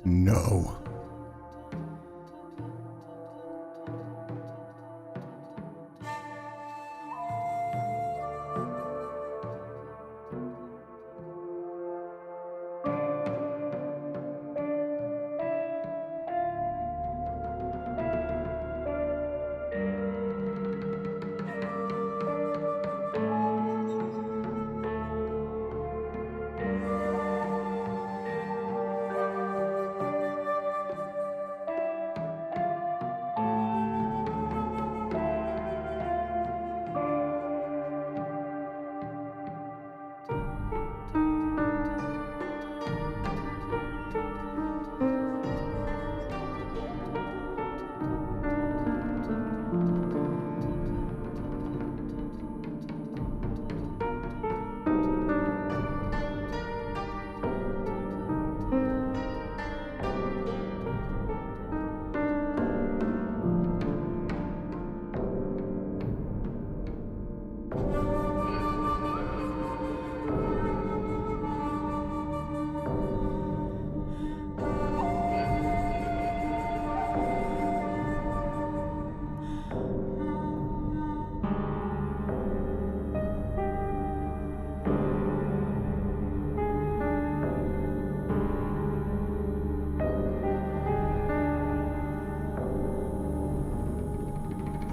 No.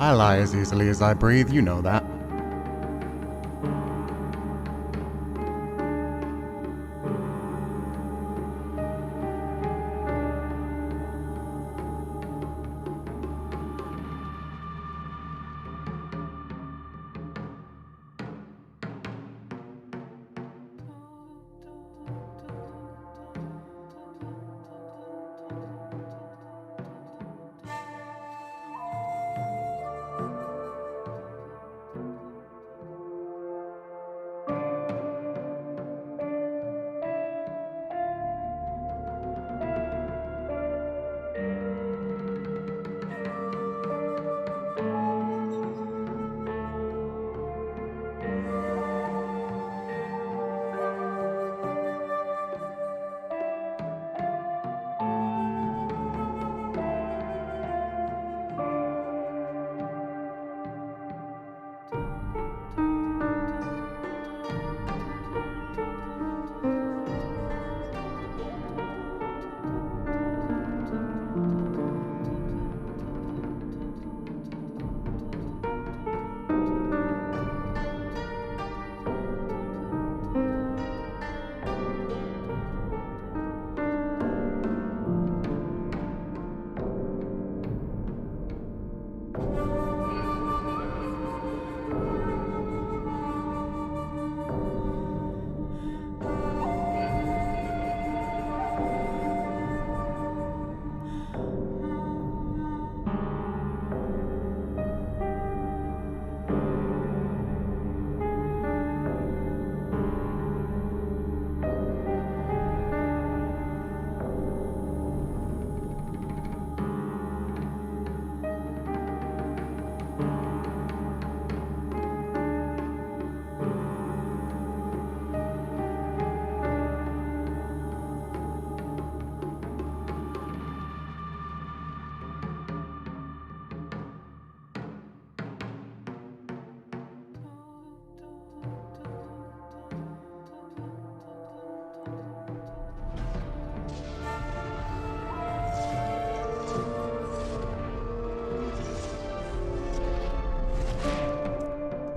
I lie as easily as I breathe, you know that.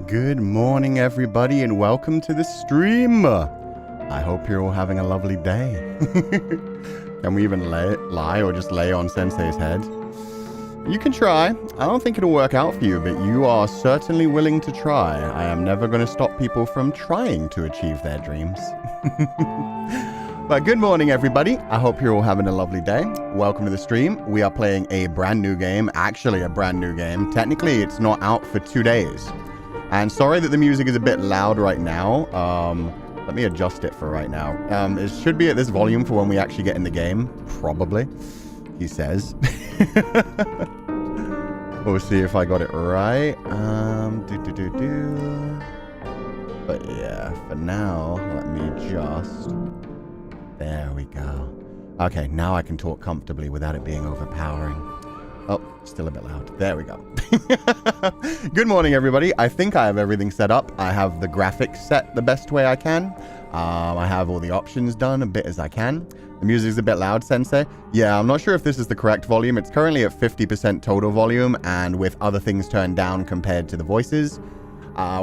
Good morning, everybody, and welcome to the stream. I hope you're all having a lovely day. Can we even lie or just lay on Sensei's head? You can try. I don't think it'll work out for you, but you are certainly willing to try. I am never going to stop people from trying to achieve their dreams. But good morning, everybody. I hope you're all having a lovely day. Welcome to the stream. We are playing a brand new game. Actually, a brand new game. Technically, it's not out for 2 days. And sorry that the music is a bit loud right now. Let me adjust it for right now. It should be at this volume for when we actually get in the game. Probably, he says. We'll see if I got it right. But yeah, for now, let me adjust. There we go. Okay, now I can talk comfortably without it being overpowering. Oh, still a bit loud. There we go. Good morning, everybody. I think I have everything set up. I have the graphics set the best way I can. I have all the options done a bit as I can. The music's a bit loud, Sensei. Yeah, I'm not sure if this is the correct volume. It's currently at 50% total volume and with other things turned down compared to the voices.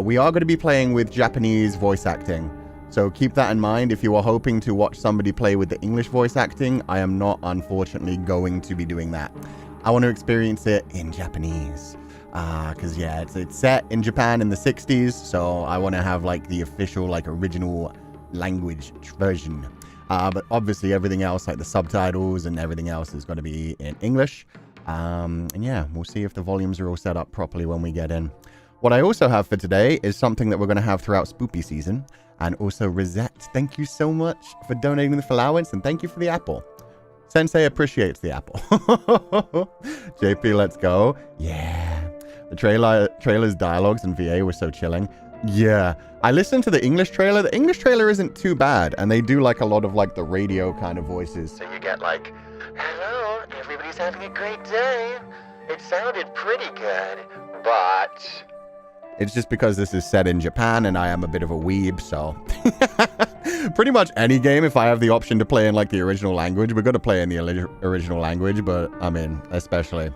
We are going to be playing with Japanese voice acting. So keep that in mind. If you are hoping to watch somebody play with the English voice acting, I am not, unfortunately, going to be doing that. I want to experience it in Japanese. Because, yeah, it's set in Japan in the 60s, so I want to have, like, the official, like, original language version. But obviously everything else, like the subtitles and everything else, is going to be in English. And yeah, we'll see if the volumes are all set up properly when we get in. What I also have for today is something that we're going to have throughout Spoopy season. And also, Rosette, thank you so much for donating the allowance, and thank you for the apple. Sensei appreciates the apple. JP, let's go. Yeah. The trailer's dialogues and VA were so chilling. Yeah. I listened to the English trailer. The English trailer isn't too bad, and they do like a lot of like the radio kind of voices. So you get like, hello, everybody's having a great day. It sounded pretty good, but... It's just because this is set in Japan and I am a bit of a weeb, so... Pretty much any game, if I have the option to play in like the original language, we're going to play in the original language, but I mean, especially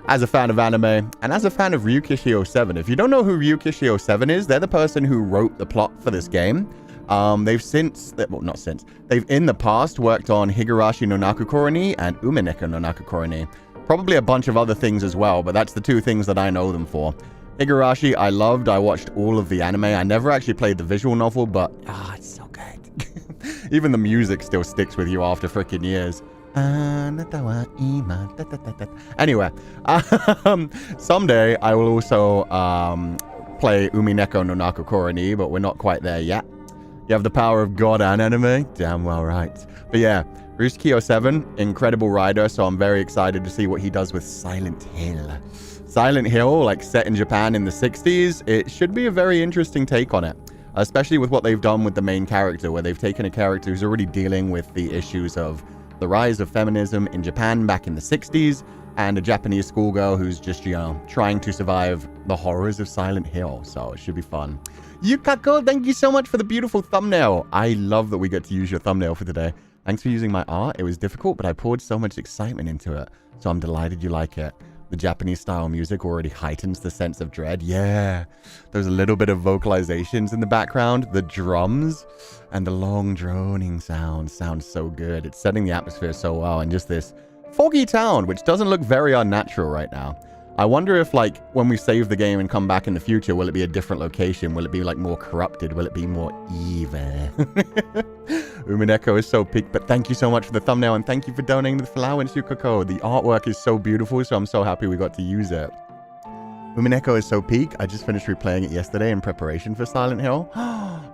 as a fan of anime and as a fan of Ryukishi 07. If you don't know who Ryukishi 07 is, they're the person who wrote the plot for this game. They've they've in the past worked on Higurashi no Nakukoroni and Umineko no Nakukoroni. Probably a bunch of other things as well, but that's the two things that I know them for. Higurashi, I loved. I watched all of the anime. I never actually played the visual novel, but it's so good. Even the music still sticks with you after freaking years. Anyway, someday I will also play Umineko no Nakukoroni, but we're not quite there yet. You have the power of God and anime? Damn well right. But yeah, Ryusuke 07, incredible writer, so I'm very excited to see what he does with Silent Hill. Silent Hill, like set in Japan in the 60s, it should be a very interesting take on it. Especially with what they've done with the main character, where they've taken a character who's already dealing with the issues of the rise of feminism in Japan back in the 60s, and a Japanese schoolgirl who's just, you know, trying to survive the horrors of Silent Hill. So it should be fun. Yukako, thank you so much for the beautiful thumbnail. I love that we get to use your thumbnail for today. Thanks for using my art. It was difficult, but I poured so much excitement into it. So I'm delighted you like it. The Japanese style music already heightens the sense of dread. Yeah. There's a little bit of vocalizations in the background. The drums and the long droning sound so good. It's setting the atmosphere so well. And just this foggy town, which doesn't look very unnatural right now. I wonder if, like, when we save the game and come back in the future, will it be a different location? Will it be, like, more corrupted? Will it be more evil? Umineko is so peak, but thank you so much for the thumbnail, and thank you for donating the allowance, Yukako. The artwork is so beautiful, so I'm so happy we got to use it. Umineko is so peak. I just finished replaying it yesterday in preparation for Silent Hill.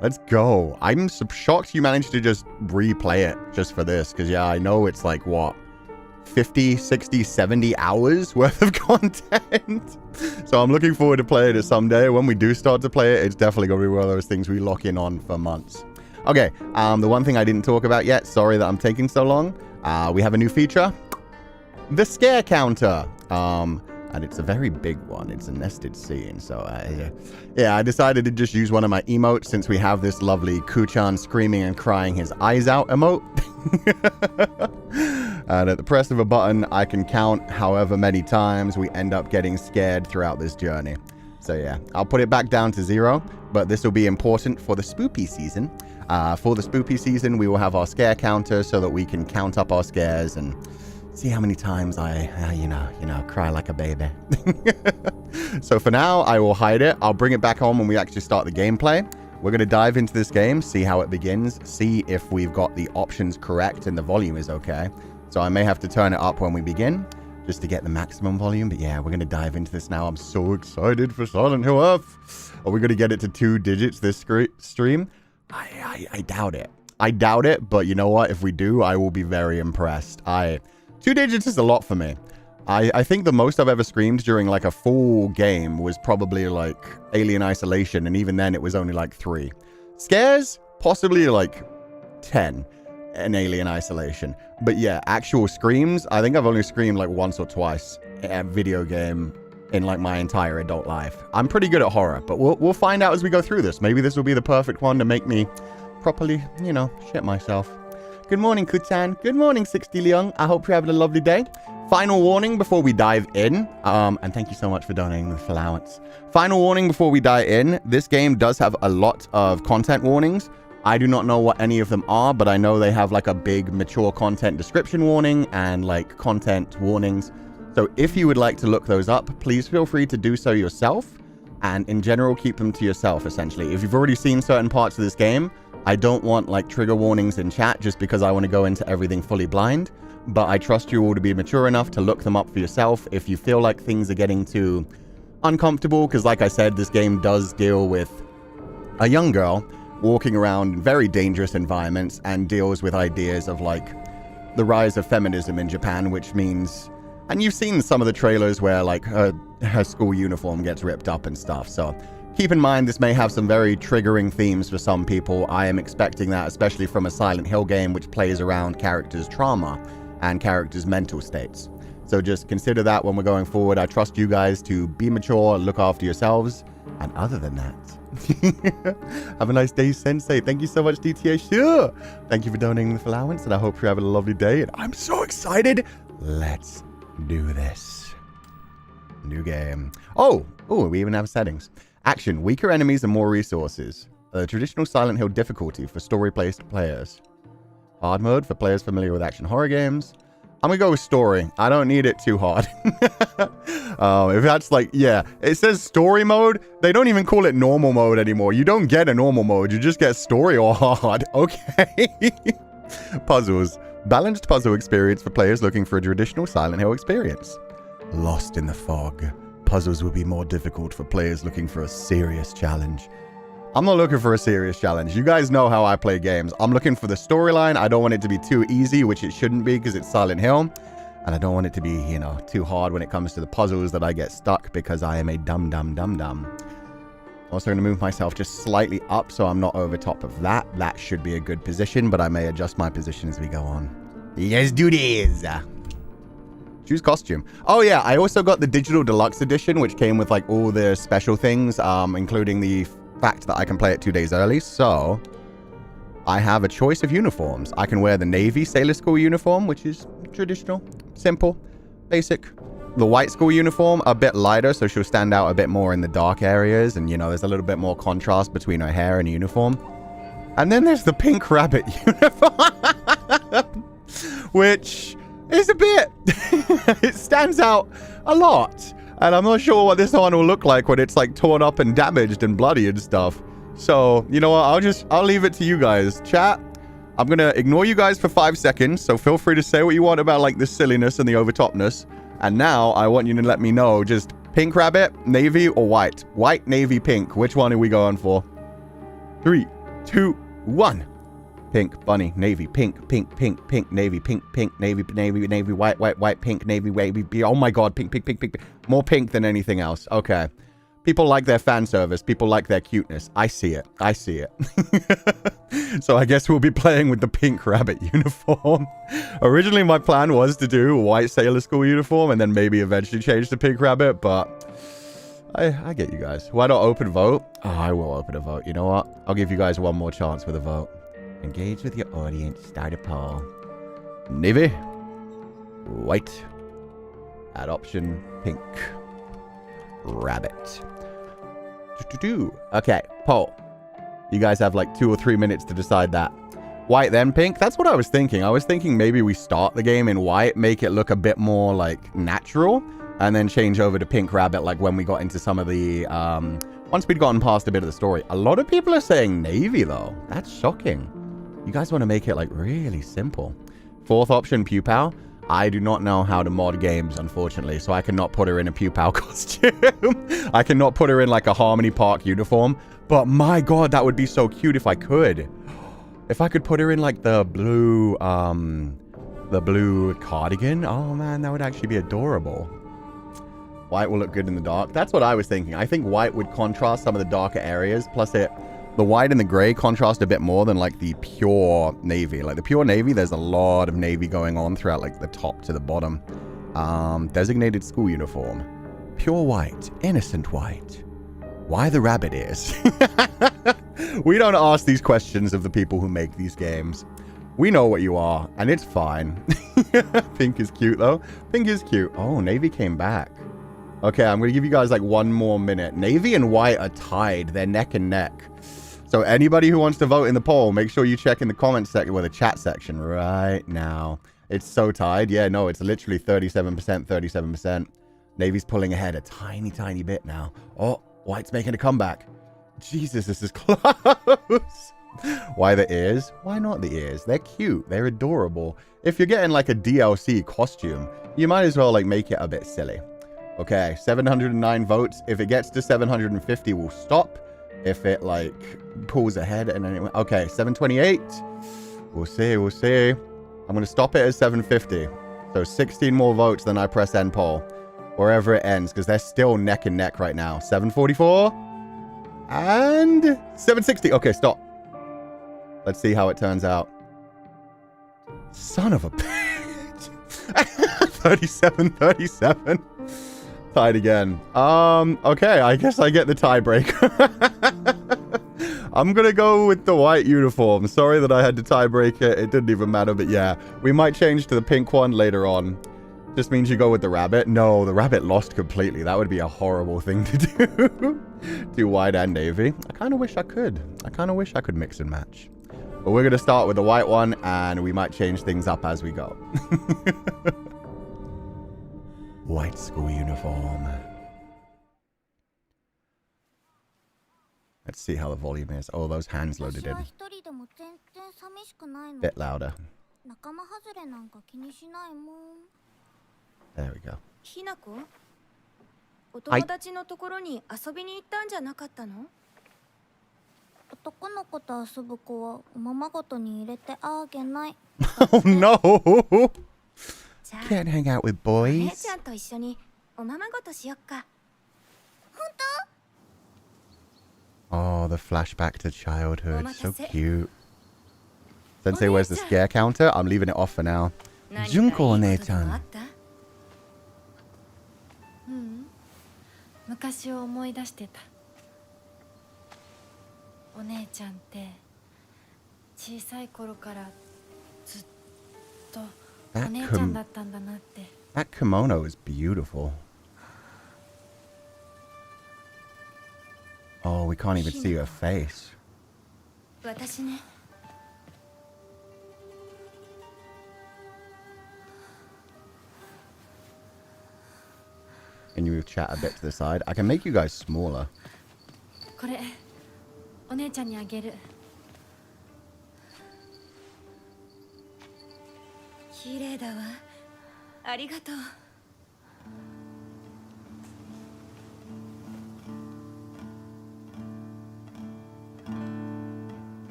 Let's go. I'm shocked you managed to just replay it just for this, because, yeah, I know it's, like, what? 50, 60, 70 hours worth of content. So I'm looking forward to playing it someday. When we do start to play it, it's definitely going to be one of those things we lock in on for months. Okay, the one thing I didn't talk about yet, sorry that I'm taking so long. We have a new feature, the scare counter. And it's a very big one. It's a nested scene. So, yeah, I decided to just use one of my emotes since we have this lovely Kuchan screaming and crying his eyes out emote. And at the press of a button, I can count however many times we end up getting scared throughout this journey. So, yeah, I'll put it back down to 0, but this will be important for the spoopy season. For the spoopy season, we will have our scare counter so that we can count up our scares and see how many times I, cry like a baby. So for now, I will hide it. I'll bring it back on when we actually start the gameplay. We're going to dive into this game, see how it begins, see if we've got the options correct and the volume is okay. So I may have to turn it up when we begin, just to get the maximum volume. But yeah, we're going to dive into this now. I'm so excited for Silent Hill F. Are we going to get it to 2 digits this stream? I doubt it. I doubt it, but you know what? If we do, I will be very impressed. 2 digits is a lot for me. I think the most I've ever screamed during like a full game was probably like Alien Isolation, and even then it was only like 3. Scares, possibly like 10. an Alien Isolation. But yeah, actual screams, I think I've only screamed like once or twice in a video game in like my entire adult life. I'm pretty good at horror, but we'll find out as we go through this. Maybe this will be the perfect one to make me properly, you know, shit myself. Good morning, Kuchan. Good morning, 60 Leung. I hope you're having a lovely day. Final warning before we dive in, and thank you so much for donating the allowance. Final warning before we dive in, this game does have a lot of content warnings. I do not know what any of them are, but I know they have like a big mature content description warning and like content warnings. So if you would like to look those up, please feel free to do so yourself. And in general, keep them to yourself, essentially. If you've already seen certain parts of this game, I don't want like trigger warnings in chat just because I want to go into everything fully blind. But I trust you all to be mature enough to look them up for yourself if you feel like things are getting too uncomfortable. Because like I said, this game does deal with a young girl walking around in very dangerous environments and deals with ideas of like the rise of feminism in Japan, which means, and you've seen some of the trailers where like her school uniform gets ripped up and stuff. So keep in mind, this may have some very triggering themes for some people. I am expecting that, especially from a Silent Hill game, which plays around characters' trauma and characters' mental states. So just consider that when we're going forward. I trust you guys to be mature, look after yourselves, and other than that, have a nice day, Sensei. Thank you so much, DTA. Sure. Thank you for donating the allowance, and I hope you're having a lovely day. And I'm so excited. Let's do this. New game. Oh, we even have settings. Action, weaker enemies and more resources. Traditional Silent Hill difficulty for story-based players. Hard mode for players familiar with action horror games. I'm gonna go with story. I don't need it too hard. If that's like, yeah, it says story mode. They don't even call it normal mode anymore. You don't get a normal mode. You just get story or hard. Okay. Puzzles. Balanced puzzle experience for players looking for a traditional Silent Hill experience. Lost in the fog. Puzzles will be more difficult for players looking for a serious challenge. I'm not looking for a serious challenge. You guys know how I play games. I'm looking for the storyline. I don't want it to be too easy, which it shouldn't be because it's Silent Hill. And I don't want it to be, you know, too hard when it comes to the puzzles that I get stuck because I am a dumb. Also going to move myself just slightly up so I'm not over top of that. That should be a good position, but I may adjust my position as we go on. Let's do this. Choose costume. Oh yeah, I also got the digital deluxe edition, which came with like all the special things, including the fact that I can play it 2 days early. So I have a choice of uniforms. I can wear the Navy Sailor School uniform, which is traditional, simple, basic. The white school uniform, a bit lighter, so she'll stand out a bit more in the dark areas. And, you know, there's a little bit more contrast between her hair and uniform. And then there's the pink rabbit uniform, which is a bit, it stands out a lot. And I'm not sure what this one will look like when it's like torn up and damaged and bloody and stuff. So, you know what? I'll leave it to you guys. Chat, I'm going to ignore you guys for 5 seconds. So feel free to say what you want about like the silliness and the overtopness. And now I want you to let me know, just pink rabbit, navy or white? White, navy, pink. Which one are we going for? 3, 2, 1. Pink, bunny, navy, pink, navy, pink, navy, white, pink, navy. Oh my god, pink. More pink than anything else. Okay. People like their fan service. People like their cuteness. I see it. So I guess we'll be playing with the pink rabbit uniform. Originally, my plan was to do a white Sailor School uniform and then maybe eventually change to pink rabbit, but I get you guys. Why not open vote? Oh, I will open a vote. You know what? I'll give you guys one more chance with a vote. Engage with your audience. Start a poll. Navy. White. Add option. Pink. Rabbit. Okay. Poll. You guys have like 2 or 3 minutes to decide that. White then pink? That's what I was thinking. I was thinking maybe we start the game in white, make it look a bit more like natural, and then change over to pink rabbit like when we got into some of the, once we'd gotten past a bit of the story. A lot of people are saying navy though. That's shocking. You guys want to make it like really simple. 4th option, Pupal. I do not know how to mod games, unfortunately, so I cannot put her in a Pupal costume. I cannot put her in like a Harmony Park uniform, but my god, that would be so cute if I could. If I could put her in like the blue cardigan, oh man, that would actually be adorable. White will look good in the dark. That's what I was thinking. I think white would contrast some of the darker areas, plus it The white and the gray contrast a bit more than like the pure navy. Like the pure navy, there's a lot of navy going on throughout like the top to the bottom. Designated school uniform. Pure white, innocent white. Why the rabbit ears? We don't ask these questions of the people who make these games. We know what you are, and it's fine. Pink is cute, though. Pink is cute. Oh, Navy came back. Okay, I'm going to give you guys, like, one more minute. Navy and white are tied. They're neck and neck. So anybody who wants to vote in the poll, make sure you check in the comment section, or the chat section right now. It's so tied. Yeah, no, it's literally 37%, 37%. Navy's pulling ahead a tiny, tiny bit now. Oh, white's making a comeback. Jesus, this is close. Why the ears? Why not the ears? They're cute. They're adorable. If you're getting like a DLC costume, you might as well like make it a bit silly. Okay, 709 votes. If it gets to 750, we'll stop. If it like pulls ahead and then okay, 728. We'll see, we'll see. I'm going to stop it at 750. So 16 more votes, then I press end poll. Wherever it ends, because they're still neck and neck right now. 744. And 760. Okay, stop. Let's see how it turns out. Son of a bitch. 37. Tied again. Okay, I guess I get the tiebreaker. I'm gonna go with the white uniform. Sorry that I had to tiebreak it. It didn't even matter, but yeah. We might change to the pink one later on. Just means you go with the rabbit. No, the rabbit lost completely. That would be a horrible thing to do. Do white and navy. I kind of wish I could. I kind of wish I could mix and match. But we're going to start with the white one, and we might change things up as we go. White school uniform. Let's see how the volume is. Oh, those hands loaded in. Bit louder. There we go. Oh no! Can't hang out with boys. Oh, the flashback to childhood. So cute. Sensei, where's the scare counter? I'm leaving it off for now. Junko One-chan. That kimono is beautiful. Oh, we can't even see her face. Can you move chat a bit to the side? I can make you guys smaller.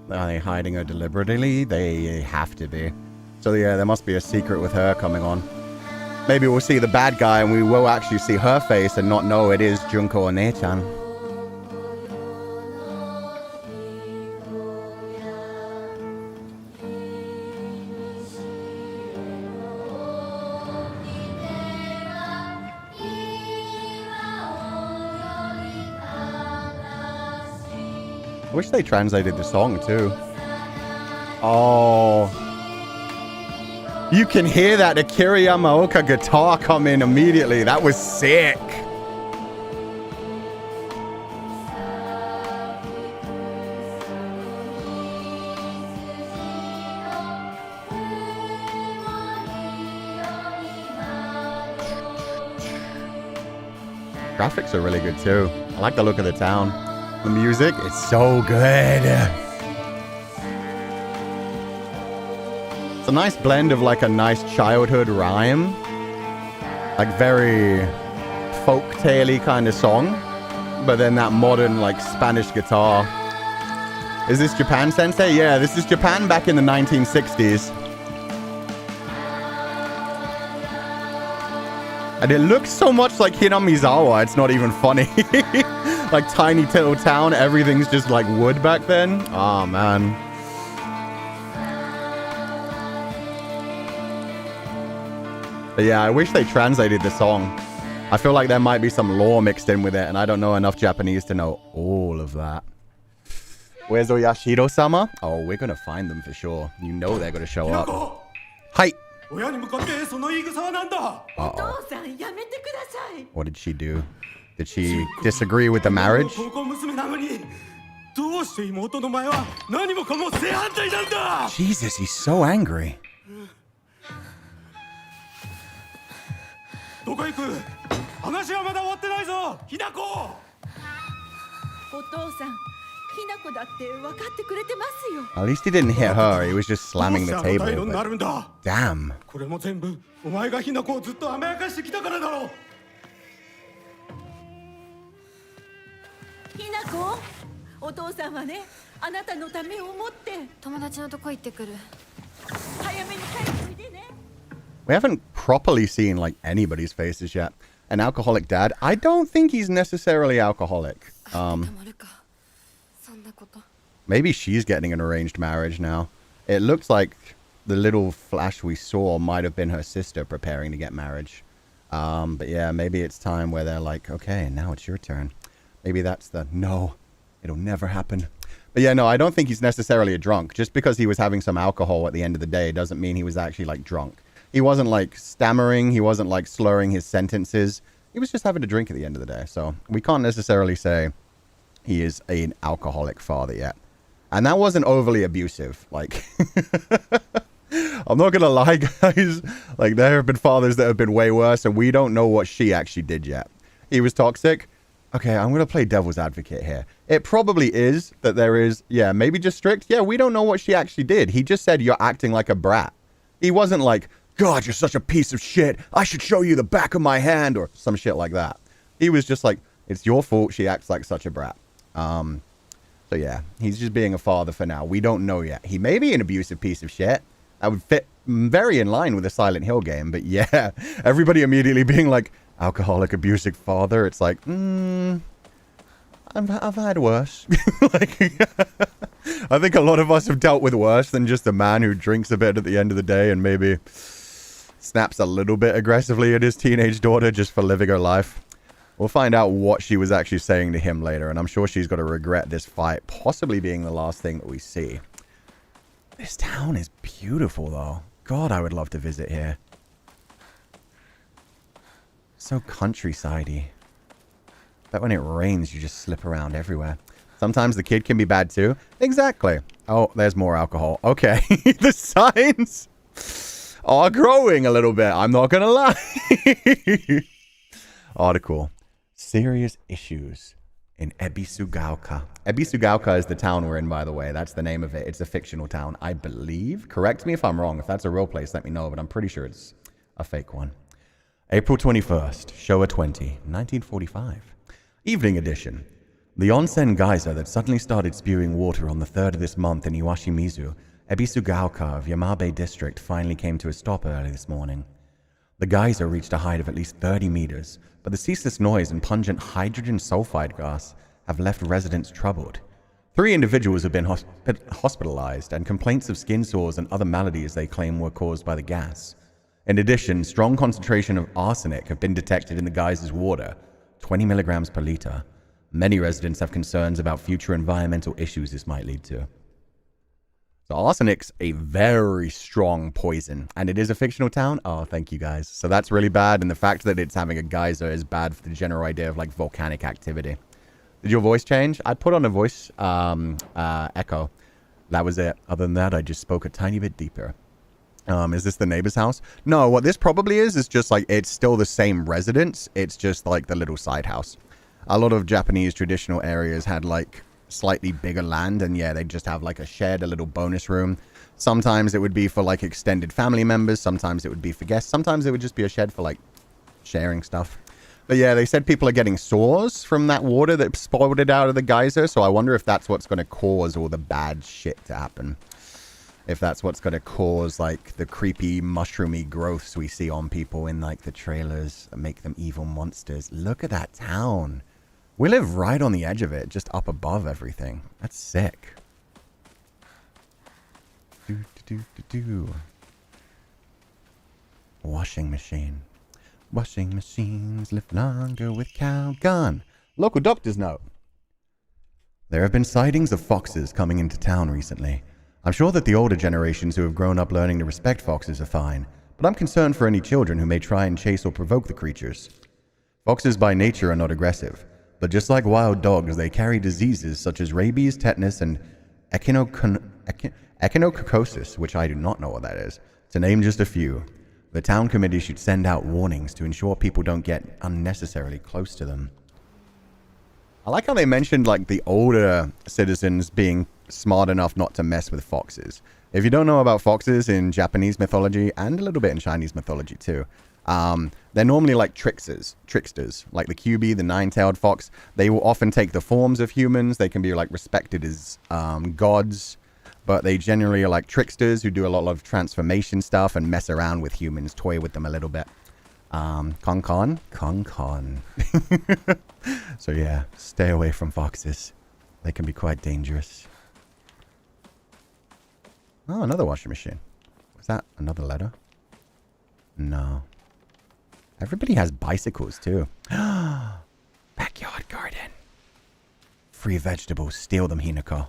Are they hiding her deliberately? They have to be. So yeah, there must be a secret with her coming on. Maybe we'll see the bad guy and we will actually see her face and not know it is Junko One-chan. I wish they translated the song too. Oh. You can hear that Akira Yamaoka guitar come in immediately. That was sick. Graphics are really good too. I like the look of the town. The music, it's so good. It's a nice blend of like a nice childhood rhyme. Like very folk-tale-y kind of song. But then that modern like Spanish guitar. Is this Japan, Sensei? Yeah, this is Japan back in the 1960s. And it looks so much like Hinamizawa, it's not even funny. Like tiny little town, everything's just like wood back then. Oh man. But yeah, I wish they translated the song. I feel like there might be some lore mixed in with it, and I don't know enough Japanese to know all of that. Where's Oyashiro-sama? Oh, we're gonna find them for sure. You know they're gonna show up. Hi! Uh-oh. What did she do? Did she disagree with the marriage? Jesus, he's so angry. At least he didn't hit her, he was just slamming the table. Damn. We haven't properly seen like anybody's faces yet. An alcoholic dad? I don't think he's necessarily alcoholic. Maybe she's getting an arranged marriage now. It looks like the little flash we saw might have been her sister preparing to get marriage. But yeah, maybe it's time where they're like, okay, now it's your turn. Maybe that's the, no, it'll never happen. But yeah, no, I don't think he's necessarily a drunk. Just because he was having some alcohol at the end of the day doesn't mean he was actually like drunk. He wasn't like stammering. He wasn't like slurring his sentences. He was just having a drink at the end of the day. So we can't necessarily say he is an alcoholic father yet. And that wasn't overly abusive. Like, I'm not going to lie, guys. Like, there have been fathers that have been way worse, and we don't know what she actually did yet. He was toxic. Okay, I'm going to play devil's advocate here. It probably is that there is, yeah, maybe just strict. Yeah, we don't know what she actually did. He just said, you're acting like a brat. He wasn't like, God, you're such a piece of shit. I should show you the back of my hand or some shit like that. He was just like, it's your fault she acts like such a brat. So yeah, he's just being a father for now. We don't know yet. He may be an abusive piece of shit. That would fit very in line with a Silent Hill game. But yeah, everybody immediately being like, alcoholic, abusive father. It's like, I've had worse. Like, I think a lot of us have dealt with worse than just a man who drinks a bit at the end of the day and maybe snaps a little bit aggressively at his teenage daughter just for living her life. We'll find out what she was actually saying to him later, and I'm sure she's got to regret this fight possibly being the last thing that we see. This town is beautiful, though. God, I would love to visit here. So countryside-y. But when it rains, you just slip around everywhere. Sometimes the kid can be bad, too. Exactly. Oh, there's more alcohol. Okay. The signs are growing a little bit. I'm not going to lie. Article. Serious issues in Ebisugaoka. Ebisugaoka is the town we're in, by the way. That's the name of it. It's a fictional town, I believe. Correct me if I'm wrong. If that's a real place, let me know. But I'm pretty sure it's a fake one. April 21st, Showa 20, 1945. Evening edition. The onsen geyser that suddenly started spewing water on the 3rd of this month in Iwashimizu, Ebisugaoka of Yamabe district, finally came to a stop early this morning. The geyser reached a height of at least 30 meters, but the ceaseless noise and pungent hydrogen sulfide gas have left residents troubled. 3 individuals have been hospitalized, and complaints of skin sores and other maladies they claim were caused by the gas. In addition, strong concentration of arsenic have been detected in the geyser's water, 20 milligrams per liter. Many residents have concerns about future environmental issues this might lead to. So arsenic's a very strong poison, and it is a fictional town. Oh, thank you guys. So that's really bad, and the fact that it's having a geyser is bad for the general idea of like volcanic activity. Did your voice change? I put on a voice echo. That was it. Other than that, I just spoke a tiny bit deeper. Is this the neighbor's house? No, what this probably is just like, it's still the same residence. It's just like the little side house. A lot of Japanese traditional areas had like slightly bigger land, and yeah, they'd just have like a shed, a little bonus room. Sometimes it would be for like extended family members. Sometimes it would be for guests. Sometimes it would just be a shed for like sharing stuff. But yeah, they said people are getting sores from that water that spouted out of the geyser. So I wonder if that's what's going to cause all the bad shit to happen. If that's what's going to cause like the creepy mushroomy growths we see on people in like the trailers and make them evil monsters. Look at that town. We live right on the edge of it, just up above everything. That's sick. Washing machine. Washing machines live longer with cow gun. Local doctor's note. There have been sightings of foxes coming into town recently. I'm sure that the older generations who have grown up learning to respect foxes are fine, but I'm concerned for any children who may try and chase or provoke the creatures. Foxes by nature are not aggressive, but just like wild dogs, they carry diseases such as rabies, tetanus, and echinococosis, which I do not know what that is, to name just a few. The town committee should send out warnings to ensure people don't get unnecessarily close to them. I like how they mentioned like the older citizens being smart enough not to mess with foxes. If you don't know about foxes in Japanese mythology and a little bit in Chinese mythology too, they're normally like tricksters, like the QB, the nine-tailed fox. They will often take the forms of humans. They can be like respected as gods, but they generally are like tricksters who do a lot of transformation stuff and mess around with humans, toy with them a little bit. Con. So yeah, stay away from foxes. They can be quite dangerous. Oh, another washing machine. Was that another letter? No. Everybody has bicycles too. Backyard garden. Free vegetables. Steal them, Hinako.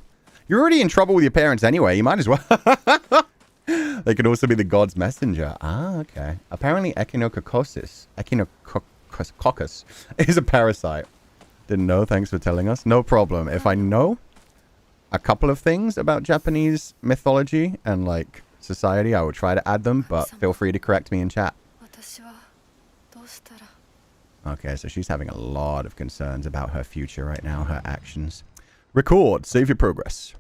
You're already in trouble with your parents anyway. You might as well. They could also be the god's messenger. Ah, okay. Apparently echinococosis is a parasite. Didn't know. Thanks for telling us. No problem. If I know a couple of things about Japanese mythology and like society, I will try to add them, but feel free to correct me in chat. Okay, so she's having a lot of concerns about her future right now, her actions. Record. Save your progress.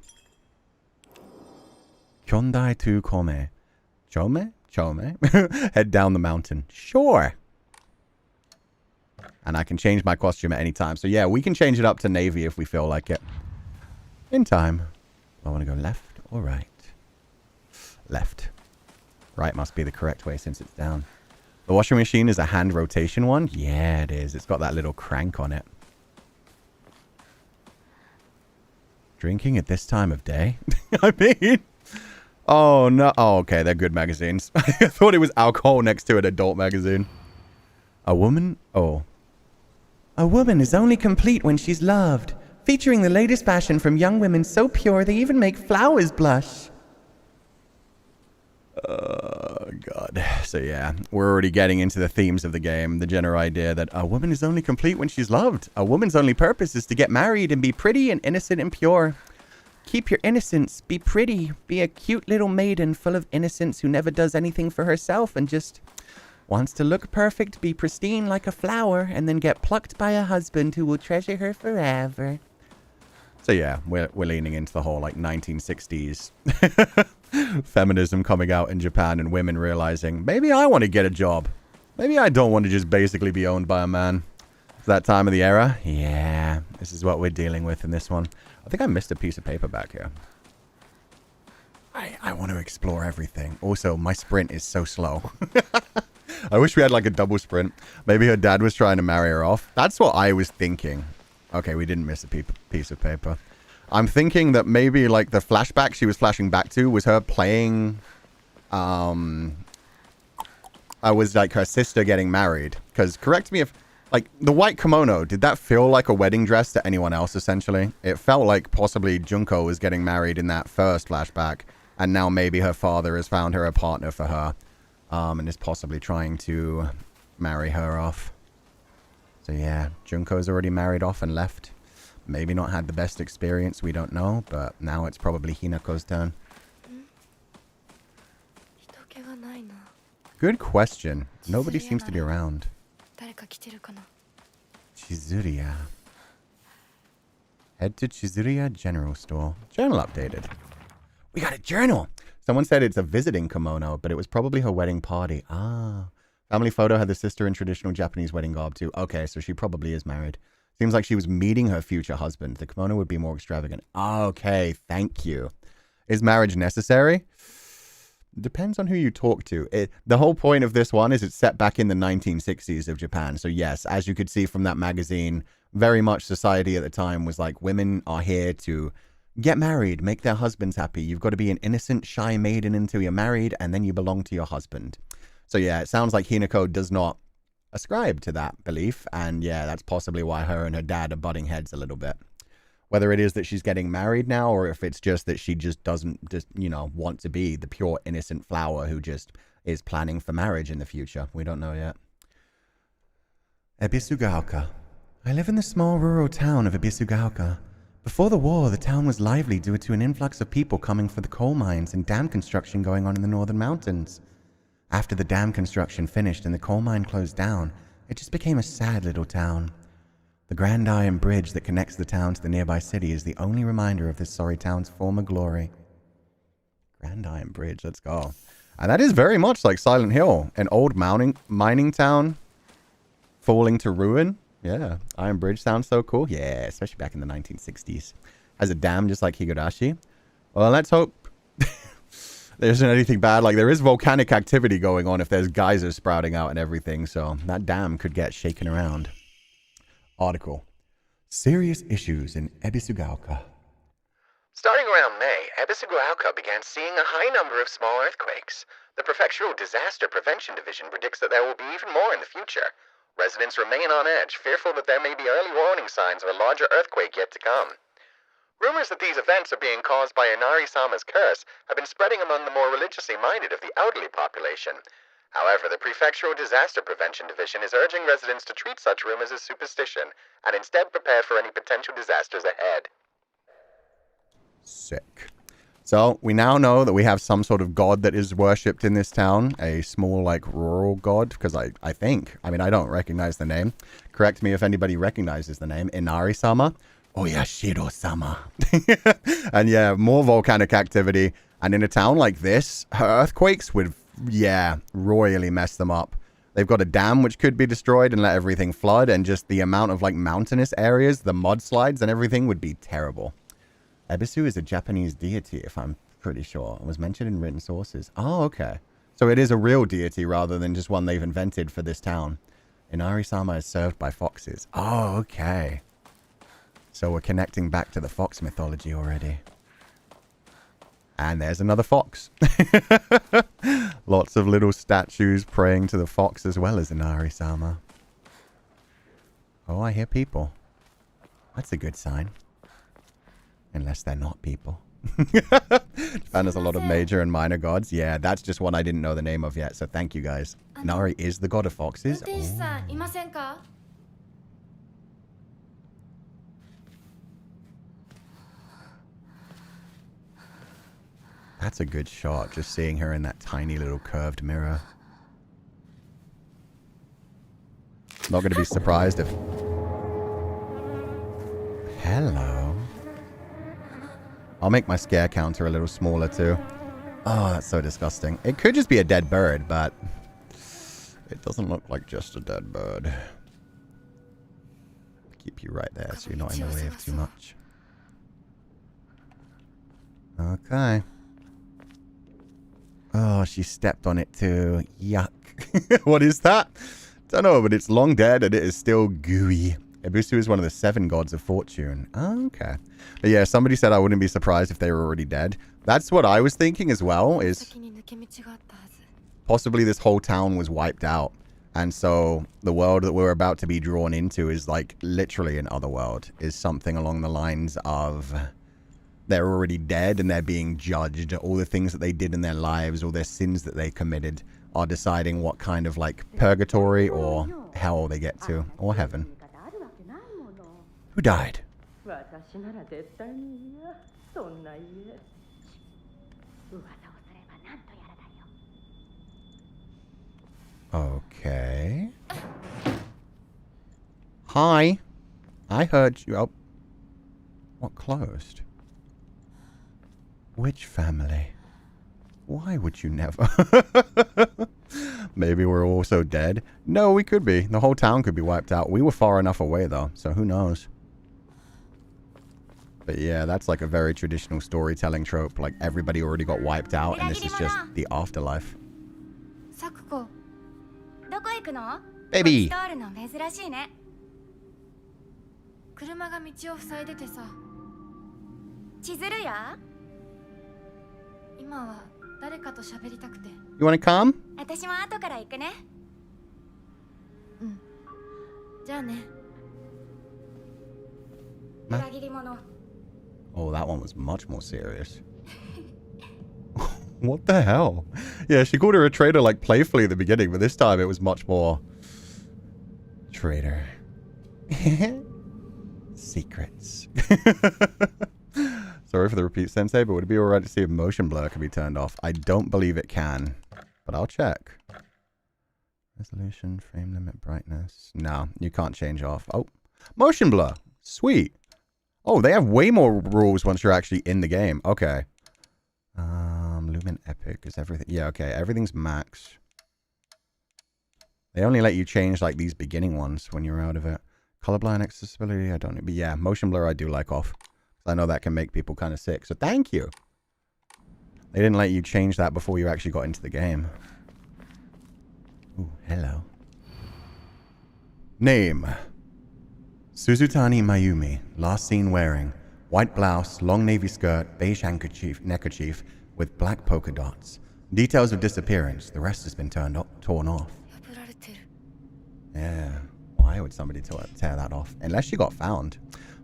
Kyondai to Kome. Chome? Head down the mountain. Sure. And I can change my costume at any time. So yeah, we can change it up to navy if we feel like it. In time. I want to go left or right? Left. Right must be the correct way since it's down. The washing machine is a hand rotation one? Yeah, it is. It's got that little crank on it. Drinking at this time of day? I mean... Oh, no. Oh, okay. They're good magazines. I thought it was alcohol next to an adult magazine. A woman? Oh. A woman is only complete when she's loved. Featuring the latest fashion from young women so pure they even make flowers blush. God. So yeah, we're already getting into the themes of the game. The general idea that a woman is only complete when she's loved. A woman's only purpose is to get married and be pretty and innocent and pure. Keep your innocence. Be pretty. Be a cute little maiden full of innocence who never does anything for herself and just wants to look perfect, be pristine like a flower, and then get plucked by a husband who will treasure her forever. So yeah, we're leaning into the whole like 1960s feminism coming out in Japan and women realizing, maybe I want to get a job. Maybe I don't want to just basically be owned by a man. It's that time of the era. Yeah, this is what we're dealing with in this one. I think I missed a piece of paper back here. I want to explore everything. Also, my sprint is so slow. I wish we had like a double sprint. Maybe her dad was trying to marry her off. That's what I was thinking. Okay, we didn't miss a piece of paper. I'm thinking that maybe like the flashback she was flashing back to was her playing... I was like her sister getting married. Because correct me if... Like, the white kimono, did that feel like a wedding dress to anyone else, essentially? It felt like possibly Junko was getting married in that first flashback. And now maybe her father has found her a partner for her. And is possibly trying to marry her off. So yeah, Junko's already married off and left. Maybe not had the best experience, we don't know. But now it's probably Hinako's turn. Good question. Nobody seems to be around. Chizuriya. Head to Chizuriya General Store. Journal updated. We got a journal! Someone said it's a visiting kimono, but it was probably her wedding party. Ah. Family photo had the sister in traditional Japanese wedding garb too. Okay, so she probably is married. Seems like she was meeting her future husband. The kimono would be more extravagant. Okay, thank you. Is marriage necessary? Depends on who you talk to. The whole point of this one is it's set back in the 1960s of Japan. So yes, as you could see from that magazine, very much society at the time was like, women are here to get married, make their husbands happy. You've got to be an innocent, shy maiden until you're married, and then you belong to your husband. So yeah, it sounds like Hinako does not ascribe to that belief, and yeah, that's possibly why her and her dad are butting heads a little bit. Whether it is that she's getting married now, or if it's just that she just doesn't want to be the pure innocent flower who just is planning for marriage in the future. We don't know yet. Ebisugaoka. I live in the small rural town of Ebisugaoka. Before the war, the town was lively due to an influx of people coming for the coal mines and dam construction going on in the northern mountains. After the dam construction finished and the coal mine closed down, it just became a sad little town. The Grand Iron Bridge that connects the town to the nearby city is the only reminder of this sorry town's former glory. Grand Iron Bridge, let's go. And that is very much like Silent Hill, an old mining town falling to ruin. Yeah, Iron Bridge sounds so cool. Yeah, especially back in the 1960s. Has a dam just like Higurashi. Well, let's hope there isn't anything bad. Like, there is volcanic activity going on if there's geysers sprouting out and everything, so that dam could get shaken around. Article. Serious issues in Ebisugaoka. Starting around May, Ebisugaoka began seeing a high number of small earthquakes. The Prefectural Disaster Prevention Division predicts that there will be even more in the future. Residents remain on edge, fearful that there may be early warning signs of a larger earthquake yet to come. Rumors that these events are being caused by Inari-sama's curse have been spreading among the more religiously minded of the elderly population. However, the Prefectural Disaster Prevention Division is urging residents to treat such rumors as superstition and instead prepare for any potential disasters ahead. Sick. So, we now know that we have some sort of god that is worshipped in this town. A small, like, rural god. Because I don't recognize the name. Correct me if anybody recognizes the name. Inari-sama. Oyashiro-sama. And yeah, more volcanic activity. And in a town like this, earthquakes would, royally mess them up. They've got a dam which could be destroyed and let everything flood. And just the amount of, like, mountainous areas, the mudslides and everything would be terrible. Ebisu is a Japanese deity, if I'm pretty sure. It was mentioned in written sources. Oh, okay. So it is a real deity rather than just one they've invented for this town. Inari-sama is served by foxes. Oh, okay. So we're connecting back to the fox mythology already. And there's another fox. Lots of little statues praying to the fox as well as Inari-sama. Oh, I hear people. That's a good sign. Unless they're not people. Japan has a lot of major and minor gods. Yeah, that's just one I didn't know the name of yet, so thank you guys. Nari is the god of foxes. Oh. That's a good shot, just seeing her in that tiny little curved mirror. Not going to be surprised if... Hello. I'll make my scare counter a little smaller too. Oh, that's so disgusting. It could just be a dead bird, but it doesn't look like just a dead bird. Keep you right there so you're not in the way of too much. Okay. Oh, she stepped on it too. Yuck. What is that? Don't know, but it's long dead and it is still gooey. Ebisu is one of the 7 gods of fortune. Oh, okay. But yeah, somebody said I wouldn't be surprised if they were already dead. That's what I was thinking as well, is possibly this whole town was wiped out. And so the world that we're about to be drawn into is like literally an other world. Is something along the lines of they're already dead and they're being judged. All the things that they did in their lives, all their sins that they committed are deciding what kind of like purgatory or hell they get to, or heaven. Who died? Okay. Hi. I heard you. Oh. What closed? Which family? Why would you never? Maybe we're also dead. No, we could be. The whole town could be wiped out. We were far enough away, though, so who knows? But yeah, that's like a very traditional storytelling trope. Like, everybody already got wiped out, and this is just the afterlife. Baby! 車が道を塞いでてさ。千鶴や？今は誰かと喋りたくて。You wanna come? 私も後から行くね。うん。じゃあね。裏切り者。Oh, that one was much more serious. What the hell? Yeah, she called her a traitor like playfully at the beginning, but this time it was much more traitor. Secrets. Sorry for the repeat, Sensei, but would it be alright to see if motion blur can be turned off? I don't believe it can, but I'll check. Resolution, frame limit, brightness. No, you can't change off. Oh, motion blur. Sweet. Oh, they have way more rules once you're actually in the game. Okay. Lumen Epic is everything. Yeah, okay. Everything's max. They only let you change like these beginning ones when you're out of it. Colorblind accessibility, I don't know. But yeah, motion blur I do like off. I know that can make people kind of sick. So thank you. They didn't let you change that before you actually got into the game. Ooh, hello. Name. Suzutani Mayumi. Last seen wearing white blouse, long navy skirt, beige neckerchief with black polka dots. Details of disappearance. The rest has been torn off. Yeah. Why would somebody tear that off? Unless she got found.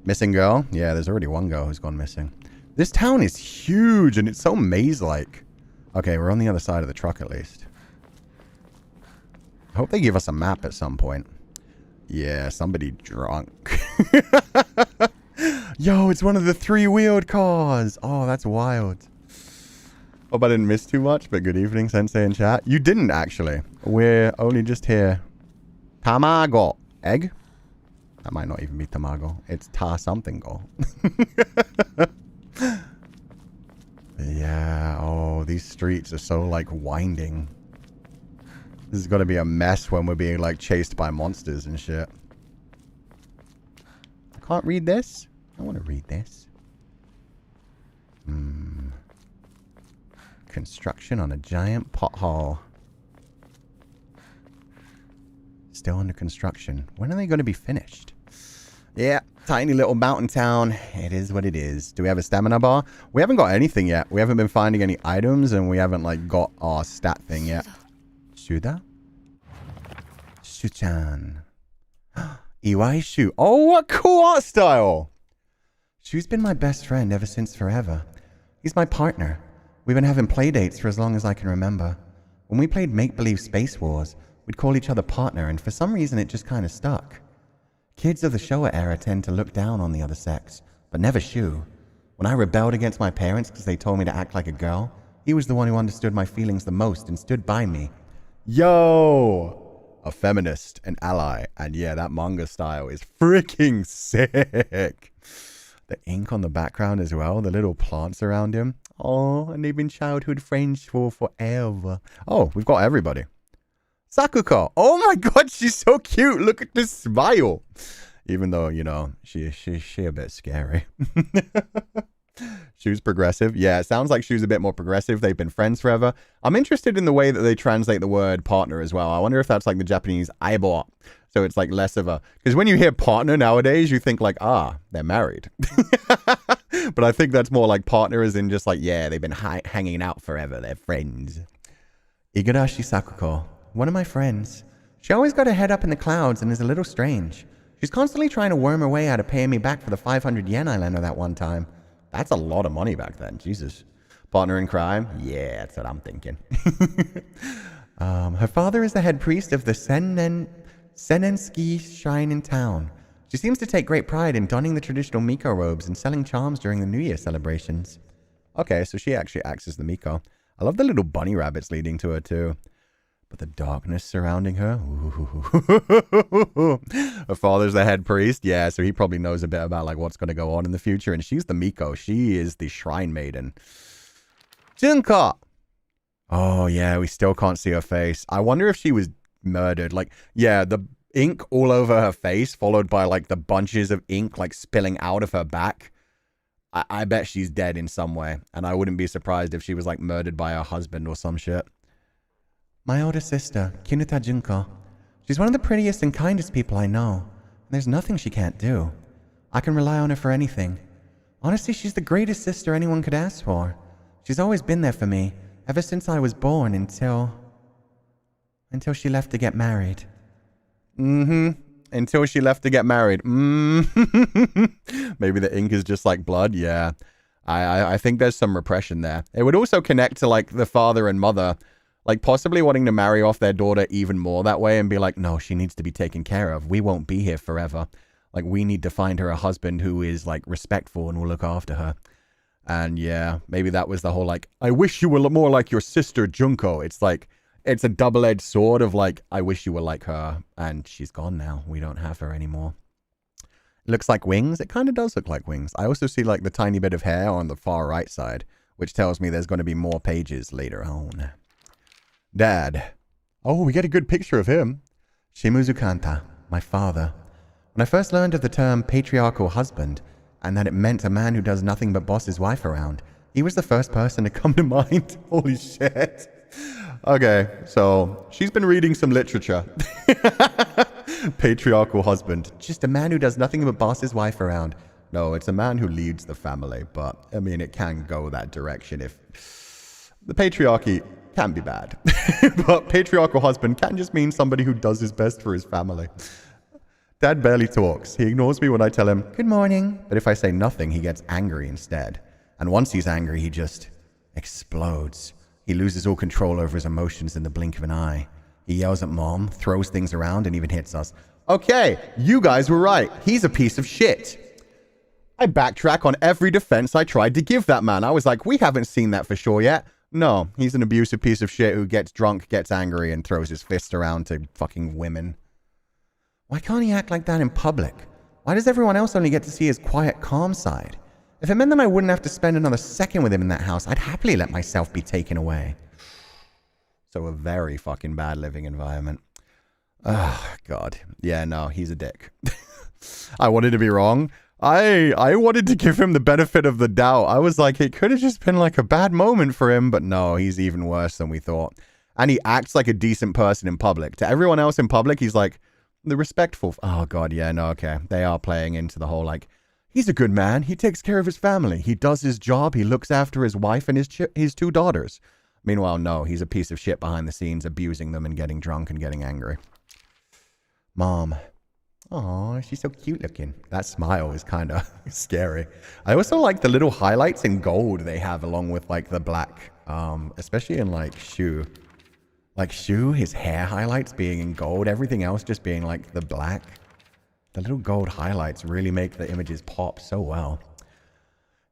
Missing girl? Yeah, there's already one girl who's gone missing. This town is huge and it's so maze-like. Okay, we're on the other side of the truck at least. I hope they give us a map at some point. Yeah, somebody drunk. Yo, it's one of the three-wheeled cars. Oh, that's wild. Hope I didn't miss too much, but good evening, Sensei and chat. You didn't, actually. We're only just here. Tamago. Egg? That might not even be tamago. It's ta-something-go. Yeah, oh, these streets are so, like, winding. This is gonna be a mess when we're being, like, chased by monsters and shit. I can't read this? I want to read this. Construction on a giant pothole. Still under construction. When are they going to be finished? Yeah, tiny little mountain town. It is what it is. Do we have a stamina bar? We haven't got anything yet. We haven't been finding any items and we haven't like got our stat thing yet. Shuda? Shuchan. Iwai Shu. Oh, what cool art style! Shu's been my best friend ever since forever. He's my partner. We've been having play dates for as long as I can remember. When we played Make-Believe Space Wars, we'd call each other partner, and for some reason it just kind of stuck. Kids of the Showa era tend to look down on the other sex, but never Shu. When I rebelled against my parents because they told me to act like a girl, he was the one who understood my feelings the most and stood by me. Yo! A feminist, an ally, and yeah, that manga style is freaking sick. The ink on the background as well, the little plants around him. Oh, and they've been childhood friends for forever. Oh, we've got everybody. Sakuko. Oh my god, she's so cute. Look at this smile. Even though, you know, she a bit scary. Shu's progressive. Yeah, it sounds like Shu's a bit more progressive. They've been friends forever. I'm interested in the way that they translate the word partner as well. I wonder if that's like the Japanese aibo. So it's like less of a... Because when you hear partner nowadays, you think like, ah, they're married. But I think that's more like partner as in just like, yeah, they've been hanging out forever. They're friends. Higurashi Sakuko. One of my friends. She always got her head up in the clouds and is a little strange. She's constantly trying to worm her way out of paying me back for the 500 yen I lent her that one time. That's a lot of money back then. Jesus. Partner in crime? Yeah, that's what I'm thinking. Her father is the head priest of the Senenski shrine in town. She seems to take great pride in donning the traditional Miko robes and selling charms during the New Year celebrations. Okay, so she actually acts as the Miko. I love the little bunny rabbits leading to her too. But the darkness surrounding her. Ooh. Her father's the head priest. Yeah, so he probably knows a bit about like what's going to go on in the future. And she's the Miko. She is the shrine maiden. Junko. Oh yeah, we still can't see her face. I wonder if she was murdered. Like, yeah, the ink all over her face, followed by like the bunches of ink like spilling out of her back. I bet she's dead in some way. And I wouldn't be surprised if she was like murdered by her husband or some shit. My older sister, Kinuta Junko. She's one of the prettiest and kindest people I know. There's nothing she can't do. I can rely on her for anything. Honestly, she's the greatest sister anyone could ask for. She's always been there for me, ever since I was born until she left to get married. Until she left to get married. Maybe the ink is just like blood. Yeah. I think there's some repression there. It would also connect to like the father and mother, like possibly wanting to marry off their daughter even more that way and be like, no, she needs to be taken care of. We won't be here forever. Like, we need to find her a husband who is like respectful and will look after her. And yeah, maybe that was the whole like, I wish you were more like your sister Junko. It's like, it's a double-edged sword of like, I wish you were like her, and she's gone now. We don't have her anymore. It looks like wings. It kind of does look like wings. I also see like the tiny bit of hair on the far right side, which tells me there's going to be more pages later on. Dad. Oh, we get a good picture of him. Shimuzu Kanta, my father. When I first learned of the term patriarchal husband, and that it meant a man who does nothing but boss his wife around, he was the first person to come to mind. Holy shit. Okay, so she's been reading some literature. Patriarchal husband. Just a man who does nothing but boss his wife around. No, it's a man who leads the family, but I mean, it can go that direction if the patriarchy can be bad. But patriarchal husband can just mean somebody who does his best for his family. Dad barely talks. He ignores me when I tell him, good morning. But if I say nothing, he gets angry instead. And once he's angry, he just explodes. He loses all control over his emotions in the blink of an eye. He yells at Mom, throws things around, and even hits us. Okay, you guys were right. He's a piece of shit. I backtrack on every defense I tried to give that man. I was like, we haven't seen that for sure yet. No, he's an abusive piece of shit who gets drunk, gets angry, and throws his fist around to fucking women. Why can't he act like that in public? Why does everyone else only get to see his quiet, calm side? If it meant that I wouldn't have to spend another second with him in that house, I'd happily let myself be taken away. So a very fucking bad living environment. Oh, God. Yeah, no, he's a dick. I wanted to be wrong. I wanted to give him the benefit of the doubt. I was like, it could have just been like a bad moment for him, but no, he's even worse than we thought. And he acts like a decent person in public. To everyone else in public, he's like the respectful. Oh, God, yeah, no, okay. They are playing into the whole like, he's a good man. He takes care of his family. He does his job. He looks after his wife and his two daughters. Meanwhile, no, he's a piece of shit behind the scenes, abusing them and getting drunk and getting angry. Mom. Oh, she's so cute looking. That smile is kind of scary. I also like the little highlights in gold they have along with like the black, especially in like Shu. Like Shu, his hair highlights being in gold, everything else just being like the black. The little gold highlights really make the images pop so well.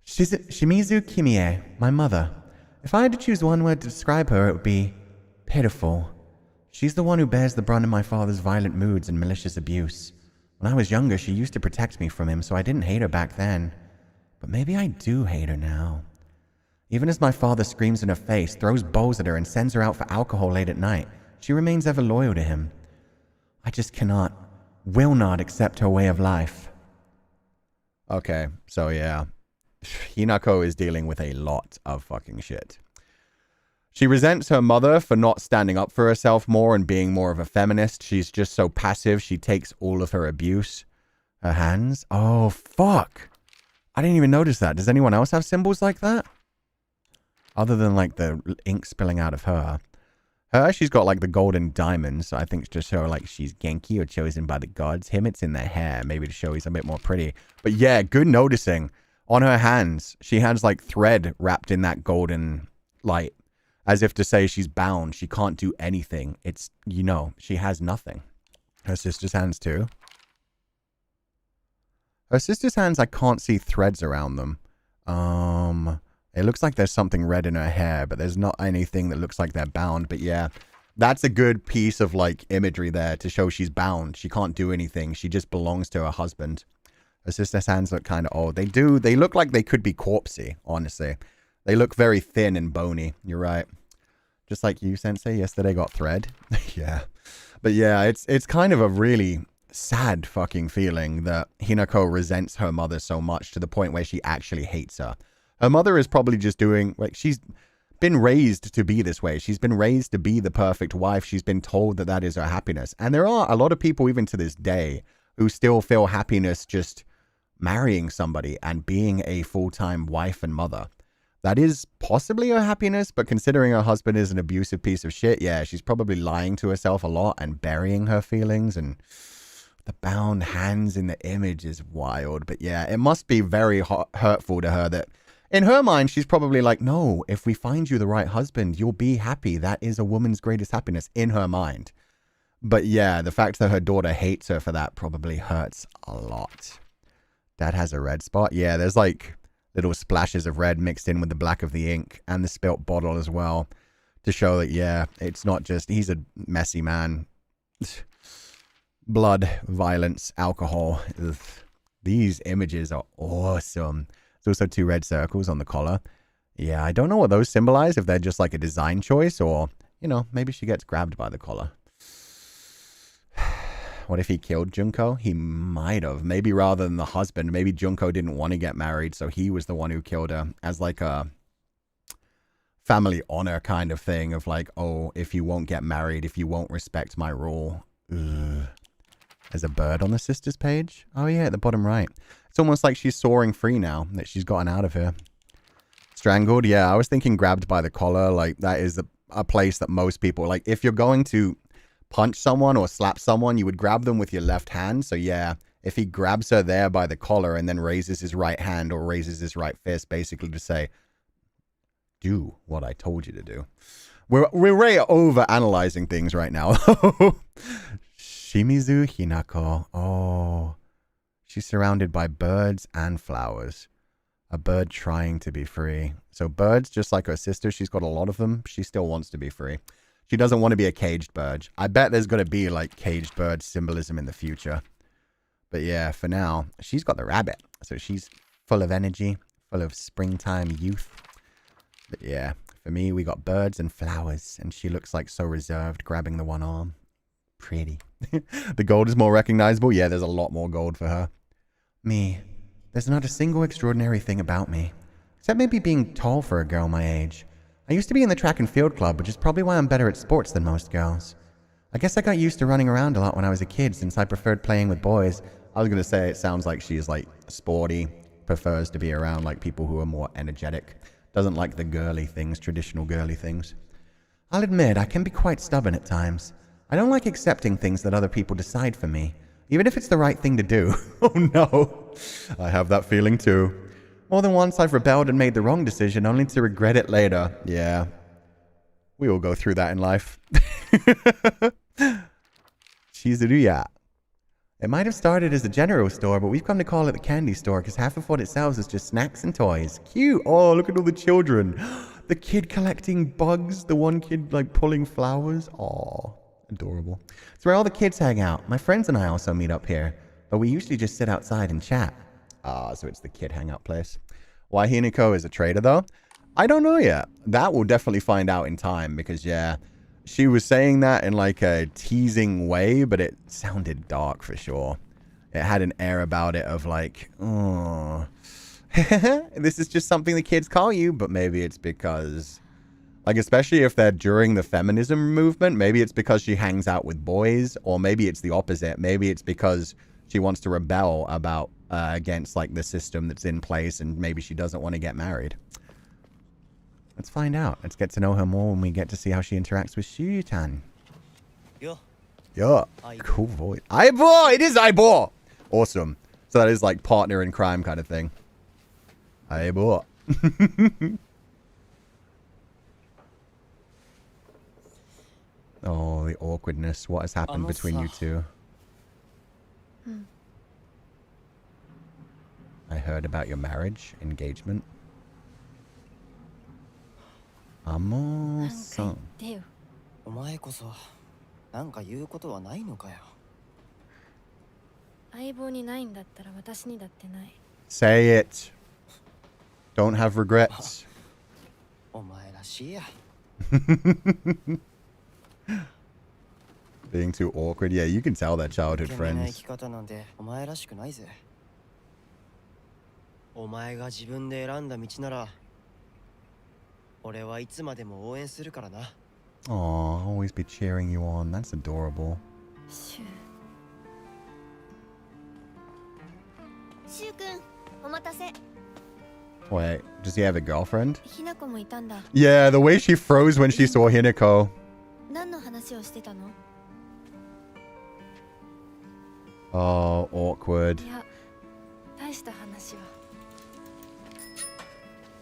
Shimizu Kimie, my mother. If I had to choose one word to describe her, it would be pitiful. She's the one who bears the brunt of my father's violent moods and malicious abuse. When I was younger, she used to protect me from him, so I didn't hate her back then. But maybe I do hate her now. Even as my father screams in her face, throws bowls at her, and sends her out for alcohol late at night, she remains ever loyal to him. I just will not accept her way of life. Okay, so yeah. Hinako is dealing with a lot of fucking shit. She resents her mother for not standing up for herself more and being more of a feminist. She's just so passive. She takes all of her abuse. Her hands. Oh, fuck. I didn't even notice that. Does anyone else have symbols like that? Other than like the ink spilling out of her. She's got like the golden diamonds. So I think to show like she's Genki or chosen by the gods. Him, it's in their hair. Maybe to show he's a bit more pretty. But yeah, good noticing. On her hands, she has like thread wrapped in that golden light. As if to say she's bound. She can't do anything. It's, you know, she has nothing. Her sister's hands too. Her sister's hands, I can't see threads around them. It looks like there's something red in her hair, but there's not anything that looks like they're bound. But yeah, that's a good piece of like imagery there to show she's bound. She can't do anything. She just belongs to her husband. Her sister's hands look kind of old. They look like they could be corpsey, honestly. They look very thin and bony. You're right. Just like you, Sensei, yesterday got thread. Yeah. But yeah, it's kind of a really sad fucking feeling that Hinako resents her mother so much to the point where she actually hates her. Her mother is probably just doing, like, she's been raised to be this way. She's been raised to be the perfect wife. She's been told that that is her happiness. And there are a lot of people, even to this day, who still feel happiness just marrying somebody and being a full-time wife and mother. That is possibly her happiness, but considering her husband is an abusive piece of shit, yeah, she's probably lying to herself a lot and burying her feelings, and the bound hands in the image is wild. But yeah, it must be very hurtful to her that in her mind, she's probably like, no, if we find you the right husband, you'll be happy. That is a woman's greatest happiness in her mind. But yeah, the fact that her daughter hates her for that probably hurts a lot. Dad has a red spot. Yeah, there's like little splashes of red mixed in with the black of the ink and the spilt bottle as well to show that, yeah, it's not just, he's a messy man. Blood, violence, alcohol. Ugh. These images are awesome. There's also 2 red circles on the collar. Yeah, I don't know what those symbolize, if they're just like a design choice or, you know, maybe she gets grabbed by the collar. What if he killed Junko? He might have. Maybe rather than the husband. Maybe Junko didn't want to get married, so he was the one who killed her as like a family honor kind of thing of like, oh, if you won't get married, if you won't respect my rule. Ugh. There's a bird on the sister's page. Oh yeah, at the bottom right. It's almost like she's soaring free now that she's gotten out of here. Strangled? Yeah, I was thinking grabbed by the collar. Like that is a place that most people, like if you're going to punch someone or slap someone, you would grab them with your left hand. So yeah, if he grabs her there by the collar and then raises his right hand or raises his right fist, basically to say, do what I told you to do. We're really over analyzing things right now. Shimizu Hinako. Oh, she's surrounded by birds and flowers. A bird trying to be free. So birds, just like her sister, she's got a lot of them. She still wants to be free. She doesn't want to be a caged bird. I bet there's going to be like caged bird symbolism in the future. But yeah, for now, she's got the rabbit. So she's full of energy, full of springtime youth. But yeah, for me, we got birds and flowers. And she looks like so reserved, grabbing the one arm. Pretty. The gold is more recognizable. Yeah, there's a lot more gold for her. Me. There's not a single extraordinary thing about me. Except maybe being tall for a girl my age. I used to be in the track and field club, which is probably why I'm better at sports than most girls. I guess I got used to running around a lot when I was a kid, since I preferred playing with boys. I was going to say it sounds like she's like sporty, prefers to be around like people who are more energetic, doesn't like the girly things, traditional girly things. I'll admit, I can be quite stubborn at times. I don't like accepting things that other people decide for me, even if it's the right thing to do. Oh no, I have that feeling too. More than once I've rebelled and made the wrong decision only to regret it later. Yeah. We all go through that in life. Shizuruya. It might have started as a general store, but we've come to call it the candy store because half of what it sells is just snacks and toys. Cute. Oh, look at all the children. The kid collecting bugs. The one kid like pulling flowers. Oh, adorable. It's where all the kids hang out. My friends and I also meet up here, but we usually just sit outside and chat. Ah, so it's the kid hangout place. Why Hinako is a traitor, though? I don't know yet. That we'll definitely find out in time, because, yeah, she was saying that in, like, a teasing way, but it sounded dark for sure. It had an air about it of, like, oh, this is just something the kids call you, but maybe it's because, like, especially if they're during the feminism movement, maybe it's because she hangs out with boys, or maybe it's the opposite. Maybe it's because she wants to rebel about against like the system that's in place, and maybe she doesn't want to get married. Let's find out. Let's get to know her more when we get to see how she interacts with Shutan. Yeah. Cool voice. Aibo! It is Aibo! Awesome. So that is like partner in crime kind of thing. Aibo. Oh, the awkwardness. What has happened between you two? I heard about your marriage, engagement. Amo-san. Say it. Don't have regrets. Being too awkward. Yeah, you can tell they're childhood friends. Aw, always be cheering you on. That's adorable. Wait, does he have a girlfriend? ひなこもいたんだ。 Yeah, the way she froze when she saw Hinako. 何の話をしてたの？ Oh, awkward. いや、大した話は。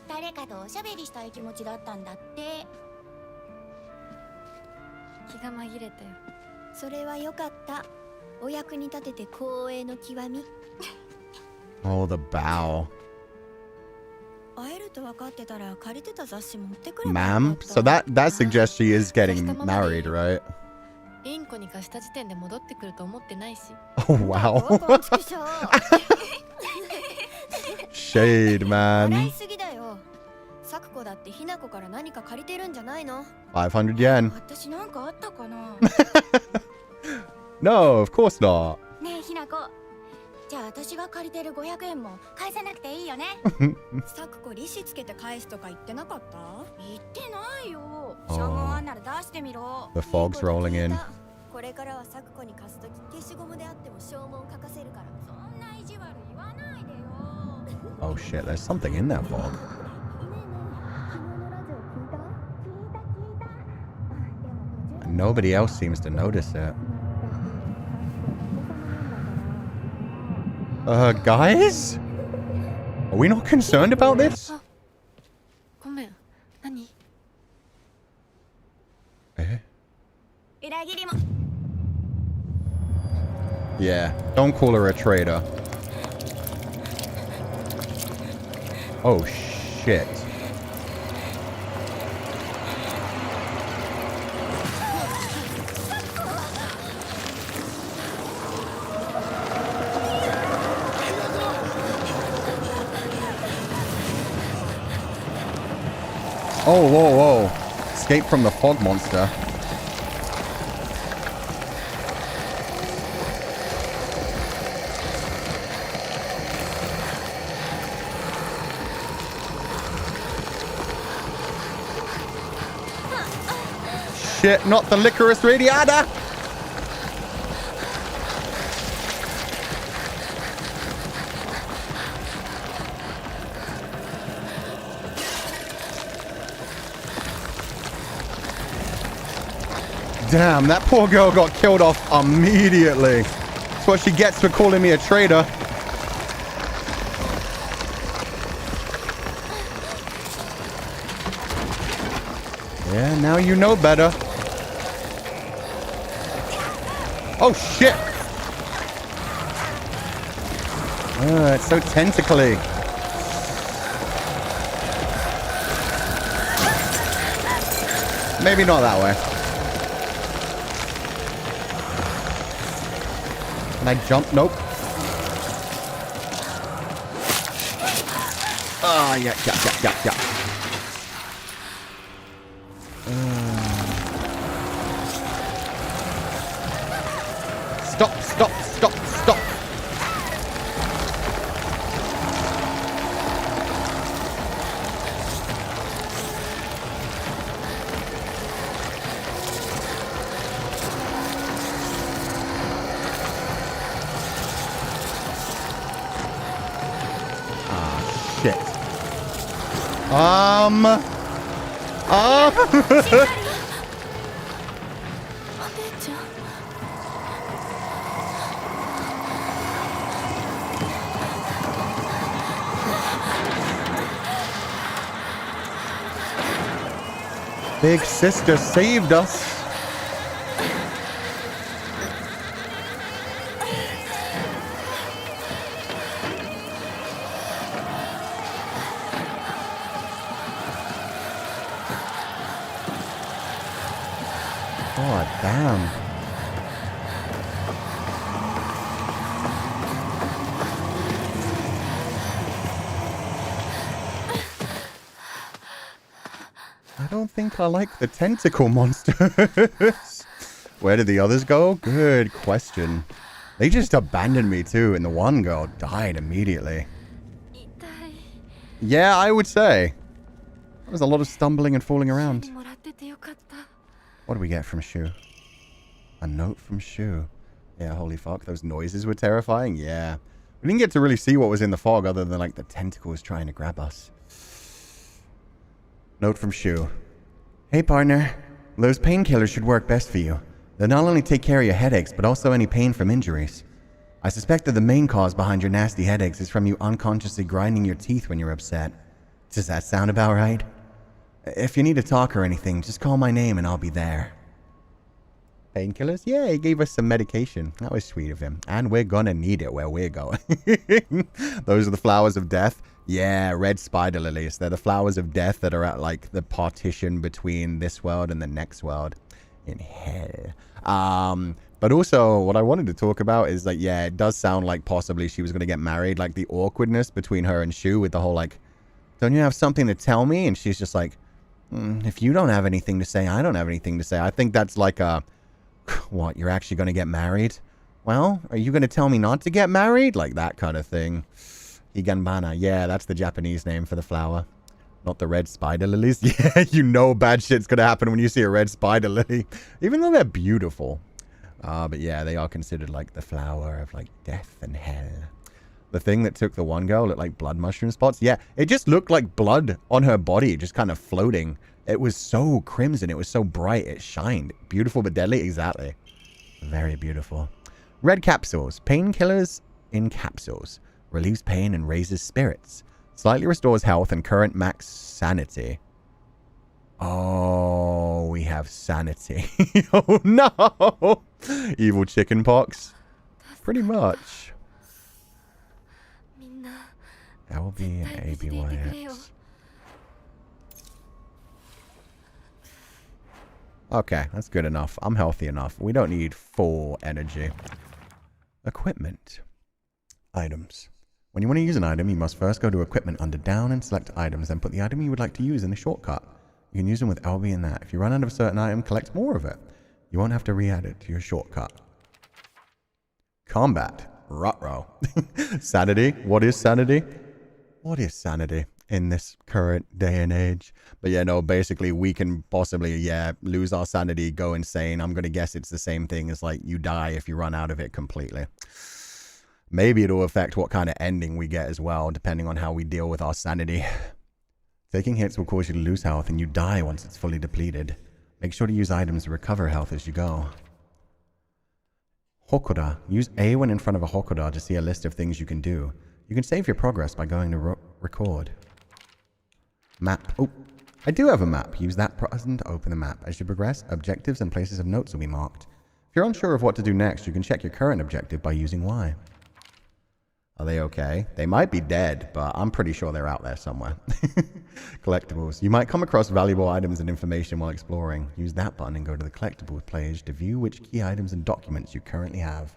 誰かとおしゃべりしたい気持ちだったんだって。気が紛れたよ。それは良かった。お役に立てて光栄の極み。Oh, the bow. 会えると分かってたら借りてた雑誌持ってくれば。 Ma'am? So that suggests she is getting married, right? リンコに貸した時点で戻ってくると思ってないし。 Oh, wow. Shade, 笑 man. いすぎだよ。サクコだってひなこから何か借りてるんじゃないの500 yen. 私なんかあったかな No, of course not. ねえひなこ。じゃあ私が借りてる500円も返さなくていいよね。サクコ利子つけて返すとか言ってなかった？言ってないよ。消耗案なら出してみろ。 The fog's rolling in. これからはサクコに貸すとき消しゴムであっても消耗書かせるから。そんな意地悪言わないでよ。 Oh shit, there's something in that fog. Nobody else seems to notice it. Guys? Are we not concerned about this? ごめん、何？ Eh? 裏切りも。 Yeah, don't call her a traitor. Oh shit. Oh, whoa, whoa. Escape from the fog monster. Shit, not the licorice radiata! Damn, that poor girl got killed off immediately. That's what she gets for calling me a traitor. Yeah, now you know better. Oh, shit. It's so tentacly. Maybe not that way. Can I jump? Nope. Ah, yeah. Stop. Shit. Big sister saved us. God damn. I don't think I like the tentacle monsters. Where did the others go? Good question. They just abandoned me too, and the one girl died immediately. Yeah, I would say. There was a lot of stumbling and falling around. What do we get from Shu? A note from Shu. Yeah, holy fuck, those noises were terrifying. Yeah. We didn't get to really see what was in the fog other than like the tentacles trying to grab us. Note from Shu. Hey partner, those painkillers should work best for you. They'll not only take care of your headaches, but also any pain from injuries. I suspect that the main cause behind your nasty headaches is from you unconsciously grinding your teeth when you're upset. Does that sound about right? If you need to talk or anything, just call my name and I'll be there. Painkillers? Yeah, he gave us some medication. That was sweet of him. And we're gonna need it where we're going. Those are the flowers of death. Yeah, red spider lilies. They're the flowers of death that are at like the partition between this world and the next world in hell. But also what I wanted to talk about is like, yeah, it does sound like possibly she was gonna get married. Like the awkwardness between her and Shu with the whole like, don't you have something to tell me? And she's just like, if you don't have anything to say, I don't have anything to say. I think that's like a, what, you're actually going to get married? Well, are you going to tell me not to get married? Like that kind of thing. Higanbana. Yeah, that's the Japanese name for the flower. Not the red spider lilies. Yeah, you know bad shit's going to happen when you see a red spider lily. Even though they're beautiful. But yeah, they are considered like the flower of like death and hell. The thing that took the one girl looked like blood mushroom spots. Yeah, it just looked like blood on her body, just kind of floating. It was so crimson. It was so bright. It shined. Beautiful but deadly. Exactly. Very beautiful. Red capsules. Painkillers in capsules. Relieves pain and raises spirits. Slightly restores health and current max sanity. Oh, we have sanity. Oh, no. Evil chicken pox. Pretty much. LB and ABYX. Okay, that's good enough. I'm healthy enough. We don't need full energy. Equipment. Items. When you want to use an item, you must first go to equipment under down and select items, then put the item you would like to use in the shortcut. You can use them with LB and that. If you run out of a certain item, collect more of it. You won't have to re-add it to your shortcut. Combat. Ruh-roh. Sanity. What is sanity? What is sanity in this current day and age? But yeah, no, basically we can possibly, yeah, lose our sanity, go insane. I'm going to guess it's the same thing as like you die if you run out of it completely. Maybe it'll affect what kind of ending we get as well, depending on how we deal with our sanity. Taking hits will cause you to lose health and you die once it's fully depleted. Make sure to use items to recover health as you go. Hokoda. Use A when in front of a Hokoda to see a list of things you can do. You can save your progress by going to record. Map. Oh, I do have a map. Use that button to open the map. As you progress, objectives and places of notes will be marked. If you're unsure of what to do next, you can check your current objective by using Y. Are they okay? They might be dead, but I'm pretty sure they're out there somewhere. Collectibles. You might come across valuable items and information while exploring. Use that button and go to the collectibles page to view which key items and documents you currently have.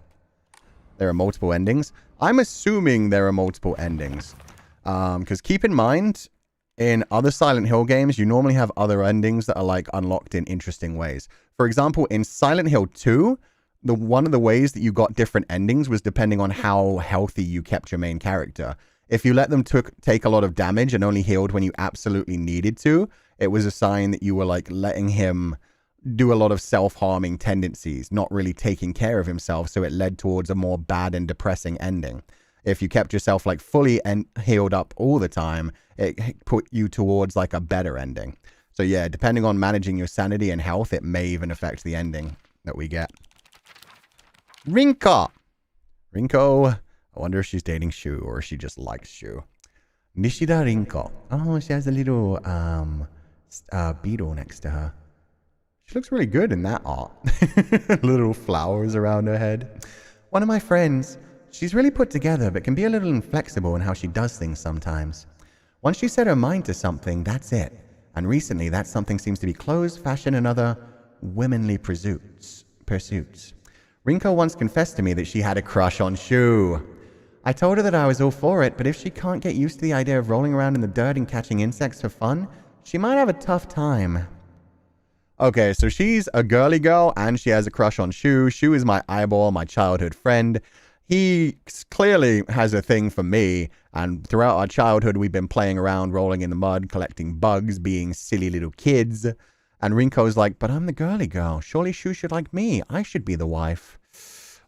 There are multiple endings. I'm assuming there are multiple endings. Because keep in mind, in other Silent Hill games, you normally have other endings that are like unlocked in interesting ways. For example, in Silent Hill 2, one of the ways that you got different endings was depending on how healthy you kept your main character. If you let them take a lot of damage and only healed when you absolutely needed to, it was a sign that you were like letting him do a lot of self-harming tendencies, not really taking care of himself, so it led towards a more bad and depressing ending. If you kept yourself like fully and healed up all the time, it put you towards like a better ending. So yeah, depending on managing your sanity and health, it may even affect the ending that we get. Rinko! Rinko, I wonder if she's dating Shu or if she just likes Shu. Nishida Rinko. Oh, she has a little beetle next to her. She looks really good in that art. Little flowers around her head. One of my friends. She's really put together, but can be a little inflexible in how she does things sometimes. Once she set her mind to something, that's it. And recently, that something seems to be clothes, fashion, and other womanly pursuits. Rinko once confessed to me that she had a crush on Shu. I told her that I was all for it, but if she can't get used to the idea of rolling around in the dirt and catching insects for fun, she might have a tough time. Okay, so she's a girly girl, and she has a crush on Shu. Shu is my eyeball, my childhood friend. He clearly has a thing for me, and throughout our childhood, we've been playing around, rolling in the mud, collecting bugs, being silly little kids. And Rinko's like, but I'm the girly girl. Surely Shu should like me. I should be the wife.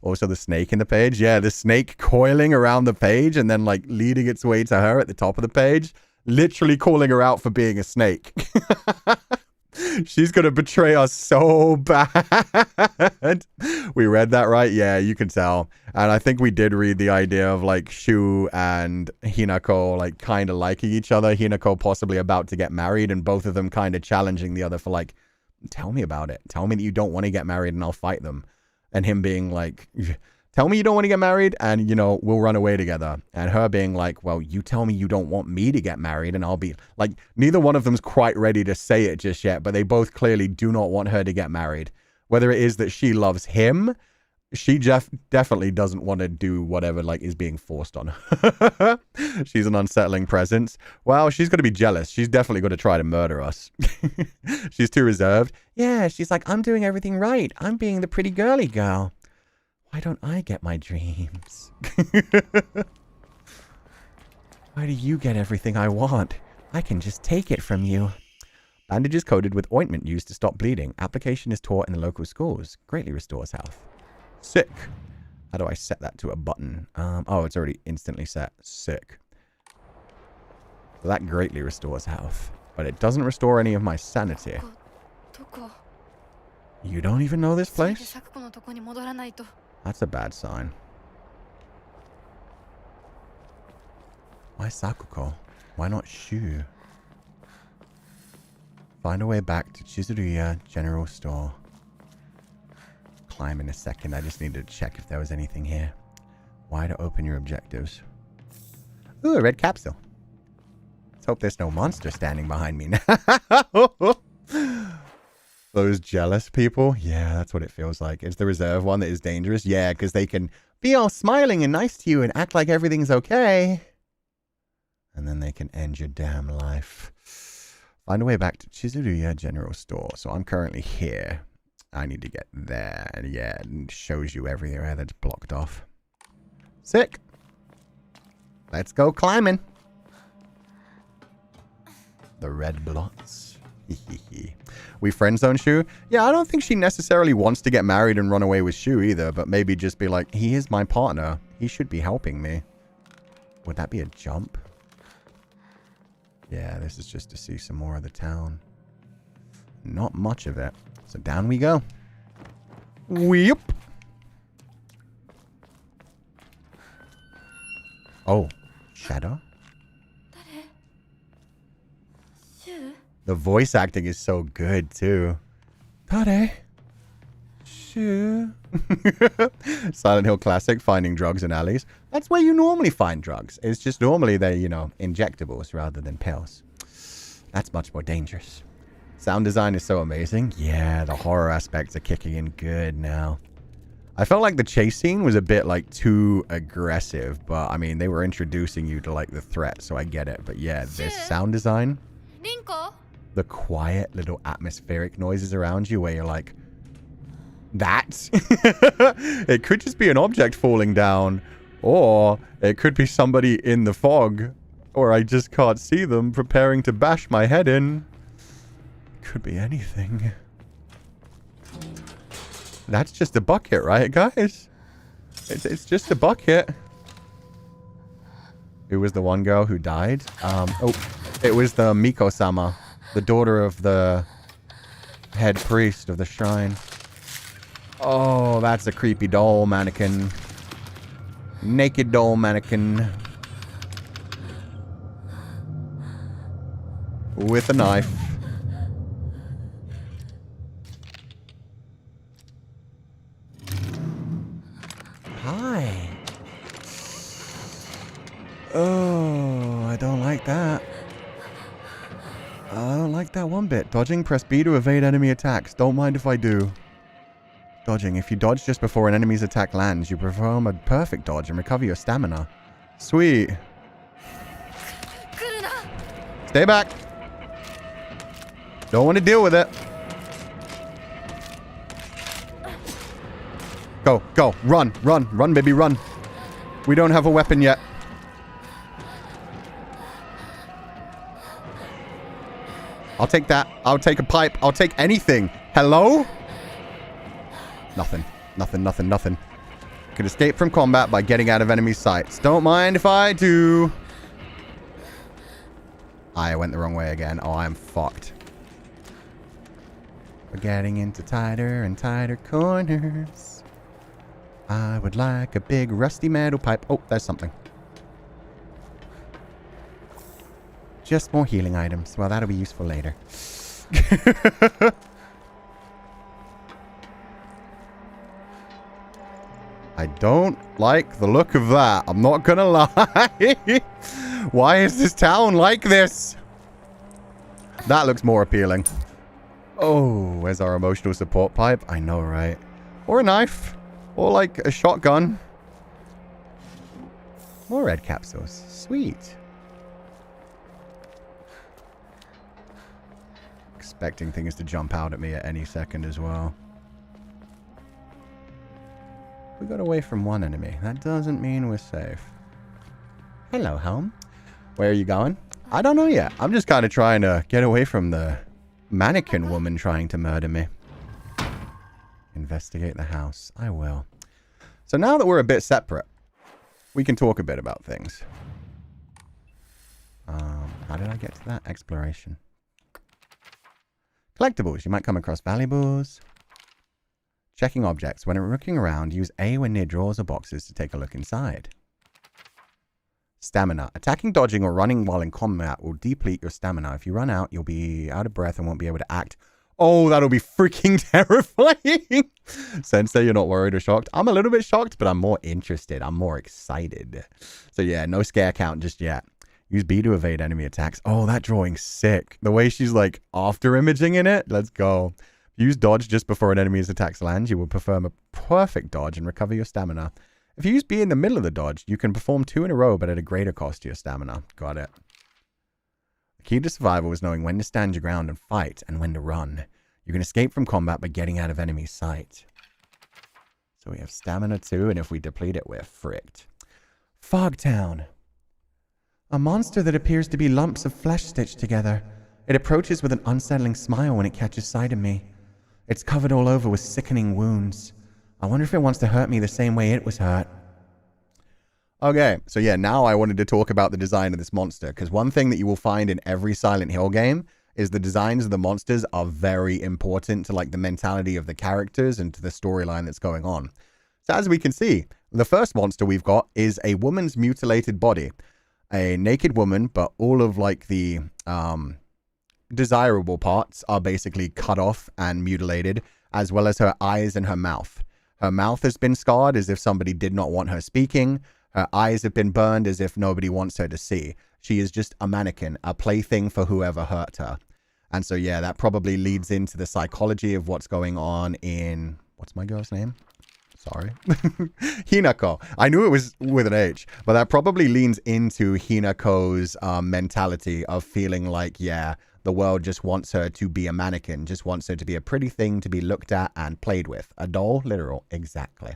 Also the snake in the page. Yeah, the snake coiling around the page and then like leading its way to her at the top of the page. Literally calling her out for being a snake. She's going to betray us so bad. We read that right? Yeah, you can tell. And I think we did read the idea of like Shu and Hinako like kind of liking each other. Hinako possibly about to get married and both of them kind of challenging the other for like, tell me about it. Tell me that you don't want to get married and I'll fight them. And him being like, tell me you don't want to get married and, you know, we'll run away together. And her being like, well, you tell me you don't want me to get married and I'll be like, neither one of them's quite ready to say it just yet, but they both clearly do not want her to get married. Whether it is that she loves him, she definitely doesn't want to do whatever like is being forced on her. She's an unsettling presence. Well, she's going to be jealous. She's definitely going to try to murder us. She's too reserved. Yeah, she's like, I'm doing everything right. I'm being the pretty girly girl. Why don't I get my dreams? Why do you get everything I want? I can just take it from you. Bandages coated with ointment used to stop bleeding. Application is taught in the local schools. Greatly restores health. Sick. How do I set that to a button? Oh, it's already instantly set. Sick. So that greatly restores health. But it doesn't restore any of my sanity. You don't even know this place? That's a bad sign. Why Sakuko? Why not Shu? Find a way back to Chizuruya General Store. Climb in a second. I just needed to check if there was anything here. Why to open your objectives? Ooh, a red capsule. Let's hope there's no monster standing behind me now. Those jealous people? Yeah, that's what it feels like. It's the reserve one that is dangerous. Yeah, because they can be all smiling and nice to you and act like everything's okay. And then they can end your damn life. Find a way back to Chizuruya General Store. So I'm currently here. I need to get there. And yeah, it shows you everywhere that's blocked off. Sick. Let's go climbing. The red blots. We friend zone Shu? Yeah, I don't think she necessarily wants to get married and run away with Shu either, but maybe just be like, he is my partner. He should be helping me. Would that be a jump? Yeah, this is just to see some more of the town. Not much of it. So down we go. Weep. Oh, shadow? The voice acting is so good, too. Tade. Shu. Silent Hill classic, finding drugs in alleys. That's where you normally find drugs. It's just normally they're, you know, injectables rather than pills. That's much more dangerous. Sound design is so amazing. Yeah, the horror aspects are kicking in good now. I felt like the chase scene was a bit, like, too aggressive. But, I mean, they were introducing you to, like, the threat, so I get it. But, yeah, this sound design... Rinko? The quiet little atmospheric noises around you where you're like, that? It could just be an object falling down. Or it could be somebody in the fog. Or I just can't see them preparing to bash my head in. Could be anything. That's just a bucket, right, guys? It's just a bucket. Who was the one girl who died? Oh, it was the Miko-sama. The daughter of the head priest of the shrine. Oh, that's a creepy doll mannequin. Naked doll mannequin. With a knife. Hi. Oh, I don't like that. I don't like that one bit. Dodging, press B to evade enemy attacks. Don't mind if I do. Dodging. If you dodge just before an enemy's attack lands, you perform a perfect dodge and recover your stamina. Sweet. Stay back. Don't want to deal with it. Go, go. Run, run, run, baby, run. We don't have a weapon yet. I'll take that. I'll take a pipe. I'll take anything. Hello? Nothing. Nothing, nothing, nothing. Can escape from combat by getting out of enemy sights. Don't mind if I do. I went the wrong way again. Oh, I'm fucked. We're getting into tighter and tighter corners. I would like a big rusty metal pipe. Oh, there's something. Just more healing items. Well, that'll be useful later. I don't like the look of that. I'm not gonna lie. Why is this town like this? That looks more appealing. Oh, where's our emotional support pipe? I know, right? Or a knife. Or like a shotgun. More red capsules. Sweet. Expecting things to jump out at me at any second as well. We got away from one enemy. That doesn't mean we're safe. Hello, home. Where are you going? I don't know yet. I'm just kind of trying to get away from the mannequin woman trying to murder me. Investigate the house. I will. So now that we're a bit separate, we can talk a bit about things. How did I get to that? Exploration. Collectibles. You might come across valuables. Checking objects. When looking around, use A when near drawers or boxes to take a look inside. Stamina. Attacking, dodging, or running while in combat will deplete your stamina. If you run out, you'll be out of breath and won't be able to act. Oh, that'll be freaking terrifying. Sensei, you're not worried or shocked? I'm a little bit shocked, but I'm more interested. I'm more excited. So yeah, no scare count just yet. Use B to evade enemy attacks. Oh, that drawing's sick. The way she's like after imaging in it. Let's go. Use dodge just before an enemy's attacks land. You will perform a perfect dodge and recover your stamina. If you use B in the middle of the dodge, you can perform 2 in a row, but at a greater cost to your stamina. Got it. The key to survival is knowing when to stand your ground and fight, and when to run. You can escape from combat by getting out of enemy sight. So we have stamina 2, and if we deplete it, we're fricked. Fogtown. A monster that appears to be lumps of flesh stitched together. It approaches with an unsettling smile when it catches sight of me. It's covered all over with sickening wounds. I wonder if it wants to hurt me the same way it was hurt. Okay, so yeah, now I wanted to talk about the design of this monster, because one thing that you will find in every Silent Hill game is the designs of the monsters are very important to like the mentality of the characters and to the storyline that's going on. So as we can see, the first monster we've got is a woman's mutilated body. A naked woman, but all of like the desirable parts are basically cut off and mutilated, as well as her eyes and her mouth. Her mouth has been scarred as if somebody did not want her speaking. Her eyes have been burned as if nobody wants her to see. She is just a mannequin, a plaything for whoever hurt her. And so, yeah, that probably leads into the psychology of what's going on in... What's my girl's name? Sorry. Hinako. I knew it was with an H, but that probably leans into Hinako's mentality of feeling like, yeah, the world just wants her to be a mannequin, just wants her to be a pretty thing to be looked at and played with. A doll? Literal. Exactly.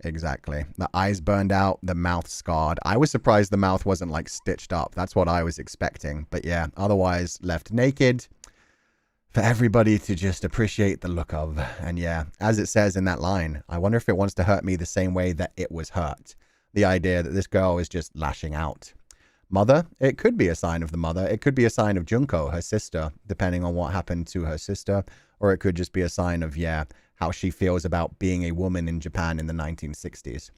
Exactly. The eyes burned out, the mouth scarred. I was surprised the mouth wasn't like stitched up. That's what I was expecting. But yeah, otherwise left naked for everybody to just appreciate the look of. And yeah, as it says in that line, I wonder if it wants to hurt me the same way that it was hurt. The idea that this girl is just lashing out. Mother, it could be a sign of the mother. It could be a sign of Junko, her sister, depending on what happened to her sister. Or it could just be a sign of, yeah, how she feels about being a woman in Japan in the 1960s.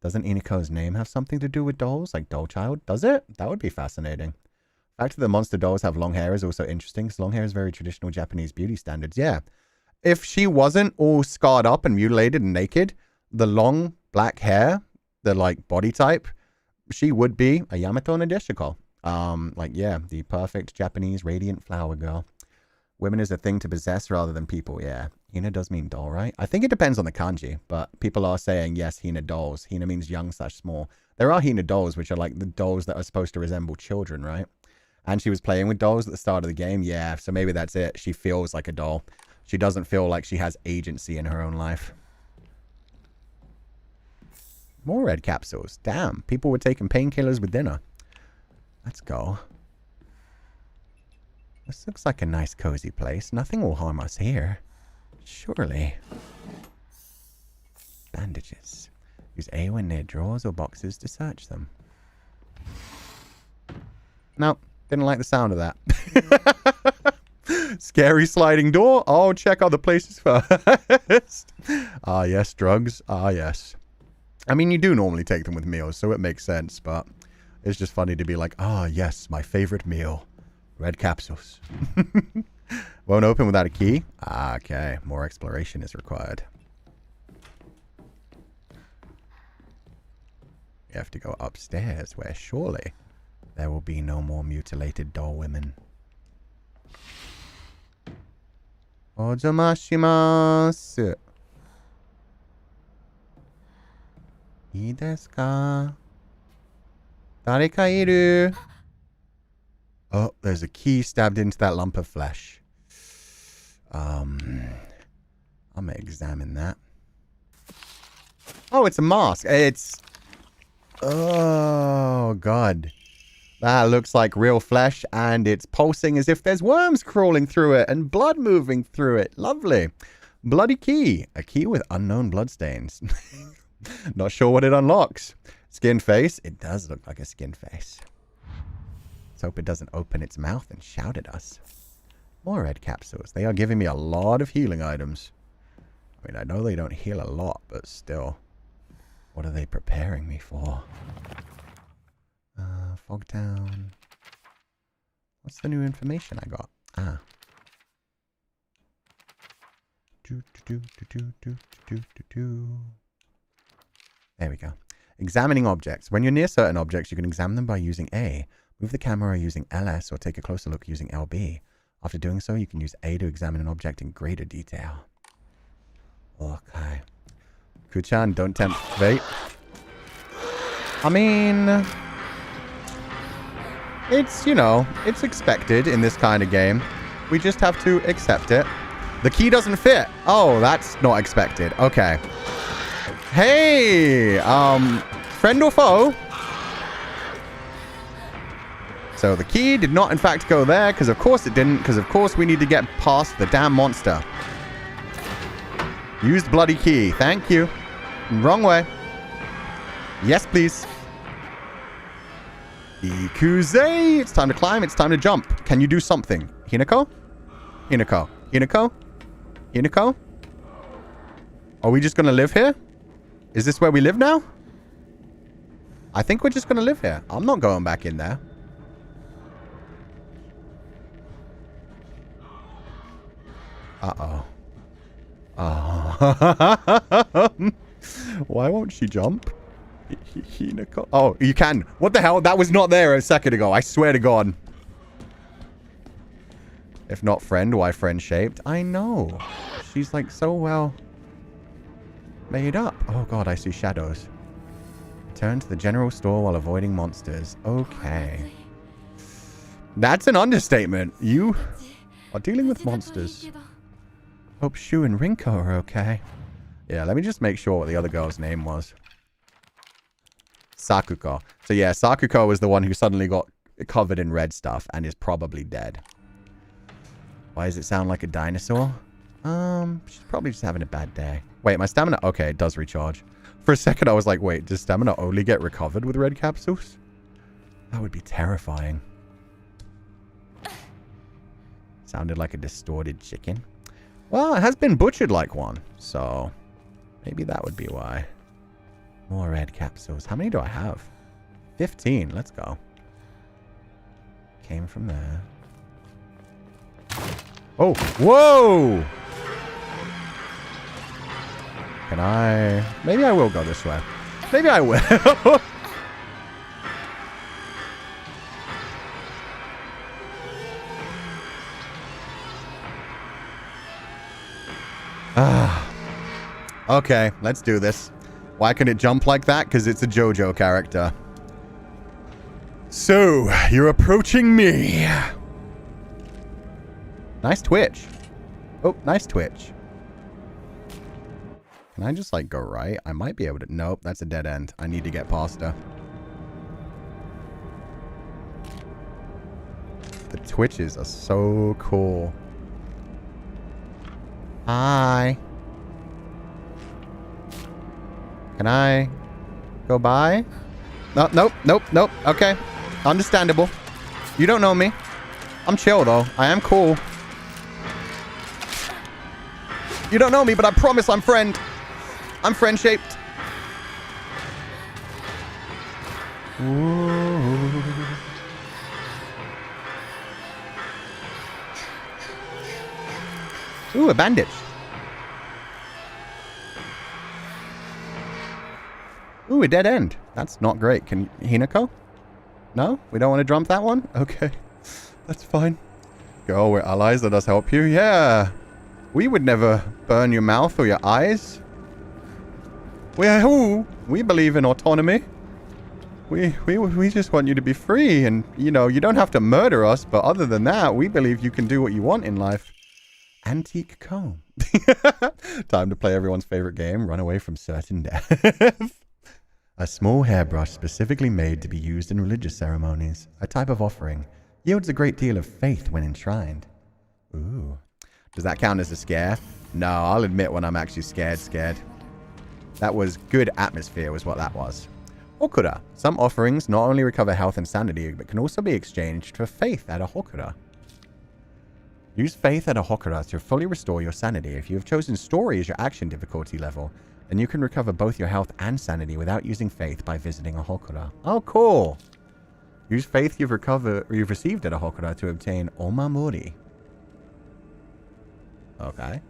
Doesn't Inako's name have something to do with dolls? Like Doll Child? Does it? That would be fascinating. The fact that the monster dolls have long hair is also interesting, because long hair is very traditional Japanese beauty standards. Yeah. If she wasn't all scarred up and mutilated and naked, the long black hair, the like body type, she would be a Yamato Nadeshiko. Like, yeah, the perfect Japanese radiant flower girl. Women is a thing to possess rather than people, yeah. Hina does mean doll, right? I think it depends on the kanji, but people are saying, yes, Hina dolls. Hina means young/small. There are Hina dolls, which are like the dolls that are supposed to resemble children, right? And she was playing with dolls at the start of the game, yeah, so maybe that's it. She feels like a doll. She doesn't feel like she has agency in her own life. More red capsules. Damn, people were taking painkillers with dinner. Let's go. This looks like a nice cozy place. Nothing will harm us here. Surely. Bandages. Use A when near drawers or boxes to search them. Nope. Didn't like the sound of that. Scary sliding door. Oh, check other places first. Ah, yes, drugs. Ah, yes. I mean, you do normally take them with meals, so it makes sense, but it's just funny to be like, ah, yes, my favorite meal. Red capsules. Won't open without a key? Ah, okay. More exploration is required. You have to go upstairs, where surely there will be no more mutilated doll women. Ojamashimasu. Ii desu ka? Dareka iru? Oh, there's a key stabbed into that lump of flesh. I'm gonna examine that. Oh, it's a mask. It's... Oh, God. That looks like real flesh, and it's pulsing as if there's worms crawling through it and blood moving through it. Lovely. Bloody key. A key with unknown bloodstains. Not sure what it unlocks. Skin face. It does look like a skin face. Let's hope it doesn't open its mouth and shout at us. More red capsules. They are giving me a lot of healing items. I mean, I know they don't heal a lot, but still. What are they preparing me for? Fogtown. What's the new information I got? Ah. There we go. Examining objects. When you're near certain objects, you can examine them by using A. Move the camera using LS or take a closer look using LB. After doing so, you can use A to examine an object in greater detail. Okay. Kuchan, don't tempt fate. I mean... It's, you know, it's expected in this kind of game. We just have to accept it. The key doesn't fit. Oh, that's not expected. Okay. Hey! Friend or foe? So the key did not, in fact, go there, because of course it didn't, because of course we need to get past the damn monster. Use the bloody key. Thank you. Wrong way. Yes, please. Ikuze! It's time to climb. It's time to jump. Can you do something? Hinako? Hinako. Hinako? Hinako? Are we just going to live here? Is this where we live now? I think we're just going to live here. I'm not going back in there. Uh-oh. Oh. Why won't she jump? Hinako. Oh, you can. What the hell? That was not there a second ago. I swear to God. If not friend, why friend shaped? I know. She's like so well made up. Oh God, I see shadows. Return to the general store while avoiding monsters. Okay. That's an understatement. You are dealing with monsters. Hope Shu and Rinko are okay. Yeah, let me just make sure what the other girl's name was. Sakuko. So yeah, Sakuko was the one who suddenly got covered in red stuff and is probably dead. Why does it sound like a dinosaur? She's probably just having a bad day. Wait, my stamina... Okay, it does recharge. For a second, I was like, wait, does stamina only get recovered with red capsules? That would be terrifying. Sounded like a distorted chicken. Well, it has been butchered like one, so maybe that would be why. More red capsules. How many do I have? 15. Let's go. Came from there. Oh, whoa! Can I... Maybe I will go this way. Maybe I will. Okay, let's do this. Why can it jump like that? Because it's a JoJo character. So, you're approaching me. Nice twitch. Oh, nice twitch. Can I just, like, go right? I might be able to... Nope, that's a dead end. I need to get past her. The twitches are so cool. Hi. Can I Go by. No, nope, nope, nope. Okay. Understandable. You don't know me. I'm chill, though. I am cool. You don't know me, but I promise I'm friend. I'm friend-shaped. Ooh, a bandage. Ooh, a dead end. That's not great. Can Hinako? No? We don't want to jump that one? Okay. That's fine. Girl, we're allies. Let us help you. Yeah. We would never burn your mouth or your eyes. We believe in autonomy. We just want you to be free. And, you know, you don't have to murder us. But other than that, we believe you can do what you want in life. Antique comb. Time to play everyone's favorite game. Run away from certain death. A small hairbrush specifically made to be used in religious ceremonies. A type of offering. Yields a great deal of faith when enshrined. Ooh. Does that count as a scare? No, I'll admit when I'm actually scared. That was good atmosphere was what that was. Hokura. Some offerings not only recover health and sanity, but can also be exchanged for faith at a Hokura. Use faith at a Hokura to fully restore your sanity. If you have chosen story as your action difficulty level, then you can recover both your health and sanity without using faith by visiting a Hokura. Oh, cool. Use faith you've received at a Hokura to obtain Omamori. Okay.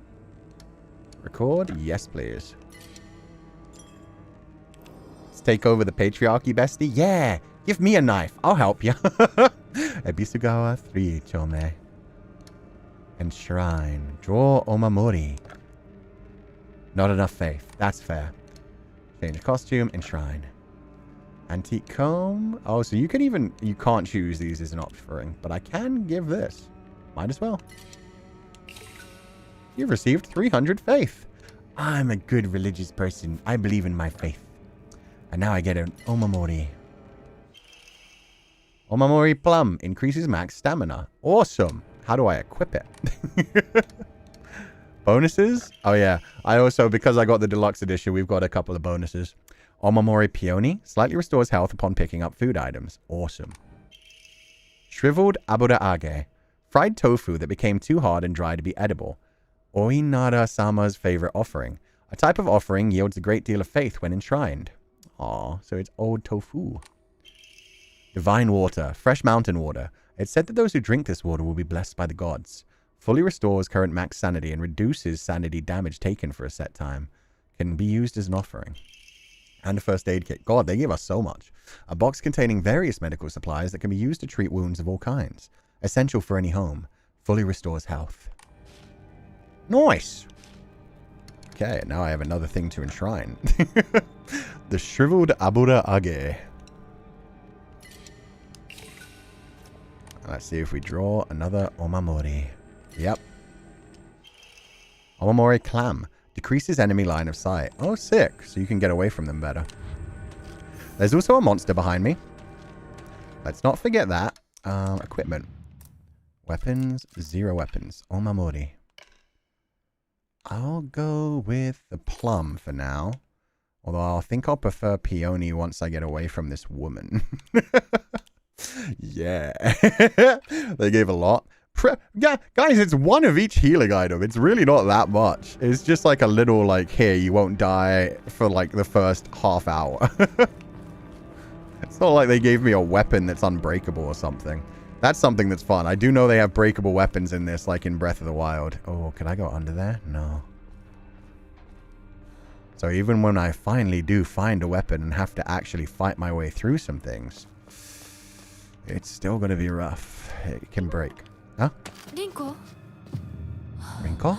Record? Yes, please. Let's take over the patriarchy, bestie. Yeah! Give me a knife. I'll help you. Ebisugaoka 3 Chome. Enshrine. Draw Omamori. Not enough faith. That's fair. Change costume. Enshrine. Antique comb. Oh, so you can even... You can't choose these as an offering. But I can give this. Might as well. You've received 300 faith. I'm a good religious person. I believe in my faith. And now I get an Omamori. Omamori plum. Increases max stamina. Awesome. How do I equip it? Bonuses? Oh, yeah. I also, because I got the deluxe edition, we've got a couple of bonuses. Omamori peony. Slightly restores health upon picking up food items. Awesome. Shriveled abura-age. Fried tofu that became too hard and dry to be edible. Oinara-sama's favorite offering. A type of offering yields a great deal of faith when enshrined. Aw, so it's old tofu. Divine water. Fresh mountain water. It's said that those who drink this water will be blessed by the gods. Fully restores current max sanity and reduces sanity damage taken for a set time. Can be used as an offering. And a first aid kit. God, they give us so much. A box containing various medical supplies that can be used to treat wounds of all kinds. Essential for any home. Fully restores health. Nice! Okay, now I have another thing to enshrine. The shriveled abura-age. Let's see if we draw another Omamori. Yep. Omamori clam. Decreases enemy line of sight. Oh, sick. So you can get away from them better. There's also a monster behind me. Let's not forget that. Equipment. Weapons. 0 weapons. Omamori. I'll go with the plum for now. Although I think I'll prefer peony once I get away from this woman. Yeah. They gave a lot. Guys, it's one of each healing item. It's really not that much. It's just like a little, like, here, you won't die for, like, the first half hour. It's not like they gave me a weapon that's unbreakable or something. That's something that's fun. I do know they have breakable weapons in this, like in Breath of the Wild. Oh, can I go under there? No. So even when I finally do find a weapon and have to actually fight my way through some things, it's still going to be rough. It can break. Huh? Rinko? Rinko?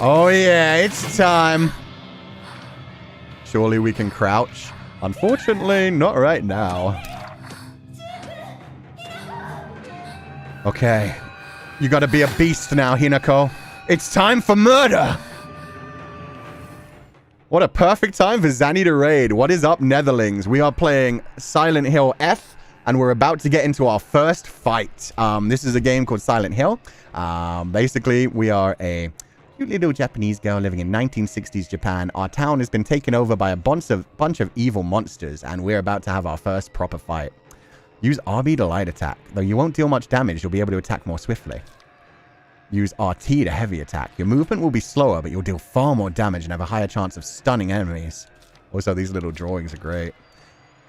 Oh yeah, it's time. Surely we can crouch. Unfortunately, not right now. Okay. You gotta be a beast now, Hinako. It's time for murder! What a perfect time for Zanny to raid. What is up, Netherlings? We are playing Silent Hill F, and we're about to get into our first fight. This is a game called Silent Hill. Basically, we are a cute little Japanese girl living in 1960s Japan. Our town has been taken over by a bunch of evil monsters, and we're about to have our first proper fight. Use RB to light attack. Though you won't deal much damage, you'll be able to attack more swiftly. Use RT to heavy attack. Your movement will be slower, but you'll deal far more damage and have a higher chance of stunning enemies. Also, these little drawings are great.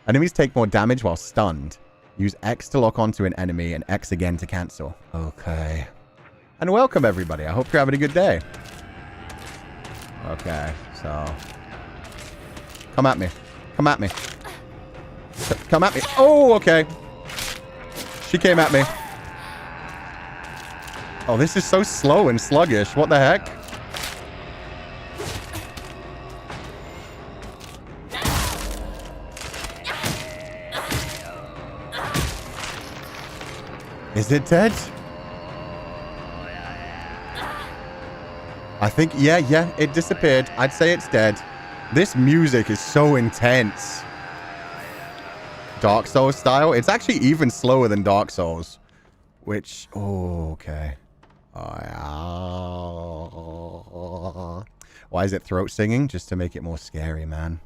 Enemies take more damage while stunned. Use X to lock onto an enemy and X again to cancel. Okay. And welcome, everybody. I hope you're having a good day. Okay, so... Come at me. Come at me. Come at me. Oh, okay. She came at me. Oh, this is so slow and sluggish. What the heck? Is it dead? I think, yeah, it disappeared. I'd say it's dead. This music is so intense. Dark Souls style. It's actually even slower than Dark Souls. Which, oh, okay. Why is it throat singing? Just to make it more scary, man.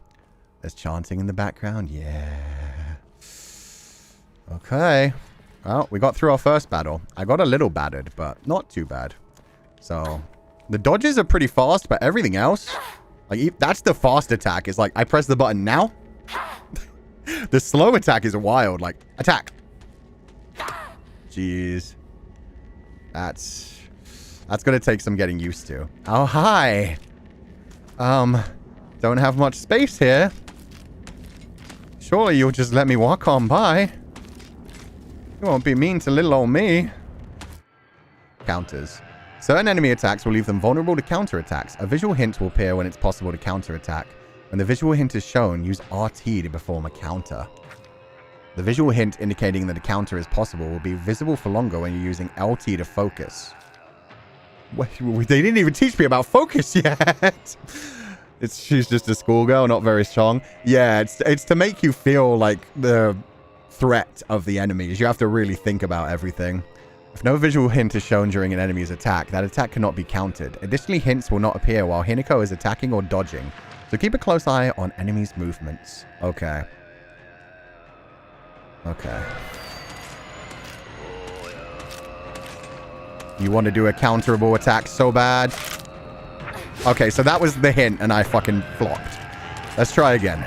There's chanting in the background. Yeah. Okay. Well, we got through our first battle. I got a little battered, but not too bad. So, the dodges are pretty fast, but everything else... Like, that's the fast attack. It's like, I press the button now. The slow attack is wild. Like, attack. Jeez. That's gonna take some getting used to. Oh, hi. Don't have much space here. Surely you'll just let me walk on by. You won't be mean to little old me. Counters. Certain enemy attacks will leave them vulnerable to counterattacks. A visual hint will appear when it's possible to counterattack. When the visual hint is shown, use RT to perform a counter. The visual hint indicating that a counter is possible will be visible for longer when you're using LT to focus. Wait, they didn't even teach me about focus yet. She's just a schoolgirl, not very strong. Yeah, it's to make you feel like the threat of the enemies. You have to really think about everything. If no visual hint is shown during an enemy's attack, that attack cannot be countered. Additionally, hints will not appear while Hinako is attacking or dodging. So keep a close eye on enemies' movements. Okay. Okay. You want to do a counterable attack so bad? Okay, so that was the hint and I fucking flopped. Let's try again.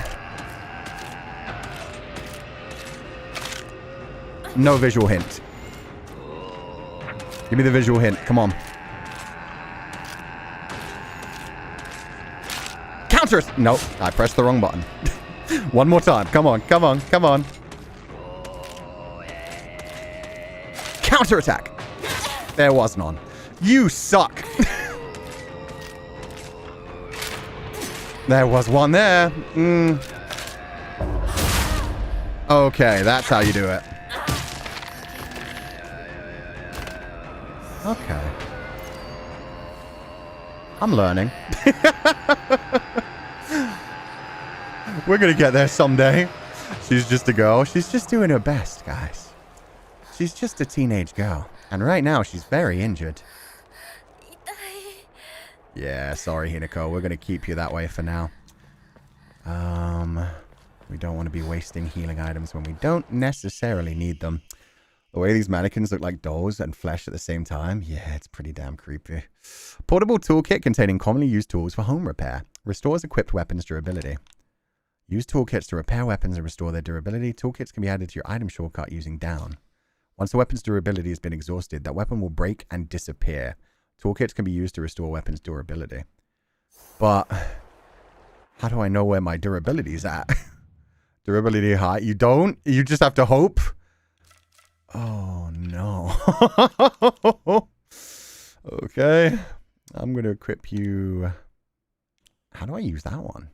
No visual hint. Give me the visual hint. Come on. Counter! Nope, I pressed the wrong button. One more time. Come on, come on, come on. Counter attack. There was none. You suck. There was one there. Okay, that's how you do it. Okay. I'm learning. We're gonna get there someday. She's just a girl. She's just doing her best, guys. She's just a teenage girl. And right now, she's very injured. Yeah, sorry, Hinako. We're gonna keep you that way for now. We don't want to be wasting healing items when we don't necessarily need them. The way these mannequins look like dolls and flesh at the same time, yeah, it's pretty damn creepy. Portable toolkit containing commonly used tools for home repair. Restores equipped weapons' durability. Use toolkits to repair weapons and restore their durability. Toolkits can be added to your item shortcut using down. Once the weapon's durability has been exhausted, that weapon will break and disappear. Toolkits can be used to restore weapons' durability. But how do I know where my durability is at? Durability high? You don't? You just have to hope? Oh, no. Okay. I'm going to equip you... How do I use that one?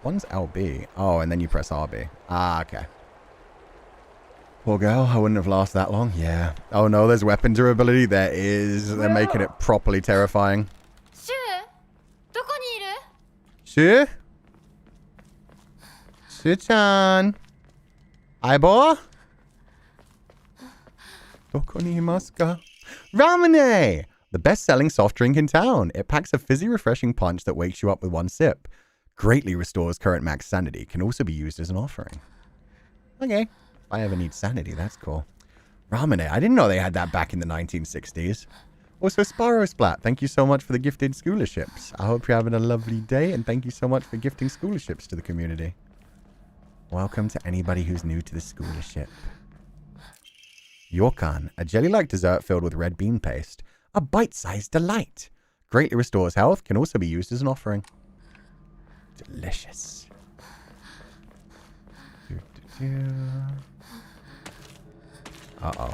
One's LB. Oh, and then you press RB. Ah, okay. Poor girl, I wouldn't have lasted that long. Yeah. Oh, no, there's weapon durability. There is. They're making it properly terrifying. Shire, どこにいる? Shire? Shire-chan? Aibo? Dokonimasu ka? Ramune! The best-selling soft drink in town. It packs a fizzy, refreshing punch that wakes you up with one sip. Greatly restores current max sanity. Can also be used as an offering. Okay. If I ever need sanity, that's cool. Ramune. I didn't know they had that back in the 1960s. Also, Sparrow Splat, thank you so much for the gifted scholarships. I hope you're having a lovely day, and thank you so much for gifting scholarships to the community. Welcome to anybody who's new to the scholarship. Yokan, a jelly-like dessert filled with red bean paste. A bite-sized delight. Greatly restores health, can also be used as an offering. Delicious. Uh-oh.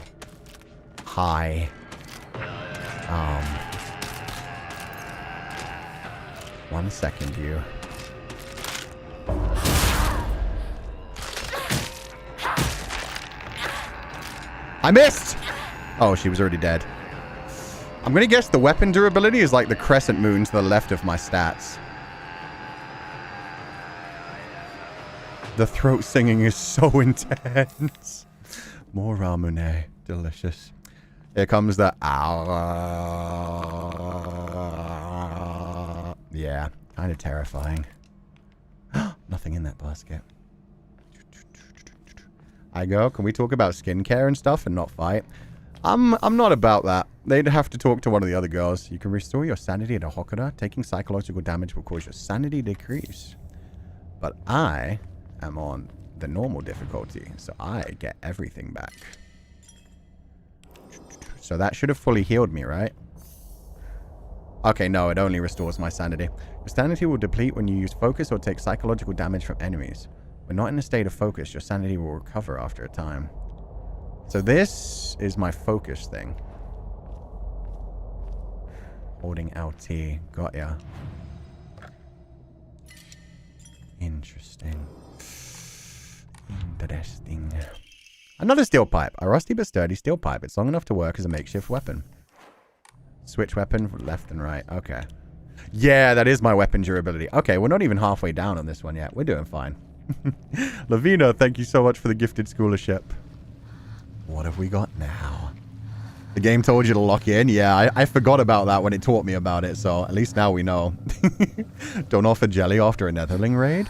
Hi. 1 second, you. I missed! Oh, she was already dead. I'm gonna guess the weapon durability is like the crescent moon to the left of my stats. The throat singing is so intense. More Ramune. Delicious. Here comes the... Yeah, kind of terrifying. Nothing in that basket. I go, can we talk about skincare and stuff and not fight? I'm not about that. They'd have to talk to one of the other girls. You can restore your sanity at a Hokura. Taking psychological damage will cause your sanity decrease. But I am on the normal difficulty, so I get everything back. So that should have fully healed me, right? Okay, no, it only restores my sanity. Your sanity will deplete when you use focus or take psychological damage from enemies. When not in a state of focus, your sanity will recover after a time. So this is my focus thing. Holding LT. Got ya. Interesting. Interesting. Another steel pipe. A rusty but sturdy steel pipe. It's long enough to work as a makeshift weapon. Switch weapon left and right. Okay. Yeah, that is my weapon durability. Okay, we're not even halfway down on this one yet. We're doing fine. Lavina, thank you so much for the gifted scholarship. What have we got now? The game told you to lock in? Yeah, I forgot about that when it taught me about it, so at least now we know. Don't offer jelly after a netherling raid?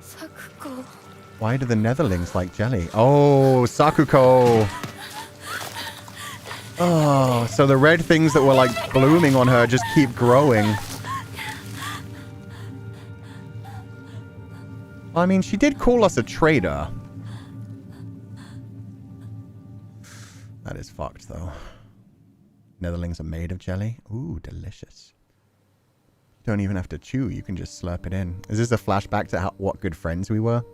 Sako. Why do the netherlings like jelly? Oh, Sakuko. Oh, so the red things that were like blooming on her just keep growing. I mean, she did call us a traitor. That is fucked, though. Netherlings are made of jelly. Ooh, delicious. Don't even have to chew. You can just slurp it in. Is this a flashback to what good friends we were?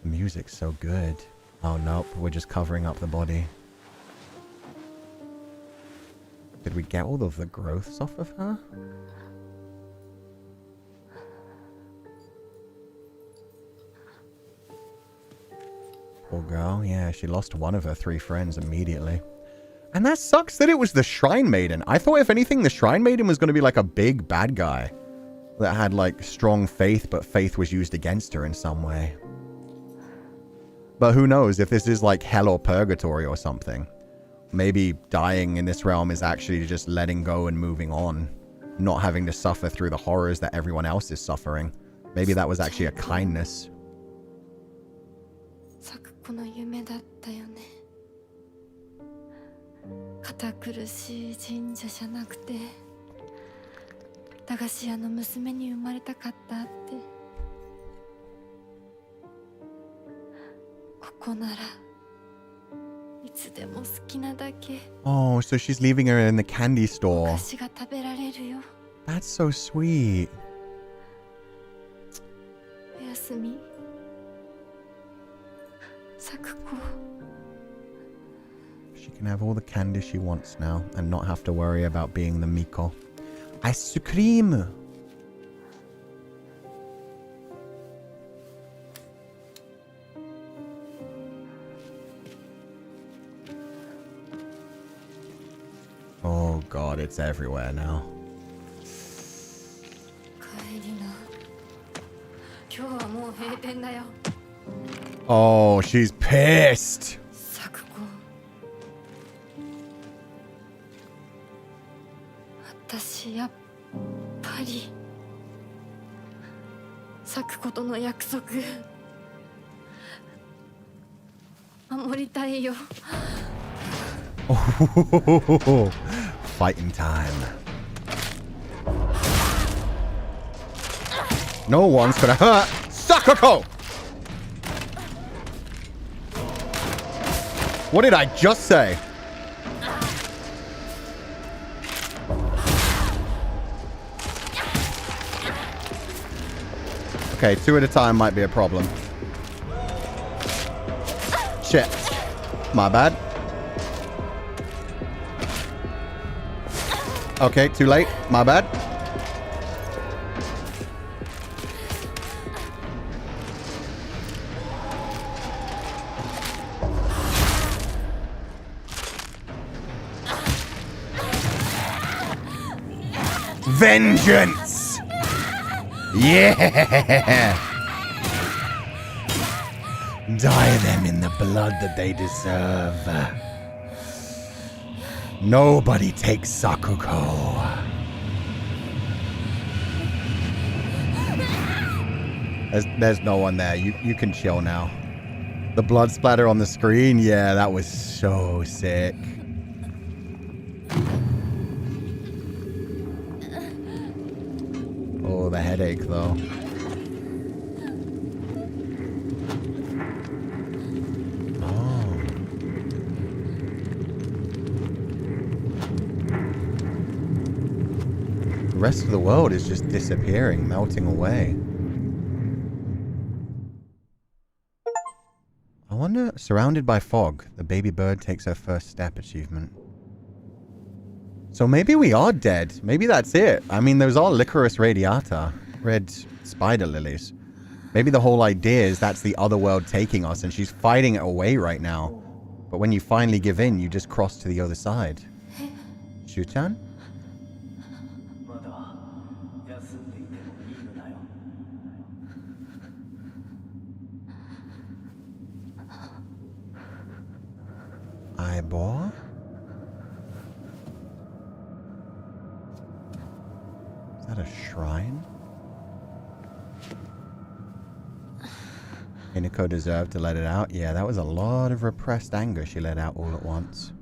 The music's so good. Oh, nope. We're just covering up the body. Did we get all of the growths off of her? Poor girl. Yeah, she lost one of her 3 friends immediately. And that sucks that it was the Shrine Maiden. I thought, if anything, the Shrine Maiden was going to be like a big bad guy that had like strong faith, but faith was used against her in some way. But who knows if this is like hell or purgatory or something. Maybe dying in this realm is actually just letting go and moving on. Not having to suffer through the horrors that everyone else is suffering. Maybe that was actually a kindness. Oh, so she's leaving her in the candy store. That's so sweet. She can have all the candy she wants now and not have to worry about being the Miko. Ice cream! Oh god, it's everywhere now. Oh, she's pissed. サクコ、私やっぱりサクコとの約束守りたいよ。Fighting time. No one's gonna hurt Sakako! What did I just say? Okay, 2 at a time might be a problem. Shit. My bad. Okay, too late. My bad. Vengeance! Yeah! Dye them in the blood that they deserve. Nobody takes Sakuko. There's no one there. You can chill now. The blood splatter on the screen, yeah, that was so sick. Oh, the headache, though. Oh. The rest of the world is just disappearing, melting away. I wonder, surrounded by fog, the baby bird takes her first step achievement. So maybe we are dead. Maybe that's it. I mean, those are Licorice radiata, red spider lilies. Maybe the whole idea is that's the other world taking us and she's fighting it away right now. But when you finally give in, you just cross to the other side. Shu-chan? Aibo? Is that a shrine? Rinko deserved to let it out. Yeah, that was a lot of repressed anger she let out all at once.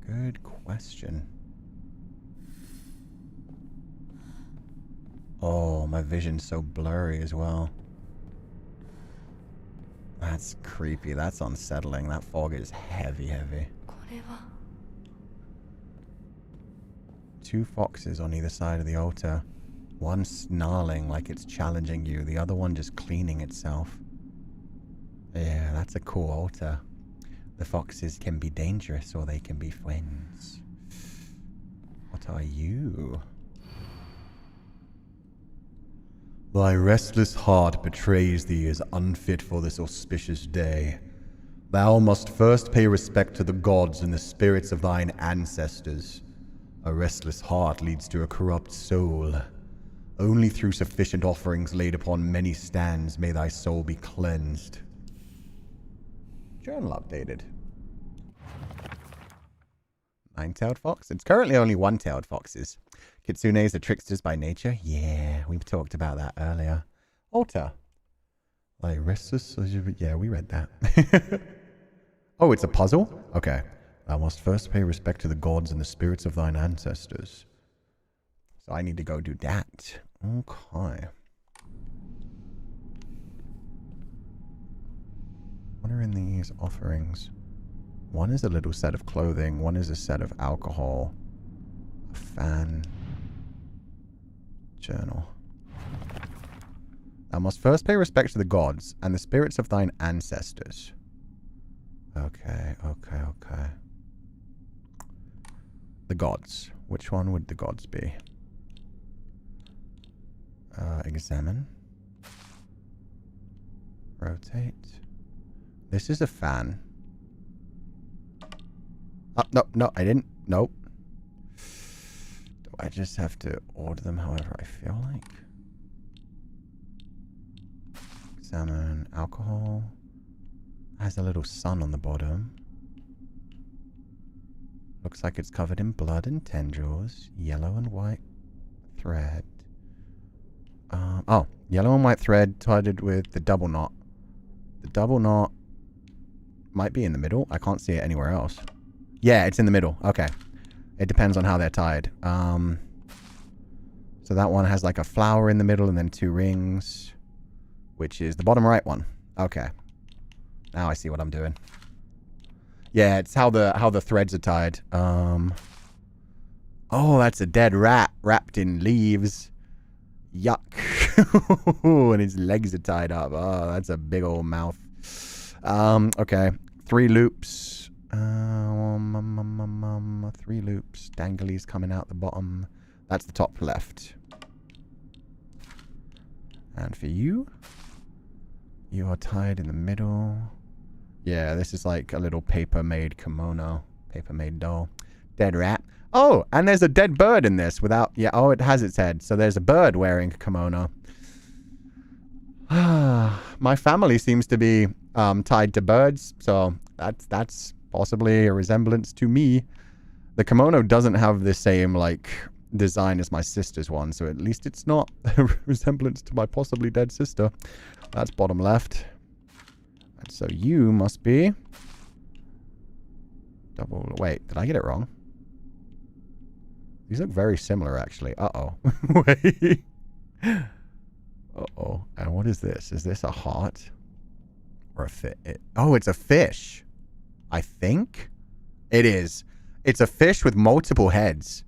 Good question. Oh, my vision's so blurry as well. That's creepy. That's unsettling. That fog is heavy, heavy. 2 foxes on either side of the altar. One snarling like it's challenging you. The other one just cleaning itself. Yeah, that's a cool altar. The foxes can be dangerous or they can be friends. What are you? Thy restless heart betrays thee as unfit for this auspicious day. Thou must first pay respect to the gods and the spirits of thine ancestors. A restless heart leads to a corrupt soul. Only through sufficient offerings laid upon many stands may thy soul be cleansed. Journal updated. 9-tailed fox? It's currently only 1-tailed foxes. Kitsunes are tricksters by nature? Yeah, we talked about that earlier. Altar. Like restless... Yeah, we read that. Oh, it's a puzzle? Okay. Thou must first pay respect to the gods and the spirits of thine ancestors. So I need to go do that. Okay. What are in these offerings? One is a little set of clothing. One is a set of alcohol. A fan. Journal. Thou must first pay respect to the gods and the spirits of thine ancestors. Okay. The gods. Which one would the gods be? Examine. Rotate. This is a fan. Oh, no, I didn't. Nope. I just have to order them however I feel like. Salmon, alcohol. Has a little sun on the bottom. Looks like it's covered in blood and tendrils. Yellow and white thread. Oh, yellow and white thread tied with the double knot. The double knot might be in the middle. I can't see it anywhere else. Yeah, it's in the middle. Okay. It depends on how they're tied. So that one has like a flower in the middle and then 2 rings, which is the bottom right one. Okay. Now I see what I'm doing. Yeah, it's how the threads are tied. Oh, that's a dead rat wrapped in leaves. Yuck. And his legs are tied up. Oh, that's a big old mouth. Okay. 3 loops. 3 loops. Danglies coming out the bottom. That's the top left. And for you, you are tied in the middle. Yeah, this is like a little paper-made kimono. Paper-made doll. Dead rat. Oh, and there's a dead bird in this without... Yeah, oh, it has its head. So there's a bird wearing a kimono. My family seems to be tied to birds, so that's possibly a resemblance to me. The kimono doesn't have the same, like, design as my sister's one, so at least it's not a resemblance to my possibly dead sister. That's bottom left. And so you must be... Double... Wait, did I get it wrong? These look very similar, actually. Uh-oh. Wait. Uh-oh. And what is this? Is this a heart? Or a fish? Oh, it's a fish. I think? It is. It's a fish with multiple heads.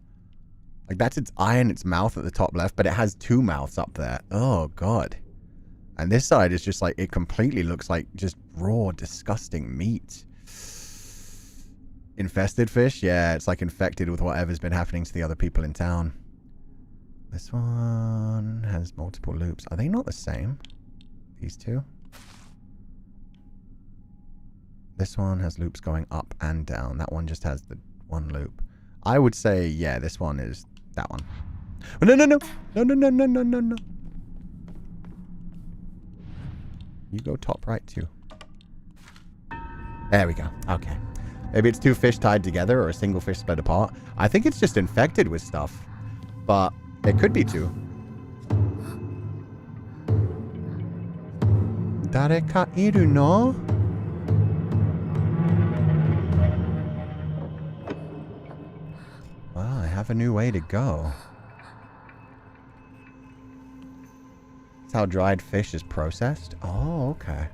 Like, that's its eye and its mouth at the top left, but it has 2 mouths up there. Oh, God. And this side is just like, it completely looks like just raw, disgusting meat. Infested fish? Yeah, it's like infected with whatever's been happening to the other people in town. This one has multiple loops. Are they not the same? These 2? This one has loops going up and down. That one just has the 1 loop. I would say, yeah, this one is that one. Oh, no, no, no. No, no, no, no, no, no, no. You go top right, too. There we go. Okay. Maybe it's 2 fish tied together or a single fish split apart. I think it's just infected with stuff. But it could be 2. Dareka iru no? Well, I have a new way to go. That's how dried fish is processed? Oh, okay.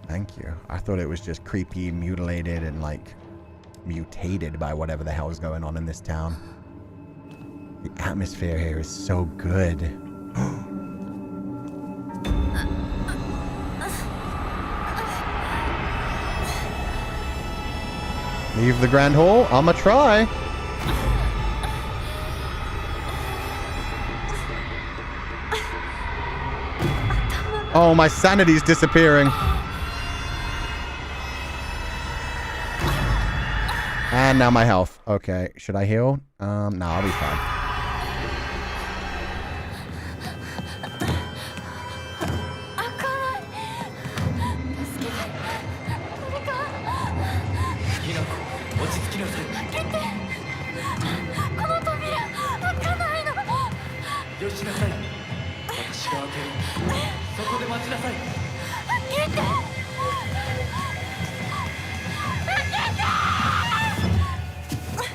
Thank you. I thought it was just creepy, mutilated, and like mutated by whatever the hell is going on in this town. The atmosphere here is so good. Leave the Grand Hall? I'ma try. Oh, my sanity's disappearing. And now my health. Okay, should I heal? No, I'll be fine.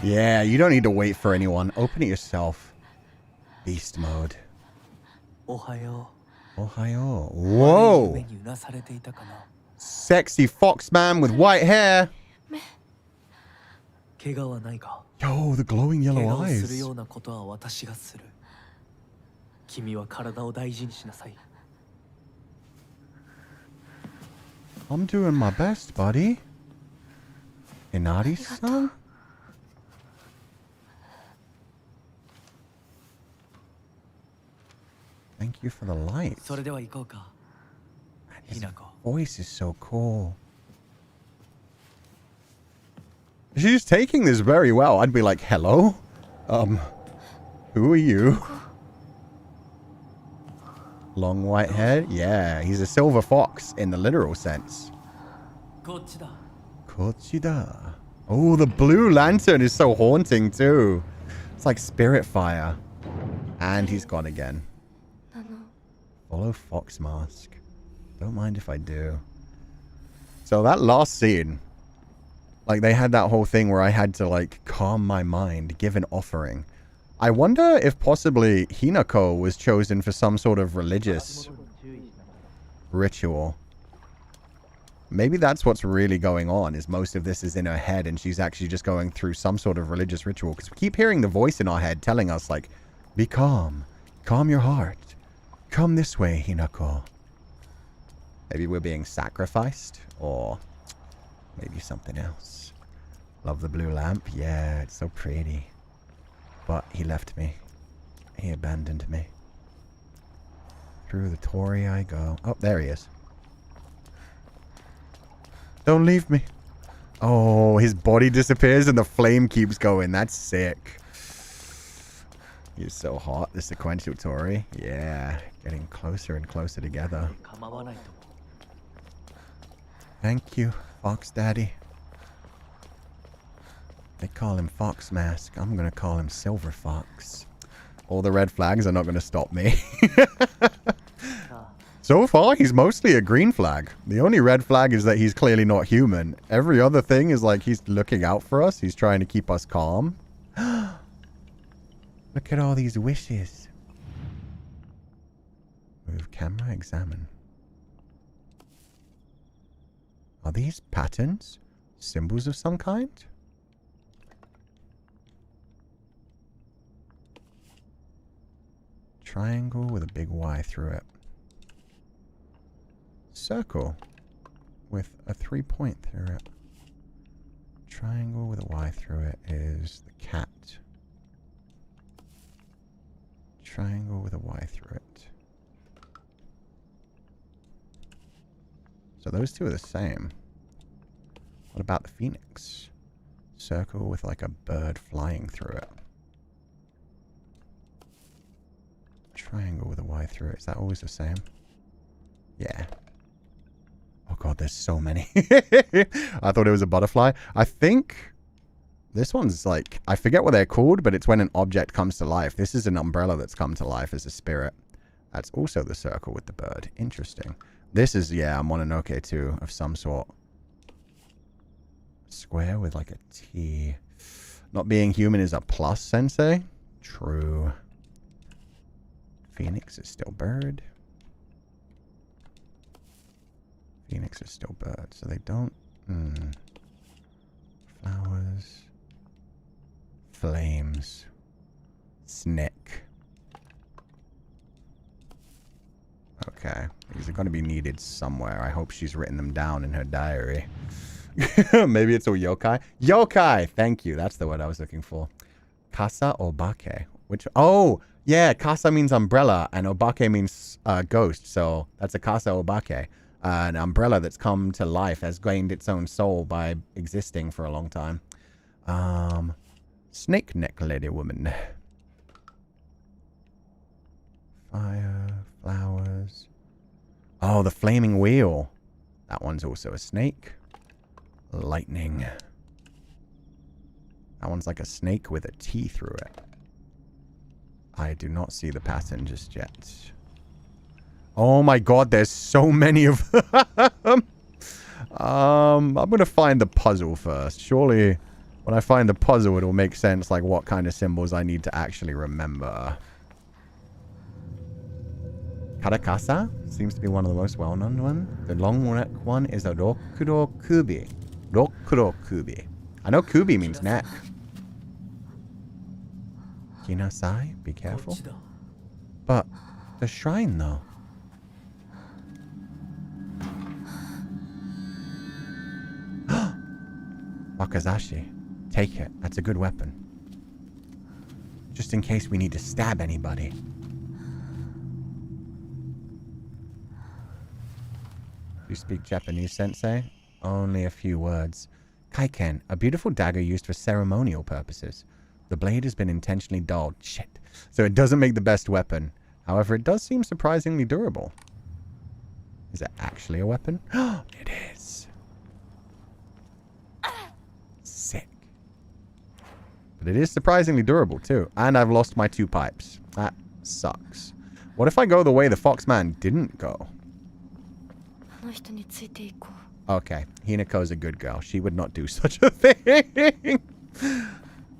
Yeah, you don't need to wait for anyone. Open it yourself. Beast mode. Ohayo. Ohayo. Whoa. Sexy fox man with white hair. Yo, the glowing yellow eyes. I'm doing my best, buddy. Inari-san? Thank you for the light. His voice is so cool. She's taking this very well. I'd be like, hello? Who are you? Long white hair? Yeah, he's a silver fox in the literal sense. Kochida. Oh, the blue lantern is so haunting too. It's like spirit fire. And he's gone again. Follow fox mask. Don't mind if I do. So that last scene, like they had that whole thing where I had to like calm my mind, give an offering. I wonder if possibly Hinako was chosen for some sort of religious ritual. Maybe that's what's really going on, is most of this is in her head and she's actually just going through some sort of religious ritual. Because we keep hearing the voice in our head telling us like, be calm, calm your heart. Come this way, Hinako. Maybe we're being sacrificed, or maybe something else. Love the blue lamp. Yeah, it's so pretty. But he left me. He abandoned me. Through the torii I go. Oh, there he is. Don't leave me. Oh, his body disappears and the flame keeps going. That's sick. He's so hot, the sequential torii. Yeah, getting closer and closer together. Thank you, Fox Daddy. They call him Fox Mask. I'm going to call him Silver Fox. All the red flags are not going to stop me. So far, he's mostly a green flag. The only red flag is that he's clearly not human. Every other thing is like he's looking out for us. He's trying to keep us calm. Look at all these wishes. Move camera, examine. Are these patterns? Symbols of some kind? Triangle with a big Y through it. Circle with a 3-point through it. Triangle with a Y through it is the cat. Triangle with a Y through it. So those two are the same. What about the phoenix? Circle with like a bird flying through it. Triangle with a Y through it. Is that always the same? Yeah. Oh god, there's so many. I thought it was a butterfly. I think this one's like, I forget what they're called, but it's when an object comes to life. This is an umbrella that's come to life as a spirit. That's also the circle with the bird. Interesting. This is, yeah, a Mononoke too, of some sort. Square with like a T. Not being human is a plus, sensei? True. Phoenix is still bird. Phoenix is still bird, so they don't... Flowers. Flames. Snake. Okay. These are going to be needed somewhere. I hope she's written them down in her diary. Maybe it's a yokai. Yokai! Thank you. That's the word I was looking for. Kasa obake. Which... Oh! Yeah, kasa means umbrella, and obake means ghost. So that's a kasa obake. An umbrella that's come to life, has gained its own soul by existing for a long time. Snake neck lady woman. Fire, flowers. Oh, the flaming wheel. That one's also a snake. Lightning. That one's like a snake with a T through it. I do not see the pattern just yet. Oh my god, there's so many of them. I'm gonna find the puzzle first. Surely, when I find the puzzle, it'll make sense, like, what kind of symbols I need to actually remember. Karakasa seems to be one of the most well-known ones. The long neck one is a Rokuro Kubi. Rokuro Kubi. I know Kubi means neck. Kinasai, be careful. But the shrine, though. Wakazashi. Take it. That's a good weapon. Just in case we need to stab anybody. Do you speak Japanese, sensei? Only a few words. Kaiken, a beautiful dagger used for ceremonial purposes. The blade has been intentionally dulled. Shit. So it doesn't make the best weapon. However, it does seem surprisingly durable. Is it actually a weapon? It is. Sick. But it is surprisingly durable, too. And I've lost my 2 pipes. That sucks. What if I go the way the Foxman didn't go? Okay, Hinako's a good girl. She would not do such a thing.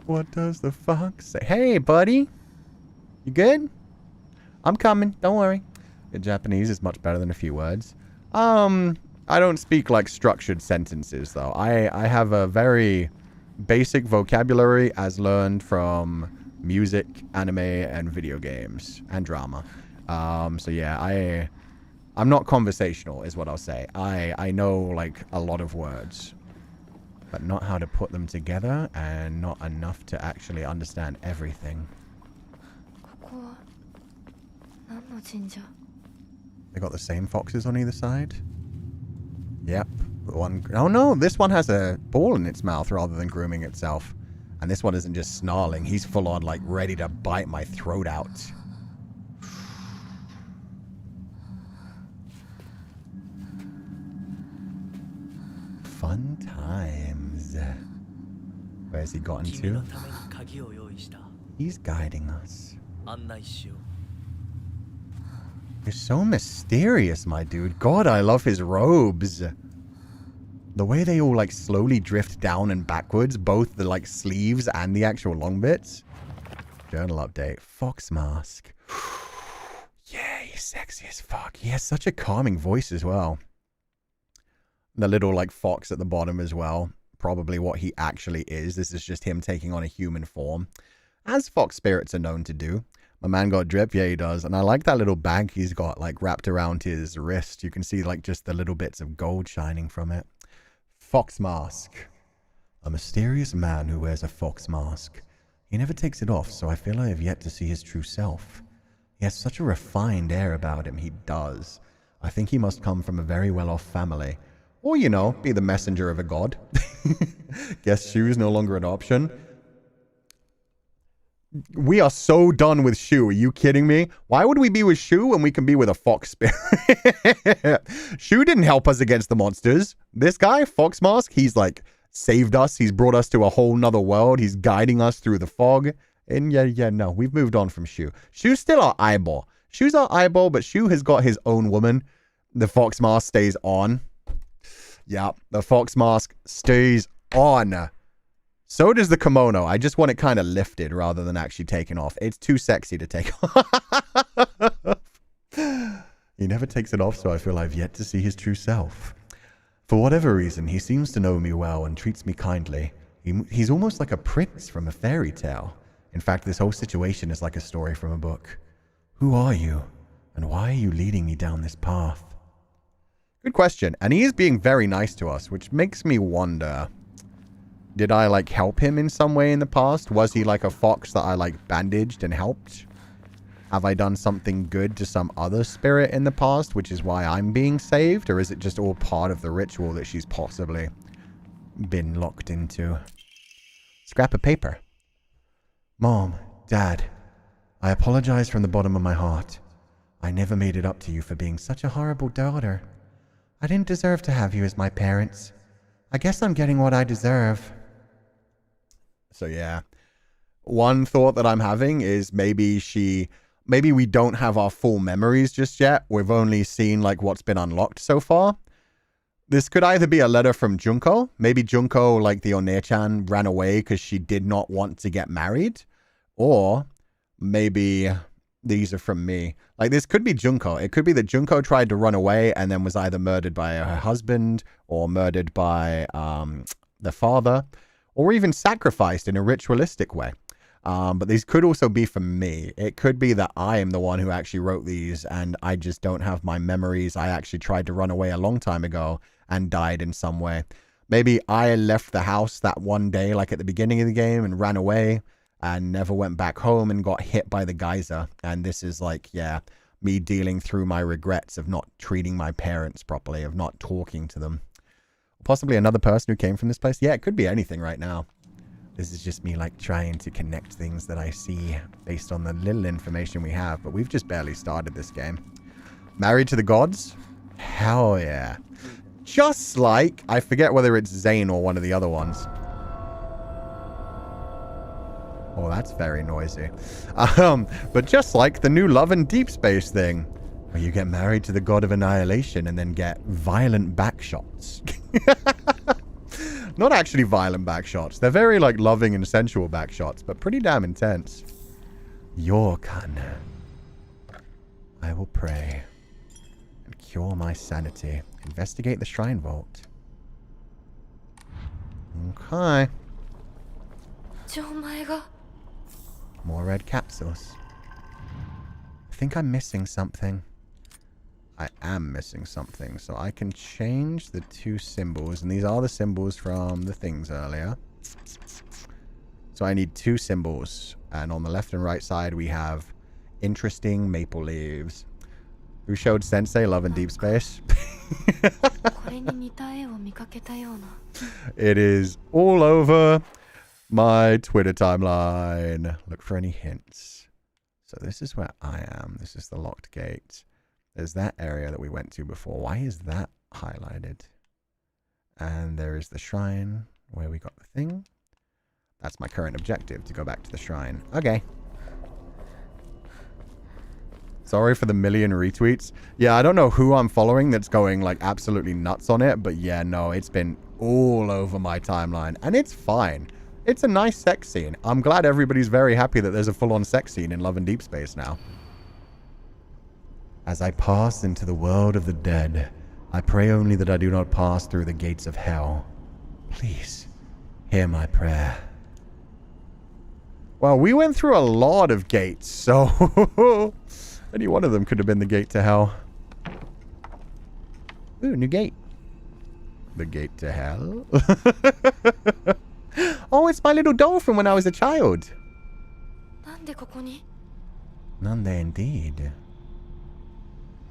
What does the fox say? Hey, buddy. You good? I'm coming. Don't worry. Your Japanese is much better than a few words. I don't speak like structured sentences, though. I have a very basic vocabulary as learned from music, anime, and video games, and drama. So yeah, I'm not conversational, is what I'll say. I know, like, a lot of words, but not how to put them together, and not enough to actually understand everything. They got the same foxes on either side? Yep. The one... Oh no, this one has a ball in its mouth rather than grooming itself. And this one isn't just snarling. He's full on, like, ready to bite my throat out. Fun times. Where's he gotten to? He's guiding us. You're so mysterious, my dude. God, I love his robes. The way they all, like, slowly drift down and backwards, both the, like, sleeves and the actual long bits. Journal update. Fox mask. Yeah, he's sexy as fuck. He has such a calming voice as well. The little, like, fox at the bottom as well. Probably what he actually is. This is just him taking on a human form. As fox spirits are known to do. My man got drip? Yeah, he does. And I like that little bag he's got, like, wrapped around his wrist. You can see, like, just the little bits of gold shining from it. Fox mask. A mysterious man who wears a fox mask. He never takes it off, so I feel I have yet to see his true self. He has such a refined air about him. He does. I think he must come from a very well-off family. Or, you know, be the messenger of a god. Guess Shu is no longer an option. We are so done with Shu. Are you kidding me? Why would we be with Shu when we can be with a fox spirit? Shu didn't help us against the monsters. This guy, Fox Mask, he's like saved us. He's brought us to a whole nother world. He's guiding us through the fog. And yeah, no, we've moved on from Shu. Shu's still our eyeball. Shu's our eyeball, but Shu has got his own woman. The Fox Mask stays on. Yeah, the Fox Mask stays on. So does the kimono. I just want it kind of lifted rather than actually taken off. It's too sexy to take off. He never takes it off, so I feel I've yet to see his true self. For whatever reason, he seems to know me well and treats me kindly. He's almost like a prince from a fairy tale. In fact, this whole situation is like a story from a book. Who are you? And why are you leading me down this path? Good question. And he is being very nice to us, which makes me wonder... Did I, like, help him in some way in the past? Was he, like, a fox that I, like, bandaged and helped? Have I done something good to some other spirit in the past, which is why I'm being saved? Or is it just all part of the ritual that she's possibly been locked into? Scrap of paper. Mom, Dad, I apologize from the bottom of my heart. I never made it up to you for being such a horrible daughter. I didn't deserve to have you as my parents. I guess I'm getting what I deserve. So yeah, one thought that I'm having is maybe we don't have our full memories just yet. We've only seen like what's been unlocked so far. This could either be a letter from Junko. Maybe Junko, like the Onechan, ran away because she did not want to get married. Or maybe these are from me. Like this could be Junko. It could be that Junko tried to run away and then was either murdered by her husband or murdered by the father. Or even sacrificed in a ritualistic way. But these could also be from me. It could be that I am the one who actually wrote these and I just don't have my memories. I actually tried to run away a long time ago and died in some way. Maybe I left the house that one day, like at the beginning of the game, and ran away and never went back home and got hit by the geyser. And this is like, yeah, me dealing through my regrets of not treating my parents properly, of not talking to them. Possibly another person who came from this place. Yeah, it could be anything right now. This is just me, like, trying to connect things that I see based on the little information we have. But we've just barely started this game. Married to the Gods? Hell yeah. Just like, I forget whether it's Zane or one of the other ones. Oh, that's very noisy. But just like the new Love and Deep Space thing, where you get married to the God of Annihilation and then get violent backshots. Not actually violent backshots. They're very, like, loving and sensual backshots, but pretty damn intense. Yorkan. I will pray and cure my sanity. Investigate the shrine vault. Okay. More red capsules. I think I'm missing something. I am missing something. So I can change the 2 symbols. And these are the symbols from the things earlier. So I need 2 symbols. And on the left and right side we have interesting maple leaves. Who showed Sensei Love and Deep Space? It is all over my Twitter timeline. Look for any hints. So this is where I am. This is the locked gate. There's that area that we went to before. Why is that highlighted? And there is the shrine where we got the thing. That's my current objective, to go back to the shrine. Okay. Sorry for the million retweets. Yeah, I don't know who I'm following that's going, like, absolutely nuts on it. But yeah, no, it's been all over my timeline. And it's fine. It's a nice sex scene. I'm glad everybody's very happy that there's a full-on sex scene in Love and Deep Space now. As I pass into the world of the dead, I pray only that I do not pass through the gates of hell. Please, hear my prayer. Well, we went through a lot of gates, so any one of them could have been the gate to hell. Ooh, new gate. The gate to hell? Oh, it's my little doll from when I was a child. Nande indeed.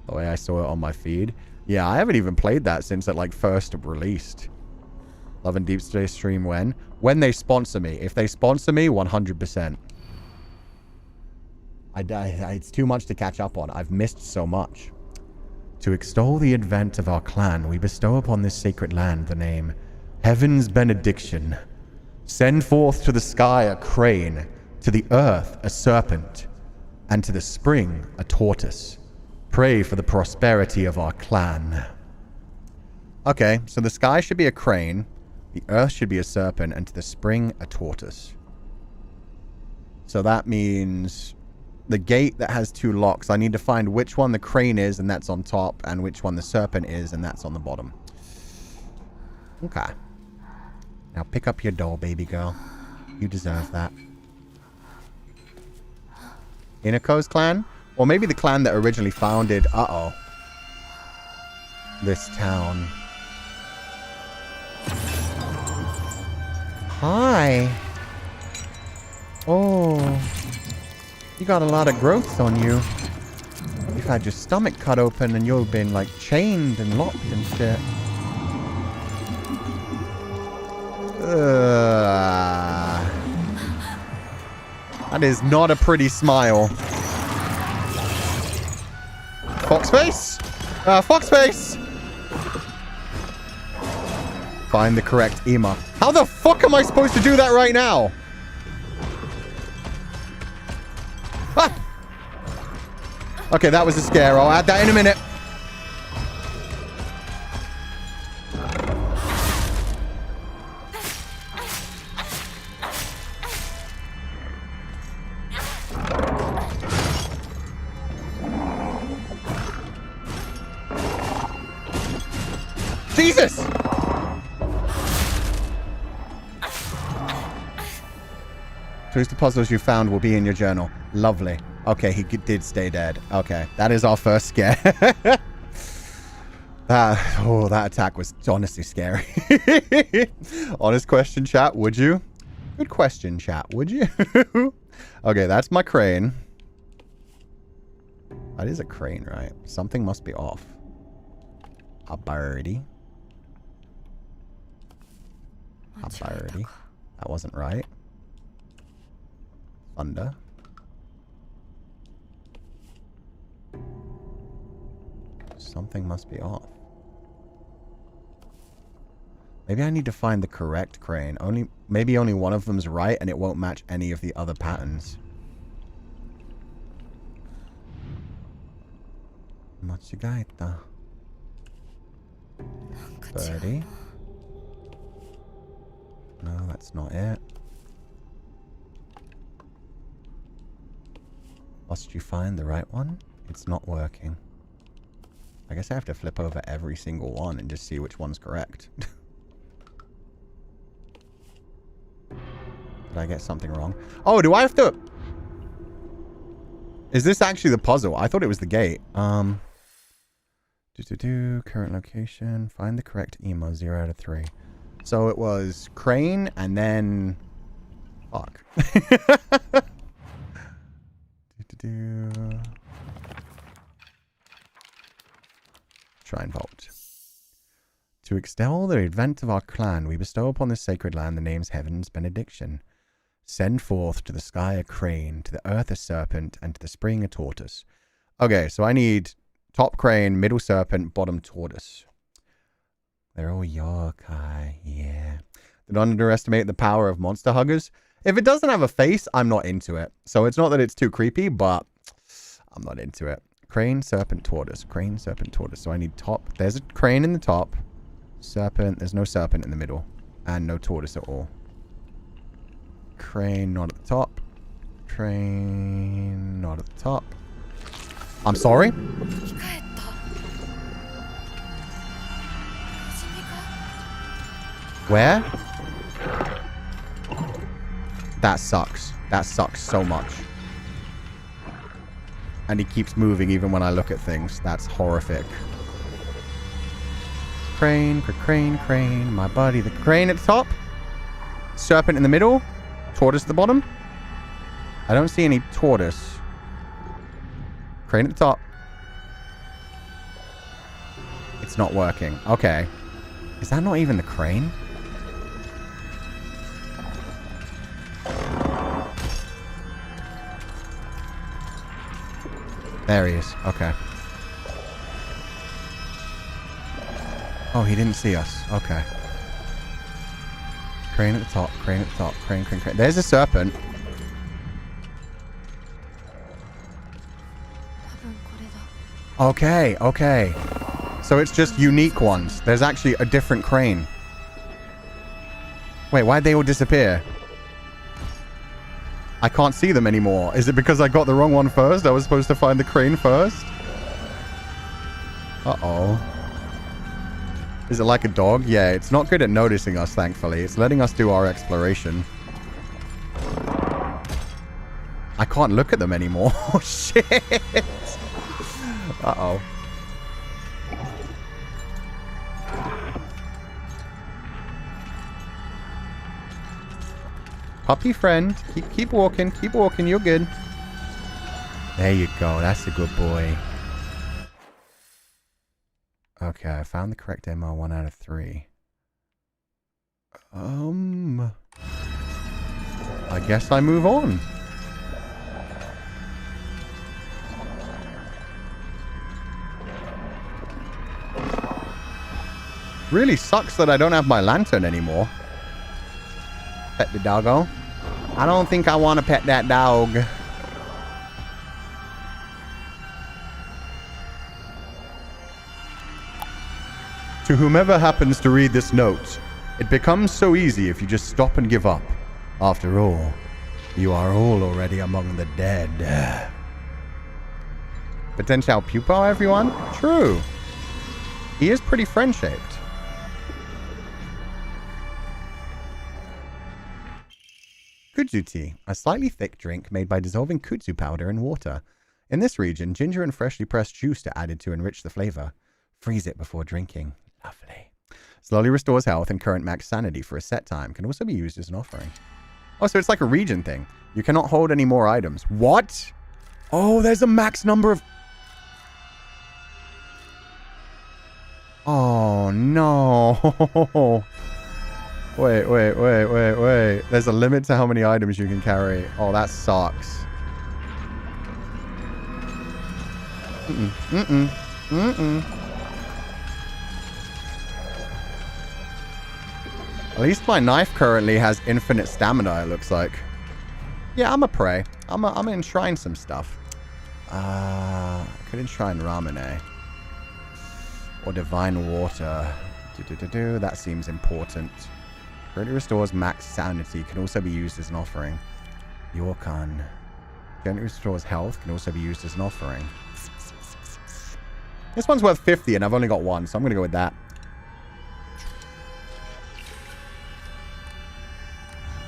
The way I saw it on my feed. Yeah, I haven't even played that since it, like, first released. Love and Deep Space stream when? When they sponsor me. If they sponsor me, 100%. It's too much to catch up on. I've missed so much. To extol the advent of our clan, we bestow upon this sacred land the name Heaven's Benediction. Send forth to the sky a crane, to the earth a serpent, and to the spring a tortoise. Pray for the prosperity of our clan. Okay, so the sky should be a crane, the earth should be a serpent, and to the spring a tortoise. So that means the gate that has 2 locks, I need to find which one the crane is, and that's on top, and which one the serpent is, and that's on the bottom. Okay. Now pick up your doll, baby girl. You deserve that. Inako's clan? Or maybe the clan that originally founded... Uh-oh. This town. Hi. Oh. You got a lot of growths on you. You've had your stomach cut open and you've been, like, chained and locked and shit. That is not a pretty smile. Foxface? Foxface! Find the correct Ema. How the fuck am I supposed to do that right now? Ah! Okay, that was a scare. I'll add that in a minute. Jesus! Choose the puzzles you found will be in your journal. Lovely. Okay, he did stay dead. Okay, that is our first scare. That attack was honestly scary. Honest question, chat, would you? Good question, chat, would you? Okay, that's my crane. That is a crane, right? Something must be off. A birdie. A birdie. That wasn't right. Thunder. Something must be off. Maybe I need to find the correct crane. Maybe only one of them's right and it won't match any of the other patterns. Machigaeta. Birdie. No, that's not it. Must you find the right one? It's not working. I guess I have to flip over every single one and just see which one's correct. Did I get something wrong? Oh, do I have to... Is this actually the puzzle? I thought it was the gate. Current location. Find the correct emo. 0 out of 3. So it was crane and then... Fuck. Shrine vault. To extol the advent of our clan, we bestow upon this sacred land the name's heaven's benediction. Send forth to the sky a crane, to the earth a serpent, and to the spring a tortoise. Okay, so I need top crane, middle serpent, bottom tortoise. They're all yokai, yeah. Don't underestimate the power of monster huggers. If it doesn't have a face, I'm not into it. So it's not that it's too creepy, but I'm not into it. Crane, serpent, tortoise. Crane, serpent, tortoise. So I need top. There's a crane in the top. Serpent. There's no serpent in the middle. And no tortoise at all. Crane, not at the top. Crane, not at the top. I'm sorry? Where? That sucks. That sucks so much. And he keeps moving even when I look at things. That's horrific. Crane, crane, crane. My buddy. The crane at the top. Serpent in the middle. Tortoise at the bottom. I don't see any tortoise. Crane at the top. It's not working. Okay. Is that not even the crane? There he is. Okay. Oh, he didn't see us. Okay. Crane at the top. Crane at the top. Crane, crane, crane. There's a serpent. Okay, okay. So it's just unique ones. There's actually a different crane. Wait, why'd they all disappear? I can't see them anymore. Is it because I got the wrong one first? I was supposed to find the crane first? Uh-oh. Is it like a dog? Yeah, it's not good at noticing us, thankfully. It's letting us do our exploration. I can't look at them anymore. Oh, shit. Uh-oh. Puppy friend. Keep walking. Keep walking. You're good. There you go. That's a good boy. Okay, I found the correct MO 1 out of 3. I guess I move on. Really sucks that I don't have my lantern anymore. Pet the doggo. I don't think I want to pet that dog. To whomever happens to read this note, it becomes so easy if you just stop and give up. After all, you are all already among the dead. Potential Pupal, everyone? True. He is pretty friend-shaped. Kudzu tea, a slightly thick drink made by dissolving kudzu powder in water. In this region, ginger and freshly pressed juice are added to enrich the flavor. Freeze it before drinking. Lovely. Slowly restores health and current max sanity for a set time. Can also be used as an offering. Oh, so it's like a region thing. You cannot hold any more items. What? Oh, there's a max number of... Oh, no. Wait. There's a limit to how many items you can carry. Oh, that sucks. At least my knife currently has infinite stamina, it looks like. Yeah, I'm a prey. I'm gonna enshrine some stuff. I could enshrine Ramune. Or divine water. That seems important. Greatly restores max sanity. Can also be used as an offering. Yorkan. Greatly restores health. Can also be used as an offering. This one's worth 50 and I've only got one, so I'm going to go with that.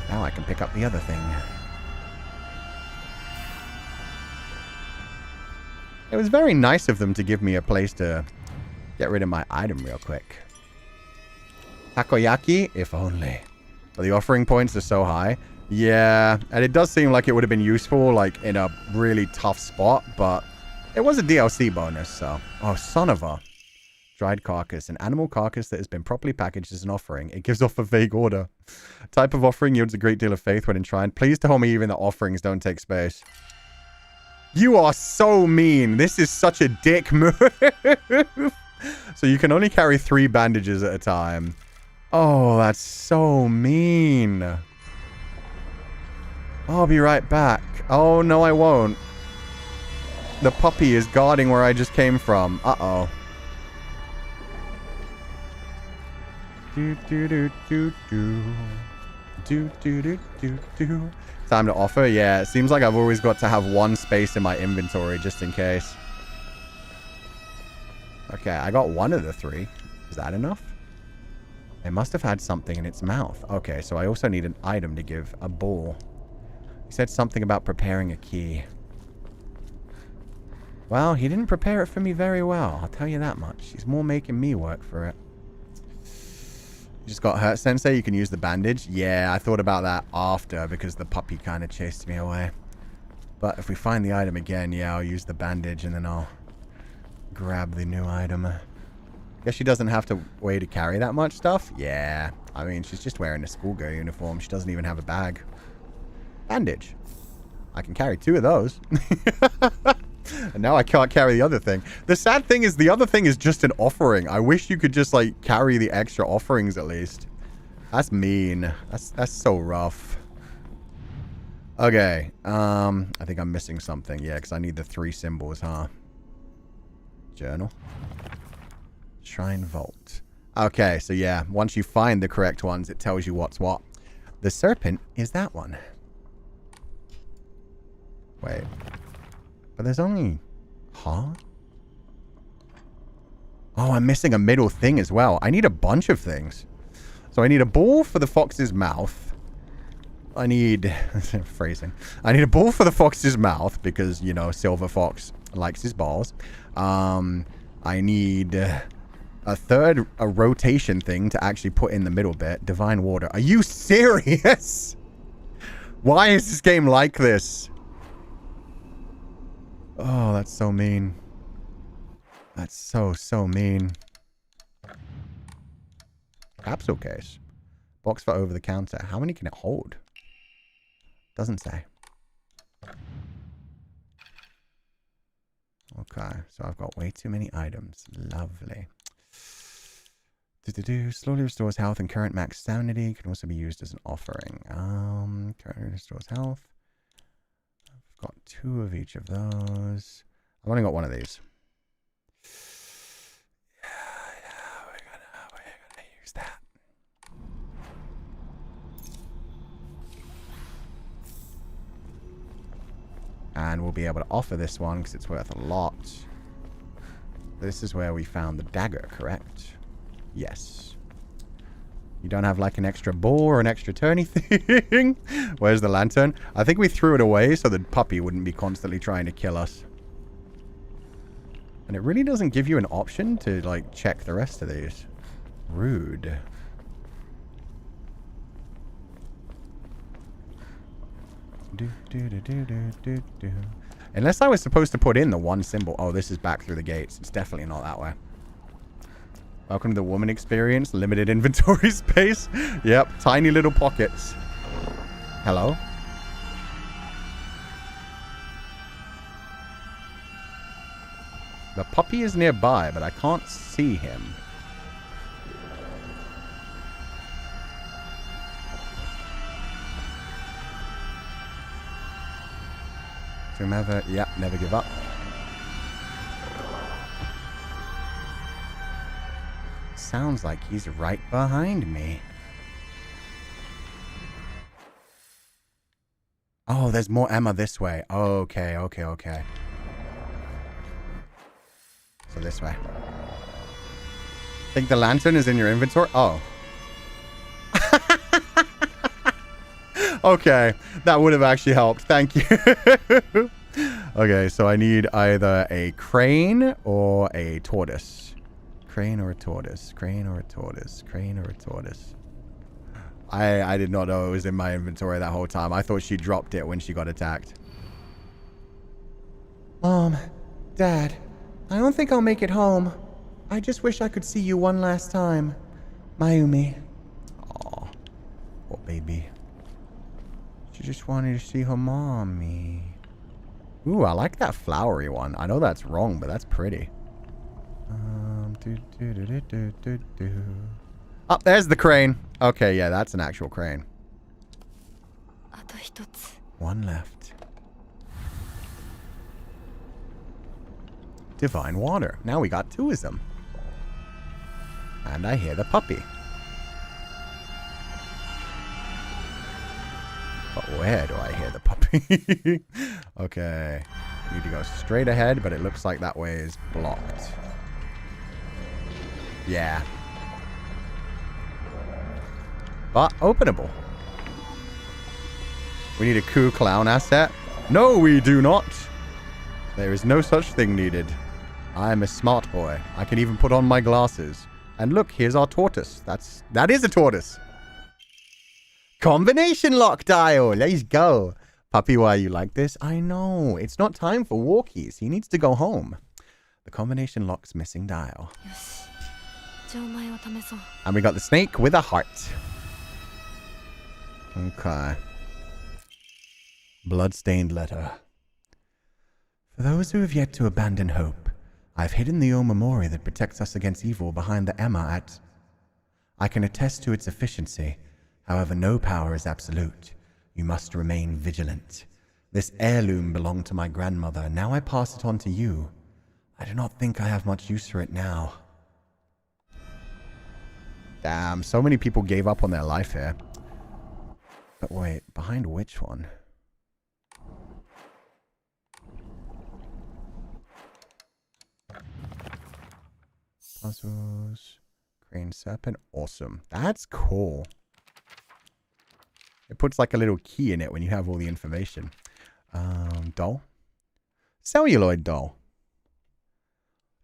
Now I can pick up the other thing. It was very nice of them to give me a place to get rid of my item real quick. Takoyaki? If only. But the offering points are so high. Yeah, and it does seem like it would have been useful, like, in a really tough spot, but it was a DLC bonus, so... Oh, son of a... Dried carcass. An animal carcass that has been properly packaged as an offering. It gives off a vague odor. Type of offering yields a great deal of faith when enshrined. Please tell me even that offerings don't take space. You are so mean. This is such a dick move. So you can only carry 3 bandages at a time. Oh, that's so mean. I'll be right back. Oh, no, I won't. The puppy is guarding where I just came from. Uh-oh. Time to offer? Yeah, it seems like I've always got to have one space in my inventory just in case. Okay, I got one of the 3. Is that enough? It must have had something in its mouth. Okay, so I also need an item to give a bull. He said something about preparing a key. Well, he didn't prepare it for me very well. I'll tell you that much. He's more making me work for it. You just got hurt, Sensei? You can use the bandage? Yeah, I thought about that after because the puppy kind of chased me away. But if we find the item again, yeah, I'll use the bandage and then I'll grab the new item. Guess she doesn't have to weigh to carry that much stuff? Yeah. I mean, she's just wearing a schoolgirl uniform. She doesn't even have a bag. Bandage. I can carry 2 of those. And now I can't carry the other thing. The sad thing is the other thing is just an offering. I wish you could just, like, carry the extra offerings at least. That's mean. That's so rough. Okay. I think I'm missing something. Yeah, because I need the 3 symbols, huh? Journal. Shrine Vault. Okay, so yeah. Once you find the correct ones, it tells you what's what. The serpent is that one. Wait. But there's only... Huh? Oh, I'm missing a middle thing as well. I need a bunch of things. So I need a ball for the fox's mouth. I need... phrasing. I need a ball for the fox's mouth because, you know, Silver Fox likes his balls. I need a rotation thing to actually put in the middle bit. Divine Water. Are you serious? Why is this game like this? Oh, that's so mean. That's so mean. Capsule case. Box for over the counter. How many can it hold? Doesn't say. Okay, so I've got way too many items. Lovely. Slowly restores health and current max sanity. Can also be used as an offering. Currently restores health. I've got 2 of each of those. I've only got 1 of these. Yeah, we're gonna use that. And we'll be able to offer this one because it's worth a lot. This is where we found the dagger, correct? Yes. You don't have like an extra ball or an extra turny thing? Where's the lantern? I think we threw it away so the puppy wouldn't be constantly trying to kill us. And it really doesn't give you an option to like check the rest of these. Rude. Unless I was supposed to put in the 1 symbol. Oh, this is back through the gates. It's definitely not that way. Welcome to the woman experience. Limited inventory space. Yep, tiny little pockets. Hello? The puppy is nearby, but I can't see him. Whomever, yep, never give up. Sounds like he's right behind me. Oh, there's more Emma this way. Okay. So this way. Think the lantern is in your inventory? Oh. Okay, that would have actually helped. Thank you. Okay, so I need either a crane or a tortoise. Crane or a tortoise. Crane or a tortoise. Crane or a tortoise. I did not know it was in my inventory that whole time. I thought she dropped it when she got attacked. Mom, Dad, I don't think I'll make it home. I just wish I could see you one last time. Mayumi. Aw, poor baby. She just wanted to see her mommy. Ooh, I like that flowery one. I know that's wrong, but that's pretty. Oh, there's the crane. Okay, yeah, that's an actual crane. One left. Divine water. Now we got two of them. And I hear the puppy. But where do I hear the puppy? Okay. Need to go straight ahead, but it looks like that way is blocked. Yeah. But openable. We need a Cú clown asset. No, we do not. There is no such thing needed. I'm a smart boy. I can even put on my glasses. And look, here's our tortoise. That is a tortoise. Combination lock dial. Let's go. Puppy, why you like this? I know. It's not time for walkies. He needs to go home. The combination lock's missing dial. And we got the snake with a heart. Okay. Bloodstained letter. For those who have yet to abandon hope, I've hidden the Omamori that protects us against evil behind the Emma at... I can attest to its efficiency. However, no power is absolute. You must remain vigilant. This heirloom belonged to my grandmother. Now I pass it on to you. I do not think I have much use for it now. Damn, so many people gave up on their life here. But wait, behind which one? Puzzles. Crane serpent. Awesome. That's cool. It puts like a little key in it when you have all the information. Doll. Celluloid doll.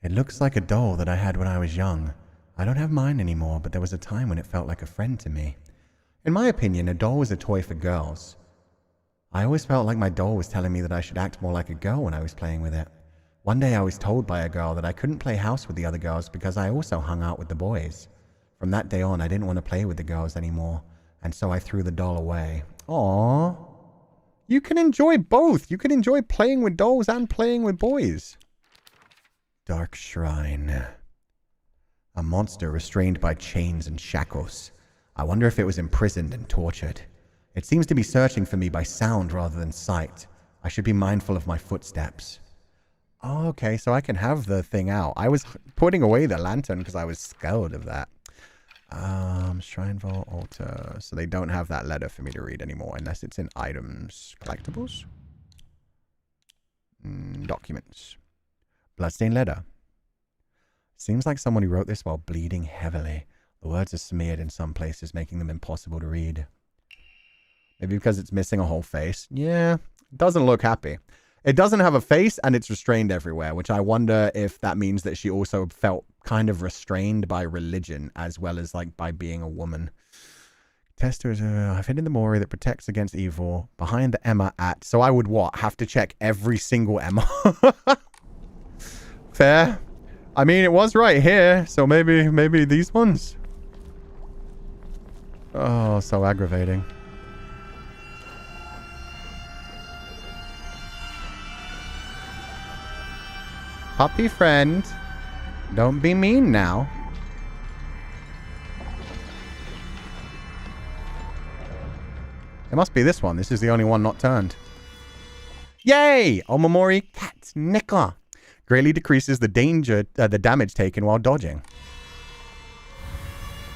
It looks like a doll that I had when I was young. I don't have mine anymore, but there was a time when it felt like a friend to me. In my opinion, a doll was a toy for girls. I always felt like my doll was telling me that I should act more like a girl when I was playing with it. One day I was told by a girl that I couldn't play house with the other girls because I also hung out with the boys. From that day on, I didn't want to play with the girls anymore, and so I threw the doll away. Aww. You can enjoy both. You can enjoy playing with dolls and playing with boys. Dark Shrine. A monster restrained by chains and shackles. I wonder if it was imprisoned and tortured. It seems to be searching for me by sound rather than sight. I should be mindful of my footsteps. Oh, okay, so I can have the thing out. I was putting away the lantern because I was scared of that. Shrine Vault Altar. So they don't have that letter for me to read anymore unless it's in items. Collectibles? Documents. Bloodstained letter. Seems like someone who wrote this while bleeding heavily. The words are smeared in some places, making them impossible to read. Maybe because it's missing a whole face. Yeah, it doesn't look happy. It doesn't have a face and it's restrained everywhere, which I wonder if that means that she also felt kind of restrained by religion as well as like by being a woman. Tester is, I've hidden the Mori that protects against evil behind the Emma at... So I would what? Have to check every single Emma? Fair. I mean, it was right here, so maybe these ones. Oh, so aggravating. Puppy friend, don't be mean now. It must be this one. This is the only one not turned. Yay! Omamori Cat Nicker. Greatly decreases the damage taken while dodging.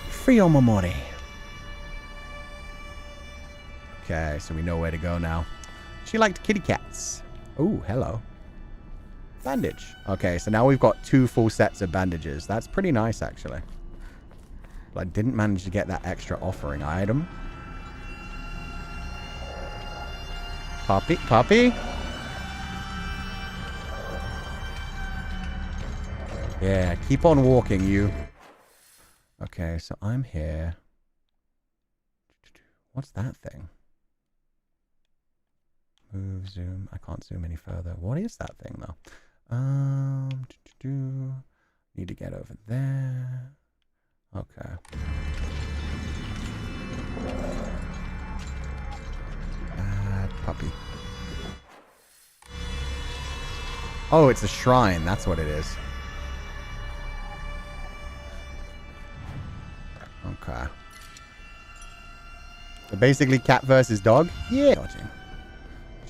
Free Omamori. Okay, so we know where to go now. She liked kitty cats. Oh, hello. Bandage. Okay, so now we've got 2 full sets of bandages. That's pretty nice, actually. But I didn't manage to get that extra offering item. Puppy, puppy. Yeah, keep on walking, you. Okay, so I'm here. What's that thing? Move, zoom. I can't zoom any further. What is that thing, though? Need to get over there. Okay. Bad puppy. Oh, it's a shrine. That's what it is. Okay. So basically cat versus dog? Yeah. Which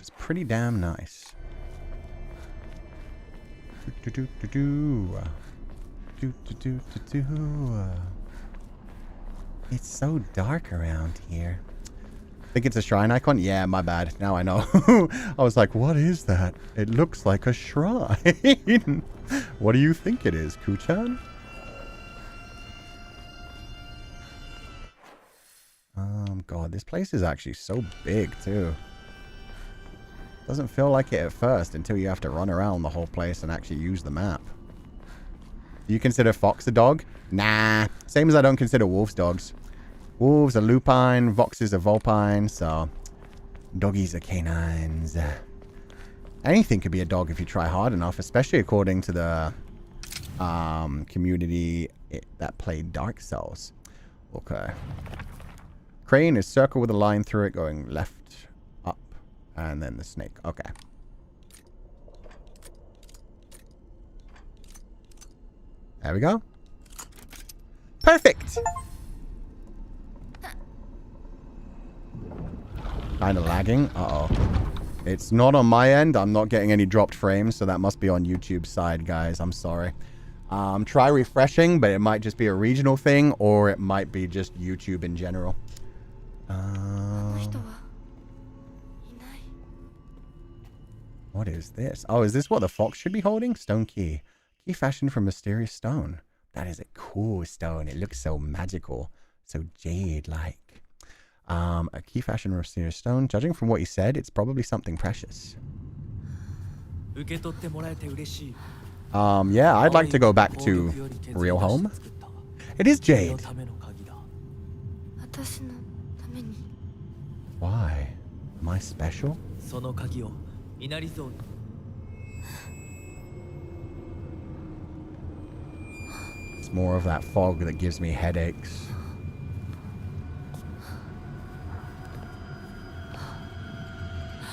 is pretty damn nice. It's so dark around here. Think it's a shrine icon? Yeah, my bad. Now I know. I was like, what is that? It looks like a shrine. What do you think it is, Kuchan? God, this place is actually so big, too. Doesn't feel like it at first until you have to run around the whole place and actually use the map. Do you consider fox a dog? Nah. Same as I don't consider wolves dogs. Wolves are lupine, foxes are vulpine, so doggies are canines. Anything could be a dog if you try hard enough, especially according to the community that played Dark Souls. Okay. Crane is circle with a line through it going left, up, and then the snake. Okay. There we go. Perfect! Kind of lagging. Uh-oh. It's not on my end. I'm not getting any dropped frames, so that must be on YouTube's side, guys. I'm sorry. Try refreshing, but it might just be a regional thing, or it might be just YouTube in general. What is this? Oh, is this what the fox should be holding? Stone key. Key fashioned from mysterious stone. That is a cool stone. It looks so magical. So jade-like. A key fashioned from mysterious stone. Judging from what you said, it's probably something precious. Yeah, I'd like to go back to real home. It is jade. Why? Am I special? It's more of that fog that gives me headaches.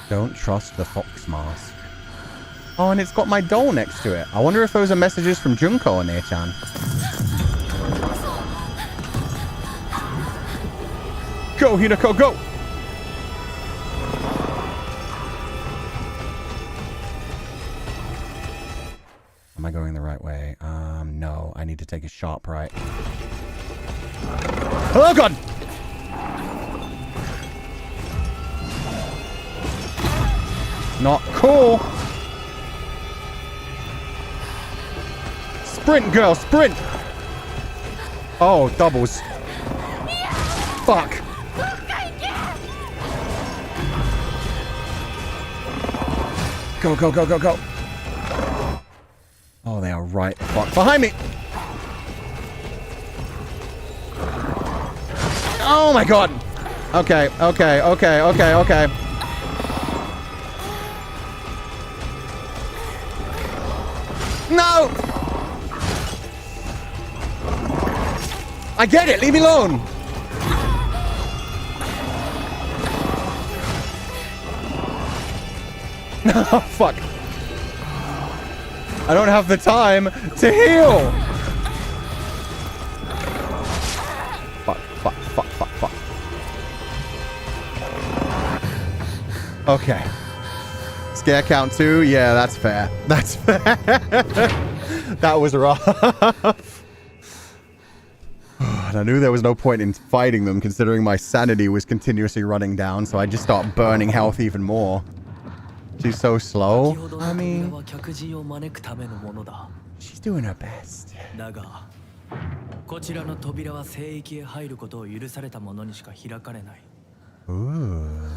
Don't trust the fox mask. Oh, and it's got my doll next to it. I wonder if those are messages from Junko and Echan. Go, Hinako, go! Am I going the right way? No. I need to take a sharp right. Oh, God! Not cool! Sprint, girl, sprint! Oh, doubles. Fuck. Go, go, go, go, go. Oh, they are right fuck behind me. Oh my god. Okay, okay, okay, okay, okay. No! I get it! Leave me alone! Oh, fuck. I don't have the time to heal! Fuck, fuck, fuck, fuck, fuck. Okay. Scare count 2? Yeah, that's fair. That's fair. That was rough. And I knew there was no point in fighting them considering my sanity was continuously running down, so I just start burning health even more. She's so slow. I mean, she's doing her best. Ooh.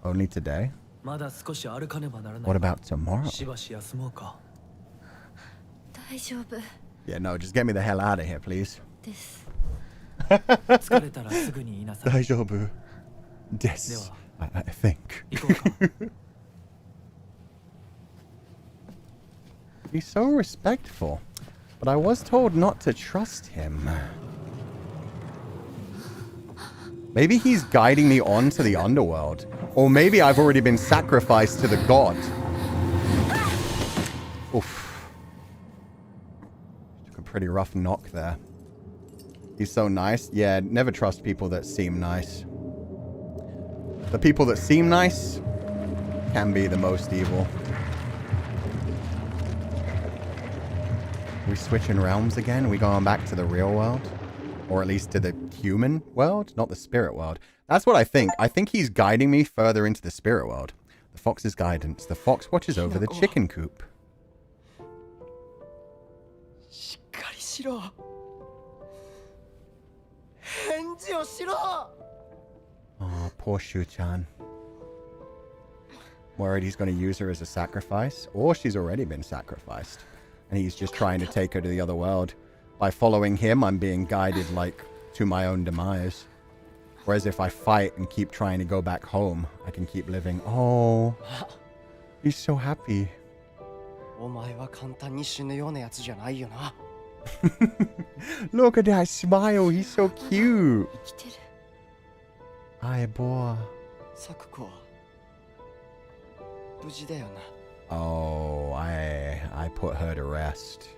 Only today? What about tomorrow? Yeah, no, just get me the hell out of here, please. 大丈夫です。I think. He's so respectful, but I was told not to trust him. Maybe he's guiding me on to the underworld. Or maybe I've already been sacrificed to the god. Oof. Took a pretty rough knock there. He's so nice. Yeah, never trust people that seem nice. The people that seem nice can be the most evil. Are we switching realms again? Are we going back to the real world? Or at least to the human world? Not the spirit world. That's what I think. I think he's guiding me further into the spirit world. The fox's guidance. The fox watches over the chicken coop. Oh, poor Shu-chan. Worried he's going to use her as a sacrifice. Or she's already been sacrificed. And he's just trying to take her to the other world. By following him, I'm being guided, like, to my own demise. Whereas if I fight and keep trying to go back home, I can keep living. Oh, he's so happy. Look at that smile. He's so cute. Hi, boy. Oh, I put her to rest.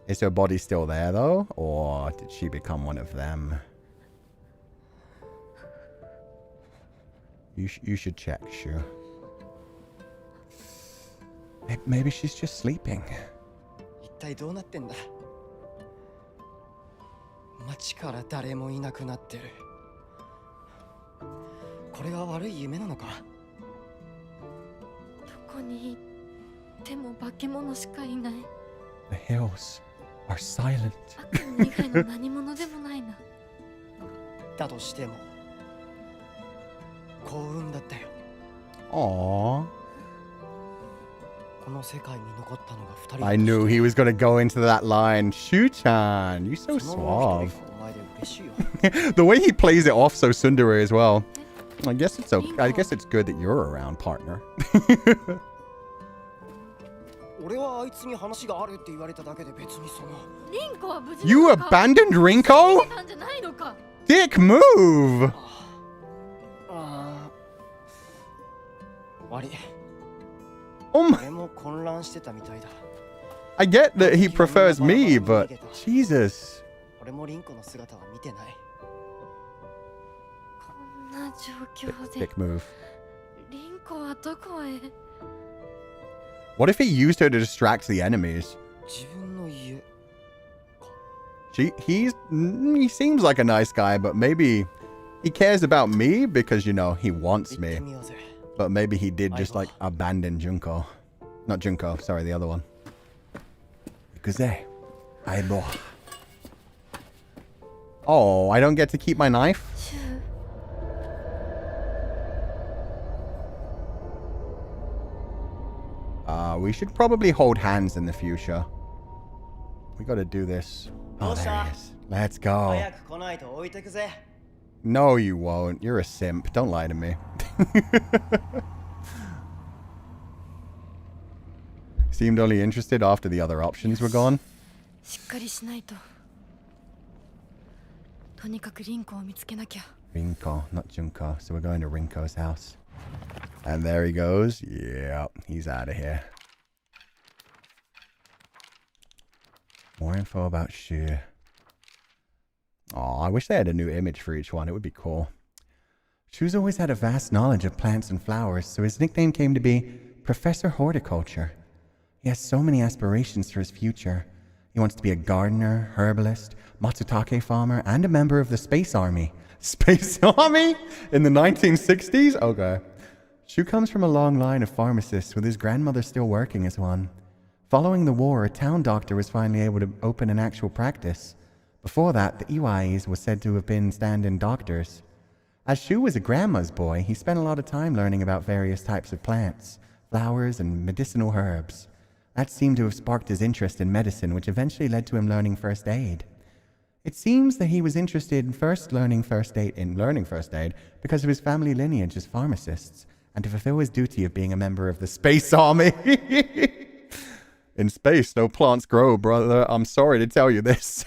Is her body still there, though? Or did she become one of them? You should check, Shu. Maybe she's just sleeping. The hills are silent. Aww. I knew he was going to go into that line. Shu-chan, you're so suave. The way he plays it off so tsundere as well. I guess it's okay. I guess it's good that you're around, partner. You abandoned Rinko? Dick move! Oh my. I get that he prefers me, but Jesus. Dick move. What if he used her to distract the enemies? He seems like a nice guy, but maybe he cares about me because, you know, he wants me. But maybe he did just, like, abandon Junko. Not Junko, sorry, the other one. Ikuze. Aibo. Oh, I don't get to keep my knife? We should probably hold hands in the future. We gotta do this. Oh, there he is. Let's go. No, you won't. You're a simp. Don't lie to me. Seemed only interested after the other options were gone. しっかりしないと。とにかくリンコを見つけなきゃ。 Rinko, not Junko. So we're going to Rinko's house. And there he goes. Yeah, he's out of here. More info about Shire. Oh, I wish they had a new image for each one. It would be cool. Shu's always had a vast knowledge of plants and flowers, so his nickname came to be Professor Horticulture. He has so many aspirations for his future. He wants to be a gardener, herbalist, matsutake farmer, and a member of the Space Army. Space Army? In the 1960s? Okay. Shu comes from a long line of pharmacists, with his grandmother still working as one. Following the war, a town doctor was finally able to open an actual practice. Before that, the Iwais was said to have been stand-in doctors. As Shu was a grandma's boy, he spent a lot of time learning about various types of plants, flowers, and medicinal herbs. That seemed to have sparked his interest in medicine, which eventually led to him learning first aid. It seems that he was interested in learning first aid because of his family lineage as pharmacists, and to fulfill his duty of being a member of the Space Army. In space, no plants grow, brother. I'm sorry to tell you this.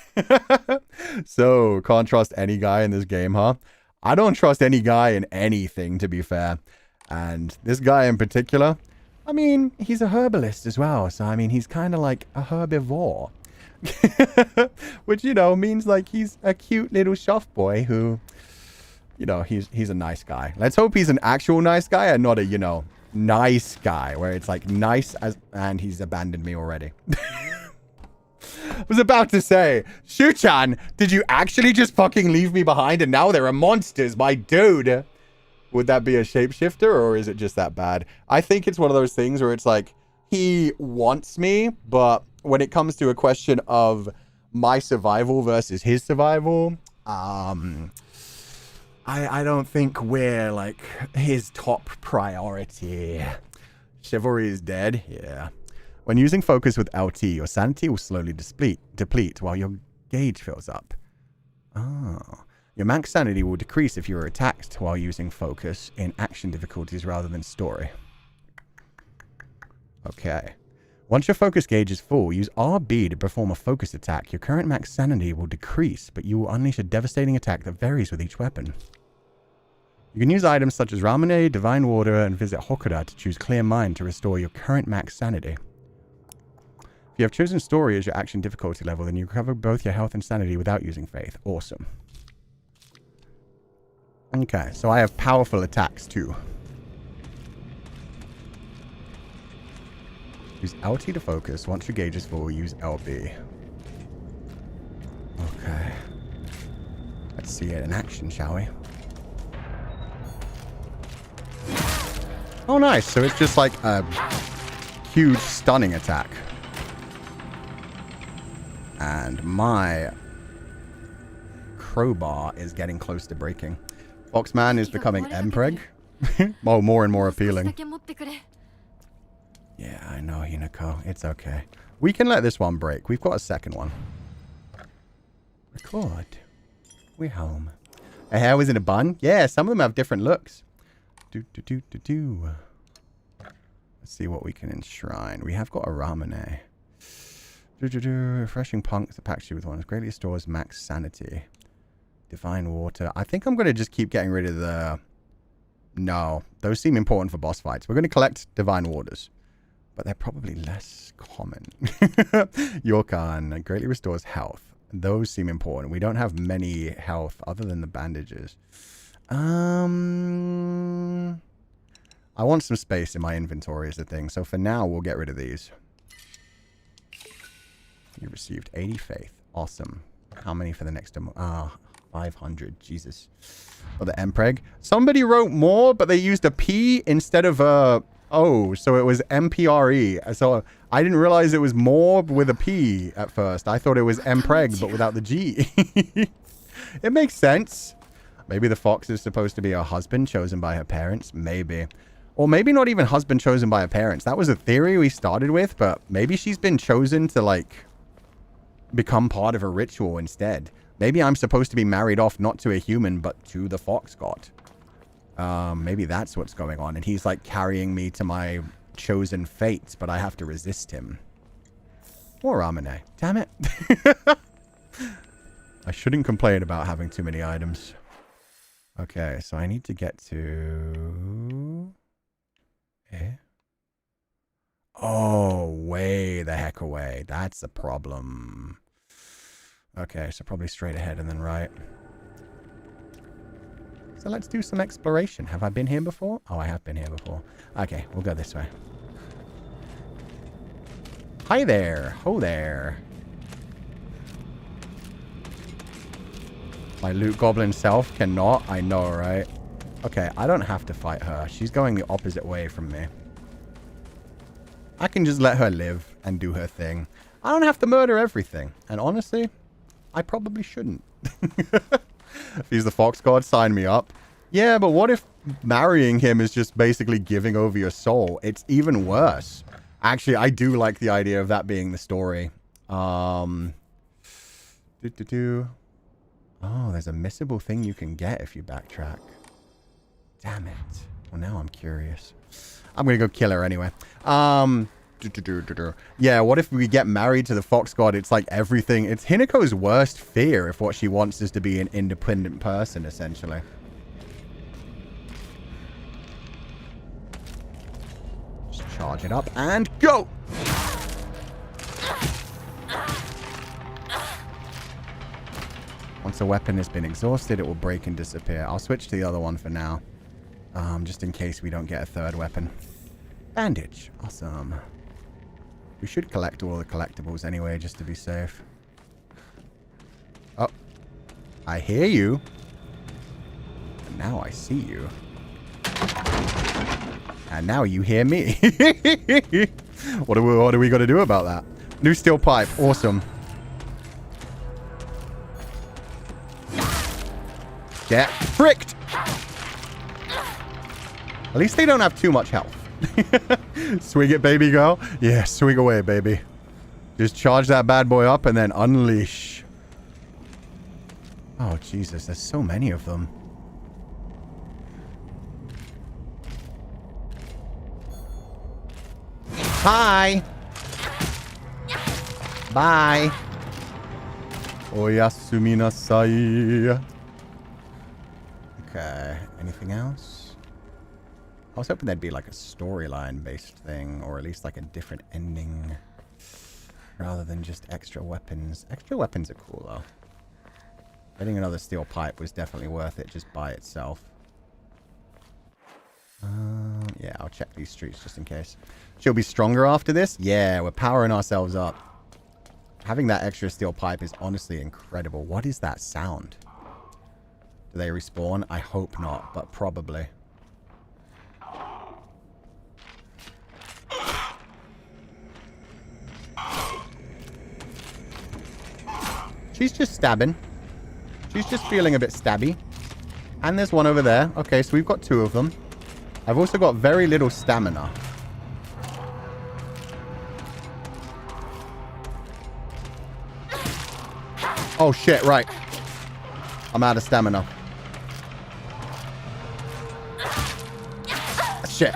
So, can't trust any guy in this game, huh? I don't trust any guy in anything, to be fair. And this guy in particular, I mean, he's a herbalist as well. So, I mean, he's kind of like a herbivore. Which, you know, means like he's a cute little soft boy who, you know, he's a nice guy. Let's hope he's an actual nice guy and not a, you know, nice guy where it's like nice as, and he's abandoned me already. I was about to say, Shu-chan, did you actually just fucking leave me behind and now there are monsters, my dude? Would that be a shapeshifter or is it just that bad? I think it's one of those things where it's like, he wants me, but when it comes to a question of my survival versus his survival, I don't think we're like his top priority. Chivalry is dead. Yeah. When using focus with LT, your sanity will slowly deplete while your gauge fills up. Oh. Your max sanity will decrease if you are attacked while using focus in action difficulties rather than story. Okay. Once your focus gauge is full, use RB to perform a focus attack. Your current max sanity will decrease, but you will unleash a devastating attack that varies with each weapon. You can use items such as Ramune, Divine Water, and visit Hokura to choose Clear Mind to restore your current max sanity. If you have chosen Story as your action difficulty level, then you recover both your health and sanity without using Faith. Awesome. Okay, so I have powerful attacks too. Use LT to focus. Once your gauge is full, use LB. Okay. Let's see it in action, shall we? Oh, nice. So it's just like a huge stunning attack. And my crowbar is getting close to breaking. Foxman is becoming Mpreg. Oh, more and more appealing. Yeah, I know, Umineko. It's okay. We can let this one break. We've got a second one. Record. We're home. A hair was in a bun? Yeah, some of them have different looks. Let's see what we can enshrine. We have got a Ramune. Refreshing punk that packs you with one. Greatly restores max sanity. Divine Water. I think I'm going to just keep getting rid of the... No, those seem important for boss fights. We're going to collect Divine Waters. But they're probably less common. Yorkan greatly restores health. Those seem important. We don't have many health other than the bandages. I want some space in my inventory is the thing. So for now, we'll get rid of these. You received 80 faith. Awesome. How many for the next... 500. Jesus. Oh, the Mpreg. Somebody wrote more, but they used a P instead of a... Oh, so it was MPRE. So I didn't realize it was more with a P at first. I thought it was Mpreg, but without the G. It makes sense. Maybe the fox is supposed to be her husband chosen by her parents. Maybe. Or maybe not even husband chosen by her parents. That was a theory we started with, but maybe she's been chosen to, like, become part of a ritual instead. Maybe I'm supposed to be married off not to a human, but to the fox god. Maybe that's what's going on. And he's like carrying me to my chosen fate, but I have to resist him. Or Amane. Damn it. I shouldn't complain about having too many items. Okay, so I need to get to... here. Oh, way the heck away. That's the problem. Okay, so probably straight ahead and then right. So let's do some exploration. Have I been here before? Oh, I have been here before. Okay, we'll go this way. Hi there. Ho there. My loot goblin self cannot. I know, right? Okay, I don't have to fight her. She's going the opposite way from me. I can just let her live and do her thing. I don't have to murder everything. And honestly, I probably shouldn't. If he's the fox god, sign me up. Yeah, but what if marrying him is just basically giving over your soul? It's even worse. Actually, I do like the idea of that being the story. Oh, there's a missable thing you can get if you backtrack. Damn it. Well, now I'm curious. I'm going to go kill her anyway. Yeah, what if we get married to the fox god? It's like everything. It's Hinako's worst fear if what she wants is to be an independent person, essentially. Just charge it up and go! Once a weapon has been exhausted, it will break and disappear. I'll switch to the other one for now. Just in case we don't get a third weapon. Bandage. Awesome. We should collect all the collectibles anyway, just to be safe. Oh. I hear you. And now I see you. And now you hear me. What are we going to do about that? New steel pipe. Awesome. Get fricked. At least they don't have too much health. Swing it, baby girl. Yeah, swing away, baby. Just charge that bad boy up and then unleash. Oh, Jesus. There's so many of them. Hi. Bye. Oyasumi nasai. Okay. Anything else? I was hoping there'd be like a storyline based thing, or at least like a different ending, rather than just extra weapons. Extra weapons are cool though. Getting another steel pipe was definitely worth it just by itself. Yeah, I'll check these streets just in case. She'll be stronger after this? Yeah, we're powering ourselves up. Having that extra steel pipe is honestly incredible. What is that sound? Do they respawn? I hope not, but probably. She's just stabbing. She's just feeling a bit stabby. And there's one over there. Okay, so we've got two of them. I've also got very little stamina. Oh shit, right. I'm out of stamina. Shit.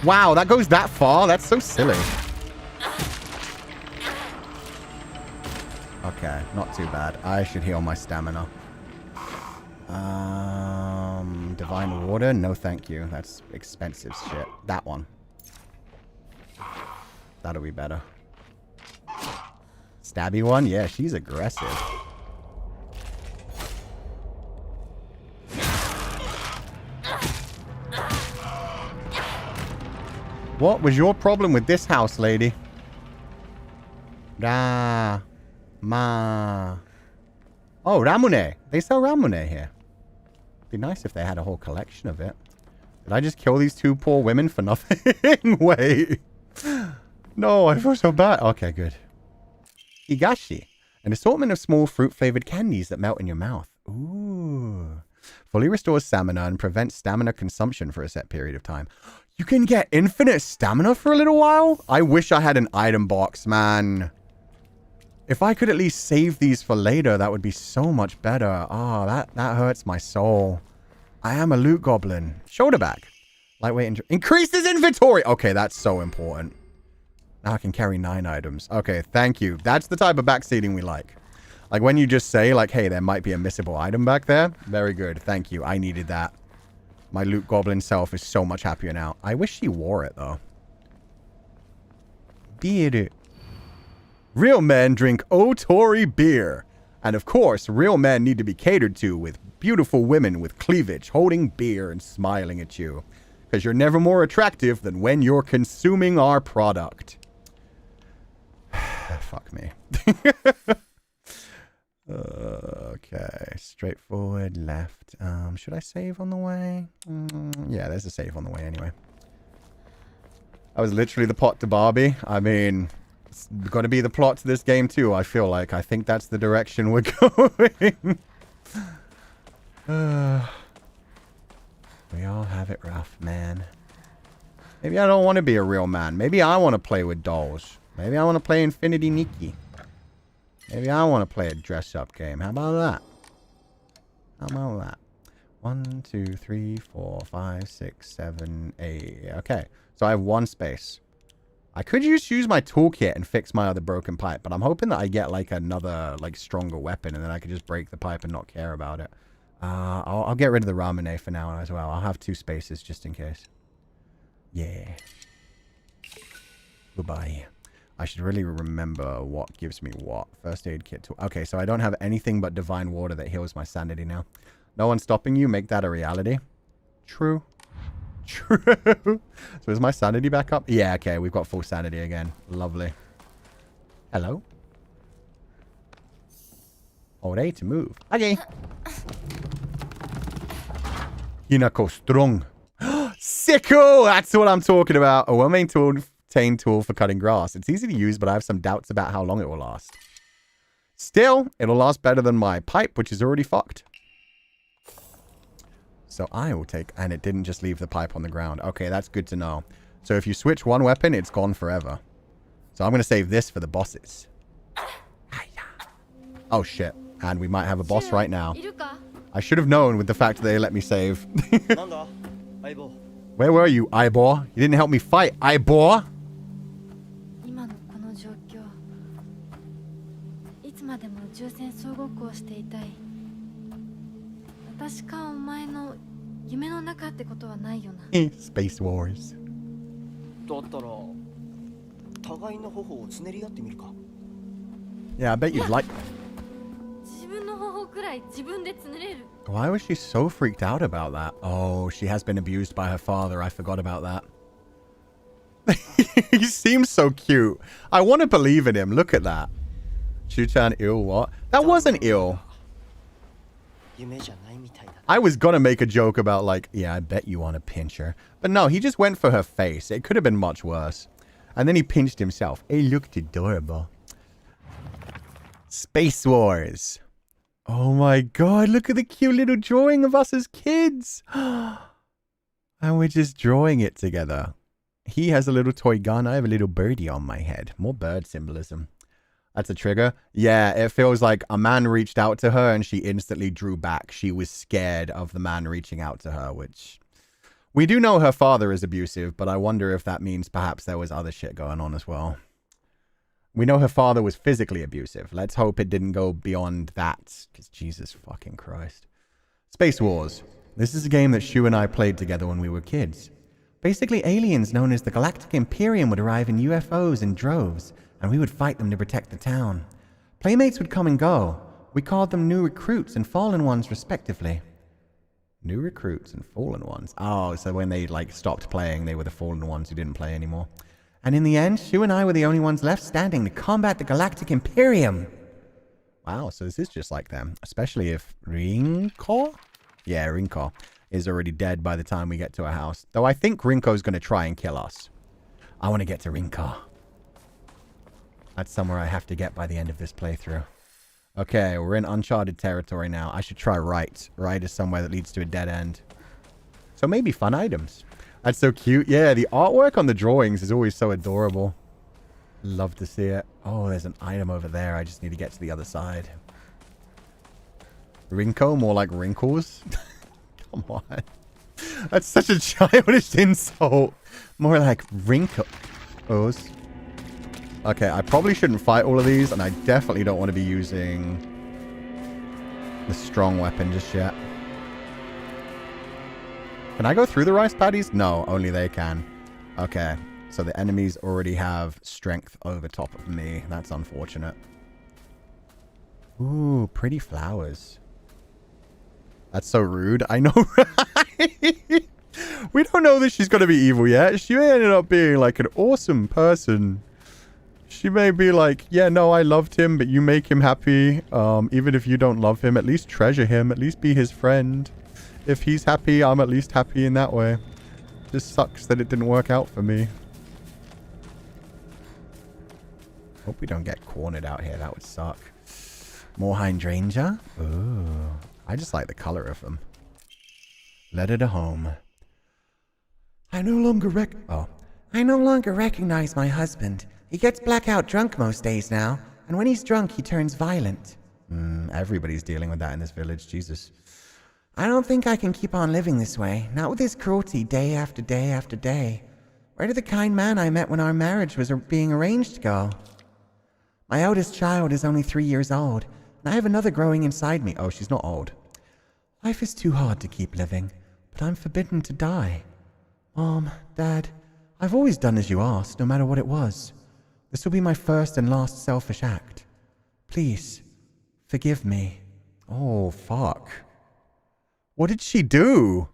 Wow, that goes that far? That's so silly. Okay, not too bad. I should heal my stamina. Divine water? No thank you. That's expensive shit. That one. That'll be better. Stabby one? Yeah, she's aggressive. What was your problem with this house, lady? Ma. Oh, Ramune. They sell Ramune here. Be nice if they had a whole collection of it. Did I just kill these two poor women for nothing? Wait. No, I feel so bad. Okay, good. Higurashi. An assortment of small fruit-flavored candies that melt in your mouth. Ooh. Fully restores stamina and prevents stamina consumption for a set period of time. You can get infinite stamina for a little while? I wish I had an item box, man. If I could at least save these for later, that would be so much better. Oh, that hurts my soul. I am a loot goblin. Shoulder bag. Lightweight. Increases inventory. Okay, that's so important. Now I can carry 9 items. Okay, thank you. That's the type of backseating we like. Like when you just say, like, hey, there might be a missable item back there. Very good. Thank you. I needed that. My loot goblin self is so much happier now. I wish she wore it, though. Beer. Real men drink Otori beer. And of course, real men need to be catered to with beautiful women with cleavage holding beer and smiling at you. Because you're never more attractive than when you're consuming our product. Fuck me. Okay, straightforward, left. Should I save on the way? Yeah, there's a save on the way anyway. That was literally the plot to Barbie. I mean, it's got to be the plot to this game too, I feel like. I think that's the direction we're going. We all have it rough, man. Maybe I don't want to be a real man. Maybe I want to play with dolls. Maybe I want to play Infinity Nikki. Maybe I want to play a dress-up game. How about that? How about that? 1, 2, 3, 4, 5, 6, 7, 8. Okay, so I have 1 space. I could just use my toolkit and fix my other broken pipe, but I'm hoping that I get like another like stronger weapon, and then I could just break the pipe and not care about it. I'll get rid of the ramune for now as well. I'll have 2 spaces just in case. Yeah. Goodbye. I should really remember what gives me what. First aid kit. Okay, so I don't have anything but divine water that heals my sanity now. No one's stopping you. Make that a reality. True. True. So is my sanity back up? Yeah, okay. We've got full sanity again. Lovely. Hello? Hold A to move. Okay. Hinako strong. Sako! That's what I'm talking about. A well-maintained tool for cutting grass. It's easy to use, but I have some doubts about how long it will last. Still, it'll last better than my pipe, which is already fucked. So I will take... And it didn't just leave the pipe on the ground. Okay, that's good to know. So if you switch one weapon, it's gone forever. So I'm going to save this for the bosses. Oh, shit. And we might have a boss right now. I should have known with the fact that they let me save. Where were you, Eyeball? You didn't help me fight, Eyeball! Space Wars. Yeah, I bet you'd like... Why was she so freaked out about that? Oh, she has been abused by her father. I forgot about that. He seems so cute. I want to believe in him. Look at that. Shuchan ill what? That wasn't ill. I was gonna make a joke about like, yeah, I bet you want to pinch her. But no, he just went for her face. It could have been much worse. And then he pinched himself. It looked adorable. Space Wars. Oh my god, look at the cute little drawing of us as kids. And we're just drawing it together. He has a little toy gun. I have a little birdie on my head. More bird symbolism. That's a trigger. Yeah, it feels like a man reached out to her and she instantly drew back. She was scared of the man reaching out to her, which... We do know her father is abusive, but I wonder if that means perhaps there was other shit going on as well. We know her father was physically abusive. Let's hope it didn't go beyond that. Because Jesus fucking Christ. Space Wars. This is a game that Shu and I played together when we were kids. Basically, aliens known as the Galactic Imperium would arrive in UFOs in droves, and we would fight them to protect the town. Playmates would come and go. We called them new recruits and fallen ones, respectively. New recruits and fallen ones. Oh, so when they, like, stopped playing, they were the fallen ones who didn't play anymore. And in the end, Shu and I were the only ones left standing to combat the Galactic Imperium. Wow, so this is just like them. Especially if Rinko? Yeah, Rinko is already dead by the time we get to our house. Though I think Rinko's going to try and kill us. I want to get to Rinko. That's somewhere I have to get by the end of this playthrough. Okay, we're in uncharted territory now. I should try right. Right is somewhere that leads to a dead end. So maybe fun items. That's so cute. Yeah, the artwork on the drawings is always so adorable. Love to see it. Oh, there's an item over there. I just need to get to the other side. Rinko, more like wrinkles. Come on. That's such a childish insult. More like wrinkles. Okay, I probably shouldn't fight all of these, and I definitely don't want to be using the strong weapon just yet. Can I go through the rice paddies? No, only they can. Okay, so the enemies already have strength over top of me. That's unfortunate. Ooh, pretty flowers. That's so rude. I know, right? We don't know that she's going to be evil yet. She may end up being like an awesome person. She may be like, yeah, no, I loved him, but you make him happy. Even if you don't love him, at least treasure him. At least be his friend. If he's happy, I'm at least happy in that way. Just sucks that it didn't work out for me. Hope we don't get cornered out here. That would suck. More hydrangea? Ooh. I just like the color of them. Letter to home. I no longer recognize my husband. He gets blackout drunk most days now, and when he's drunk, he turns violent. Everybody's dealing with that in this village, Jesus. I don't think I can keep on living this way, not with his cruelty day after day after day. Where did the kind man I met when our marriage was being arranged go? My eldest child is only 3 years old, and I have another growing inside me. Oh, she's not old. Life is too hard to keep living, but I'm forbidden to die. Mom, Dad, I've always done as you asked, no matter what it was. This will be my first and last selfish act. Please, forgive me. Oh, fuck. What did she do?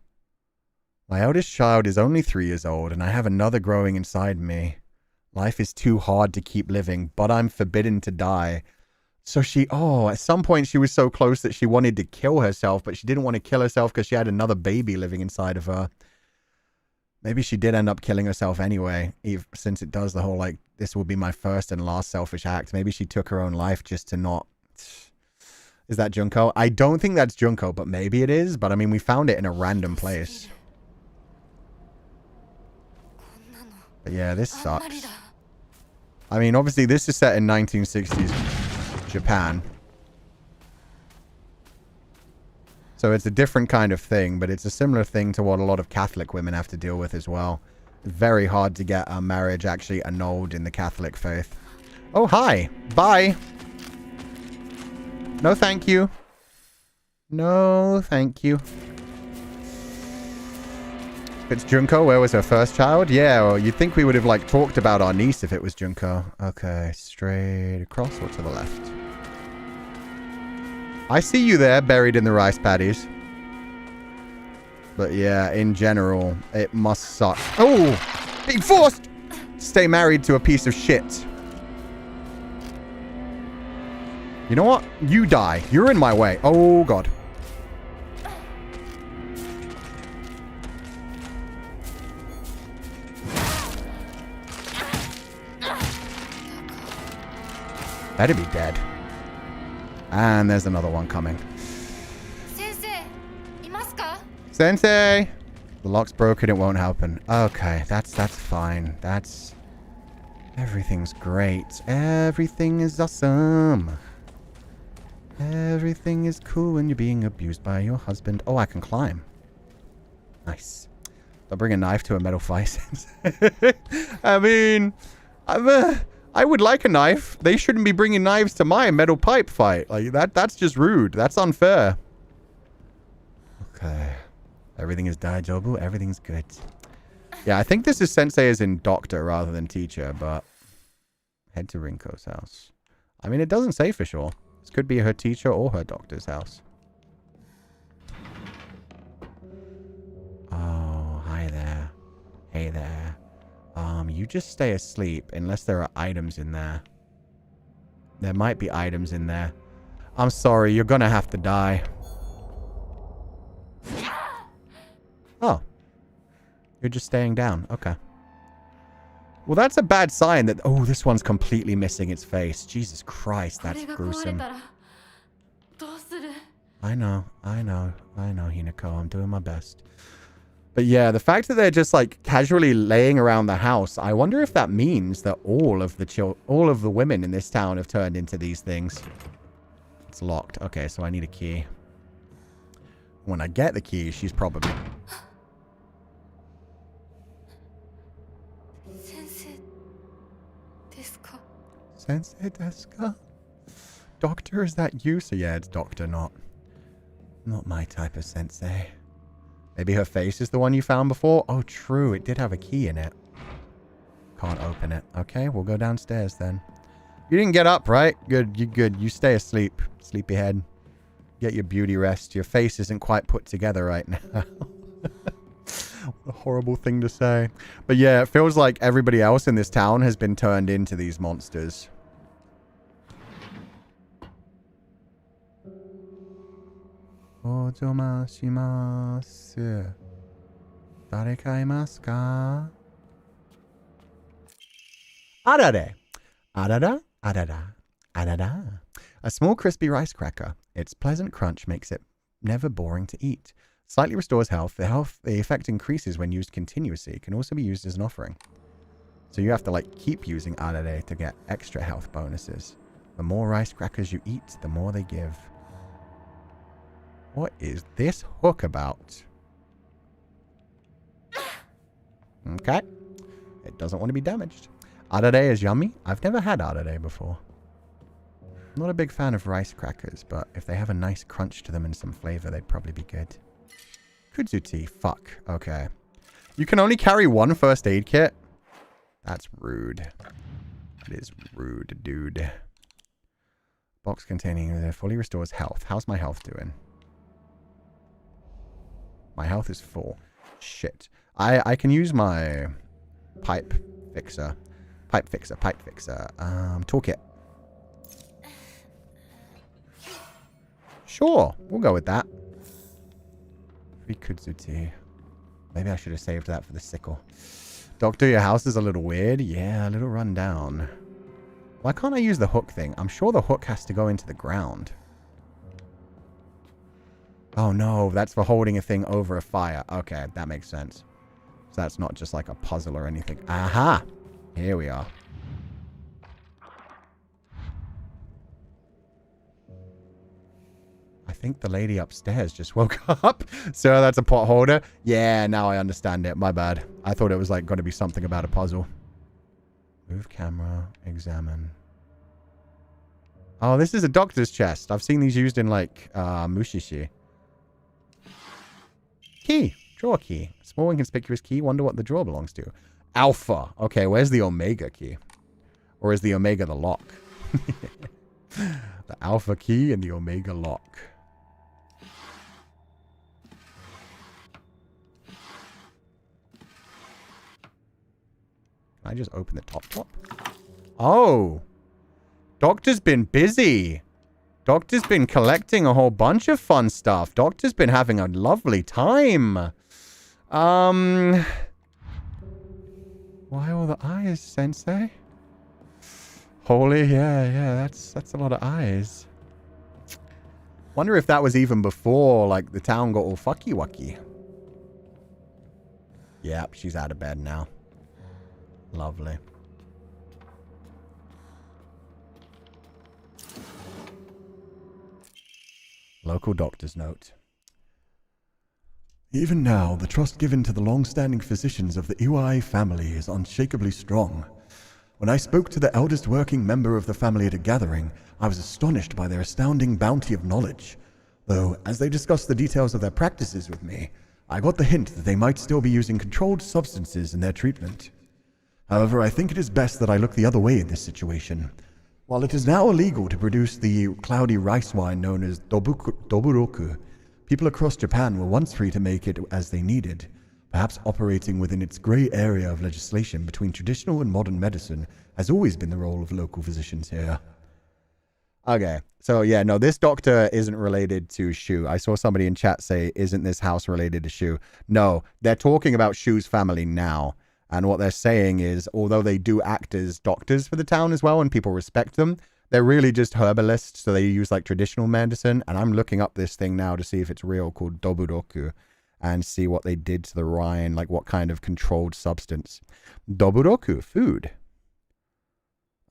My eldest child is only 3 years old, and I have another growing inside me. Life is too hard to keep living, but I'm forbidden to die. So at some point she was so close that she wanted to kill herself, but she didn't want to kill herself because she had another baby living inside of her. Maybe she did end up killing herself anyway, since it does the whole, like, this will be my first and last selfish act. Maybe she took her own life just to not... Is that Junko? I don't think that's Junko, but maybe it is. But, I mean, we found it in a random place. But yeah, this sucks. I mean, obviously, this is set in 1960s Japan. So it's a different kind of thing, but it's a similar thing to what a lot of Catholic women have to deal with as well. Very hard to get a marriage actually annulled in the Catholic faith. Oh, hi. Bye. No, thank you. No, thank you. It's Junko. Where was her first child? Yeah, well, you'd think we would have, like, talked about our niece if it was Junko. Okay, straight across or to the left? I see you there, buried in the rice paddies. But yeah, in general, it must suck. Oh! Being forced to stay married to a piece of shit. You know what? You die. You're in my way. Oh, God. Better be dead. And there's another one coming. Sensei! The lock's broken, it won't happen. Okay, that's fine. Everything's great. Everything is awesome. Everything is cool when you're being abused by your husband. Oh, I can climb. Nice. They'll bring a knife to a metal fight. I mean, I would like a knife. They shouldn't be bringing knives to my metal pipe fight. Like, that's just rude. That's unfair. Okay. Everything is daijobu. Everything's good. Yeah, I think this is sensei as in doctor rather than teacher, but head to Rinko's house. I mean, it doesn't say for sure. This could be her teacher or her doctor's house. Oh, hi there. Hey there. You just stay asleep unless there are items in there. There might be items in there. I'm sorry, you're gonna have to die. Oh. You're just staying down. Okay. Well, that's a bad sign that... Oh, this one's completely missing its face. Jesus Christ, that's gruesome. I know, Hinako. I'm doing my best. But yeah, the fact that they're just like casually laying around the house, I wonder if that means that all of the women in this town have turned into these things. It's locked. Okay, so I need a key. When I get the key, she's probably... Sensei desu ka? Doctor, is that you? So yeah, it's Doctor, not my type of sensei. Maybe her face is the one you found before? Oh, true. It did have a key in it. Can't open it. Okay, we'll go downstairs then. You didn't get up, right? Good, you good. You stay asleep. Sleepyhead. Get your beauty rest. Your face isn't quite put together right now. What a horrible thing to say. But yeah, it feels like everybody else in this town has been turned into these monsters. Ojoma shimasu. Dareka imasu ka? Arare. Arara. Arara. Arara. A small crispy rice cracker. Its pleasant crunch makes it never boring to eat. Slightly restores health. The effect increases when used continuously. It can also be used as an offering. So you have to like keep using arare to get extra health bonuses. The more rice crackers you eat, the more they give. What is this hook about? Okay. It doesn't want to be damaged. Arare is yummy. I've never had arare before. I'm not a big fan of rice crackers, but if they have a nice crunch to them and some flavor, they'd probably be good. Kudzuti. Fuck. Okay. You can only carry one first aid kit? That's rude. That is rude, dude. Box containing fully restores health. How's my health doing? My health is full. Shit. I can use my pipe fixer. Toolkit. Sure. We'll go with that. Kudzuti. Maybe I should have saved that for the sickle. Doctor, your house is a little weird. Yeah, a little run down. Why can't I use the hook thing? I'm sure the hook has to go into the ground. Oh no, that's for holding a thing over a fire. Okay, that makes sense. So that's not just like a puzzle or anything. Aha! Here we are. I think the lady upstairs just woke up. So that's a pot holder. Yeah, now I understand it. My bad. I thought it was like going to be something about a puzzle. Move camera. Examine. Oh, this is a doctor's chest. I've seen these used in like Mushishi. Key. Drawer key. Small inconspicuous key. Wonder what the drawer belongs to. Alpha. Okay, where's the Omega key? Or is the Omega the lock? The Alpha key and the Omega lock. Can I just open the top? Oh. Doctor's been busy. Doctor's been collecting a whole bunch of fun stuff. Doctor's been having a lovely time. Why all the eyes, Sensei? Holy, yeah, that's a lot of eyes. Wonder if that was even before, like, the town got all fucky-wucky. Yep, she's out of bed now. Lovely. Local doctor's note. Even now, the trust given to the long-standing physicians of the Iwai family is unshakably strong. When I spoke to the eldest working member of the family at a gathering, I was astonished by their astounding bounty of knowledge. Though, as they discussed the details of their practices with me, I got the hint that they might still be using controlled substances in their treatment. However, I think it is best that I look the other way in this situation. While it is now illegal to produce the cloudy rice wine known as doburoku, people across Japan were once free to make it as they needed, perhaps operating within its gray area of legislation between traditional and modern medicine has always been the role of local physicians here. Okay, so yeah, no, this doctor isn't related to Shu. I saw somebody in chat say, isn't this house related to Shu? No, they're talking about Shu's family now. And what they're saying is, although they do act as doctors for the town as well, and people respect them, they're really just herbalists, so they use like traditional medicine. And I'm looking up this thing now to see if it's real, called doburoku. and see what they did to the rind, like what kind of controlled substance. Doburoku, food.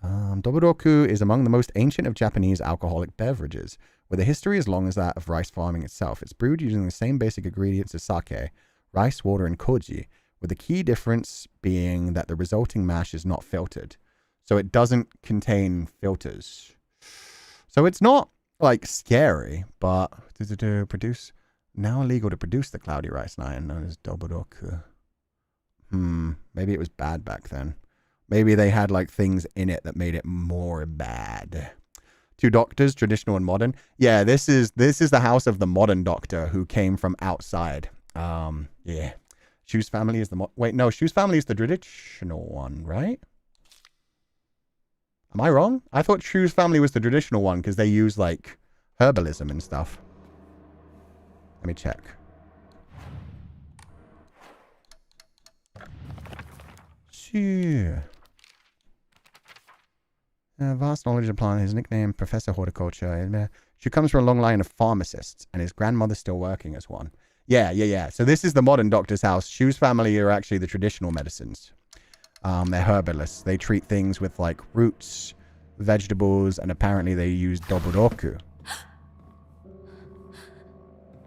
Doburoku is among the most ancient of Japanese alcoholic beverages, with a history as long as that of rice farming itself. It's brewed using the same basic ingredients as sake, rice, water, and koji, with the key difference being that the resulting mash is not filtered. So it doesn't contain filters. So it's not, like, scary, but produce... Now illegal to produce the cloudy rice nine, known as doburoku. Maybe it was bad back then. Maybe they had, like, things in it that made it more bad. 2 doctors, traditional and modern. Yeah, this is the house of the modern doctor who came from outside. Yeah. Shu's family is the... Wait, no, Shu's family is the traditional one, right? Am I wrong? I thought Shu's family was the traditional one because they use, like, herbalism and stuff. Let me check. Shu. Vast knowledge of plant. His nickname, Professor Horticulture. She comes from a long line of pharmacists, and his grandmother's still working as one. Yeah. So this is the modern doctor's house. Shu's family are actually the traditional medicines. They're herbalists. They treat things with, like, roots, vegetables, and apparently they use doburoku,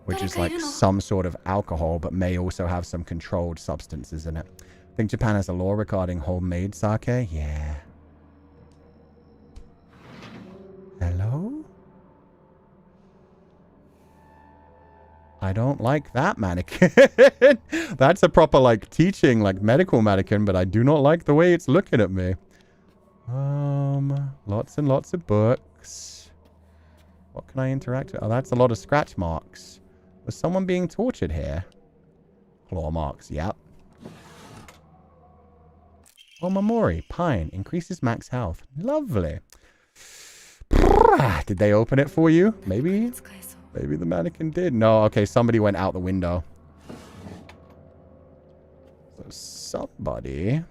which is like some sort of alcohol, but may also have some controlled substances in it. I think Japan has a law regarding homemade sake. Yeah. Hello? I don't like that mannequin. That's a proper, like, teaching, like, medical mannequin, but I do not like the way it's looking at me. Lots and lots of books. What can I interact with? Oh, that's a lot of scratch marks. Was someone being tortured here? Claw marks, yep. Omamori, pine, increases max health. Lovely. Did they open it for you? Maybe the mannequin did. No, okay, somebody went out the window. So somebody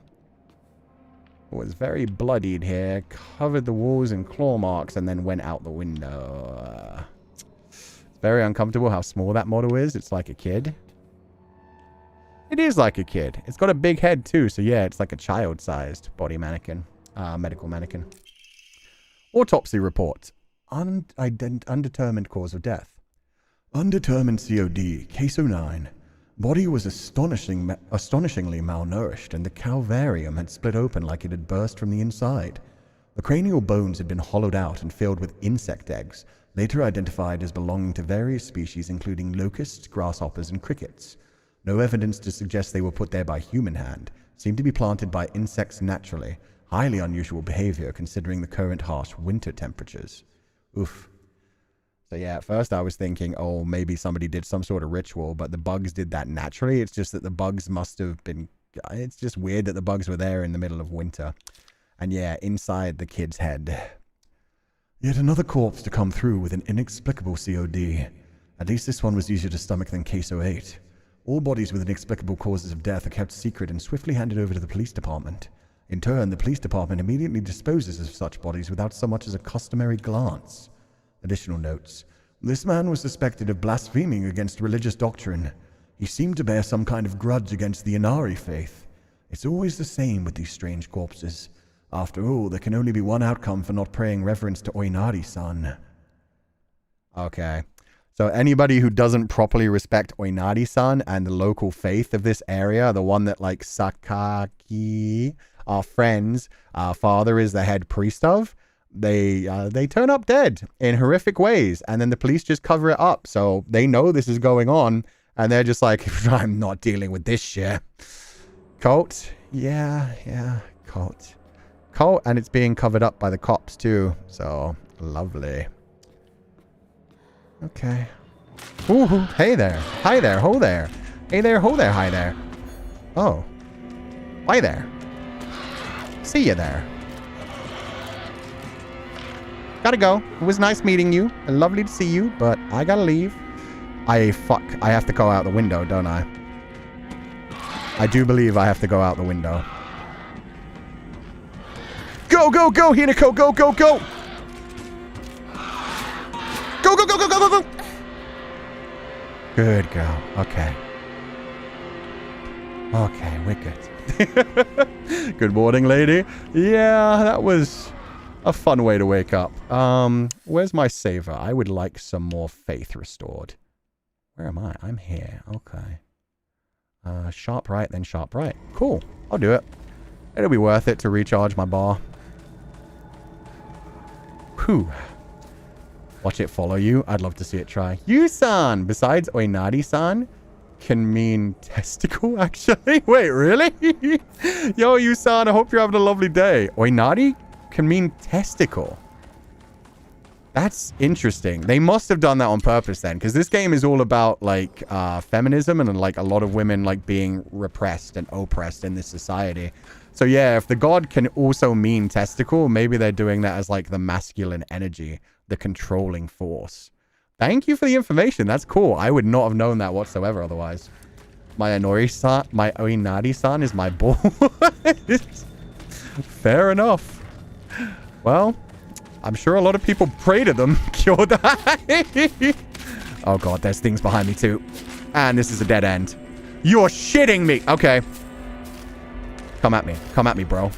was very bloodied here, covered the walls in claw marks, and then went out the window. It's very uncomfortable how small that model is. It's like a kid. It is like a kid. It's got a big head too, so yeah, it's like a child-sized body mannequin. Medical mannequin. Autopsy report. Undetermined cause of death. Undetermined COD, case 09. Body was astonishingly malnourished, and the calvarium had split open like it had burst from the inside. The cranial bones had been hollowed out and filled with insect eggs, later identified as belonging to various species including locusts, grasshoppers, and crickets. No evidence to suggest they were put there by human hand. Seemed to be planted by insects naturally. Highly unusual behavior considering the current harsh winter temperatures. Oof. So yeah, at first I was thinking, oh, maybe somebody did some sort of ritual, but the bugs did that naturally. It's just that the bugs must have been... It's just weird that the bugs were there in the middle of winter. And yeah, inside the kid's head. Yet another corpse to come through with an inexplicable COD. At least this one was easier to stomach than case 08. All bodies with inexplicable causes of death are kept secret and swiftly handed over to the police department. In turn, the police department immediately disposes of such bodies without so much as a customary glance. Additional notes. This man was suspected of blaspheming against religious doctrine. He seemed to bear some kind of grudge against the Inari faith. It's always the same with these strange corpses. After all, there can only be one outcome for not paying reverence to Oinari-san. Okay. So anybody who doesn't properly respect Oinari-san and the local faith of this area, the one that, like, Sakaki, our friends, our father is the head priest of, they turn up dead in horrific ways, and then the police just cover it up. So they know this is going on, and they're just like, I'm not dealing with this shit. Cult? Yeah, cult. Cult, and it's being covered up by the cops too. So, lovely. Okay. Ooh, hey there. Hi there, ho there. Hey there, ho there, hi there. Oh. Hi there. See you there. Gotta go. It was nice meeting you. Lovely to see you, but I gotta leave. I have to go out the window, don't I? I do believe I have to go out the window. Go, go, go, Hinako, go, go, go! Go, go, go, go, go, go, go! Good girl. Okay. Okay, we're good. Good morning, lady. Yeah, that was a fun way to wake up. Where's my saver? I would like some more faith restored. Where am I? I'm here. Okay. Sharp right, then sharp right. Cool. I'll do it. It'll be worth it to recharge my bar. Whew. Watch it follow you. I'd love to see it try. You-san, besides Oinari-san, can mean testicle, actually. Wait, really? Yo, you-san, I hope you're having a lovely day. Oinari can mean testicle. That's interesting. They must have done that on purpose then, because this game is all about, like, feminism and, like, a lot of women, like, being repressed and oppressed in this society. So, yeah, if the god can also mean testicle, maybe they're doing that as, like, the masculine energy, the controlling force. Thank you for the information. That's cool. I would not have known that whatsoever otherwise. My Oinari-san is my boy. Fair enough. Well, I'm sure a lot of people pray to them. Kyodai. Oh god, there's things behind me too. And this is a dead end. You're shitting me. Okay. Come at me. Come at me, bro.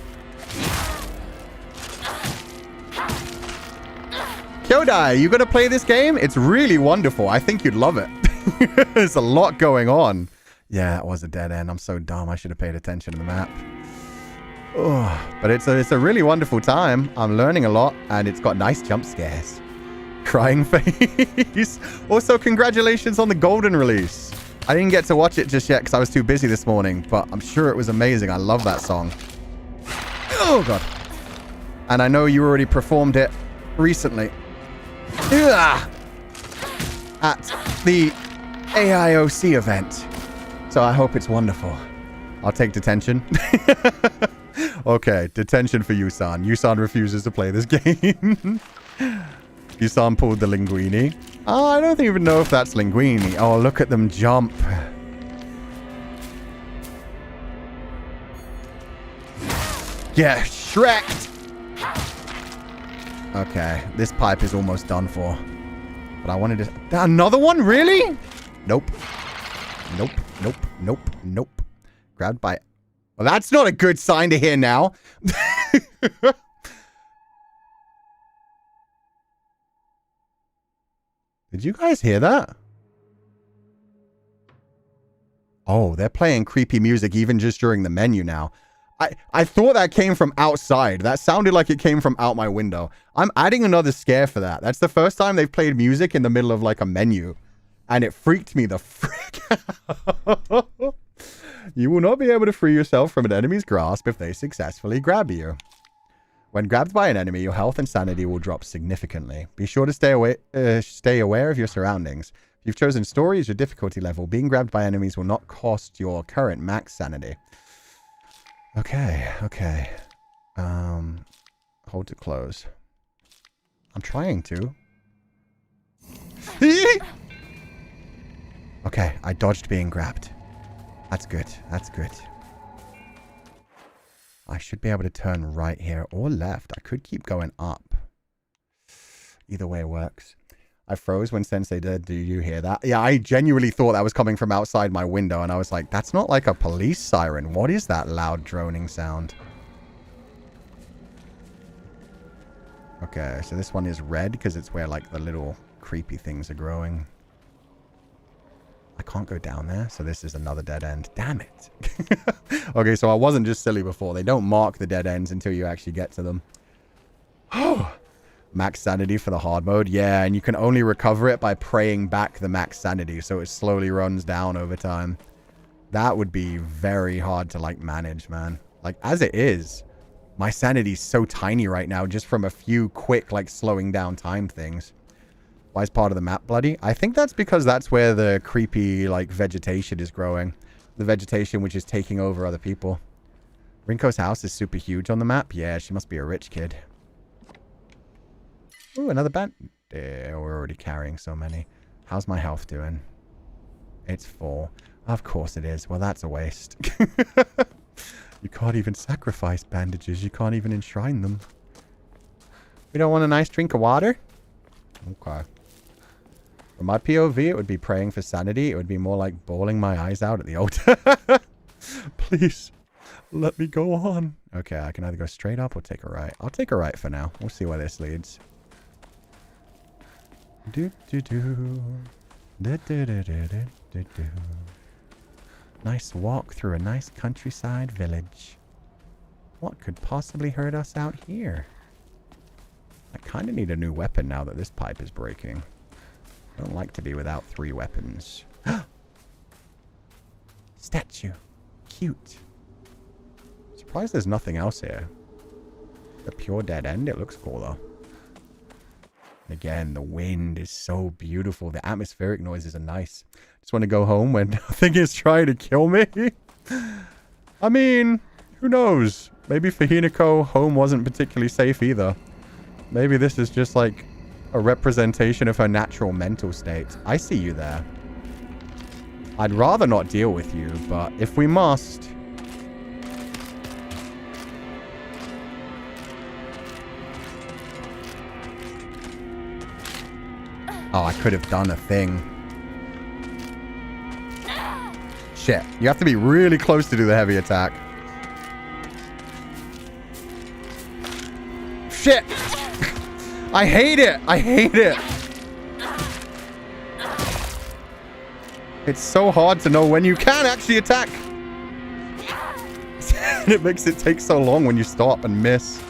Kyodai, you gonna play this game? It's really wonderful. I think you'd love it. There's a lot going on. Yeah, it was a dead end. I'm so dumb. I should have paid attention to the map. Oh, but it's a really wonderful time. I'm learning a lot, and it's got nice jump scares. Crying face. Also, congratulations on the golden release. I didn't get to watch it just yet because I was too busy this morning, but I'm sure it was amazing. I love that song. Oh, God. And I know you already performed it recently. At the AIOC event. So I hope it's wonderful. I'll take detention. Okay, detention for Yusan. Yusan refuses to play this game. Yusan pulled the linguini. Oh, I don't even know if that's linguini. Oh, look at them jump. Yeah, Shrek'd. Okay, this pipe is almost done for. But I wanted to... Another one? Really? Nope. Nope, nope, nope, nope. Grabbed by... Well, that's not a good sign to hear now. Did you guys hear that? Oh, they're playing creepy music even just during the menu now. I thought that came from outside. That sounded like it came from out my window. I'm adding another scare for that. That's the first time they've played music in the middle of like a menu. And it freaked me the frick out. You will not be able to free yourself from an enemy's grasp if they successfully grab you. When grabbed by an enemy, your health and sanity will drop significantly. Be sure to stay aware of your surroundings. If you've chosen story as your difficulty level, being grabbed by enemies will not cost your current max sanity. Okay, okay. Hold to close. I'm trying to. Okay, I dodged being grabbed. That's good. That's good. I should be able to turn right here or left. I could keep going up. Either way works. I froze when Sensei did. Do you hear that? Yeah, I genuinely thought that was coming from outside my window, and I was like, that's not like a police siren. What is that loud droning sound? Okay, so this one is red because it's where like the little creepy things are growing. I can't go down there, so this is another dead end. Damn it. Okay, so I wasn't just silly before. They don't mark the dead ends until you actually get to them. Oh. Max sanity for the hard mode. Yeah, and you can only recover it by praying back the max sanity, so it slowly runs down over time. That would be very hard to, like, manage, man. Like, as it is, my sanity's so tiny right now just from a few quick, like, slowing down time things. Why is part of the map bloody? I think that's because that's where the creepy, like, vegetation is growing. The vegetation which is taking over other people. Rinko's house is super huge on the map. Yeah, she must be a rich kid. Ooh, another band. Yeah, we're already carrying so many. How's my health doing? It's full. Of course it is. Well, that's a waste. You can't even sacrifice bandages. You can't even enshrine them. We don't want a nice drink of water? Okay. From my POV, it would be praying for sanity. It would be more like bawling my eyes out at the altar. Please, let me go on. Okay, I can either go straight up or take a right. I'll take a right for now. We'll see where this leads. Nice walk through a nice countryside village. What could possibly hurt us out here? I kind of need a new weapon now that this pipe is breaking. I don't like to be without 3 weapons. Statue. Cute. Surprised there's nothing else here. The pure dead end. It looks cool though. Again, the wind is so beautiful. The atmospheric noises are nice. Just want to go home when nothing is trying to kill me. I mean, who knows? Maybe for Hinako, home wasn't particularly safe either. Maybe this is just like a representation of her natural mental state. I see you there. I'd rather not deal with you, but if we must... Oh, I could have done a thing. Shit. You have to be really close to do the heavy attack. Shit! I hate it! I hate it! It's so hard to know when you can actually attack. It makes it take so long when you stop and miss.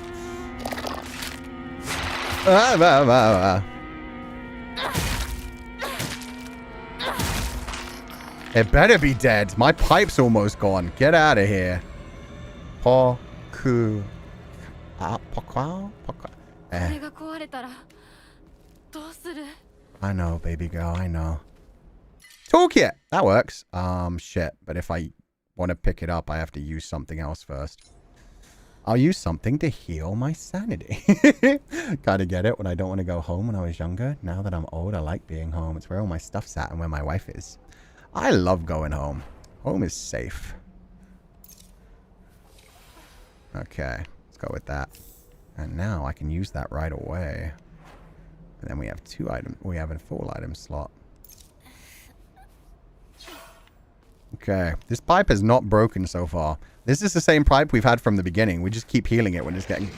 It better be dead. My pipe's almost gone. Get out of here. Poku. I know, baby girl. I know. Toolkit. That works. Shit. But if I want to pick it up, I have to use something else first. I'll use something to heal my sanity. Gotta get it when I don't want to go home when I was younger. Now that I'm old, I like being home. It's where all my stuff's at and where my wife is. I love going home. Home is safe. Okay. Let's go with that. And now I can use that right away. And then we have 2 items. We have a full item slot. Okay. This pipe is not broken so far. This is the same pipe we've had from the beginning. We just keep healing it when it's getting...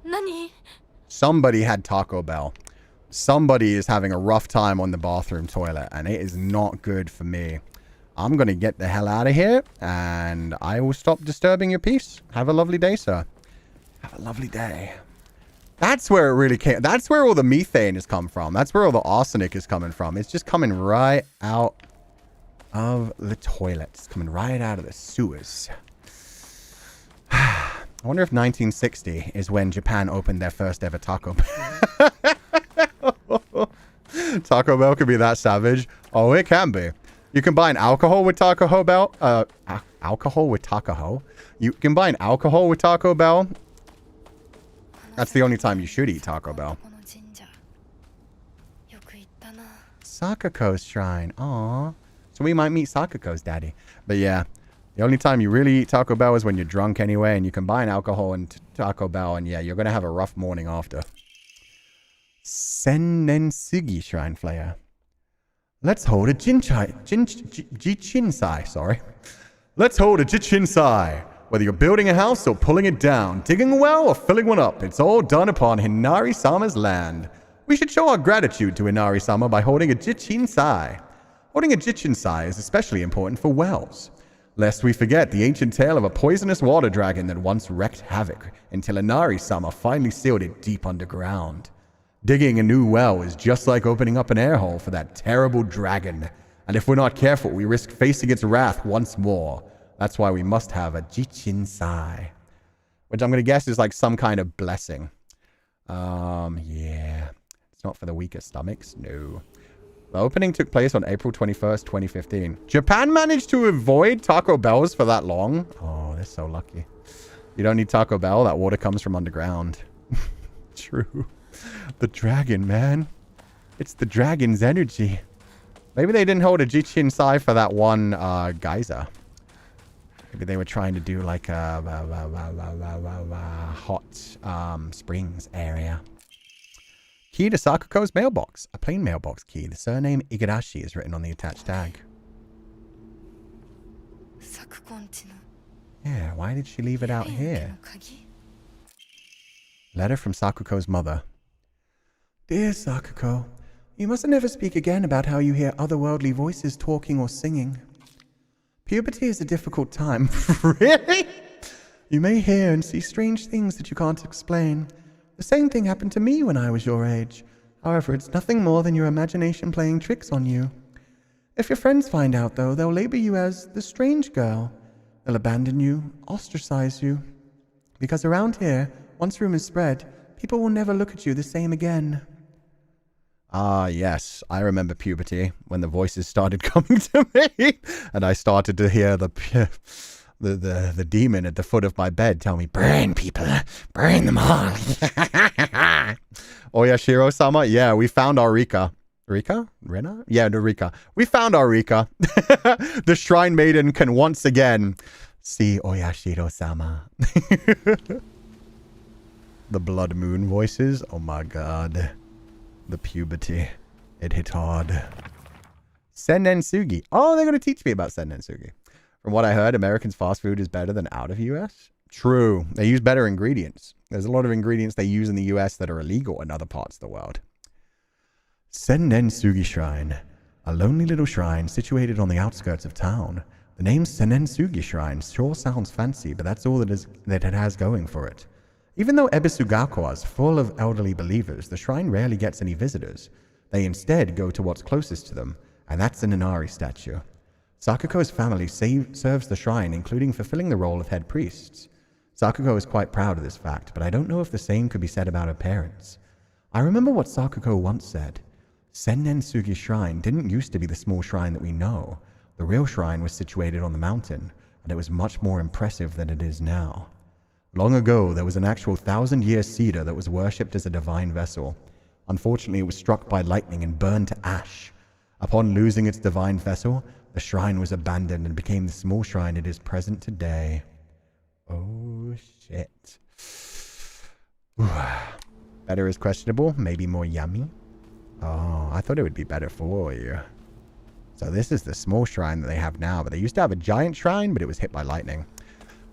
Nani? Somebody had Taco Bell. Somebody is having a rough time on the bathroom toilet, and it is not good for me. I'm going to get the hell out of here, and I will stop disturbing your peace. Have a lovely day, sir. Have a lovely day. That's where it really came. That's where all the methane has come from. That's where all the arsenic is coming from. It's just coming right out of the toilet. It's coming right out of the sewers. I wonder if 1960 is when Japan opened their first ever Taco Bell. Taco Bell could be that savage. Oh, it can be. You combine alcohol with Taco Bell. Alcohol with Taco. You combine alcohol with Taco Bell. That's the only time you should eat Taco Bell. Sakako's shrine. Aww. So we might meet Sakako's daddy. But yeah. The only time you really eat Taco Bell is when you're drunk anyway, and you combine alcohol and Taco Bell, and yeah, you're going to have a rough morning after. Sennensugi Shrine Flare. Let's hold a Jichinsai, sorry. Let's hold a Jichinsai. Whether you're building a house or pulling it down, digging a well or filling one up, it's all done upon Hinari-sama's land. We should show our gratitude to Hinari-sama by holding a Jichinsai. Holding a Jichinsai is especially important for wells. Lest we forget the ancient tale of a poisonous water dragon that once wreaked havoc until Inari-sama finally sealed it deep underground. Digging a new well is just like opening up an air hole for that terrible dragon, and if we're not careful, we risk facing its wrath once more. That's why we must have a Jichinsai, which I'm going to guess is like some kind of blessing. Yeah. It's not for the weaker stomachs, no. The opening took place on April 21st, 2015. Japan managed to avoid Taco Bells for that long. Oh, they're so lucky. You don't need Taco Bell. That water comes from underground. True. The dragon, man. It's the dragon's energy. Maybe they didn't hold a Jichinsai for that one geyser. Maybe they were trying to do like a hot springs area. Key to Sakuko's mailbox. A plain mailbox key. The surname Higurashi is written on the attached tag. Yeah, why did she leave it out here? Letter from Sakuko's mother. Dear Sakuko, you must never speak again about how you hear otherworldly voices talking or singing. Puberty is a difficult time. Really? You may hear and see strange things that you can't explain. The same thing happened to me when I was your age. However, it's nothing more than your imagination playing tricks on you. If your friends find out, though, they'll label you as the strange girl. They'll abandon you, ostracize you. Because around here, once rumors spread, people will never look at you the same again. Ah, yes, I remember puberty, when the voices started coming to me, and I started to hear the demon at the foot of my bed tell me, burn people, burn them all. Oyashiro-sama, yeah, we found our Rika. Rika? Rena? Yeah, no, Rika. We found our Rika. The Shrine Maiden can once again see Oyashiro-sama. The Blood Moon voices, oh my god. The puberty. It hit hard. Sennensugi. Oh, they're going to teach me about Sennensugi. From what I heard, Americans' fast food is better than out of US. True. They use better ingredients. There's a lot of ingredients they use in the US that are illegal in other parts of the world. Sennensugi Shrine. A lonely little shrine situated on the outskirts of town. The name Sennensugi Shrine sure sounds fancy, but that's all that it has going for it. Even though Ebisugaoka is full of elderly believers, the shrine rarely gets any visitors. They instead go to what's closest to them, and that's an Inari statue. Sakuko's family serves the shrine, including fulfilling the role of head priests. Sakuko is quite proud of this fact, but I don't know if the same could be said about her parents. I remember what Sakuko once said. Sennensugi Shrine didn't used to be the small shrine that we know. The real shrine was situated on the mountain, and it was much more impressive than it is now. Long ago, there was an actual 1,000-year cedar that was worshipped as a divine vessel. Unfortunately, it was struck by lightning and burned to ash. Upon losing its divine vessel, the shrine was abandoned and became the small shrine it is present today. Oh, shit. Better is questionable, maybe more yummy. Oh, I thought it would be better for you. So this is the small shrine that they have now, but they used to have a giant shrine, but it was hit by lightning.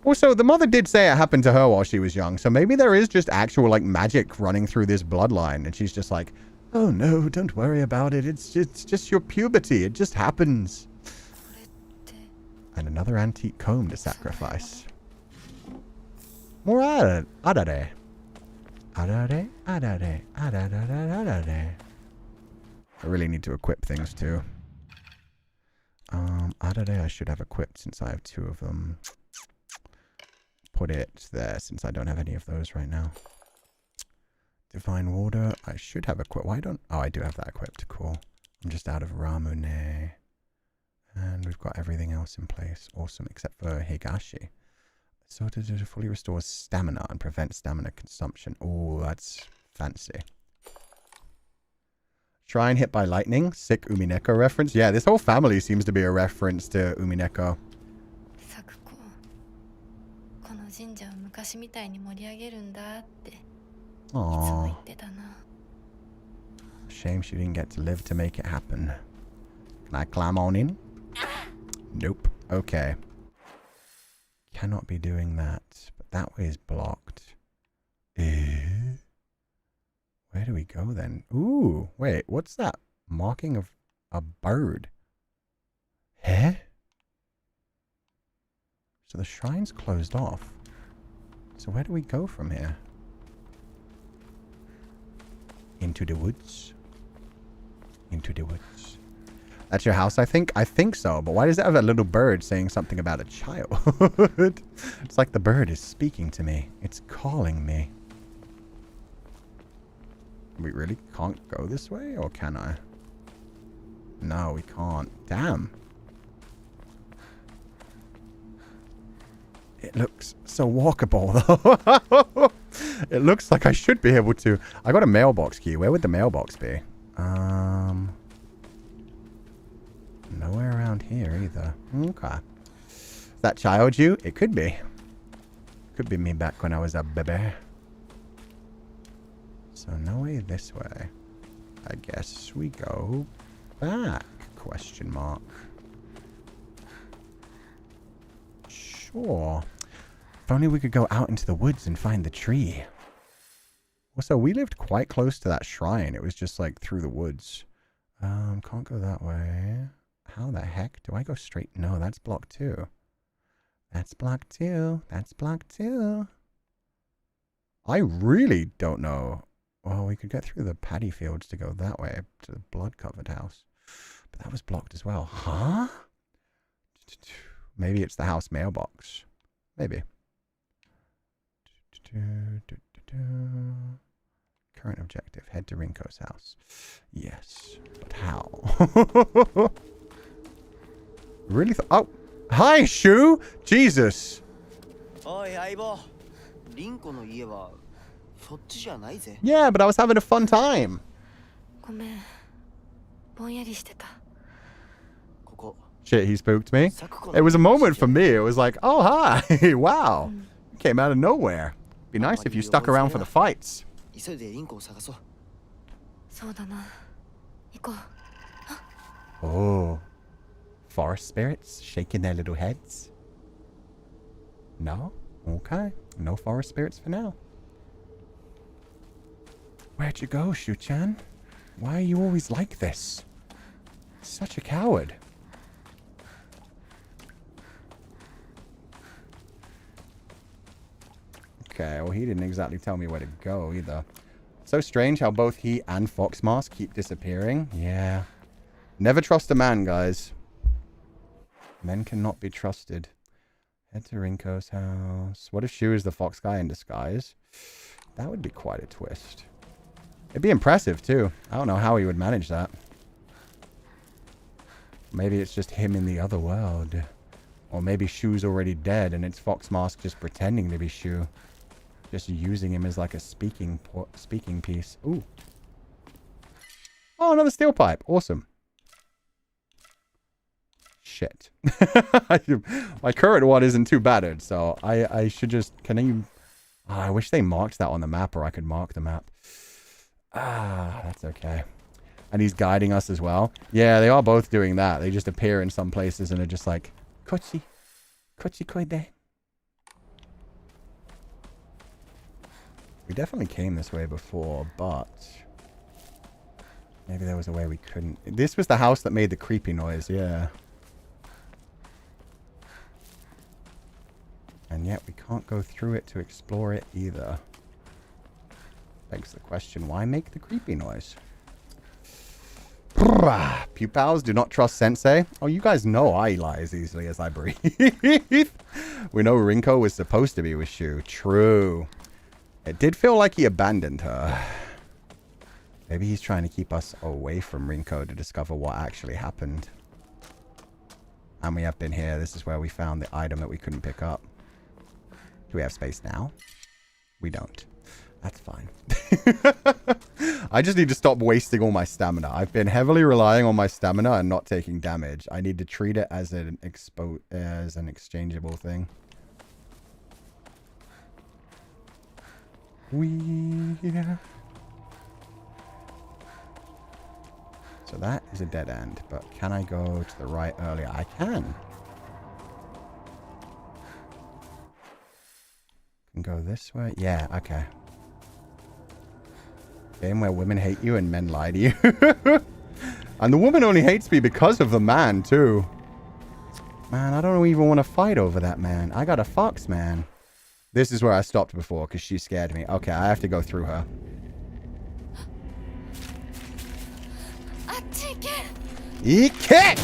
Also, the mother did say it happened to her while she was young, so maybe there is just actual, like, magic running through this bloodline, and she's just like, oh no, don't worry about it, it's just your puberty, it just happens. And another antique comb to sacrifice. More adare. Adare, adare, adare. I really need to equip things too. Adare I should have equipped since I have 2 of them. Put it there since I don't have any of those right now. Divine Water, I should have equipped. Why don't... Oh, I do have that equipped. Cool. I'm just out of Ramune. And we've got everything else in place. Awesome, except for Higurashi. So to fully restore stamina and prevent stamina consumption. Oh, that's fancy. Shrine hit by lightning. Sick Umineko reference. Yeah, this whole family seems to be a reference to Umineko. Aww. Shame she didn't get to live to make it happen. Can I climb on in? Nope. Okay. Cannot be doing that. But that way is blocked. Where do we go then? Ooh, wait. What's that marking of a bird? Huh? So the shrine's closed off. So where do we go from here? Into the woods. Into the woods. That's your house, I think? I think so, but why does it have a little bird saying something about a child? It's like the bird is speaking to me. It's calling me. We really can't go this way, or can I? No, we can't. Damn. It looks so walkable, though. It looks like I should be able to. I got a mailbox key. Where would the mailbox be? Nowhere around here either. Okay. Is that child you? It could be. Could be me back when I was a baby. So no way this way. I guess we go back, question mark. Sure. If only we could go out into the woods and find the tree. Also, we lived quite close to that shrine. It was just like through the woods. Can't go that way. How the heck do I go straight? No, that's blocked too. That's blocked too. That's blocked too. I really don't know. Well, we could get through the paddy fields to go that way to the blood-covered house. But that was blocked as well. Huh? Maybe it's the house mailbox. Maybe. Current objective. Head to Rinko's house. Yes. But how? Really? Oh! Hi, Shu! Jesus! Yeah, but I was having a fun time. Shit, he spooked me. It was a moment for me. It was like, oh, hi. Wow. Came out of nowhere. Be nice if you stuck around for the fights. Oh. Forest spirits shaking their little heads. No? Okay. No forest spirits for now. Where'd you go, Shu-chan? Why are you always like this? Such a coward. Okay, well, he didn't exactly tell me where to go either. So strange how both he and Foxmask keep disappearing. Yeah. Never trust a man, guys. Men cannot be trusted. Head to Rinko's house. What if Shu is the fox guy in disguise? That would be quite a twist. It'd be impressive, too. I don't know how he would manage that. Maybe it's just him in the other world. Or maybe Shu's already dead and it's Foxmask just pretending to be Shu. Just using him as like a speaking piece. Ooh. Oh, another steel pipe. Awesome. Shit. My current one isn't too battered, so I should just... Can you... Oh, I wish they marked that on the map, or I could mark the map. Ah, that's okay. And he's guiding us as well. Yeah, they are both doing that. They just appear in some places and are just like, Kochi. Kochi koide. We definitely came this way before, but... Maybe there was a way we couldn't... This was the house that made the creepy noise, yeah. And yet we can't go through it to explore it either. Begs the question, why make the creepy noise? Pupals do not trust Sensei. Oh, you guys know I lie as easily as I breathe. We know Rinko was supposed to be with Shu. True. It did feel like he abandoned her. Maybe he's trying to keep us away from Rinko to discover what actually happened. And we have been here. This is where we found the item that we couldn't pick up. Do we have space now? We don't. That's fine. I just need to stop wasting all my stamina. I've been heavily relying on my stamina and not taking damage. I need to treat it as an exchangeable thing. So that is a dead end, but can I go to the right earlier? I can. Can go this way? Yeah, okay. Game where women hate you and men lie to you. And the woman only hates me because of the man, too. Man, I don't even want to fight over that man. I got a fox, man. This is where I stopped before because she scared me. Okay, I have to go through her. Ike!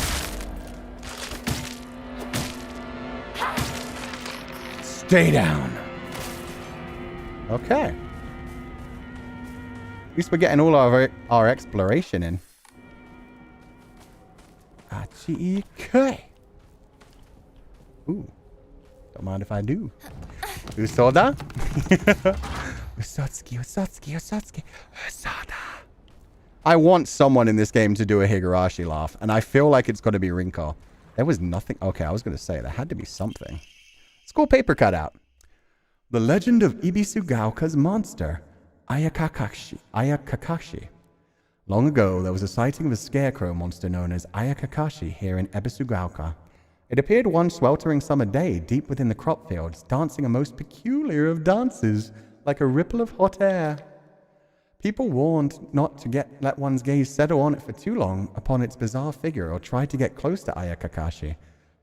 Stay down. Okay. At least we're getting all our exploration in. Achike. Ooh. Don't mind if I do. Usoda? Usotsuki, Usotsuki, Usotsuki, Usoda. I want someone in this game to do a Higurashi laugh, and I feel like it's got to be Rinko. There was nothing. Okay, I was going to say, there had to be something. School paper cutout. The legend of Ebisugaoka's monster. Ayakakashi. Long ago, there was a sighting of a scarecrow monster known as Ayakakashi here in Ebisugaoka. It appeared one sweltering summer day deep within the crop fields, dancing a most peculiar of dances, like a ripple of hot air. People warned not to let one's gaze settle on it for too long upon its bizarre figure or try to get close to Ayakakashi,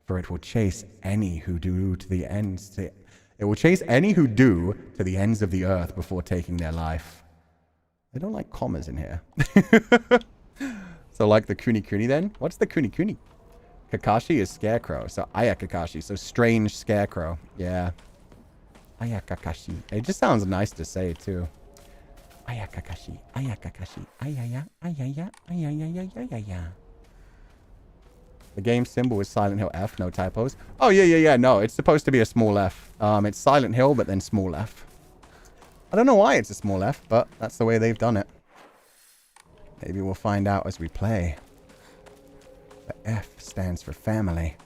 for it will chase any who do to the ends of the earth before taking their life. They don't like commas in here. So like the Kuni then? What's the Kuni? Kakashi is scarecrow, so Ayakakashi, so strange scarecrow. Yeah. Ayakakashi. It just sounds nice to say too. Ayakakashi, Ayakakashi, ayaya, ayaya, ayaya, ayaya. The game symbol is Silent Hill F, no typos. Oh, yeah. No, it's supposed to be a small F. It's Silent Hill, but then small F. I don't know why it's a small F, but that's the way they've done it. Maybe we'll find out as we play. The F stands for family.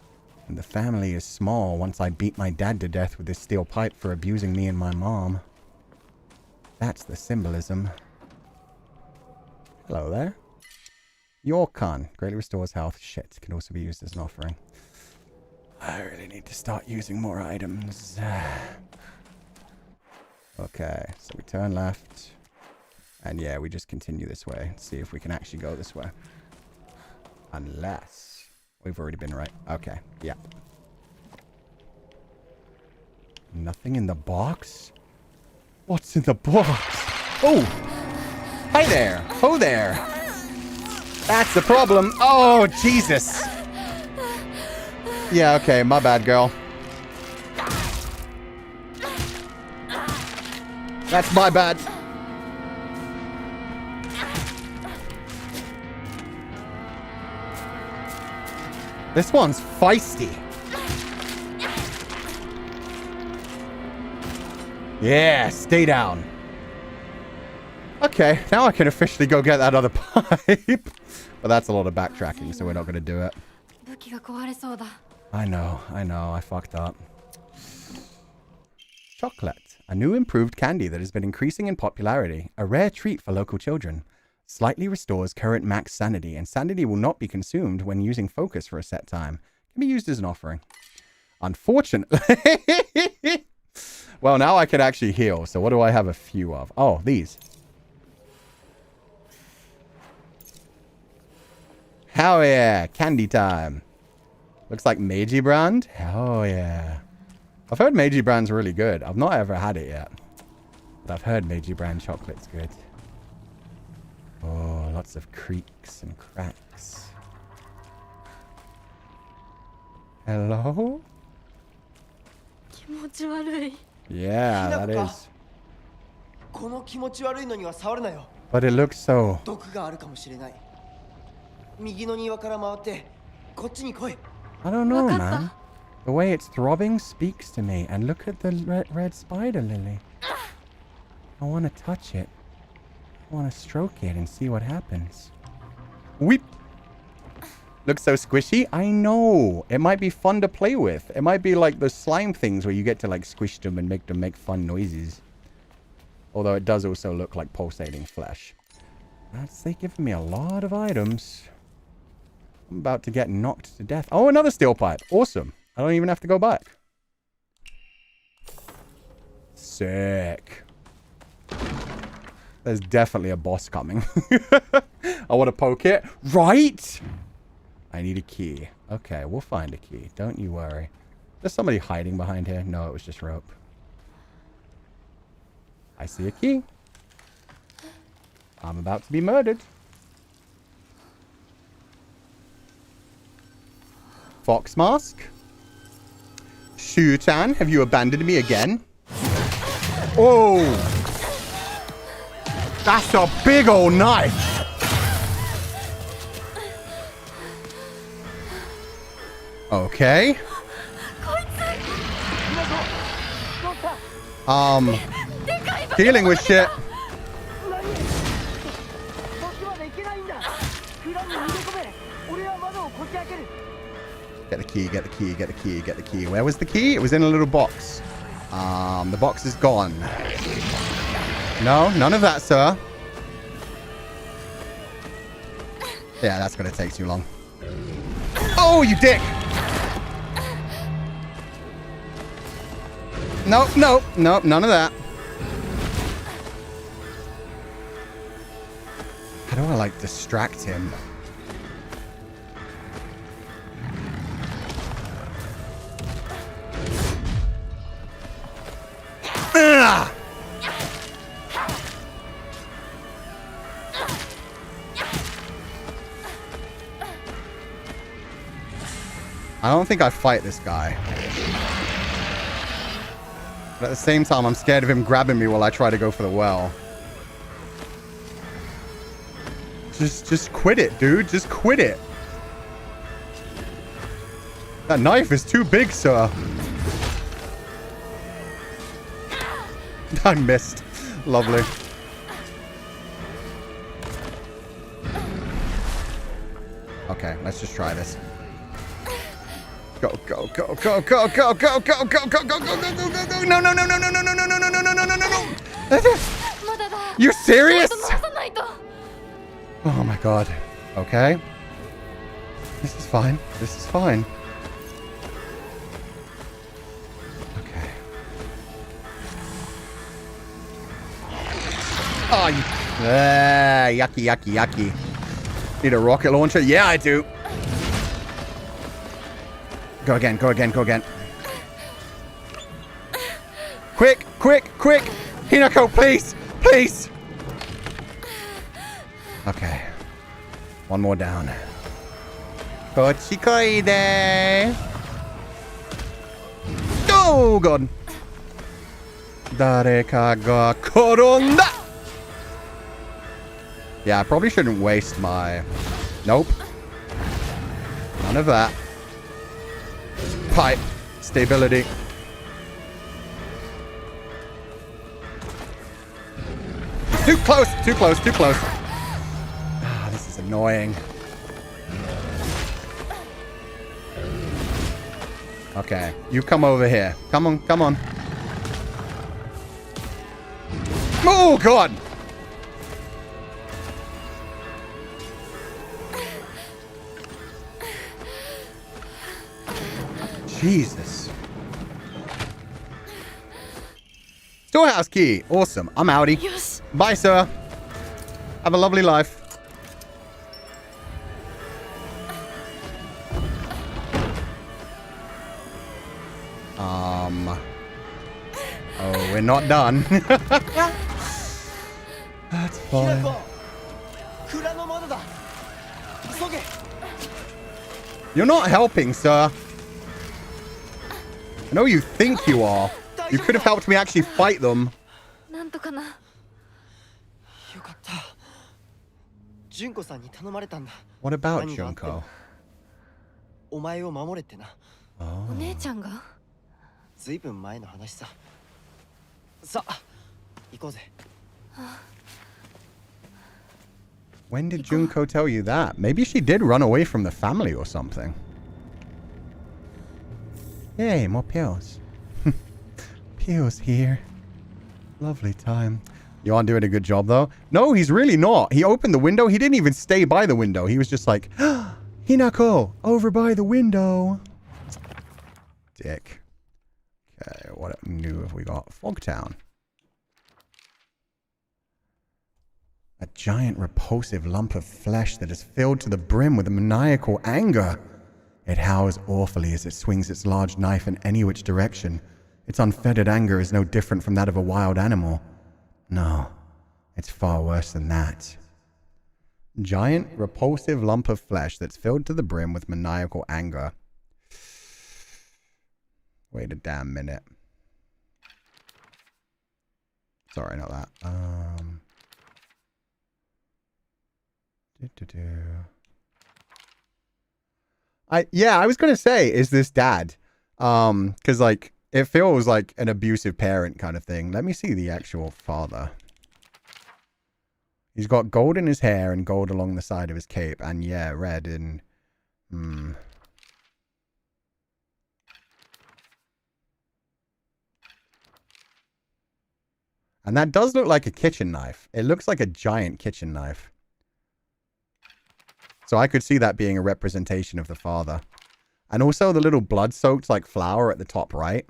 And the family is small once I beat my dad to death with this steel pipe for abusing me and my mom. That's the symbolism. Hello there. Yorkan. Greatly restores health. Shit. Can also be used as an offering. I really need to start using more items. Okay. So we turn left. And yeah, we just continue this way. See if we can actually go this way. Unless we've already been right. Okay. Yeah. Nothing in the box? What's in the box? Oh! Hi there! Ho there! That's the problem! Oh, Jesus! Yeah, okay, my bad, girl. That's my bad. This one's feisty. Yeah, stay down. Okay, now I can officially go get that other pipe. But that's a lot of backtracking, so we're not going to do it. I know, I fucked up. Chocolate, a new improved candy that has been increasing in popularity. A rare treat for local children. Slightly restores current max sanity, and sanity will not be consumed when using focus for a set time. Can be used as an offering. Unfortunately... Well, now I can actually heal. So what do I have a few of? Oh, these. Hell yeah. Candy time. Looks like Meiji brand. Hell yeah. I've heard Meiji brand's really good. I've not ever had it yet. But I've heard Meiji brand chocolate's good. Oh, lots of creaks and cracks. Hello? Yeah, that is. But it looks so... I don't know, man. The way it's throbbing speaks to me. And look at the red spider lily. I want to touch it. I want to stroke it and see what happens. Weep! Looks so squishy. I know. It might be fun to play with. It might be like the slime things where you get to like squish them and make them make fun noises. Although it does also look like pulsating flesh. They're giving me a lot of items. I'm about to get knocked to death. Oh, another steel pipe. Awesome. I don't even have to go back. Sick. There's definitely a boss coming. I want to poke it. Right? I need a key. Okay, we'll find a key. Don't you worry. There's somebody hiding behind here. No, it was just rope. I see a key. I'm about to be murdered. Fox mask. Shu-chan, have you abandoned me again? Oh! That's a big old knife! Okay. Dealing with shit. Get the key, get the key, get the key, get the key. Where was the key? It was in a little box. The box is gone. No, none of that, sir. Yeah, that's gonna take too long. Oh, you dick! Nope, nope, nope, none of that. How do I, like, distract him? Ugh! I don't think I fight this guy. But at the same time, I'm scared of him grabbing me while I try to go for the well. Just quit it, dude. Just quit it. That knife is too big, sir. I missed. Lovely. Okay, let's just try this. Go, go, go, go, go, go, go, go, go, go, go, go, go, go, go, go. No, no, no, no, no, no, no, no, no, no, no, no, no, no, no. You're serious? Oh my god. Okay. This is fine. This is fine. Okay. Oh, you... yucky, yucky, yucky. Need a rocket launcher? Yeah, I do. Go again, go again, go again. Quick, quick, quick! Hinako, please! Please! Okay. One more down. Kochikoide! Oh, God. Dareka ga koronda! Yeah, I probably shouldn't waste my... Nope. None of that. Pipe. Stability. Too close, too close, too close. Ah, this is annoying. Okay, you come over here. Come on, come on. Oh, God! Jesus. Storehouse key. Awesome. I'm outie. Yes. Bye, sir. Have a lovely life. Oh, we're not done. That's fine. You're not helping, sir. I know you think you are. You could have helped me actually fight them. What about Junko? Oh. When did Junko tell you that? Maybe she did run away from the family or something. Yay, more pills. Pills here. Lovely time. You aren't doing a good job, though. No, he's really not. He opened the window. He didn't even stay by the window. He was just like, Hinako, over by the window. Dick. Okay, what new have we got? Fogtown. A giant repulsive lump of flesh that is filled to the brim with a maniacal anger. It howls awfully as it swings its large knife in any which direction. Its unfettered anger is no different from that of a wild animal. No, it's far worse than that. Giant, repulsive lump of flesh that's filled to the brim with maniacal anger. Wait a damn minute. Sorry, not that. Yeah, I was gonna say, is this dad? Because like it feels like an abusive parent kind of thing. Let me see the actual father. He's got gold in his hair and gold along the side of his cape, and yeah, red in. And that does look like a kitchen knife. It looks like a giant kitchen knife. So I could see that being a representation of the father. And also the little blood-soaked like flower at the top right.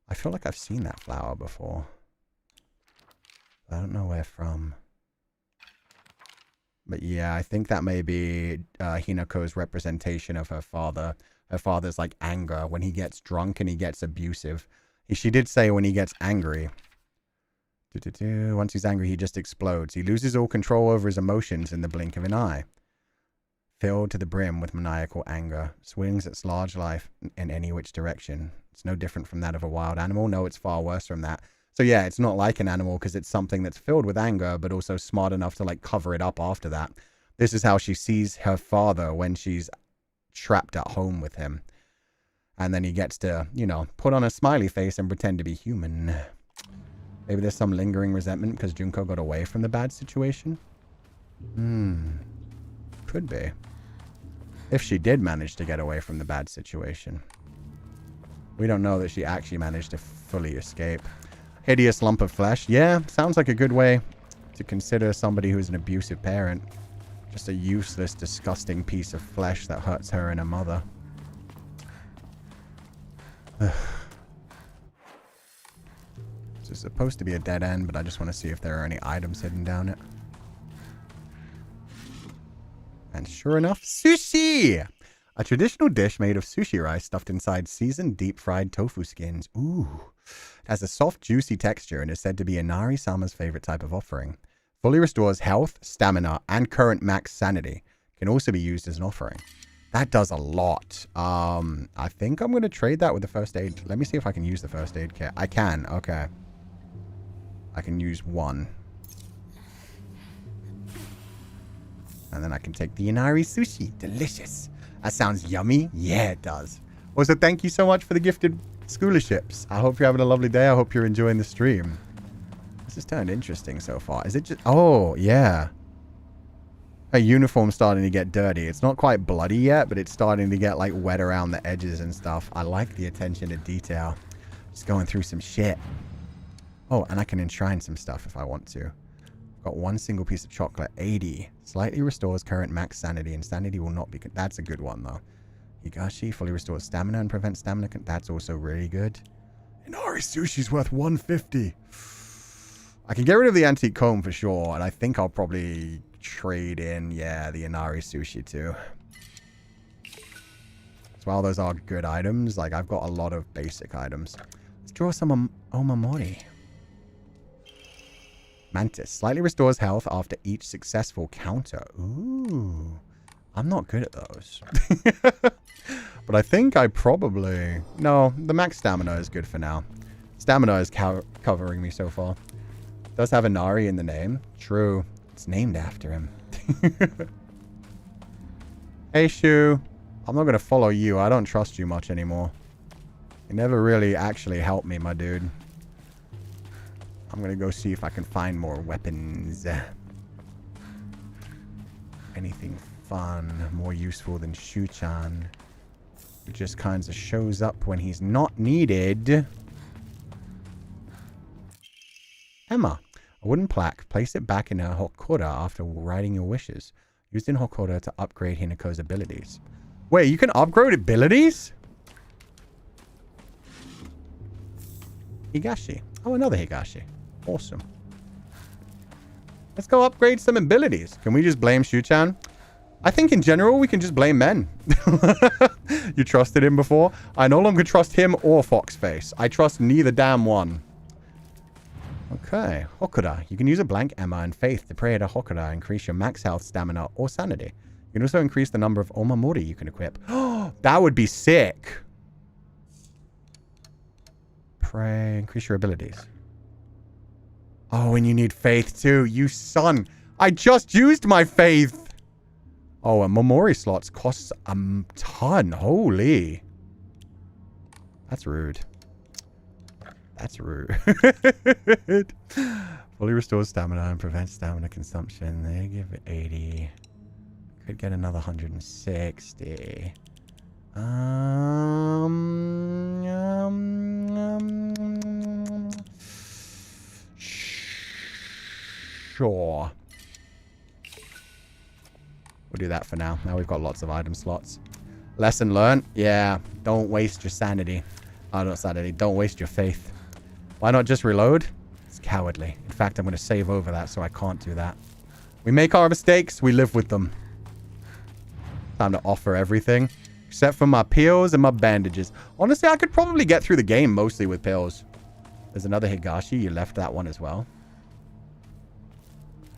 I feel like I've seen that flower before. I don't know where from. But yeah, I think that may be Hinako's representation of her father. Her father's like anger when he gets drunk and he gets abusive. She did say when he gets angry. Once he's angry, he just explodes. He loses all control over his emotions in the blink of an eye. Filled to the brim with maniacal anger. Swings its large life in any which direction. It's no different from that of a wild animal. No, it's far worse from that. So yeah, it's not like an animal because it's something that's filled with anger, but also smart enough to like cover it up after that. This is how she sees her father when she's trapped at home with him. And then he gets to, you know, put on a smiley face and pretend to be human. Maybe there's some lingering resentment because Junko got away from the bad situation? Could be. If she did manage to get away from the bad situation. We don't know that she actually managed to fully escape. Hideous lump of flesh. Yeah, sounds like a good way to consider somebody who's an abusive parent. Just a useless, disgusting piece of flesh that hurts her and her mother. This is supposed to be a dead end, but I just want to see if there are any items hidden down it. And sure enough, sushi! A traditional dish made of sushi rice stuffed inside seasoned deep-fried tofu skins. Ooh. It has a soft, juicy texture and is said to be Inari-sama's favorite type of offering. Fully restores health, stamina, and current max sanity. Can also be used as an offering. That does a lot. I think I'm going to trade that with the first aid. Let me see if I can use the first aid kit. I can. Okay. I can use one. And then I can take the Inari sushi. Delicious. That sounds yummy. Yeah, it does. Also, thank you so much for the gifted scholarships. I hope you're having a lovely day. I hope you're enjoying the stream. This has turned interesting so far. Is it just... Oh, yeah. Her uniform's starting to get dirty. It's not quite bloody yet, but it's starting to get, like, wet around the edges and stuff. I like the attention to detail. Just going through some shit. Oh, and I can enshrine some stuff if I want to. Got one single piece of chocolate. 80. Slightly restores current max sanity, and sanity will not be... That's a good one, though. Higurashi fully restores stamina and prevents stamina... That's also really good. Inari sushi's worth 150. I can get rid of the antique comb for sure, and I think I'll probably trade in, yeah, the Inari sushi too. So while those are good items, like, I've got a lot of basic items. Let's draw some omamori. Mantis. Slightly restores health after each successful counter. Ooh. I'm not good at those. But I think I probably... No, the max stamina is good for now. Stamina is covering me so far. Does have Inari in the name. True. It's named after him. Hey, Shu. I'm not going to follow you. I don't trust you much anymore. You never really actually helped me, my dude. I'm going to go see if I can find more weapons. Anything fun, more useful than Shu-chan. Who just kind of shows up when he's not needed. Emma. A wooden plaque. Place it back in her Hokora after writing your wishes. Used in Hokora to upgrade Hinako's abilities. Wait, you can upgrade abilities? Higashi. Oh, another Higashi. Awesome. Let's go upgrade some abilities. Can we just blame Shu-chan? I think in general we can just blame men. You trusted him before? I no longer trust him or Foxface. I trust neither damn one. Okay. Hokora. You can use a blank Emma and Faith to pray at a Hokora. Increase your max health, stamina, or sanity. You can also increase the number of Omamori you can equip. Oh, that would be sick. Pray. Increase your abilities. Oh, and you need Faith too. You son. I just used my Faith. Oh, and Momori slots costs a ton. Holy. That's rude. That's rude. Fully restores stamina and prevents stamina consumption. They give it 80. Could get another 160. Sure. We'll do that for now. Now we've got lots of item slots. Lesson learned. Yeah. Don't waste your sanity. Oh, not sanity. Don't waste your faith. Why not just reload? It's cowardly. In fact, I'm going to save over that so I can't do that. We make our mistakes. We live with them. Time to offer everything. Except for my pills and my bandages. Honestly, I could probably get through the game mostly with pills. There's another Higurashi. You left that one as well.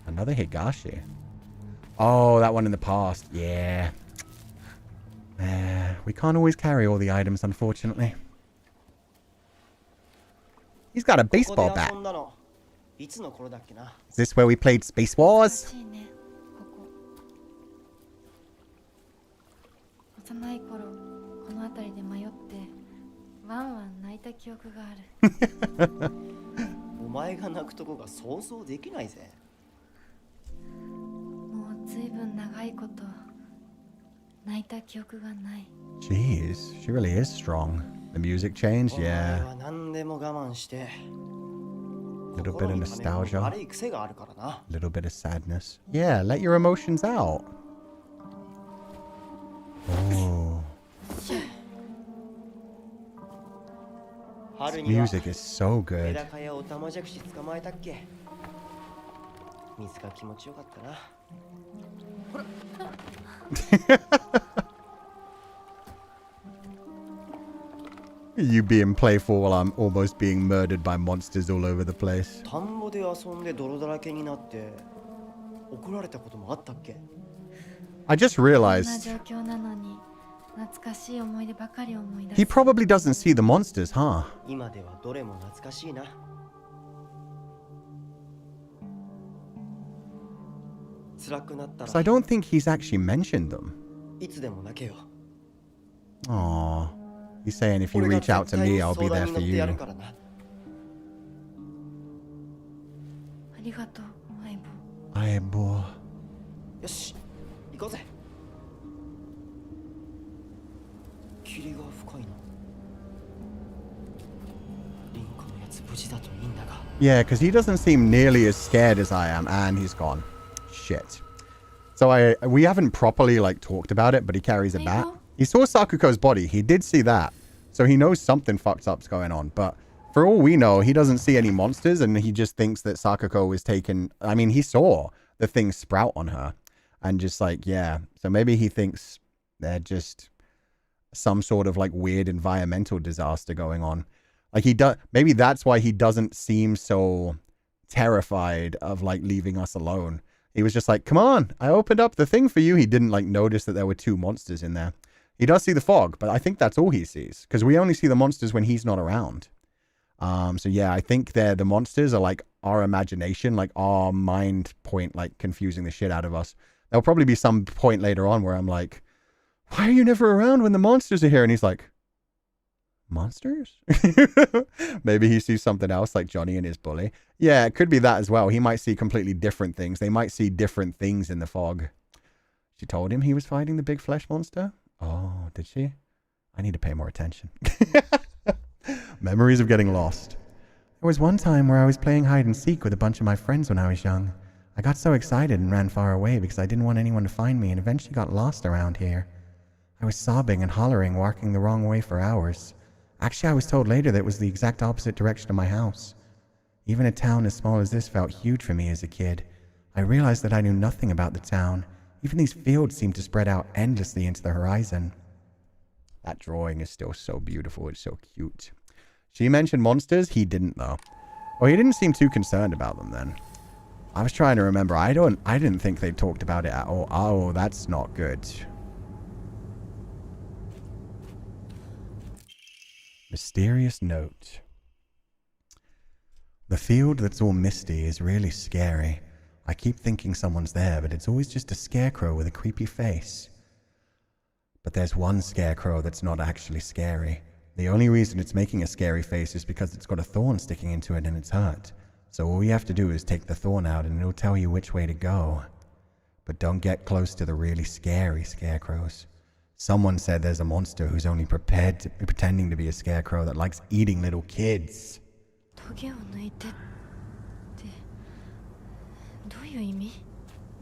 Another Higurashi. Oh, that one in the past. Yeah. We can't always carry all the items, unfortunately. He's got a baseball bat. Is this where we played Space Wars? 幼い頃この辺りで迷ってワンワン泣いた記憶がある。お前が泣くとこが想像できないぜ。もうずいぶん長いこと泣いた記憶がない。 Jeez, she really is strong. The music changed, yeah. 何でも我慢して。 Little bit of nostalgia. Little bit of sadness. Yeah, let your emotions out. Oh. This music is so good. You being playful while I'm almost being murdered by monsters all over the place. I just realized he probably doesn't see the monsters, huh? So I don't think he's actually mentioned them. Aww. He's saying if you reach out to me, I'll be there for you. Aibo. Yeah, because he doesn't seem nearly as scared as I am, and he's gone. Shit. So we haven't properly talked about it, but he carries a bat. He saw Sakuko's body. He did see that. So he knows something fucked up's going on. But for all we know, he doesn't see any monsters, and he just thinks that Sakuko was taken. I mean, he saw the thing sprout on her. And just yeah. So maybe he thinks they're just some sort of weird environmental disaster going on. Maybe that's why he doesn't seem so terrified of leaving us alone. He was just come on, I opened up the thing for you. He didn't notice that there were two monsters in there. He does see the fog, but I think that's all he sees, because we only see the monsters when he's not around. So yeah, I think the monsters are our imagination, our mind point, confusing the shit out of us. There'll probably be some point later on where I'm why are you never around when the monsters are here? And he's monsters? Maybe he sees something else, like Johnny and his bully. Yeah, it could be that as well. He might see completely different things. They might see different things in the fog. She told him he was fighting the big flesh monster? Oh, did she? I need to pay more attention. Memories of getting lost. There was one time where I was playing hide and seek with a bunch of my friends when I was young. I got so excited and ran far away because I didn't want anyone to find me, and eventually got lost around here. I was sobbing and hollering, walking the wrong way for hours. Actually, I was told later that it was the exact opposite direction of my house. Even a town as small as this felt huge for me as a kid. I realized that I knew nothing about the town. Even these fields seemed to spread out endlessly into the horizon. That drawing is still so beautiful. It's so cute. She mentioned monsters. He didn't, though. Well, he didn't seem too concerned about them then. I was trying to remember. I didn't think they talked about it at all. Oh, that's not good. Mysterious note. The field that's all misty is really scary. I keep thinking someone's there, but it's always just a scarecrow with a creepy face. But there's one scarecrow that's not actually scary. The only reason it's making a scary face is because it's got a thorn sticking into it and it's hurt. So all you have to do is take the thorn out and it'll tell you which way to go. But don't get close to the really scary scarecrows. Someone said there's a monster who's only pretending to be a scarecrow that likes eating little kids.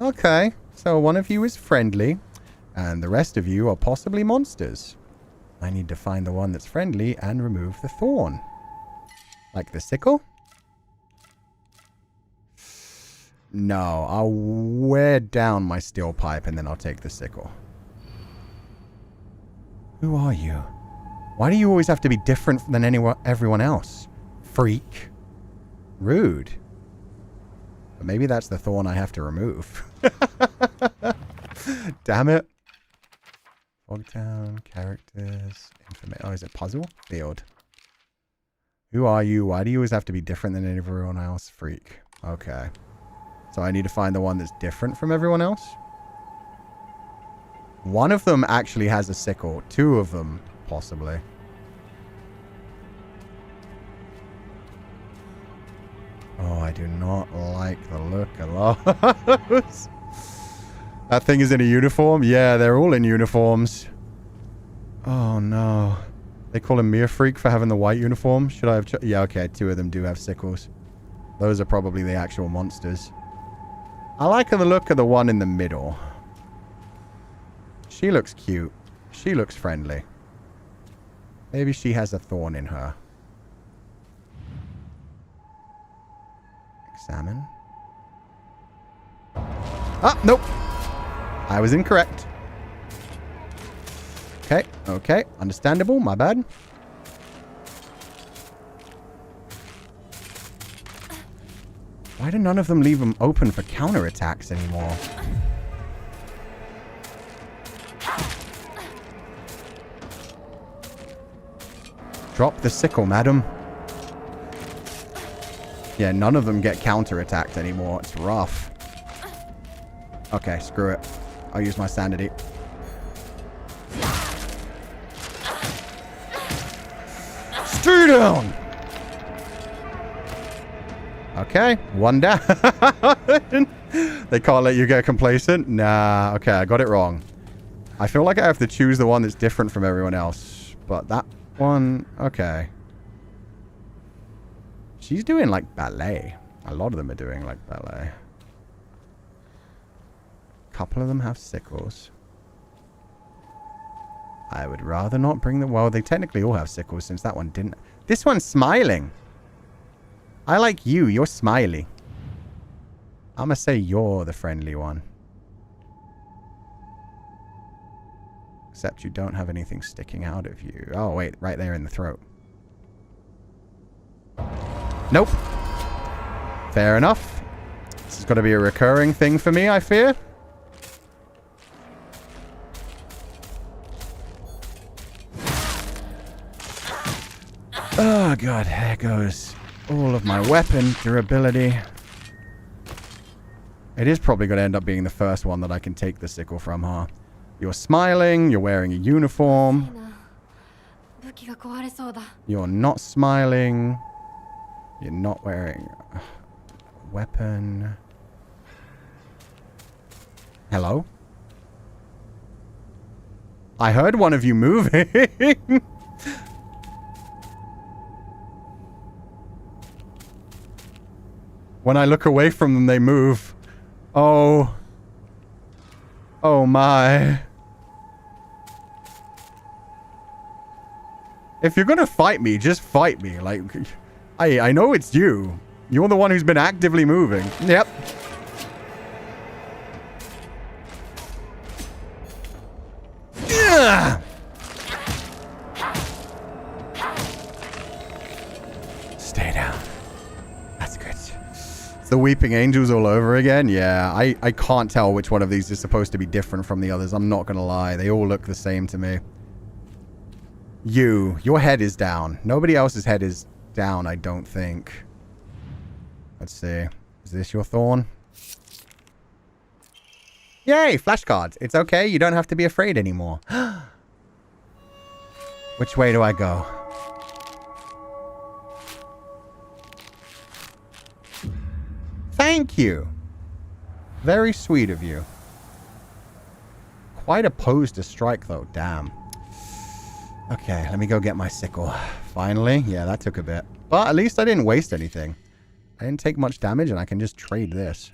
Okay, so one of you is friendly, and the rest of you are possibly monsters. I need to find the one that's friendly and remove the thorn. Like the sickle? No, I'll wear down my steel pipe and then I'll take the sickle. Who are you? Why do you always have to be different than everyone else? Freak. Rude. But maybe that's the thorn I have to remove. Damn it. Fogtown, characters, information. Oh, is it puzzle? Field. Who are you? Why do you always have to be different than everyone else? Freak. Okay. So I need to find the one that's different from everyone else? One of them actually has a sickle. Two of them, possibly. Oh, I do not like the look of those. That thing is in a uniform? Yeah, they're all in uniforms. Oh, no. They call him me a freak for having the white uniform? Should I have... yeah, okay, two of them do have sickles. Those are probably the actual monsters. I like the look of the one in the middle. She looks cute. She looks friendly. Maybe she has a thorn in her. Examine. Ah, nope. I was incorrect. Okay, okay. Understandable. My bad. Why do none of them leave them open for counterattacks anymore? Drop the sickle, madam. Yeah, none of them get counterattacked anymore. It's rough. Okay, screw it. I'll use my sanity. Stay down! Okay, one down. They can't let you get complacent? Nah, okay, I got it wrong. I feel like I have to choose the one that's different from everyone else. But that one, okay. She's doing like ballet. A lot of them are doing like ballet. A couple of them have sickles. I would rather not bring them. Well, they technically all have sickles since that one didn't. This one's smiling. I like you. You're smiley. I'm going to say you're the friendly one. Except you don't have anything sticking out of you. Oh, wait. Right there in the throat. Nope. Fair enough. This is going to be a recurring thing for me, I fear. Oh, God. There goes all of my weapon durability. It is probably going to end up being the first one that I can take the sickle from, huh? You're smiling. You're wearing a uniform. You're not smiling. You're not wearing a weapon. Hello? I heard one of you moving. When I look away from them, they move. Oh. Oh my. If you're gonna fight me, just fight me. Like, I know it's you. You're the one who's been actively moving. Yep. Yeah. Stay down. That's good. It's the Weeping Angels all over again. Yeah, I can't tell which one of these is supposed to be different from the others. I'm not gonna lie. They all look the same to me. Your head is down. Nobody else's head is down, I don't think. Let's see. Is this your thorn? Yay, flashcards. It's okay. You don't have to be afraid anymore. Which way do I go? Thank you. Very sweet of you. Quite opposed to strike, though. Damn. Okay, let me go get my sickle. Finally. Yeah, that took a bit. But at least I didn't waste anything. I didn't take much damage, and I can just trade this.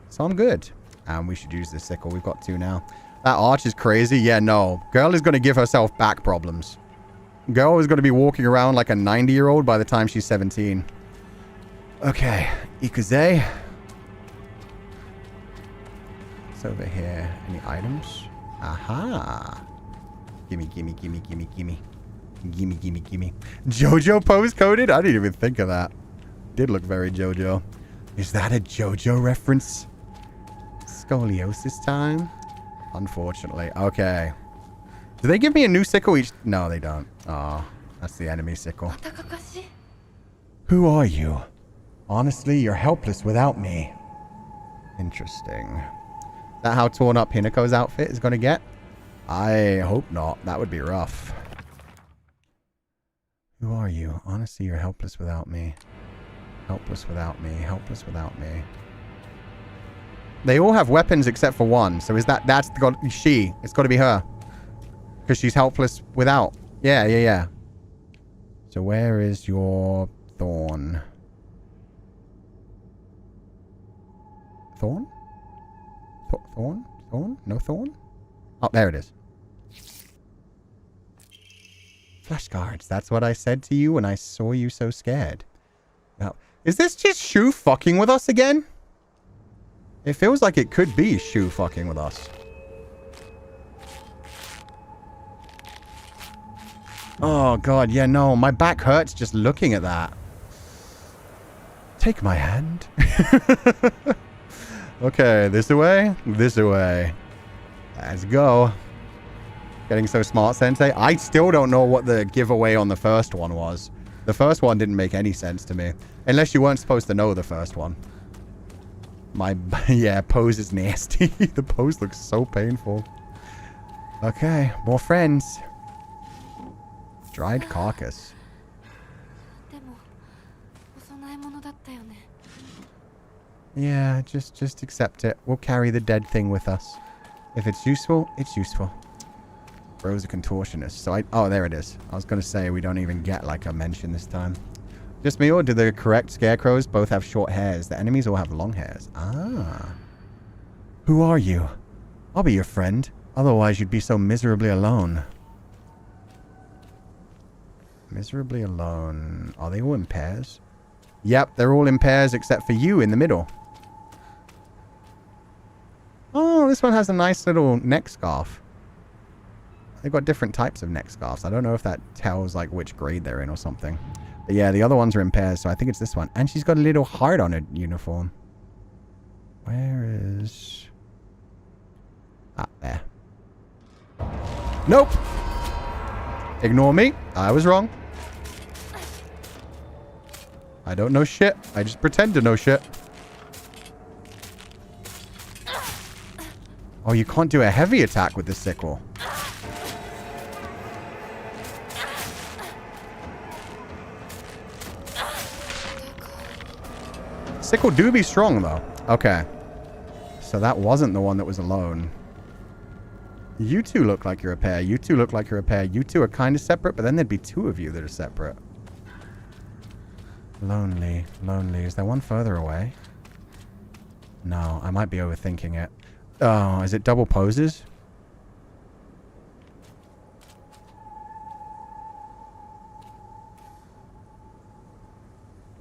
So I'm good. And we should use this sickle. We've got 2 now. That arch is crazy. Yeah, no. Girl is going to give herself back problems. Girl is going to be walking around like a 90-year-old by the time she's 17. Okay. Ikuze. What's over here? Any items? Aha. Gimme, gimme, gimme, gimme, gimme. Gimme, gimme, gimme. JoJo pose-coded? I didn't even think of that. Did look very JoJo. Is that a JoJo reference? Scoliosis time? Unfortunately. Okay. Do they give me a new sickle each? No, they don't. Oh, that's the enemy sickle. Who are you? Honestly, you're helpless without me. Interesting. Is that how torn up Hinako's outfit is going to get? I hope not. That would be rough. Who are you? Honestly, you're helpless without me. Helpless without me. Helpless without me. They all have weapons except for one. So is that's she? It's got to be her. Because she's helpless without. Yeah. So where is your thorn? Thorn? Thorn? Thorn? No thorn? Oh, there it is. Flashcards. That's what I said to you when I saw you so scared. Now, is this just Shu fucking with us again? It feels like it could be Shu fucking with us. Oh, God. Yeah, no. My back hurts just looking at that. Take my hand. Okay, this away. This away. Let's go. Getting so smart, Sensei. I still don't know what the giveaway on the first one was. The first one didn't make any sense to me. Unless you weren't supposed to know the first one. Yeah, pose is nasty. The pose looks so painful. Okay, more friends. Dried carcass. Yeah, just accept it. We'll carry the dead thing with us. If it's useful, it's useful. Bro's a contortionist. So oh, there it is. I was going to say we don't even get like a mention this time. Just me, or do the correct scarecrows both have short hairs? The enemies all have long hairs. Ah. Who are you? I'll be your friend. Otherwise, you'd be so miserably alone. Miserably alone. Are they all in pairs? Yep, they're all in pairs except for you in the middle. Oh, this one has a nice little neck scarf. They've got different types of neck scarves. I don't know if that tells like which grade they're in or something. But yeah, the other ones are in pairs, so I think it's this one. And she's got a little heart on her uniform. Where is... Ah, there. Nope! Ignore me. I was wrong. I don't know shit. I just pretend to know shit. Oh, you can't do a heavy attack with the sickle. Sickle do be strong, though. Okay. So that wasn't the one that was alone. You two look like you're a pair. You two look like you're a pair. You two are kind of separate, but then there'd be 2 of you that are separate. Lonely. Lonely. Is there one further away? No, I might be overthinking it. Oh, is it double poses?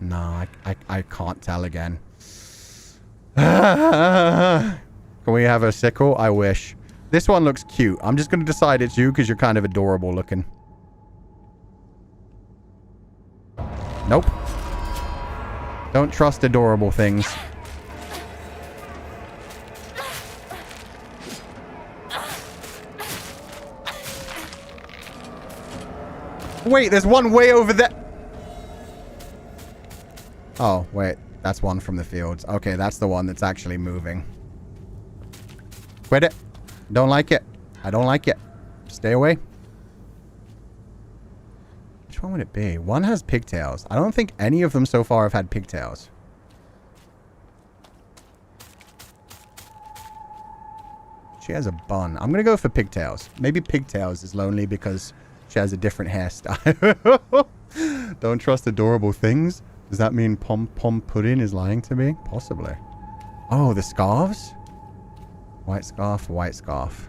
No, I can't tell again. Can we have a sickle? I wish. This one looks cute. I'm just going to decide it's you because you're kind of adorable looking. Nope. Don't trust adorable things. Wait, there's one way over there. Oh, wait. That's one from the fields. Okay, that's the one that's actually moving. Quit it. Don't like it. I don't like it. Stay away. Which one would it be? One has pigtails. I don't think any of them so far have had pigtails. She has a bun. I'm going to go for pigtails. Maybe pigtails is lonely because she has a different hairstyle. Don't trust adorable things. Does that mean Pom Pom Pudding is lying to me? Possibly. Oh, the scarves? White scarf, white scarf.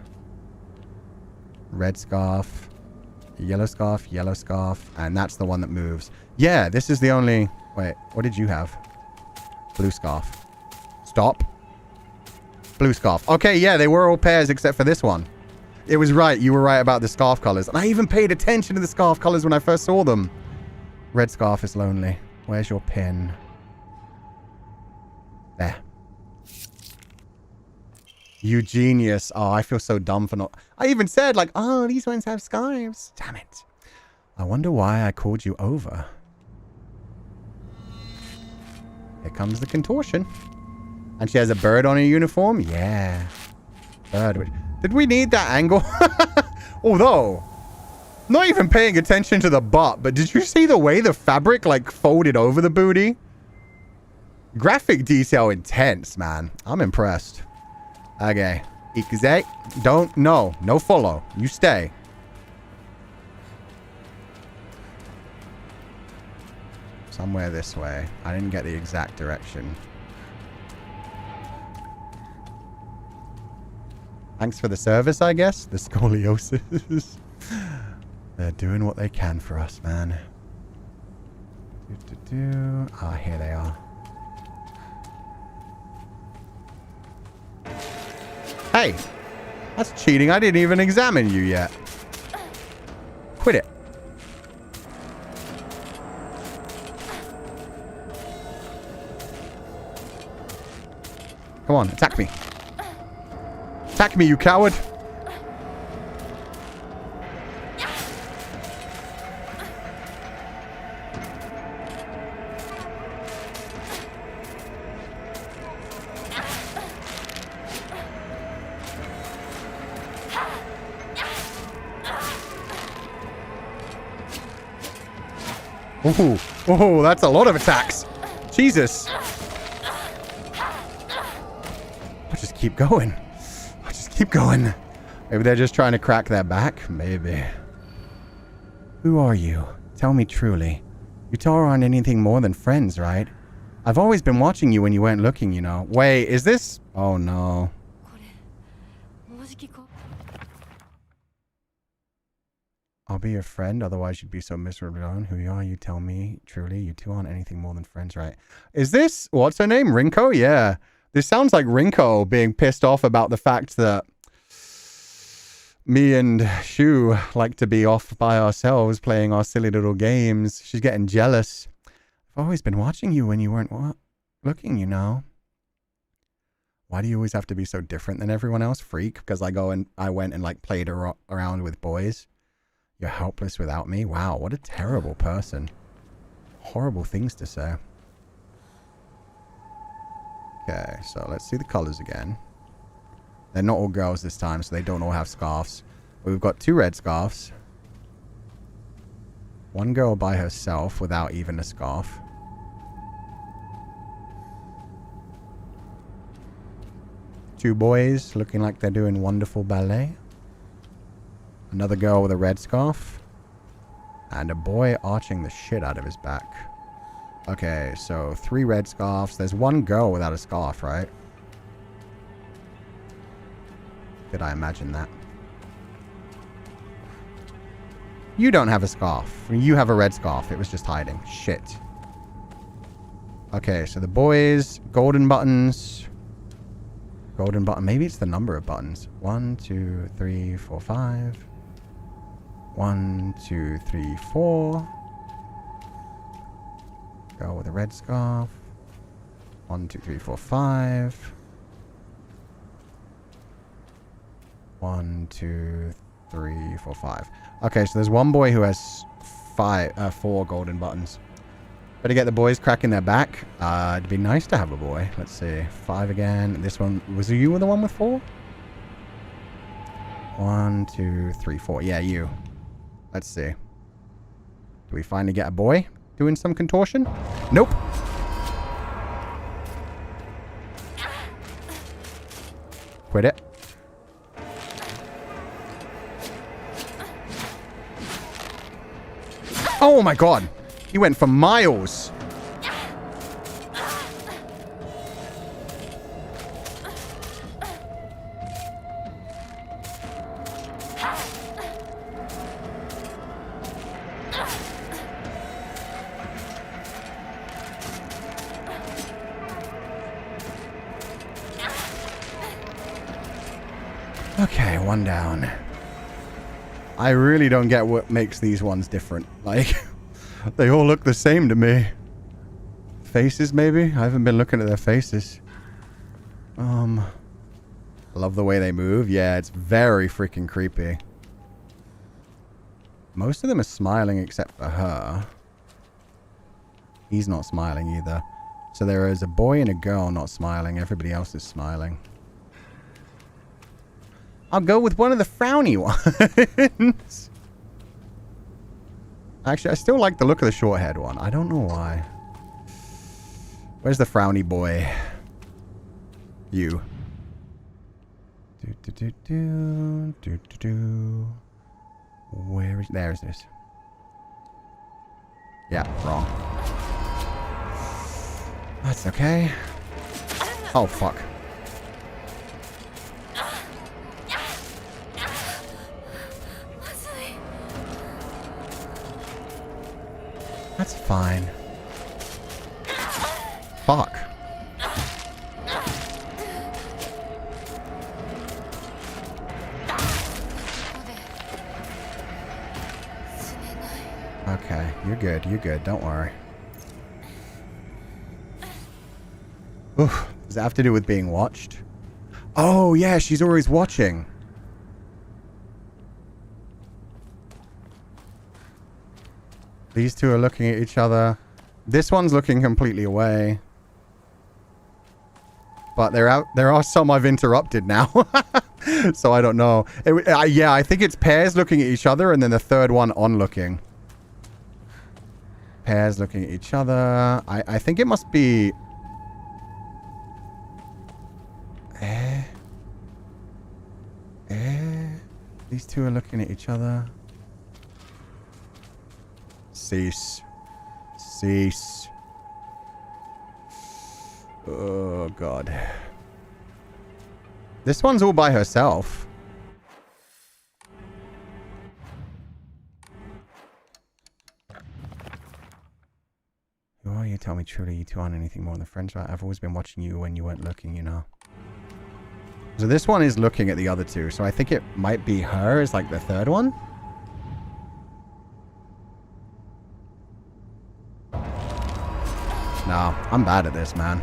Red scarf. Yellow scarf, yellow scarf. And that's the one that moves. Yeah, this is the only... Wait, what did you have? Blue scarf. Stop. Blue scarf. Okay, yeah, they were all pairs except for this one. It was right. You were right about the scarf colors. And I even paid attention to the scarf colors when I first saw them. Red scarf is lonely. Where's your pin? There. You genius. Oh, I feel so dumb for not... I even said, like, oh, these ones have scarves. Damn it. I wonder why I called you over. Here comes the contortion. And she has a bird on her uniform? Yeah. Bird. Did we need that angle? Although, not even paying attention to the butt, but did you see the way the fabric, like, folded over the booty? Graphic detail intense, man. I'm impressed. Okay. Ikuze. Don't. No. No follow. You stay. Somewhere this way. I didn't get the exact direction. Thanks for the service, I guess. The scoliosis. They're doing what they can for us, man. Ah, here they are. Hey, that's cheating. I didn't even examine you yet. Quit it. Come on, attack me. Attack me, you coward. Ooh, oh, that's a lot of attacks. Jesus. I'll just keep going. I'll just keep going. Maybe they're just trying to crack their back. Maybe. Who are you? Tell me truly. You two aren't anything more than friends, right? I've always been watching you when you weren't looking, you know. Wait, is this... Oh, no. I'll be your friend, otherwise you'd be so miserably alone. Who you are, you tell me. Truly, you two aren't anything more than friends, right? Is this... What's her name? Rinko? Yeah. This sounds like Rinko being pissed off about the fact that me and Shu like to be off by ourselves playing our silly little games. She's getting jealous. I've always been watching you when you weren't looking, you know. Why do you always have to be so different than everyone else? Freak? Because I went and like played around with boys. You're helpless without me? Wow, what a terrible person. Horrible things to say. Okay, so let's see the colors again. They're not all girls this time, so they don't all have scarves. But we've got 2 red scarves. 1 girl by herself without even a scarf. Two boys looking like they're doing wonderful ballet. Another girl with a red scarf. And a boy arching the shit out of his back. Okay, so 3 red scarves. There's 1 girl without a scarf, right? Did I imagine that? You don't have a scarf. You have a red scarf. It was just hiding. Shit. Okay, so the boys, golden buttons. Golden button. Maybe it's the number of buttons. 1, 2, 3, 4, 5. 1, 2, 3, 4. Girl with a red scarf. 1, 2, 3, 4, 5. 1, 2, 3, 4, 5. Okay, so there's 1 boy who has 4 golden buttons. Better get the boys cracking their back. It'd be nice to have a boy. Let's see. 5 again. This one, was you the one with 4? 1, 2, 3, 4. Yeah, you. Let's see. Do we finally get a boy doing some contortion? Nope. Quit it. Oh my god. He went for miles. Okay, one down. I really don't get what makes these ones different. Like, they all look the same to me. Faces, maybe? I haven't been looking at their faces. Love the way they move. Yeah, it's very freaking creepy. Most of them are smiling except for her. He's not smiling either. So there is a boy and a girl not smiling. Everybody else is smiling. I'll go with one of the frowny ones. Actually, I still like the look of the short-haired one. I don't know why. Where's the frowny boy? You. Where is... There is this. Yeah, wrong. That's okay. Oh, fuck. That's fine. Fuck. Okay, you're good, you're good, don't worry. Oof, does that have to do with being watched? Oh, yeah, she's always watching. These two are looking at each other. This one's looking completely away. But there are some I've interrupted now. So I don't know. Yeah, I think it's pairs looking at each other and then the third one on-looking. Pairs looking at each other. I think it must be... These two are looking at each other. Cease. Cease. Oh, God. This one's all by herself. Who are you? Tell me truly, you two aren't anything more than friends, right? I've always been watching you when you weren't looking, you know. So this one is looking at the other two, so I think it might be her as like the third one. No, I'm bad at this, man.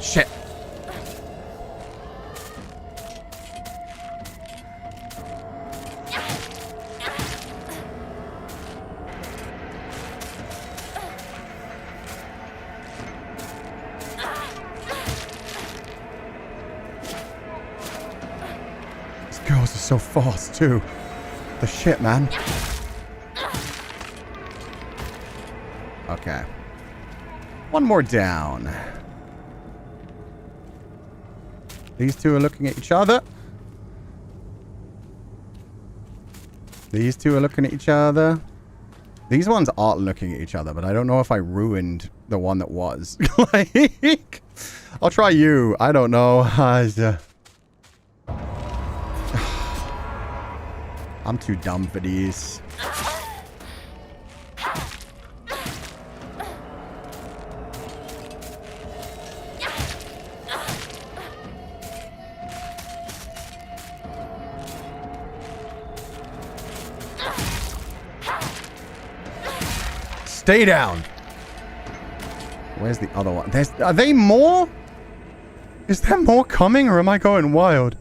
Shit. Girls are so fast too. The shit, man. Okay. One more down. These two are looking at each other. These two are looking at each other. These ones aren't looking at each other, but I don't know if I ruined the one that was. Like, I'll try you. I don't know. I'm too dumb for these. Stay down. Where's the other one? Are they more? Is there more coming or am I going wild?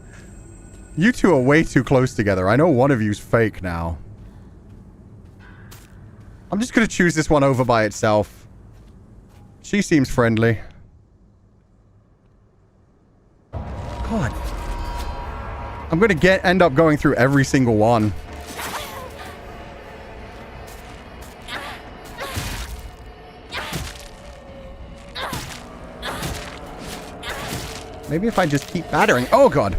You two are way too close together. I know one of you's fake now. I'm just going to choose this one over by itself. She seems friendly. God. I'm going to end up going through every single one. Maybe if I just keep battering. Oh, God.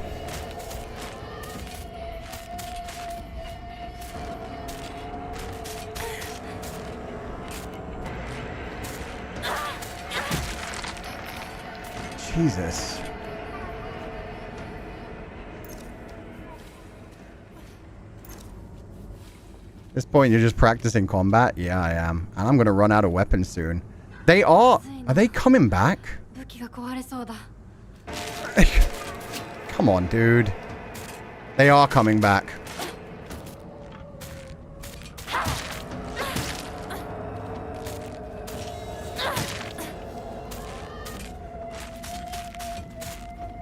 Jesus. this point, you're just practicing combat? Yeah, I am. And I'm gonna run out of weapons soon. They are... Are they coming back? Come on, dude. They are coming back.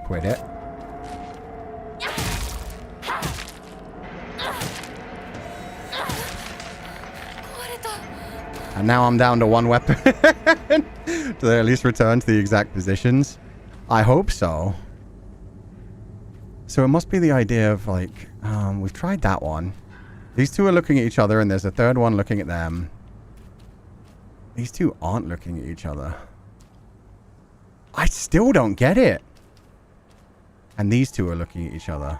Quit it. And now I'm down to one weapon. Do they at least return to the exact positions? I hope so. So it must be the idea of like, we've tried that one. These two are looking at each other and there's a third one looking at them. These two aren't looking at each other. I still don't get it. And these two are looking at each other.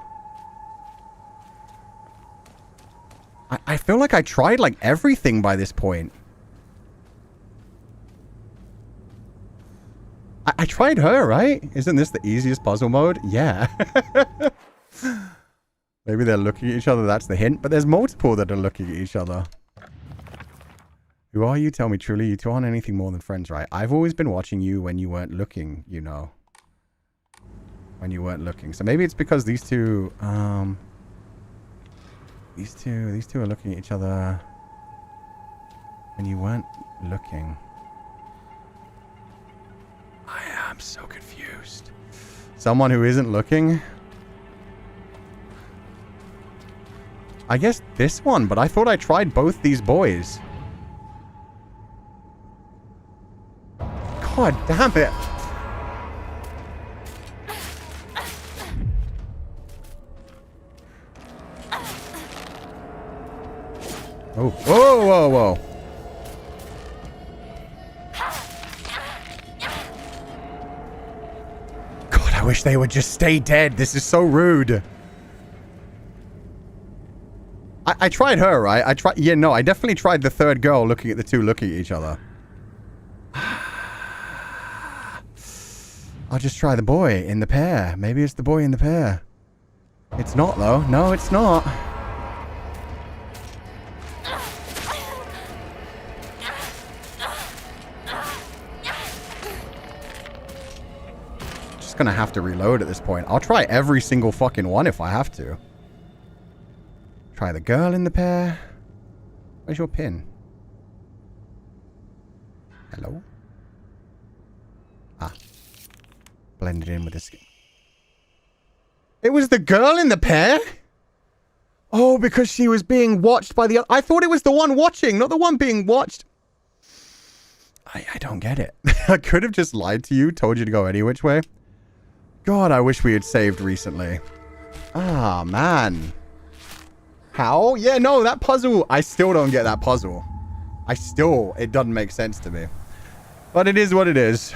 I feel like I tried like everything by this point. I tried her, right? Isn't this the easiest puzzle mode? Yeah. Maybe they're looking at each other. That's the hint. But there's multiple that are looking at each other. Who are you? Tell me truly. You two aren't anything more than friends, right? I've always been watching you when you weren't looking, you know. When you weren't looking. So maybe it's because these two, these two are looking at each other when you weren't looking. I am so confused. Someone who isn't looking? I guess this one, but I thought I tried both these boys. God damn it. Oh, whoa, whoa, whoa. God, I wish they would just stay dead. This is so rude. I tried her, right? I tried... Yeah, no, I definitely tried the third girl looking at the two looking at each other. I'll just try the boy in the pair. Maybe it's the boy in the pair. It's not, though. No, it's not. Just gonna have to reload at this point. I'll try every single fucking one if I have to. Try the girl in the pair. Where's your pin? Hello? Ah. Blended in with the skin. It was the girl in the pair? Oh, because she was being watched by the... I thought it was the one watching, not the one being watched. I don't get it. I could have just lied to you, told you to go any which way. God, I wish we had saved recently. Ah, man. How? Yeah, no, that puzzle... I still don't get that puzzle. It doesn't make sense to me. But it is what it is.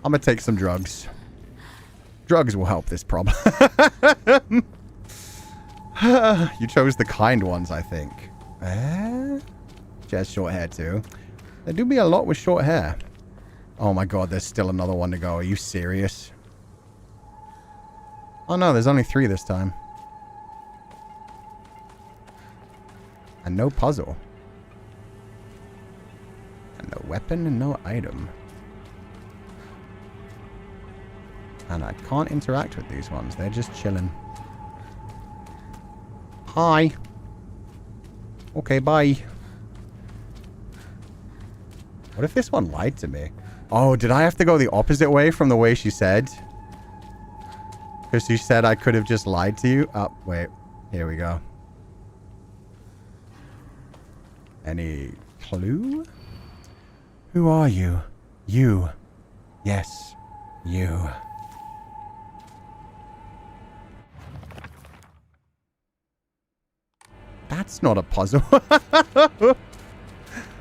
I'm gonna take some drugs. Drugs will help this problem. You chose the kind ones, I think. She has short hair too. There do be a lot with short hair. Oh my god, there's still another one to go. Are you serious? Oh no, there's only 3 this time. And no puzzle. And no weapon and no item. And I can't interact with these ones. They're just chilling. Hi. Okay, bye. What if this one lied to me? Oh, did I have to go the opposite way from the way she said? Because she said I could have just lied to you? Oh, wait. Here we go. Any clue? Who are you? You. Yes, you. That's not a puzzle.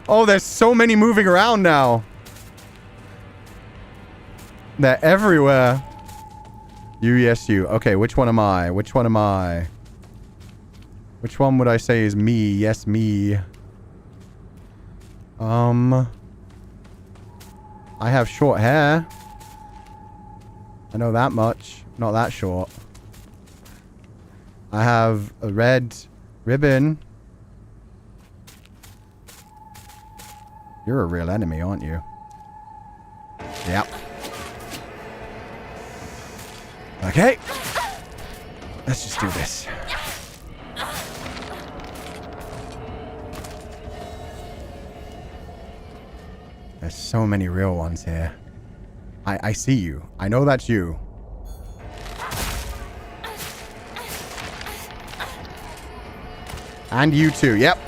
Oh, there's so many moving around now. They're everywhere. You, yes, you. Okay, which one am I? Which one am I? Which one would I say is me? Yes, me. I have short hair. I know that much. Not that short. I have a red ribbon. You're a real enemy, aren't you? Yep. Okay. Let's just do this. There's so many real ones here. I see you. I know that's you. And you too. Yep.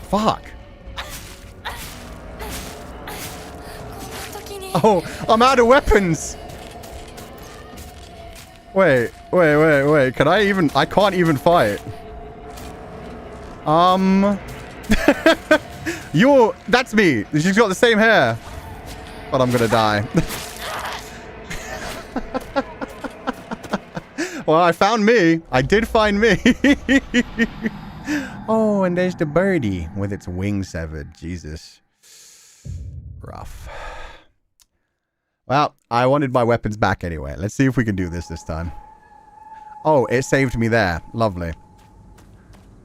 Fuck. Oh, I'm out of weapons. Wait. Can I even... I can't even fight. That's me. She's got the same hair. But I'm gonna die. Well, I found me. I did find me. Oh, and there's the birdie with its wing severed. Jesus. Rough. Well, I wanted my weapons back anyway. Let's see if we can do this time. Oh, it saved me there. Lovely.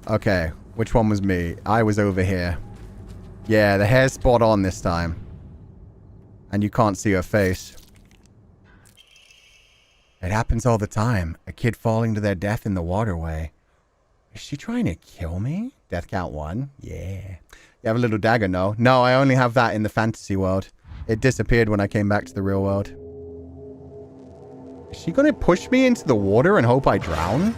Okay, which one was me? I was over here. Yeah, the hair's spot on this time. And you can't see her face. It happens all the time. A kid falling to their death in the waterway. Is she trying to kill me? Death count 1. Yeah. You have a little dagger, no? No, I only have that in the fantasy world. It disappeared when I came back to the real world. Is she gonna push me into the water and hope I drown?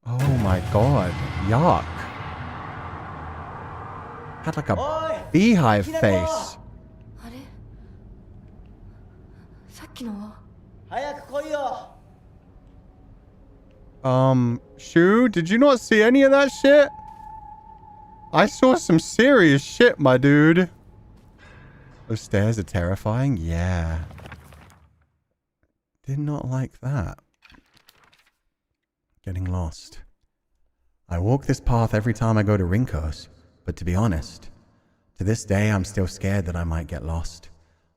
Oh my god. Yuck. Had like a beehive face. Shu, did you not see any of that shit? I saw some serious shit, my dude. Those stairs are terrifying? Yeah. Did not like that. Getting lost. I walk this path every time I go to Rinko's, but to be honest, to this day I'm still scared that I might get lost.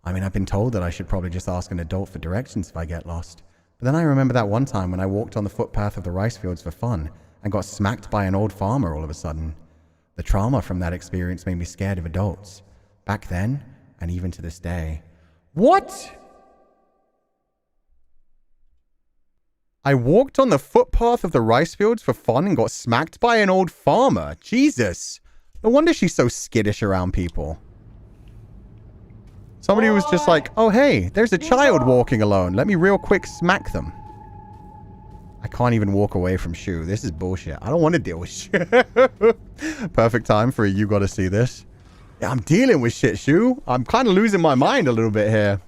I mean, I've been told that I should probably just ask an adult for directions if I get lost. But then I remember that one time when I walked on the footpath of the rice fields for fun and got smacked by an old farmer all of a sudden. The trauma from that experience made me scared of adults. Back then, and even to this day. What? I walked on the footpath of the rice fields for fun and got smacked by an old farmer. Jesus. No wonder she's so skittish around people. Somebody was just like, oh hey, there's a child walking alone. Let me real quick smack them. I can't even walk away from Shu. This is bullshit. I don't want to deal with shit. Perfect time for a you gotta see this. Yeah, I'm dealing with shit, Shu. I'm kind of losing my mind a little bit here.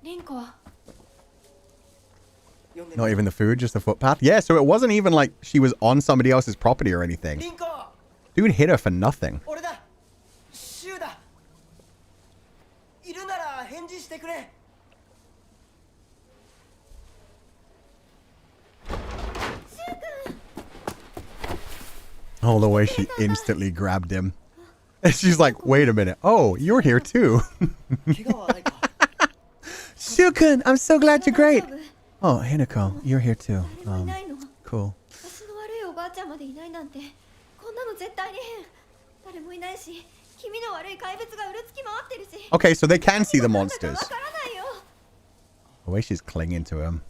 Rinko. Not even the food, just the footpath? Yeah, so it wasn't even like she was on somebody else's property or anything. Dude hit her for nothing. Oh, the way she instantly grabbed him. And she's like, wait a minute. Oh, you're here too. Shu-kun, I'm so glad you're great. Oh, Hinako, you're here too. Cool. Okay, so they can see the monsters. The way she's clinging to him.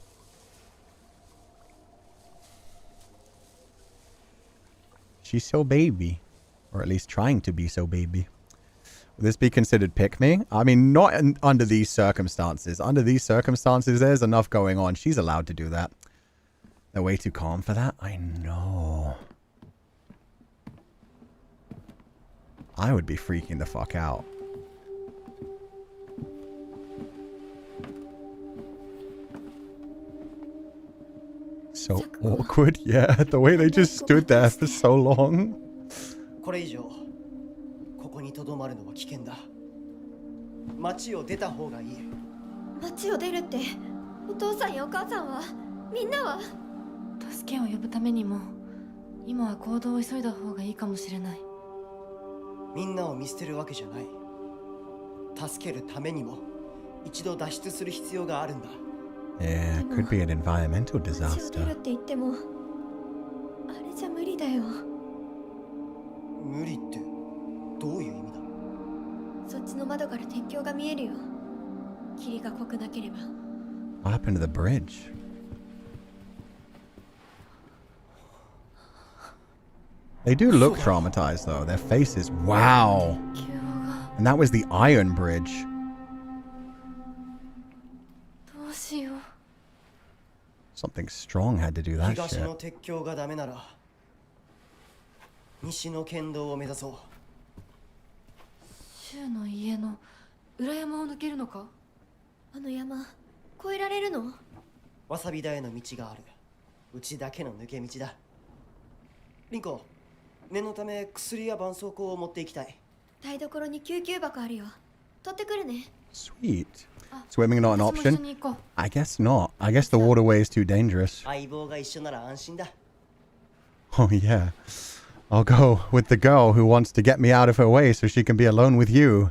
She's so baby. Or at least trying to be so baby. Will this be considered pick me? I mean, not under these circumstances. Under these circumstances, there's enough going on. She's allowed to do that. They're way too calm for that. I know. I would be freaking the fuck out. So awkward. Yeah, the way they just stood there for so long. 一度脱出する必要があるんだ。 Yeah, it could be an environmental 街を出 disaster. るって言ってもあれじゃ無理だよ。無理ってどういう意味だ？そっちの窓から鉄橋が見えるよ。霧が濃くなければ。 What happened to the bridge? They do look traumatized though. Their faces, wow. And that was the iron bridge. どうしよう。 Something strong had to do that 東 shit. の鉄橋がダメなら西の県道を目指そう。柊の家の裏山を抜けるのか？あの山越えられるの？わさび田への道がある。うちだけの抜け道だ。リンコ、念のため薬や絆創膏を持っていきたい。台所に救急箱あるよ。取ってくるね。 Sweet. Swimming not an 私も一緒 option? に行こう。 I guess not. I guess the waterway is too dangerous. 相棒が一緒なら安心だ。 Oh yeah. I'll go with the girl who wants to get me out of her way so she can be alone with you.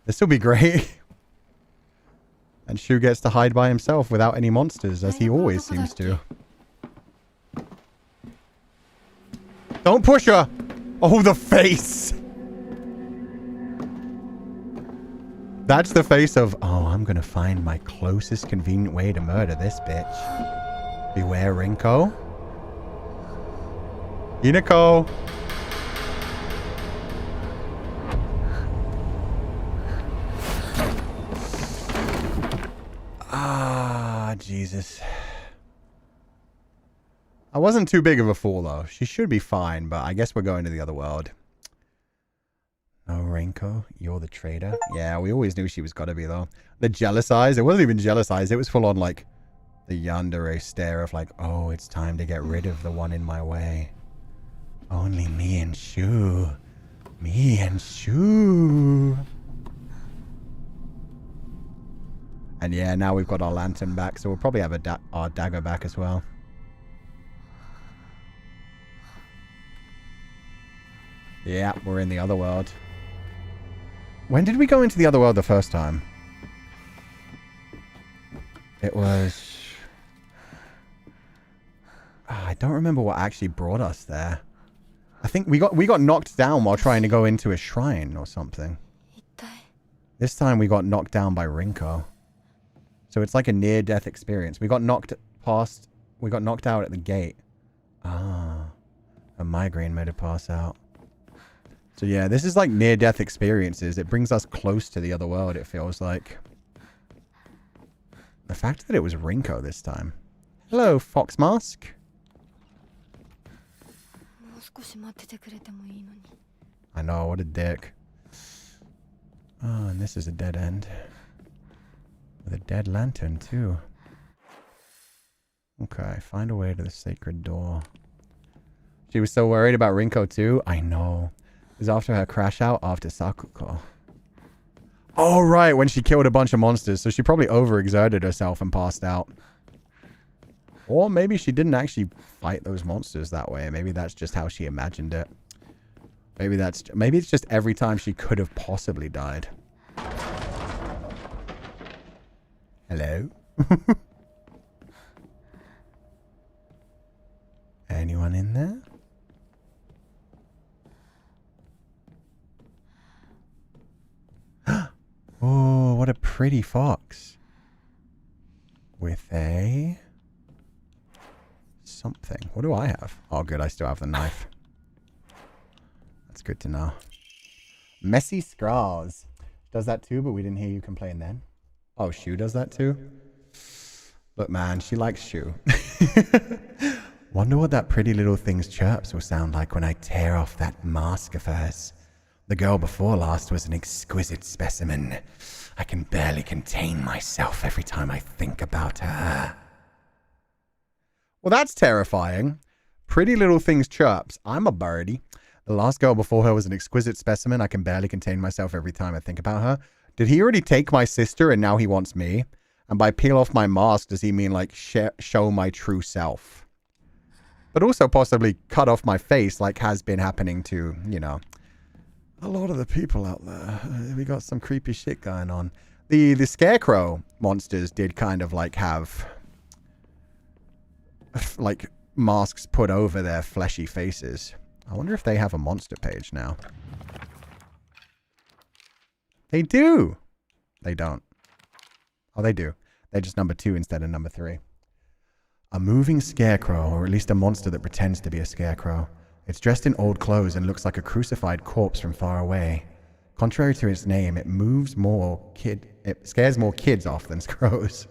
This'll be great. And Shu gets to hide by himself without any monsters, as he always seems to. Don't push her! Oh, the face! That's the face of, oh, I'm gonna find my closest convenient way to murder this bitch. Beware, Rinko. Umineko! Ah, Jesus. I wasn't too big of a fool, though. She should be fine, but I guess we're going to the other world. Oh, Rinko, you're the traitor? Yeah, we always knew she was gotta be, though. The jealous eyes, it wasn't even jealous eyes. It was full on, like, the yandere stare of, like, oh, it's time to get rid of the one in my way. Only me and Shu. Me and Shu. And yeah, now we've got our lantern back, so we'll probably have our dagger back as well. Yeah, we're in the other world. When did we go into the other world the first time? It was... I don't remember what actually brought us there. I think we got knocked down while trying to go into a shrine or something. This time we got knocked down by Rinko. So it's like a near-death experience. We got knocked out at the gate. Ah. A migraine made her pass out. So yeah, this is like near-death experiences. It brings us close to the other world, it feels like. The fact that it was Rinko this time. Hello, Fox Mask. I know, what a dick. Oh, and this is a dead end. With a dead lantern, too. Okay, find a way to the sacred door. She was so worried about Rinko, too? I know. It was after her crash out after Sako. Oh, right, when she killed a bunch of monsters. So she probably overexerted herself and passed out. Or maybe she didn't actually fight those monsters that way. Maybe that's just how she imagined it. Maybe it's just every time she could have possibly died. Hello? Anyone in there? Oh, what a pretty fox. With a... something. What do I have? Oh, good. I still have the knife. That's good to know. Messy Scars. Does that too, but we didn't hear you complain then. Oh, Shu does that too? Look, man, she likes Shu. Wonder what that pretty little thing's chirps will sound like when I tear off that mask of hers. The girl before last was an exquisite specimen. I can barely contain myself every time I think about her. Well, that's terrifying. Pretty little thing's chirps. I'm a birdie. The last girl before her was an exquisite specimen. I can barely contain myself every time I think about her. Did he already take my sister and now he wants me? And by peel off my mask, does he mean like show my true self? But also possibly cut off my face like has been happening to, you know, a lot of the people out there. We got some creepy shit going on. The scarecrow monsters did kind of like have like masks put over their fleshy faces. I wonder if they have a monster page now. They do. They don't. Oh, they do. They're just number 2 instead of number 3. A moving scarecrow, or at least a monster that pretends to be a scarecrow. It's dressed in old clothes and looks like a crucified corpse from far away. Contrary to its name, it scares more kids off than crows.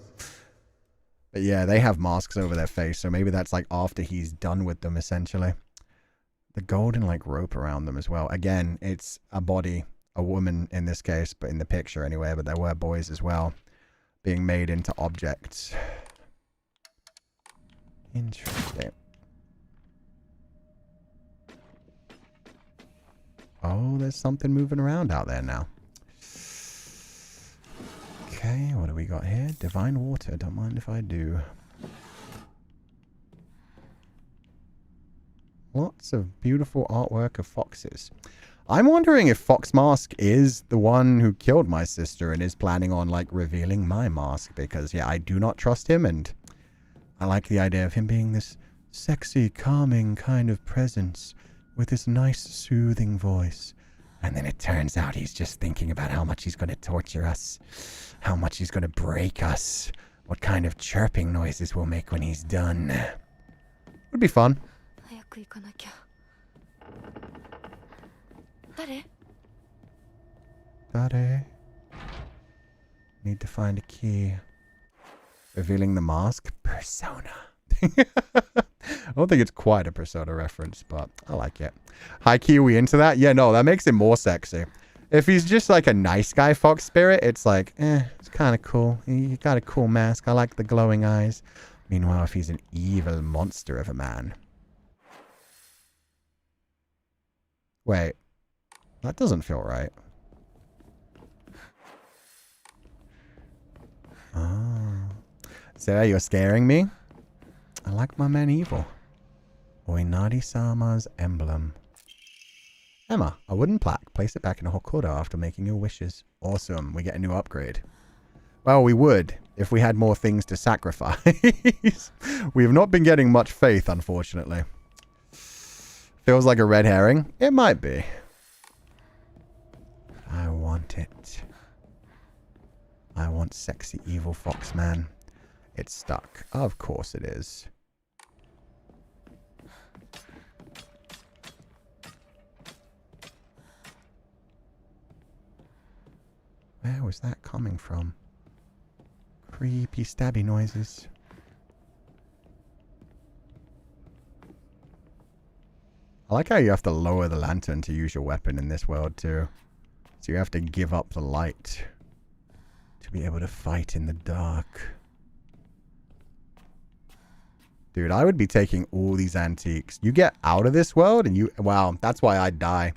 But yeah, they have masks over their face, so maybe that's like after he's done with them, essentially. The golden like rope around them as well. Again, it's a body, a woman in this case, but in the picture anyway, but there were boys as well, being made into objects. Interesting. Oh, there's something moving around out there now. Okay, what do we got here? Divine water. Don't mind if I do. Lots of beautiful artwork of foxes. I'm wondering if Fox Mask is the one who killed my sister and is planning on, like, revealing my mask. Because, yeah, I do not trust him, and I like the idea of him being this sexy, calming kind of presence with this nice, soothing voice. And then it turns out he's just thinking about how much he's going to torture us, how much he's going to break us, what kind of chirping noises we'll make when he's done. Would be fun. Dare. Need to find a key. Revealing the mask? Persona. I don't think it's quite a Persona reference, but I like it. High key, are we into that? Yeah, no, that makes it more sexy. If he's just like a nice guy fox spirit, it's like, it's kind of cool. You got a cool mask. I like the glowing eyes. Meanwhile, if he's an evil monster of a man. Wait. That doesn't feel right. Oh. Sarah, you're scaring me? I like my man evil. Oinari-sama's emblem. Emma, a wooden plaque. Place it back in a Hokuto after making your wishes. Awesome. We get a new upgrade. Well, we would if we had more things to sacrifice. We have not been getting much faith, unfortunately. Feels like a red herring. It might be. I want it. I want sexy evil fox man. It's stuck. Of course it is. Where was that coming from? Creepy stabby noises. I like how you have to lower the lantern to use your weapon in this world too. So you have to give up the light to be able to fight in the dark. Dude, I would be taking all these antiques. You get out of this world and you... Wow, that's why I'd die.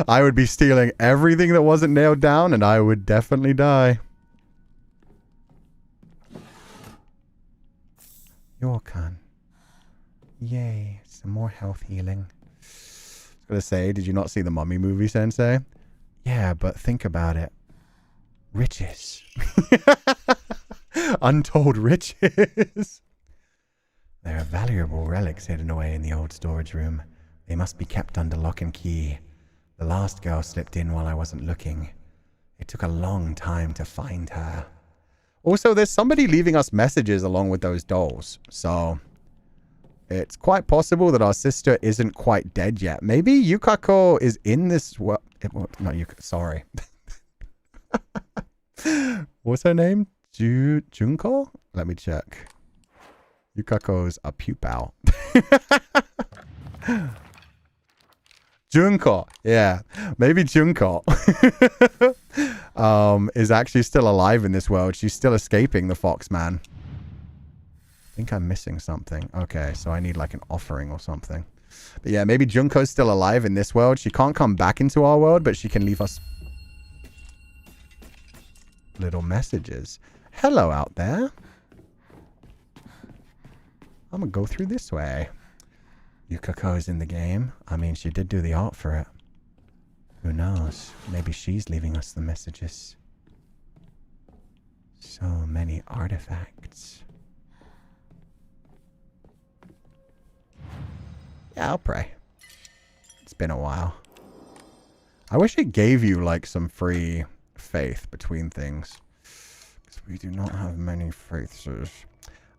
I would be stealing everything that wasn't nailed down and I would definitely die. Yorkan. Yay, some more health healing. I was gonna say, did you not see the Mummy movie, Sensei? Yeah, but think about it. Riches. Untold riches. There are valuable relics hidden away in the old storage room. They must be kept under lock and key. The last girl slipped in while I wasn't looking. It took a long time to find her. Also, there's somebody leaving us messages along with those dolls. So, it's quite possible that our sister isn't quite dead yet. Maybe Yukako is in this world. Not Yukako, sorry. What's her name? Junko? Let me check. Yukako's a Pupal. Junko. Yeah. Maybe Junko is actually still alive in this world. She's still escaping the fox man. I think I'm missing something. Okay, so I need like an offering or something. But yeah, maybe Junko's still alive in this world. She can't come back into our world, but she can leave us little messages. Hello out there. I'm gonna go through this way. Yukako's in the game. I mean, she did do the art for it. Who knows? Maybe she's leaving us the messages. So many artifacts. Yeah, I'll pray. It's been a while. I wish it gave you like some free faith between things. Because we do not have many faiths.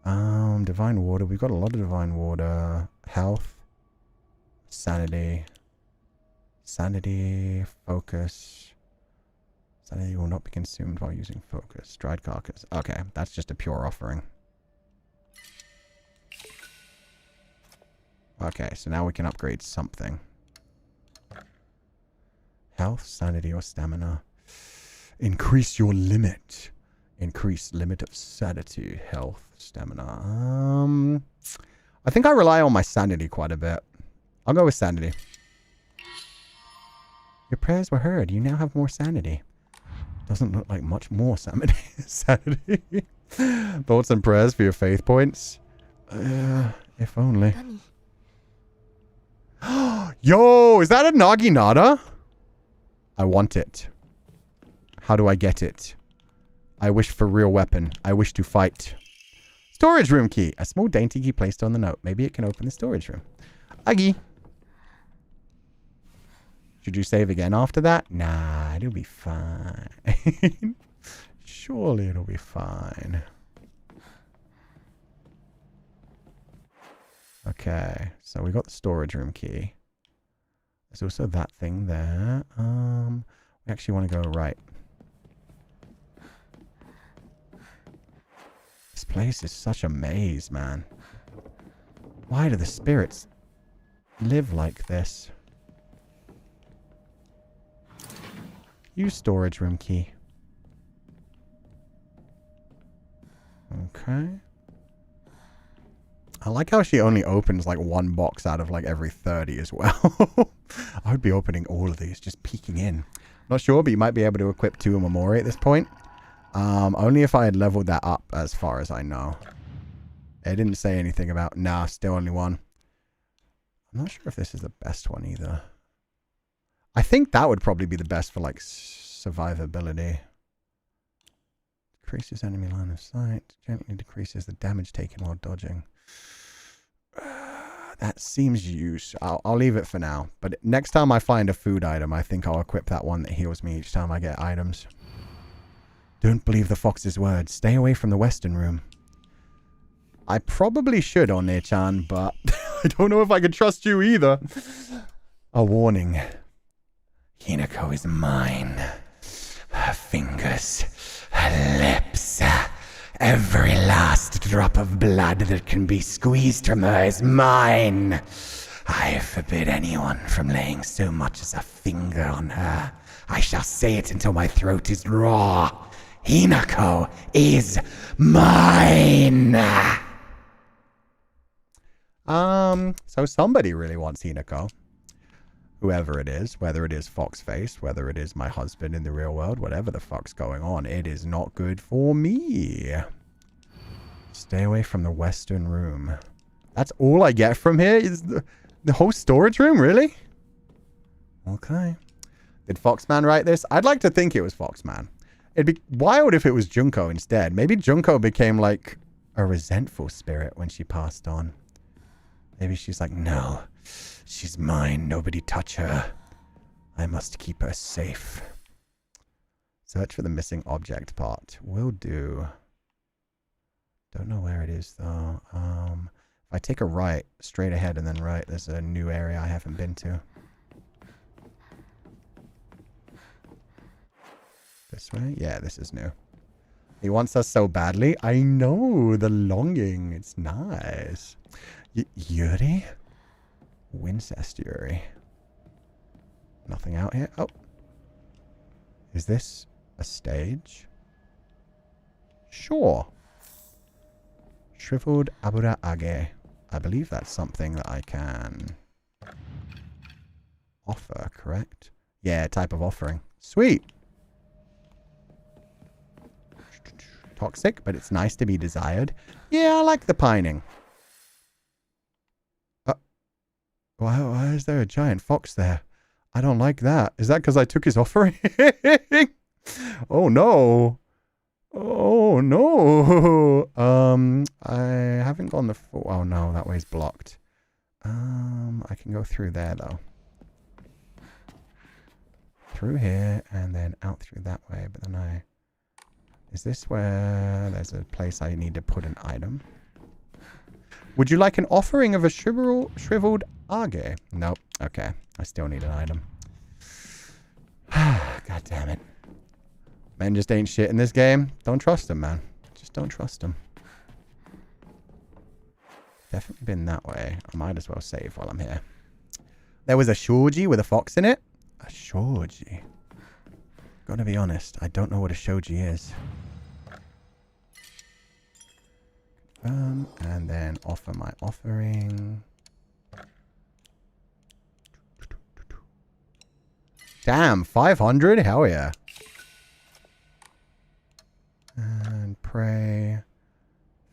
Divine water. We've got a lot of divine water. Health. Sanity. Sanity. Focus. Sanity will not be consumed while using focus. Dried carcass. Okay, that's just a pure offering. Okay, so now we can upgrade something. Health, sanity, or stamina. Increase your limit. Increase limit of sanity, health, stamina. I think I rely on my sanity quite a bit. I'll go with sanity. Your prayers were heard. You now have more sanity. Doesn't look like much more sanity. Thoughts and prayers for your faith points. If only. Yo, is that a Naginata? I want it. How do I get it? I wish for real weapon. I wish to fight. Storage room key. A small dainty key placed on the note. Maybe it can open the storage room. Aggie. Should you save again after that? Nah, it'll be fine. Surely it'll be fine. Okay, so we got the storage room key. There's also that thing there. We actually want to go right. This place is such a maze, man. Why do the spirits live like this? Use storage room key. Okay. I like how she only opens like one box out of like every 30 as well. I would be opening all of these, just peeking in. Not sure, but you might be able to equip 2 Amamori at this point. Only if I had leveled that up as far as I know. It didn't say anything about, nah, still only 1. I'm not sure if this is the best one either. I think that would probably be the best for like survivability. Decreases enemy line of sight. Gently decreases the damage taken while dodging. That seems used. I'll leave it for now. But next time I find a food item, I think I'll equip that one that heals me each time I get items. Don't believe the fox's words. Stay away from the western room. I probably should, One-chan, but I don't know if I can trust you either. A warning. Hinako is mine. Her fingers, her lips, every last drop of blood that can be squeezed from her is mine. I forbid anyone from laying so much as a finger on her. I shall say it until my throat is raw. Hinako is mine. So somebody really wants Hinako. Whoever it is, whether it is Foxface, whether it is my husband in the real world, whatever the fuck's going on, it is not good for me. Stay away from the western room. That's all I get from here is the whole storage room, really? Okay. Did Foxman write this? I'd like to think it was Foxman. It'd be wild if it was Junko instead. Maybe Junko became like a resentful spirit when she passed on. Maybe she's like, no. She's mine. Nobody touch her. I must keep her safe. Search for the missing object part. Will do. Don't know where it is, though. If I take a right, straight ahead and then right, there's a new area I haven't been to. This way? Yeah, this is new. He wants us so badly. I know. The longing. It's nice. Yuri? Wincest Yuri. Nothing out here. Oh. Is this a stage? Sure. Shriveled Abura Age. I believe that's something that I can offer, correct? Yeah, type of offering. Sweet. Toxic, but it's nice to be desired. Yeah, I like the pining. Why is there a giant fox there? I don't like that. Is that because I took his offering? Oh no. Oh, no. I haven't gone the full... Oh, no, that way's blocked. I can go through there, though. Through here, and then out through that way, but then I... Is this where there's a place I need to put an item? Would you like an offering of a shriveled arge? Nope. Okay. I still need an item. God damn it. Men just ain't shit in this game. Don't trust them, man. Just don't trust them. Definitely been that way. I might as well save while I'm here. There was a shoji with a fox in it. A shoji. Gotta be honest. I don't know what a shoji is. And then offer my offering. Damn, 500? Hell yeah. And pray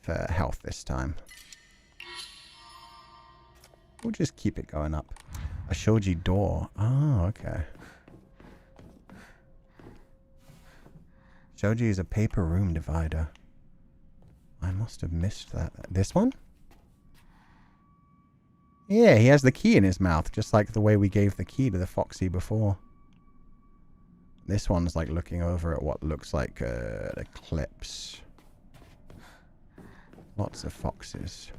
for health this time. We'll just keep it going up. A shoji door. Oh, okay. Shoji is a paper room divider. I must have missed that. This one? Yeah, he has the key in his mouth, just like the way we gave the key to the Foxy before. This one's like looking over at what looks like an eclipse. Lots of foxes.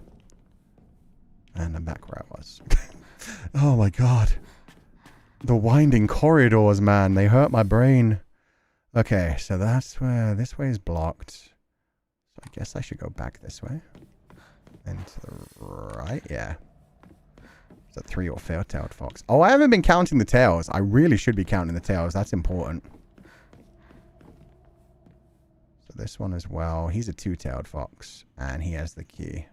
And I'm back where I was. Oh my god. The winding corridors, man. They hurt my brain. Okay, so that's where... This way is blocked. So I guess I should go back this way. And to the right? Yeah. It's a 3 or 4-tailed fox. Oh, I haven't been counting the tails. I really should be counting the tails. That's important. So this one as well. He's a 2-tailed fox. And he has the key.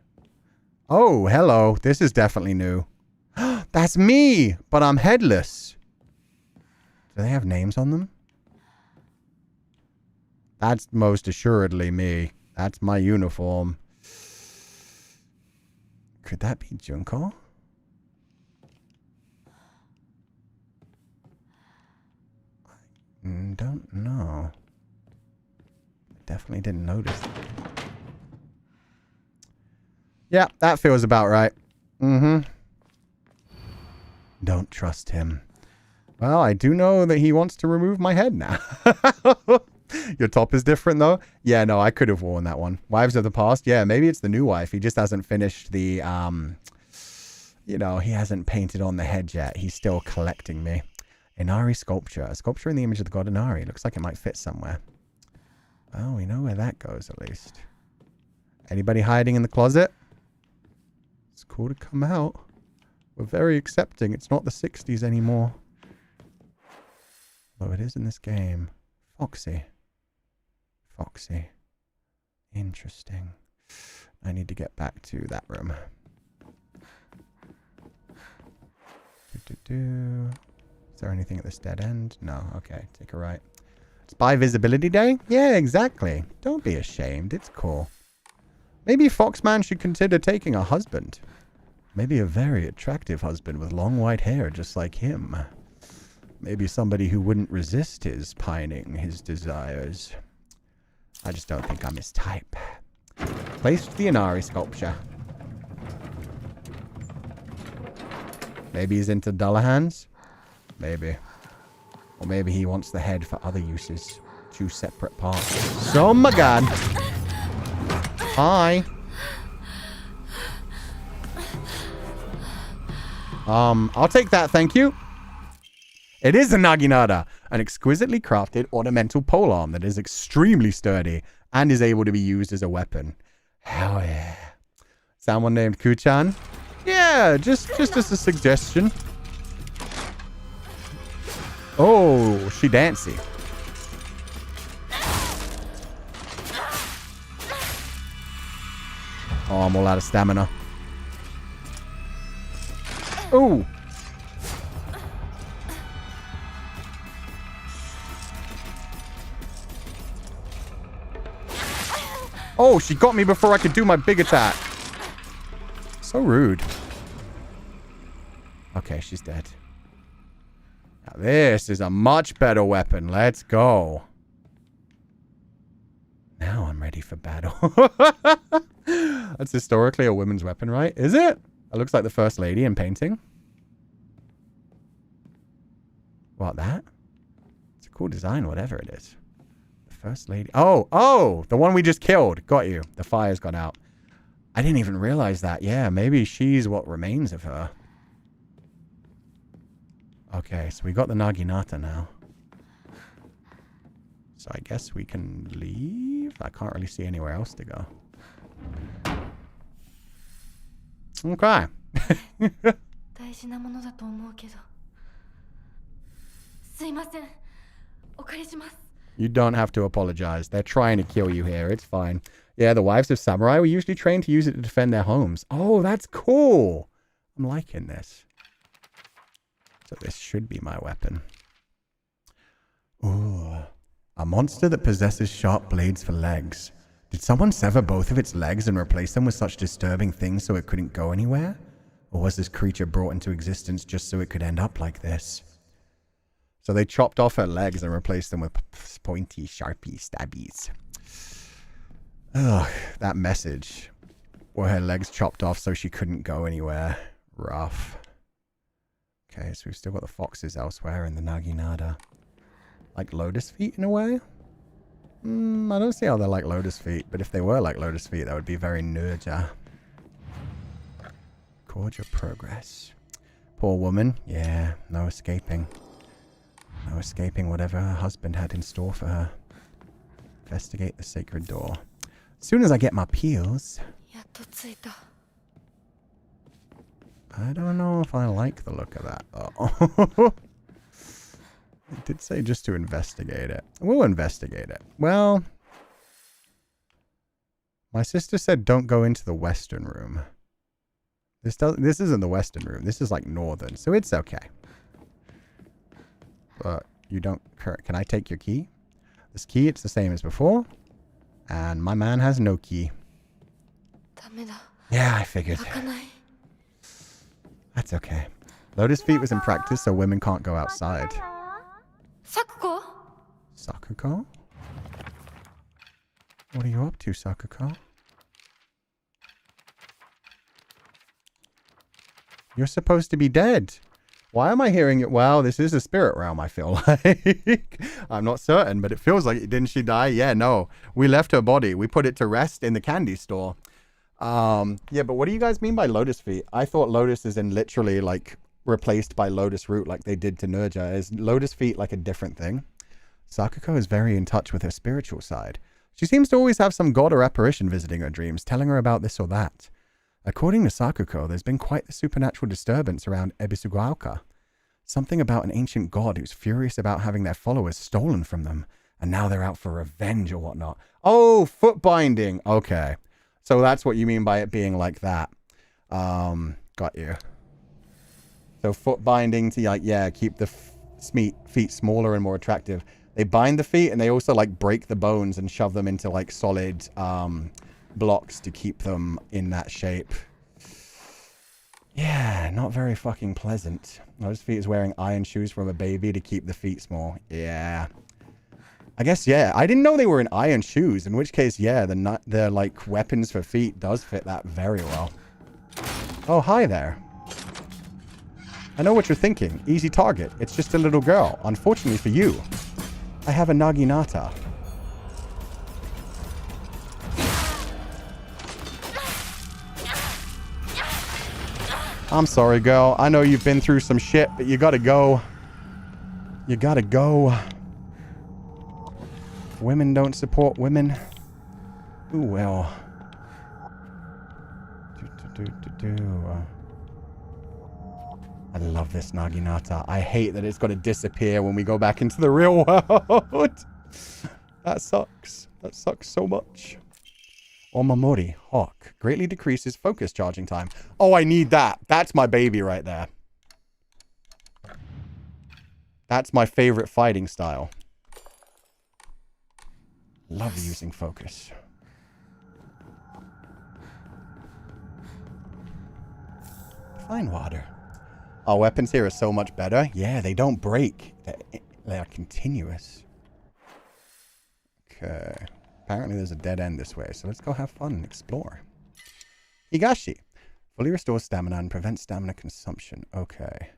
Oh, hello. This is definitely new. That's me! But I'm headless. Do they have names on them? That's most assuredly me. That's my uniform. Could that be Junko? I don't know. Definitely didn't notice. Yeah, that feels about right. Mm-hmm. Don't trust him. Well, I do know that he wants to remove my head now. Your top is different, though? Yeah, no, I could have worn that one. Wives of the past? Yeah, maybe it's the new wife. He just hasn't finished the, you know, he hasn't painted on the head yet. He's still collecting me. Inari sculpture. A sculpture in the image of the god Inari. Looks like it might fit somewhere. Oh, we know where that goes, at least. Anybody hiding in the closet? It's cool to come out. We're very accepting. It's not the 60s anymore. Though it is in this game. Foxy. Foxy. Interesting. I need to get back to that room. Is there anything at this dead end? No. Okay. Take a right. It's by visibility day? Yeah, exactly. Don't be ashamed. It's cool. Maybe Foxman should consider taking a husband. Maybe a very attractive husband with long white hair just like him. Maybe somebody who wouldn't resist his pining, his desires. I just don't think I'm his type. Placed the Inari sculpture. Maybe he's into Dullahan's? Maybe. Or maybe he wants the head for other uses. 2 separate parts. Oh my god! Hi! I'll take that, thank you. It is a Naginata, an exquisitely crafted ornamental polearm that is extremely sturdy and is able to be used as a weapon. Hell yeah. Someone named Kuchan? Yeah, just as a suggestion. Oh, she dancy. Oh, I'm all out of stamina. Oh! Oh, she got me before I could do my big attack. So rude. Okay, she's dead. Now this is a much better weapon. Let's go. Now I'm ready for battle. That's historically a women's weapon, right? Is it? It looks like the First Lady in painting. What, that? It's a cool design, whatever it is. The First Lady. Oh, the one we just killed. Got you. The fire's gone out. I didn't even realize that. Yeah, maybe she's what remains of her. Okay, so we got the Naginata now. So I guess we can leave. I can't really see anywhere else to go. Okay. You don't have to apologize. They're trying to kill you here. It's fine. Yeah, the wives of samurai were usually trained to use it to defend their homes. Oh, that's cool. I'm liking this. So this should be my weapon. Ooh. A monster that possesses sharp blades for legs. Did someone sever both of its legs and replace them with such disturbing things so it couldn't go anywhere? Or was this creature brought into existence just so it could end up like this? So they chopped off her legs and replaced them with pointy, sharpy stabbies. Ugh, that message. Were her legs chopped off so she couldn't go anywhere? Rough. Okay, so we've still got the foxes elsewhere in the Naginata. Like lotus feet in a way? I don't see how they're like lotus feet, but if they were like lotus feet, that would be very nerja. Record your progress. Poor woman. Yeah, no escaping. No escaping whatever her husband had in store for her. Investigate the sacred door. As soon as I get my peels. I don't know if I like the look of that, though. It did say just to investigate it. We'll investigate it. Well, my sister said don't go into the western room. This isn't the western room. This is like northern, so it's okay. But you don't... Can I take your key? This key, it's the same as before. And my man has no key. Yeah, I figured. That's okay. Lotus Feet was in practice, so women can't go outside. Sako? Sakako? What are you up to, Sakako? You're supposed to be dead. Why am I hearing it? Well, this is a spirit realm, I feel like. I'm not certain, but it feels like it. Didn't she die? Yeah, no. We left her body. We put it to rest in the candy store. Yeah, but what do you guys mean by lotus feet? I thought lotus is in literally like replaced by lotus root like they did to Nerja. Is lotus feet like a different thing? Sakako is very in touch with her spiritual side. She seems to always have some god or apparition visiting her dreams, telling her about this or that. According to Sakako, there's been quite the supernatural disturbance around Ebisugaoka. Something about an ancient god who's furious about having their followers stolen from them, and now they're out for revenge or whatnot. Oh, foot binding. Okay. So that's what you mean by it being like that. Got you. So foot binding to, like, yeah, keep the feet smaller and more attractive. They bind the feet and they also, like, break the bones and shove them into, like, solid blocks to keep them in that shape. Yeah, not very fucking pleasant. Lotus Feet is wearing iron shoes from a baby to keep the feet small. Yeah. I guess, yeah. I didn't know they were in iron shoes, in which case, yeah, the like, weapons for feet does fit that very well. Oh, hi there. I know what you're thinking. Easy target. It's just a little girl. Unfortunately for you, I have a Naginata. I'm sorry, girl. I know you've been through some shit, but you gotta go. You gotta go. Women don't support women. Ooh, well. I love this Naginata. I hate that it's got to disappear when we go back into the real world. That sucks. That sucks so much. Omamori, Hawk. Greatly decreases focus charging time. Oh, I need that. That's my baby right there. That's my favorite fighting style. Love using focus. Fine water. Our weapons here are so much better. Yeah, they don't break. They are continuous. Okay. apparently there's a dead end this way. So let's go have fun and explore. Higurashi. Fully restores stamina and prevents stamina consumption. Okay.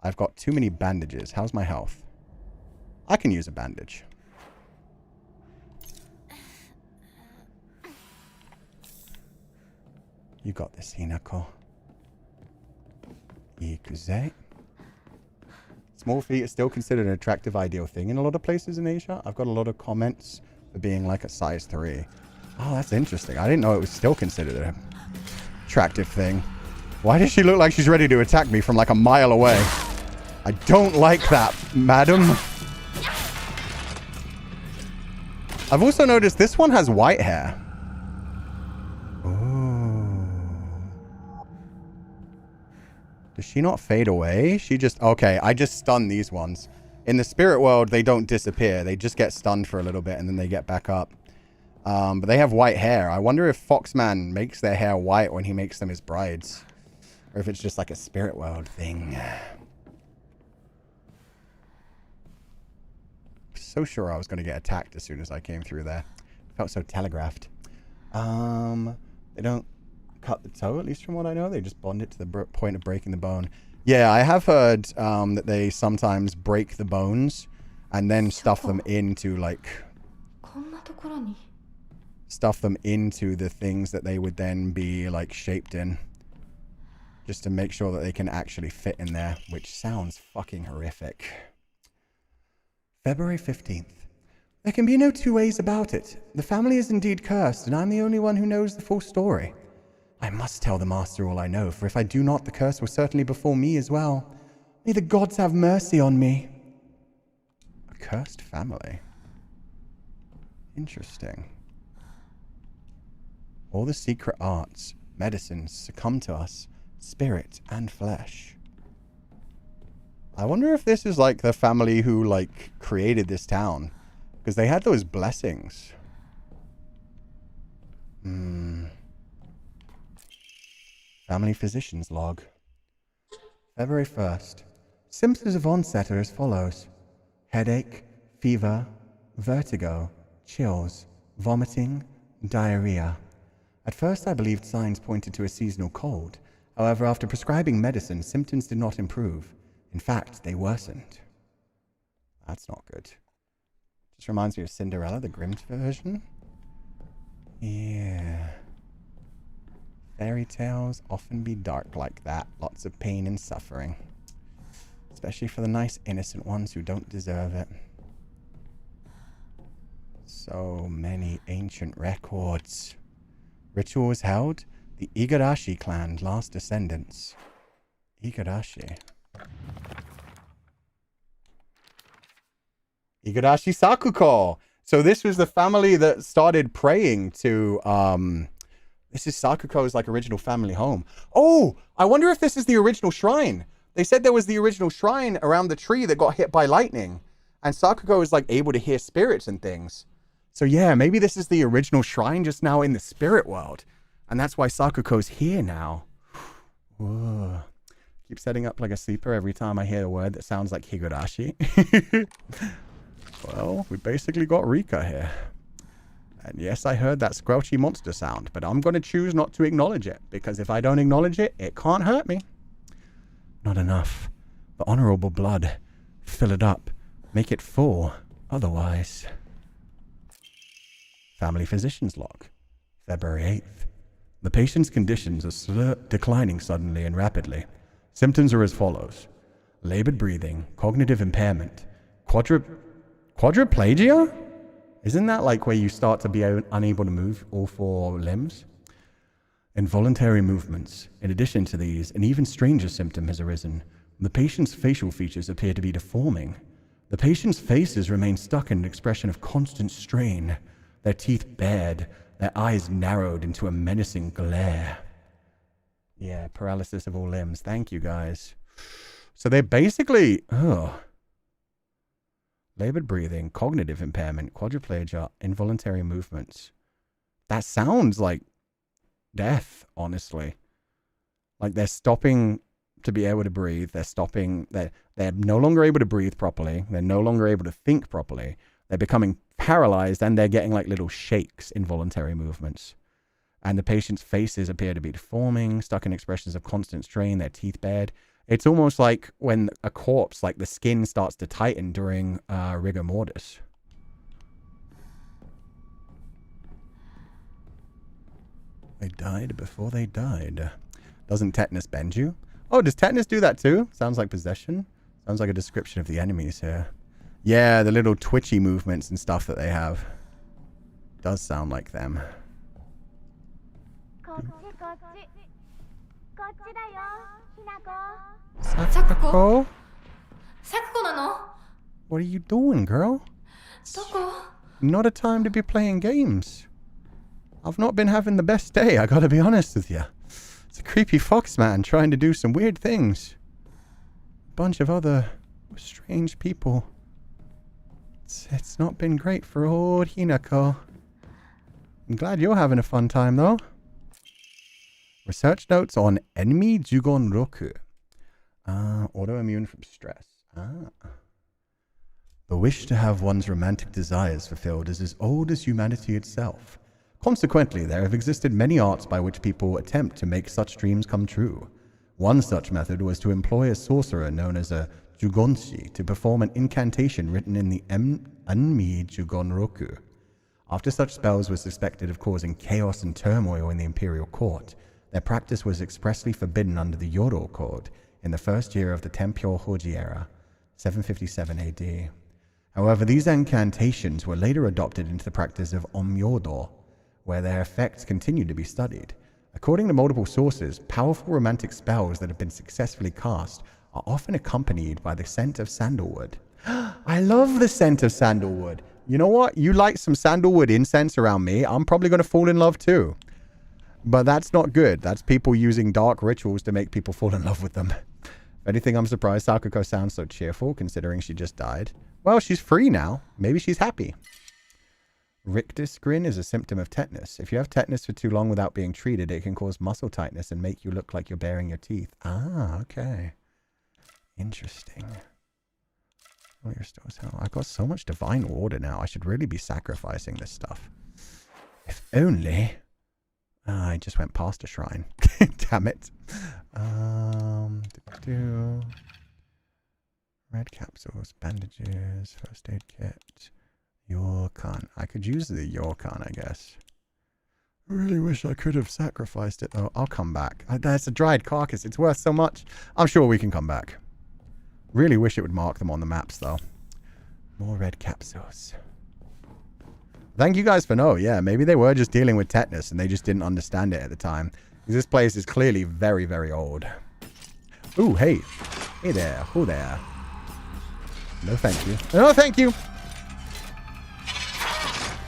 I've got too many bandages. How's my health? I can use a bandage. You got this, Hinako. Ikuze. Small feet is still considered an attractive, ideal thing in a lot of places in Asia. I've got a lot of comments for being like a size 3. Oh, that's interesting. I didn't know it was still considered an attractive thing. Why does she look like she's ready to attack me from like a mile away? I don't like that, madam. I've also noticed this one has white hair. Does she not fade away? She just... Okay, I just stunned these ones. In the spirit world, they don't disappear. They just get stunned for a little bit and then they get back up. But they have white hair. I wonder if Foxman makes their hair white when he makes them his brides. Or if it's just like a spirit world thing. So sure I was going to get attacked as soon as I came through there. Felt so telegraphed. They don't cut the toe, at least from what I know. They just bond it to the point of breaking the bone. Yeah, I have heard that they sometimes break the bones and then stuff them into like... Stuff them into the things that they would then be like shaped in. Just to make sure that they can actually fit in there, which sounds fucking horrific. February 15th. There can be no two ways about it. The family is indeed cursed, and I'm the only one who knows the full story. I must tell the master all I know, for if I do not, the curse will certainly befall me as well. May the gods have mercy on me. A cursed family. Interesting. All the secret arts, medicines succumb to us, spirit and flesh. I wonder if this is like the family who like created this town. Because they had those blessings. Family physician's log. February 1st. Symptoms of onset are as follows. Headache, fever, vertigo, chills, vomiting, diarrhea. At first I believed signs pointed to a seasonal cold. However, after prescribing medicine, symptoms did not improve. In fact, they worsened. That's not good. Just reminds me of Cinderella, the Grimm's version. Yeah. Fairy tales often be dark like that. Lots of pain and suffering. Especially for the nice innocent ones who don't deserve it. So many ancient records. Rituals held. The Higurashi clan, last descendants. Higurashi. Higurashi Sakuko. So this was the family that started praying to, this is Sakuko's like original family home. Oh, I wonder if this is the original shrine. They said there was the original shrine around the tree that got hit by lightning. And Sakuko is like able to hear spirits and things. So yeah, maybe this is the original shrine just now in the spirit world. And that's why Sakuko's here now. Whoa. Keep setting up like a sleeper every time I hear a word that sounds like Higurashi. Well, we basically got Rika here. And yes, I heard that squelchy monster sound, but I'm going to choose not to acknowledge it, because if I don't acknowledge it, it can't hurt me. Not enough. The honorable blood. Fill it up. Make it full. Otherwise... Family physician's log. February 8th. The patient's conditions are declining suddenly and rapidly. Symptoms are as follows. Labored breathing, cognitive impairment, quadriplegia? Isn't that like where you start to be unable to move all 4 limbs? Involuntary movements. In addition to these, an even stranger symptom has arisen. The patient's facial features appear to be deforming. The patient's faces remain stuck in an expression of constant strain, their teeth bared, their eyes narrowed into a menacing glare. Yeah, paralysis of all limbs. Thank you, guys. So they're basically... Labored breathing, cognitive impairment, quadriplegia, involuntary movements. That sounds like death, honestly. Like they're stopping to be able to breathe. They're stopping... They're no longer able to breathe properly. They're no longer able to think properly. They're becoming paralyzed and they're getting like little shakes, involuntary movements. And the patient's faces appear to be deforming, stuck in expressions of constant strain, their teeth bared. It's almost like when a corpse, like the skin starts to tighten during rigor mortis. They died before they died. Doesn't tetanus bend you? Oh, does tetanus do that too? Sounds like possession. Sounds like a description of the enemies here. Yeah, the little twitchy movements and stuff that they have. Does sound like them. Sako? What are you doing, girl? Not a time to be playing games. I've not been having the best day, I gotta be honest with you. It's a creepy fox man trying to do some weird things. A bunch of other strange people. It's not been great for old Hinako. I'm glad you're having a fun time, though. Research notes on enemy Jugon Roku. Autoimmune from stress. The wish to have one's romantic desires fulfilled is as old as humanity itself. Consequently, there have existed many arts by which people attempt to make such dreams come true. One such method was to employ a sorcerer known as a Jugonshi to perform an incantation written in the Enmi Jugon Roku. After such spells were suspected of causing chaos and turmoil in the imperial court, their practice was expressly forbidden under the Yoro Code in the first year of the Tenpyo Hoji era, 757 AD. However, these incantations were later adopted into the practice of Onmyodo, where their effects continue to be studied. According to multiple sources, powerful romantic spells that have been successfully cast are often accompanied by the scent of sandalwood. I love the scent of sandalwood. You know what? You light some sandalwood incense around me, I'm probably going to fall in love too. But that's not good. That's people using dark rituals to make people fall in love with them. If anything, I'm surprised Sakako sounds so cheerful, considering she just died. Well, she's free now. Maybe she's happy. Rictus grin is a symptom of tetanus. If you have tetanus for too long without being treated, it can cause muscle tightness and make you look like you're baring your teeth. Ah, okay. Interesting. Oh, you're still as hell. I've got so much divine order now. I should really be sacrificing this stuff. If only... I just went past a shrine. Damn it. Red capsules, bandages, first aid kit. Yorkan. I could use the Yorkan, I guess. I really wish I could have sacrificed it, though. I'll come back. That's a dried carcass. It's worth so much. I'm sure we can come back. Really wish it would mark them on the maps, though. More red capsules. Thank you guys for no. Yeah, maybe they were just dealing with tetanus and they just didn't understand it at the time. This place is clearly very, very old. Ooh, hey. Hey there. Who there? No, thank you. No, thank you.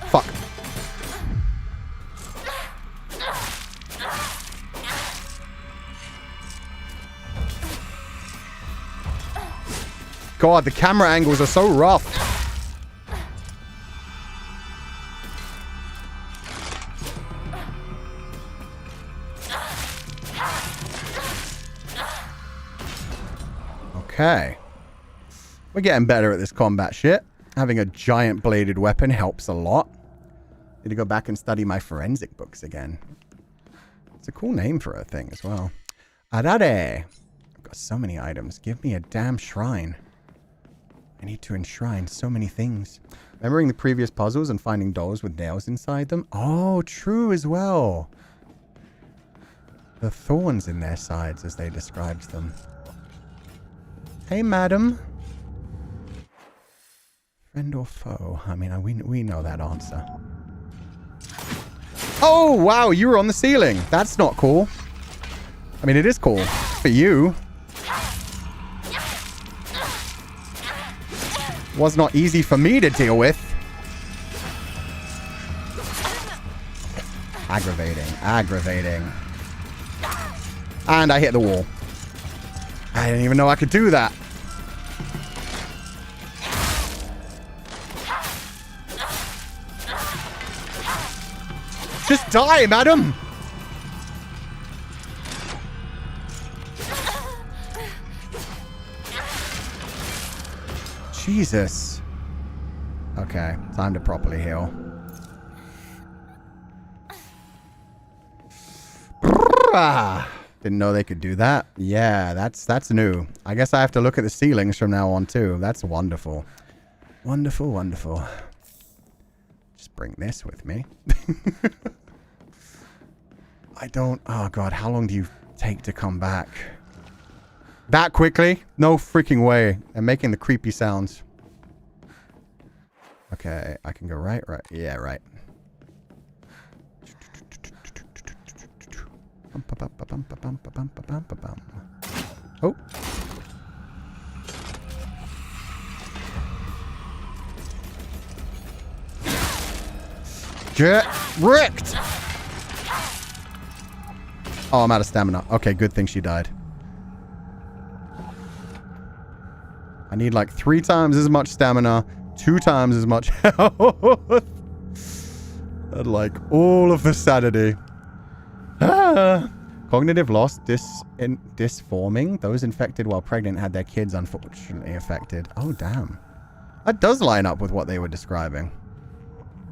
Fuck. God, the camera angles are so rough. Okay. We're getting better at this combat shit. Having a giant bladed weapon helps a lot. Need to go back and study my forensic books again. It's a cool name for a thing as well. Arare. I've got so many items. Give me a damn shrine. I need to enshrine so many things. Remembering the previous puzzles and finding dolls with nails inside them? Oh, true as well. The thorns in their sides as they described them. Hey, madam. Friend or foe? I mean, we know that answer. Oh, wow, you were on the ceiling. That's not cool. I mean, it is cool for you. Was not easy for me to deal with. Aggravating, aggravating. And I hit the wall. I didn't even know I could do that. Just die, madam! Jesus. Okay, time to properly heal. Didn't know they could do that. Yeah, that's new. I guess I have to look at the ceilings from now on too. That's wonderful. Wonderful, wonderful. Just bring this with me. I don't... Oh god, how long do you take to come back? That quickly? No freaking way. I'm making the creepy sounds. Okay, I can go right. Yeah, right. Oh. Get wrecked! Oh, I'm out of stamina. Okay, good thing she died. I need like 3 times as much stamina, 2 times as much health. And like all of the sanity. Cognitive loss, disforming. Those infected while pregnant had their kids unfortunately affected. Oh, damn. That does line up with what they were describing.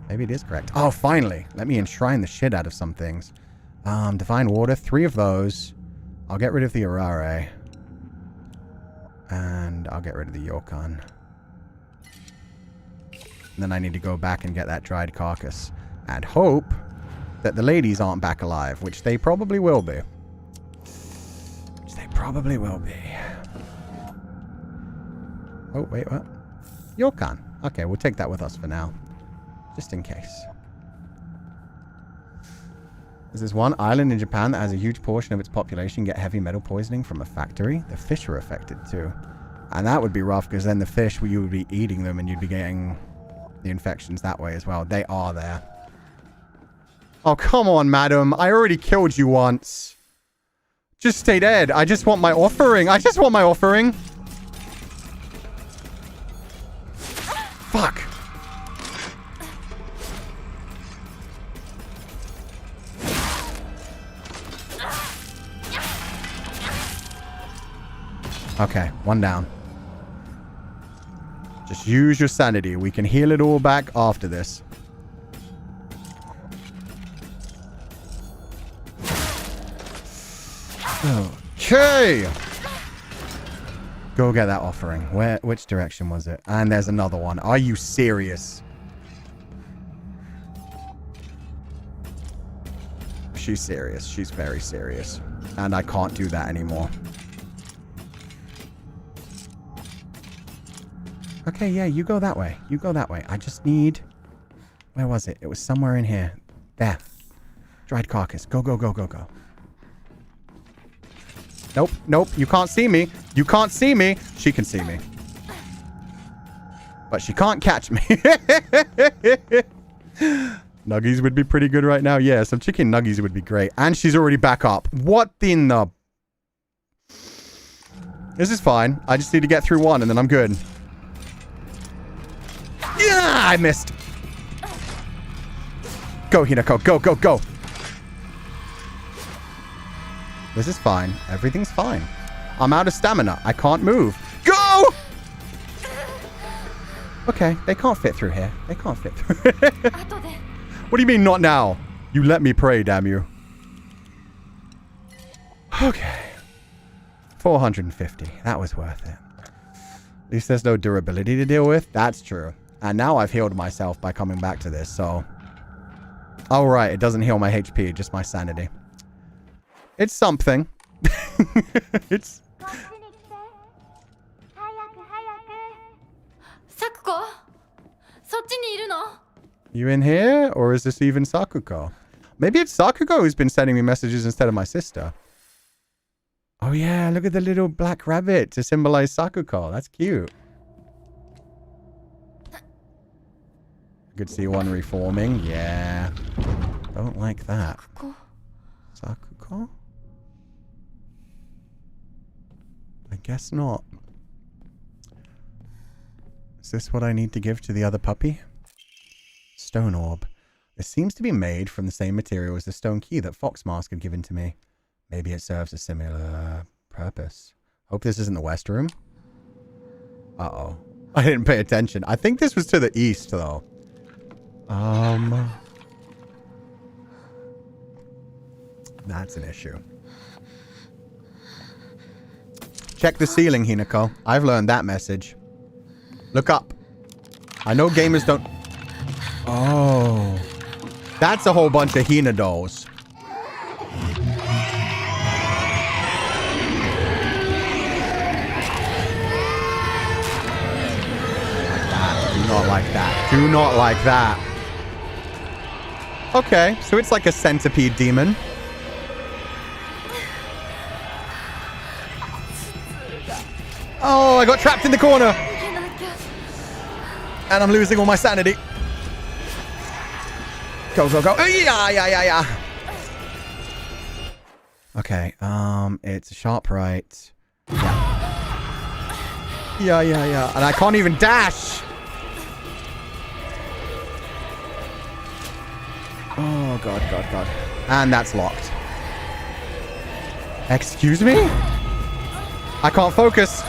Maybe it is correct. Oh, finally. Let me enshrine the shit out of some things. Divine water, 3 of those. I'll get rid of the Arare. And I'll get rid of the Yokan. And then I need to go back and get that dried carcass. And hope that the ladies aren't back alive, which they probably will be. Oh, wait, what? Yokan. Okay, we'll take that with us for now. Just in case. There's this one island in Japan that has a huge portion of its population get heavy metal poisoning from a factory. The fish are affected too. And that would be rough because then the fish, you would be eating them and you'd be getting the infections that way as well. They are there. Oh, come on, madam. I already killed you once. Just stay dead. I just want my offering. Fuck. Okay, 1 down. Just use your sanity. We can heal it all back after this. Okay. Go get that offering. Which direction was it? And there's another one. Are you serious? She's serious. She's very serious. And I can't do that anymore. Okay, yeah, you go that way. I just need... Where was it? It was somewhere in here. There. Dried carcass. Go. Nope. You can't see me. She can see me. But she can't catch me. Nuggies would be pretty good right now. Yeah, some chicken nuggies would be great. And she's already back up. What in the... This is fine. I just need to get through one and then I'm good. Yeah, I missed. Go, Hinako. Go. This is fine. Everything's fine. I'm out of stamina. I can't move. Go! Okay, they can't fit through here. What do you mean, not now? You let me pray, damn you. Okay. 450. That was worth it. At least there's no durability to deal with. That's true. And now I've healed myself by coming back to this, so... Oh, right. It doesn't heal my HP, just my sanity. It's something. It's... Sakuko? You in here? Or is this even Sakuko? Maybe it's Sakuko who's been sending me messages instead of my sister. Oh, yeah. Look at the little black rabbit to symbolize Sakuko. That's cute. I could see one reforming. Yeah. Don't like that. Sakuko? I guess not. Is this what I need to give to the other puppy? Stone orb. This seems to be made from the same material as the stone key that Fox Mask had given to me. Maybe it serves a similar purpose. Hope this isn't the West Room. Uh-oh. I didn't pay attention. I think this was to the east, though. That's an issue. Check the ceiling, Hinako. I've learned that message. Look up. I know gamers don't... Oh. That's a whole bunch of Hina dolls. Do not like that. Do not like that. Okay, so it's like a centipede demon. Oh, I got trapped in the corner. And I'm losing all my sanity. Go, go, go. Yeah. Okay, it's a sharp right. Yeah. And I can't even dash. Oh, God. And that's locked. Excuse me? I can't focus.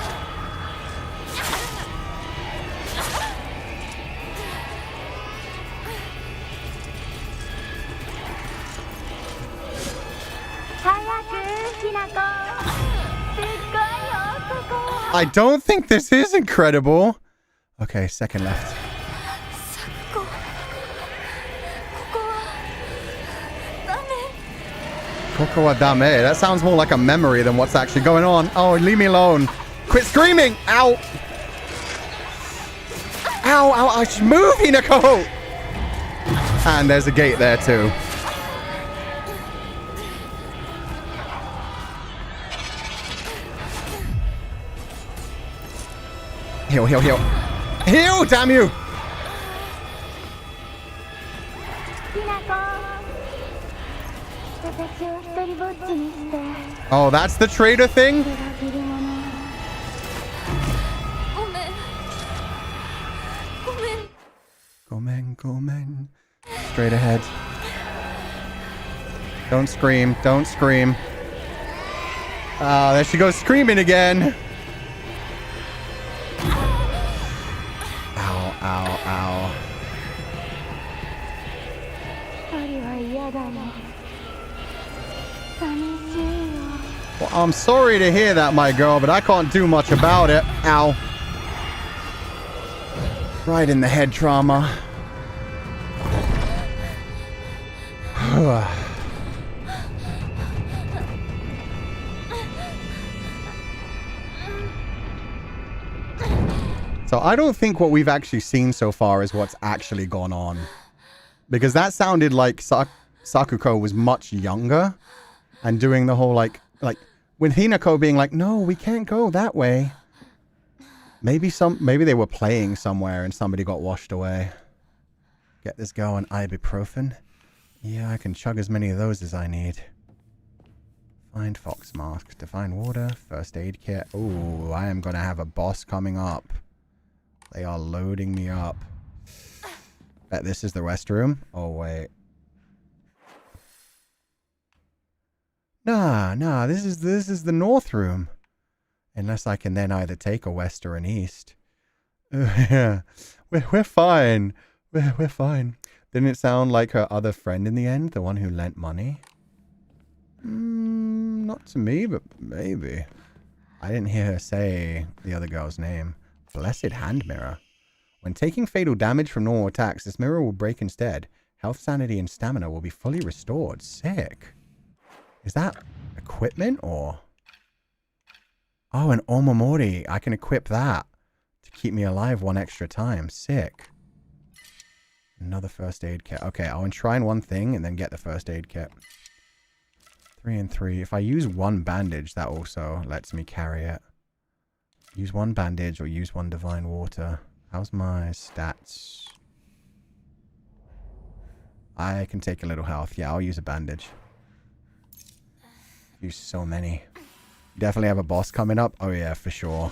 I don't think this is incredible. Okay, second left. Koko wa dame. That sounds more like a memory than what's actually going on. Oh, leave me alone. Quit screaming. Ow. Ow. Move, Hinako. And there's a gate there too. Heal. Heal, damn you! Oh, that's the traitor thing? Gomen. Straight ahead. Don't scream. There she goes screaming again. Ow. Well, I'm sorry to hear that, my girl, but I can't do much about it. Ow. Right in the head trauma. So I don't think what we've actually seen so far is what's actually gone on. Because that sounded like Sakuko was much younger and doing the whole like with Hinako being like, no, we can't go that way. Maybe they were playing somewhere and somebody got washed away. Get this going. Ibuprofen. Yeah, I can chug as many of those as I need. Find fox mask. Divine water. First aid kit. Oh, I am going to have a boss coming up. They are loading me up. Bet this is the restroom. Oh, wait. Nah. This is the north room. Unless I can then either take a west or an east. Yeah. We're fine. We're fine. Didn't it sound like her other friend in the end? The one who lent money? Not to me, but maybe. I didn't hear her say the other girl's name. Blessed hand mirror. When taking fatal damage from normal attacks, this mirror will break instead. Health, sanity, and stamina will be fully restored. Sick. Is that equipment or... Oh, an Omamori. I can equip that to keep me alive one extra time. Sick. Another first aid kit. Okay, I'll enshrine one thing and then get the first aid kit. 3 and 3. If I use one bandage, that also lets me carry it. Use one bandage or use one divine water. How's my stats? I can take a little health. Yeah, I'll use a bandage. Use so many. Definitely have a boss coming up. Oh yeah, for sure.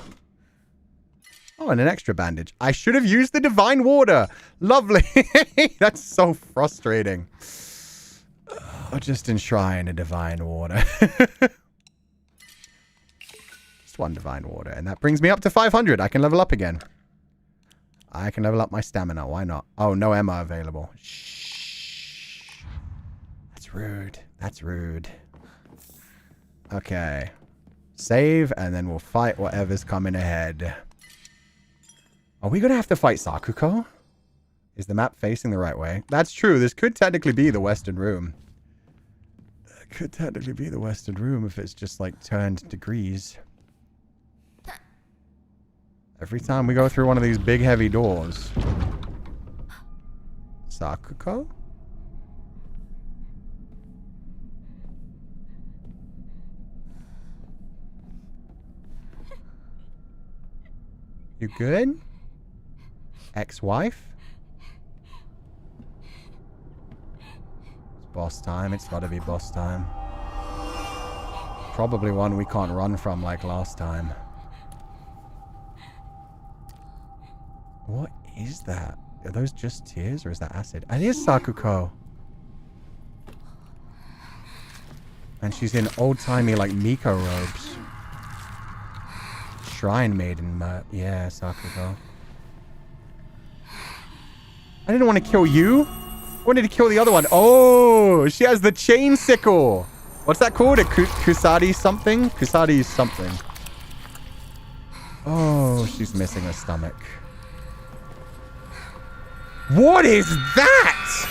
Oh, and an extra bandage. I should have used the divine water. Lovely. That's so frustrating. Oh, just enshrine a divine water. Just one divine water. And that brings me up to 500. I can level up again. I can level up my stamina. Why not? Oh, no Emma available. Shh. That's rude. That's rude. Okay. Save, and then we'll fight whatever's coming ahead. Are we going to have to fight Sakuko? Is the map facing the right way? That's true. This could technically be the Western Room. It could technically be the Western Room if it's just, like, turned degrees. Every time we go through one of these big, heavy doors. Sakuko? You good? Ex-wife? It's boss time. It's gotta be boss time. Probably one we can't run from like last time. What is that? Are those just tears or is that acid? It is Sakuko. And she's in old-timey like Miko robes. Shrine maiden, yeah, Sakuko. I didn't want to kill you. I wanted to kill the other one. Oh, she has the chain sickle. What's that called? A kusari something? Kusari something. Oh, she's missing her stomach. What is that?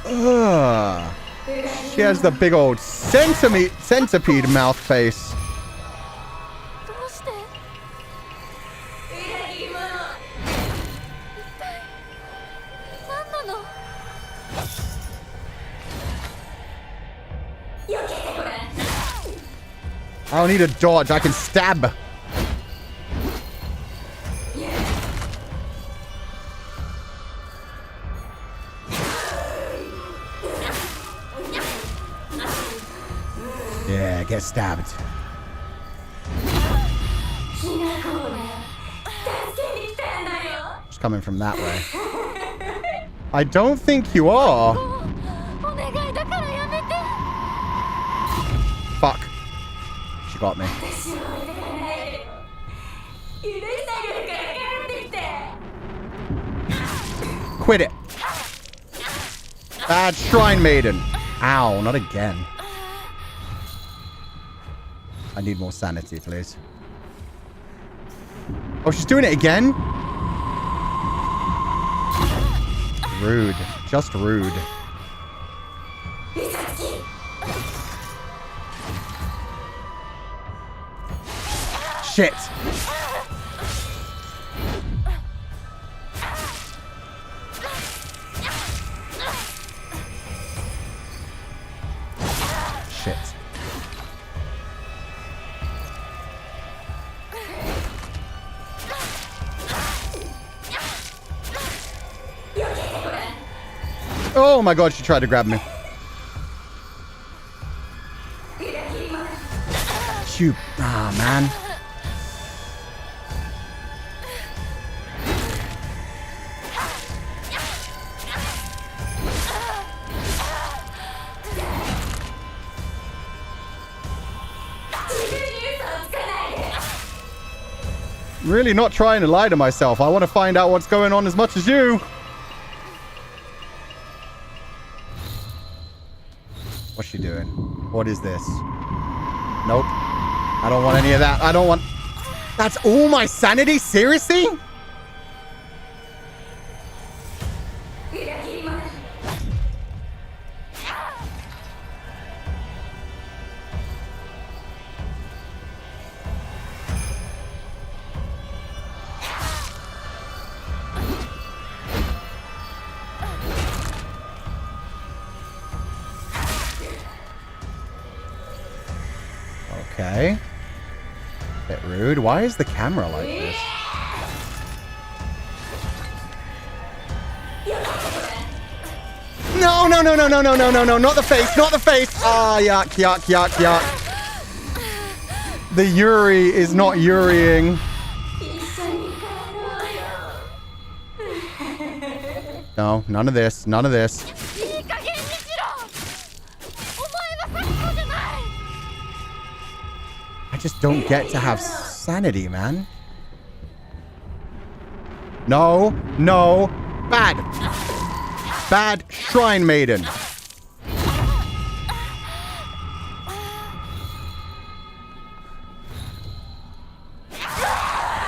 Ugh. She has the big old centipede mouth face. I don't need a dodge. I can stab. Yeah, get stabbed. Just coming from that way. I don't think you are. Fuck. She got me. Quit it. Bad shrine maiden. Ow, not again. I need more sanity, please. Oh, she's doing it again? Rude. Just rude. Shit. Shit. Oh my god, she tried to grab me. Shoot. Ah, man. Really not trying to lie to myself. I want to find out what's going on as much as you. What's she doing? What is this? Nope. I don't want any of that. I don't want... That's all my sanity? Seriously? Okay. Bit rude. Why is the camera like this? No, no, no, no, no, no, no, no, no, not the face, not the face. Ah, yuck, yuck, yuck, yuck. The Yuri is not Yuriing. No, none of this, none of this. just don't get to have sanity, man. No, no, bad. Bad shrine maiden.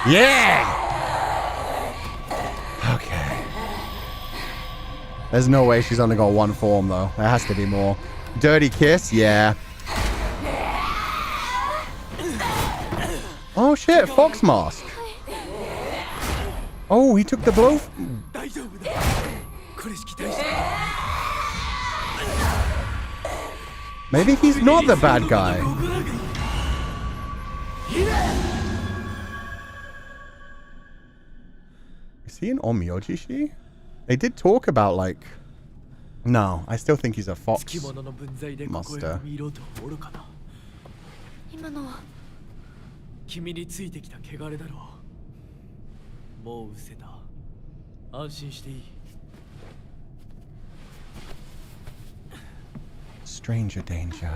Yeah! Okay. There's no way she's only got one form, though. There has to be more. Dirty kiss? Yeah. Oh, shit. Fox mask. Oh, he took the blow. Maybe he's not the bad guy. Is he an Omyojishi? They did talk about, like... No, I still think he's a fox master. 今のは君についてきた汚れだろう。もう失せた。安心していい。 Stranger danger.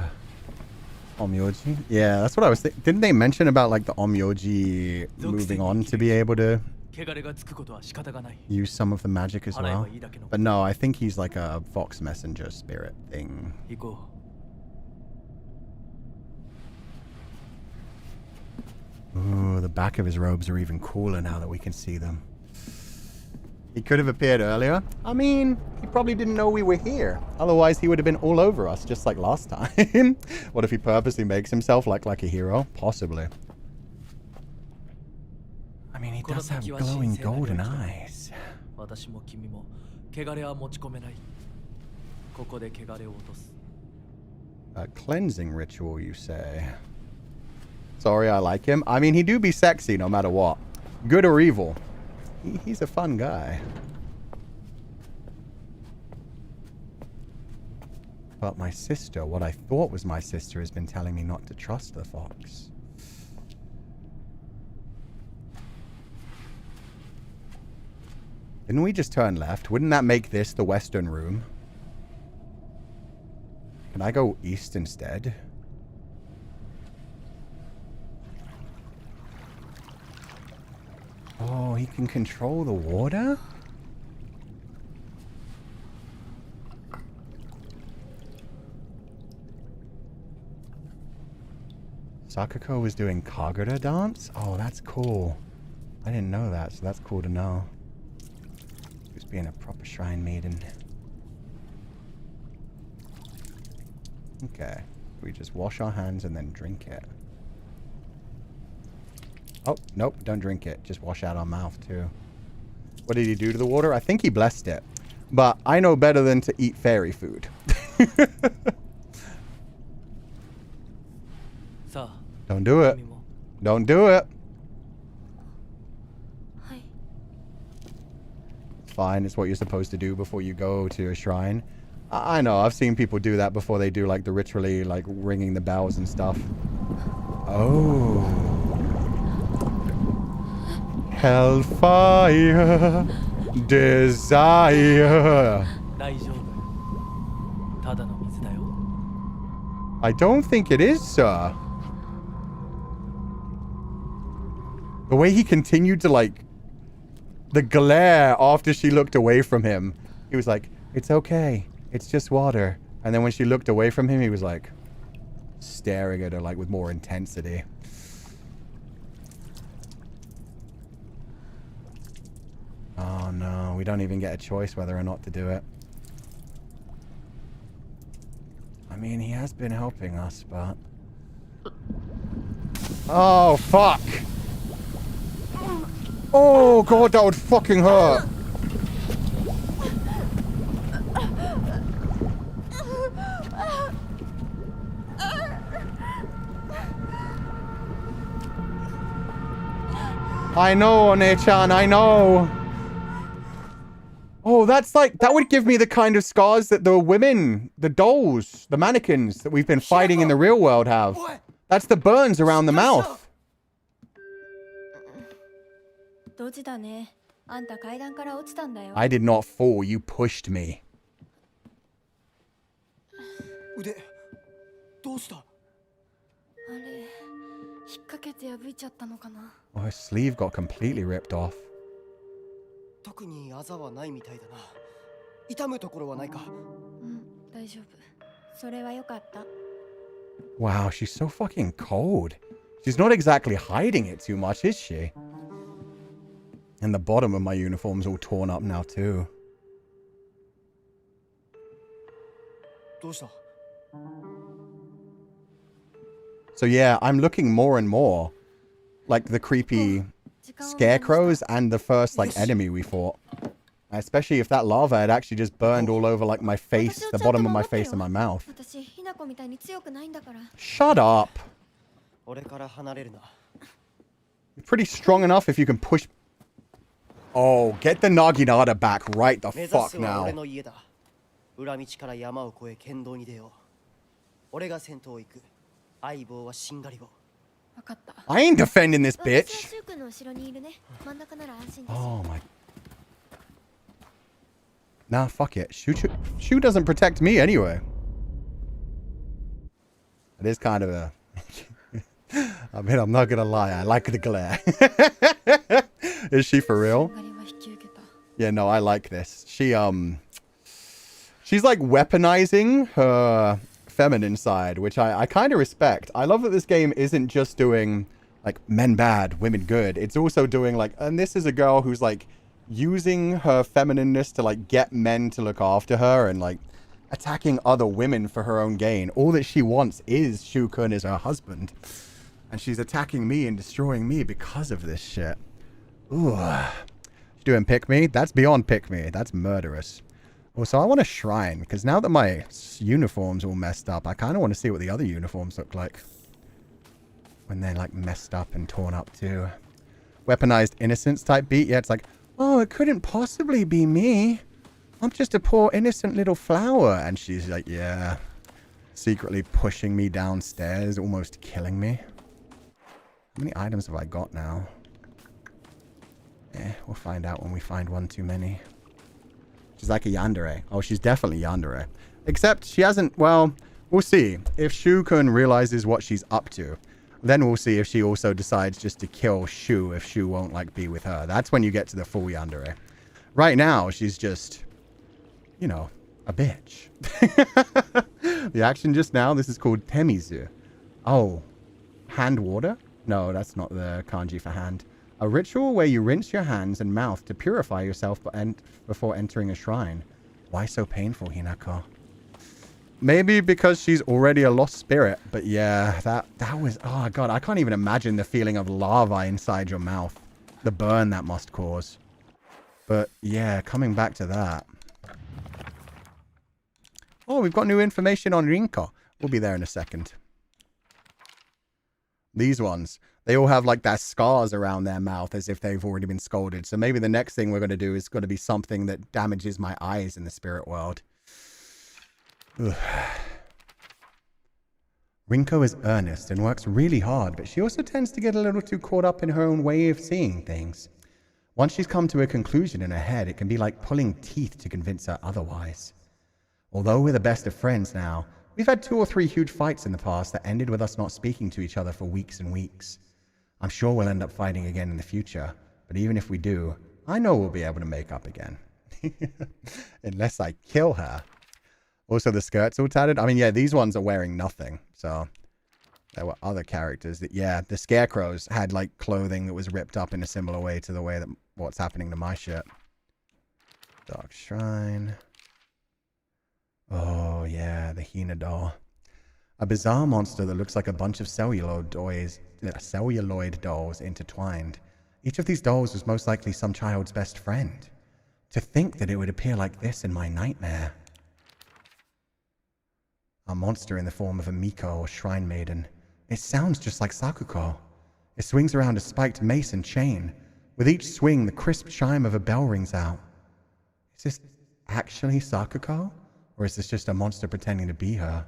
Omyoji? Yeah, that's what I was thinking. Didn't they mention about like the Omyoji moving on to be able to use some of the magic as well? But no, I think he's like a fox messenger spirit thing. Ooh, the back of his robes are even cooler now that we can see them. He could have appeared earlier. I mean, he probably didn't know we were here. Otherwise, he would have been all over us, just like last time. What if he purposely makes himself look like a hero? Possibly. I mean, he does have glowing golden eyes. A cleansing ritual, you say? Sorry, I like him. I mean, he do be sexy no matter what. Good or evil. He's a fun guy. But my sister, what I thought was my sister, has been telling me not to trust the fox. Didn't we just turn left? Wouldn't that make this the western room? Can I go east instead? Oh, he can control the water? Sako was doing Kagura dance? Oh, that's cool. I didn't know that, so that's cool to know. Just being a proper shrine maiden. Okay. We just wash our hands and then drink it. Oh, nope, don't drink it. Just wash out our mouth, too. What did he do to the water? I think he blessed it. But I know better than to eat fairy food. Don't do it. Don't do it. It's fine. It's what you're supposed to do before you go to a shrine. I know. I've seen people do that before they do, like, the ritually, like, ringing the bells and stuff. Oh. Hellfire, desire. I don't think it is, sir. The way he continued to, like, the glare after she looked away from him. He was like, it's okay. It's just water. And then when she looked away from him, he was like, staring at her, like, with more intensity. Oh no, we don't even get a choice whether or not to do it. I mean, he has been helping us, but... Oh, fuck! Oh god, that would fucking hurt! I know, One-chan, I know! Oh, that's like, that would give me the kind of scars that the women, the dolls, the mannequins that we've been fighting in the real world have. That's the burns around the mouth. I did not fall, you pushed me. Oh, her sleeve got completely ripped off. 特にあざはないみたいだな。痛むところはないか。大丈夫。それはよかった。 Wow, she's so fucking cold. She's not exactly hiding it too much, is she? And the bottom of my uniform's all torn up now too. どうした? So yeah, I'm looking more and more like the creepy scarecrows and the first like enemy we fought. Especially if that lava had actually just burned all over like my face, the bottom of my face and my mouth. Shut up. You're pretty strong enough if you can push. Oh, get the Naginata back right the fuck now. I ain't defending this bitch. Oh my. Nah, fuck it. Shu doesn't protect me anyway. It is kind of a... I mean, I'm not gonna lie. I like the glare. Is she for real? Yeah, no, I like this. She's like weaponizing her feminine side, which I kind of respect. I love that this game isn't just doing like men bad, women good. It's also doing like, and this is a girl who's like using her feminineness to like get men to look after her and like attacking other women for her own gain. All that she wants is Shu-kun as her husband. And she's attacking me and destroying me because of this shit. Ooh. She's doing pick me? That's beyond pick me. That's murderous. Also, I want a shrine because now that my uniform's all messed up, I kind of want to see what the other uniforms look like when they're like messed up and torn up too. Weaponized innocence type beat. Yeah, it's like, oh, it couldn't possibly be me. I'm just a poor innocent little flower. And she's like, yeah, secretly pushing me downstairs, almost killing me. How many items have I got now? We'll find out when we find one too many. She's like a yandere. Oh, she's definitely yandere. Except she hasn't, well, we'll see. If Shu-kun realizes what she's up to, then we'll see if she also decides just to kill Shu if Shu won't, like, be with her. That's when you get to the full yandere. Right now, she's just, you know, a bitch. The action just now, this is called Temizu. Oh, hand water? No, that's not the kanji for hand. A ritual where you rinse your hands and mouth to purify yourself before entering a shrine. Why so painful, Hinako? Maybe because she's already a lost spirit. But yeah, that was... Oh, God, I can't even imagine the feeling of lava inside your mouth. The burn that must cause. But yeah, coming back to that. Oh, we've got new information on Rinko. We'll be there in a second. These ones. They all have like their scars around their mouth as if they've already been scolded. So maybe the next thing we're going to do is going to be something that damages my eyes in the spirit world. Ugh. Rinko is earnest and works really hard, but she also tends to get a little too caught up in her own way of seeing things. Once she's come to a conclusion in her head, it can be like pulling teeth to convince her otherwise. Although we're the best of friends now, we've had 2 or 3 huge fights in the past that ended with us not speaking to each other for weeks and weeks. I'm sure we'll end up fighting again in the future, but even if we do, I know we'll be able to make up again. Unless I kill her. Also, the skirt's all tattered. I mean, yeah, these ones are wearing nothing, so... There were other characters that, yeah, the scarecrows had, like, clothing that was ripped up in a similar way to the way that what's happening to my shit. Dark Shrine. Oh, yeah, the Hina doll. A bizarre monster that looks like a bunch of celluloid dolls intertwined. Each of these dolls was most likely some child's best friend. To think that it would appear like this in my nightmare. A monster in the form of a Miko or shrine maiden. It sounds just like Sakuko. It swings around a spiked mace and chain. With each swing, the crisp chime of a bell rings out. Is this actually Sakuko? Or is this just a monster pretending to be her?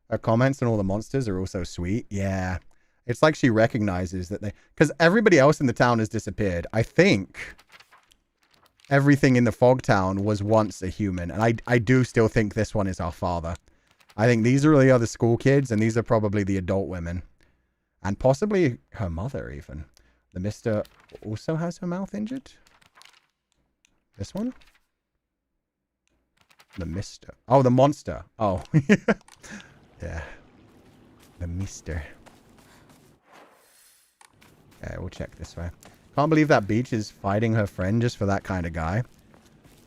Her comments on all the monsters are also sweet. Yeah. It's like she recognizes that they... Because everybody else in the town has disappeared. I think everything in the fog town was once a human. And I do still think this one is our father. I think these are the other school kids, and these are probably the adult women. And possibly her mother, even. The Mister also has her mouth injured. This one? The Mister. Oh, the monster. Oh. Yeah. The Mister. Okay, we'll check this way. Can't believe that Beach is fighting her friend just for that kind of guy.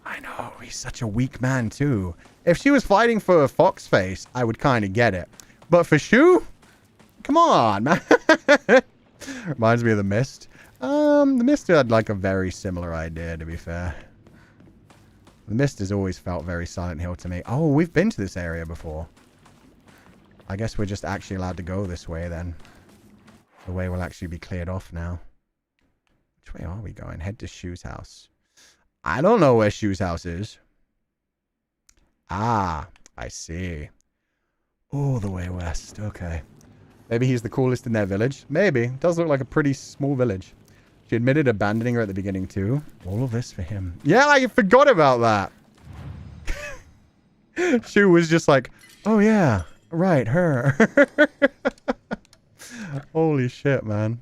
I know, he's such a weak man, too. If she was fighting for a fox face, I would kind of get it. But for Shu? Come on, man. Reminds me of the Mist. The Mist had like a very similar idea, to be fair. The Mist has always felt very Silent Hill to me. Oh, we've been to this area before. I guess we're just actually allowed to go this way then. The way will actually be cleared off now. Which way are we going? Head to Shu's house. I don't know where Shu's house is. Ah, I see. All the way west. Okay. Maybe he's the coolest in their village. Maybe. Does look like a pretty small village. She admitted abandoning her at the beginning too. All of this for him. Yeah, I forgot about that. Shu was just like, oh yeah, right, her. Holy shit, man.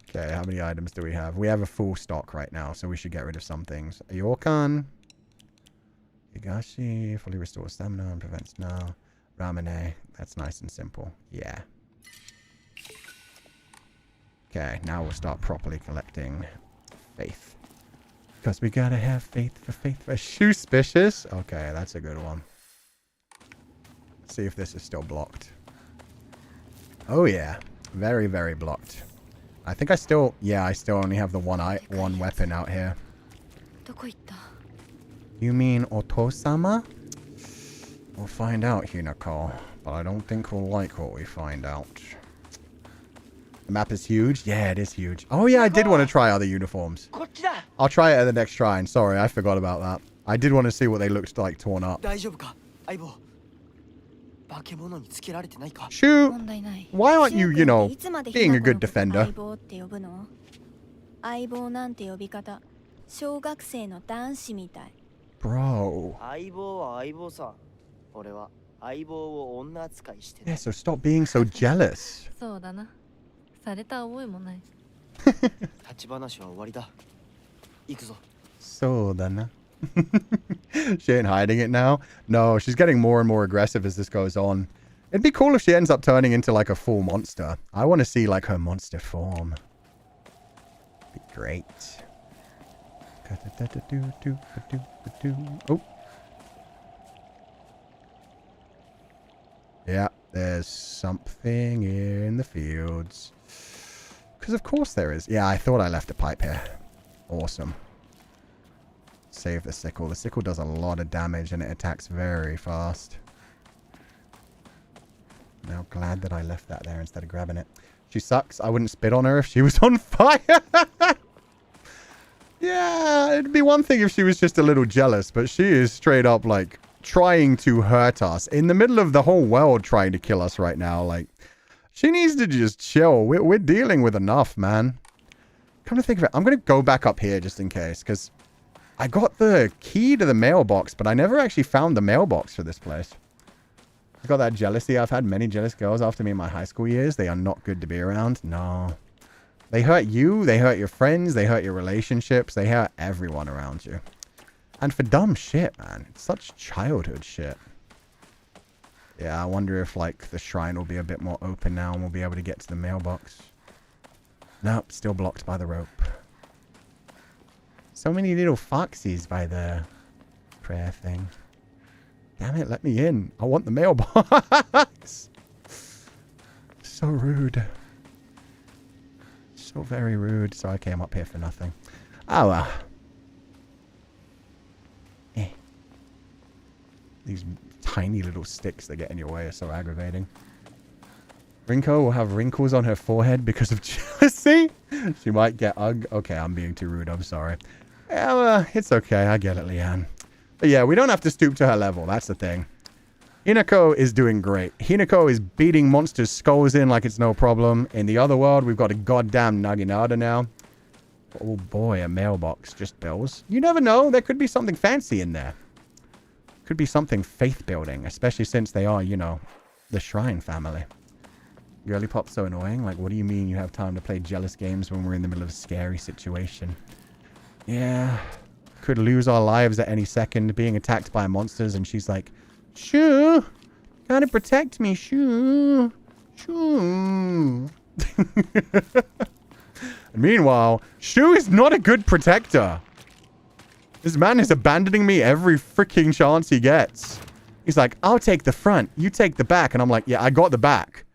Okay, how many items do we have? We have a full stock right now, so we should get rid of some things. Ayorkan. Higurashi. Fully restores stamina and prevents now. Ramune. That's nice and simple. Yeah. Okay, now we'll start properly collecting faith. Because we gotta have faith for faith. Suspicious. Okay, that's a good one. Let's see if this is still blocked. Oh yeah. Very, very blocked. I think I still... Yeah, I still only have the one weapon out here. You mean Otosama? We'll find out, Hinako. But I don't think we'll like what we find out. The map is huge? Yeah, it is huge. Oh yeah, I did want to try other uniforms. I'll try it at the next shrine. Sorry, I forgot about that. I did want to see what they looked like torn up. Shoot! Why aren't you, you know, being a good defender? Bro. Yeah, so stop being so jealous. So then. She ain't hiding it now? No, she's getting more and more aggressive as this goes on. It'd be cool if she ends up turning into like a full monster. I want to see like her monster form. Be great. Oh. Yeah, there's something in the fields. Because of course there is. Yeah, I thought I left a pipe here. Awesome. Save the sickle. The sickle does a lot of damage and it attacks very fast. Now glad that I left that there instead of grabbing it. She sucks. I wouldn't spit on her if she was on fire. Yeah, it'd be one thing if she was just a little jealous, but she is straight up like trying to hurt us in the middle of the whole world trying to kill us right now. Like, she needs to just chill. We're dealing with enough, man. Come to think of it, I'm going to go back up here just in case, because I got the key to the mailbox, but I never actually found the mailbox for this place. I got that jealousy. I've had many jealous girls after me in my high school years. They are not good to be around. No. They hurt you. They hurt your friends. They hurt your relationships. They hurt everyone around you. And for dumb shit, man. It's such childhood shit. Yeah, I wonder if, like, the shrine will be a bit more open now and we'll be able to get to the mailbox. Nope, still blocked by the rope. So many little foxes by the prayer thing. Damn it, let me in. I want the mailbox. So rude. So very rude. So I came up here for nothing. Oh, well. These tiny little sticks that get in your way are so aggravating. Rinko will have wrinkles on her forehead because of jealousy. She might get Okay, I'm being too rude. I'm sorry. Yeah, it's okay. I get it, Leanne. But yeah, we don't have to stoop to her level. That's the thing. Hinako is doing great. Hinako is beating monsters' skulls in like it's no problem. In the other world, we've got a goddamn Naginata now. Oh boy, a mailbox. Just bills. You never know. There could be something fancy in there. Could be something faith-building, especially since they are, you know, the Shrine family. Girly pop's so annoying. Like, what do you mean you have time to play jealous games when we're in the middle of a scary situation? Yeah. Could lose our lives at any second, being attacked by monsters, and she's like, Shoo! Gotta protect me, Shoo! Shoo! Meanwhile, Shoo is not a good protector. This man is abandoning me every freaking chance he gets. He's like, I'll take the front, you take the back. And I'm like, yeah, I got the back.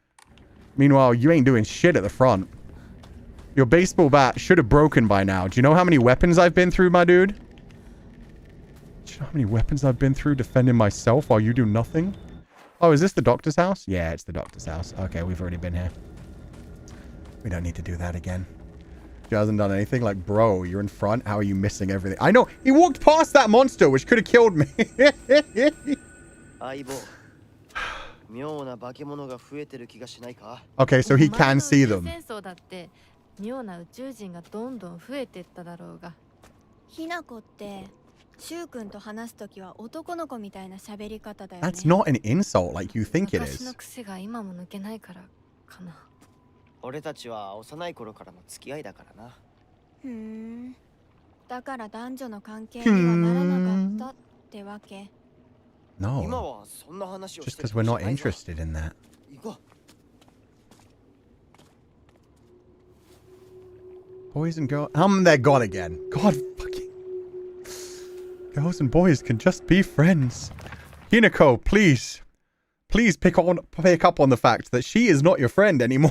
Meanwhile, you ain't doing shit at the front. Your baseball bat should have broken by now. Do you know how many weapons I've been through, my dude? Do you know how many weapons I've been through defending myself while you do nothing? Oh, is this the doctor's house? Yeah, it's the doctor's house. Okay, we've already been here. We don't need to do that again. She hasn't done anything. Like, bro, you're in front. How are you missing everything? I know. He walked past that monster, which could have killed me. Okay, so he can see them. ひなこってシュウ君と話すときは男の子みたいな喋り方だよね。 That's not an insult like you think it 私の is. 癖が今も抜けないからかな。俺たちは幼い頃からの付き合いだからな。ふーん。だから男女の関係にはならなかったってわけ。No. 今はそんな話を Just してる because we're not 場合じゃないわ。 interested in that. 行こう。 Boys and girls. They're gone again. God fucking. Girls and boys can just be friends. Umineko, please. Please pick up on the fact that she is not your friend anymore.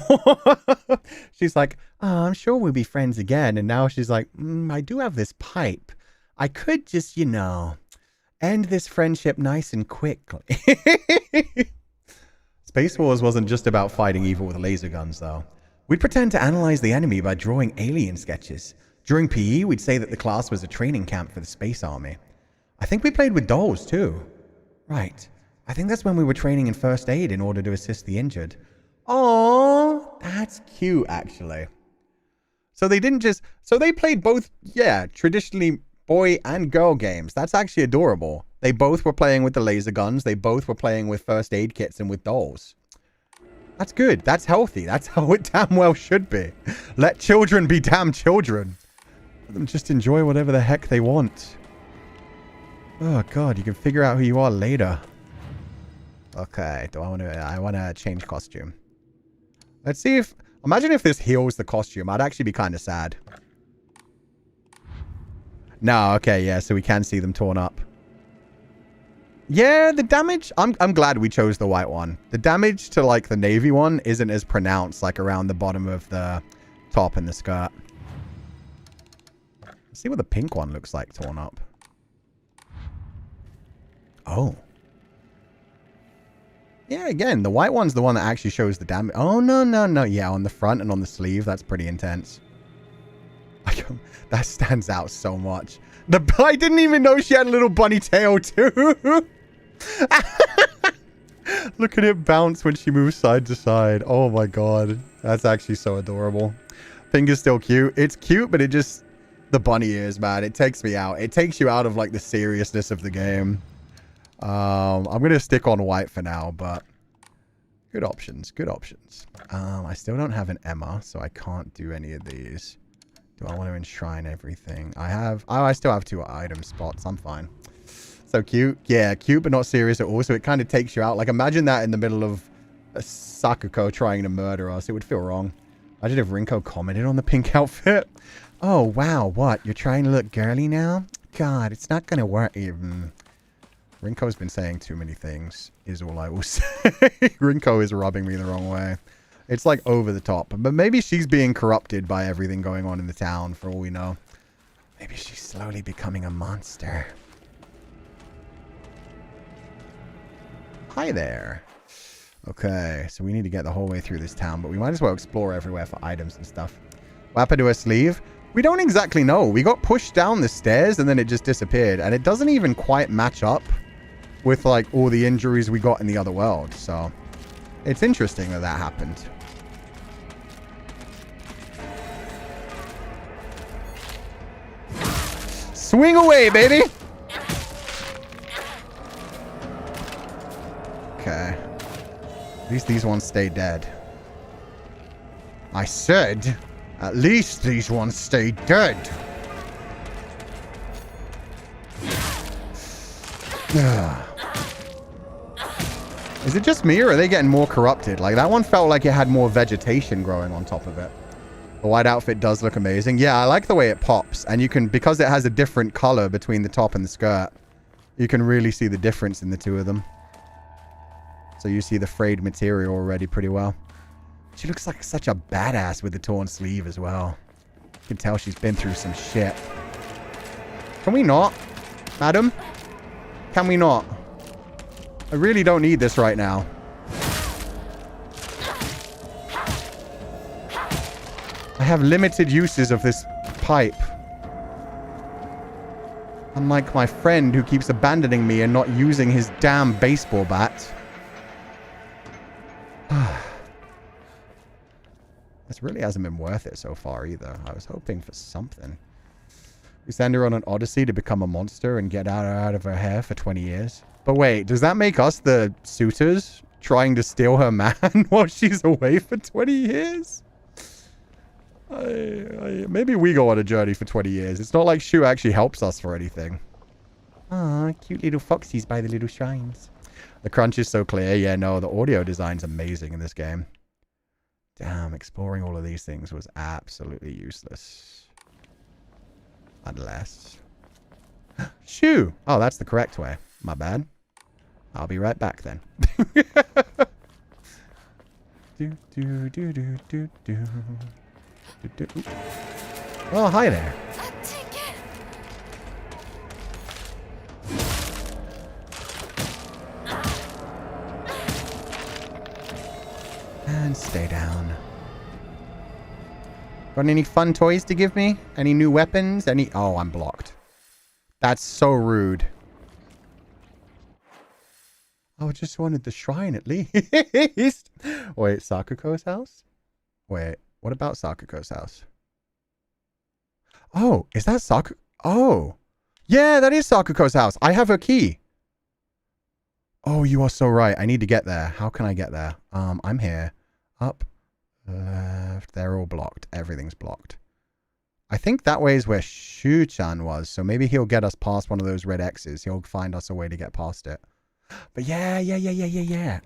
She's like, oh, I'm sure we'll be friends again. And now she's like, I do have this pipe. I could just, end this friendship nice and quickly. Space Wars wasn't just about fighting evil with laser guns, though. We'd pretend to analyze the enemy by drawing alien sketches. During PE, we'd say that the class was a training camp for the space army. I think we played with dolls, too. Right. I think that's when we were training in first aid in order to assist the injured. Oh, that's cute, actually. So they didn't just... So they played both, traditionally boy and girl games. That's actually adorable. They both were playing with the laser guns. They both were playing with first aid kits and with dolls. That's good. That's healthy. That's how it damn well should be. Let children be damn children. Let them just enjoy whatever the heck they want. Oh, God. You can figure out who you are later. Okay. I want to change costume. Let's see if... Imagine if this heals the costume. I'd actually be kind of sad. No, okay, yeah, so we can see them torn up. Yeah, the damage... I'm glad we chose the white one. The damage to, like, the navy one isn't as pronounced, like, around the bottom of the top and the skirt. Let's see what the pink one looks like torn up. Oh. Yeah, again, the white one's the one that actually shows the damage. Oh, no. Yeah, on the front and on the sleeve, that's pretty intense. That stands out so much. I didn't even know she had a little bunny tail, too. Look at it bounce when she moves side to side. Oh, my God. That's actually so adorable. Pink is still cute. It's cute, but it just... The bunny ears, man. It takes me out. It takes you out of, like, the seriousness of the game. I'm going to stick on white for now, but... Good options. Good options. I still don't have an Emma, so I can't do any of these. Do I want to enshrine everything? I still have 2 item spots. I'm fine. So cute. Yeah, cute, but not serious at all. So it kind of takes you out. Like, imagine that in the middle of a Sako trying to murder us. It would feel wrong. Imagine if Rinko commented on the pink outfit. Oh, wow. What? You're trying to look girly now? God, it's not going to work. Rinko's been saying too many things, is all I will say. Rinko is rubbing me the wrong way. It's like over the top. But maybe she's being corrupted by everything going on in the town, for all we know. Maybe she's slowly becoming a monster. Hi there. Okay, so we need to get the whole way through this town, but we might as well explore everywhere for items and stuff. What happened to her sleeve? We don't exactly know. We got pushed down the stairs and then it just disappeared. And it doesn't even quite match up with, like, all the injuries we got in the other world. So it's interesting that that happened. Swing away, baby! Okay. At least these ones stay dead. I said, at least these ones stay dead. Is it just me, or are they getting more corrupted? Like, that one felt like it had more vegetation growing on top of it. The white outfit does look amazing. Yeah, I like the way it pops. And you can, because it has a different color between the top and the skirt, you can really see the difference in the two of them. So you see the frayed material already pretty well. She looks like such a badass with the torn sleeve as well. You can tell she's been through some shit. Can we not? Madam? Can we not? I really don't need this right now. I have limited uses of this pipe. Unlike my friend who keeps abandoning me and not using his damn baseball bat. This really hasn't been worth it so far either. I was hoping for something. We send her on an odyssey to become a monster and get out of her hair for 20 years. But wait, does that make us the suitors trying to steal her man while she's away for 20 years? Maybe we go on a journey for 20 years. It's not like Shu actually helps us for anything. Ah, cute little foxies by the little shrines. The crunch is so clear. Yeah, no, the audio design's amazing in this game. Damn, exploring all of these things was absolutely useless. Unless... Shu! Oh, that's the correct way. My bad. I'll be right back then. Oh, hi there. And stay down. Got any fun toys to give me? Any new weapons? Any... Oh, I'm blocked. That's so rude. I just wanted the shrine at least. Wait, Sakuko's house? Wait, what about Sakuko's house? Oh, is that Saku? Oh. Yeah, that is Sakuko's house. I have her key. Oh, you are so right. I need to get there. How can I get there? I'm here. Up. Left. They're all blocked. Everything's blocked. I think that way is where Shu-chan was. So maybe he'll get us past one of those red X's. He'll find us a way to get past it. But yeah.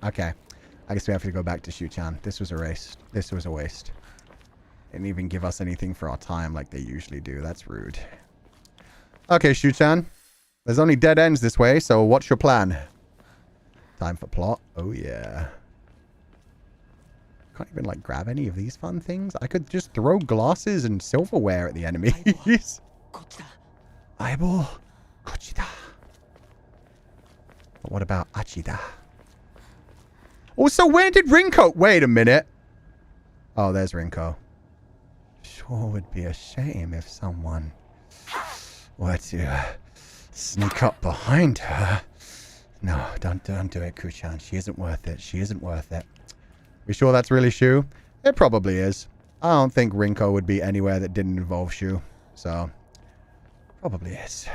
Okay. I guess we have to go back to Shu-chan. This was erased. This was a waste. Didn't even give us anything for our time like they usually do. That's rude. Okay, Shu-chan. There's only dead ends this way, so what's your plan? Time for plot. Oh, yeah. Can't even, like, grab any of these fun things. I could just throw glasses and silverware at the enemies. Eyeball. Kochida. But what about Achida? Also, where did Rinko... Wait a minute. Oh, there's Rinko. Sure would be a shame if someone were to sneak up behind her. No, don't do it, Kuchan. She isn't worth it. She isn't worth it. We sure that's really Shu? It probably is. I don't think Rinko would be anywhere that didn't involve Shu. So, probably is.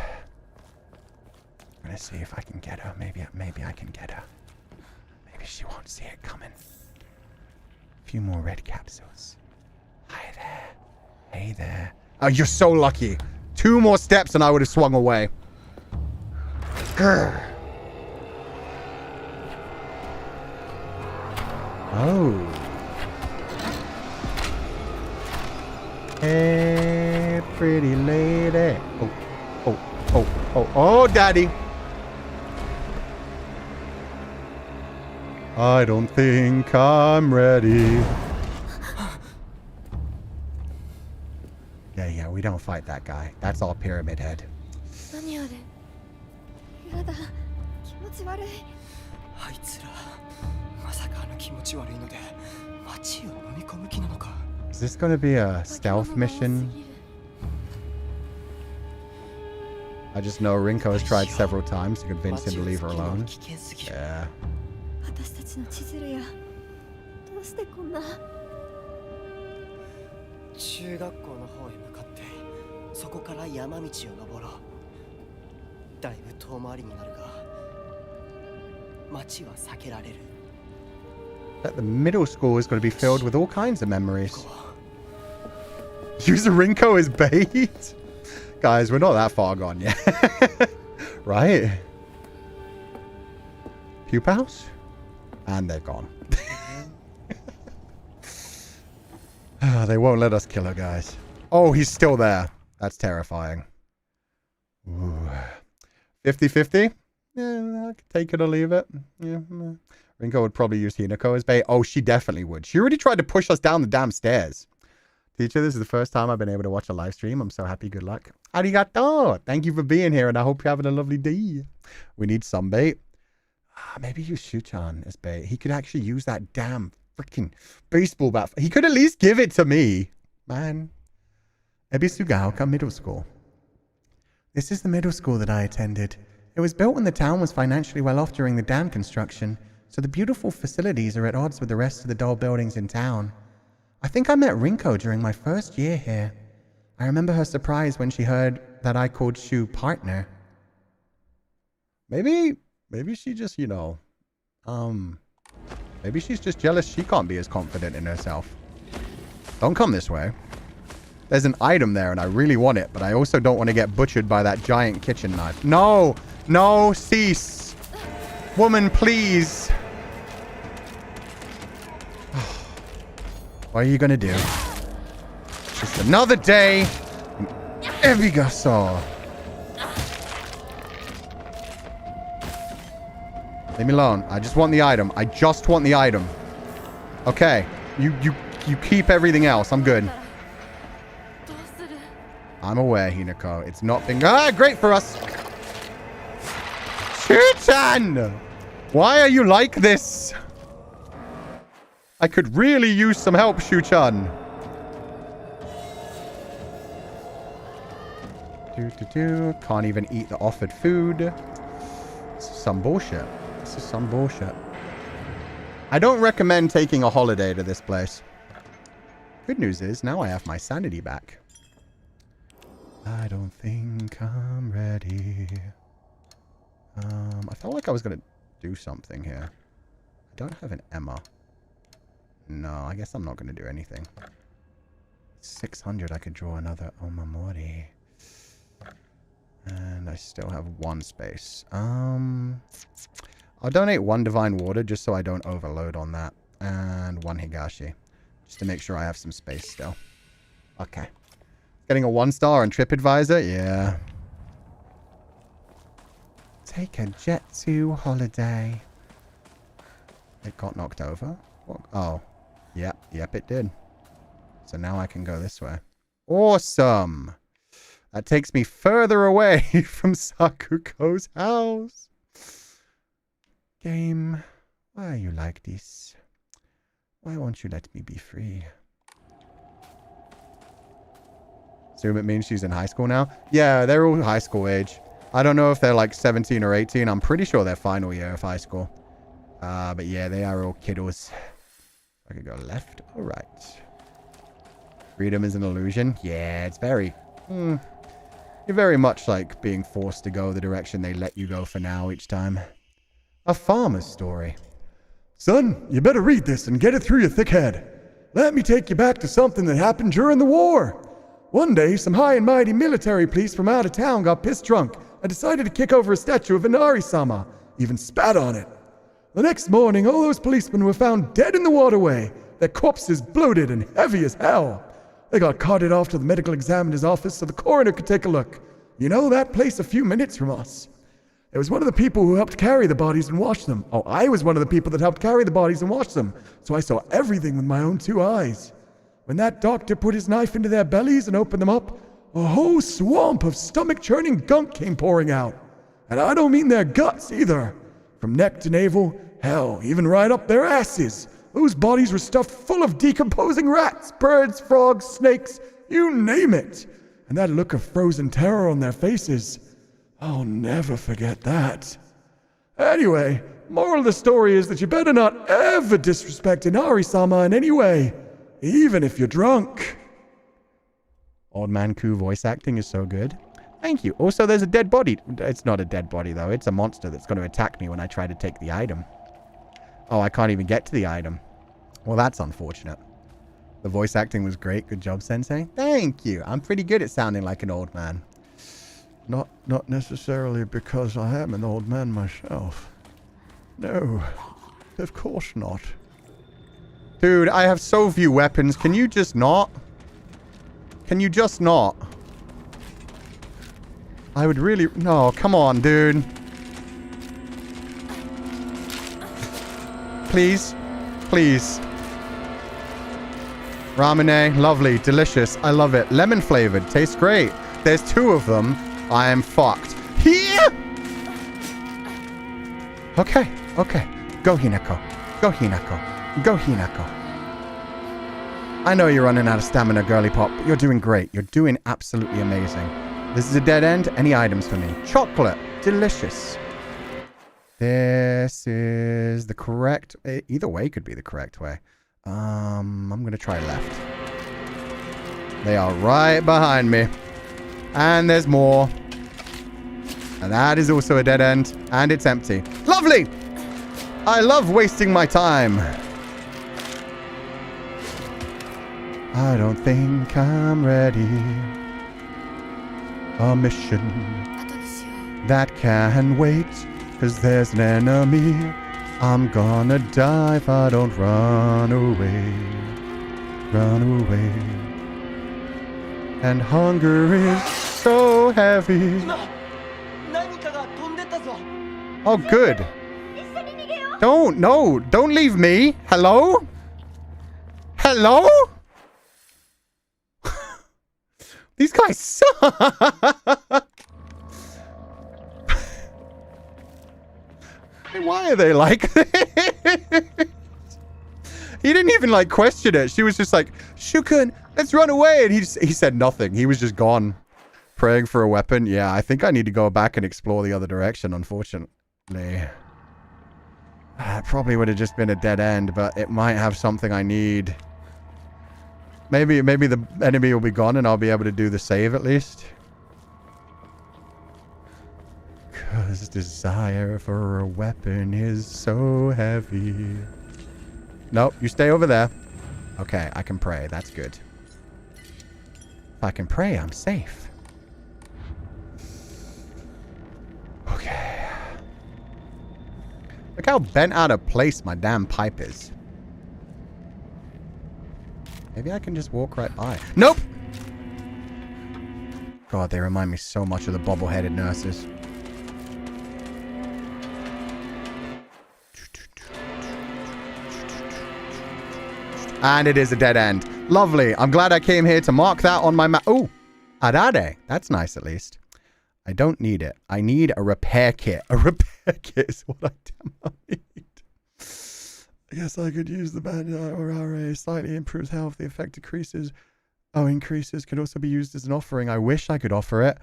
I'm gonna see if I can get her. Maybe I can get her. Maybe she won't see it coming. A few more red capsules. Hi there. Hey there. Oh, you're so lucky. 2 more steps and I would have swung away. Grr. Oh. Hey, pretty lady. Oh, daddy. I don't think I'm ready. Yeah, we don't fight that guy. That's all Pyramid Head. Is this going to be a stealth mission? I just know Rinko has tried several times to convince him to leave her alone. Yeah. Bet the middle school is going to be filled with all kinds of memories. Use Rinko as bait? Guys, we're not that far gone yet. Right? Pupals? And they're gone. They won't let us kill her, guys. Oh, he's still there. That's terrifying. 50-50? Yeah, I could take it or leave it. Yeah. Rinko would probably use Hinako as bait. Oh, she definitely would. She already tried to push us down the damn stairs. Teacher, this is the first time I've been able to watch a live stream. I'm so happy. Good luck. Arigato. Thank you for being here, and I hope you're having a lovely day. We need some bait. Maybe use Shuchan as bait. He could actually use that damn freaking baseball bat. He could at least give it to me. Man. Ebisugaoka Middle School. This is the middle school that I attended. It was built when the town was financially well off during the dam construction, so the beautiful facilities are at odds with the rest of the dull buildings in town. I think I met Rinko during my first year here. I remember her surprise when she heard that I called Shu partner. Maybe she just, you know, maybe she's just jealous she can't be as confident in herself. Don't come this way. There's an item there and I really want it, but I also don't want to get butchered by that giant kitchen knife. No! No! Cease! Woman, please! What are you gonna do? Just another day in Ebisugaoka. Leave me alone. I just want the item. I just want the item. Okay. You keep everything else. I'm good. I'm aware, Hinako. It's not been... great for us! Shuchan! Why are you like this? I could really use some help, Shuchan. Can't even eat the offered food. This is some bullshit. This is some bullshit. I don't recommend taking a holiday to this place. Good news is, now I have my sanity back. I don't think I'm ready. I felt like I was going to do something here. I don't have an Emma. No, I guess I'm not going to do anything. 600, I could draw another Omamori. And I still have one space. I'll donate one Divine Water just so I don't overload on that. And one Higurashi. Just to make sure I have some space still. Okay. Getting a 1-star on TripAdvisor? Yeah. Take a jet to holiday. It got knocked over. Oh. Yep, it did. So now I can go this way. Awesome. That takes me further away from Sakuko's house. Game, why are you like this? Why won't you let me be free? Assume it means she's in high school now? Yeah, they're all high school age. I don't know if they're like 17 or 18. I'm pretty sure they're final year of high school. But yeah, they are all kiddos. I could go left or right. Freedom is an illusion. Yeah, it's very... you're very much like being forced to go the direction they let you go for now each time. A farmer's story. Son, you better read this and get it through your thick head. Let me take you back to something that happened during the war. One day, some high and mighty military police from out of town got pissed drunk and decided to kick over a statue of Inari-sama, even spat on it. The next morning, all those policemen were found dead in the waterway, their corpses bloated and heavy as hell. They got carted off to the medical examiner's office so the coroner could take a look. You know, that place a few minutes from us. It was one of the people who helped carry the bodies and wash them. Oh, I was one of the people that helped carry the bodies and wash them, so I saw everything with my own 2 eyes. When that doctor put his knife into their bellies and opened them up, a whole swamp of stomach-churning gunk came pouring out. And I don't mean their guts either. From neck to navel, hell, even right up their asses. Those bodies were stuffed full of decomposing rats, birds, frogs, snakes, you name it. And that look of frozen terror on their faces. I'll never forget that. Anyway, moral of the story is that you better not ever disrespect Inari-sama in any way. Even if you're drunk. Old Man Cú voice acting is so good. Thank you. Also, there's a dead body. It's not a dead body, though. It's a monster that's going to attack me when I try to take the item. Oh, I can't even get to the item. Well, that's unfortunate. The voice acting was great. Good job, Sensei. Thank you. I'm pretty good at sounding like an old man. Not necessarily because I am an old man myself. No, of course not. Dude, I have so few weapons. Can you just not? Can you just not? I would really... No, come on, dude. Please. Please. Ramune, lovely, delicious. I love it. Lemon flavored. Tastes great. There's 2 of them. I am fucked. Here! Okay, okay. Go, Hinako. Go, Hinako. Go, Hinako. I know you're running out of stamina, girly pop, but you're doing great. You're doing absolutely amazing. This is a dead end. Any items for me? Chocolate. Delicious. This is the correct... Either way could be the correct way. I'm going to try left. They are right behind me. And there's more. And that is also a dead end. And it's empty. Lovely! I love wasting my time. I don't think I'm ready. A mission that can wait, 'cause there's an enemy. I'm gonna die if I don't run away. Run away. And hunger is so heavy. Oh, good. Don't leave me. Hello? Hello? These guys suck. Why are they like this? He didn't even like question it. She was just like, Shukun, let's run away. And he said nothing. He was just gone. Praying for a weapon. Yeah, I think I need to go back and explore the other direction, unfortunately. It probably would have just been a dead end, but it might have something I need. Maybe the enemy will be gone and I'll be able to do the save at least. 'Cause desire for a weapon is so heavy. Nope, you stay over there. Okay, I can pray. That's good. If I can pray, I'm safe. Okay. Look how bent out of place my damn pipe is. Maybe I can just walk right by. Nope! God, they remind me so much of the bobble-headed nurses. And it is a dead end. Lovely. I'm glad I came here to mark that on my map. Oh, Arare. That's nice at least. I don't need it. I need a repair kit. A repair kit is what I need. I guess I could use the band or RA. Slightly improves health. The effect decreases. Oh, increases. Could also be used as an offering. I wish I could offer it.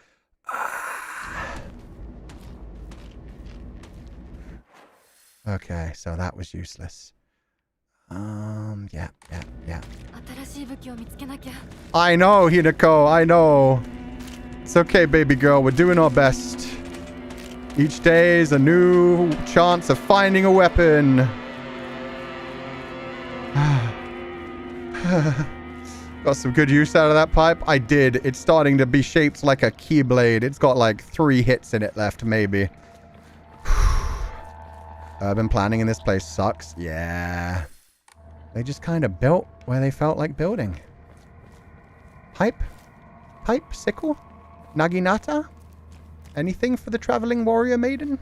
Okay, so that was useless. Yeah. I know, Hinako, I know. It's okay, baby girl. We're doing our best. Each day is a new chance of finding a weapon. Got some good use out of that pipe. I did. It's starting to be shaped like a keyblade. It's got like 3 hits in it left, maybe. Urban planning in this place sucks. Yeah. They just kind of built where they felt like building. Pipe? Sickle? Naginata? Anything for the traveling warrior maiden?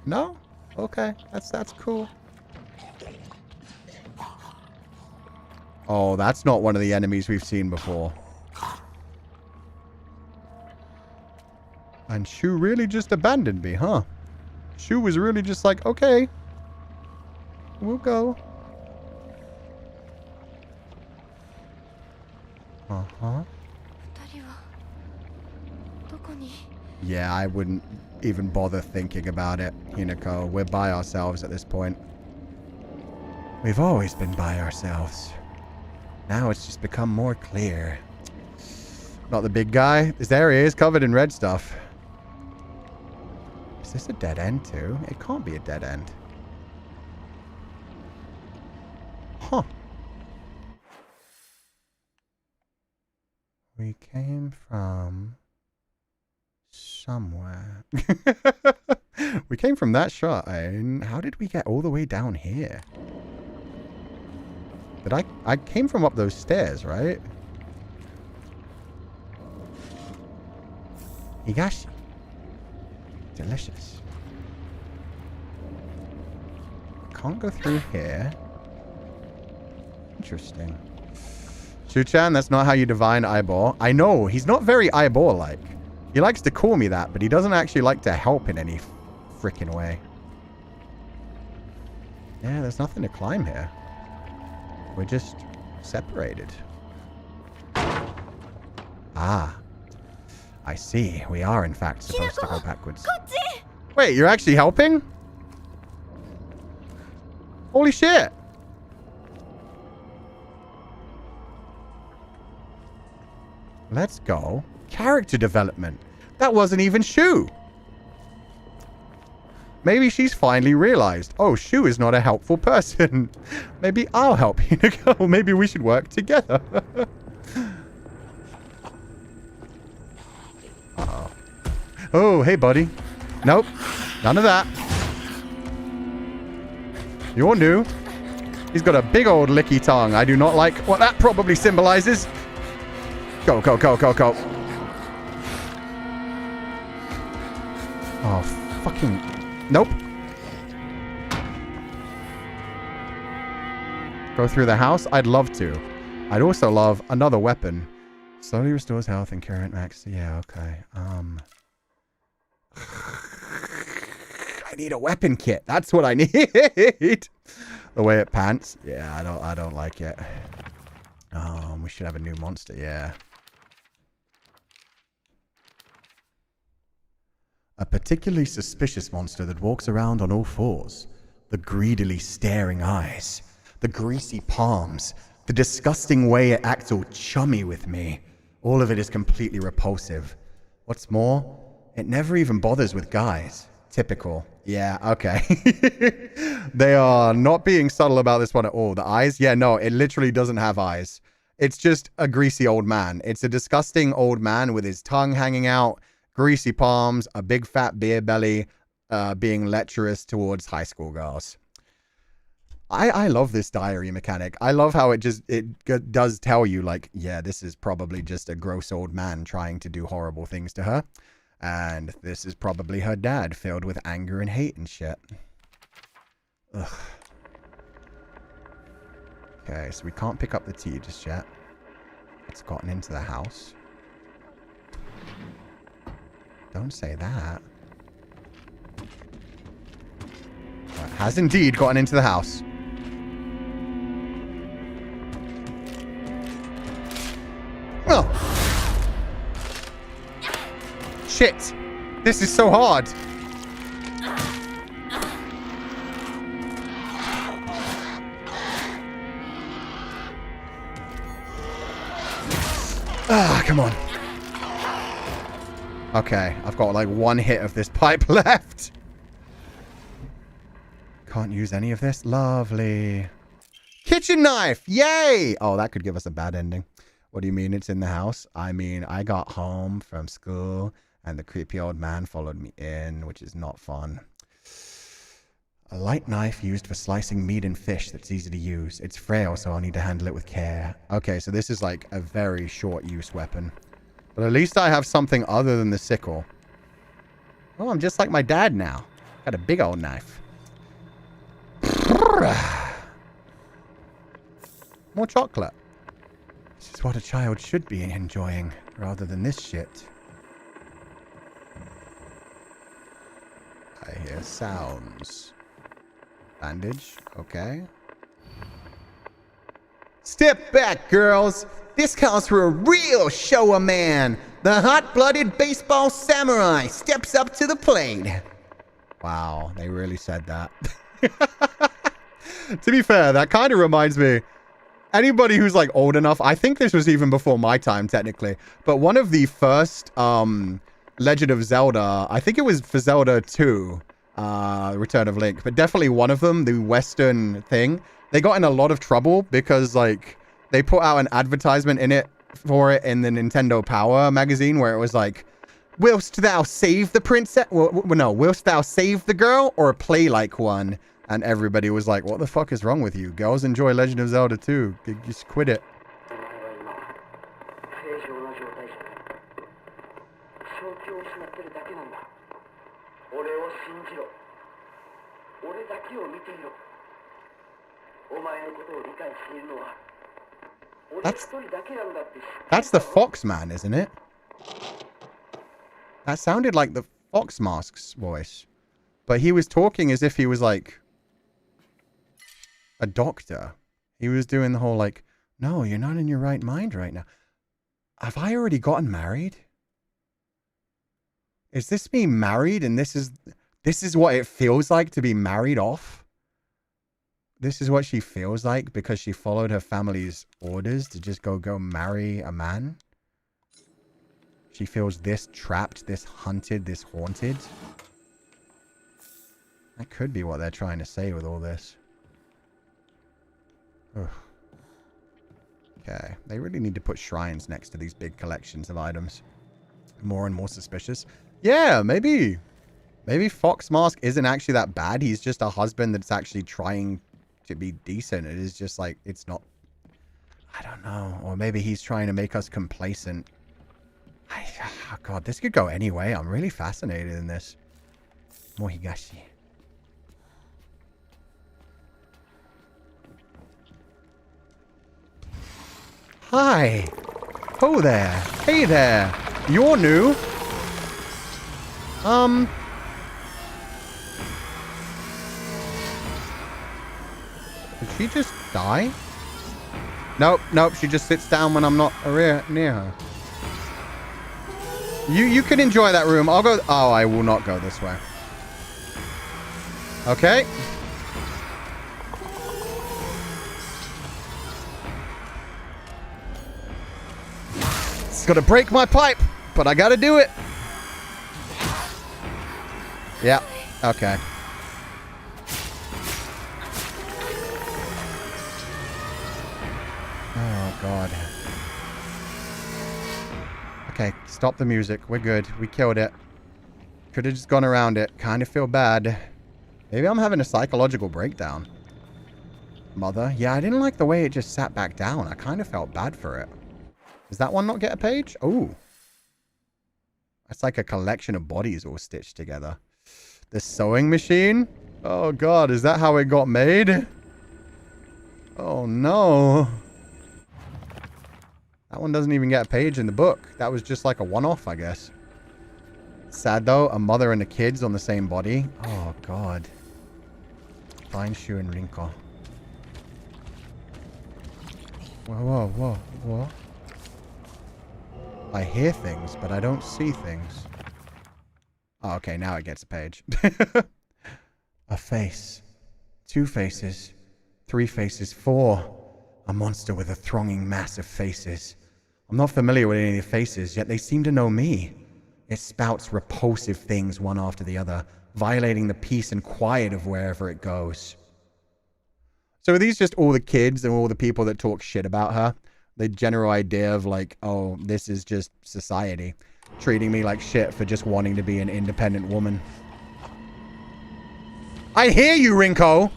No? Okay. That's cool. Oh, that's not one of the enemies we've seen before. And Shu really just abandoned me, huh? Shu was really just like, okay. We'll go. Uh-huh. Yeah, I wouldn't even bother thinking about it, Hinako. We're by ourselves at this point. We've always been by ourselves. Now it's just become more clear. Not the big guy. There he is, covered in red stuff. Is this a dead end too? It can't be a dead end. Huh. We came from somewhere. We came from that shrine. How did we get all the way down here? Did I came from up those stairs, right? Higurashi. Delicious. Can't go through here. Interesting. Shu-chan, that's not how you divine eyeball. I know, he's not very eyeball-like. He likes to call me that, but he doesn't actually like to help in any freaking way. Yeah, there's nothing to climb here. We're just separated. Ah. I see. We are, in fact, supposed to go backwards. Wait, you're actually helping? Holy shit. Let's go. Character development. That wasn't even Shu. Maybe she's finally realized, oh, Shu is not a helpful person. Maybe I'll help Hinako. Maybe we should work together. Uh-oh. Oh, hey, buddy. Nope. None of that. You're new. He's got a big old licky tongue. I do not like what that probably symbolizes. Go, go, go, go, go. Oh, fucking... Nope. Go through the house? I'd love to. I'd also love another weapon. Slowly restores health and current max. Yeah, okay. I need a weapon kit. That's what I need. The way it pants. Yeah, I don't like it. We should have a new monster. Yeah. A particularly suspicious monster that walks around on all fours. The greedily staring eyes. The greasy palms. The disgusting way it acts all chummy with me. All of it is completely repulsive. What's more, it never even bothers with guys. Typical. Yeah, okay. They are not being subtle about this one at all. The eyes? Yeah, no, it literally doesn't have eyes. It's just a greasy old man. It's a disgusting old man with his tongue hanging out, greasy palms, a big fat beer belly, being lecherous towards high school girls. I love this diary mechanic. I love how it does tell you, like, yeah, this is probably just a gross old man trying to do horrible things to her. And this is probably her dad, filled with anger and hate and shit. Ugh. Okay, so we can't pick up the tea just yet. It's gotten into the house. Don't say that. It has indeed gotten into the house. Oh! Shit! This is so hard! Ah, come on. Okay, I've got like one hit of this pipe left. Can't use any of this. Lovely. Kitchen knife! Yay! Oh, that could give us a bad ending. What do you mean it's in the house? I mean, I got home from school and the creepy old man followed me in, which is not fun. A light knife used for slicing meat and fish that's easy to use. It's frail, so I'll need to handle it with care. Okay, so this is like a very short use weapon. But at least I have something other than the sickle. Oh, I'm just like my dad now. Got a big old knife. More chocolate. This is what a child should be enjoying, rather than this shit. I hear sounds. Bandage, okay. Step back, girls! This calls for a real showa man! The hot-blooded baseball samurai steps up to the plate! Wow, they really said that. To be fair, that kind of reminds me... Anybody who's like old enough, I think this was even before my time technically, but one of the first Legend of Zelda, I think it was for Zelda 2, Return of Link, but definitely one of them, the Western thing, they got in a lot of trouble because, like, they put out an advertisement for it in the Nintendo Power magazine where it was like, whilst thou save the princess, well, no, whilst thou save the girl or play like one. And everybody was like, what the fuck is wrong with you? Girls enjoy Legend of Zelda too. Just quit it. That's the Fox man, isn't it? That sounded like the Fox Mask's voice. But he was talking as if he was like a doctor. He was doing the whole like, no, you're not in your right mind right now. Have I already gotten married? Is this me married and this is what it feels like to be married off? This is what she feels like because she followed her family's orders to just go marry a man? She feels this trapped, this hunted, this haunted? That could be what they're trying to say with all this. Ugh. Okay, they really need to put shrines next to these big collections of items. More and more suspicious. Yeah, maybe Fox Mask isn't actually that bad. He's just a husband that's actually trying to be decent. It is just like, it's not... I don't know. Or maybe he's trying to make us complacent. Oh God, this could go anyway. I'm really fascinated in this. More Higurashi. Hi. Oh there. Hey there. You're new. Did she just die? Nope, nope. She just sits down when I'm not near her. You can enjoy that room. I'll go. Oh, I will not go this way. Okay. It's gonna break my pipe, but I gotta do it. Yeah. Okay. Oh, God. Okay, stop the music. We're good. We killed it. Could have just gone around it. Kind of feel bad. Maybe I'm having a psychological breakdown. Mother. Yeah, I didn't like the way it just sat back down. I kind of felt bad for it. Does that one not get a page? Oh. That's like a collection of bodies all stitched together. The sewing machine? Oh, God. Is that how it got made? Oh, no. That one doesn't even get a page in the book. That was just like a one-off, I guess. Sad, though. A mother and the kids on the same body. Oh, God. Fine Shoe and Rinko. Whoa, whoa, whoa, whoa. I hear things, but I don't see things. Oh, okay, now it gets a page. A face. 2 faces. 3 faces. 4. A monster with a thronging mass of faces. I'm not familiar with any of the faces, yet they seem to know me. It spouts repulsive things one after the other, violating the peace and quiet of wherever it goes. So are these just all the kids and all the people that talk shit about her? The general idea of like, oh, this is just society treating me like shit for just wanting to be an independent woman. I hear you, Rinko!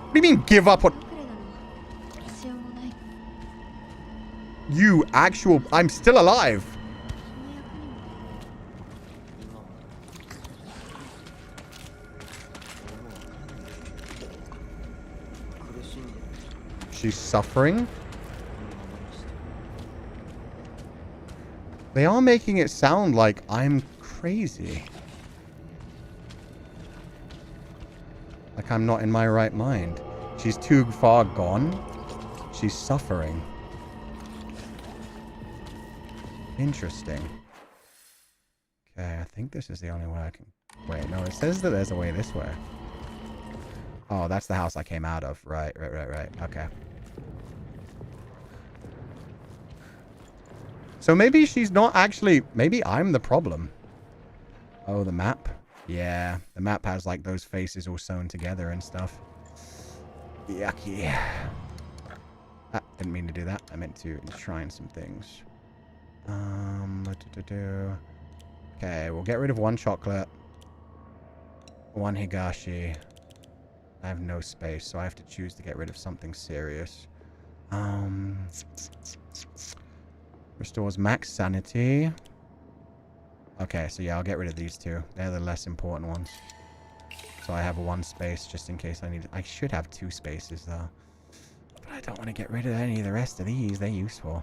What do you mean give up what? You actual... I'm still alive. She's suffering. They are making it sound like I'm crazy. Like I'm not in my right mind. She's too far gone. She's suffering. Interesting. Okay, I think this is the only way I can... Wait, no, it says that there's a way this way. Oh, that's the house I came out of. Right. Okay. So maybe she's not actually... Maybe I'm the problem. Oh, the map. Yeah, the map has like those faces all sewn together and stuff. Yucky. Ah, didn't mean to do that. I meant to enshrine some things. Okay, we'll get rid of one chocolate. One Higurashi. I have no space, so I have to choose to get rid of something serious. Restores max sanity. Okay, so yeah, I'll get rid of these two. They're the less important ones. So I have one space just in case I need... I should have 2 spaces, though. But I don't want to get rid of any of the rest of these. They're useful.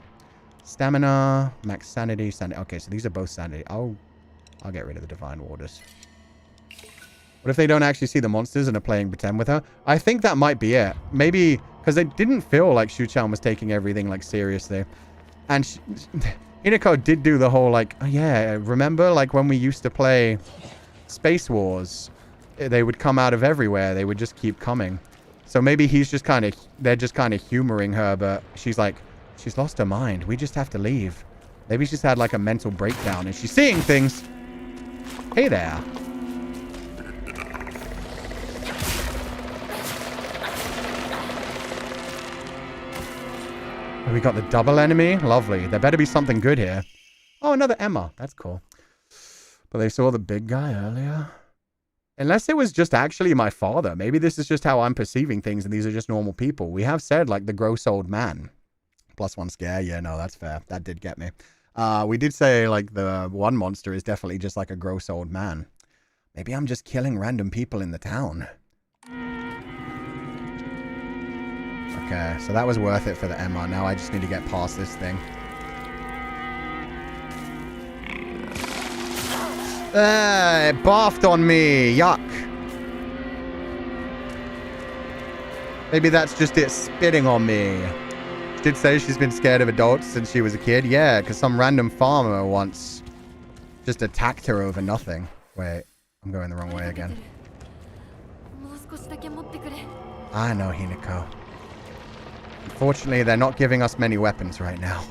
Stamina, max sanity, sanity. Okay, so these are both sanity. I'll get rid of the Divine Waters. What if they don't actually see the monsters and are playing pretend with her? I think that might be it. Maybe... Because it didn't feel like Shu-chan was taking everything, like, seriously. And... Umineko did do the whole, like, oh, yeah, remember, like, when we used to play Space Wars, they would come out of everywhere. They would just keep coming. So maybe he's just kind of, they're just kind of humoring her, but she's like, she's lost her mind. We just have to leave. Maybe she's had, like, a mental breakdown and she's seeing things. Hey there. We got the double enemy. Lovely. There better be something good here. Oh, another Emma. That's cool. But they saw the big guy earlier. Unless it was just actually my father. Maybe this is just how I'm perceiving things and these are just normal people. We have said, like, the gross old man. +1 scare. Yeah, no, that's fair. That did get me. We did say, like, the one monster is definitely just like a gross old man. Maybe I'm just killing random people in the town. Okay, so that was worth it for the Emma. Now I just need to get past this thing. It barfed on me. Yuck. Maybe that's just it spitting on me. She did say she's been scared of adults since she was a kid. Yeah, because some random farmer once just attacked her over nothing. Wait, I'm going the wrong way again. I know, Hinako. Unfortunately, they're not giving us many weapons right now.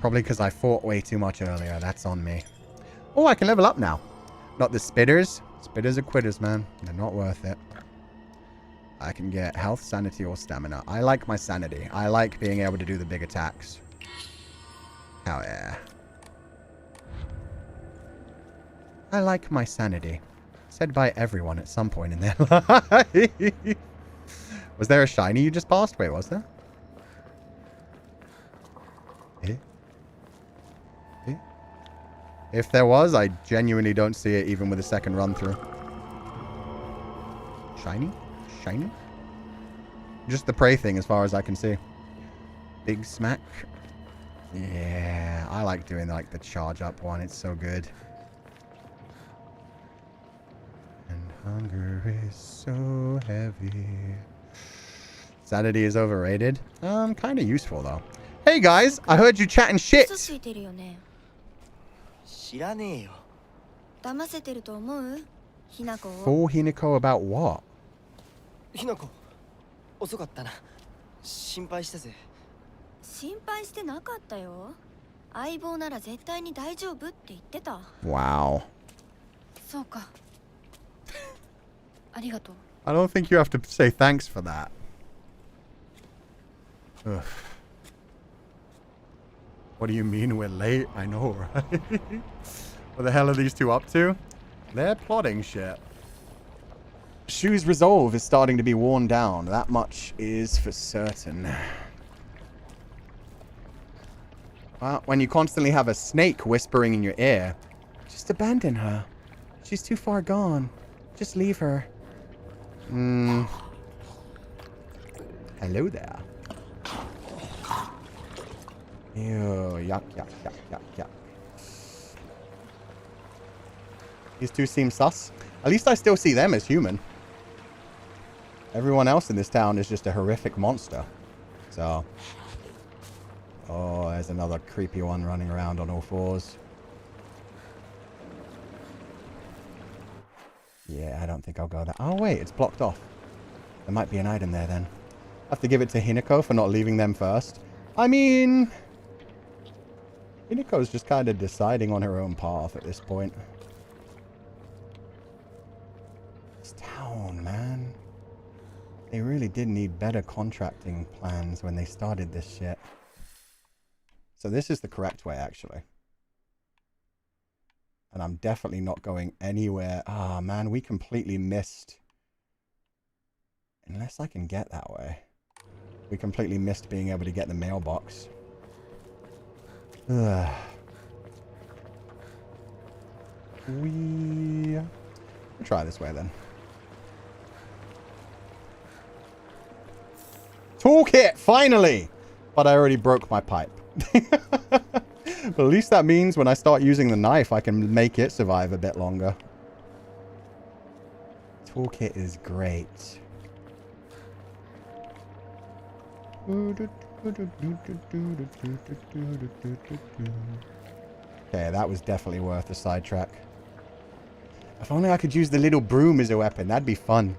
Probably because I fought way too much earlier. That's on me. Oh, I can level up now. Not the spitters. Spitters are quitters, man. They're not worth it. I can get health, sanity, or stamina. I like my sanity. I like being able to do the big attacks. Hell yeah. I like my sanity. Said by everyone at some point in their life. Was there a shiny you just passed? Wait, was there? If there was, I genuinely don't see it even with a second run through. Shiny? Shiny? Just the prey thing as far as I can see. Big smack. Yeah, I like doing like the charge up one. It's so good. And hunger is so heavy. Sanity is overrated. Kind of useful though. Hey guys, I heard you chatting shit. For Hinako about what? Hinako, 遅かったな。心配したぜ。心配してなかったよ。相棒なら絶対に大丈夫って言ってた。Wow. そうか。ありがとう。I don't think you have to say thanks for that. Ugh. What do you mean we're late? I know, right? What the hell are these two up to? They're plotting shit. Shu's resolve is starting to be worn down. That much is for certain. Well, when you constantly have a snake whispering in your ear, just abandon her. She's too far gone. Just leave her. Hello there. Ew, yuck, yuck, yuck, yuck, yuck. These two seem sus. At least I still see them as human. Everyone else in this town is just a horrific monster. So. Oh, there's another creepy one running around on all fours. Yeah, I don't think I'll go there. Oh, wait, it's blocked off. There might be an item there then. I have to give it to Hinako for not leaving them first. I mean... Hinako's just kind of deciding on her own path at this point. on, man. They really did need better contracting plans when they started this shit. So this is the correct way, actually. And I'm definitely not going anywhere. Ah, man, we completely missed. Unless I can get that way. We completely missed being able to get the mailbox. Ugh. We'll try this way then. Toolkit, finally! But I already broke my pipe. But at least that means when I start using the knife, I can make it survive a bit longer. Toolkit is great. Okay, that was definitely worth a sidetrack. If only I could use the little broom as a weapon. That'd be fun.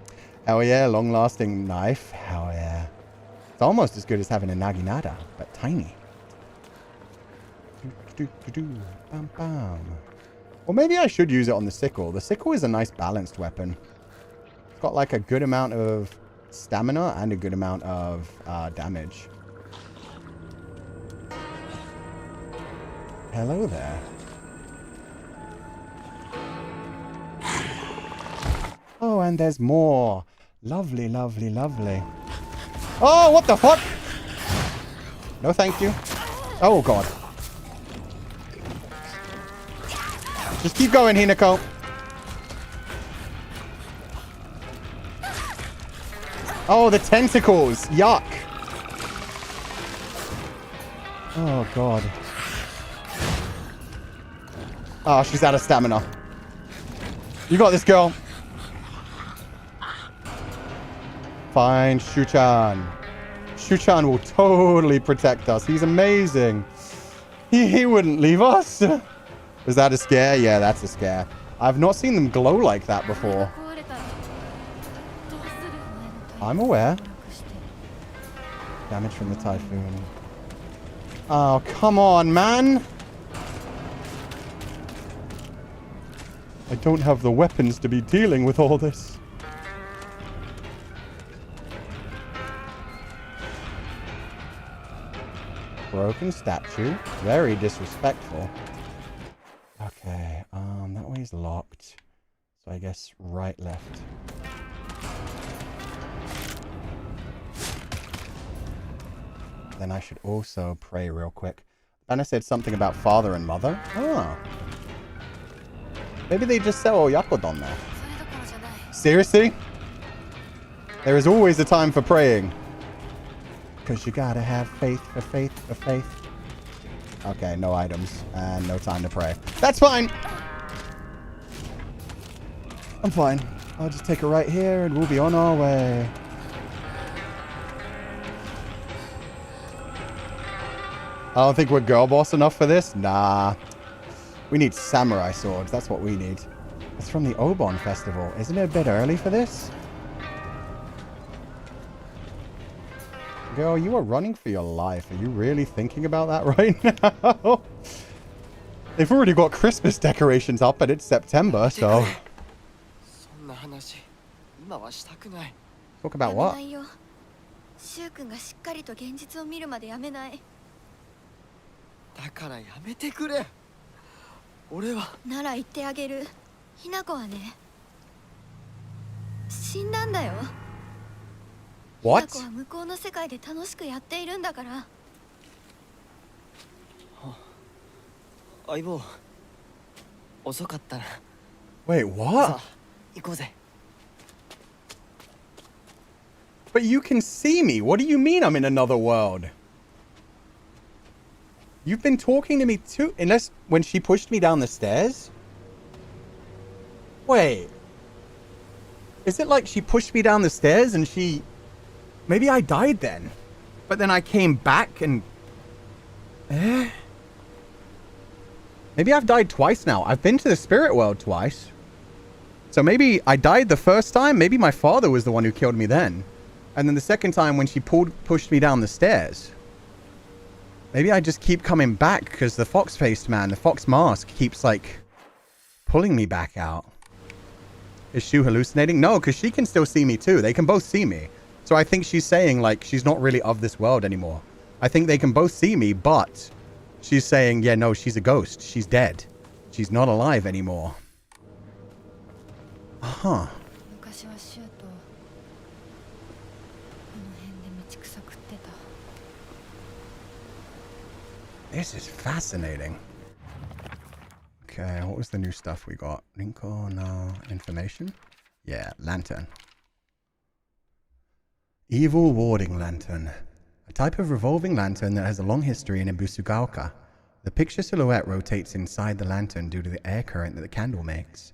Hell yeah, long-lasting knife. Hell yeah. It's almost as good as having a naginata, but tiny. Bam, bam. Well, maybe I should use it on the sickle. The sickle is a nice balanced weapon. It's got like a good amount of stamina and a good amount of damage. Hello there. Oh, and there's more. Lovely, lovely, lovely. Oh, what the fuck? No, thank you. Oh, God. Just keep going, Hinako. Oh, the tentacles. Yuck. Oh, God. Oh, she's out of stamina. You got this, girl. Fine, Shuchan. Shuchan will totally protect us. He's amazing. He wouldn't leave us. Is that a scare? Yeah, that's a scare. I've not seen them glow like that before. I'm aware. Damage from the typhoon. Oh, come on, man. I don't have the weapons to be dealing with all this. Broken statue. Very disrespectful. Okay, that way's locked. So I guess right, left. Then I should also pray real quick. Anna said something about father and mother. Oh. Maybe they just sell Oyakodon there. Seriously? There is always a time for praying. Because you gotta have faith for faith for faith. Okay, no items. And no time to pray. That's fine! I'm fine. I'll just take a right here and we'll be on our way. I don't think we're girl boss enough for this. Nah. We need samurai swords. That's what we need. It's from the Obon Festival. Isn't it a bit early for this? Girl, you are running for your life. Are you really thinking about that right now? They've already got Christmas decorations up and it's September, so... Talk about what? What? Wait, what? But you can see me. What do you mean I'm in another world? You've been talking to me too, unless when she pushed me down the stairs? Wait. Is it like she pushed me down the stairs and she... Maybe I died then. But then I came back and... Maybe I've died twice now. I've been to the spirit world twice. So maybe I died the first time. Maybe my father was the one who killed me then. And then the second time when she pushed me down the stairs. Maybe I just keep coming back because the fox-faced man, the fox mask, keeps like pulling me back out. Is Shu hallucinating? No, because she can still see me too. They can both see me. So I think she's saying, like, she's not really of this world anymore. I think they can both see me, but she's saying, yeah, no, she's a ghost. She's dead. She's not alive anymore. Huh. This is fascinating. Okay, what was the new stuff we got? Rinko, no. Information? Yeah, lantern. Evil warding lantern. A type of revolving lantern that has a long history in Ebisugaoka. The picture silhouette rotates inside the lantern due to the air current that the candle makes.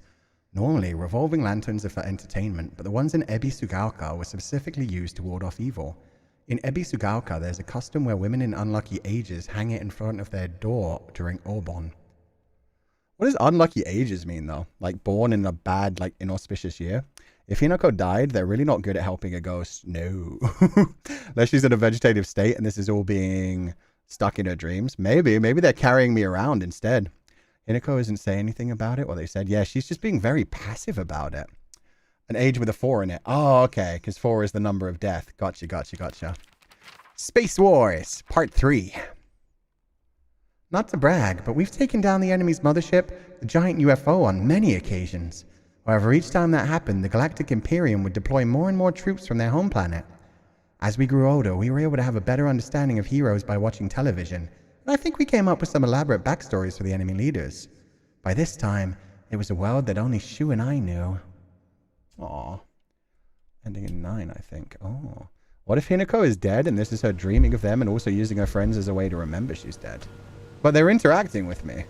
Normally, revolving lanterns are for entertainment, but the ones in Ebisugaoka were specifically used to ward off evil. In Ebisugaoka, there's a custom where women in unlucky ages hang it in front of their door during Obon. What does unlucky ages mean, though? Like, born in a bad, like, inauspicious year? If Hinako died, they're really not good at helping a ghost. No. Unless she's in a vegetative state and this is all being stuck in her dreams. Maybe they're carrying me around instead. Hinako isn't saying anything about it. Well, they said, yeah, she's just being very passive about it. An age with a 4 in it. Oh, okay, because 4 is the number of death. Gotcha. Space Wars, Part 3. Not to brag, but we've taken down the enemy's mothership, the giant UFO, on many occasions. However, each time that happened, the Galactic Imperium would deploy more and more troops from their home planet. As we grew older, we were able to have a better understanding of heroes by watching television, and I think we came up with some elaborate backstories for the enemy leaders. By this time, it was a world that only Shu and I knew. Aww. Ending in 9, I think. Oh. What if Hinako is dead and this is her dreaming of them and also using her friends as a way to remember she's dead? But they're interacting with me.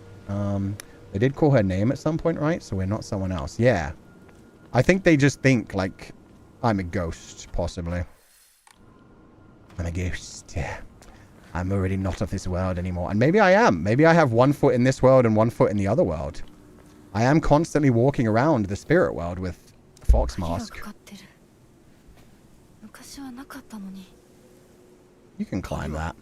They did call her name at some point, right? So we're not someone else. Yeah. I think they just think, like, I'm a ghost, possibly. I'm a ghost, yeah. I'm already not of this world anymore. And maybe I am. Maybe I have one foot in this world and one foot in the other world. I am constantly walking around the spirit world with a fox mask. You can climb that.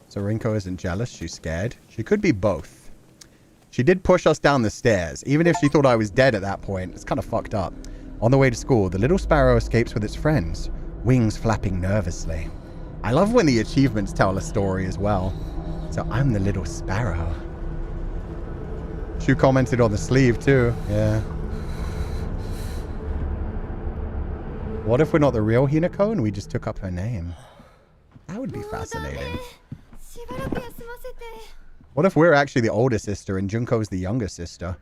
So Rinko isn't jealous, she's scared. She could be both. She did push us down the stairs, even if she thought I was dead at that point. It's kind of fucked up. On the way to school, the little sparrow escapes with its friends, wings flapping nervously. I love when the achievements tell a story as well. So I'm the little sparrow. Shu commented on the sleeve too, yeah. What if we're not the real Hinako and we just took up her name? That would be fascinating. What if we're actually the older sister and Junko's the younger sister?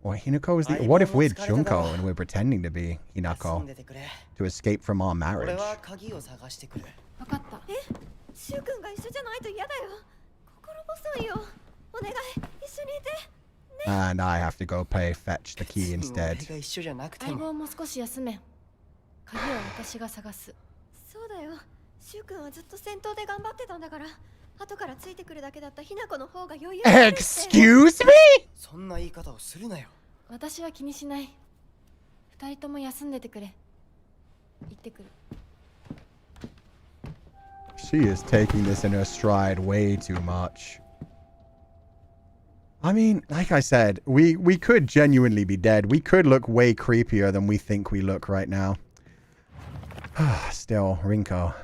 Or Hinako is the... What if we're Junko and we're pretending to be Hinako to escape from our marriage? And I have to go fetch the key instead. Excuse me? She is taking this in her stride way too much. I mean, like I said, we could genuinely be dead. We could look way creepier than we think we look right now. Still, Rinko.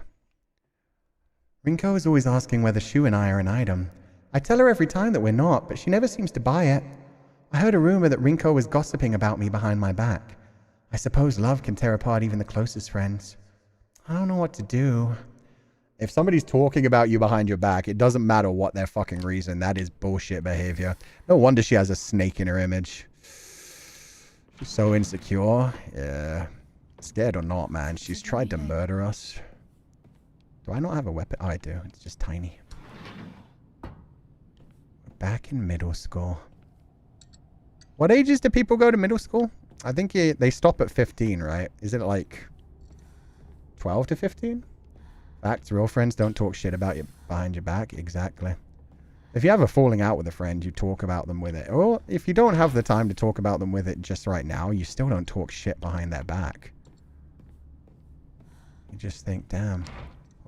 Rinko is always asking whether Shu and I are an item. I tell her every time that we're not, but she never seems to buy it. I heard a rumor that Rinko was gossiping about me behind my back. I suppose love can tear apart even the closest friends. I don't know what to do. If somebody's talking about you behind your back, it doesn't matter what their fucking reason. That is bullshit behavior. No wonder she has a snake in her image. She's so insecure. Yeah. Scared or not, man. She's tried to murder us. Do I not have a weapon? Oh, I do. It's just tiny. We're back in middle school. What ages do people go to middle school? I think they stop at 15, right? Is it like 12 to 15? Facts, real friends don't talk shit about you behind your back. Exactly. If you have a falling out with a friend, you talk about them with it. Or if you don't have the time to talk about them with it just right now, you still don't talk shit behind their back. You just think, damn.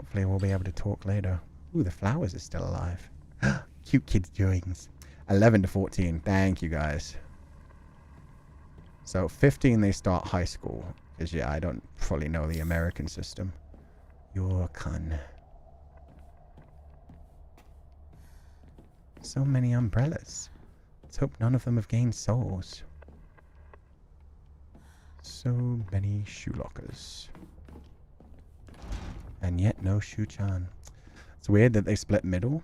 Hopefully we'll be able to talk later. Ooh, the flowers are still alive. Cute kids' doings. 11 to 14. Thank you, guys. So 15 they start high school. Because, yeah, I don't fully know the American system. Yorkan. So many umbrellas. Let's hope none of them have gained souls. So many shoe lockers. And yet no Shu-chan. It's weird that they split middle.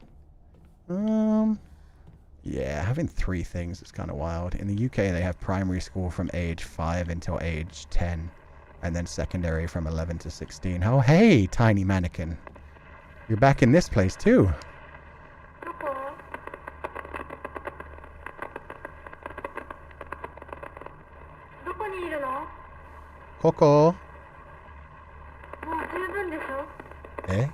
Yeah, having 3 things is kind of wild. In the UK, they have primary school from age 5 until age 10. And then secondary from 11 to 16. Oh, hey, tiny mannequin. You're back in this place, too. Coco. Eh?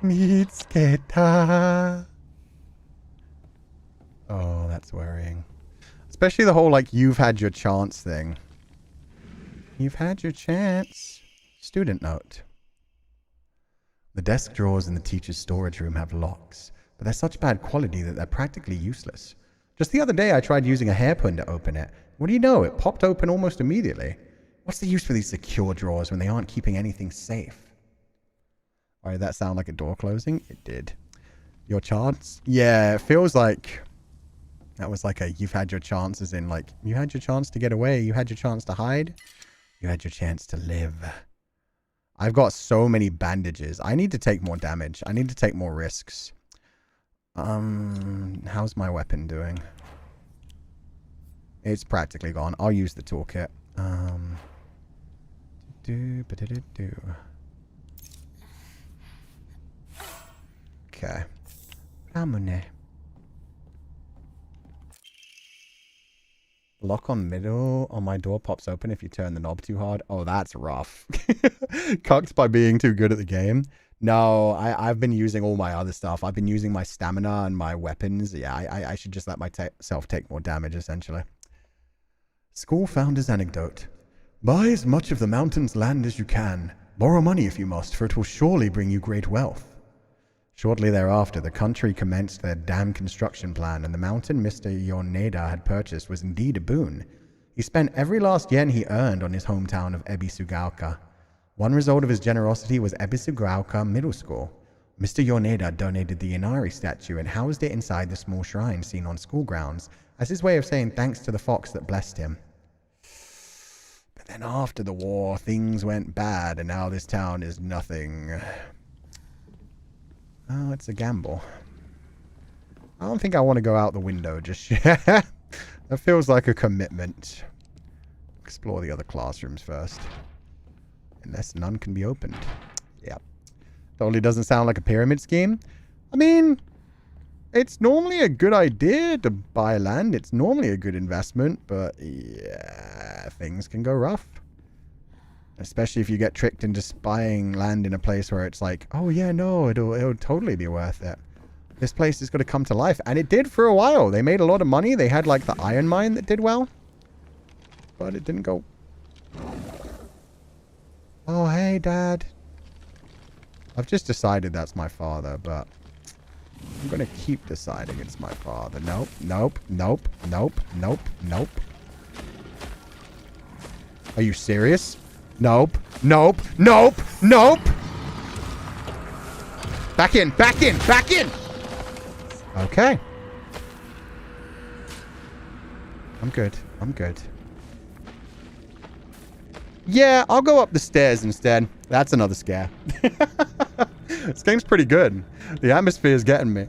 Mitsketa. Oh, that's worrying. Especially the whole, like, you've had your chance thing. You've had your chance. Student note. The desk drawers in the teacher's storage room have locks, but they're such bad quality that they're practically useless. Just the other day, I tried using a hairpin to open it. What do you know? It popped open almost immediately. What's the use for these secure drawers when they aren't keeping anything safe? Or did that sound like a door closing? It did. Your chance? Yeah, it feels like that was like a you've had your chances in like, you had your chance to get away. You had your chance to hide. You had your chance to live. I've got so many bandages. I need to take more damage. I need to take more risks. How's my weapon doing? It's practically gone. I'll use the toolkit. Okay. Lock on middle on my door pops open if you turn the knob too hard. Oh, that's rough. Cucked by being too good at the game. No, I've been using all my other stuff. I've been using my stamina and my weapons. Yeah, I should just let myself take more damage, essentially. School founder's anecdote. Buy as much of the mountain's land as you can. Borrow money if you must, for it will surely bring you great wealth. Shortly thereafter, the country commenced their dam construction plan, and the mountain Mr. Yoneda had purchased was indeed a boon. He spent every last yen he earned on his hometown of Ebisugaoka. One result of his generosity was Ebisugaoka Middle School. Mr. Yoneda donated the Inari statue and housed it inside the small shrine seen on school grounds, as his way of saying thanks to the fox that blessed him. But then after the war, things went bad, and now this town is nothing. Oh, it's a gamble. I don't think I want to go out the window just yet. That feels like a commitment. Explore the other classrooms first. Unless none can be opened. Yeah. Totally doesn't sound like a pyramid scheme. I mean, it's normally a good idea to buy land. It's normally a good investment. But yeah, things can go rough. Especially if you get tricked into buying land in a place where it's like, oh yeah, no, it'll totally be worth it. This place is going to come to life. And it did for a while. They made a lot of money. They had like the iron mine that did well. But it didn't go. Oh, hey, Dad. I've just decided that's my father, but I'm going to keep deciding it's my father. Nope, nope, nope, nope, nope, nope. Are you serious? Nope, nope, nope, nope. Back in, back in, back in. Okay. I'm good. I'm good. Yeah, I'll go up the stairs instead. That's another scare. This game's pretty good. The atmosphere is getting me.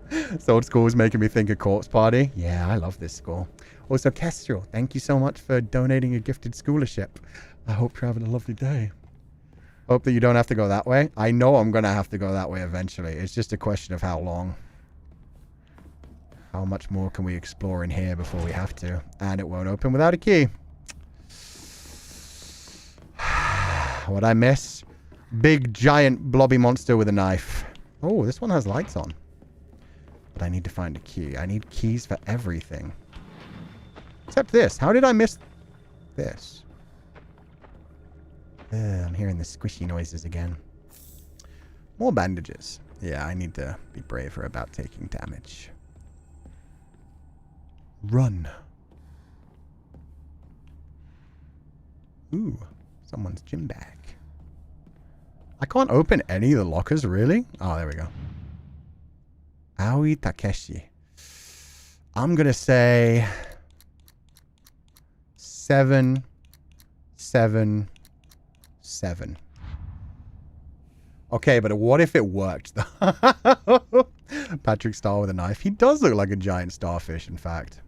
This old school is making me think of Corpse Party. Yeah, I love this school. Also, Kestrel, thank you so much for donating a gifted scholarship. I hope you're having a lovely day. Hope that you don't have to go that way. I know I'm going to have to go that way eventually. It's just a question of how long. How much more can we explore in here before we have to? And it won't open without a key. What'd I miss? Big, giant, blobby monster with a knife. Oh, this one has lights on. But I need to find a key. I need keys for everything. Except this. How did I miss this? I'm hearing the squishy noises again. More bandages. Yeah, I need to be braver about taking damage. Run. Ooh, someone's gym bag. I can't open any of the lockers, really? Oh, there we go. Aoi Takeshi. I'm going to say 7, 7, 7. Okay, but what if it worked? Patrick Star with a knife. He does look like a giant starfish, in fact.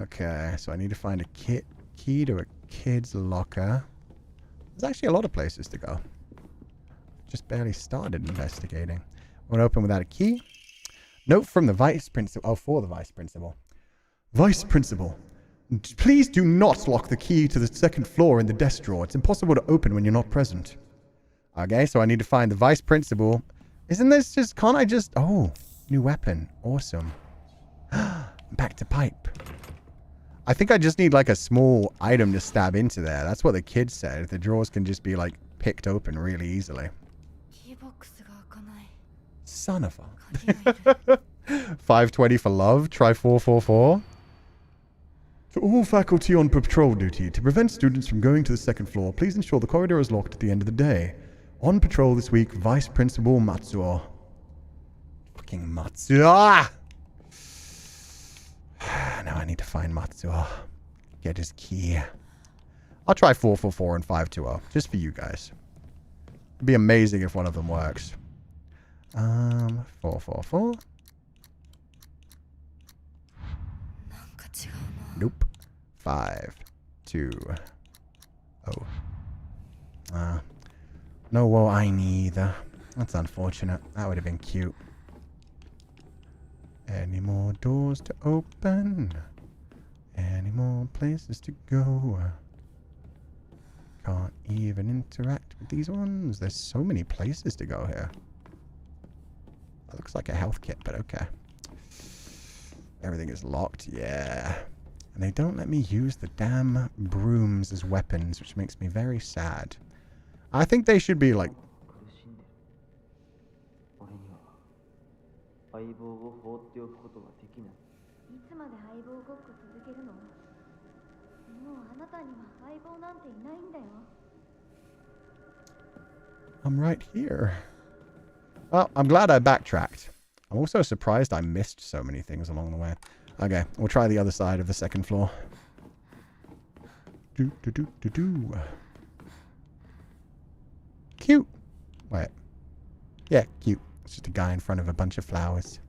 Okay, so I need to find a key to a kid's locker. There's actually a lot of places to go. Just barely started investigating. Won't open without a key. Note from the vice principal. Oh, for the vice principal. Vice Principal, please do not lock the key to the second floor in the desk drawer. It's impossible to open when you're not present. Okay, so I need to find the vice principal. Isn't this just... Can't I just... Oh, new weapon. Awesome. Back to pipe. I think I just need like a small item to stab into there. That's what the kid said. The drawers can just be like picked open really easily. Son of a... 520 for love. Try 444. To all faculty on patrol duty, to prevent students from going to the second floor, please ensure the corridor is locked at the end of the day. On patrol this week, Vice Principal Matsuo. Fucking Matsuo! Now I need to find Matsuo. Get his key. I'll try 444 and 520, just for you guys. It'd be amazing if one of them works. 444. Nope. 5, 2, 0. No woe I neither. That's unfortunate. That would have been cute. Any more doors to open? Any more places to go? Can't even interact with these ones. There's so many places to go here. That looks like a health kit, but okay. Everything is locked. Yeah. And they don't let me use the damn brooms as weapons, which makes me very sad. I think they should be like... I'm right here. Well, I'm glad I backtracked. I'm also surprised I missed so many things along the way. Okay, we'll try the other side of the second floor. Cute. Wait. Yeah, cute. It's just a guy in front of a bunch of flowers.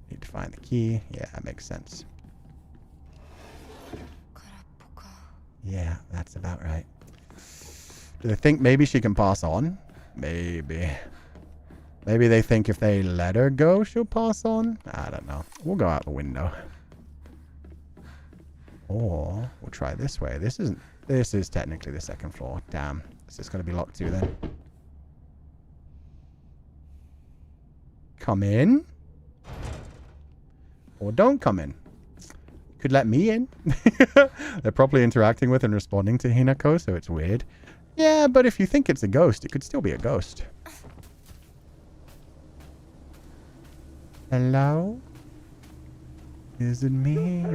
Need to find the key. Yeah, that makes sense. Yeah, that's about right. Do they think maybe she can pass on? Maybe. Maybe they think if they let her go, she'll pass on? I don't know. We'll go out the window. Or we'll try this way. This is technically the second floor. Damn. Is this going to be locked too then? Come in. Or don't come in. Could let me in. They're probably interacting with and responding to Hinako, so it's weird. Yeah, but if you think it's a ghost, it could still be a ghost. Hello? Is it me?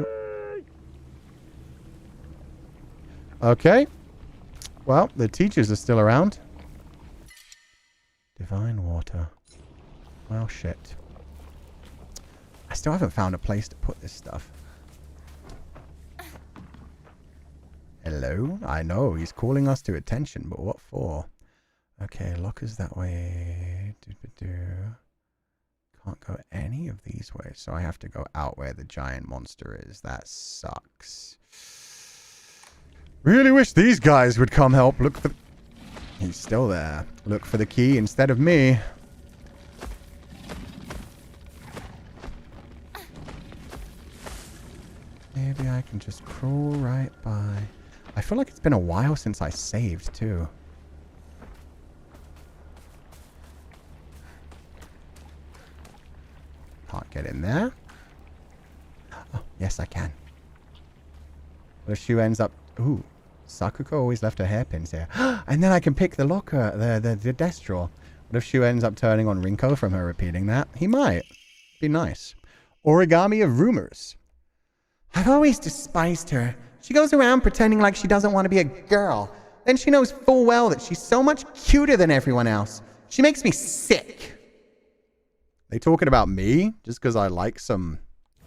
Okay. Well, the teachers are still around. Divine water. Well, shit. I still haven't found a place to put this stuff. Hello? I know, he's calling us to attention, but what for? Okay, lockers that way. Can't go any of these ways, so I have to go out where the giant monster is. That sucks. Really wish these guys would come help. Look for... He's still there. Look for the key instead of me. Maybe I can just crawl right by. I feel like it's been a while since I saved, too. Can't get in there. Yes, I can. What if she ends up... Ooh. Sakuko always left her hairpins here. And then I can pick the locker, the desk drawer. What if she ends up turning on Rinko from her repeating that? He might. Be nice. Origami of rumors. I've always despised her. She goes around pretending like she doesn't want to be a girl. Then she knows full well that she's so much cuter than everyone else. She makes me sick. They talking about me just because I like some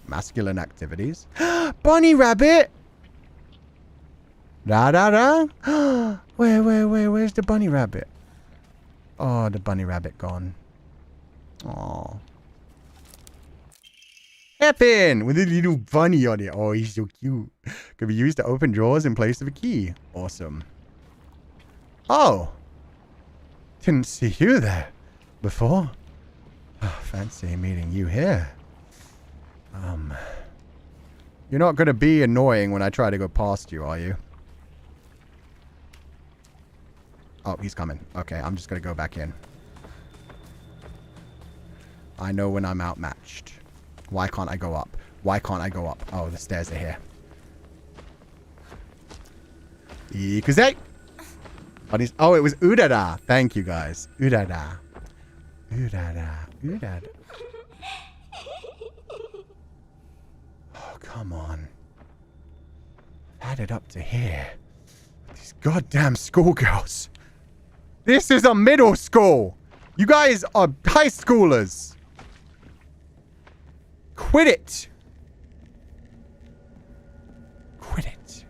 masculine activities? Bunny rabbit! Da-da-da. Where's the bunny rabbit? Oh, the bunny rabbit gone. Oh. Hairpin with a little bunny on it. Oh, he's so cute. Could be used to open drawers in place of a key. Awesome. Oh. Didn't see you there before. Oh, fancy meeting you here. You're not going to be annoying when I try to go past you, are you? Oh, he's coming. Okay, I'm just going to go back in. I know when I'm outmatched. Why can't I go up? Why can't I go up? Oh, the stairs are here. Ikuze! Oh, it was Urara. Thank you, guys. Urara. Urara. Urara. Oh, come on. Add it up to here. These goddamn schoolgirls. This is a middle school. You guys are high schoolers. Quit it. Quit it.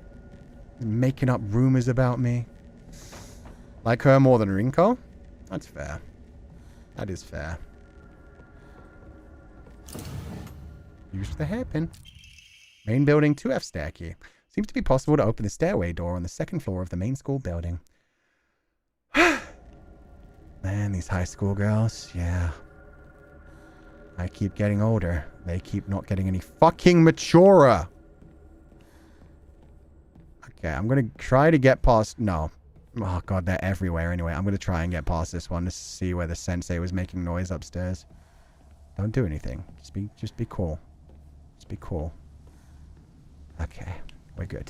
Making up rumors about me. Like her more than Rinko? That's fair. That is fair. Use the hairpin. Main building 2F stair key. Seems to be possible to open the stairway door on the second floor of the main school building. Man, these high school girls, yeah. I keep getting older. They keep not getting any fucking maturer. Okay, I'm going to try to get past... No. Oh, God, they're everywhere anyway. I'm going to try and get past this one to see where the sensei was making noise upstairs. Don't do anything. Just be cool. Just be cool. Okay, we're good.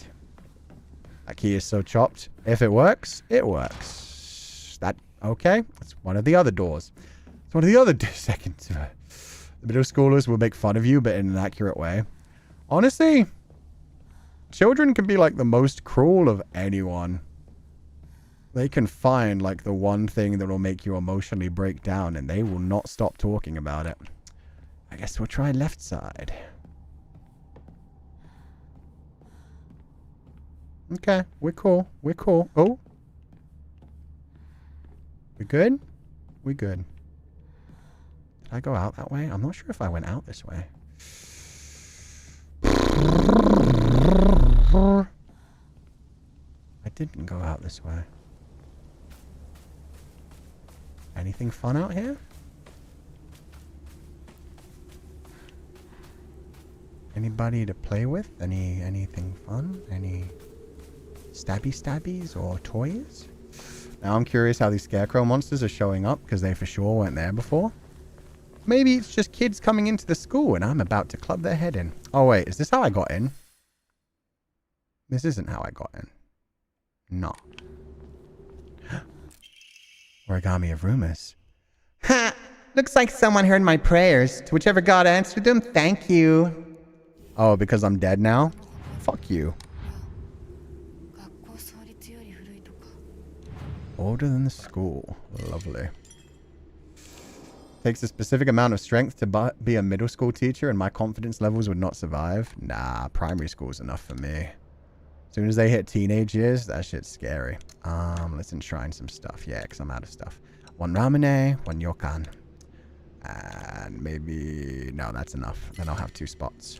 That key is so chopped. If it works, it works. That... Okay, it's one of the other doors. It's one of the other seconds. The middle schoolers will make fun of you, but in an accurate way. Honestly, children can be like the most cruel of anyone. They can find like the one thing that will make you emotionally break down, and they will not stop talking about it. I guess we'll try left side. Okay, we're cool. We're cool. Oh. We good? We good. Did I go out that way? I'm not sure if I went out this way. I didn't go out this way. Anything fun out here? Anybody to play with? Anything fun? Any stabbies or toys? Now I'm curious how these scarecrow monsters are showing up, because they for sure weren't there before. Maybe it's just kids coming into the school and I'm about to club their head in. Oh wait, is this how I got in? This isn't how I got in. No. Origami of rumors. Ha! Looks like someone heard my prayers. To whichever god answered them, thank you. Oh, because I'm dead now? Fuck you. Older than the school. Lovely. Takes a specific amount of strength to be a middle school teacher, and my confidence levels would not survive. Nah, primary school's enough for me. As soon as they hit teenage years, that shit's scary. Let's enshrine some stuff. Yeah, because I'm out of stuff. 1 ramune, 1 yokan. And maybe... No, that's enough. Then I'll have 2 spots.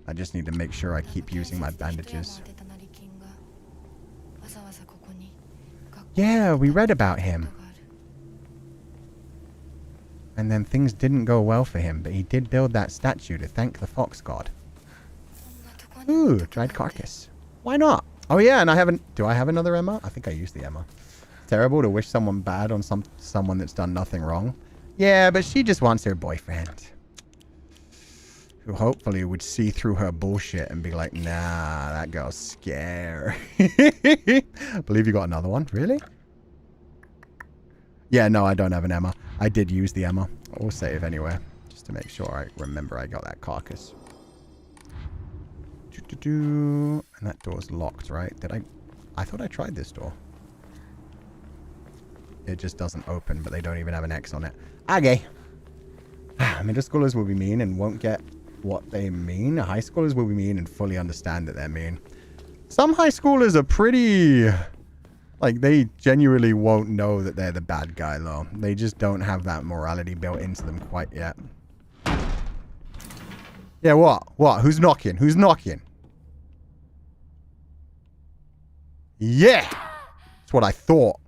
I just need to make sure I keep using my bandages. Yeah, we read about him. And then things didn't go well for him, but he did build that statue to thank the fox god. Ooh, dried carcass. Why not? Oh yeah, and I haven't... Do I have another Emma? I think I used the Emma. Terrible to wish someone bad on someone that's done nothing wrong. Yeah, but she just wants her boyfriend. who hopefully would see through her bullshit and be like, nah, that girl's scary. I believe you got another one. Really? Yeah, no, I don't have an Emma. I did use the Emma. We'll save anyway, just to make sure I remember I got that carcass. And that door's locked, right? I thought I tried this door. It just doesn't open, but they don't even have an X on it. Okay. Middle schoolers will be mean and won't get what they mean. High schoolers will be mean and fully understand that they're mean. Some high schoolers are pretty... Like, they genuinely won't know that they're the bad guy, though. They just don't have that morality built into them quite yet. Yeah, what? What? Who's knocking? Who's knocking? Yeah! That's what I thought.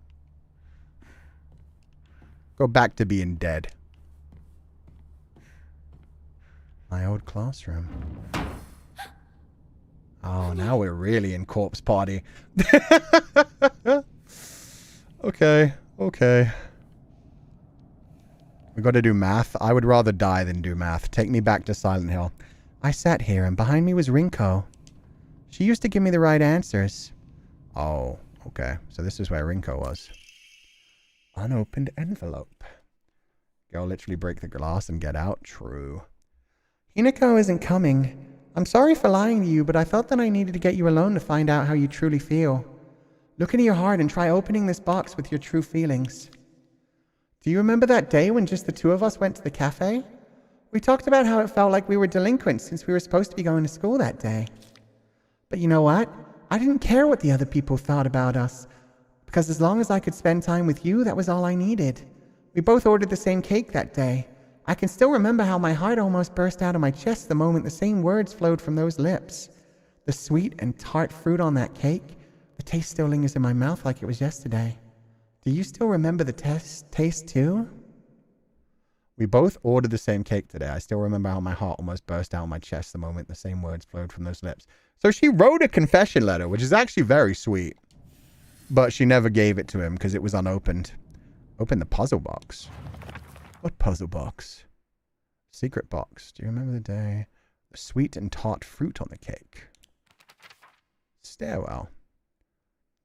Go back to being dead. My old classroom. Oh, now we're really in corpse party. Okay, okay. We got to do math. I would rather die than do math. Take me back to Silent Hill. I sat here and behind me was Rinko. She used to give me the right answers. Oh, okay. So this is where Rinko was. Unopened envelope. Girl literally break the glass and get out. True. Umineko isn't coming. I'm sorry for lying to you, but I felt that I needed to get you alone to find out how you truly feel. Look into your heart and try opening this box with your true feelings. Do you remember that day when just the two of us went to the cafe? We talked about how it felt like we were delinquents since we were supposed to be going to school that day. But you know what? I didn't care what the other people thought about us, because as long as I could spend time with you, that was all I needed. We both ordered the same cake that day. I can still remember how my heart almost burst out of my chest the moment the same words flowed from those lips. The sweet and tart fruit on that cake, the taste still lingers in my mouth like it was yesterday. Do you still remember the taste too? We both ordered the same cake today. I still remember how my heart almost burst out of my chest the moment the same words flowed from those lips. So she wrote a confession letter, which is actually very sweet. But she never gave it to him because it was unopened. Open the puzzle box. What puzzle box? Secret box. Do you remember the day? The sweet and tart fruit on the cake. Stairwell.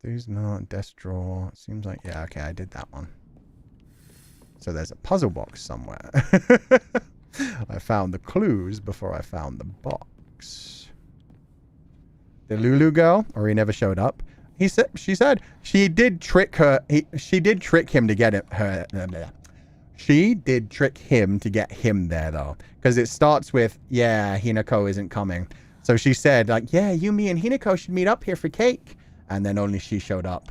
There's not desk drawer. Seems like, yeah, okay, I did that one. So there's a puzzle box somewhere. I found the clues before I found the box. The Lulu girl, or he never showed up. She said she did trick her. She did trick him to get her. She did trick him to get him there, though. Because it starts with, yeah, Hinako isn't coming. So she said, like, yeah, you, me, and Hinako should meet up here for cake. And then only she showed up.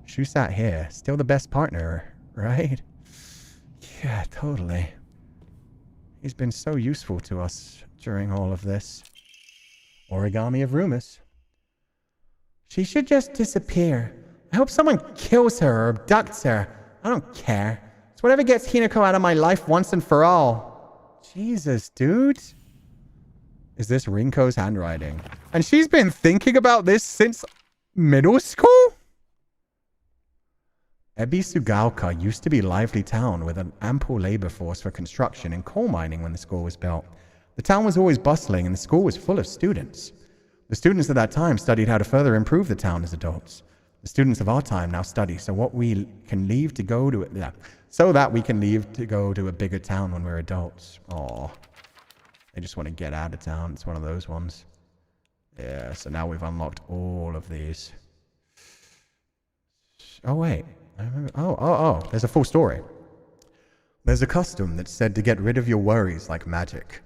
She sat here. Still the best partner, right? Yeah, totally. He's been so useful to us during all of this. Origami of rumors. She should just disappear. I hope someone kills her or abducts her. I don't care. It's whatever gets Hinako out of my life once and for all. Jesus, dude. Is this Rinko's handwriting? And she's been thinking about this since middle school? Ebisugaoka used to be a lively town with an ample labor force for construction and coal mining when the school was built. The town was always bustling and the school was full of students. The students of that time studied how to further improve the town as adults. The students of our time now study so that we can leave to go to a bigger town when we're adults. Oh, they just want to get out of town. It's one of those ones. Yeah, so now we've unlocked all of these. Oh, wait. I remember. Oh, there's a full story. There's a custom that's said to get rid of your worries like magic.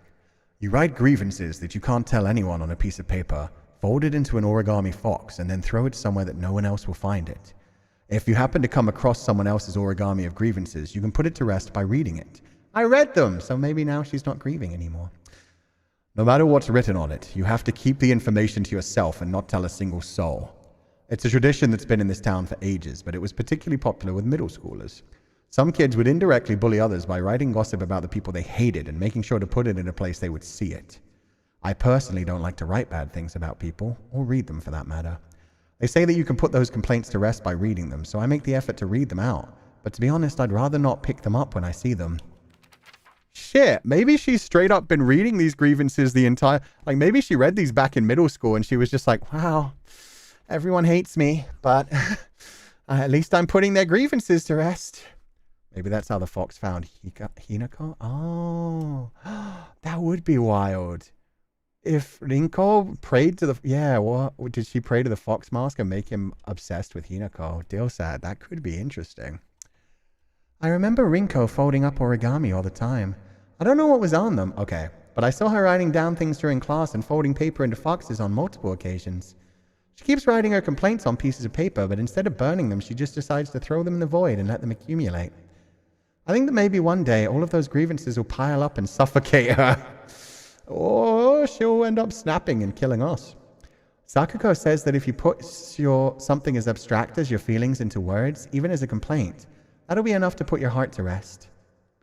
You write grievances that you can't tell anyone on a piece of paper, fold it into an origami fox, and then throw it somewhere that no one else will find it. If you happen to come across someone else's origami of grievances, you can put it to rest by reading it. I read them, so maybe now she's not grieving anymore. No matter what's written on it, you have to keep the information to yourself and not tell a single soul. It's a tradition that's been in this town for ages, but it was particularly popular with middle schoolers. Some kids would indirectly bully others by writing gossip about the people they hated and making sure to put it in a place they would see it. I personally don't like to write bad things about people, or read them for that matter. They say that you can put those complaints to rest by reading them, so I make the effort to read them out. But to be honest, I'd rather not pick them up when I see them. shit, maybe she's straight up been reading these grievances the entire... Like, maybe she read these back in middle school and she was just like, wow, everyone hates me, but at least I'm putting their grievances to rest. Maybe that's how the fox found Hinako? Oh, that would be wild. If Rinko prayed to the... Yeah, what? Did she pray to the fox mask and make him obsessed with Hinako? Deal sad. That could be interesting. I remember Rinko folding up origami all the time. I don't know what was on them. Okay. But I saw her writing down things during class and folding paper into foxes on multiple occasions. She keeps writing her complaints on pieces of paper, but instead of burning them, she just decides to throw them in the void and let them accumulate. I think that maybe one day all of those grievances will pile up and suffocate her. Or she'll end up snapping and killing us. Sako says that if you put something as abstract as your feelings into words, even as a complaint, that'll be enough to put your heart to rest.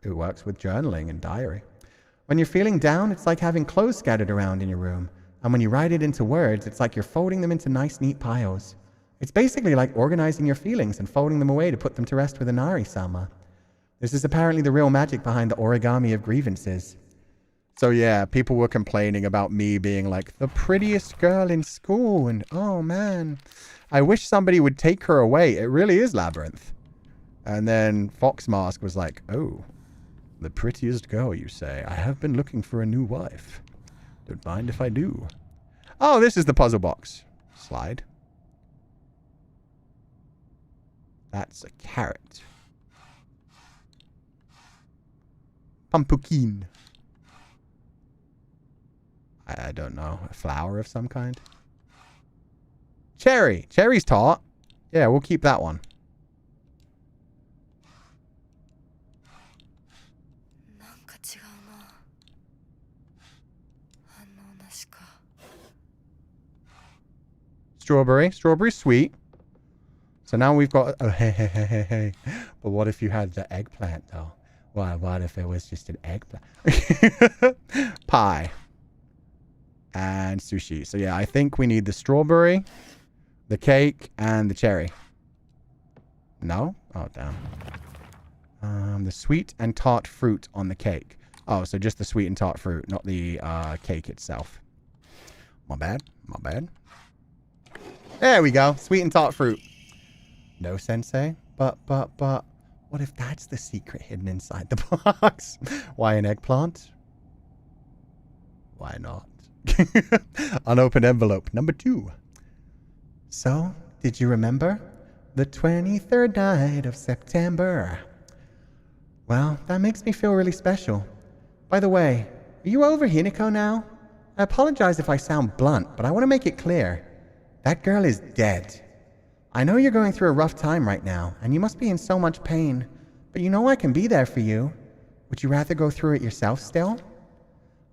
It works with journaling and diary. When you're feeling down, it's like having clothes scattered around in your room. And when you write it into words, it's like you're folding them into nice, neat piles. It's basically like organizing your feelings and folding them away to put them to rest with Inari-sama. This is apparently the real magic behind the origami of grievances. So yeah, people were complaining about me being like the prettiest girl in school, and oh man, I wish somebody would take her away. It really is Labyrinth. And then Fox Mask was like, oh, the prettiest girl, you say? I have been looking for a new wife. Don't mind if I do. Oh, this is the puzzle box. Slide. That's a carrot. Pumpkin. I don't know. A flower of some kind? Cherry. Cherry's tart. Yeah, we'll keep that one. Strawberry. Strawberry's sweet. So now we've got... Oh, hey. But what if you had the eggplant, though? Why, what if it was just an eggplant? Pie. And sushi. So yeah, I think we need the strawberry, the cake, and the cherry. No? Oh, damn. The sweet and tart fruit on the cake. Oh, so just the sweet and tart fruit, not the cake itself. My bad. My bad. There we go. Sweet and tart fruit. No, sensei. But, what if that's the secret hidden inside the box? Why an eggplant? Why not? Unopened envelope number 2. So, did you remember? The 23rd night of September. Well, that makes me feel really special. By the way, are you over Hinako now? I apologize if I sound blunt, but I want to make it clear. That girl is dead. I know you're going through a rough time right now, and you must be in so much pain, but you know I can be there for you. Would you rather go through it yourself still?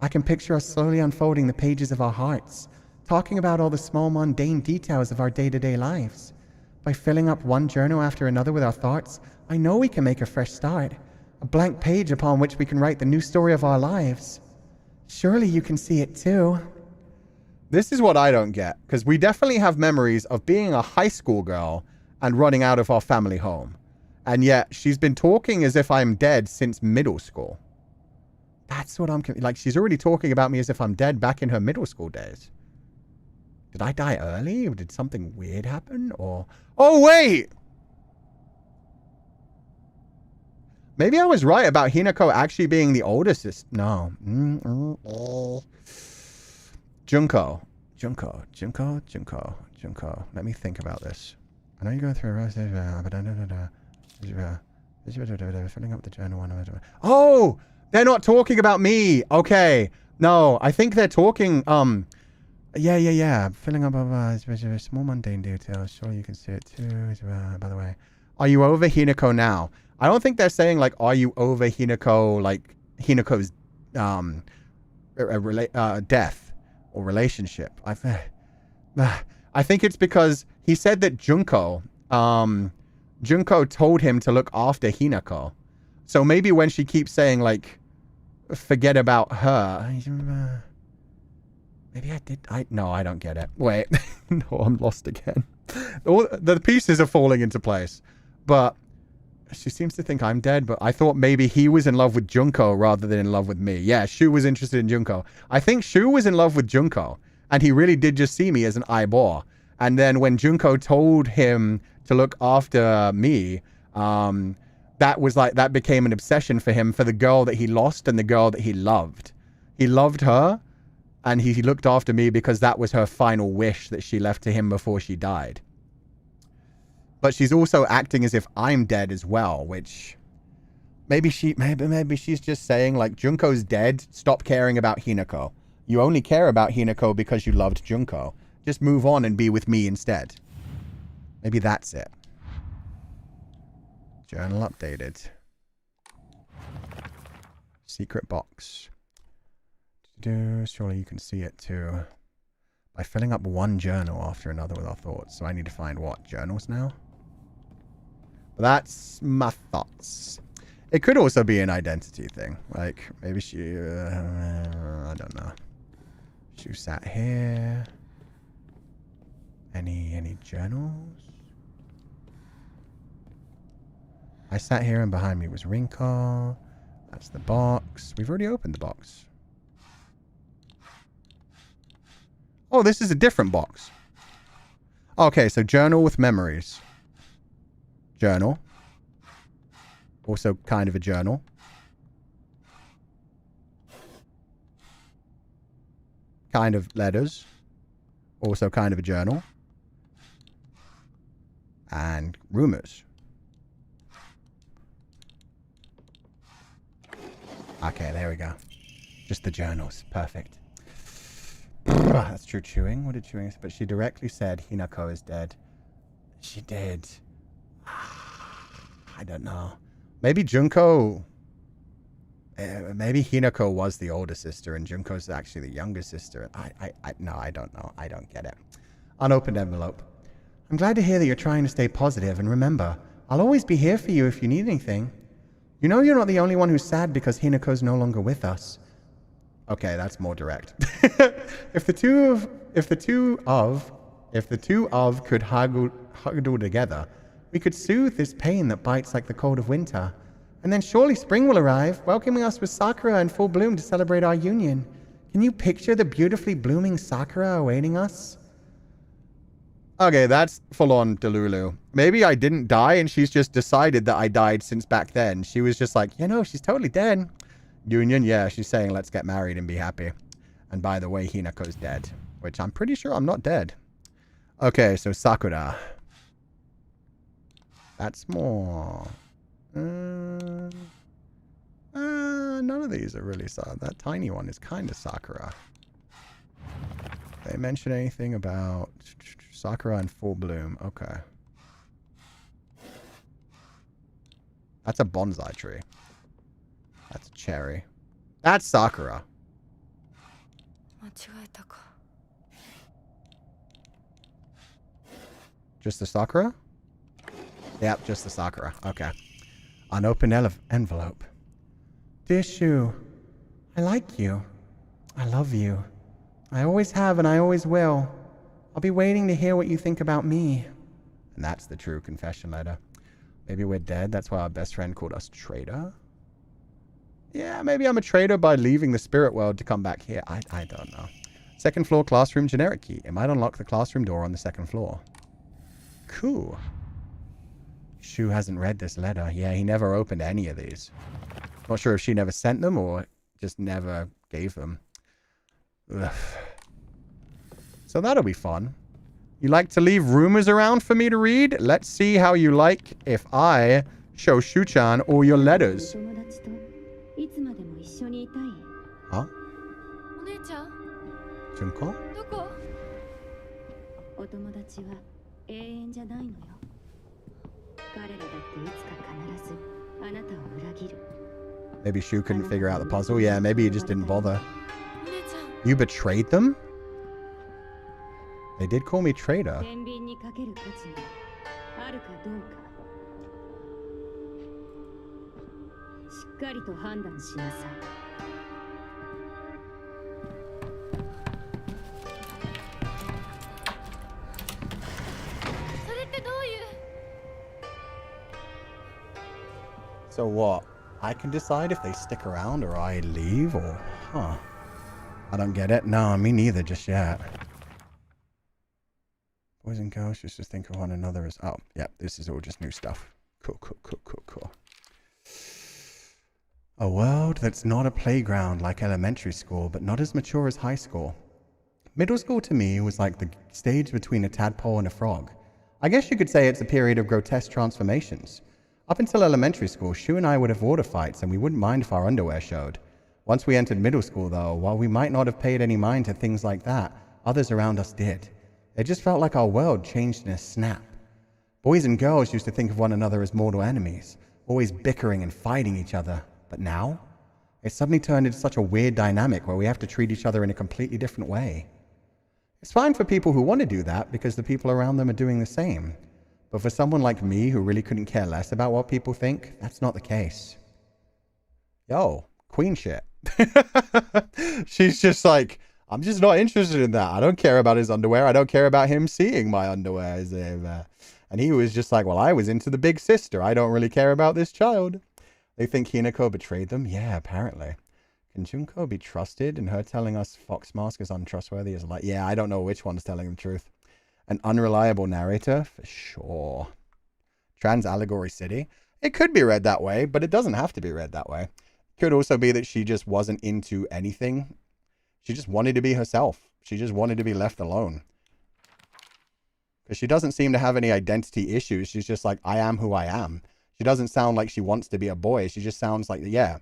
I can picture us slowly unfolding the pages of our hearts, talking about all the small mundane details of our day-to-day lives. By filling up one journal after another with our thoughts, I know we can make a fresh start, a blank page upon which we can write the new story of our lives. Surely you can see it too. This is what I don't get, because we definitely have memories of being a high school girl and running out of our family home. And yet, she's been talking as if I'm dead since middle school. That's what I'm... Like, she's already talking about me as if I'm dead back in her middle school days. Did I die early? Or did something weird happen? Or... Oh, wait! Maybe I was right about Hinako actually being the oldest sister. No. Junko. Let me think about this. I know you're going through a filling up the journal. Oh! They're not talking about me! Okay. No, I think they're talking, yeah. Filling up of small mundane details. Sure, you can see it too. By the way, are you over Hinako now? I don't think they're saying, like, are you over Hinako, like, Hinako's, death. Or relationship. I think it's because he said that Junko told him to look after Hinako. So maybe when she keeps saying, like, forget about her. Maybe I did. No, I don't get it. Wait. No, I'm lost again. All the pieces are falling into place. But She seems to think I'm dead, but I thought maybe he was in love with Junko rather than in love with me. Yeah, Shu was interested in Junko. I think Shu was in love with Junko, and he really did just see me as an eyeball. And then when Junko told him to look after me, that was like, that became an obsession for him for the girl that he lost and the girl that he loved. He loved her, and he looked after me because that was her final wish that she left to him before she died. But she's also acting as if I'm dead as well, which maybe she's just saying like, Junko's dead. Stop caring about Hinako. You only care about Hinako because you loved Junko. Just move on and be with me instead. Maybe that's it. Journal updated. Secret box. Surely you can see it too. By filling up one journal after another with our thoughts. So I need to find what? Journals now? That's my thoughts. It could also be an identity thing. Like, maybe she... I don't know. She sat here. Any journals? I sat here and behind me was Rinko. That's the box. We've already opened the box. Oh, this is a different box. Okay, so journal with memories. Journal. Also kind of a journal. Kind of letters. Also kind of a journal. And rumors. Okay, there we go. Just the journals. Perfect. That's true chewing. What did chewing say? But she directly said Hinako is dead. She did. I don't know. Maybe Junko... maybe Hinako was the older sister and Junko's actually the younger sister. No, I don't know. I don't get it. Unopened envelope. I'm glad to hear that you're trying to stay positive, and remember, I'll always be here for you if you need anything. You know you're not the only one who's sad because Hinako's no longer with us. Okay, that's more direct. If the two of could huddle together, we could soothe this pain that bites like the cold of winter. And then surely spring will arrive, welcoming us with sakura in full bloom to celebrate our union. Can you picture the beautifully blooming sakura awaiting us? Okay, that's full-on Delulu. Maybe I didn't die and she's just decided that I died since back then. She was just like, she's totally dead. Union, yeah, she's saying let's get married and be happy. And by the way, Hinako's dead. Which I'm pretty sure I'm not dead. Okay, so Sakura. That's more... none of these are really sad. That tiny one is kind of Sakura. They mention anything about Sakura in full bloom? Okay. That's a bonsai tree. That's a cherry. That's Sakura. Just the Sakura? Yep, just the Sakura. Okay. Unopened envelope. Dear Shu, I like you. I love you. I always have and I always will. I'll be waiting to hear what you think about me. And that's the true confession letter. Maybe we're dead. That's why our best friend called us traitor. Yeah, maybe I'm a traitor by leaving the spirit world to come back here. I don't know. Second floor classroom generic key. It might unlock the classroom door on the second floor. Cool. Shu hasn't read this letter. Yeah, he never opened any of these. Not sure if she never sent them or just never gave them. Ugh. So that'll be fun. You like to leave rumors around for me to read? Let's see how you like if I show Shu-chan all your letters. Huh? Junko? Maybe Shu couldn't figure out the puzzle. Yeah, maybe he just didn't bother. You betrayed them? They did call me traitor. So what? I can decide if they stick around or I leave, or... Huh. I don't get it. No, me neither just yet. Boys and girls should just think of one another as... Oh, yeah, this is all just new stuff. Cool. A world that's not a playground like elementary school, but not as mature as high school. Middle school to me was like the stage between a tadpole and a frog. I guess you could say it's a period of grotesque transformations. Up until elementary school, Shu and I would have water fights and we wouldn't mind if our underwear showed. Once we entered middle school, though, while we might not have paid any mind to things like that, others around us did. It just felt like our world changed in a snap. Boys and girls used to think of one another as mortal enemies, always bickering and fighting each other. But now, it suddenly turned into such a weird dynamic where we have to treat each other in a completely different way. It's fine for people who want to do that because the people around them are doing the same. But for someone like me who really couldn't care less about what people think, that's not the case. Yo, queen shit. She's just like, I'm just not interested in that. I don't care about his underwear. I don't care about him seeing my underwear. And he was just like, well, I was into the big sister. I don't really care about this child. They think Hinako betrayed them? Yeah, apparently. Can Junko be trusted? And her telling us Fox Mask is untrustworthy is like, yeah, I don't know which one's telling the truth. An unreliable narrator? For sure. Trans Allegory City? It could be read that way, but it doesn't have to be read that way. It could also be that she just wasn't into anything. She just wanted to be herself. She just wanted to be left alone. Because she doesn't seem to have any identity issues. She's just like, I am who I am. She doesn't sound like she wants to be a boy. She just sounds like, yeah,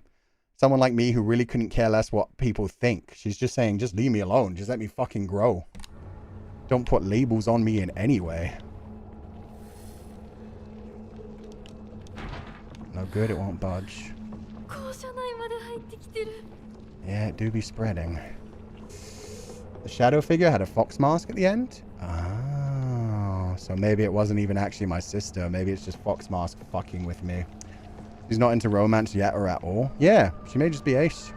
someone like me who really couldn't care less what people think. She's just saying, just leave me alone. Just let me fucking grow. Don't put labels on me in any way. No good, it won't budge. Yeah, it do be spreading. The shadow figure had a fox mask at the end? Oh, so maybe it wasn't even actually my sister. Maybe it's just fox mask fucking with me. She's not into romance yet or at all. Yeah, she may just be ace.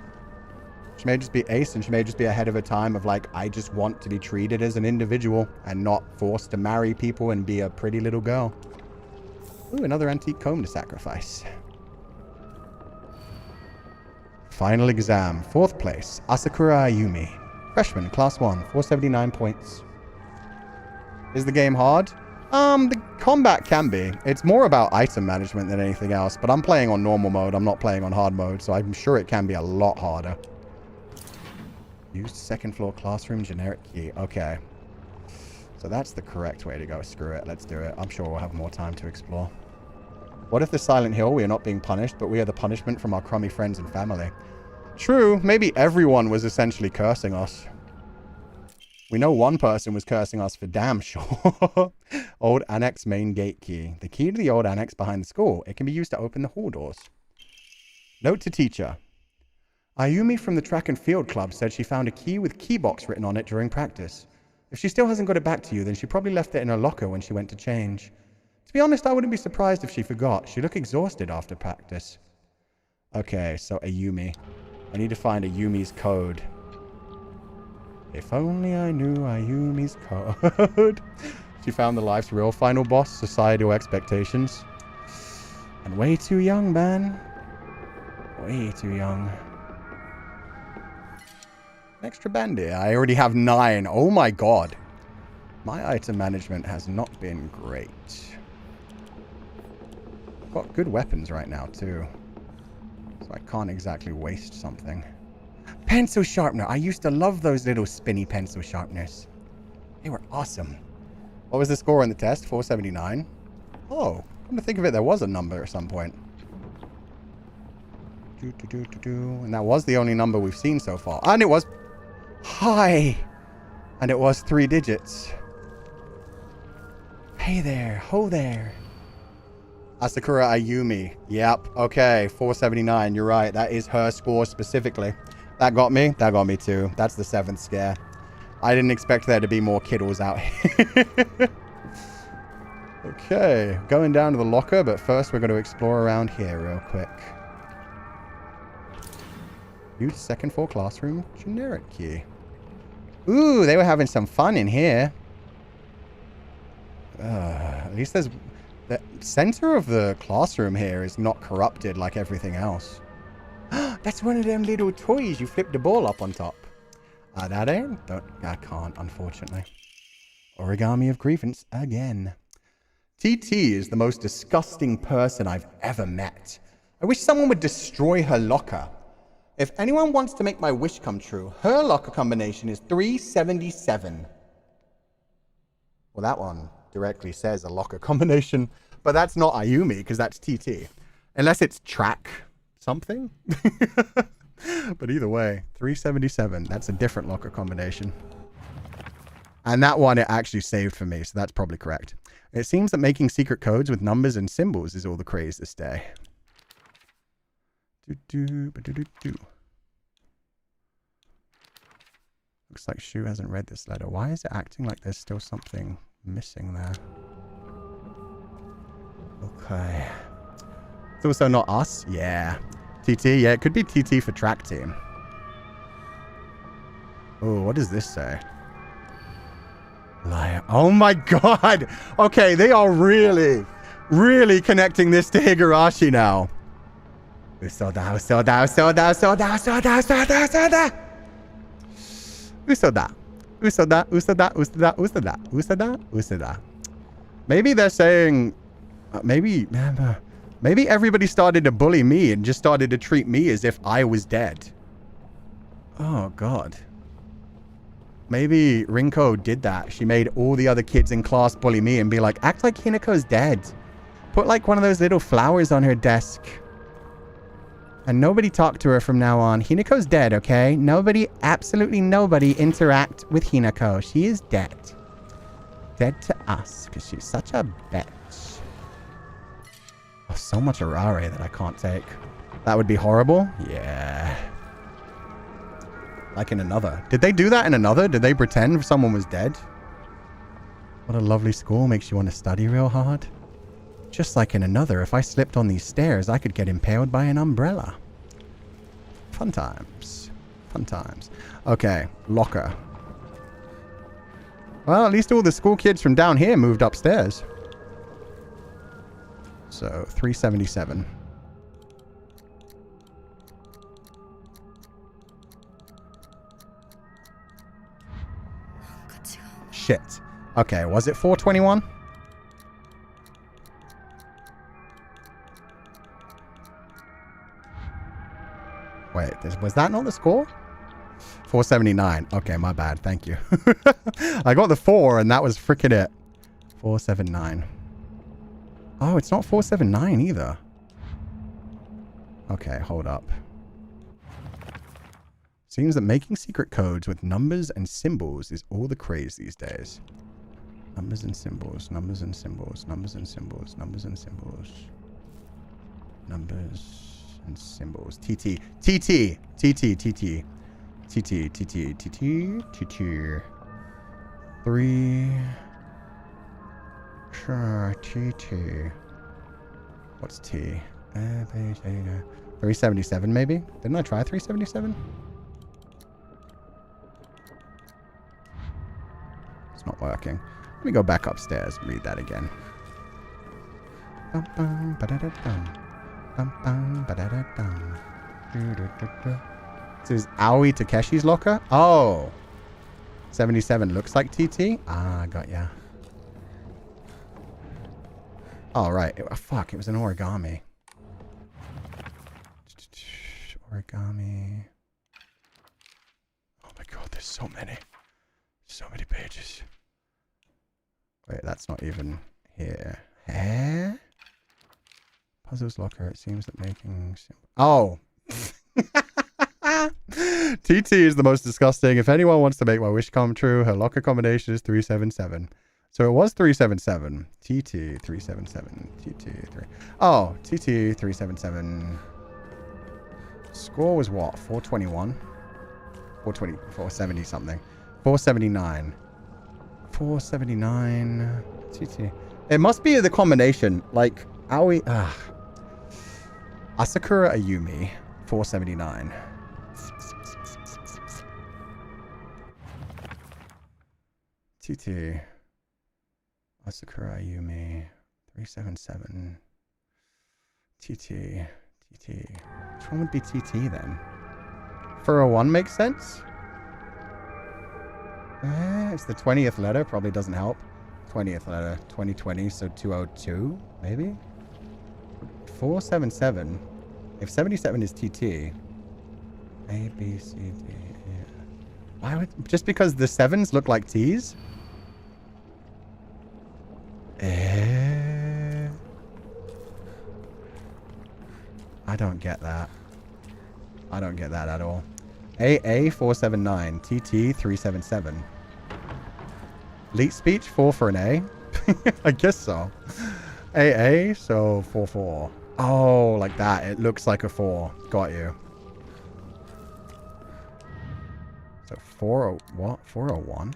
She may just be ace and she may just be ahead of her time of like, I just want to be treated as an individual and not forced to marry people and be a pretty little girl. Ooh, another antique comb to sacrifice. Final exam. 4th place. Asakura Ayumi. Freshman, class 1. 479 points. Is the game hard? The combat can be. It's more about item management than anything else, but I'm playing on normal mode. I'm not playing on hard mode, so I'm sure it can be a lot harder. Used 2nd floor classroom generic key. Okay. So that's the correct way to go. Screw it. Let's do it. I'm sure we'll have more time to explore. What if the Silent Hill, we are not being punished, but we are the punishment from our crummy friends and family? True. Maybe everyone was essentially cursing us. We know one person was cursing us for damn sure. Old annex main gate key. The key to the old annex behind the school. It can be used to open the hall doors. Note to teacher. Ayumi from the track and field club said she found a key with keybox written on it during practice. If she still hasn't got it back to you, then she probably left it in her locker when she went to change. To be honest, I wouldn't be surprised if she forgot. She looked exhausted after practice. Okay, so Ayumi. I need to find Ayumi's code. If only I knew Ayumi's code. She found the life's real final boss, societal expectations. And way too young, man. Way too young. Extra bandy. I already have 9. Oh my god. My item management has not been great. I've got good weapons right now, too. So I can't exactly waste something. Pencil sharpener. I used to love those little spinny pencil sharpeners. They were awesome. What was the score on the test? 479. Oh, come to think of it, there was a number at some point. And that was the only number we've seen so far. And it was high. And it was 3 digits. Hey there. Ho there. Asakura Ayumi. Yep. Okay. 479. You're right. That is her score specifically. That got me. That got me too. That's the 7th scare. I didn't expect there to be more kiddos out here. Okay. Going down to the locker, but first we're going to explore around here real quick. Use 2nd floor classroom. Generic key. Ooh, they were having some fun in here. At least there's The center of the classroom here is not corrupted like everything else. That's one of them little toys you flip the ball up on top. That ain't? I can't, unfortunately. Origami of grievance again. TT is the most disgusting person I've ever met. I wish someone would destroy her locker. If anyone wants to make my wish come true, her locker combination is 377. Well, that one directly says a locker combination, but that's not Ayumi because that's TT. Unless it's track something. But either way, 377. That's a different locker combination. And that one, it actually saved for me, so that's probably correct. It seems that making secret codes with numbers and symbols is all the craze this day. Looks like Shu hasn't read this letter. Why is it acting like there's still something missing there? Okay. It's also not us? Yeah. TT? Yeah, it could be TT for track team. Oh, what does this say? Liar. Oh my god! Okay, they are really, really connecting this to Higurashi now. Usoda, usoda, usoda, usoda, usoda, usoda, usoda! Usoda. Usoda, usoda, usoda, usoda, usoda, usoda. Maybe they're saying... maybe everybody started to bully me and just started to treat me as if I was dead. Oh, God. Maybe Rinko did that. She made all the other kids in class bully me and be like, act like Hinako's dead. Put like one of those little flowers on her desk. And nobody talk to her from now on. Hinako's dead, okay? Nobody, absolutely nobody interact with Hinako. She is dead. Dead to us, because she's such a bitch. Oh, so much Arare that I can't take. That would be horrible? Yeah. Like in another. Did they do that in another? Did they pretend someone was dead? What a lovely school. Makes you want to study real hard. Just like in another, if I slipped on these stairs, I could get impaled by an umbrella. Fun times. Fun times. Okay, locker. Well, at least all the school kids from down here moved upstairs. So, 377. Shit. Okay, was it 421? Wait, was that not the score? 479. Okay, my bad. Thank you. I got the 4 and that was freaking it. 479. Oh, it's not 479 either. Okay, hold up. Seems that making secret codes with numbers and symbols is all the craze these days. Numbers and symbols, numbers and symbols, numbers and symbols, numbers and symbols. Numbers and symbols. TT. TT. TT. TT. TT. TT. TT. TT. 3. Sure. TT. What's T? 377 maybe? Didn't I try 377? It's not working. Let me go back upstairs and read that again. This is Aoi Takeshi's locker? Oh. 77 looks like TT? Ah, got ya. Oh, right. Fuck, it was an origami. Origami. Oh my god, there's so many. So many pages. Wait, that's not even here. Eh? Puzzles locker. It seems that making... Oh! TT is the most disgusting. If anyone wants to make my wish come true, her locker combination is 377. So it was 377. TT 377. TT 3. Oh, TT 377. Score was what? 421? 420, 470 something. 479. 479. TT. It must be the combination. Like, Aoi. Asakura Ayumi. 479. TT. Asakura Ayumi. 377. TT. Which one would be TT then? 401 makes sense? It's the 20th letter. Probably doesn't help. 20th letter. 2020, so 202, maybe? 477. If 77 is TT. A, B, C, D, E. Why would... Just because the 7s look like T's? I don't get that. I don't get that at all. AA 479, TT 377. Leet speech 4 for an A. I guess so. AA so 44. Oh, like that. It looks like a 4. Got you. So 40 what? 401.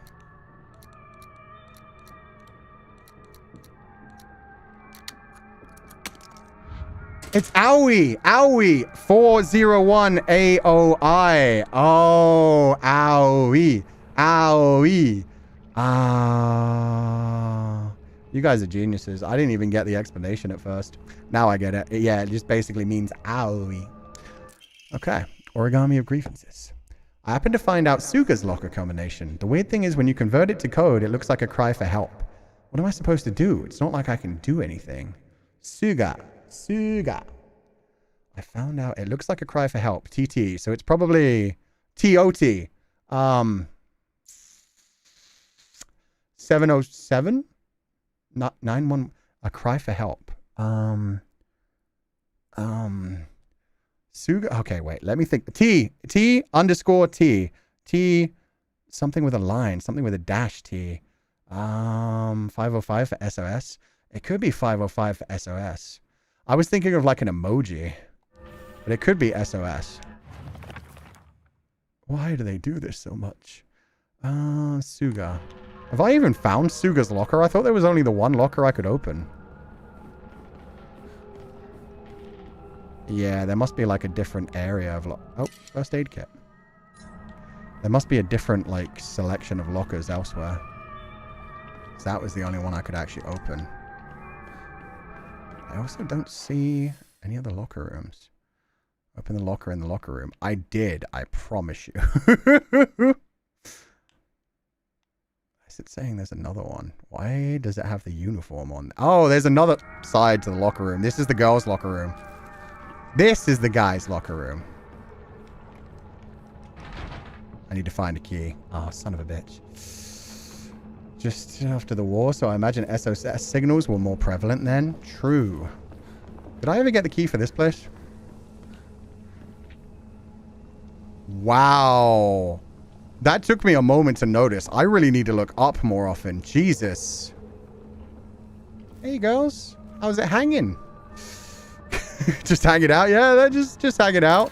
It's Owie! Owie! 401 AOI. Oh, Owie. Owie. Ah. You guys are geniuses. I didn't even get the explanation at first. Now I get it. Yeah, it just basically means Owie. Okay. Origami of grievances. I happened to find out Suga's locker combination. The weird thing is when you convert it to code, it looks like a cry for help. What am I supposed to do? It's not like I can do anything. Suga. I found out it looks like a cry for help. TT. So it's probably TOT. 707? Not 91. A cry for help. Suga. Okay, wait. Let me think. T underscore T. T. Something with a line. Something with a dash T. 505 for SOS. It could be 505 for SOS. I was thinking of like an emoji, but it could be SOS. Why do they do this so much? Suga. Have I even found Suga's locker? I thought there was only the one locker I could open. Yeah, there must be like a different area of oh, first aid kit. There must be a different like selection of lockers elsewhere. So that was the only one I could actually open. I also don't see any other locker rooms. Open the locker in the locker room. I did, I promise you. Is it saying there's another one? Why does it have the uniform on? Oh, there's another side to the locker room. This is the girls' locker room. This is the guys' locker room. I need to find a key. Oh, son of a bitch. Just after the war, so I imagine SOS signals were more prevalent then. True. Did I ever get the key for this place? Wow. That took me a moment to notice. I really need to look up more often. Jesus. Hey, girls. How's it hanging? Just hanging out? Yeah, they're just hanging out.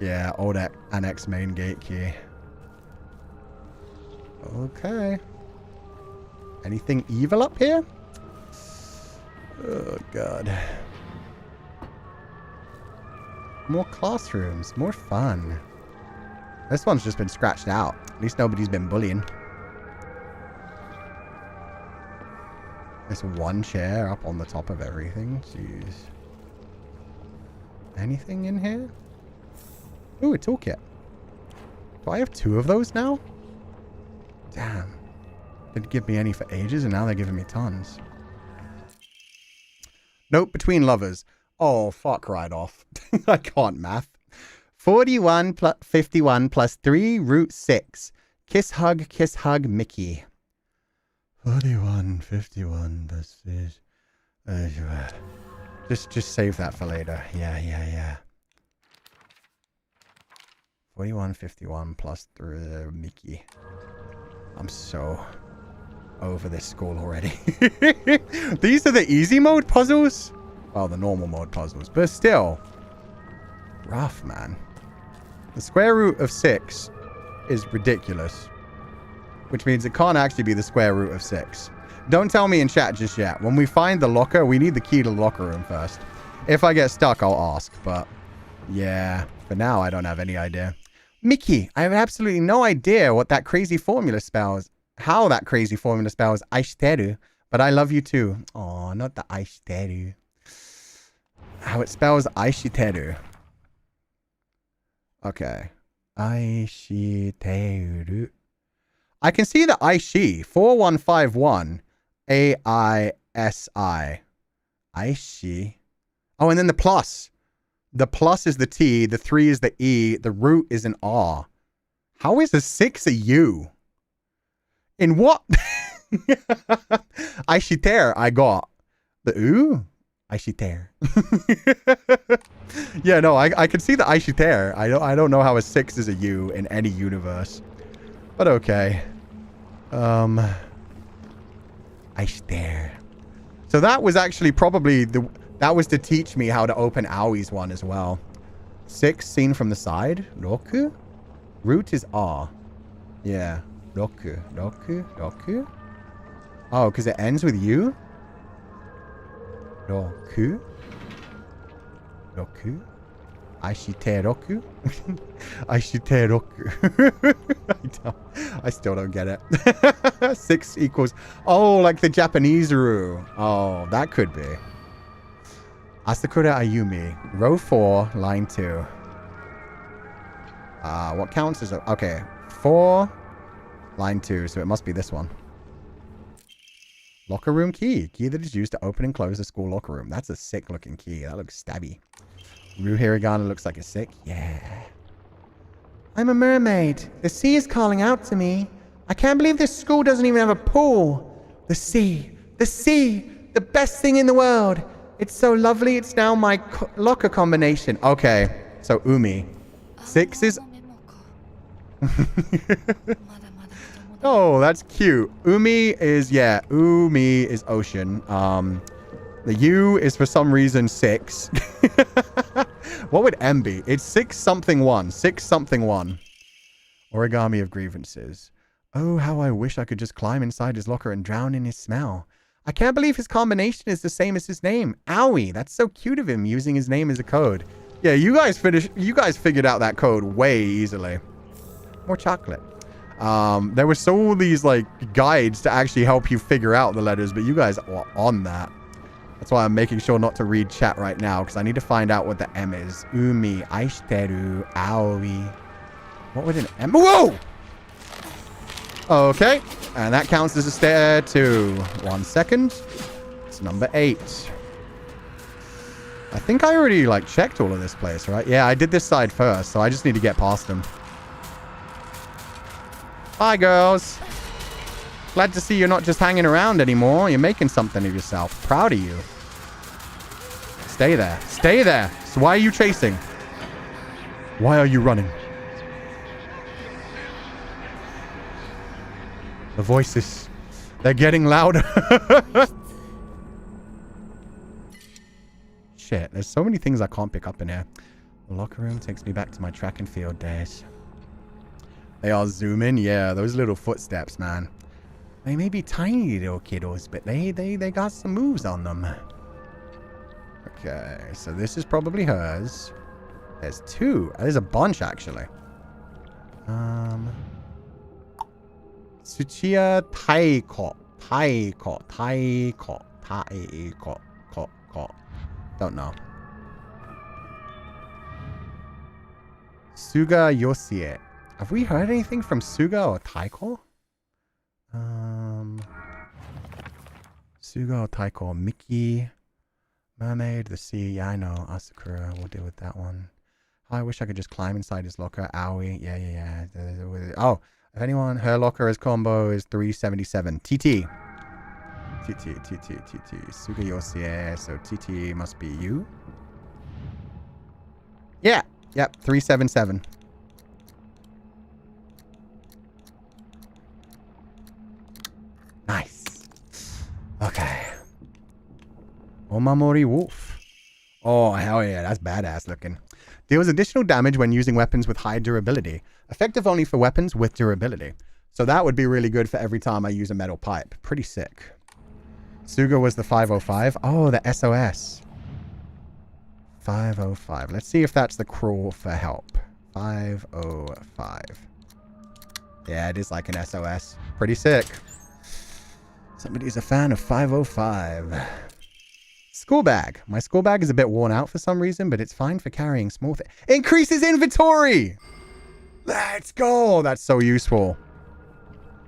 Yeah, old annex main gate key. Okay. Anything evil up here? Oh, God. More classrooms. More fun. This one's just been scratched out. At least nobody's been bullying. There's one chair up on the top of everything. Jeez. Anything in here? Ooh, a toolkit. Do I have 2 of those now? Damn. Didn't give me any for ages, and now they're giving me tons. Note between lovers. Oh, fuck right off. I can't math. 41 plus 51 plus 3 root 6. Kiss, hug, Mickey. 41, 51 plus 6. Just save that for later. Yeah. 41, 51 plus 3 Mickey. I'm so over this school already. These are the easy mode puzzles? Well, the normal mode puzzles, but still. Rough, man. The square root of 6 is ridiculous. Which means it can't actually be the square root of 6. Don't tell me in chat just yet. When we find the locker, we need the key to the locker room first. If I get stuck, I'll ask, but yeah. For now, I don't have any idea. Mickey, I have absolutely no idea what that crazy formula spells. How that crazy formula spells Aishiteru. But I love you too. Oh, not the aishiteru. How it spells aishiteru. Okay. Aishiteru. I can see the Aishi. 4151. A-I-S-I. Aishi. Oh, and then the plus. The plus is the T. The 3 is the E. The root is an R. How is a 6 a U? In what? Aishiter, I got. The U? Aishiter. Yeah, no, I can see the Aishiter. I don't know how a 6 is a U in any universe. But okay. Aishiter. So that was actually probably that was to teach me how to open Aoi's one as well. 6 seen from the side. Roku? Root is R. Yeah. Roku. Roku. Roku. Oh, because it ends with U? Roku. Roku. Aishiteroku. Aishiteroku. I still don't get it. 6 equals... Oh, like the Japanese rule. Oh, that could be. Asakura Ayumi. Row 4, line 2. What counts as... Okay. 4, line 2. So it must be this one. Locker room key. Key that is used to open and close the school locker room. That's a sick looking key. That looks stabby. Rue Hiragana looks like a sick. Yeah. I'm a mermaid. The sea is calling out to me. I can't believe this school doesn't even have a pool. The sea. The sea. The best thing in the world. It's so lovely. It's now my locker combination. Okay. So Umi. 6 is... Oh, that's cute. Umi is, yeah. Umi is ocean. The U is for some reason 6. What would M be? It's 6 something 1. 6 something 1. Origami of grievances. Oh, how I wish I could just climb inside his locker and drown in his smell. I can't believe his combination is the same as his name. Owie, that's so cute of him using his name as a code. Yeah, you guys figured out that code way easily. More chocolate. There were all these like guides to actually help you figure out the letters, but you guys are on that. That's why I'm making sure not to read chat right now, because I need to find out what the M is. Umi, aishiteru, aoi. What would an M... Whoa! Okay. And that counts as a stair too. 1 second. It's number 8. I think I already like checked all of this place, right? Yeah, I did this side first, so I just need to get past them. Bye, girls. Glad to see you're not just hanging around anymore. You're making something of yourself. Proud of you. Stay there. Stay there. So why are you chasing? Why are you running? The voices. They're getting louder. Shit. There's so many things I can't pick up in here. The locker room takes me back to my track and field days. They are zooming. Yeah, those little footsteps, man. They may be tiny little kiddos, but they got some moves on them. Okay, so this is probably hers. There's 2. There's a bunch, actually. Tsuchiya Taiko. Taiko. Don't know. Suga Yosie. Have we heard anything from Suga or Taiko? Suga or Taiko. Mickey. Mermaid. The sea. Yeah, I know. Asakura. We'll deal with that one. I wish I could just climb inside his locker. Owie. Yeah. Oh, if anyone, her locker as combo is 377. TT. Suga Yosie. So TT must be you. Yeah. Yep. 377. Nice. Okay. Omamori Wolf. Oh, hell yeah. That's badass looking. Deals additional damage when using weapons with high durability. Effective only for weapons with durability. So that would be really good for every time I use a metal pipe. Pretty sick. Suga was the 505. Oh, the SOS. 505. Let's see if that's the crawl for help. 505. Yeah, it is like an SOS. Pretty sick. Somebody's a fan of 505. School bag. My school bag is a bit worn out for some reason, but it's fine for carrying small things. Increases inventory! Let's go! That's so useful.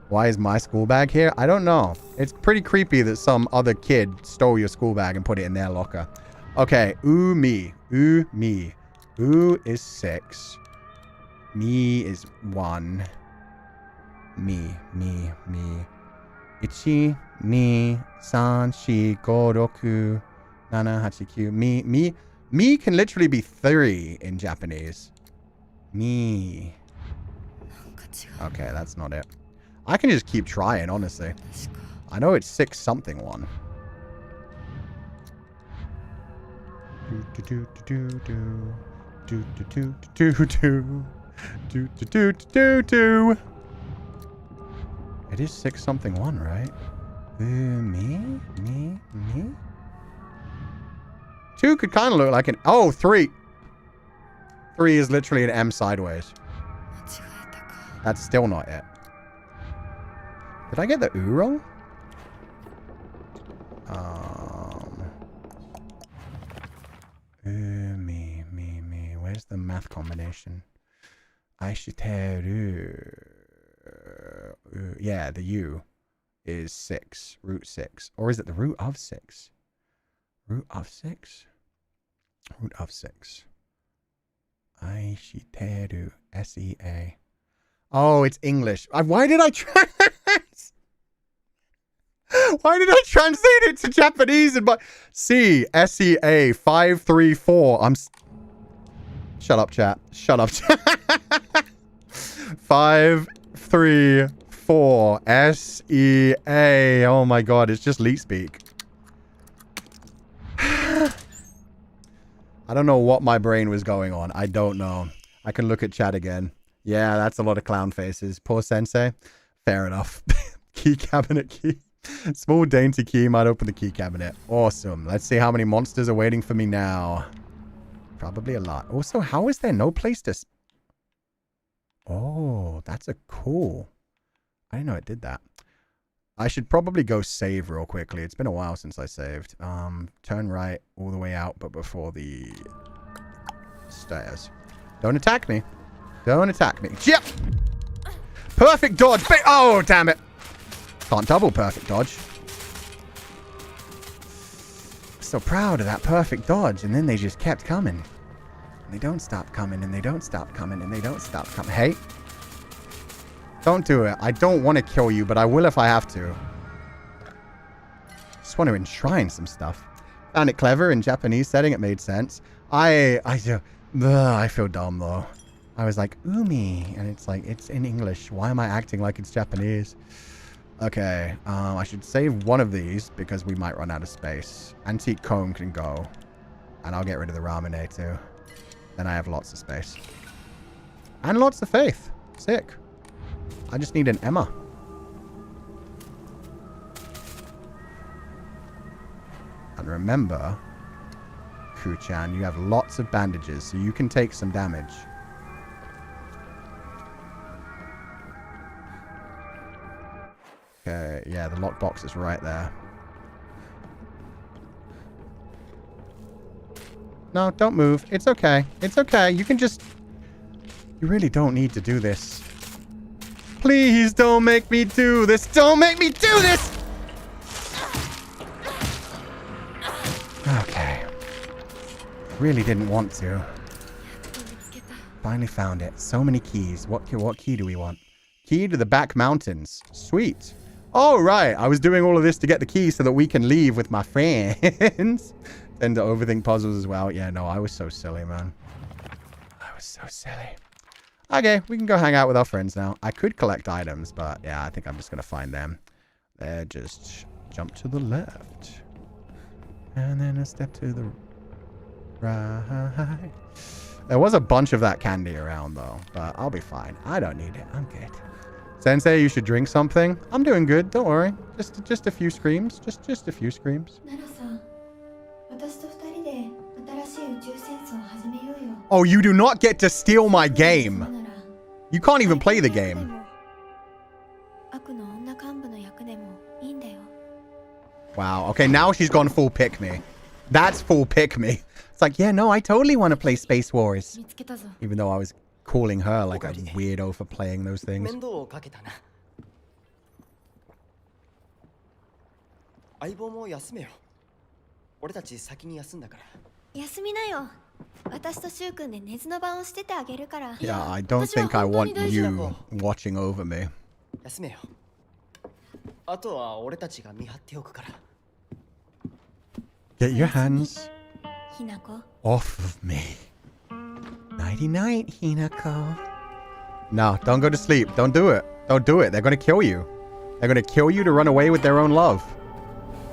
Why is my school bag here? I don't know. It's pretty creepy that some other kid stole your school bag and put it in their locker. Okay, me. Me. Is 6. Me is 1. Me. 1, 2, 3, 4, 5, 6, 7, 8, 9. Me can literally be 3 in Japanese. Me. Okay, that's not it. I can just keep trying, honestly. I know it's 6 something 1. It is 6 something 1, right? Me? 2 could kind of look like an... Oh, 3. 3 is literally an M sideways. That's still not it. Did I get the U wrong? Me. Where's the math combination? Yeah, the U is 6. Root 6. Or is it the root of 6? Root of 6? Root of 6. Aishiteru. S-E-A. Oh, it's English. Why did I Why did I translate it to Japanese? And S-E-A 534. Shut up, chat. Shut up, chat. 534 S-E-A. Oh my god, it's just leet speak. I don't know what my brain was going on. I don't know. I can look at chat again. Yeah, that's a lot of clown faces. Poor sensei. Fair enough. Key cabinet key. Small dainty key might open the key cabinet. Awesome. Let's see how many monsters are waiting for me now. Probably a lot. Also, how is there no place to... Oh, that's a cool... I didn't know it did that. I should probably go save real quickly. It's been a while since I saved. Turn right all the way out, but before the stairs. Don't attack me. Don't attack me. Yep. Perfect dodge. Oh, damn it. Can't double perfect dodge. So proud of that perfect dodge. And then they just kept coming. And they don't stop coming. And they don't stop coming. And they don't stop coming. Hey. Don't do it. I don't want to kill you, but I will if I have to. Just want to enshrine some stuff. Found it clever in Japanese setting. It made sense. I feel dumb though. I was like, Umi. And it's like, it's in English. Why am I acting like it's Japanese? Okay. I should save one of these because we might run out of space. Antique comb can go. And I'll get rid of the ramune too. Then I have lots of space. And lots of faith. Sick. I just need an Emma. And remember, Kuchan, you have lots of bandages, so you can take some damage. Okay, yeah, the lockbox is right there. No, don't move. It's okay. It's okay. You can just... You really don't need to do this. Please don't make me do this. Don't make me do this! Okay. Really didn't want to. Finally found it. So many keys. What key do we want? Key to the back mountains. Sweet. Oh, right. I was doing all of this to get the key so that we can leave with my friends. Tend to overthink puzzles as well. Yeah, no, I was so silly, man. I was so silly. Okay, we can go hang out with our friends now. I could collect items, but yeah, I think I'm just going to find them. There, just jump to the left. And then a step to the right. There was a bunch of that candy around, though, but I'll be fine. I don't need it. I'm good. Sensei, you should drink something. I'm doing good. Don't worry. Just a few screams. Just a few screams. Oh, you do not get to steal my game. You can't even play the game. Wow. Okay, now she's gone full pick me. That's full pick me. It's like, yeah, no, I totally want to play Space Wars. 見つけたぞ。 Even though I was calling her like a weirdo for playing those things. 面倒をかけたな。相棒も休めよ。俺たち先に休んだから。休みなよ。私とシュウ君で寝ずの番をしててあげるから。 Yeah, I don't think I want you watching over me. 休めよ。あとは俺たちが見張っておくから。 Get your hands ひなこ。 off of me. Nighty night, Hinako. No, don't go to sleep. Don't do it. Don't do it. They're gonna kill you. They're gonna kill you to run away with their own love.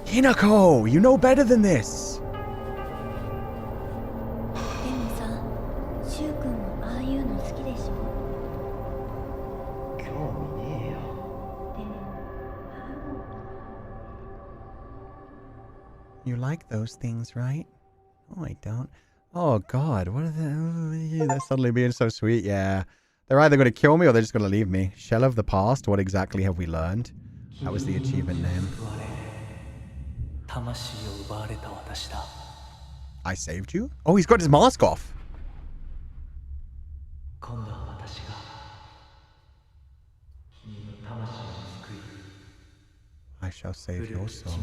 Hinako, you know better than this. でもさ、シュウ君もああいうの好きでしょ。興味ねえよ。でも、 You like those things, right? Oh, I don't. Oh, God. What are they? They're suddenly being so sweet. Yeah. They're either going to kill me or they're just going to leave me. Shell of the past. What exactly have we learned? That was the achievement name. I saved you? Oh, he's got his mask off. I shall save your soul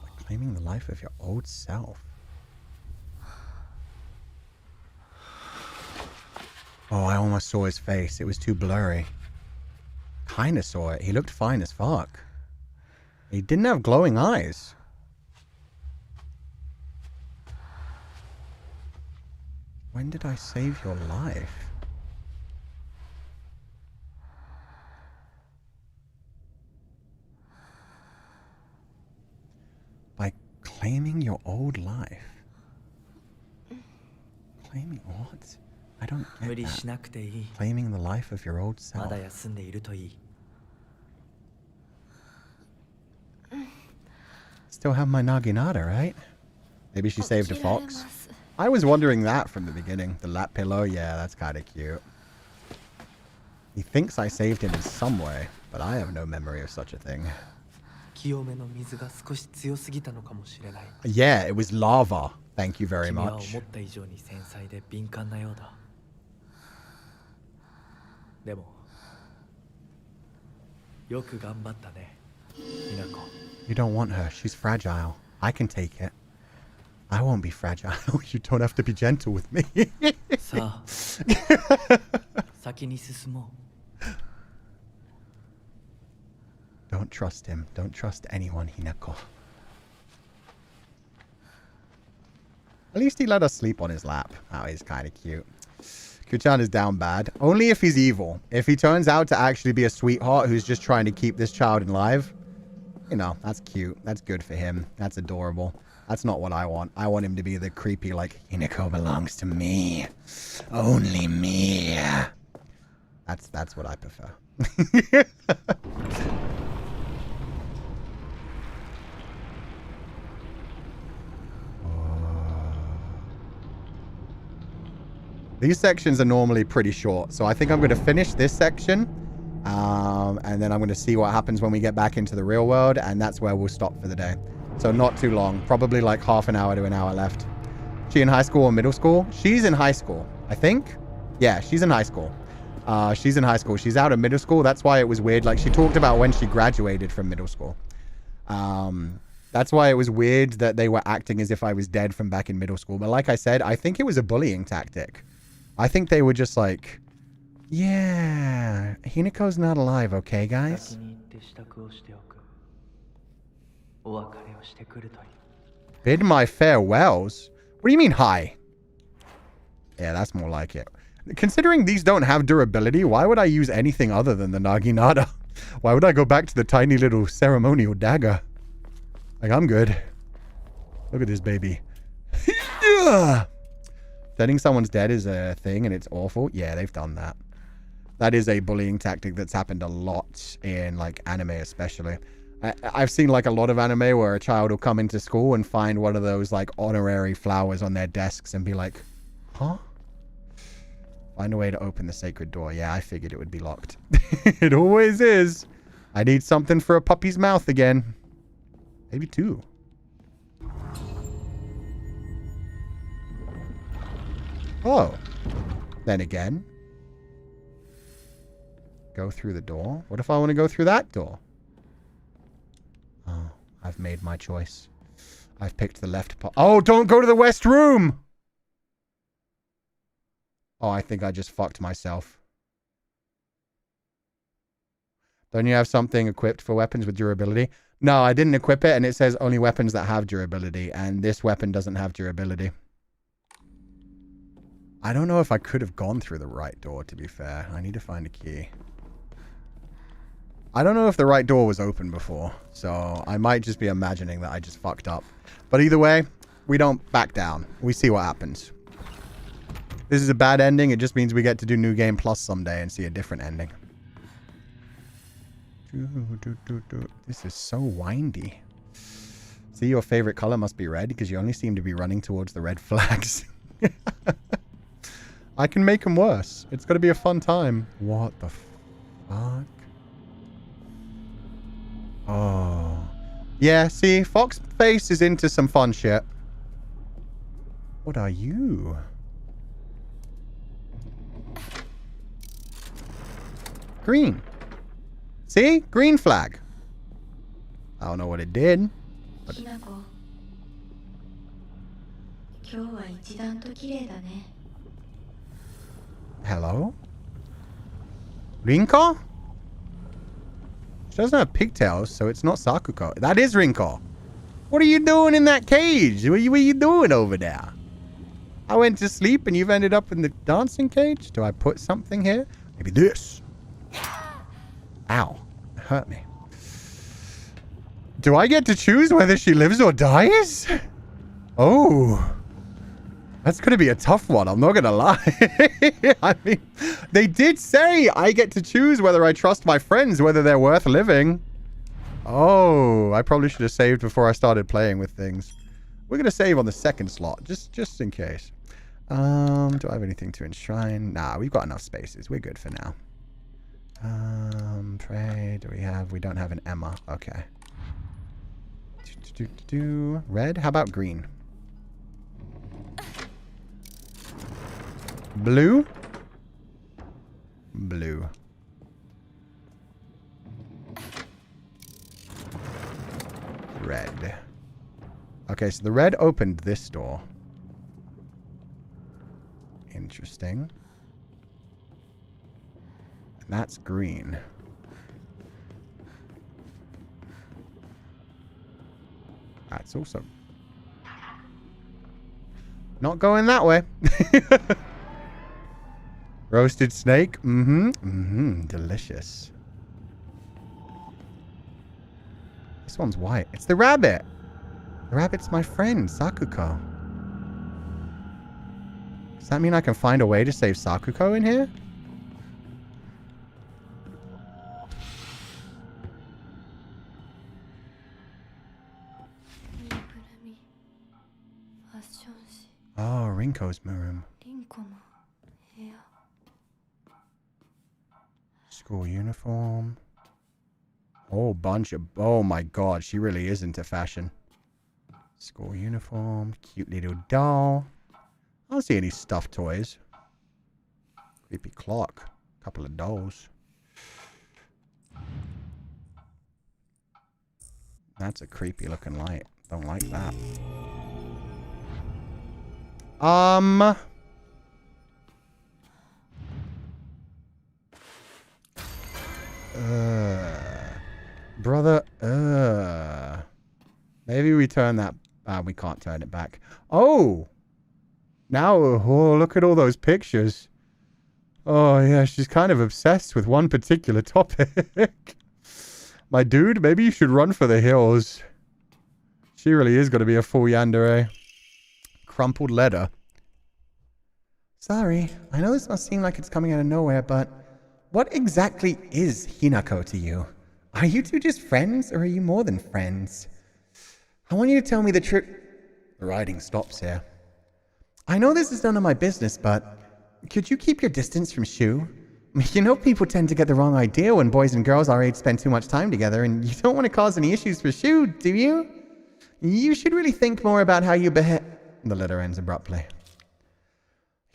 by claiming the life of your old self. Oh, I almost saw his face. It was too blurry. Kinda saw it. He looked fine as fuck. He didn't have glowing eyes. When did I save your life? By claiming your old life? Claiming what? I don't get that. Claiming the life of your old self. Still have my Naginata, right? Maybe she saved a fox. I was wondering that from the beginning. The lap pillow, yeah, that's kind of cute. He thinks I saved him in some way, but I have no memory of such a thing. Yeah, it was lava. Thank you very much. You don't want her. She's fragile. I can take it. I won't be fragile. You don't have to be gentle with me. Don't trust him. Don't trust anyone, Hinako. At least he let us sleep on his lap. Oh, he's kind of cute. Kuchan is down bad. Only if he's evil. If he turns out to actually be a sweetheart who's just trying to keep this child alive, you know, that's cute. That's good for him. That's adorable. That's not what I want. I want him to be the creepy, like, Hinako belongs to me. Only me. That's what I prefer. These sections are normally pretty short, so I think I'm going to finish this section, and then I'm going to see what happens when we get back into the real world, and that's where we'll stop for the day. So not too long, probably like half an hour to an hour left. She in high school or middle school? She's in high school, I think. Yeah, she's in high school. She's in high school. She's out of middle school. That's why it was weird. Like, she talked about when she graduated from middle school. That's why it was weird that they were acting as if I was dead from back in middle school. But like I said, I think it was a bullying tactic. I think they were just like, yeah, Hinako's not alive, okay, guys? Bid my farewells? What do you mean, hi? Yeah, that's more like it. Considering these don't have durability, why would I use anything other than the Naginata? Why would I go back to the tiny little ceremonial dagger? Like, I'm good. Look at this baby. Letting someone's dead is a thing and it's awful. Yeah, they've done that. That is a bullying tactic that's happened a lot in, like, anime especially. I've seen, like, a lot of anime where a child will come into school and find one of those, like, honorary flowers on their desks and be like, huh? Find a way to open the sacred door. Yeah, I figured it would be locked. It always is. I need something for a puppy's mouth again. Maybe 2. Oh. Then again. Go through the door. What if I want to go through that door? Oh, I've made my choice. I've picked the left part. Oh, don't go to the west room! Oh, I think I just fucked myself. Don't you have something equipped for weapons with durability? No, I didn't equip it, and it says only weapons that have durability, and this weapon doesn't have durability. I don't know if I could have gone through the right door, to be fair. I need to find a key. I don't know if the right door was open before, so I might just be imagining that I just fucked up. But either way, we don't back down. We see what happens. This is a bad ending. It just means we get to do New Game Plus someday and see a different ending. This is so windy. See, your favorite color must be red because you only seem to be running towards the red flags. I can make them worse. It's going to be a fun time. What the fuck? Oh. Yeah, see, Fox Face is into some fun shit. What are you? Green. See? Green flag. I don't know what it did. But... Hello? Rinko? She doesn't have pigtails, so it's not Sakuko. That is Rinko. What are you doing in that cage? What are you doing over there? I went to sleep and you've ended up in the dancing cage? Do I put something here? Maybe this. Ow. It hurt me. Do I get to choose whether she lives or dies? Oh. That's going to be a tough one. I'm not going to lie. I mean, they did say I get to choose whether I trust my friends, whether they're worth living. Oh, I probably should have saved before I started playing with things. We're going to save on the second slot, just in case. Do I have anything to enshrine? Nah, we've got enough spaces. We're good for now. Pray, we don't have an Emma. Okay. Red? How about green? Blue? Blue. Red. Okay, so the red opened this door. Interesting. And that's green. That's also... not going that way. Roasted snake. Delicious. This one's white. It's the rabbit. The rabbit's my friend, Sakuko. Does that mean I can find a way to save Sakuko in here? Oh, Rinko's room. School uniform. Oh, bunch of... oh my god, she really is into fashion. School uniform. Cute little doll. I don't see any stuffed toys. Creepy clock. Couple of dolls. That's a creepy looking light. Don't like that. Brother, maybe we turn that... we can't turn it back. Oh! Now, oh, look at all those pictures. Oh, yeah, she's kind of obsessed with one particular topic. My dude, maybe you should run for the hills. She really is going to be a full yandere. Crumpled letter. Sorry, I know this must seem like it's coming out of nowhere, but what exactly is Hinako to you? Are you two just friends, or are you more than friends? I want you to tell me the truth. The writing stops here. I know this is none of my business, but could you keep your distance from Shu? You know, people tend to get the wrong idea when boys and girls our age spend too much time together, and you don't want to cause any issues for Shu, do you? You should really think more about how you behave. The letter ends abruptly.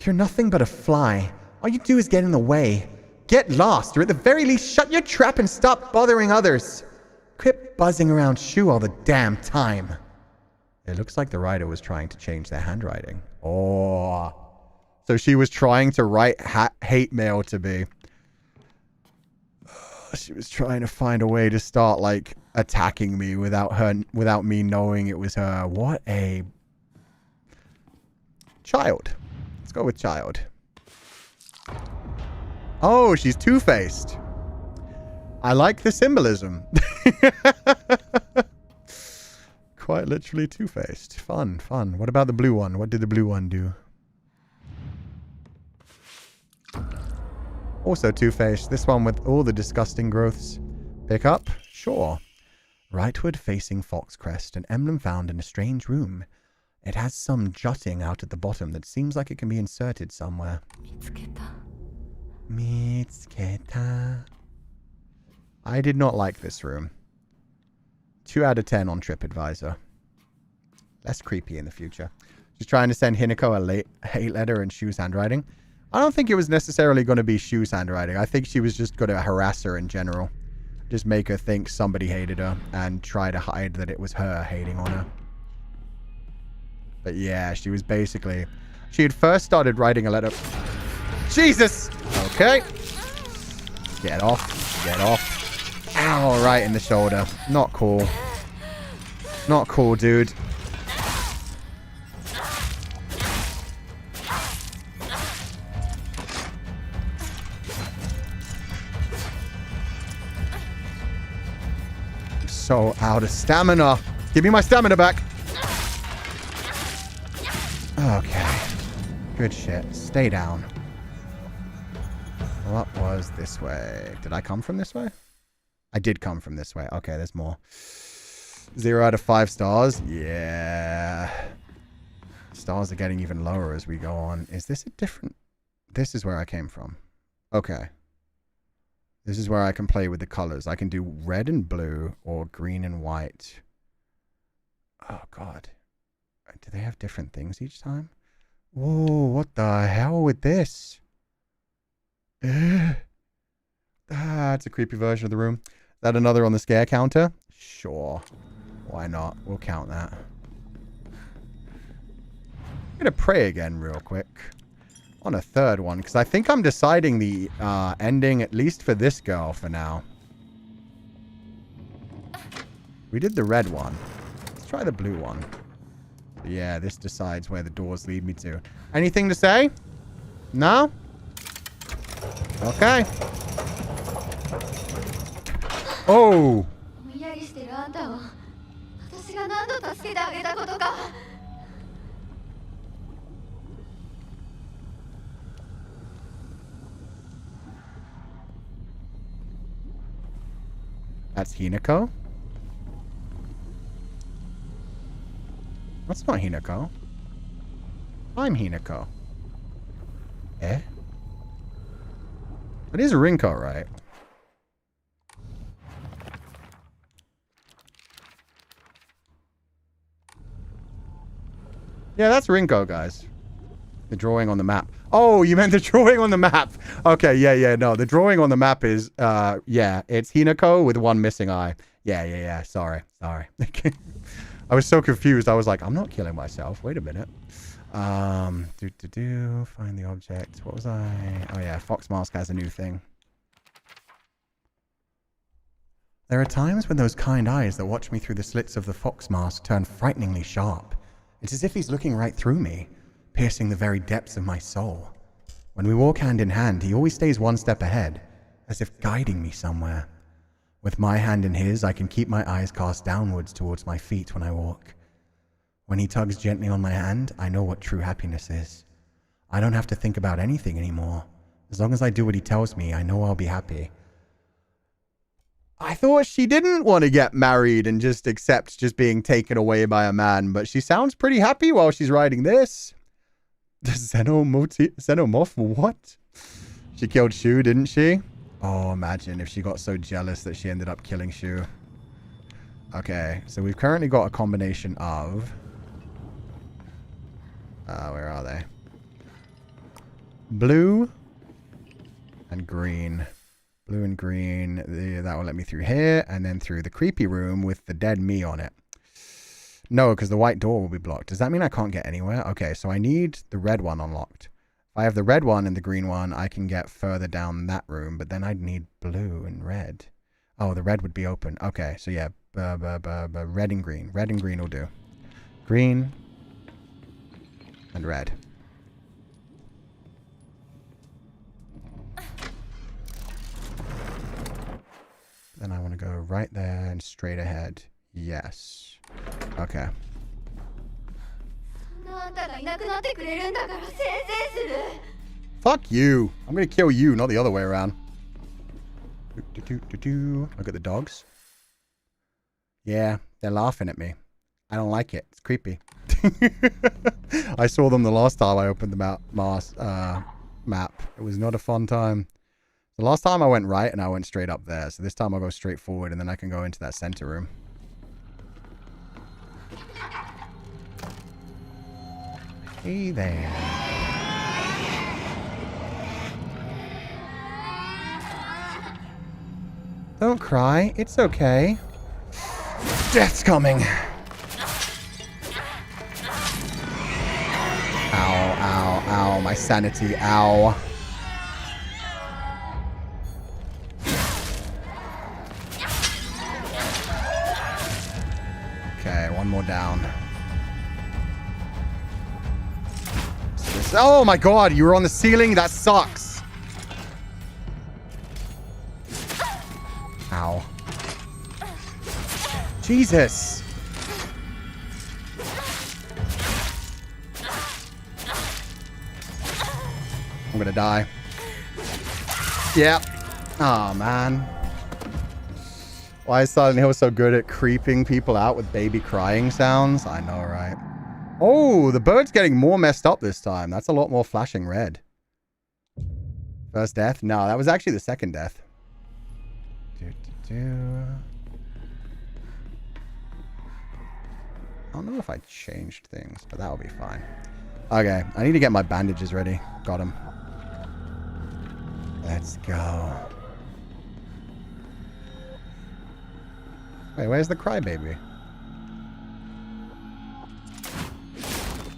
You're nothing but a fly. All you do is get in the way. Get lost, or at the very least, shut your trap and stop bothering others. Quit buzzing around Shu all the damn time. It looks like the writer was trying to change their handwriting. Oh. So she was trying to write hate mail to me. She was trying to find a way to start, like, attacking me without me knowing it was her. What a child. Let's go with child. Oh, she's two-faced. I like the symbolism. Quite literally two-faced. Fun, fun. What about the blue one? What did the blue one do? Also two-faced. This one with all the disgusting growths. Pick up? Sure. Rightward facing fox crest. An emblem found in a strange room. It has some jutting out at the bottom that seems like it can be inserted somewhere. Mitsketa. I did not like this room. 2 out of 10 on TripAdvisor. Less creepy in the future. She's trying to send Hinako a hate letter in Shu's handwriting. I don't think it was necessarily going to be Shu's handwriting. I think she was just going to harass her in general. Just make her think somebody hated her and try to hide that it was her hating on her. But yeah, she was basically... She had first started writing a letter... Jesus! Okay. Get off. Get off. Ow, right in the shoulder. Not cool. Not cool, dude. I'm so out of stamina. Give me my stamina back. Okay. Good shit. Stay down. What was this way? Did I come from this way? I did come from this way. Okay, there's more. 0 out of 5 stars. Yeah. Stars are getting even lower as we go on. Is this a different... This is where I came from. Okay. This is where I can play with the colors. I can do red and blue or green and white. Oh, God. Do they have different things each time? Whoa, what the hell with this? It's a creepy version of the room. Is that another on the scare counter? Sure. Why not? We'll count that. I'm going to pray again real quick. On a third one, because I think I'm deciding the ending, at least for this girl for now. We did the red one. Let's try the blue one. Yeah, this decides where the doors lead me to. Anything to say? No? Okay. Oh! That's Hinako? That's not Hinako. I'm Hinako. Eh? It is Rinko, right? Yeah, that's Rinko, guys. The drawing on the map. Oh, you meant the drawing on the map. Okay, yeah, no. The drawing on the map is, yeah, it's Hinako with one missing eye. Yeah. Sorry. I was so confused. I was like, I'm not killing myself. Wait a minute. Find the object. What was I? Oh, yeah, Fox Mask has a new thing. There are times when those kind eyes that watch me through the slits of the Fox Mask turn frighteningly sharp. It's as if he's looking right through me, piercing the very depths of my soul. When we walk hand in hand, he always stays one step ahead, as if guiding me somewhere. With my hand in his, I can keep my eyes cast downwards towards my feet when I walk. When he tugs gently on my hand, I know what true happiness is. I don't have to think about anything anymore. As long as I do what he tells me, I know I'll be happy. I thought she didn't want to get married and just accept just being taken away by a man, but she sounds pretty happy while she's writing this. The Xenomorph, what? She killed Shu, didn't she? Oh, imagine if she got so jealous that she ended up killing Shu. Okay, so we've currently got a combination of... where are they? Blue and green. Blue and green. That will let me through here and then through the creepy room with the dead me on it. No, because the white door will be blocked. Does that mean I can't get anywhere? Okay, so I need the red one unlocked. If I have the red one and the green one, I can get further down that room, but then I'd need blue and red. Oh, the red would be open. Okay, so yeah, red and green. Red and green will do. Green and red. Then I want to go right there and straight ahead. Yes. Okay. Fuck you. I'm going to kill you, not the other way around. Look at the dogs. Yeah, they're laughing at me. I don't like it. It's creepy. I saw them the last time I opened the map. It was not a fun time. The last time I went right and I went straight up there. So this time I'll go straight forward and then I can go into that center room. Hey there. Don't cry. It's okay. Death's coming. Ow, ow, ow. My sanity. Ow. Okay, one more down. Oh my god, you were on the ceiling? That sucks. Ow. Jesus. I'm gonna die. Yep. Oh man. Why is Silent Hill so good at creeping people out with baby crying sounds? I know, right? Oh, the bird's getting more messed up this time. That's a lot more flashing red. First death? No, that was actually the second death. I don't know if I changed things, but that'll be fine. Okay, I need to get my bandages ready. Got them. Let's go. Wait, where's the crybaby?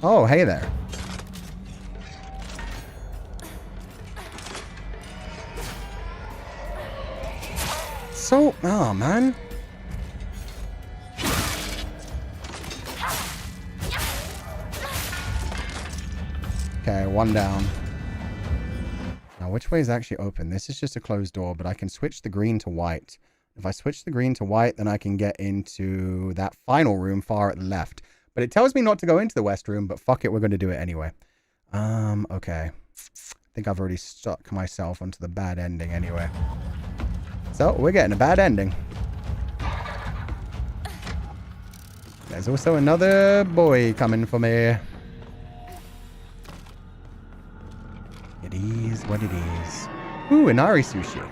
Oh, hey there. So, oh man. Okay, one down. Now, which way is actually open? This is just a closed door, but I can switch the green to white. If I switch the green to white, then I can get into that final room far at the left. But it tells me not to go into the west room, but fuck it, we're going to do it anyway. Okay. I think I've already stuck myself onto the bad ending anyway. So, we're getting a bad ending. There's also another boy coming for me. It is what it is. Ooh, Inari sushi.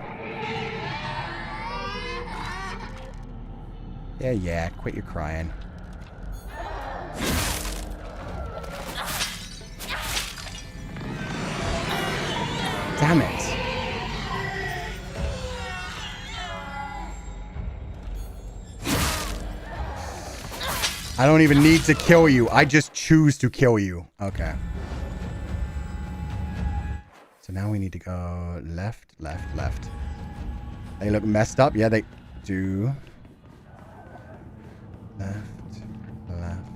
Yeah, quit your crying. Damn it. I don't even need to kill you. I just choose to kill you. Okay. So now we need to go left, left, left. They look messed up. Yeah, they do. Left, left,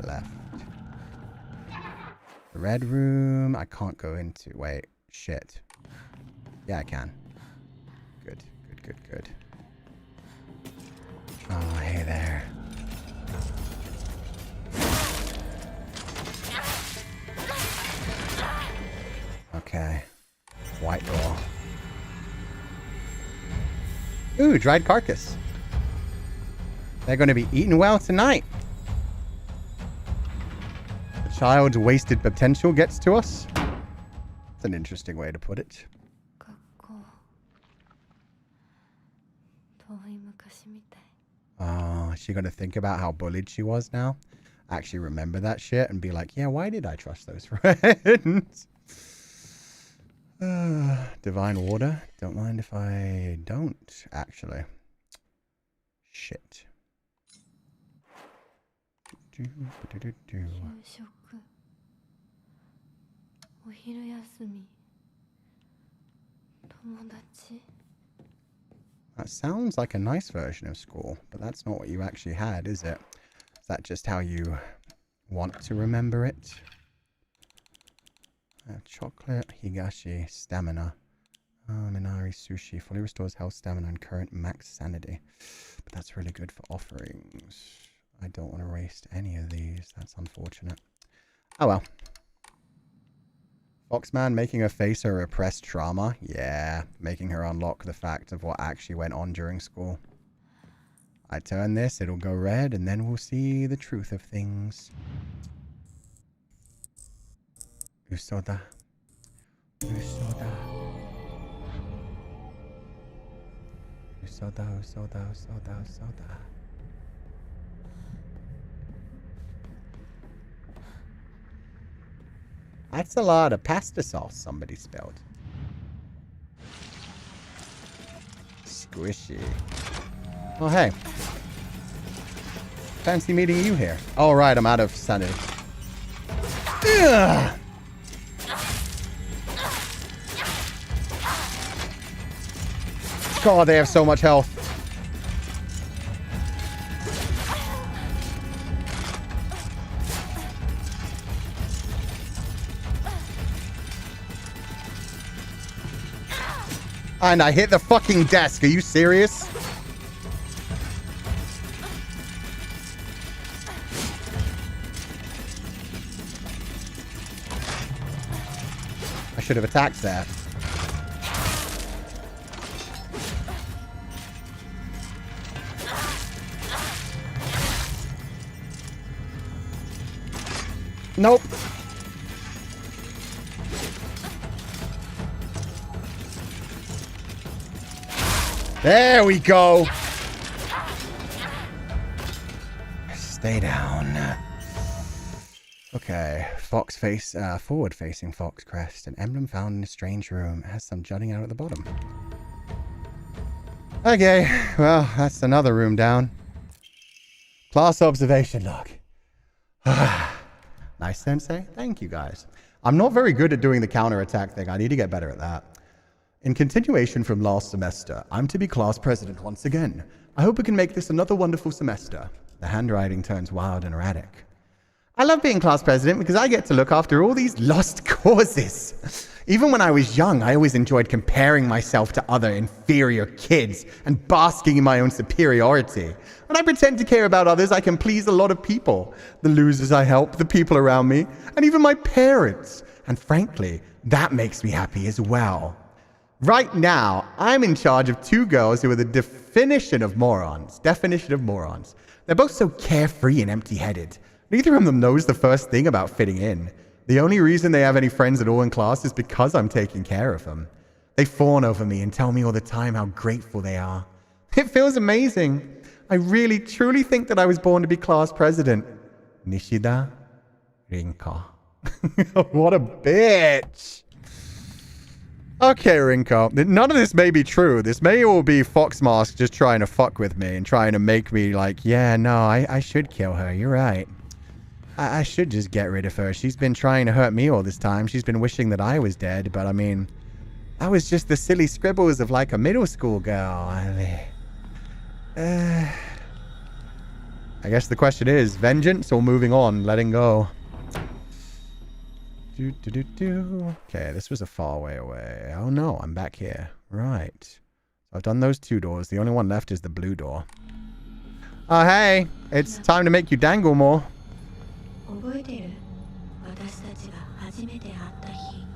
left. The red room, I can't go into. Wait, shit. Yeah, I can. Good, good, good, good. Oh, hey there. Okay. White door. Ooh, dried carcass. They're going to be eaten well tonight. The child's wasted potential gets to us. That's an interesting way to put it. 学校遠い昔みたい。 Oh, is she gonna think about how bullied she was now? Actually remember that shit and be like, yeah, why did I trust those friends? Divine water. Don't mind if I don't, actually. Shit. 給食お昼休み友達 That sounds like a nice version of school, but that's not what you actually had, is it? Is that just how you want to remember it? Chocolate, Higurashi, stamina. Minari sushi fully restores health, stamina, and current max sanity. But that's really good for offerings. I don't want to waste any of these. That's unfortunate. Oh well. Foxman making her face her repressed trauma. Yeah, making her unlock the fact of what actually went on during school. I turn this, it'll go red, and then we'll see the truth of things. Usoda. Usoda. Usoda, usoda, usoda, usoda. That's a lot of pasta sauce somebody spilled. Squishy. Oh, hey. Fancy meeting you here. Oh, right, I'm out of sanity. Ugh. God, they have so much health. And I hit the fucking desk. Are you serious? I should have attacked that. Nope. There we go. Stay down. Okay, fox face, forward-facing fox crest. An emblem found in a strange room. It has some jutting out at the bottom. Okay, well, that's another room down. Class observation log. Nice, Sensei. Thank you, guys. I'm not very good at doing the counterattack thing. I need to get better at that. In continuation from last semester, I'm to be class president once again. I hope we can make this another wonderful semester. The handwriting turns wild and erratic. I love being class president because I get to look after all these lost causes. Even when I was young, I always enjoyed comparing myself to other inferior kids and basking in my own superiority. When I pretend to care about others, I can please a lot of people. The losers I help, the people around me, and even my parents. And frankly, that makes me happy as well. Right now, I'm in charge of two girls who are the definition of morons. They're both so carefree and empty-headed. Neither of them knows the first thing about fitting in. The only reason they have any friends at all in class is because I'm taking care of them. They fawn over me and tell me all the time how grateful they are. It feels amazing. I really, truly think that I was born to be class president. Nishida Rinko. What a bitch. Okay, Rinko. None of this may be true. This may all be Foxmask just trying to fuck with me and trying to make me like, yeah, no, I should kill her. You're right. I should just get rid of her. She's been trying to hurt me all this time. She's been wishing that I was dead, but I mean, that was just the silly scribbles of like a middle school girl. I guess the question is, vengeance or moving on, letting go? Okay, this was a far way away. Oh no, I'm back here. Right. So I've done those two doors. The only one left is the blue door. Oh, hey. It's time to make you dangle more.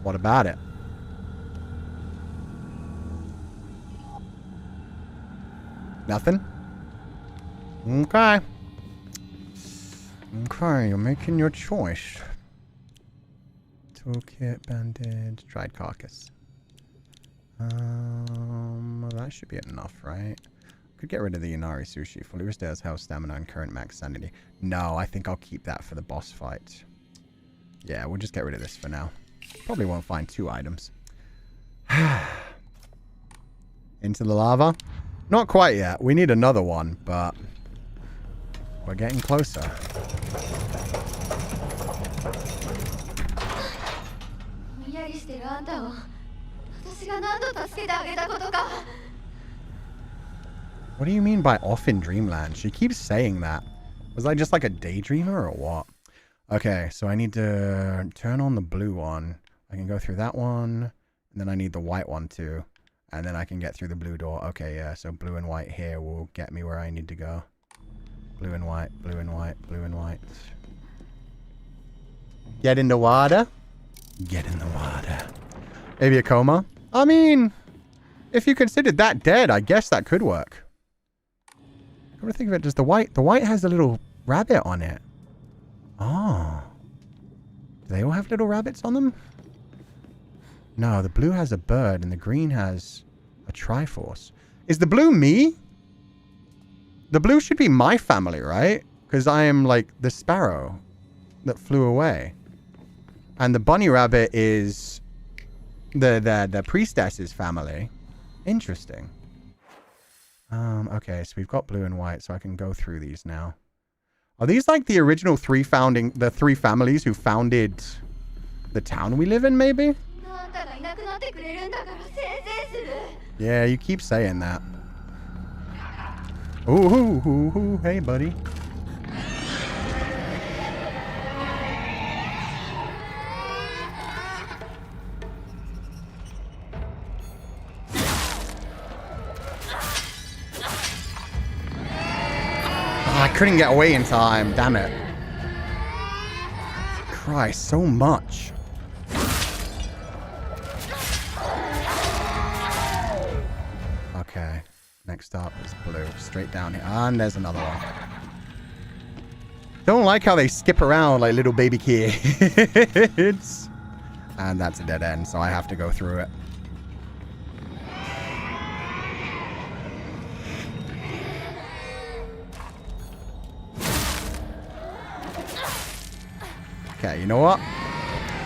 What about it? Nothing? Okay. Okay, you're making your choice. Toolkit, bandage, dried carcass. That should be enough, right? Could get rid of the Inari sushi. Fully restores health, stamina, and current max sanity. No, I think I'll keep that for the boss fight. Yeah, we'll just get rid of this for now. Probably won't find 2 items. Into the lava? Not quite yet. We need another one, but we're getting closer. What do you mean by off in dreamland? She keeps saying that. Was I just like a daydreamer or what? Okay, so I need to turn on the blue one. I can go through that one. And then I need the white one too. And then I can get through the blue door. Okay, yeah, so blue and white here will get me where I need to go. Blue and white, blue and white, blue and white. Get in the water. Get in the water. Maybe a coma? I mean, if you considered that dead, I guess that could work. Come to think of it, does the white has a little rabbit on it. Oh. Do they all have little rabbits on them? No, the blue has a bird and the green has a Triforce. Is the blue me? The blue should be my family, right? Because I am like the sparrow that flew away. And the bunny rabbit is the priestess's family. Interesting. Okay, so we've got blue and white, so I can go through these now. Are these like the original three families who founded the town we live in, maybe? Yeah, you keep saying that. Ooh, hey, buddy. I couldn't get away in time, damn it. Christ, so much. Okay, next up is blue. Straight down here. And there's another one. Don't like how they skip around like little baby kids. And that's a dead end, so I have to go through it. Okay, you know what?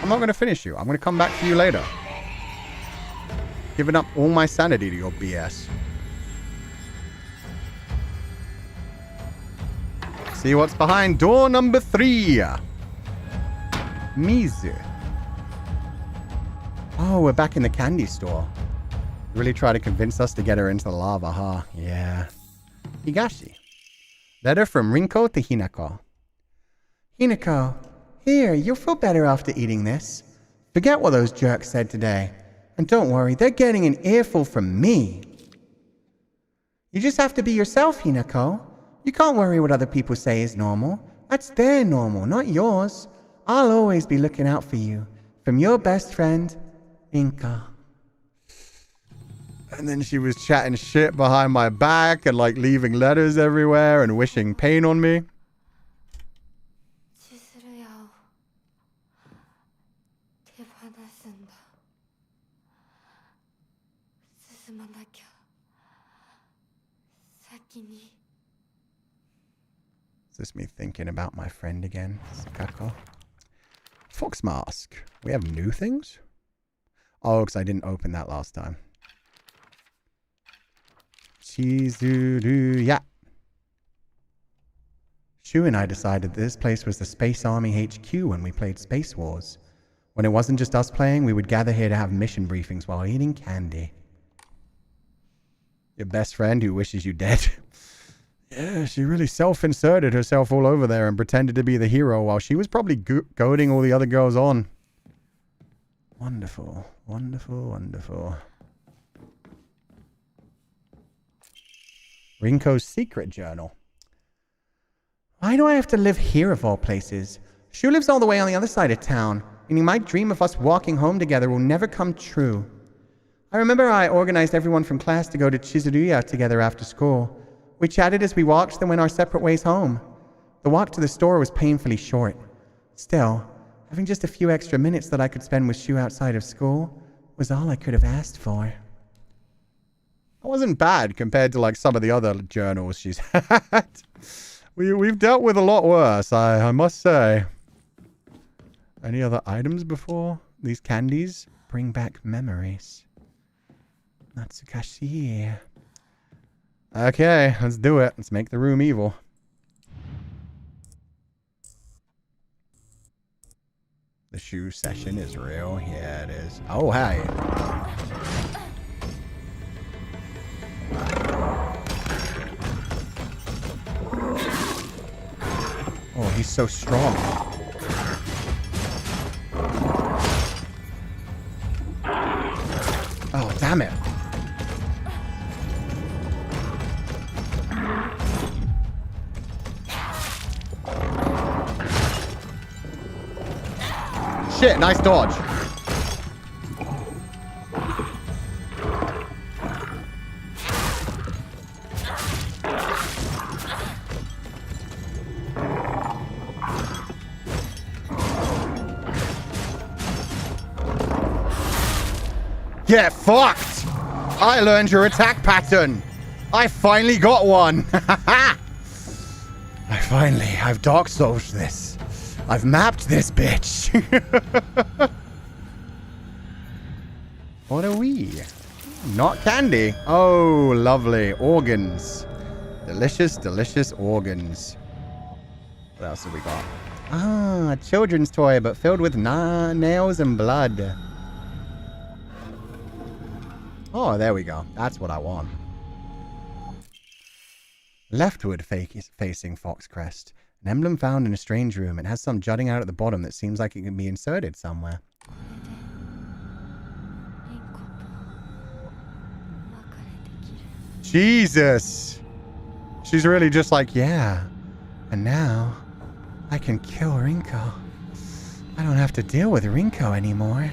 I'm not going to finish you. I'm going to come back to you later. Giving up all my sanity to your BS. See what's behind door number 3. Mizu. Oh, we're back in the candy store. Really try to convince us to get her into the lava, huh? Yeah. Higurashi. Letter from Rinko to Hinako. Hinako. Here, you'll feel better after eating this. Forget what those jerks said today. And don't worry, they're getting an earful from me. You just have to be yourself, Hinako. You can't worry what other people say is normal. That's their normal, not yours. I'll always be looking out for you. From your best friend, Rinko. And then she was chatting shit behind my back and like leaving letters everywhere and wishing pain on me. Is this me thinking about my friend again, Sako? Fox mask. We have new things? Oh, because I didn't open that last time. Chizuruya. Shu and I decided that this place was the Space Army HQ when we played Space Wars. When it wasn't just us playing, we would gather here to have mission briefings while eating candy. Your best friend who wishes you dead. Yeah, she really self-inserted herself all over there and pretended to be the hero while she was probably goading all the other girls on. Wonderful, wonderful, wonderful. Rinko's secret journal. Why do I have to live here of all places? Shu lives all the way on the other side of town, meaning my dream of us walking home together will never come true. I remember I organized everyone from class to go to Chizuruya together after school. We chatted as we walked, then went our separate ways home. The walk to the store was painfully short. Still, Having just a few extra minutes that I could spend with Shu outside of school was all I could have asked for. That wasn't bad compared to like some of the other journals she's had. We've dealt with a lot worse, I must say. Any other items before? These candies bring back memories. Natsukashi. Okay, let's do it. Let's make the room evil. The Shu session is real. Yeah, it is. Oh, hi. Oh, he's so strong. Oh, damn it. Shit, nice dodge. Get fucked! I learned your attack pattern. I finally got one. I've Dark Souled this. I've mapped this bitch. What are we? Not candy. Oh, lovely. Organs. Delicious, delicious organs. What else have we got? Ah, a children's toy, but filled with nails and blood. Oh, there we go. That's what I want. Leftward facing fox crest. An emblem found in a strange room. It has some jutting out at the bottom that seems like it can be inserted somewhere. Jesus! She's really just like, yeah. And now, I can kill Rinko. I don't have to deal with Rinko anymore.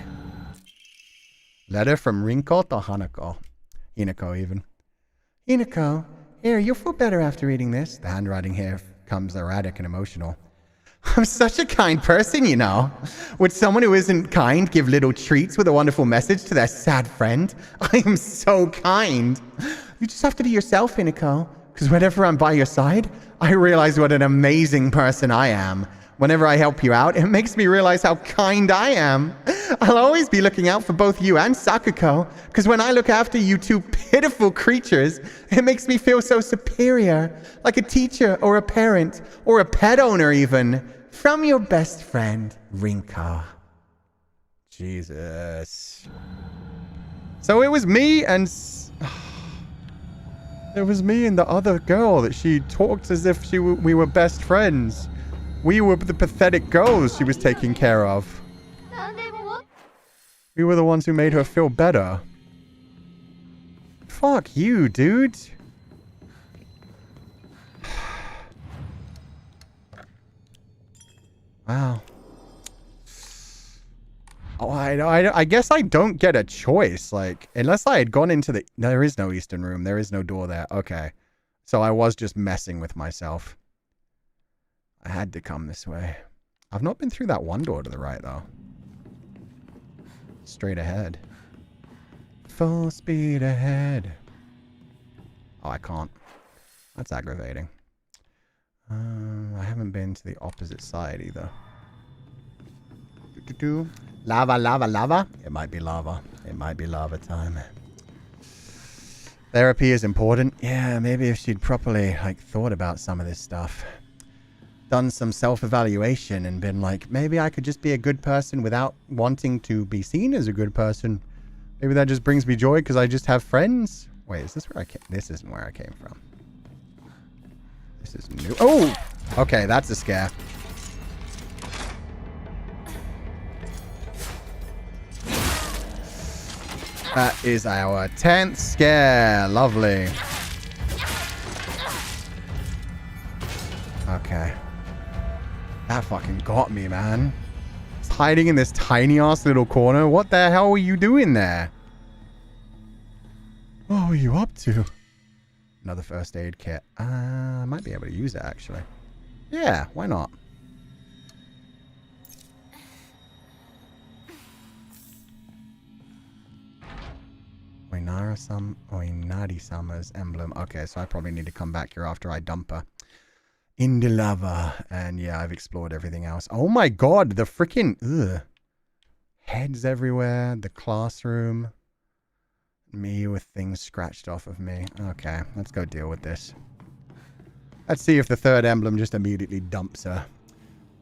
Letter from Rinko to Hanako. Hinako, even. Hinako, here, you'll feel better after reading this. The handwriting here comes erratic and emotional. I'm such a kind person, you know. Would someone who isn't kind give little treats with a wonderful message to their sad friend? I am so kind. You just have to be yourself, Hinako. Because whenever I'm by your side, I realize what an amazing person I am. Whenever I help you out, it makes me realize how kind I am. I'll always be looking out for both you and Sakako, because when I look after you two pitiful creatures, it makes me feel so superior, like a teacher or a parent, or a pet owner even. From your best friend, Rinko. Jesus. So it was me and... It was me and the other girl that she talked as if we were best friends. We were the pathetic girls she was taking care of. We were the ones who made her feel better. Fuck you, dude. Wow. Oh, I guess I don't get a choice. Like, unless I had gone into the... No, there is no Eastern Room. There is no door there. Okay. So I was just messing with myself. I had to come this way. I've not been through that one door to the right, though. Straight ahead. Full speed ahead. Oh, I can't. That's aggravating. I haven't been to the opposite side, either. Lava, lava, lava. It might be lava. It might be lava time. Therapy is important. Yeah, maybe if she'd properly, like, thought about some of this stuff. Done some self-evaluation and been like, maybe I could just be a good person without wanting to be seen as a good person. Maybe that just brings me joy because I just have friends. Wait, is this where I came? This isn't where I came from. This is new. Oh! Okay, that's a scare. That is our 10th scare. Lovely. Okay. That fucking got me, man. It's hiding in this tiny-ass little corner. What the hell were you doing there? What were you up to? Another first aid kit. I might be able to use it, actually. Yeah, why not? Oinari-sama's emblem. Okay, so I probably need to come back here after I dump her in the lava. And yeah, I've explored everything else. Oh my god, the freaking heads everywhere. The classroom. Me with things scratched off of me. Okay, let's go deal with this. Let's see if the third emblem just immediately dumps her.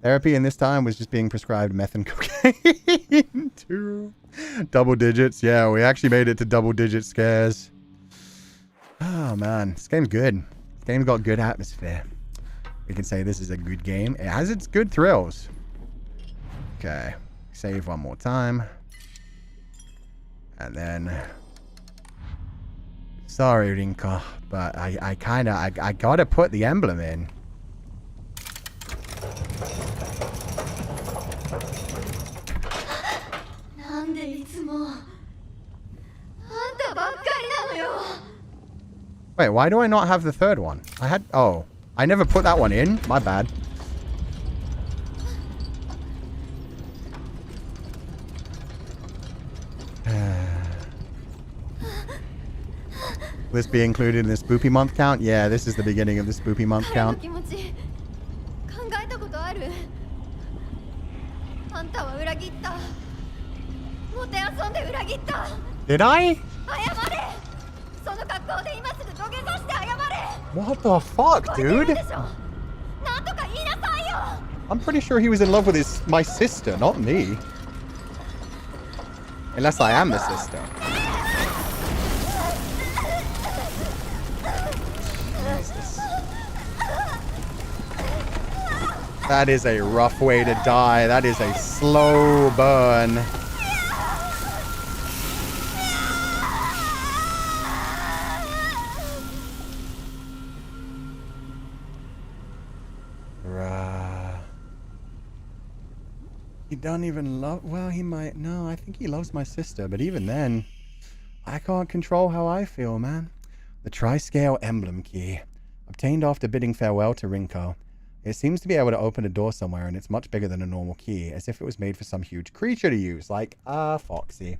Therapy in this time was just being prescribed meth and cocaine. 2 double digits. Yeah, we actually made it to double digit scares. Oh man, this game's good. This game's got good atmosphere. We can say this is a good game. It has its good thrills. Okay, save one more time. And then... Sorry, Rinko, but I gotta put the emblem in. Wait, why do I not have the third one? Oh, I never put that one in. My bad. Will this be included in the spoopy month count? Yeah, this is the beginning of the spoopy month count. Did I? What the fuck, dude? I'm pretty sure he was in love with my sister, not me. Unless I am the sister. Jesus. That is a rough way to die. That is a slow burn. He don't even love... Well, he might... No, I think he loves my sister. But even then, I can't control how I feel, man. The Tri-Scale Emblem Key. Obtained after bidding farewell to Rinko. It seems to be able to open a door somewhere, and it's much bigger than a normal key, as if it was made for some huge creature to use, like a Foxy.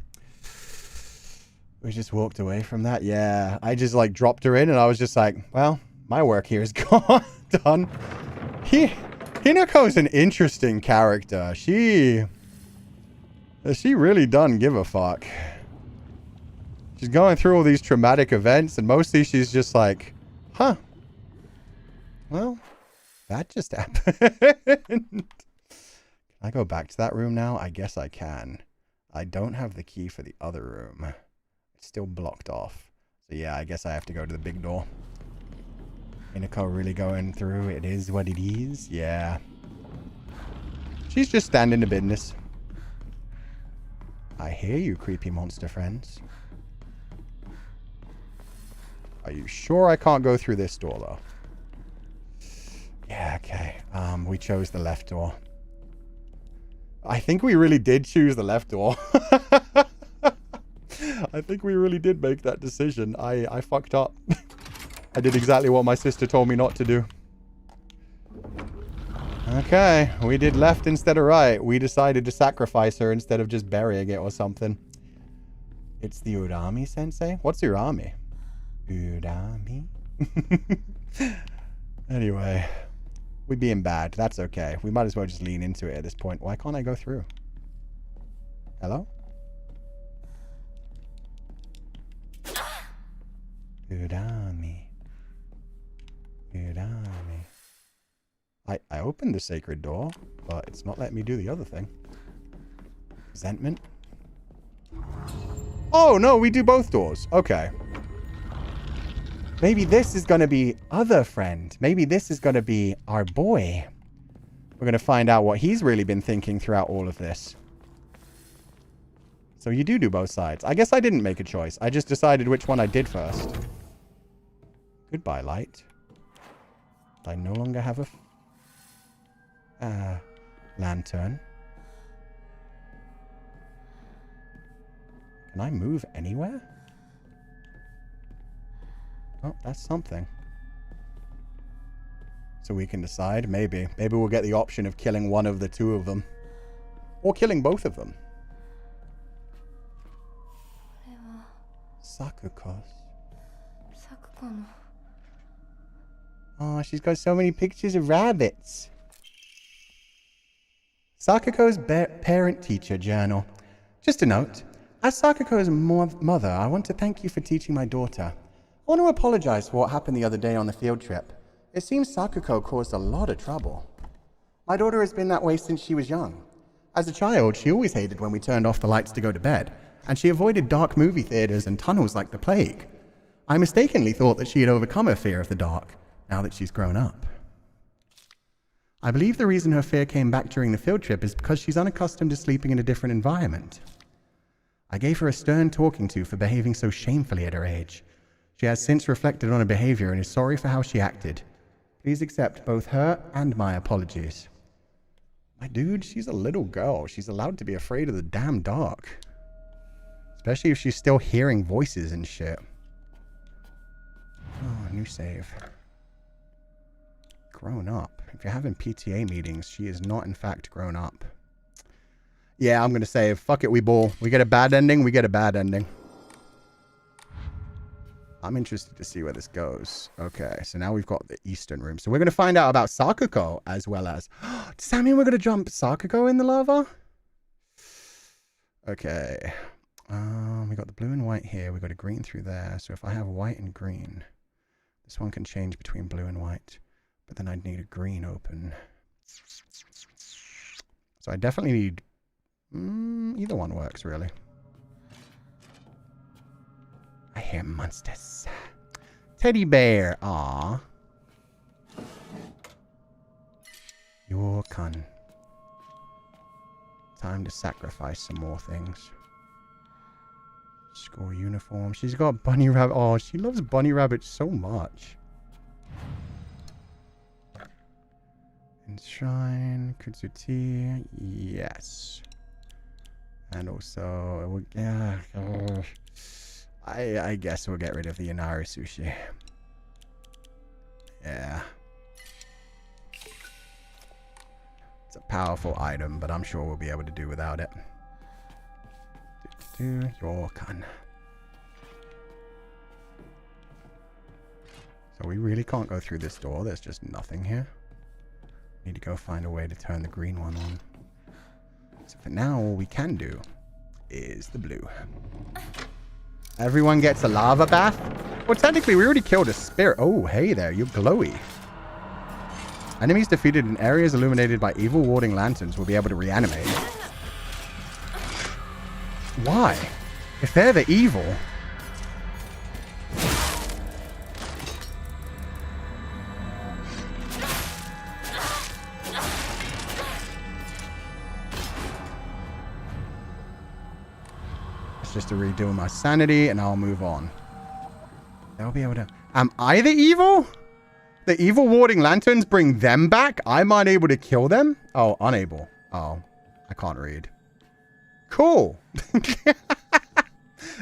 We just walked away from that. Yeah, I just like dropped her in, and I was just like, well, my work here is gone. Done. Hinako's an interesting character. She really doesn't give a fuck. She's going through all these traumatic events, and mostly she's just like, huh. Well, that just happened. Can I go back to that room now? I guess I can. I don't have the key for the other room. It's still blocked off. So yeah, I guess I have to go to the big door. Umineko really going through. It is what it is. Yeah. She's just standing to business. I hear you, creepy monster friends. Are you sure I can't go through this door, though? Yeah, okay. We chose the left door. I think we really did choose the left door. I think we really did make that decision. I fucked up. I did exactly what my sister told me not to do. Okay, we did left instead of right. We decided to sacrifice her instead of just burying it or something. It's the Urami sensei? What's Urami? Urami? Anyway, we being bad. That's okay. We might as well just lean into it at this point. Why can't I go through? Hello? Urami. Urami. I opened the sacred door, but it's not letting me do the other thing. Resentment. Oh, no, we do both doors. Okay. Maybe this is going to be other friend. Maybe this is going to be our boy. We're going to find out what he's really been thinking throughout all of this. So you do both sides. I guess I didn't make a choice. I just decided which one I did first. Goodbye, light. I no longer have a lantern. Can I move anywhere? Oh, that's something. So we can decide. Maybe. Maybe we'll get the option of killing one of the two of them. Or killing both of them. Sakuko's. Sakuko no. Oh, she's got so many pictures of rabbits. Sakuko's parent-teacher journal. Just a note. As Sakuko's mother, I want to thank you for teaching my daughter. I want to apologize for what happened the other day on the field trip. It seems Sakuko caused a lot of trouble. My daughter has been that way since she was young. As a child, she always hated when we turned off the lights to go to bed, and she avoided dark movie theaters and tunnels like the plague. I mistakenly thought that she had overcome her fear of the dark, now that she's grown up. I believe the reason her fear came back during the field trip is because she's unaccustomed to sleeping in a different environment. I gave her a stern talking to for behaving so shamefully at her age. She has since reflected on her behavior and is sorry for how she acted. Please accept both her and my apologies. My dude, she's a little girl. She's allowed to be afraid of the damn dark. Especially if she's still hearing voices and shit. Oh, new save. Grown up. If you're having PTA meetings, she is not in fact grown up. Yeah, I'm going to save. Fuck it, we ball. We get a bad ending, we get a bad ending. I'm interested to see where this goes. Okay, so now we've got the eastern room. So we're going to find out about Sakuko as well as... Does that mean we're going to jump Sakuko in the lava? Okay. We got the blue and white here. We got a green through there. So if I have white and green, this one can change between blue and white. But then I'd need a green open. So I definitely need... either one works, really. I hear monsters. Teddy bear. Aww. Your con. Time to sacrifice some more things. School uniform. She's got bunny rabbit. Oh, she loves bunny rabbits so much. Enshrine. Kutsuti. Yes. And also... yeah. I guess we'll get rid of the Inari sushi. Yeah. It's a powerful item, but I'm sure we'll be able to do without it. Your con. So we really can't go through this door. There's just nothing here. Need to go find a way to turn the green one on. So for now, all we can do is the blue. Everyone gets a lava bath? Well, technically, we already killed a spirit. Oh, hey there, you're glowy. Enemies defeated in areas illuminated by evil warding lanterns will be able to reanimate. Why? If they're the evil... Just to redo my sanity and I'll move on. They'll be able to... Am I the evil? The evil warding lanterns bring them back? I'm unable to kill them? Oh, unable. Oh, I can't read. Cool.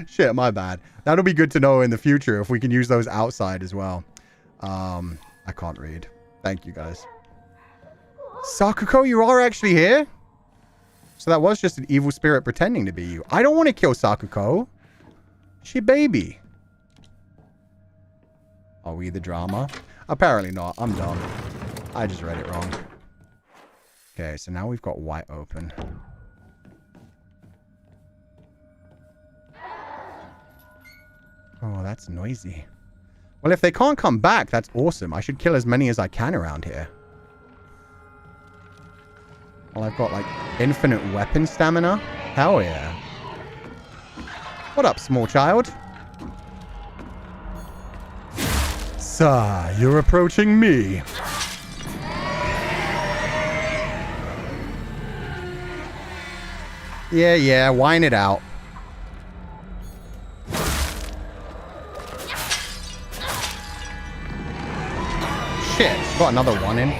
Shit, my bad. That'll be good to know in the future if we can use those outside as well. I can't read. Thank you, guys. Sakuko, you are actually here? So that was just an evil spirit pretending to be you. I don't want to kill Sakuko. She baby. Are we the drama? Apparently not. I'm dumb. I just read it wrong. Okay, so now we've got white open. Oh, that's noisy. Well, if they can't come back, that's awesome. I should kill as many as I can around here. Well, I've got, like, infinite weapon stamina. Hell yeah. What up, small child? Sir, you're approaching me. Yeah, whine it out. Shit, got another one in.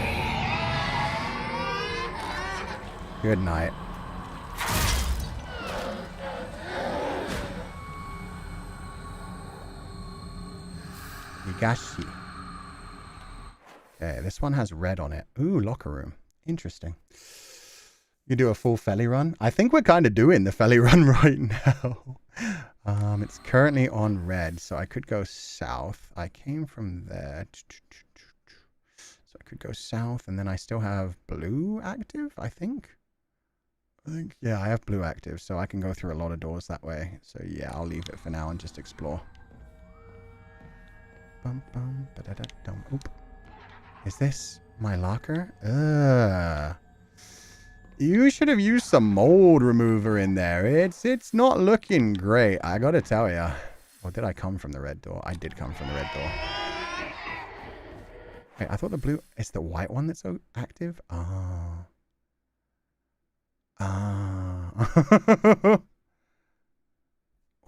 Good night. Higurashi. Okay, this one has red on it. Ooh, locker room. Interesting. You do a full Feli run? I think we're kind of doing the Feli run right now. It's currently on red, so I could go south. I came from there. So I could go south, and then I still have blue active, I think. Yeah, I have blue active, so I can go through a lot of doors that way. So yeah, I'll leave it for now and just explore. Bum, bum, ba-da-da-dum. Oop. Is this my locker? You should have used some mold remover in there. It's not looking great, I gotta tell ya. Or did I come from the red door? I did come from the red door. Wait, I thought the blue... It's the white one that's so active? Oh.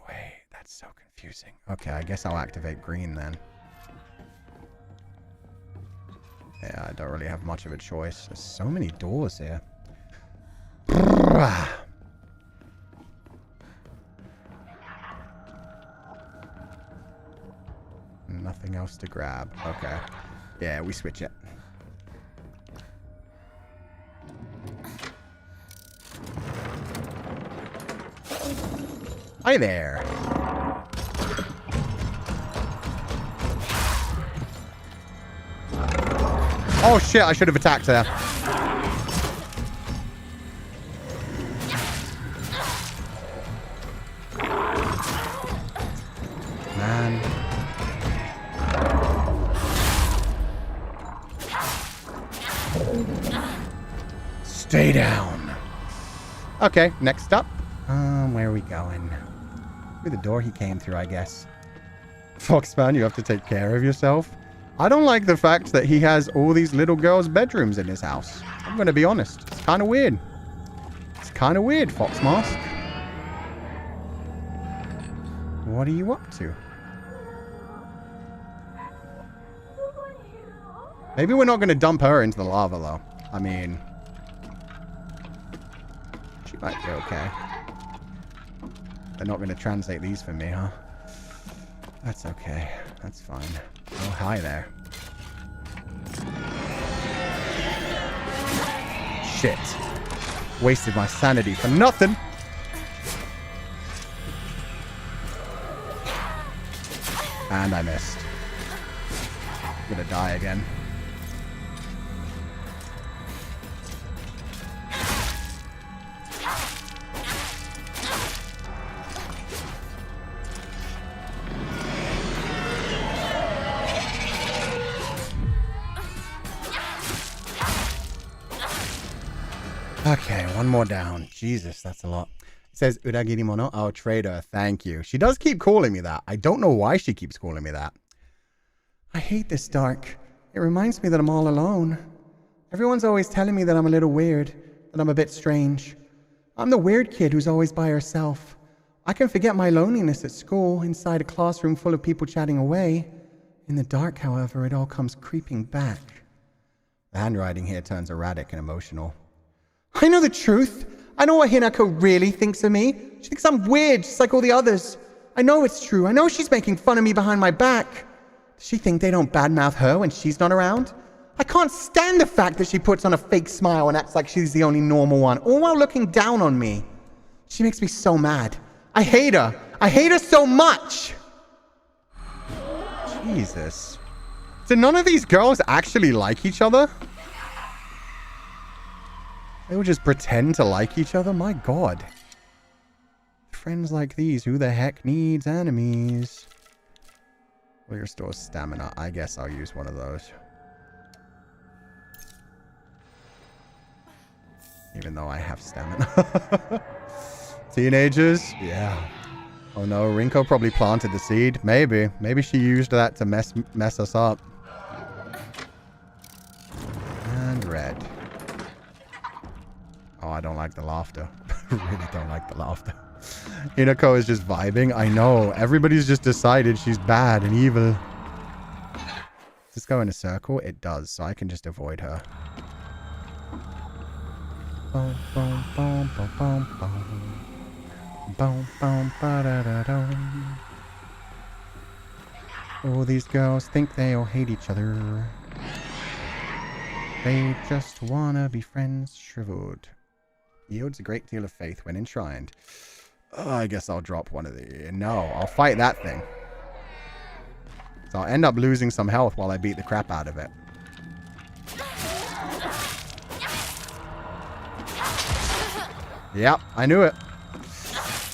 Wait, that's so confusing. Okay, I guess I'll activate green then. Yeah, I don't really have much of a choice. There's so many doors here. Nothing else to grab. Okay. Yeah, we switch it. Hi there. Oh shit, I should have attacked her. Man. Stay down. Okay, next up. Where are we going? Through the door he came through, I guess. Foxman, you have to take care of yourself. I don't like the fact that he has all these little girls' bedrooms in his house. I'm going to be honest. It's kind of weird. It's kind of weird, Fox Mask. What are you up to? Maybe we're not going to dump her into the lava, though. I mean... She might be okay. They're not going to translate these for me, huh? That's okay. That's fine. Oh, hi there. Shit. Wasted my sanity for nothing. And I missed. I'm gonna die again. Okay, one more down. Jesus, that's a lot. It says, Uragiri mono, oh, trader, thank you. She does keep calling me that. I don't know why she keeps calling me that. I hate this dark. It reminds me that I'm all alone. Everyone's always telling me that I'm a little weird, that I'm a bit strange. I'm the weird kid who's always by herself. I can forget my loneliness at school, inside a classroom full of people chatting away. In the dark, however, it all comes creeping back. The handwriting here turns erratic and emotional. I know the truth. I know what Hinako really thinks of me. She thinks I'm weird, just like all the others. I know it's true. I know she's making fun of me behind my back. Does she think they don't badmouth her when she's not around? I can't stand the fact that she puts on a fake smile and acts like she's the only normal one, all while looking down on me. She makes me so mad. I hate her. I hate her so much. Jesus. Do none of these girls actually like each other? They will just pretend to like each other? My god. Friends like these, who the heck needs enemies? Will restore stamina. I guess I'll use one of those. Even though I have stamina. Teenagers? Yeah. Oh no, Rinko probably planted the seed. Maybe. Maybe she used that to mess us up. And red. Oh, I don't like the laughter. Really don't like the laughter. Hinako is just vibing. I know. Everybody's just decided she's bad and evil. Does this go in a circle? It does, so I can just avoid her. Boom, boom, boom, boom, boom, boom. Boom, boom, ba-da-da-dum. Oh, these girls think they all hate each other. They just wanna be friends. Shriveled. Yields a great deal of faith when enshrined. I guess I'll drop one of the... No, I'll fight that thing. So I'll end up losing some health while I beat the crap out of it. Yep, I knew it.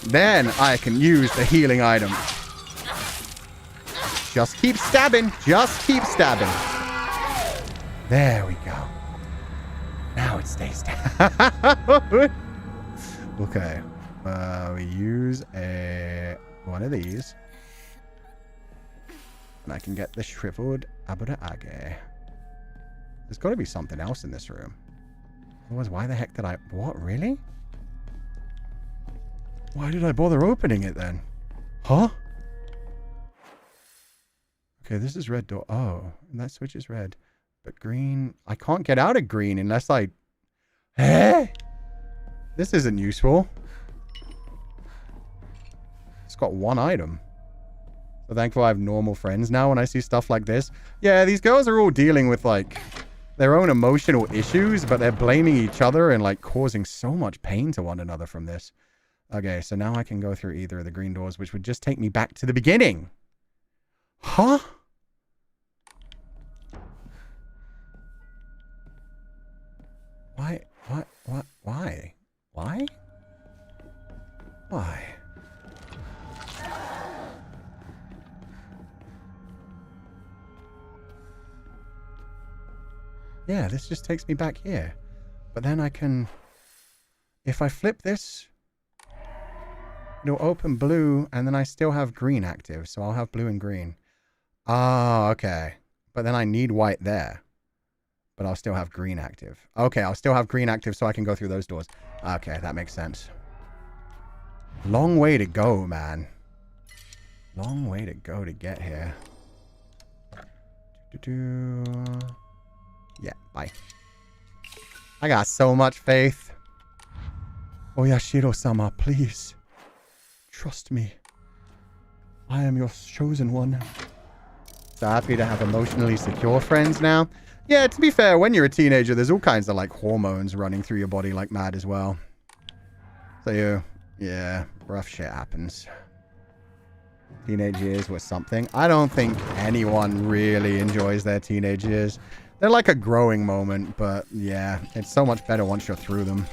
Then I can use the healing item. Just keep stabbing. Just keep stabbing. There we go. Now it stays down. Okay. We use one of these. And I can get the shriveled Aburaage. There's got to be something else in this room. Otherwise, why the heck did I... What, really? Why did I bother opening it then? Huh? Okay, this is red door. Oh, and that switch is red. But green... I can't get out of green unless I... Eh? This isn't useful. It's got one item. So thankful I have normal friends now when I see stuff like this. Yeah, these girls are all dealing with, like, their own emotional issues, but they're blaming each other and, like, causing so much pain to one another from this. Okay, so now I can go through either of the green doors, which would just take me back to the beginning. Huh? Why? What? Why? Why? Why? Yeah, this just takes me back here. But then I can... If I flip this... It'll open blue, and then I still have green active. So I'll have blue and green. Oh, okay. But then I need white there. But I'll still have green active. Okay, I'll still have green active so I can go through those doors. Okay, that makes sense. Long way to go, man. Long way to go to get here. Yeah, bye. I got so much faith. Oyashiro-sama, please. Trust me. I am your chosen one. So happy to have emotionally secure friends now. Yeah, to be fair, when you're a teenager, there's all kinds of, like, hormones running through your body like mad as well. So, yeah, rough shit happens. Teenage years were something. I don't think anyone really enjoys their teenage years. They're like a growing moment, but yeah, it's so much better once you're through them.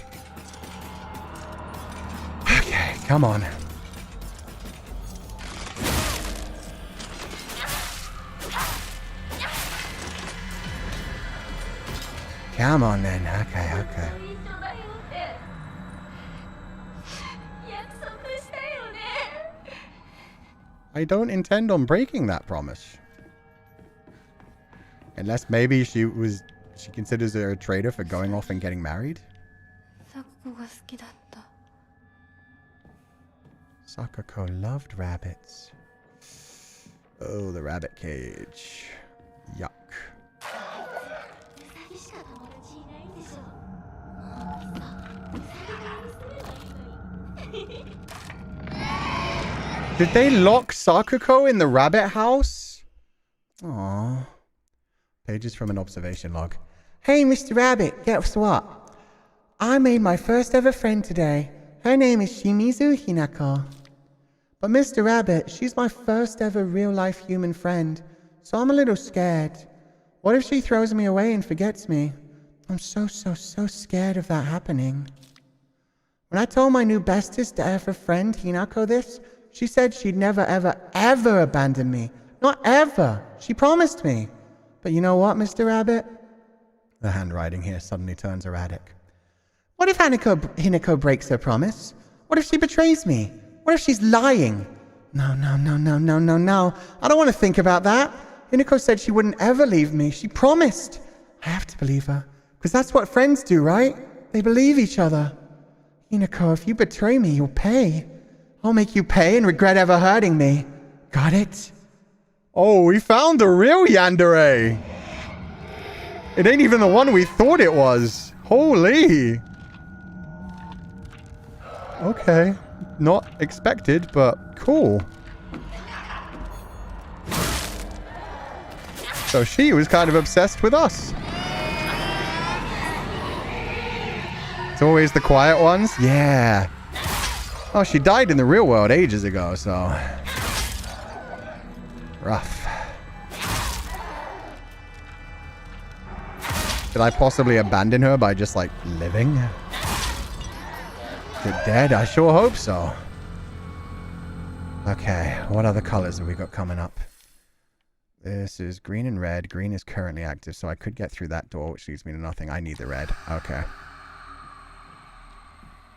Okay, come on. Come on then. Okay, okay. I don't intend on breaking that promise. Unless maybe she considers her a traitor for going off and getting married. Sako loved rabbits. Oh, the rabbit cage. Yuck. Did they lock Sakako in the rabbit house? Aww. Pages from an observation log. Hey, Mr. Rabbit, guess what? I made my first ever friend today. Her name is Shimizu Hinako. But Mr. Rabbit, she's my first ever real-life human friend, so I'm a little scared. What if she throws me away and forgets me? I'm so scared of that happening. When I told my new bestest ever friend Hinako this, she said she'd never ever abandon me. Not ever. She promised me. But you know what, Mr. Rabbit? The handwriting here suddenly turns erratic. What if Hinako breaks her promise? What if she betrays me? What if she's lying? No. I don't want to think about that. Hinako said she wouldn't ever leave me. She promised. I have to believe her. Because that's what friends do, right? They believe each other. Hinako, if you betray me, you'll pay. I'll make you pay and regret ever hurting me. Got it? Oh, we found the real yandere. It ain't even the one we thought it was. Holy. Okay. Not expected, but cool. So she was kind of obsessed with us. It's always the quiet ones. Yeah. Oh, she died in the real world ages ago, so... Rough. Did I possibly abandon her by just, like, living? Is it dead? I sure hope so. Okay, what other colors have we got coming up? This is green and red. Green is currently active, so I could get through that door, which leads me to nothing. I need the red. Okay.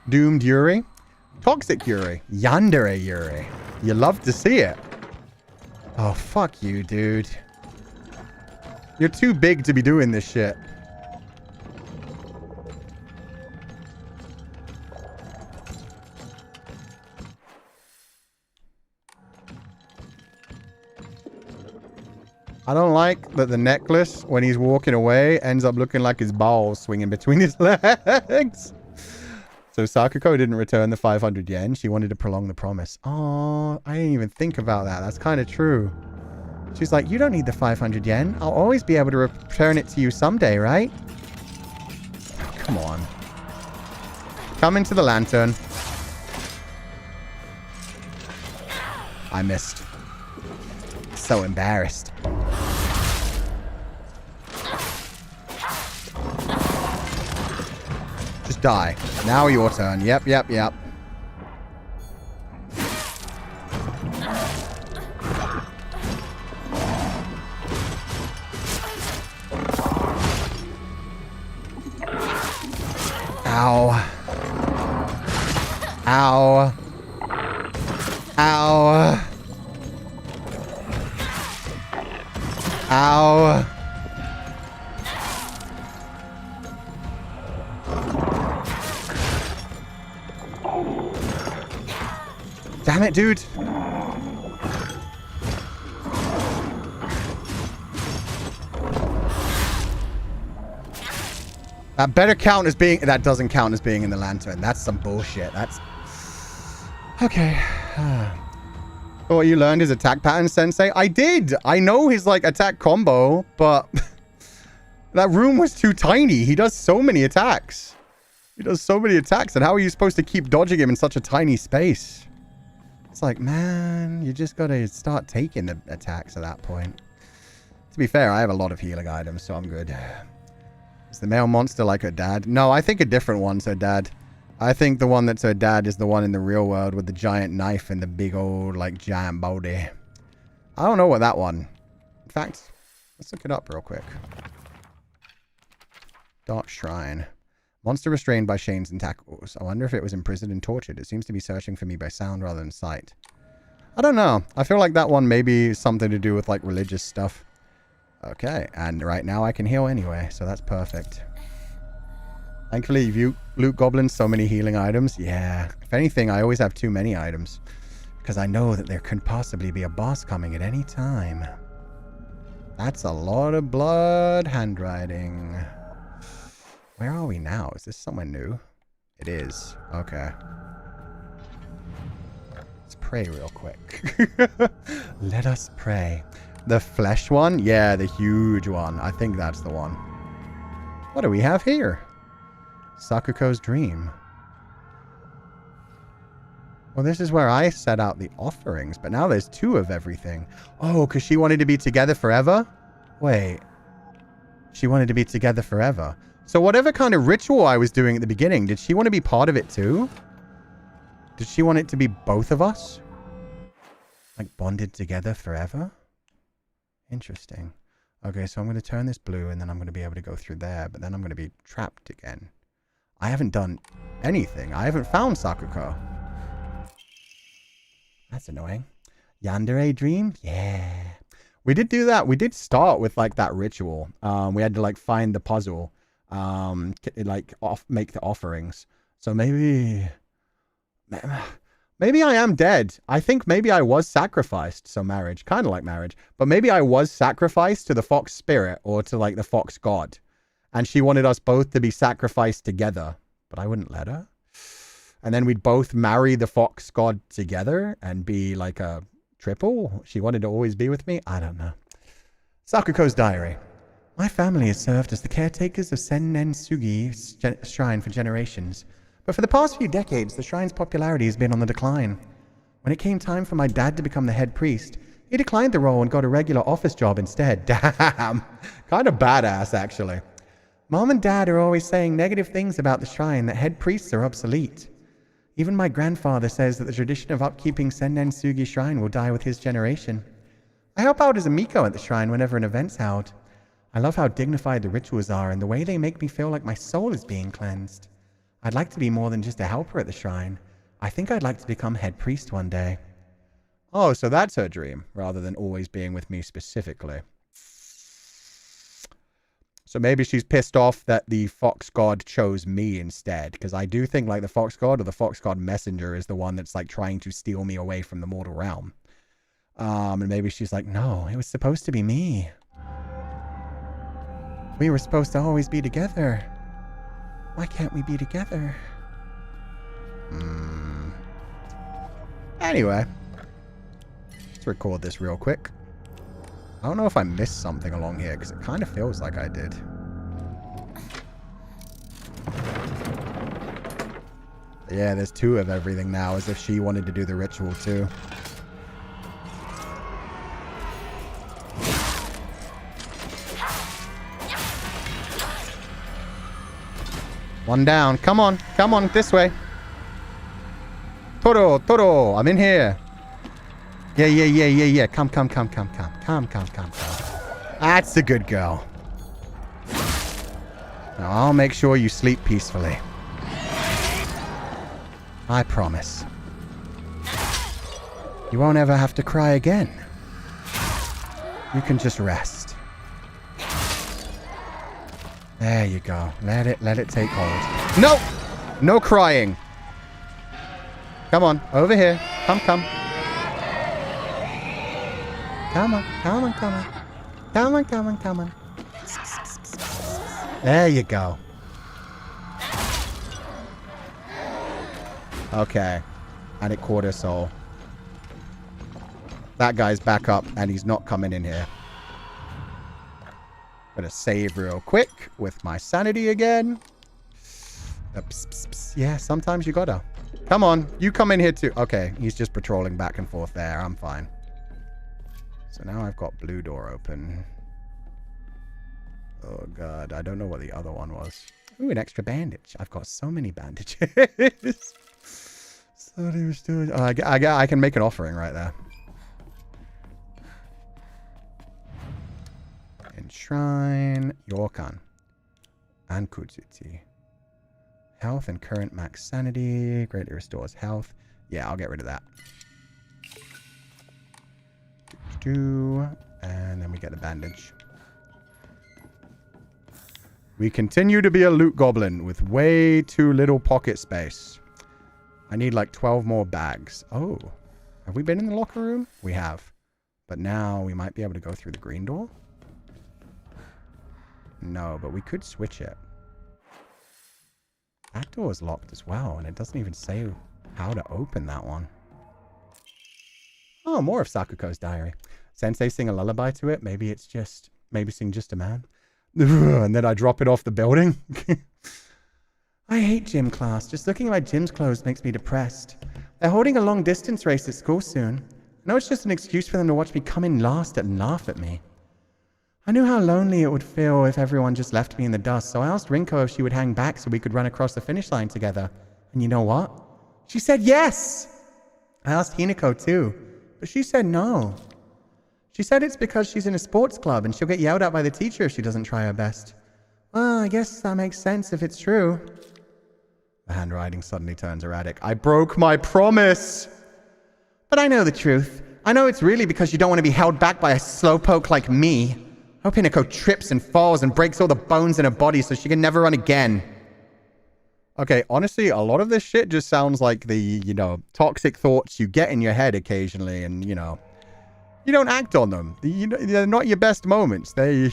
Doomed Yuri. Toxic Yuri. Yandere Yuri. You love to see it. Oh, fuck you, dude. You're too big to be doing this shit. I don't like that the necklace, when he's walking away, ends up looking like his balls swinging between his legs. So Sakuko didn't return the 500 yen. She wanted to prolong the promise. Oh, I didn't even think about that. That's kind of true. She's like, you don't need the 500 yen. I'll always be able to return it to you someday, right? Oh, come on. Come into the lantern. I missed. So embarrassed. Just die. Now your turn. Yep. Ow. Ow. Ow. Ow. Damn it, dude. That better count as being... That doesn't count as being in the lantern. That's some bullshit. That's... Okay. Oh, you learned his attack pattern, Sensei? I did! I know his, like, attack combo, but... that room was too tiny. He does so many attacks. He does so many attacks, and how are you supposed to keep dodging him in such a tiny space? It's like, man, you just gotta start taking the attacks at that point. To be fair, I have a lot of healing items, so I'm good. Is the male monster like her dad? No, I think a different one's her dad. I think the one that's her dad is the one in the real world with the giant knife and the big old, like, giant body. I don't know what that one... In fact, let's look it up real quick. Dark Shrine. Monster restrained by chains and tackles. I wonder if it was imprisoned and tortured. It seems to be searching for me by sound rather than sight. I don't know. I feel like that one may be something to do with, like, religious stuff. Okay, and right now I can heal anyway, so that's perfect. Thankfully, you loot goblins so many healing items. Yeah, if anything, I always have too many items. Because I know that there could possibly be a boss coming at any time. That's a lot of blood handwriting. Where are we now? Is this somewhere new? It is. Okay. Let's pray real quick. Let us pray. The flesh one? Yeah, the huge one. I think that's the one. What do we have here? Sakuko's dream. Well, this is where I set out the offerings, but now there's two of everything. Oh, because she wanted to be together forever? Wait. She wanted to be together forever. So whatever kind of ritual I was doing at the beginning, did she want to be part of it too? Did she want it to be both of us? Like bonded together forever? Interesting. Okay, so I'm going to turn this blue and then I'm going to be able to go through there, but then I'm going to be trapped again. I haven't done anything. I haven't found Sakuko. That's annoying. Yandere dream? Yeah. We did do that. We did start with like that ritual. We had to like find the puzzle. Make the offerings. So maybe I am dead. I think maybe I was sacrificed. So marriage, kind of like marriage, but maybe I was sacrificed to the fox spirit or to like the fox god, and she wanted us both to be sacrificed together, but I wouldn't let her. And then we'd both marry the fox god together and be like a triple. She wanted to always be with me. I don't know. Sakuko's diary. My family has served as the caretakers of Sen-nen-sugi shrine for generations. But for the past few decades, the shrine's popularity has been on the decline. When it came time for my dad to become the head priest, he declined the role and got a regular office job instead. Damn. Kind of badass, actually. Mom and Dad are always saying negative things about the shrine, that head priests are obsolete. Even my grandfather says that the tradition of upkeeping Sennensugi Shrine will die with his generation. I help out as a Miko at the shrine whenever an event's held. I love how dignified the rituals are and the way they make me feel like my soul is being cleansed. I'd like to be more than just a helper at the shrine. I think I'd like to become head priest one day. Oh, so that's her dream, rather than always being with me specifically. So maybe she's pissed off that the fox god chose me instead, because I do think like the fox god or the fox god messenger is the one that's like trying to steal me away from the mortal realm. And maybe she's like, no, it was supposed to be me. We were supposed to always be together. Why can't we be together? Anyway, let's record this real quick. I don't know if I missed something along here, because it kind of feels like I did. Yeah, there's 2 of everything now, as if she wanted to do the ritual too. One down. Come on. Come on, this way. Toro, I'm in here. Yeah. Come. That's a good girl. Now I'll make sure you sleep peacefully. I promise. You won't ever have to cry again. You can just rest. There you go. Let it take hold. No! No crying. Come on, over here. Come. Come on. There you go. Okay. And it caught her soul. That guy's back up and he's not coming in here. Gonna save real quick with my sanity again. Yeah, sometimes you gotta. Come on, you come in here too. Okay, he's just patrolling back and forth there. I'm fine. So now I've got blue door open. Oh god, I don't know what the other one was. Ooh, an extra bandage. I've got so many bandages. I can make an offering right there. Enshrine Yorkan and Kutsuti. Health and current max sanity greatly restores health. Yeah, I'll get rid of that. And then we get the bandage. We continue to be a loot goblin with way too little pocket space. I need like 12 more bags. Oh, have we been in the locker room? We have. But now we might be able to go through the green door. No, but we could switch it. That door is locked as well, and it doesn't even say how to open that one. Oh, more of Sakuko's diary. Sensei sing a lullaby to it. Maybe it's just... Maybe sing Just a Man. And then I drop it off the building. I hate gym class. Just looking at my gym's clothes makes me depressed. They're holding a long distance race at school soon. I know it's just an excuse for them to watch me come in last and laugh at me. I knew how lonely it would feel if everyone just left me in the dust, so I asked Rinko if she would hang back so we could run across the finish line together. And you know what? She said yes! I asked Hinako too, but she said no. She said it's because she's in a sports club and she'll get yelled at by the teacher if she doesn't try her best. Well, I guess that makes sense if it's true. The handwriting suddenly turns erratic. I broke my promise! But I know the truth. I know it's really because you don't want to be held back by a slowpoke like me. I hope Hinako trips and falls and breaks all the bones in her body so she can never run again. Okay, honestly, a lot of this shit just sounds like the, toxic thoughts you get in your head occasionally and, you don't act on them. They're not your best moments. They're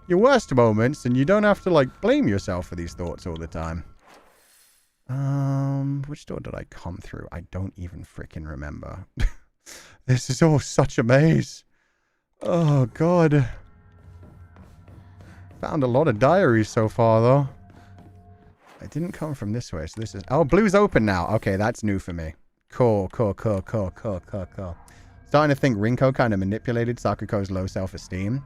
your worst moments, and you don't have to, blame yourself for these thoughts all the time. Which door did I come through? I don't even freaking remember. This is all such a maze. Oh, God. Found a lot of diaries so far, though. It didn't come from this way, so this is... Oh, blue's open now. Okay, that's new for me. Cool. Starting to think Rinko kind of manipulated Sakuko's low self-esteem.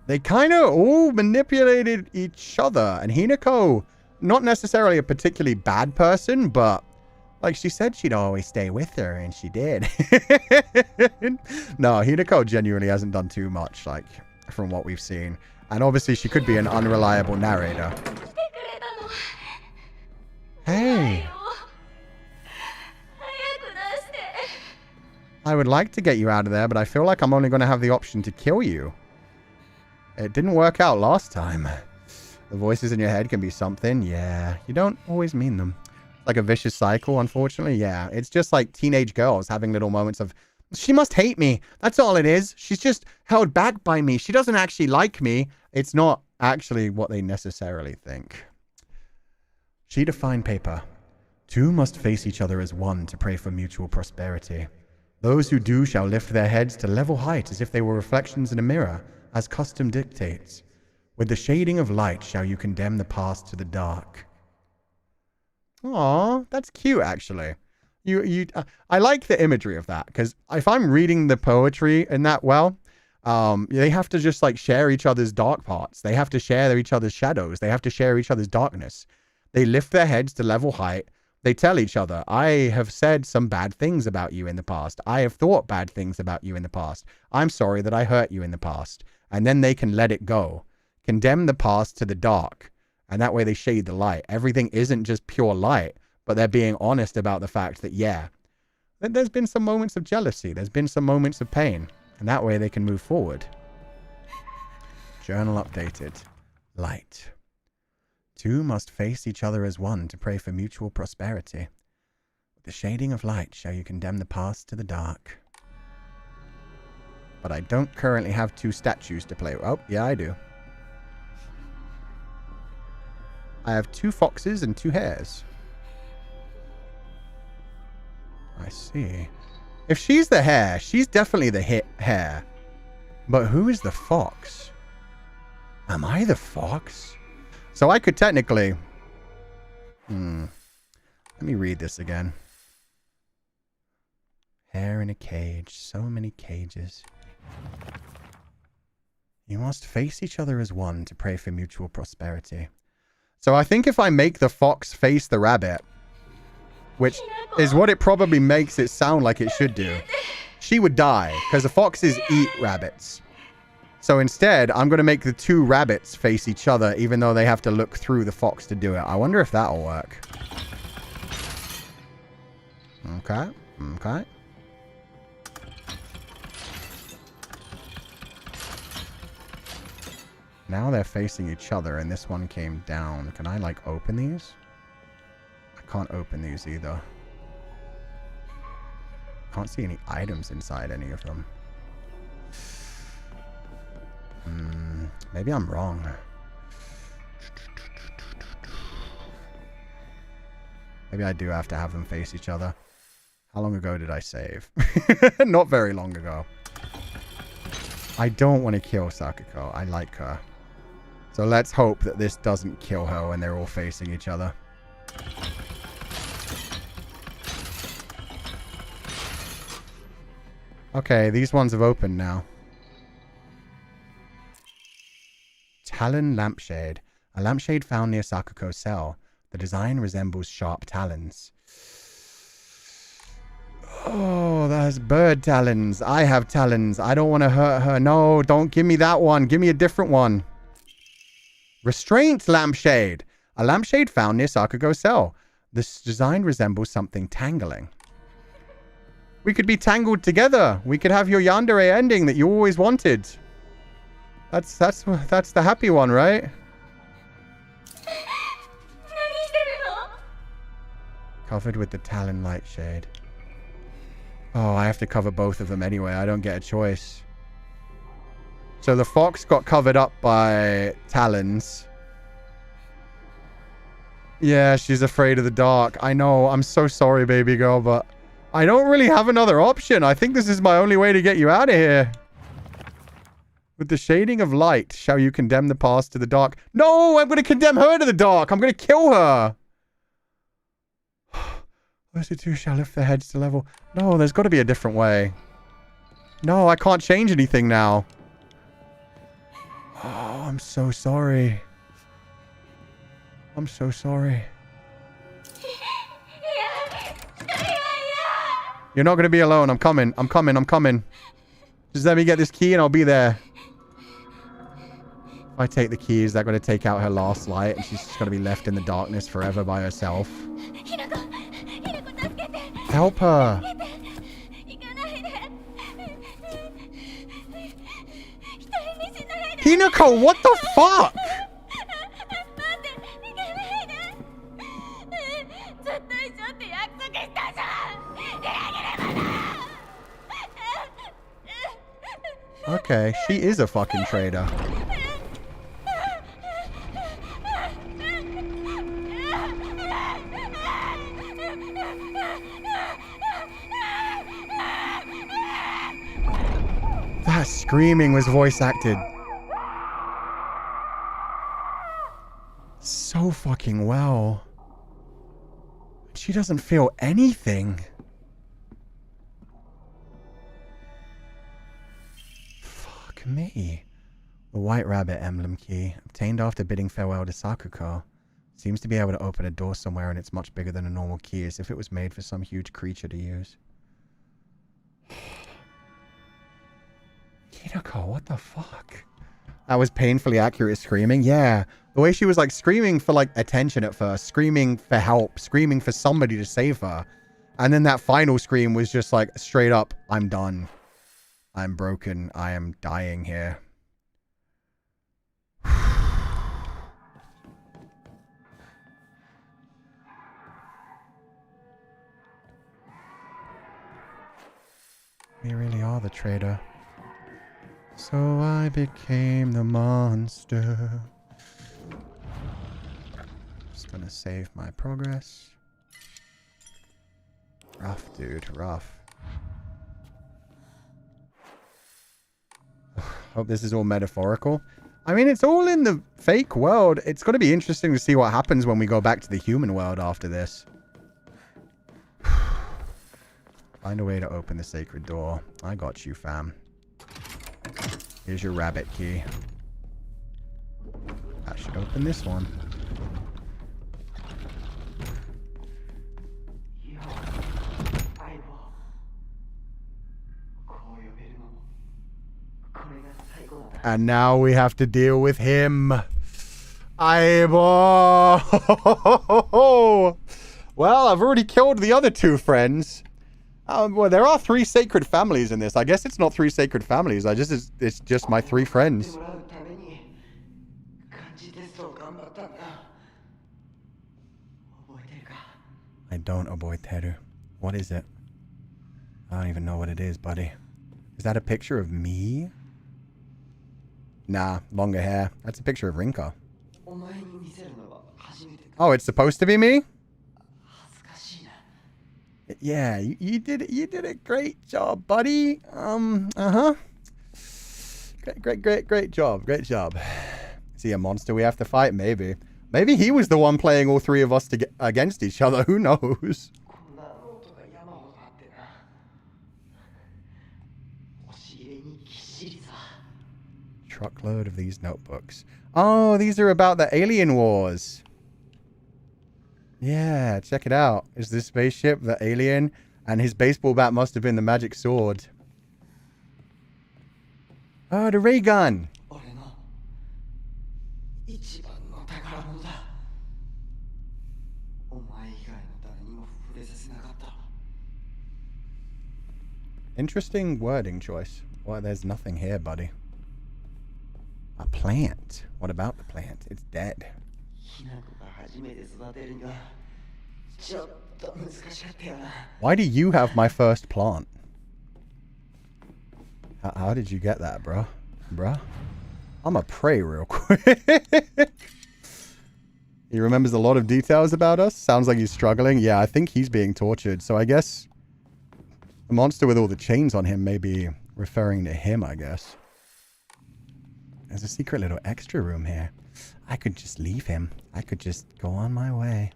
They kind of all manipulated each other. And Hinako, not necessarily a particularly bad person, but like she said she'd always stay with her, and she did. No, Hinako genuinely hasn't done too much, like, from what we've seen. And obviously she could be an unreliable narrator. Hey. I would like to get you out of there, but I feel like I'm only going to have the option to kill you. It didn't work out last time. The voices in your head can be something. Yeah, you don't always mean them. Like a vicious cycle, unfortunately. Yeah, it's just like teenage girls having little moments of, she must hate me. That's all it is. She's just held back by me. She doesn't actually like me. It's not actually what they necessarily think. Sheet of fine paper. Two must face each other as one to pray for mutual prosperity. Those who do shall lift their heads to level height as if they were reflections in a mirror, as custom dictates. With the shading of light shall you condemn the past to the dark. Aw, that's cute, actually. I like the imagery of that, because if I'm reading the poetry in that well, they have to just like share each other's dark parts. They have to share each other's shadows. They have to share each other's darkness. They lift their heads to level height. They tell each other, I have said some bad things about you in the past. I have thought bad things about you in the past. I'm sorry that I hurt you in the past. And then they can let it go. Condemn the past to the dark. And that way they shade the light. Everything isn't just pure light, but they're being honest about the fact that, yeah, there's been some moments of jealousy. There's been some moments of pain. And that way they can move forward. Journal updated. Light. Two must face each other as one to pray for mutual prosperity. With the shading of light shall you condemn the past to the dark. But I don't currently have two statues to play with. Oh, yeah, I do. I have two foxes and two hares. I see. If she's the hare, she's definitely the hare. But who is the fox? Am I the fox? So I could technically... Let me read this again. Hare in a cage. So many cages. You must face each other as one to pray for mutual prosperity. So I think if I make the fox face the rabbit, which is what it probably makes it sound like it should do, she would die, because the foxes eat rabbits. So instead, I'm going to make the two rabbits face each other, even though they have to look through the fox to do it. I wonder if that'll work. Okay. Okay. Now they're facing each other, and this one came down. Can I, like, open these? I can't open these either. Can't see any items inside any of them. Maybe I'm wrong. Maybe I do have to have them face each other. How long ago did I save? Not very long ago. I don't want to kill Sakuko. I like her. So let's hope that this doesn't kill her when they're all facing each other. Okay, these ones have opened now. Talon lampshade. A lampshade found near Sakuko's cell. The design resembles sharp talons. Oh, that's bird talons. I have talons. I don't want to hurt her. No, don't give me that one. Give me a different one. Restraint lampshade. A lampshade found near Sakuko's cell. This design resembles something tangling. We could be tangled together. We could have your yandere ending that you always wanted. That's the happy one, right? Covered with the talon light shade. Oh, I have to cover both of them anyway. I don't get a choice. So the fox got covered up by talons. Yeah, she's afraid of the dark. I know. I'm so sorry, baby girl, but I don't really have another option. I think this is my only way to get you out of here. With the shading of light, shall you condemn the past to the dark? No, I'm going to condemn her to the dark. I'm going to kill her. Those who two shall lift their heads to level. No, there's got to be a different way. No, I can't change anything now. Oh, I'm so sorry. I'm so sorry. You're not going to be alone. I'm coming. I'm coming. I'm coming. Just let me get this key and I'll be there. If I take the key, is that going to take out her last light and she's just going to be left in the darkness forever by herself? Help her. Hinako, what the fuck? Okay, she is a fucking traitor. That screaming was voice acted so fucking well. She doesn't feel anything. Fuck me. The White Rabbit emblem key, obtained after bidding farewell to Sako. Seems to be able to open a door somewhere, and it's much bigger than a normal key, as if it was made for some huge creature to use. Hinako, what the fuck? That was painfully accurate screaming. Yeah. The way she was like screaming for like attention at first, screaming for help, screaming for somebody to save her. And then that final scream was just like straight up, I'm done. I'm broken. I am dying here. We really are the traitor. So I became the monster. Just gonna save my progress. Rough, dude, rough. Hope this is all metaphorical. I mean, it's all in the fake world. It's gonna be interesting to see what happens when we go back to the human world after this. Find a way to open the sacred door. I got you, fam. Here's your rabbit key. That should open this one. And now we have to deal with him. Aibo! Well, I've already killed the other two friends. Well, there are 3 sacred families in this. I guess it's not 3 sacred families. It's just my 3 friends. I don't, Oboiteru. What is it? I don't even know what it is, buddy. Is that a picture of me? Nah, longer hair. That's a picture of Rinko. Oh, it's supposed to be me? Yeah, you did a great job, buddy. Great job. Is he a monster we have to fight? Maybe he was the one playing all 3 of us against each other. Who knows? Truckload of these notebooks. Oh, these are about the alien wars. Yeah, check it out. Is this spaceship the alien? And his baseball bat must have been the magic sword. Oh, the ray gun. Interesting wording choice. Well, there's nothing here, buddy. A plant. What about the plant? It's dead. Why do you have my first plant? How did you get that, bruh? I'ma pray real quick. He remembers a lot of details about us. Sounds like he's struggling. Yeah, I think he's being tortured. So I guess the monster with all the chains on him may be referring to him, I guess. There's a secret little extra room here. I could just leave him. I could just go on my way.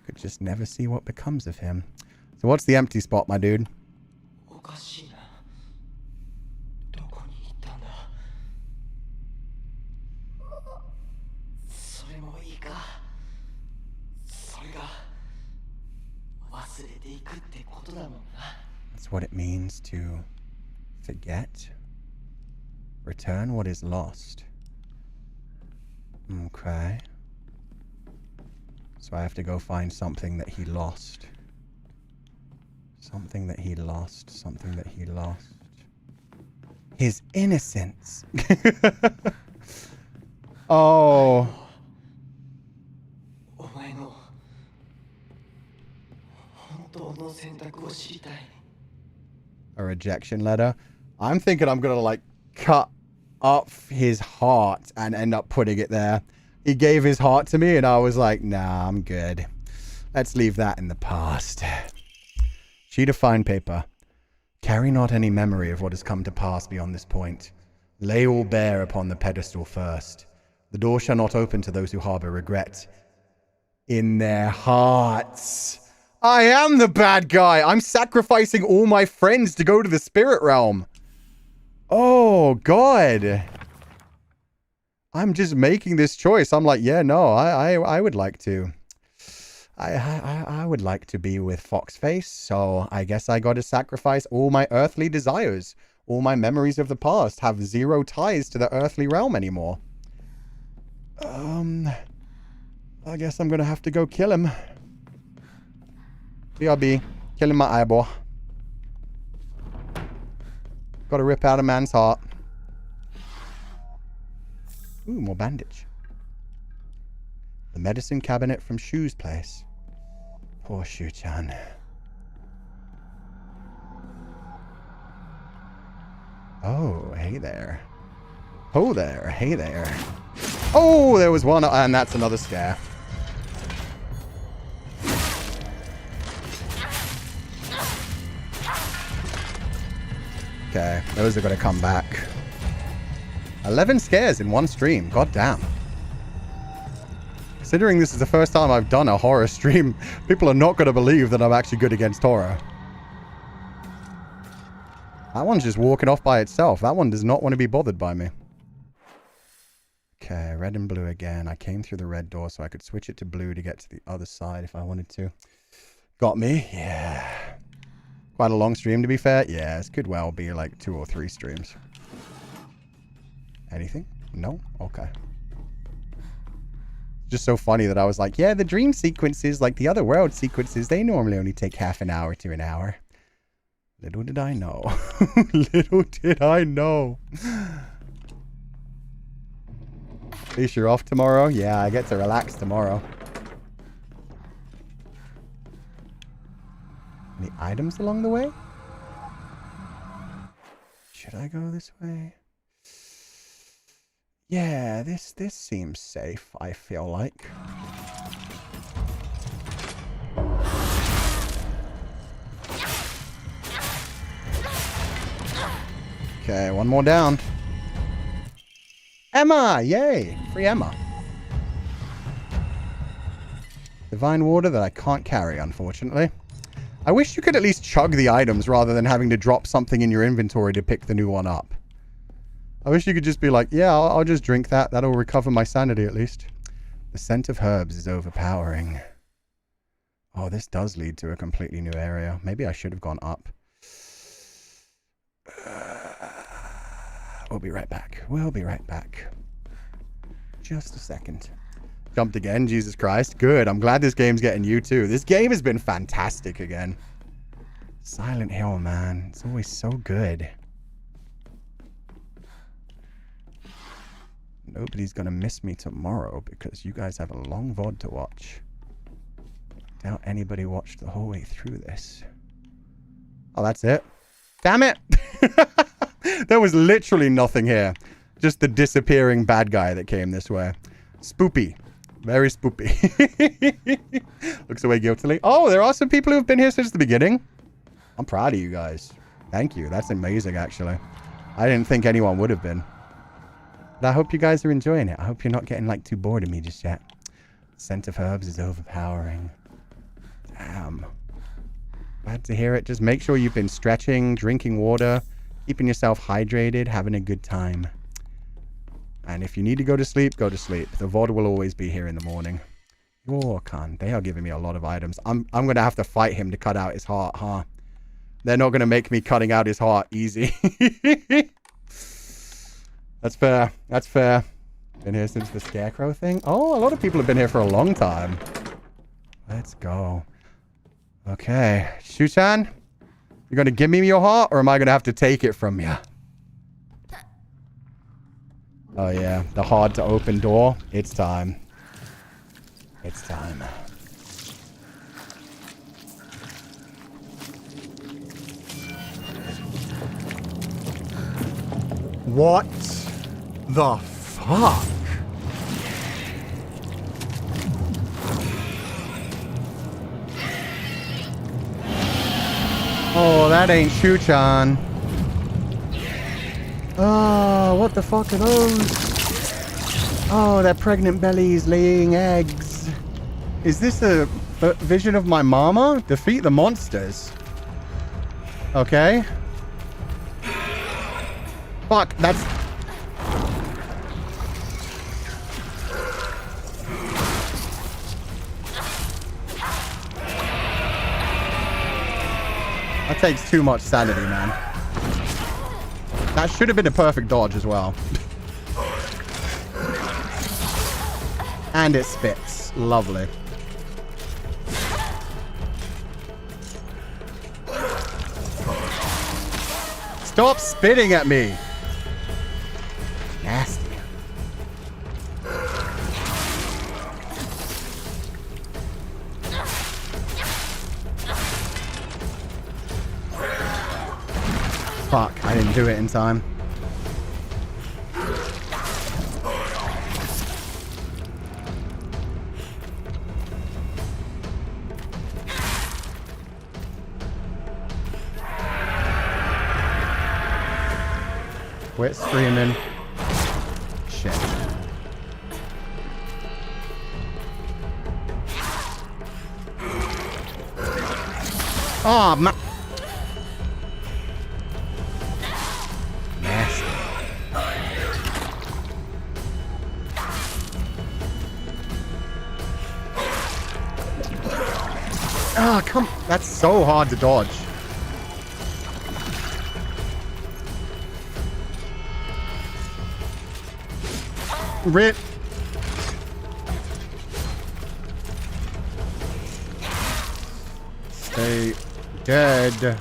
Could just never see what becomes of him. So what's the empty spot, my dude? That's what it means to forget. Return what is lost. Okay. So I have to go find something that he lost. Something that he lost. Something that he lost. His innocence. Oh. A rejection letter. I'm thinking I'm gonna like cut up his heart and end up putting it there. He gave his heart to me and I was like, nah, I'm good. Let's leave that in the past. Sheet of fine paper. Carry not any memory of what has come to pass beyond this point. Lay all bare upon the pedestal first. The door shall not open to those who harbor regret in their hearts. I am the bad guy. I'm sacrificing all my friends to go to the spirit realm. Oh, God. I'm just making this choice. I'm like, yeah, no, I would like to. I would like to be with Foxface, so I guess I got to sacrifice all my earthly desires. All my memories of the past have zero ties to the earthly realm anymore. I guess I'm going to have to go kill him. BRB. Killing my eyeball. Gotta rip out a man's heart. Ooh, more bandage. The medicine cabinet from Shu's place. Poor Shu-chan. Oh, hey there. Oh there, hey there. Oh, there was one, and that's another scare. Okay, those are going to come back. 11 scares in one stream. God damn. Considering this is the first time I've done a horror stream, people are not going to believe that I'm actually good against horror. That one's just walking off by itself. That one does not want to be bothered by me. Okay, red and blue again. I came through the red door so I could switch it to blue to get to the other side if I wanted to. Got me? Yeah. Quite a long stream, to be fair. Yeah, this could well be like 2 or 3 streams. Anything? No? Okay. Just so funny that I was like, yeah, the dream sequences, like the other world sequences, they normally only take half an hour to an hour. Little did I know. Little did I know. At least you're off tomorrow? Yeah, I get to relax tomorrow. Any items along the way? Should I go this way? Yeah, this seems safe, I feel like. Okay, one more down. Emma! Yay! Free Emma. Divine water that I can't carry, unfortunately. I wish you could at least chug the items rather than having to drop something in your inventory to pick the new one up. I wish you could just be like, yeah, I'll just drink that. That'll recover my sanity at least. The scent of herbs is overpowering. Oh, this does lead to a completely new area. Maybe I should have gone up. We'll be right back. We'll be right back. Just a second. Jumped again, Jesus Christ. Good, I'm glad this game's getting you too. This game has been fantastic again. Silent Hill, man. It's always so good. Nobody's gonna miss me tomorrow because you guys have a long VOD to watch. Doubt anybody watched the whole way through this. Oh, that's it? Damn it! There was literally nothing here. Just the disappearing bad guy that came this way. Spoopy. Very spoopy. Looks away guiltily. Oh, there are some people who have been here since the beginning. I'm proud of you guys. Thank you. That's amazing, actually. I didn't think anyone would have been. But I hope you guys are enjoying it. I hope you're not getting, like, too bored of me just yet. Scent of herbs is overpowering. Damn. Glad to hear it. Just make sure you've been stretching, drinking water, keeping yourself hydrated, having a good time. And if you need to go to sleep, go to sleep. The VOD will always be here in the morning. Féileacan. They are giving me a lot of items. I'm going to have to fight him to cut out his heart, huh? They're not going to make me cutting out his heart easy. That's fair. That's fair. Been here since the scarecrow thing. Oh, a lot of people have been here for a long time. Let's go. Okay. Shu-chan, you're going to give me your heart, or am I going to have to take it from you? Oh, yeah. The hard to open door. It's time. It's time. What the fuck? Oh, that ain't Shu-chan. Oh, what the fuck are those? Oh, they're pregnant bellies laying eggs. Is this a vision of my mama? Defeat the monsters. Okay. Fuck, that's... That takes too much sanity, man. That should have been a perfect dodge as well. And it spits. Lovely. Stop spitting at me. Nasty. Fuck, I didn't do it in time. Quit screaming. Shit. Oh, man. Nasty. Ah, come. That's so hard to dodge. Rip. Stay dead.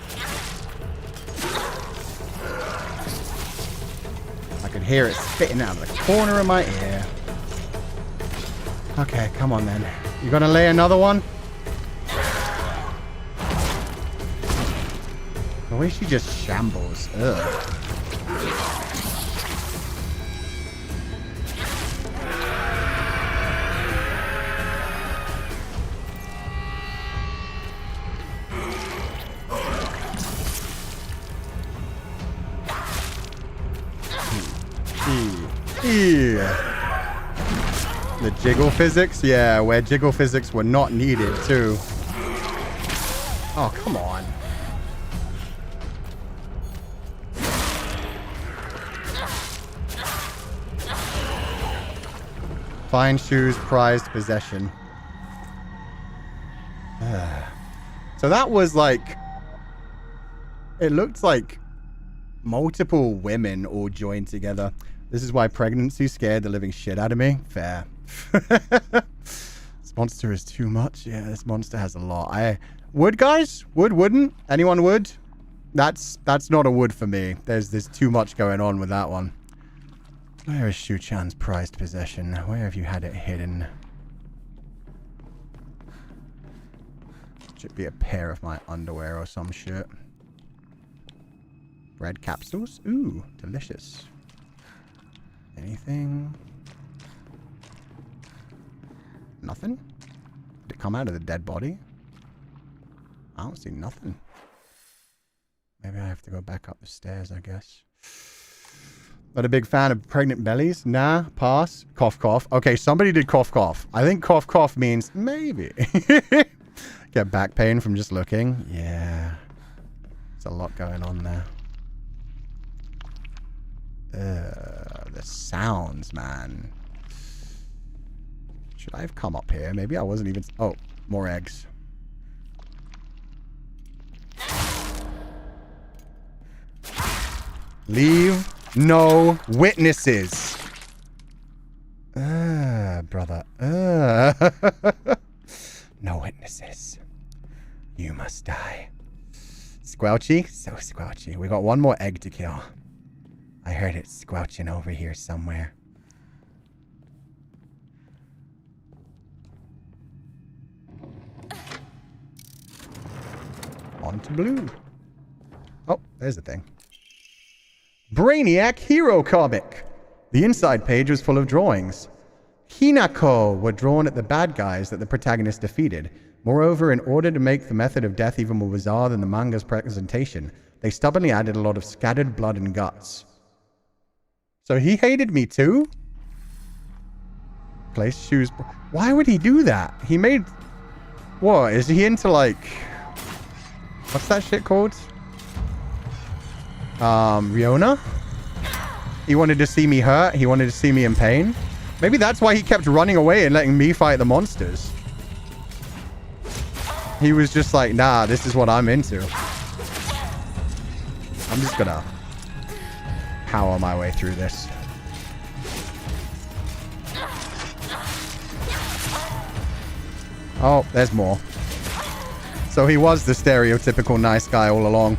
I could hear it spitting out of the corner of my ear. Okay, come on then. You gonna lay another one? The way she just shambles. Ugh. The jiggle physics? Yeah, where jiggle physics were not needed, too. Oh, come on. Fine shoes, prized possession. So that was like... It looked like multiple women all joined together. This is why pregnancy scared the living shit out of me. Fair. This monster is too much. Yeah, this monster has a lot. Would, guys? Wouldn't? Anyone would? That's not a would for me. There's too much going on with that one. Where is Shu-chan's prized possession? Where have you had it hidden? Should be a pair of my underwear or some shit. Bread capsules? Ooh, delicious. Anything? Nothing? Did it come out of the dead body? I don't see nothing. Maybe I have to go back up the stairs, I guess. Not a big fan of pregnant bellies? Nah, pass. Cough, cough. Okay, somebody did cough, cough. I think cough, cough means maybe. Get back pain from just looking. Yeah. There's a lot going on there. The sounds, man. Should I have come up here? Maybe I wasn't even... Oh, more eggs. Leave no witnesses. Brother. No witnesses. You must die. Squelchy? So squelchy. We got one more egg to kill. I heard it squelching over here somewhere. On to blue. Oh, there's the thing. Brainiac Hero Comic. The inside page was full of drawings. Hinako were drawn at the bad guys that the protagonist defeated. Moreover, in order to make the method of death even more bizarre than the manga's presentation, they stubbornly added a lot of scattered blood and guts. So he hated me too? Place shoes. Why would he do that? He made... What? Is he into like... What's that shit called? Riona? He wanted to see me hurt. He wanted to see me in pain. Maybe that's why he kept running away and letting me fight the monsters. He was just like, nah, this is what I'm into. I'm just gonna power my way through this. Oh, there's more. So he was the stereotypical nice guy all along.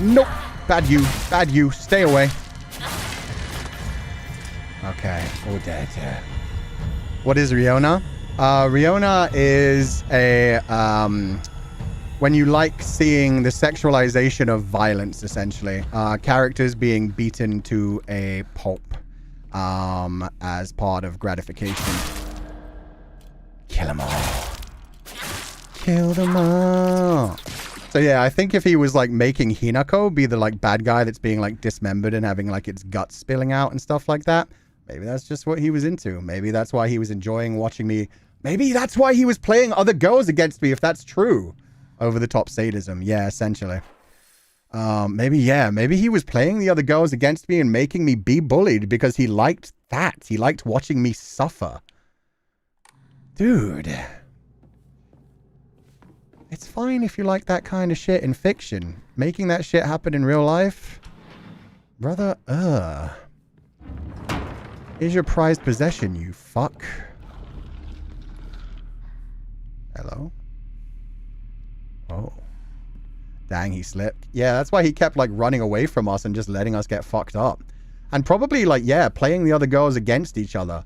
Nope. Bad you. Bad you. Stay away. Okay. All dead. What is Riona? Riona is a... when you like seeing the sexualization of violence, essentially. Characters being beaten to a pulp as part of gratification. Kill them all. Kill them all. So yeah, I think if he was like making Hinako be the like bad guy that's being like dismembered and having like its guts spilling out and stuff like that, maybe that's just what he was into. Maybe that's why he was enjoying watching me. Maybe that's why he was playing other girls against me, if that's true. Over the top sadism. Yeah, essentially. Maybe he was playing the other girls against me and making me be bullied because he liked that. He liked watching me suffer. Dude. It's fine if you like that kind of shit in fiction. Making that shit happen in real life? Brother, Here's your prized possession, you fuck. Hello? Oh. Dang, he slipped. Yeah, that's why he kept, like, running away from us and just letting us get fucked up. And probably, like, yeah, playing the other girls against each other.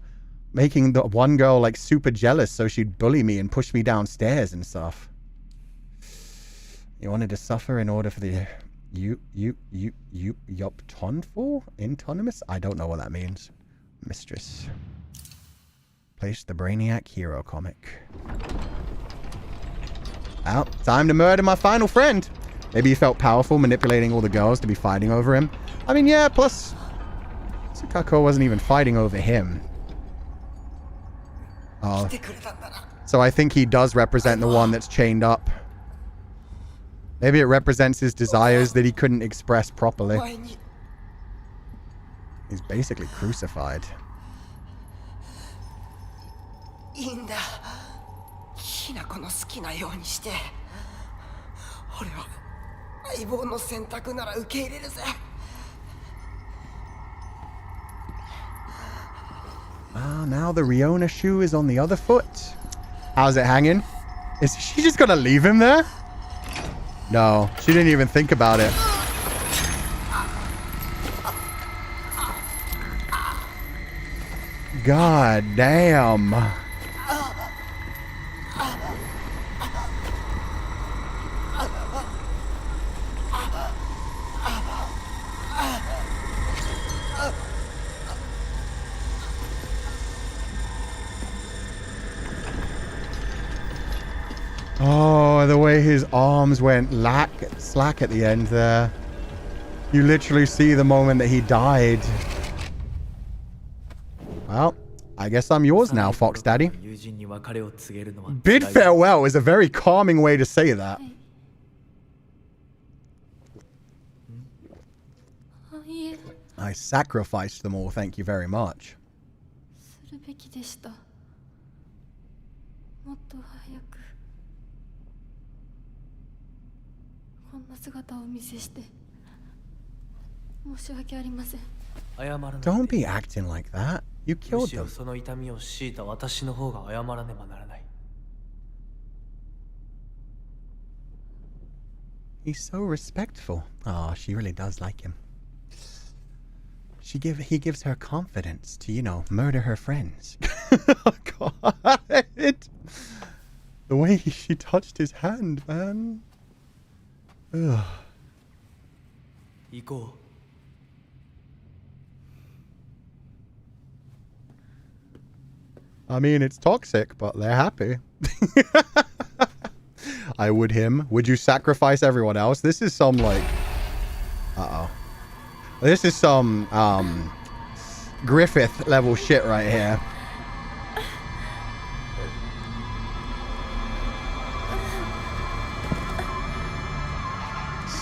Making the one girl, like, super jealous so she'd bully me and push me downstairs and stuff. You wanted to suffer in order for the... Yoptonful? Intonymous? I don't know what that means. Mistress. Place the Brainiac Hero Comic. Well, time to murder my final friend. Maybe he felt powerful manipulating all the girls to be fighting over him. I mean, yeah, plus... Sako wasn't even fighting over him. Oh. So I think he does represent the one that's chained up. Maybe it represents his desires that he couldn't express properly. He's basically crucified. Ah, now the Riona shoe is on the other foot. How's it hanging? Is she just gonna leave him there? No, she didn't even think about it. God damn. Oh, the way his arms went slack at the end there. You literally see the moment that he died. Well, I guess I'm yours now, Fox Daddy. Bid farewell is a very calming way to say that. I sacrificed them all, thank you very much. Don't be acting like that. You killed them. He's so respectful. Oh, she really does like him. He gives her confidence to, you know, murder her friends. Oh, God. The way she touched his hand, man. Ugh. I mean, it's toxic, but they're happy. I would him. Would you sacrifice everyone else? This is some, like... Uh-oh. This is some, Griffith level shit right here.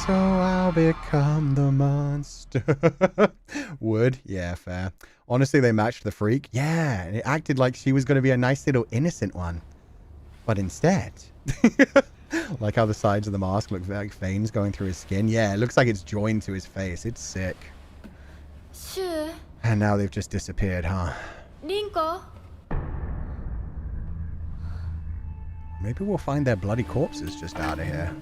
So I'll become the monster. Would? Yeah, fair. Honestly, they matched the freak. Yeah, it acted like she was going to be a nice little innocent one. But instead... Like how the sides of the mask look like veins going through his skin. Yeah, it looks like it's joined to his face. It's sick. Sure. And now they've just disappeared, huh? Rinko. Maybe we'll find their bloody corpses just out of here.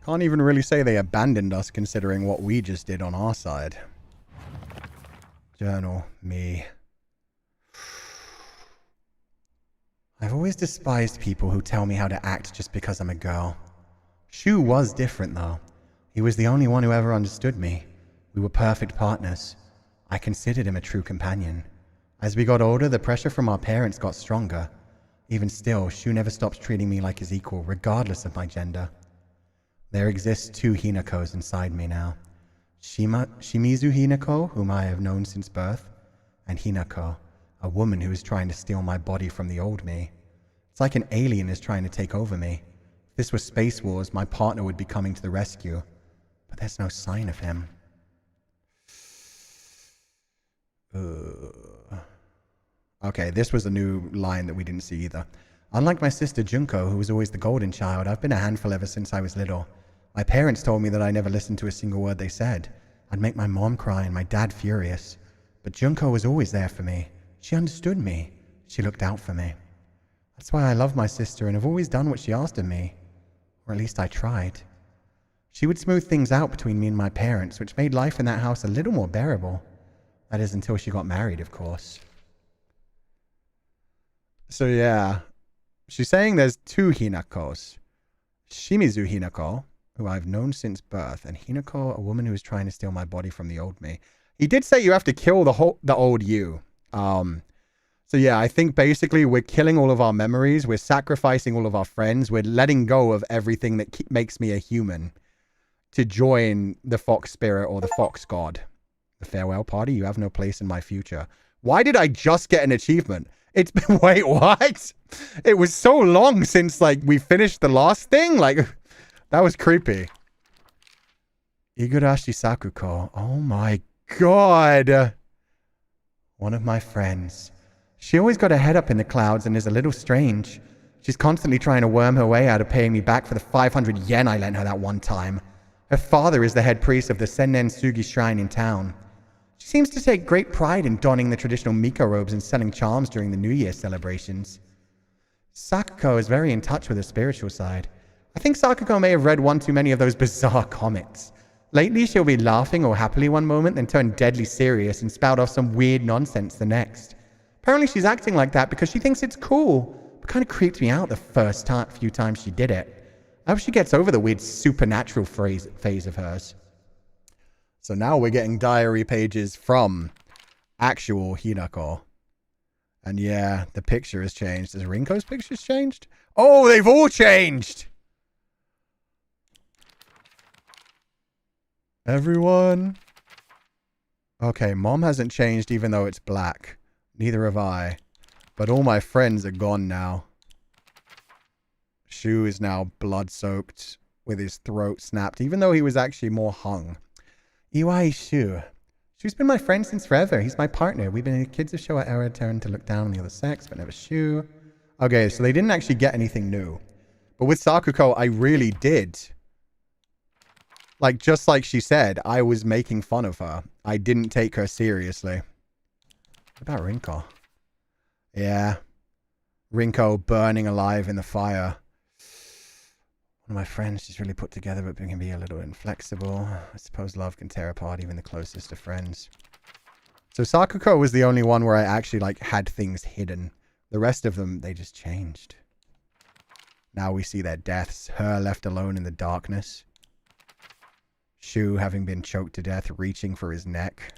Can't even really say they abandoned us considering what we just did on our side. Journal, me. I've always despised people who tell me how to act just because I'm a girl. Shu was different though. He was the only one who ever understood me. We were perfect partners. I considered him a true companion. As we got older, the pressure from our parents got stronger. Even still, Shu never stops treating me like his equal, regardless of my gender. There exist two Hinakos inside me now. Shimizu Hinako, whom I have known since birth, and Hinako, a woman who is trying to steal my body from the old me. It's like an alien is trying to take over me. If this was Space Wars, my partner would be coming to the rescue. But there's no sign of him. Okay, this was a new line that we didn't see either. Unlike my sister Junko, who was always the golden child, I've been a handful ever since I was little. My parents told me that I never listened to a single word they said. I'd make my mom cry and my dad furious. But Junko was always there for me. She understood me. She looked out for me. That's why I love my sister and have always done what she asked of me. Or at least I tried. She would smooth things out between me and my parents, which made life in that house a little more bearable. That is until she got married, of course. So yeah, she's saying there's two Hinakos. Shimizu Hinako, who I've known since birth, and Hinako, a woman who is trying to steal my body from the old me. He did say you have to kill the old you. So yeah, I think basically we're killing all of our memories, we're sacrificing all of our friends, we're letting go of everything that makes me a human to join the fox spirit or the fox god. The farewell party, you have no place in my future. Why did I just get an achievement? It's been, wait, what? It was so long since, like, we finished the last thing? Like, that was creepy. Higurashi Sakuko. Oh my god. One of my friends. She always got her head up in the clouds and is a little strange. She's constantly trying to worm her way out of paying me back for the 500 yen I lent her that one time. Her father is the head priest of the Sennen Sugi shrine in town. She seems to take great pride in donning the traditional Miko robes and selling charms during the New Year celebrations. Sako is very in touch with her spiritual side. I think Sakuko may have read one too many of those bizarre comics. Lately, she'll be laughing or happily one moment, then turn deadly serious and spout off some weird nonsense the next. Apparently, she's acting like that because she thinks it's cool, but kind of creeped me out the first few times she did it. I hope she gets over the weird supernatural phase of hers. So now we're getting diary pages from actual Hinako. And yeah, the picture has changed. Has Rinko's pictures changed? Oh, they've all changed! Everyone. Okay, mom hasn't changed even though it's black. Neither have I. But all my friends are gone now. Shu is now blood-soaked with his throat snapped, even though he was actually more hung. Iwai Shu. Shu's been my friend since forever. He's my partner. We've been kids of Showa era, turned to look down on the other sex, but never Shu. Okay, so they didn't actually get anything new. But with Sakuko, I really did. Like, just like she said, I was making fun of her. I didn't take her seriously. What about Rinko? Yeah. Rinko burning alive in the fire. One of my friends, she's really put together, but can be a little inflexible. I suppose love can tear apart even the closest of friends. So Sakuko was the only one where I actually, like, had things hidden. The rest of them, they just changed. Now we see their deaths. Her left alone in the darkness. Shu having been choked to death, reaching for his neck.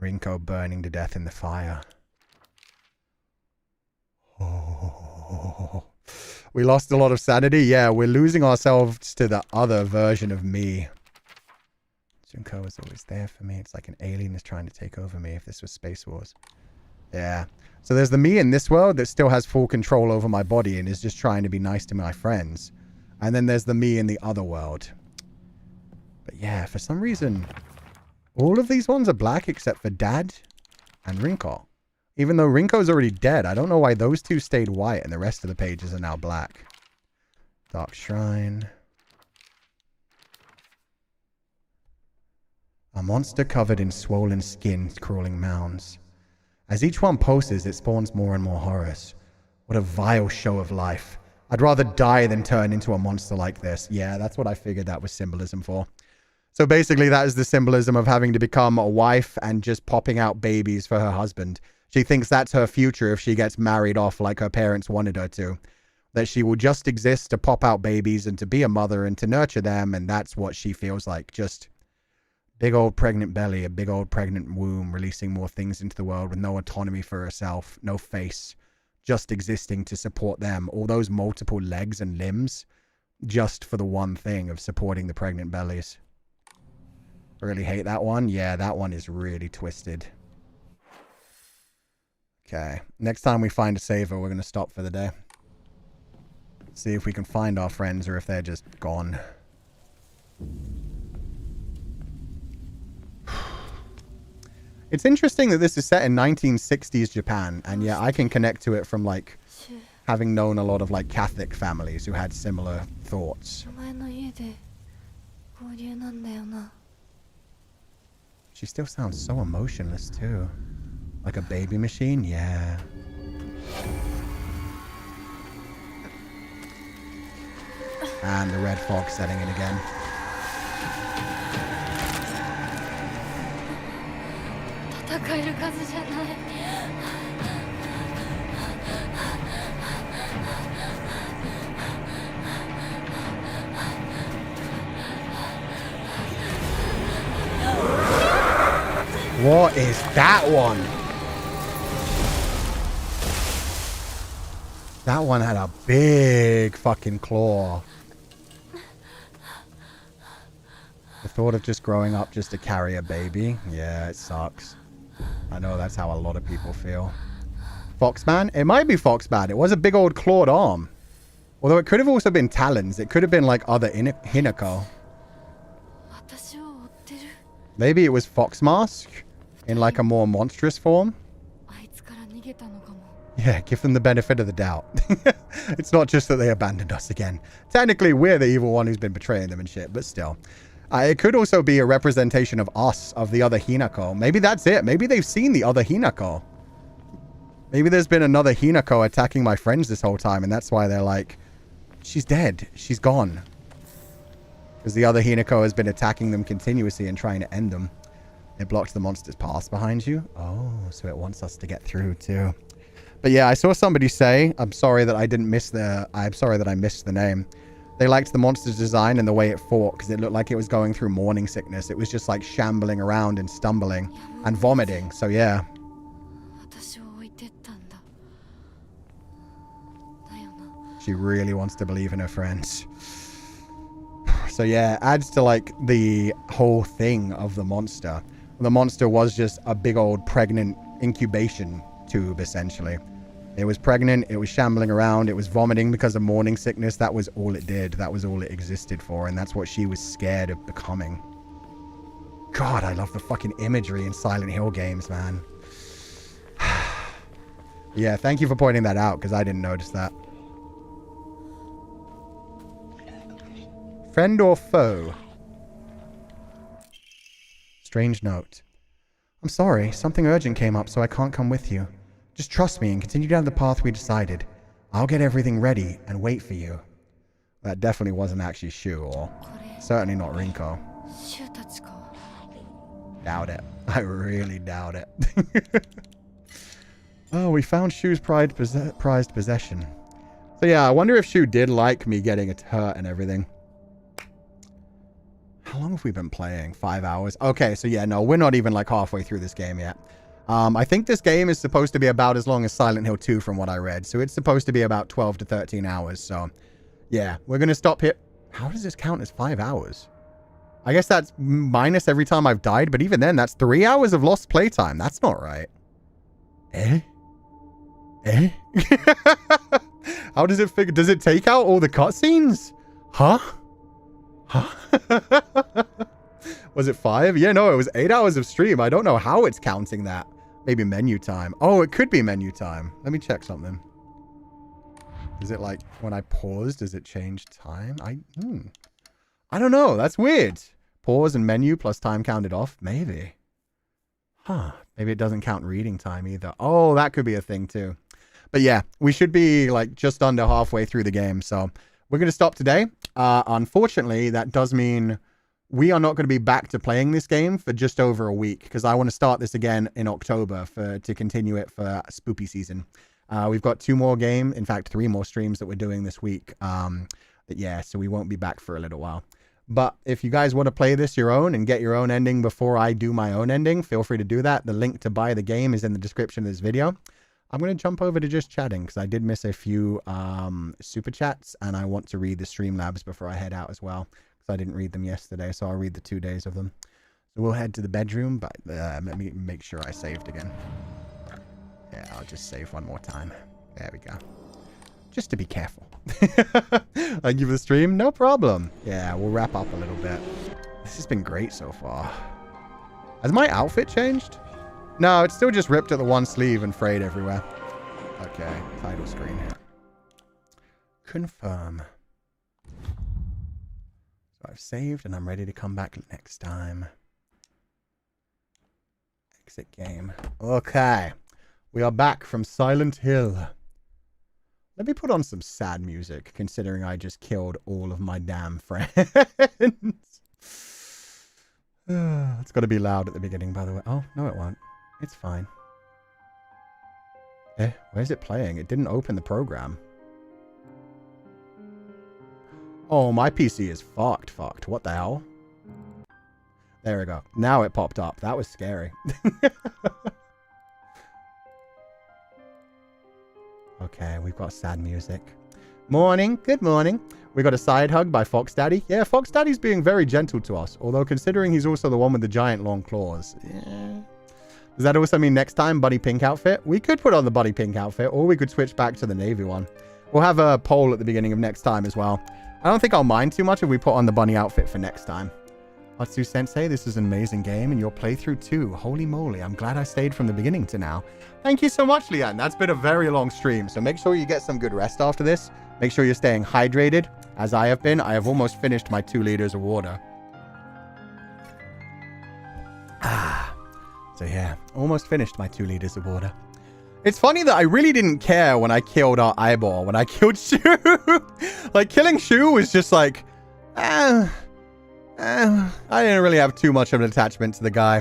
Rinko burning to death in the fire. Oh. We lost a lot of sanity. Yeah, we're losing ourselves to the other version of me. Junko was always there for me. It's like an alien is trying to take over me if this was Space Wars. Yeah. So there's the me in this world that still has full control over my body and is just trying to be nice to my friends. And then there's the me in the other world. But yeah, for some reason, all of these ones are black except for Dad and Rinko. Even though Rinko's already dead, I don't know why those two stayed white and the rest of the pages are now black. Dark Shrine. A monster covered in swollen skin crawling mounds. As each one pulses, it spawns more and more horrors. What a vile show of life. I'd rather die than turn into a monster like this. Yeah, that's what I figured that was symbolism for. So basically that is the symbolism of having to become a wife and just popping out babies for her husband. She thinks that's her future if she gets married off like her parents wanted her to. That she will just exist to pop out babies and to be a mother and to nurture them, and that's what she feels like. Just big old pregnant belly, a big old pregnant womb, releasing more things into the world with no autonomy for herself, no face, just existing to support them. All those multiple legs and limbs, just for the one thing of supporting the pregnant bellies. Really hate that one. Yeah, that one is really twisted. Okay, next time we find a saver, we're going to stop for the day. See if we can find our friends or if they're just gone. It's interesting that this is set in 1960s Japan, and yeah, I can connect to it from, like, having known a lot of, like, Catholic families who had similar thoughts. She still sounds so emotionless, too. Like a baby machine? Yeah. And the red fog setting in again. What is that one? That one had a big fucking claw. The thought of just growing up just to carry a baby. Yeah, it sucks. I know that's how a lot of people feel. Foxman? It might be Foxman. It was a big old clawed arm. Although it could have also been talons. It could have been like other Hinako. Maybe it was Foxmask in like a more monstrous form. Yeah, give them the benefit of the doubt. It's not just that they abandoned us again. Technically, we're the evil one who's been betraying them and shit, but still. It could also be a representation of us, of the other Hinako. Maybe that's it. Maybe they've seen the other Hinako. Maybe there's been another Hinako attacking my friends this whole time, and that's why they're like, she's dead. She's gone. Because the other Hinako has been attacking them continuously and trying to end them. It blocked the monster's path behind you. Oh, so it wants us to get through too. But yeah, I saw somebody say, I'm sorry that I missed the name. They liked the monster's design and the way it fought because it looked like it was going through morning sickness. It was just like shambling around and stumbling and vomiting. So yeah. She really wants to believe in her friends. So yeah, adds to like the whole thing of the monster. The monster was just a big old pregnant incubation tube, essentially. It was pregnant, it was shambling around, it was vomiting because of morning sickness. That was all it did. That was all it existed for, and that's what she was scared of becoming. God, I love the fucking imagery in Silent Hill games, man. Yeah, thank you for pointing that out, because I didn't notice that. Friend or foe? Strange note. I'm sorry, something urgent came up, so I can't come with you. Just trust me and continue down the path we decided. I'll get everything ready and wait for you. That definitely wasn't actually Shu, or certainly not Rinko. Doubt it. I really doubt it. Oh, we found Shu's prized possession. So yeah, I wonder if Shu did like me getting it hurt and everything. How long have we been playing? 5 hours? Okay, so yeah, no, we're not even like halfway through this game yet. I think this game is supposed to be about as long as Silent Hill 2 from what I read. So it's supposed to be about 12 to 13 hours. So yeah, we're going to stop here. How does this count as 5 hours? I guess that's minus every time I've died. But even then, that's 3 hours of lost playtime. That's not right. Eh? Eh? How does it figure? Does it take out all the cutscenes? Huh? Huh? Was it 5? Yeah, no, it was 8 hours of stream. I don't know how it's counting that. Maybe menu time. Oh, it could be menu time. Let me check something. Is it like when I pause, does it change time? I don't know. That's weird. Pause and menu plus time counted off. Maybe. Huh. Maybe it doesn't count reading time either. Oh, that could be a thing too. But yeah, we should be like just under halfway through the game. So we're going to stop today. Unfortunately, that does mean we are not going to be back to playing this game for just over a week because I want to start this again in October to continue it for spoopy season. We've got 2 more games, in fact 3 more streams that we're doing this week. But yeah, so we won't be back for a little while. But if you guys want to play this your own and get your own ending before I do my own ending, feel free to do that. The link to buy the game is in the description of this video. I'm going to jump over to just chatting because I did miss a few super chats and I want to read the Streamlabs before I head out as well. I didn't read them yesterday, so I'll read the 2 days of them. So we'll head to the bedroom, but let me make sure I saved again. Yeah, I'll just save one more time. There we go. Just to be careful. Thank you for the stream. No problem. Yeah, we'll wrap up a little bit. This has been great so far. Has my outfit changed? No, it's still just ripped at the one sleeve and frayed everywhere. Okay, title screen here. Confirm. I've saved and I'm ready to come back next time. Exit game. Okay. We are back from Silent Hill. Let me put on some sad music, considering I just killed all of my damn friends. It's got to be loud at the beginning, by the way. Oh, no it won't. It's fine. Where's it playing? It didn't open the program. Oh, my PC is fucked. What the hell? There we go. Now it popped up. That was scary. Okay, we've got sad music. Morning. Good morning. We got a side hug by Fox Daddy. Yeah, Fox Daddy's being very gentle to us. Although considering he's also the one with the giant long claws. Yeah. Does that also mean next time Bunny Pink outfit? We could put on the Bunny Pink outfit, or we could switch back to the navy one. We'll have a poll at the beginning of next time as well. I don't think I'll mind too much if we put on the bunny outfit for next time. Atsu Sensei, this is an amazing game and your playthrough too. Holy moly, I'm glad I stayed from the beginning to now. Thank you so much, Leanne. That's been a very long stream, so make sure you get some good rest after this. Make sure you're staying hydrated, as I have been. I have almost finished my 2 liters of water. So yeah, almost finished my 2 liters of water. It's funny that I really didn't care when I killed our eyeball, when I killed Shu. Like, killing Shu was just like, I didn't really have too much of an attachment to the guy.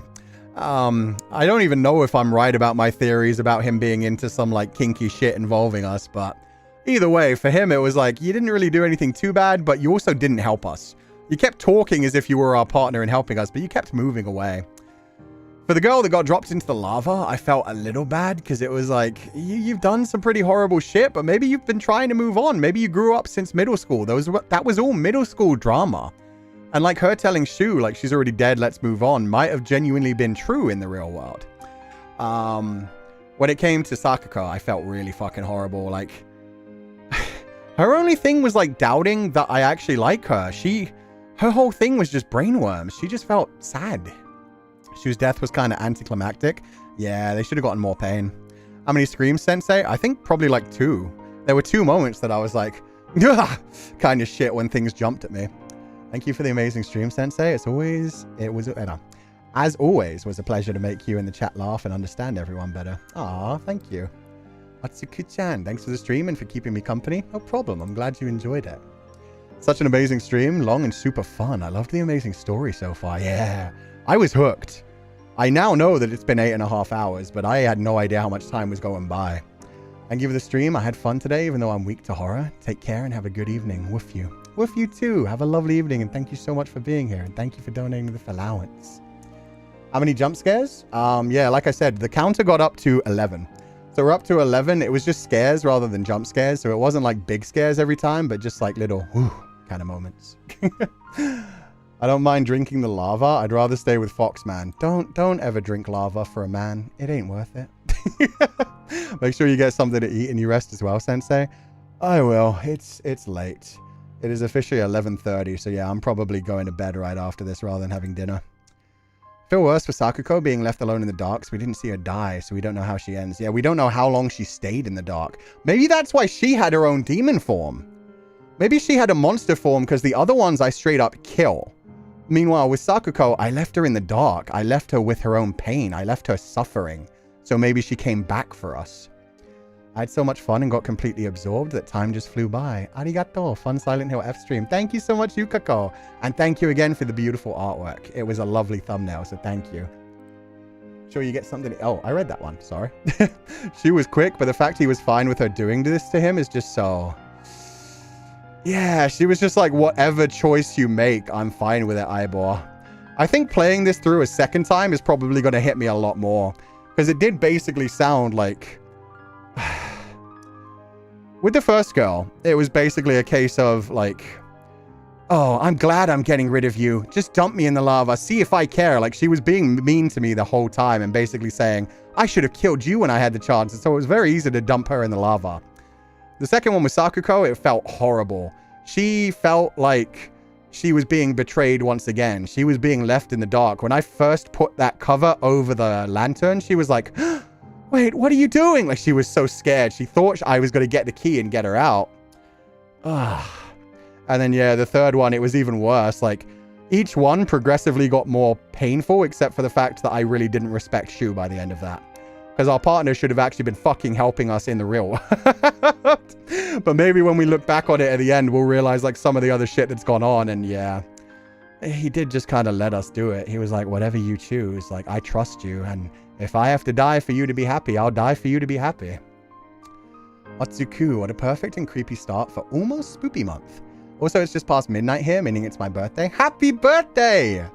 I don't even know if I'm right about my theories about him being into some, like, kinky shit involving us, but either way, for him, it was like, you didn't really do anything too bad, but you also didn't help us. You kept talking as if you were our partner and helping us, but you kept moving away. For the girl that got dropped into the lava, I felt a little bad because it was like, you've done some pretty horrible shit, but maybe you've been trying to move on. Maybe you grew up since middle school. That was all middle school drama. And like her telling Shu, like she's already dead, let's move on, might have genuinely been true in the real world. When it came to Sakako, I felt really fucking horrible. Like, her only thing was like doubting that I actually like her. Her whole thing was just brainworms. She just felt sad. Shu's death was kind of anticlimactic. Yeah, they should have gotten more pain. How many screams, Sensei? I think probably like 2. There were 2 moments that I was like, kind of shit when things jumped at me. Thank you for the amazing stream, Sensei. As always, was a pleasure to make you in the chat laugh and understand everyone better. Aw, thank you. Atsuku-chan, thanks for the stream and for keeping me company. No problem, I'm glad you enjoyed it. Such an amazing stream, long and super fun. I loved the amazing story so far. Yeah, I was hooked. I now know that it's been 8.5 hours, but I had no idea how much time was going by. Thank you for the stream. I had fun today, even though I'm weak to horror. Take care and have a good evening. Woof you. Woof you too. Have a lovely evening, and thank you so much for being here, and thank you for donating to the Feileacans. How many jump scares? Yeah, like I said, the counter got up to 11. So we're up to 11. It was just scares rather than jump scares, so it wasn't like big scares every time, but just like little whew kind of moments. I don't mind drinking the lava. I'd rather stay with Foxman. Don't ever drink lava for a man. It ain't worth it. Make sure you get something to eat and you rest as well, Sensei. I will. It's late. It is officially 11:30, so yeah, I'm probably going to bed right after this rather than having dinner. Feel worse for Sakako being left alone in the dark, so we didn't see her die, so we don't know how she ends. Yeah, we don't know how long she stayed in the dark. Maybe that's why she had her own demon form. Maybe she had a monster form because the other ones I straight up kill. Meanwhile, with Sakako, I left her in the dark. I left her with her own pain. I left her suffering. So maybe she came back for us. I had so much fun and got completely absorbed that time just flew by. Arigato, fun Silent Hill F stream. Thank you so much, Yukako. And thank you again for the beautiful artwork. It was a lovely thumbnail, so thank you. Sure you get something. Oh, I read that one. Sorry. She was quick, but the fact he was fine with her doing this to him is just so... Yeah, she was just like, whatever choice you make, I'm fine with it, Ibor. I think playing this through a second time is probably going to hit me a lot more. Because it did basically sound like... With the first girl, it was basically a case of like, oh, I'm glad I'm getting rid of you. Just dump me in the lava. See if I care. Like, she was being mean to me the whole time and basically saying, I should have killed you when I had the chance. And so it was very easy to dump her in the lava. The second one with Sakako, it felt horrible. She felt like she was being betrayed once again. She was being left in the dark. When I first put that cover over the lantern, she was like, wait, what are you doing? Like, she was so scared. She thought I was going to get the key and get her out. And then, yeah, the third one, it was even worse. Like, each one progressively got more painful, except for the fact that I really didn't respect Shu by the end of that. Because our partner should have actually been fucking helping us in the real world. But maybe when we look back on it at the end, we'll realize like some of the other shit that's gone on. And yeah, he did just kind of let us do it. He was like, whatever you choose, like, I trust you. And if I have to die for you to be happy, I'll die for you to be happy. Atsuku, what a perfect and creepy start for almost spoopy month. Also, it's just past midnight here, meaning it's my birthday. Happy birthday!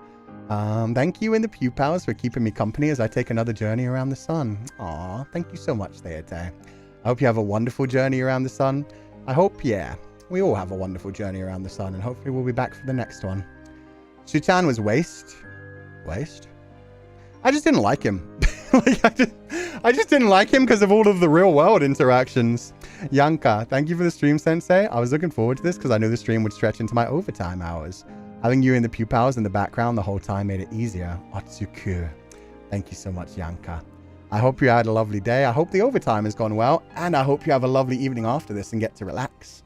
Thank you and the Pupals for keeping me company as I take another journey around the sun. Aw, thank you so much, Theate. I hope you have a wonderful journey around the sun. I hope, yeah, we all have a wonderful journey around the sun, and hopefully we'll be back for the next one. Shuchan was waste. Waste? I just didn't like him. Like, I just didn't like him because of all of the real world interactions. Yanka, thank you for the stream, Sensei. I was looking forward to this because I knew the stream would stretch into my overtime hours. Having you and the Pupals in the background the whole time made it easier. Atsuku. Thank you so much, Yanka. I hope you had a lovely day. I hope the overtime has gone well. And I hope you have a lovely evening after this and get to relax.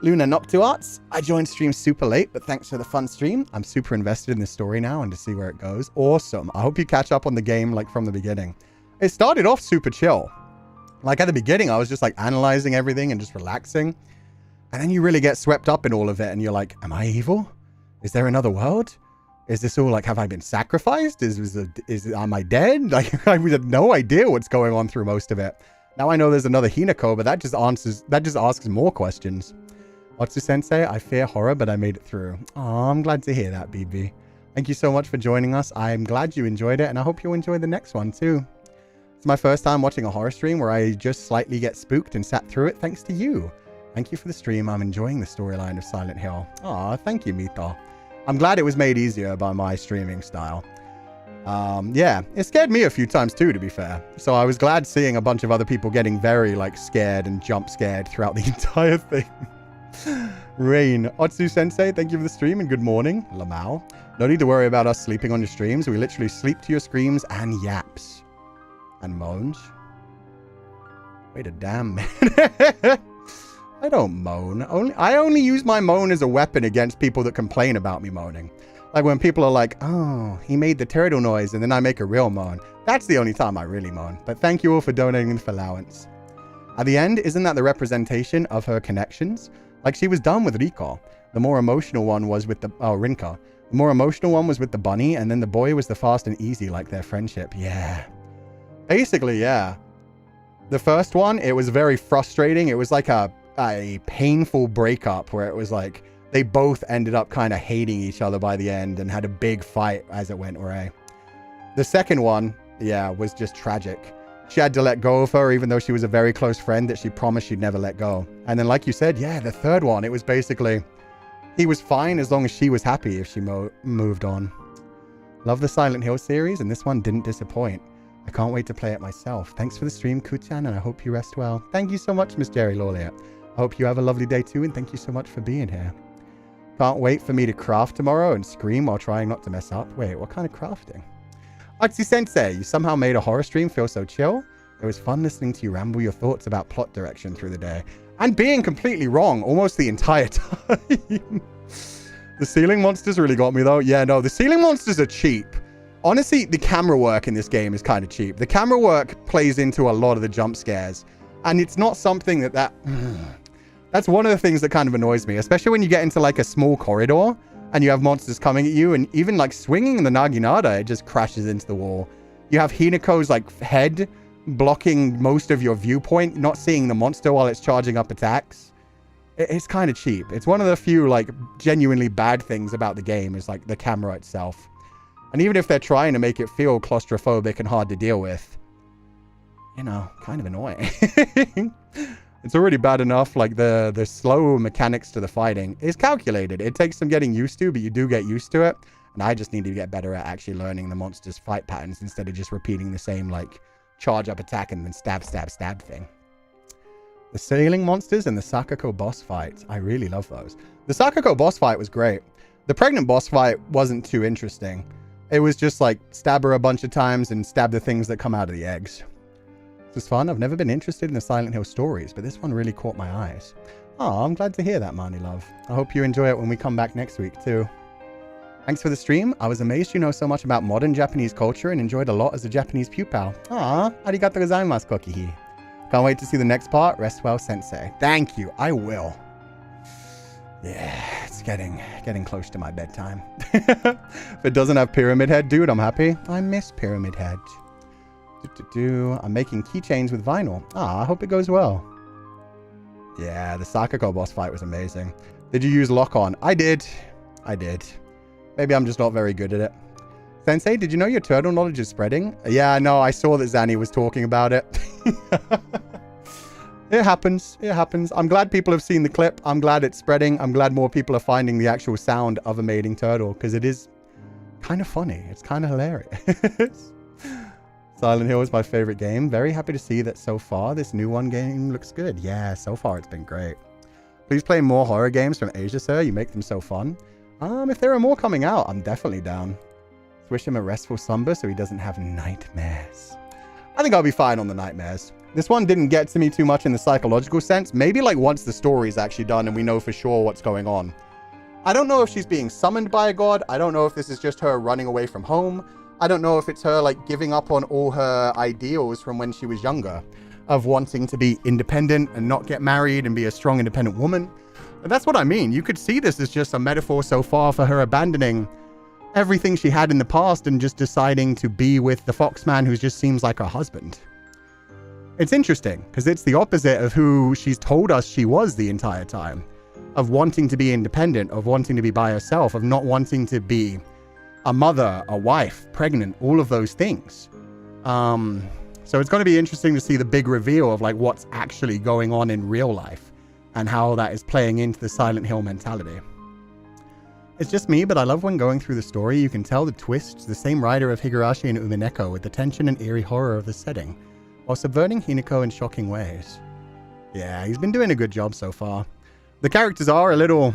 Luna Noctuarts. I joined stream super late, but thanks for the fun stream. I'm super invested in the story now and to see where it goes. Awesome. I hope you catch up on the game like from the beginning. It started off super chill. Like at the beginning, I was just like analyzing everything and just relaxing. And then you really get swept up in all of it and you're like, am I evil? Is there another world? Is this all like, have I been sacrificed? Am I dead? Like, I had no idea what's going on through most of it. Now I know there's another Hinako, but that just asks more questions. Otsu-sensei, I fear horror, but I made it through. Oh, I'm glad to hear that, BB. Thank you so much for joining us. I'm glad you enjoyed it, and I hope you'll enjoy the next one, too. It's my first time watching a horror stream where I just slightly get spooked and sat through it thanks to you. Thank you for the stream. I'm enjoying the storyline of Silent Hill. Aw, thank you, Mito. I'm glad it was made easier by my streaming style. Yeah, it scared me a few times too, to be fair. So I was glad seeing a bunch of other people getting very, like, scared and jump scared throughout the entire thing. Rain. Otsu-sensei, thank you for the stream and good morning. Lamau. No need to worry about us sleeping on your streams. We literally sleep to your screams and yaps. And moans. Wait a damn minute. I don't moan. I only use my moan as a weapon against people that complain about me moaning. Like when people are like, oh, he made the turtle noise, and then I make a real moan. That's the only time I really moan. But thank you all for donating for allowance. At the end, isn't that the representation of her connections? Like she was done with Rinko. The more emotional one was with the... Oh, Rinko. The more emotional one was with the bunny, and then the boy was the fast and easy, like their friendship. Yeah. Basically, yeah. The first one, it was very frustrating. It was like a painful breakup where it was like they both ended up kind of hating each other by the end and had a big fight as it went away. The second one, yeah, was just tragic. She had to let go of her even though she was a very close friend that she promised she'd never let go. And then like you said, yeah, the third one, it was basically he was fine as long as she was happy if she moved on. Love the Silent Hill series, and this one didn't disappoint. I can't wait to play it myself. Thanks for the stream, Kuchan, and I hope you rest well. Thank you so much, Miss Jerry Lawliet. I hope you have a lovely day too, and thank you so much for being here. Can't wait for me to craft tomorrow and scream while trying not to mess up. Wait, what kind of crafting? Atsu-sensei, you somehow made a horror stream feel so chill. It was fun listening to you ramble your thoughts about plot direction through the day. And being completely wrong almost the entire time. The ceiling monsters really got me though. Yeah, no, the ceiling monsters are cheap. Honestly, the camera work in this game is kind of cheap. The camera work plays into a lot of the jump scares. And it's not something that's one of the things that kind of annoys me, especially when you get into like a small corridor and you have monsters coming at you, and even like swinging the naginata, it just crashes into the wall. You have Hinako's like head blocking most of your viewpoint, not seeing the monster while it's charging up attacks. It's kind of cheap. It's one of the few like genuinely bad things about the game is like the camera itself. And even if they're trying to make it feel claustrophobic and hard to deal with, you know, kind of annoying. It's already bad enough, like the slow mechanics to the fighting is calculated. It takes some getting used to, but you do get used to it. And I just need to get better at actually learning the monster's fight patterns instead of just repeating the same, like, charge up attack and then stab, stab, stab thing. The sailing monsters and the Sako boss fights. I really love those. The Sako boss fight was great. The pregnant boss fight wasn't too interesting. It was just like stab her a bunch of times and stab the things that come out of the eggs. This was fun. I've never been interested in the Silent Hill stories, but this one really caught my eyes. Oh, I'm glad to hear that, Marnie Love. I hope you enjoy it when we come back next week too. Thanks for the stream. I was amazed you know so much about modern Japanese culture and enjoyed a lot as a Japanese pupil. Aw, arigatou gozaimasu, Kokihi. Can't wait to see the next part. Rest well, Sensei. Thank you. I will. Yeah, it's getting close to my bedtime. If it doesn't have Pyramid Head, dude, I'm happy. I miss Pyramid Head. I'm making keychains with vinyl. Ah, I hope it goes well. Yeah, the Sako boss fight was amazing. Did you use lock-on? I did. Maybe I'm just not very good at it. Sensei, did you know your turtle knowledge is spreading? Yeah, no, I saw that Zanny was talking about it. It happens. It happens. I'm glad people have seen the clip. I'm glad it's spreading. I'm glad more people are finding the actual sound of a mating turtle, because it is kind of funny. It's kind of hilarious. Silent Hill is my favorite game. Very happy to see that so far this new one game looks good. Yeah, so far it's been great. Please play more horror games from Asia, sir. You make them so fun. If there are more coming out, I'm definitely down. Wish him a restful slumber so he doesn't have nightmares. I think I'll be fine on the nightmares. This one didn't get to me too much in the psychological sense. Maybe like once the story's actually done and we know for sure what's going on. I don't know if she's being summoned by a god. I don't know if this is just her running away from home. I don't know if it's her like giving up on all her ideals from when she was younger of wanting to be independent and not get married and be a strong independent woman. But that's what I mean. You could see this as just a metaphor so far for her abandoning everything she had in the past and just deciding to be with the Foxman who just seems like her husband. It's interesting, because it's the opposite of who she's told us she was the entire time. Of wanting to be independent, of wanting to be by herself, of not wanting to be a mother, a wife, pregnant, all of those things. So it's going to be interesting to see the big reveal of like what's actually going on in real life and how that is playing into the Silent Hill mentality. It's just me, but I love when going through the story, you can tell the twist's the same writer of Higurashi and Umineko with the tension and eerie horror of the setting, while subverting Hinako in shocking ways. Yeah, he's been doing a good job so far. The characters are a little...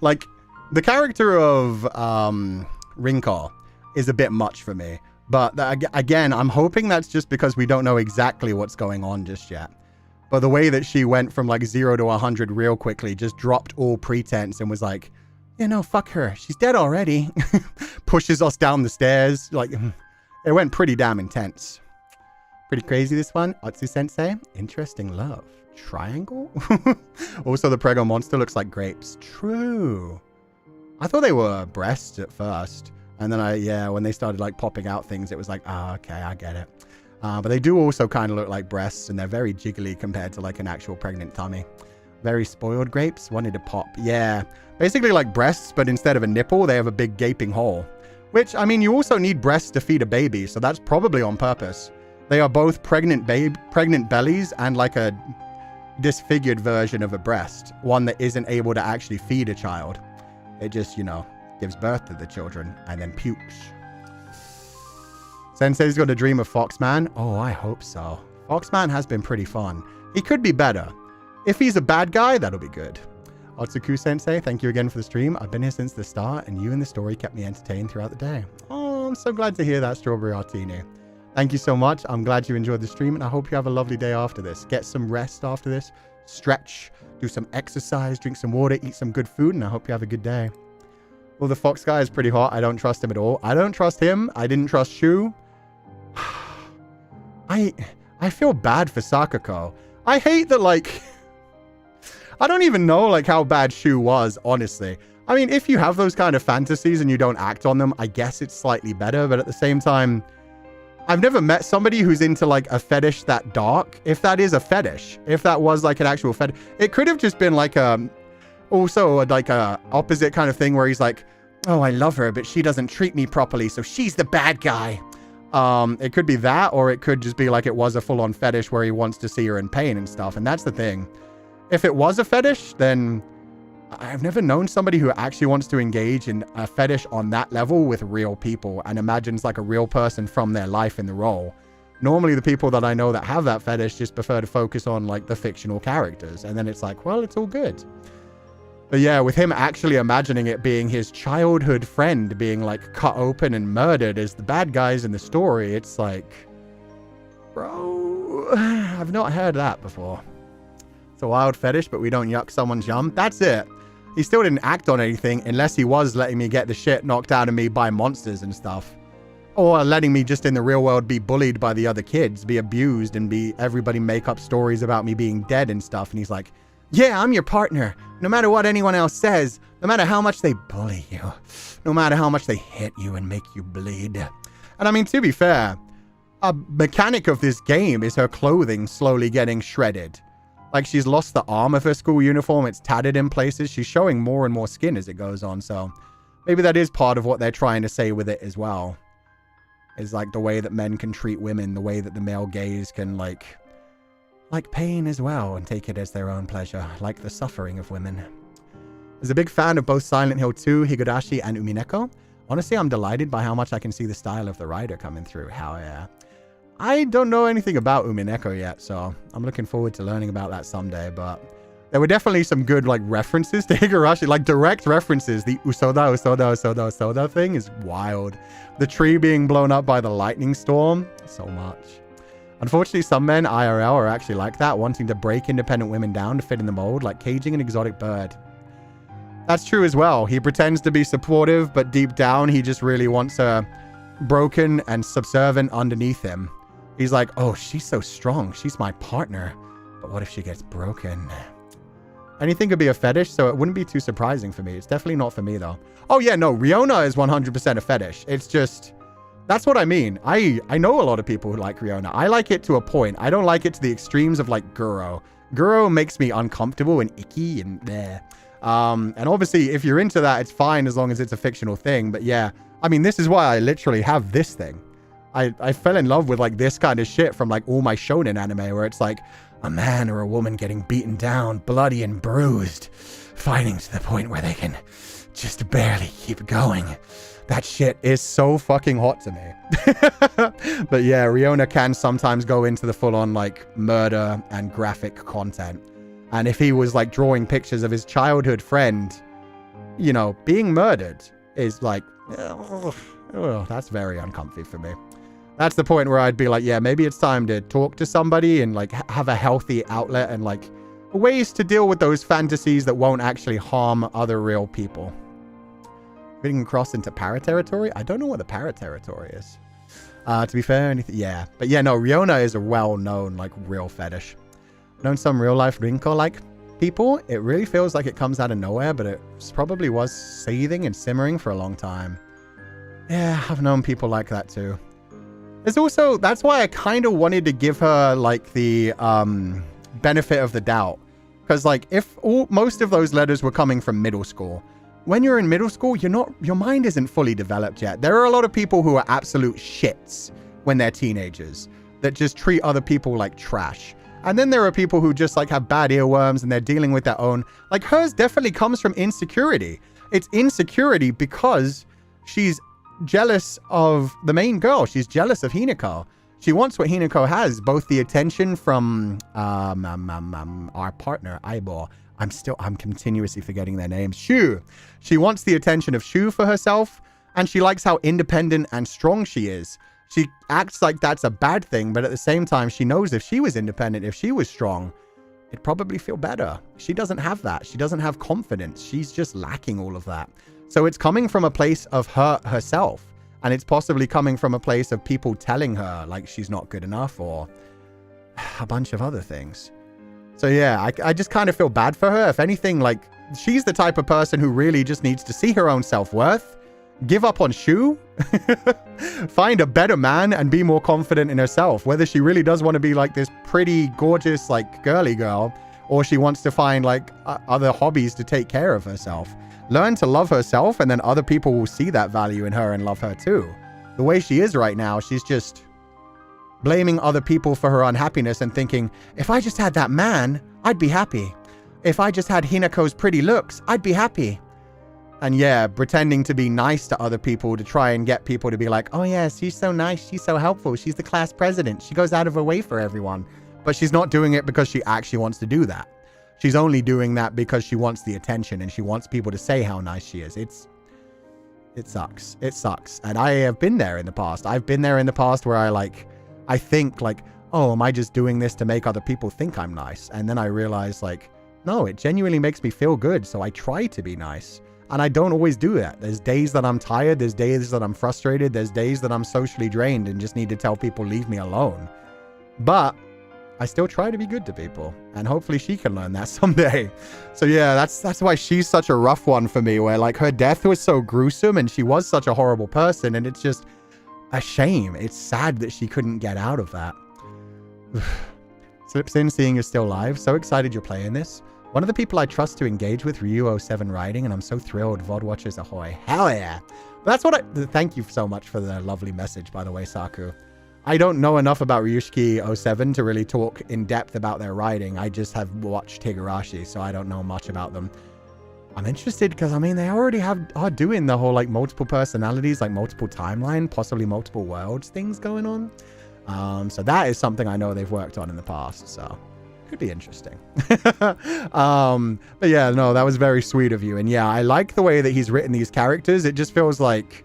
like, the character of Rinko is a bit much for me. But again, I'm hoping that's just because we don't know exactly what's going on just yet. But the way that she went from like 0 to 100 real quickly, just dropped all pretense and was like, you know, fuck her. She's dead already. Pushes us down the stairs. Like, it went pretty damn intense. Pretty crazy, this one. Atsu-sensei. Interesting love. Triangle? Also, the Prego monster looks like grapes. True. I thought they were breasts at first. And then when they started like popping out things, it was like, oh, okay, I get it. But they do also kind of look like breasts, and they're very jiggly compared to like an actual pregnant tummy. Very spoiled grapes. Wanted to pop. Yeah. Basically like breasts, but instead of a nipple, they have a big gaping hole. Which, I mean, you also need breasts to feed a baby, so that's probably on purpose. They are both pregnant bellies and like a disfigured version of a breast. One that isn't able to actually feed a child. It just, you know, gives birth to the children and then pukes. Sensei's got a dream of Foxman. Oh, I hope so. Foxman has been pretty fun. He could be better. If he's a bad guy, that'll be good. Otsuku Sensei, thank you again for the stream. I've been here since the start, and you and the story kept me entertained throughout the day. Oh, I'm so glad to hear that, Strawberry Artini. Thank you so much. I'm glad you enjoyed the stream, and I hope you have a lovely day after this. Get some rest after this. Stretch. Do some exercise. Drink some water. Eat some good food, and I hope you have a good day. Well, the fox guy is pretty hot. I don't trust him at all. I don't trust him. I didn't trust Shu. I feel bad for Sakako. I hate that, like... I don't even know, like, how bad Shu was, honestly. I mean, if you have those kind of fantasies and you don't act on them, I guess it's slightly better. But at the same time, I've never met somebody who's into, like, a fetish that dark. If that is a fetish. If that was, like, an actual fetish. It could have just been, like, also, like, a opposite kind of thing where he's like, oh, I love her, but she doesn't treat me properly, so she's the bad guy. It could be that, or it could just be like it was a full-on fetish where he wants to see her in pain and stuff. And that's the thing. If it was a fetish, then I've never known somebody who actually wants to engage in a fetish on that level with real people and imagines like a real person from their life in the role. Normally the people that I know that have that fetish just prefer to focus on like the fictional characters. And then it's like, well, it's all good. But yeah, with him actually imagining it being his childhood friend being like cut open and murdered as the bad guys in the story, it's like, bro, I've not heard that before. It's a wild fetish, but we don't yuck someone's yum. That's it. He still didn't act on anything unless he was letting me get the shit knocked out of me by monsters and stuff. Or letting me just in the real world be bullied by the other kids, be abused, and be everybody make up stories about me being dead and stuff. And he's like, yeah, I'm your partner. No matter what anyone else says, no matter how much they bully you, no matter how much they hit you and make you bleed. And I mean, to be fair, a mechanic of this game is her clothing slowly getting shredded. Like, she's lost the arm of her school uniform. It's tattered in places. She's showing more and more skin as it goes on. So maybe that is part of what they're trying to say with it as well. Is like the way that men can treat women, the way that the male gaze can like pain as well and take it as their own pleasure, like the suffering of women. As a big fan of both Silent Hill 2, Higurashi, and Umineko, honestly, I'm delighted by how much I can see the style of the writer coming through. Hell yeah. I don't know anything about Umineko yet, so I'm looking forward to learning about that someday, but there were definitely some good, like, references to Higurashi, like, direct references. The Usoda thing is wild. The tree being blown up by the lightning storm, so much. Unfortunately, some men, IRL, are actually like that, wanting to break independent women down to fit in the mold, like caging an exotic bird. That's true as well. He pretends to be supportive, but deep down, he just really wants her broken and subservient underneath him. He's like, oh, she's so strong. She's my partner. But what if she gets broken? Anything could be a fetish, so it wouldn't be too surprising for me. It's definitely not for me, though. Oh, yeah, no. Riona is 100% a fetish. It's just... That's what I mean. I know a lot of people who like Riona. I like it to a point. I don't like it to the extremes of like Guro. Guro makes me uncomfortable and icky and there. And obviously, if you're into that, it's fine as long as it's a fictional thing. But yeah, I mean, this is why I literally have this thing. I fell in love with like this kind of shit from like all my shonen anime where it's like a man or a woman getting beaten down, bloody and bruised, fighting to the point where they can just barely keep going. That shit is so fucking hot to me. But yeah, Riona can sometimes go into the full-on like murder and graphic content. And if he was like drawing pictures of his childhood friend, you know, being murdered is like, that's very uncomfy for me. That's the point where I'd be like, yeah, maybe it's time to talk to somebody and like have a healthy outlet and like ways to deal with those fantasies that won't actually harm other real people. Getting across into para territory? I don't know what the para territory is. To be fair, anything, yeah. But yeah, no, Riona is a well-known, like, real fetish. Known some real-life Rinko-like people. It really feels like it comes out of nowhere, but it probably was seething and simmering for a long time. Yeah, I've known people like that too. There's also, that's why I kind of wanted to give her, like, the benefit of the doubt. Because, like, if most of those letters were coming from middle school, when you're in middle school, your mind isn't fully developed yet. There are a lot of people who are absolute shits when they're teenagers that just treat other people like trash. And then there are people who just like have bad earworms and they're dealing with their own. Like hers definitely comes from insecurity. It's insecurity because she's jealous of the main girl. She's jealous of Hinako. She wants what Hinako has, both the attention from our partner, Aibo. I'm continuously forgetting their names. Shu. She wants the attention of Shu for herself, and she likes how independent and strong she is. She acts like that's a bad thing, but at the same time, she knows if she was independent, if she was strong, it'd probably feel better. She doesn't have that. She doesn't have confidence. She's just lacking all of that. So it's coming from a place of herself, and it's possibly coming from a place of people telling her, like, she's not good enough, or a bunch of other things. So yeah, I just kind of feel bad for her. If anything, like, she's the type of person who really just needs to see her own self-worth, give up on Shu, find a better man, and be more confident in herself. Whether she really does want to be like this pretty, gorgeous, like, girly girl, or she wants to find, like, other hobbies to take care of herself. Learn to love herself, and then other people will see that value in her and love her too. The way she is right now, she's just blaming other people for her unhappiness and thinking, if I just had that man, I'd be happy. If I just had Hinako's pretty looks, I'd be happy. And yeah, pretending to be nice to other people to try and get people to be like, oh yeah, she's so nice, she's so helpful, she's the class president, she goes out of her way for everyone. But she's not doing it because she actually wants to do that. She's only doing that because she wants the attention and she wants people to say how nice she is. It sucks. It sucks. And I have been there in the past. I've been there in the past where I think like, oh, am I just doing this to make other people think I'm nice? And then I realize like, no, it genuinely makes me feel good. So I try to be nice. And I don't always do that. There's days that I'm tired. There's days that I'm frustrated. There's days that I'm socially drained and just need to tell people, leave me alone. But I still try to be good to people. And hopefully she can learn that someday. So yeah, that's why she's such a rough one for me, where like her death was so gruesome and she was such a horrible person. And it's just a shame. It's sad that she couldn't get out of that. Slips in, seeing you're still live. So excited you're playing this. One of the people I trust to engage with, Ryu07 Riding, and I'm so thrilled. VOD watchers ahoy. Hell yeah. That's what thank you so much for the lovely message, by the way, Sako. I don't know enough about Ryushiki07 to really talk in depth about their writing. I just have watched Higurashi, so I don't know much about them. I'm interested because, I mean, they already are doing the whole, like, multiple personalities, like, multiple timeline, possibly multiple worlds things going on. So that is something I know they've worked on in the past, so could be interesting. But yeah, no, that was very sweet of you. And yeah, I like the way that he's written these characters. It just feels like,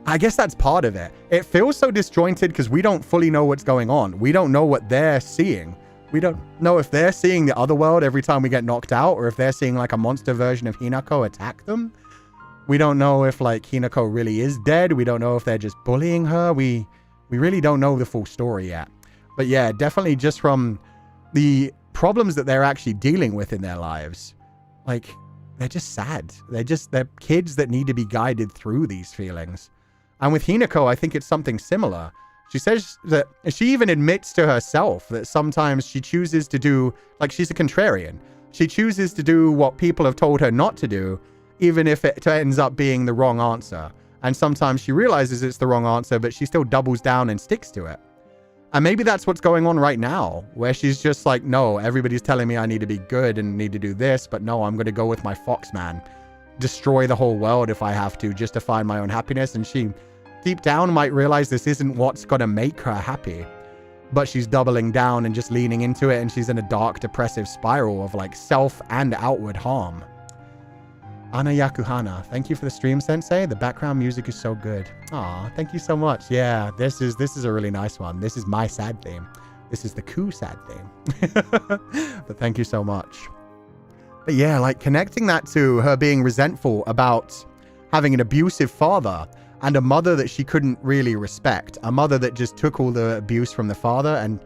I guess that's part of it. It feels so disjointed because we don't fully know what's going on. We don't know what they're seeing. We don't know if they're seeing the other world every time we get knocked out, or if they're seeing like a monster version of Hinako attack them. We don't know if like Hinako really is dead. We don't know if they're just bullying her. We really don't know the full story yet. But yeah, definitely just from the problems that they're actually dealing with in their lives, like, they're just sad. They're kids that need to be guided through these feelings. And with Hinako, I think it's something similar. She says that she even admits to herself that sometimes she chooses to do, like, she's a contrarian. She chooses to do what people have told her not to do, even if it ends up being the wrong answer. And sometimes she realizes it's the wrong answer, but she still doubles down and sticks to it. And maybe that's what's going on right now, where she's just like, no, everybody's telling me I need to be good and need to do this, but no, I'm going to go with my Foxman. Destroy the whole world if I have to, just to find my own happiness. And she, deep down, might realize this isn't what's going to make her happy. But she's doubling down and just leaning into it, and she's in a dark, depressive spiral of like self and outward harm. Ana Yakuhana, thank you for the stream, Sensei. The background music is so good. Aw, thank you so much. Yeah, this is a really nice one. This is my sad theme. This is the Cú sad theme. But thank you so much. But yeah, like connecting that to her being resentful about having an abusive father and a mother that she couldn't really respect. A mother that just took all the abuse from the father. And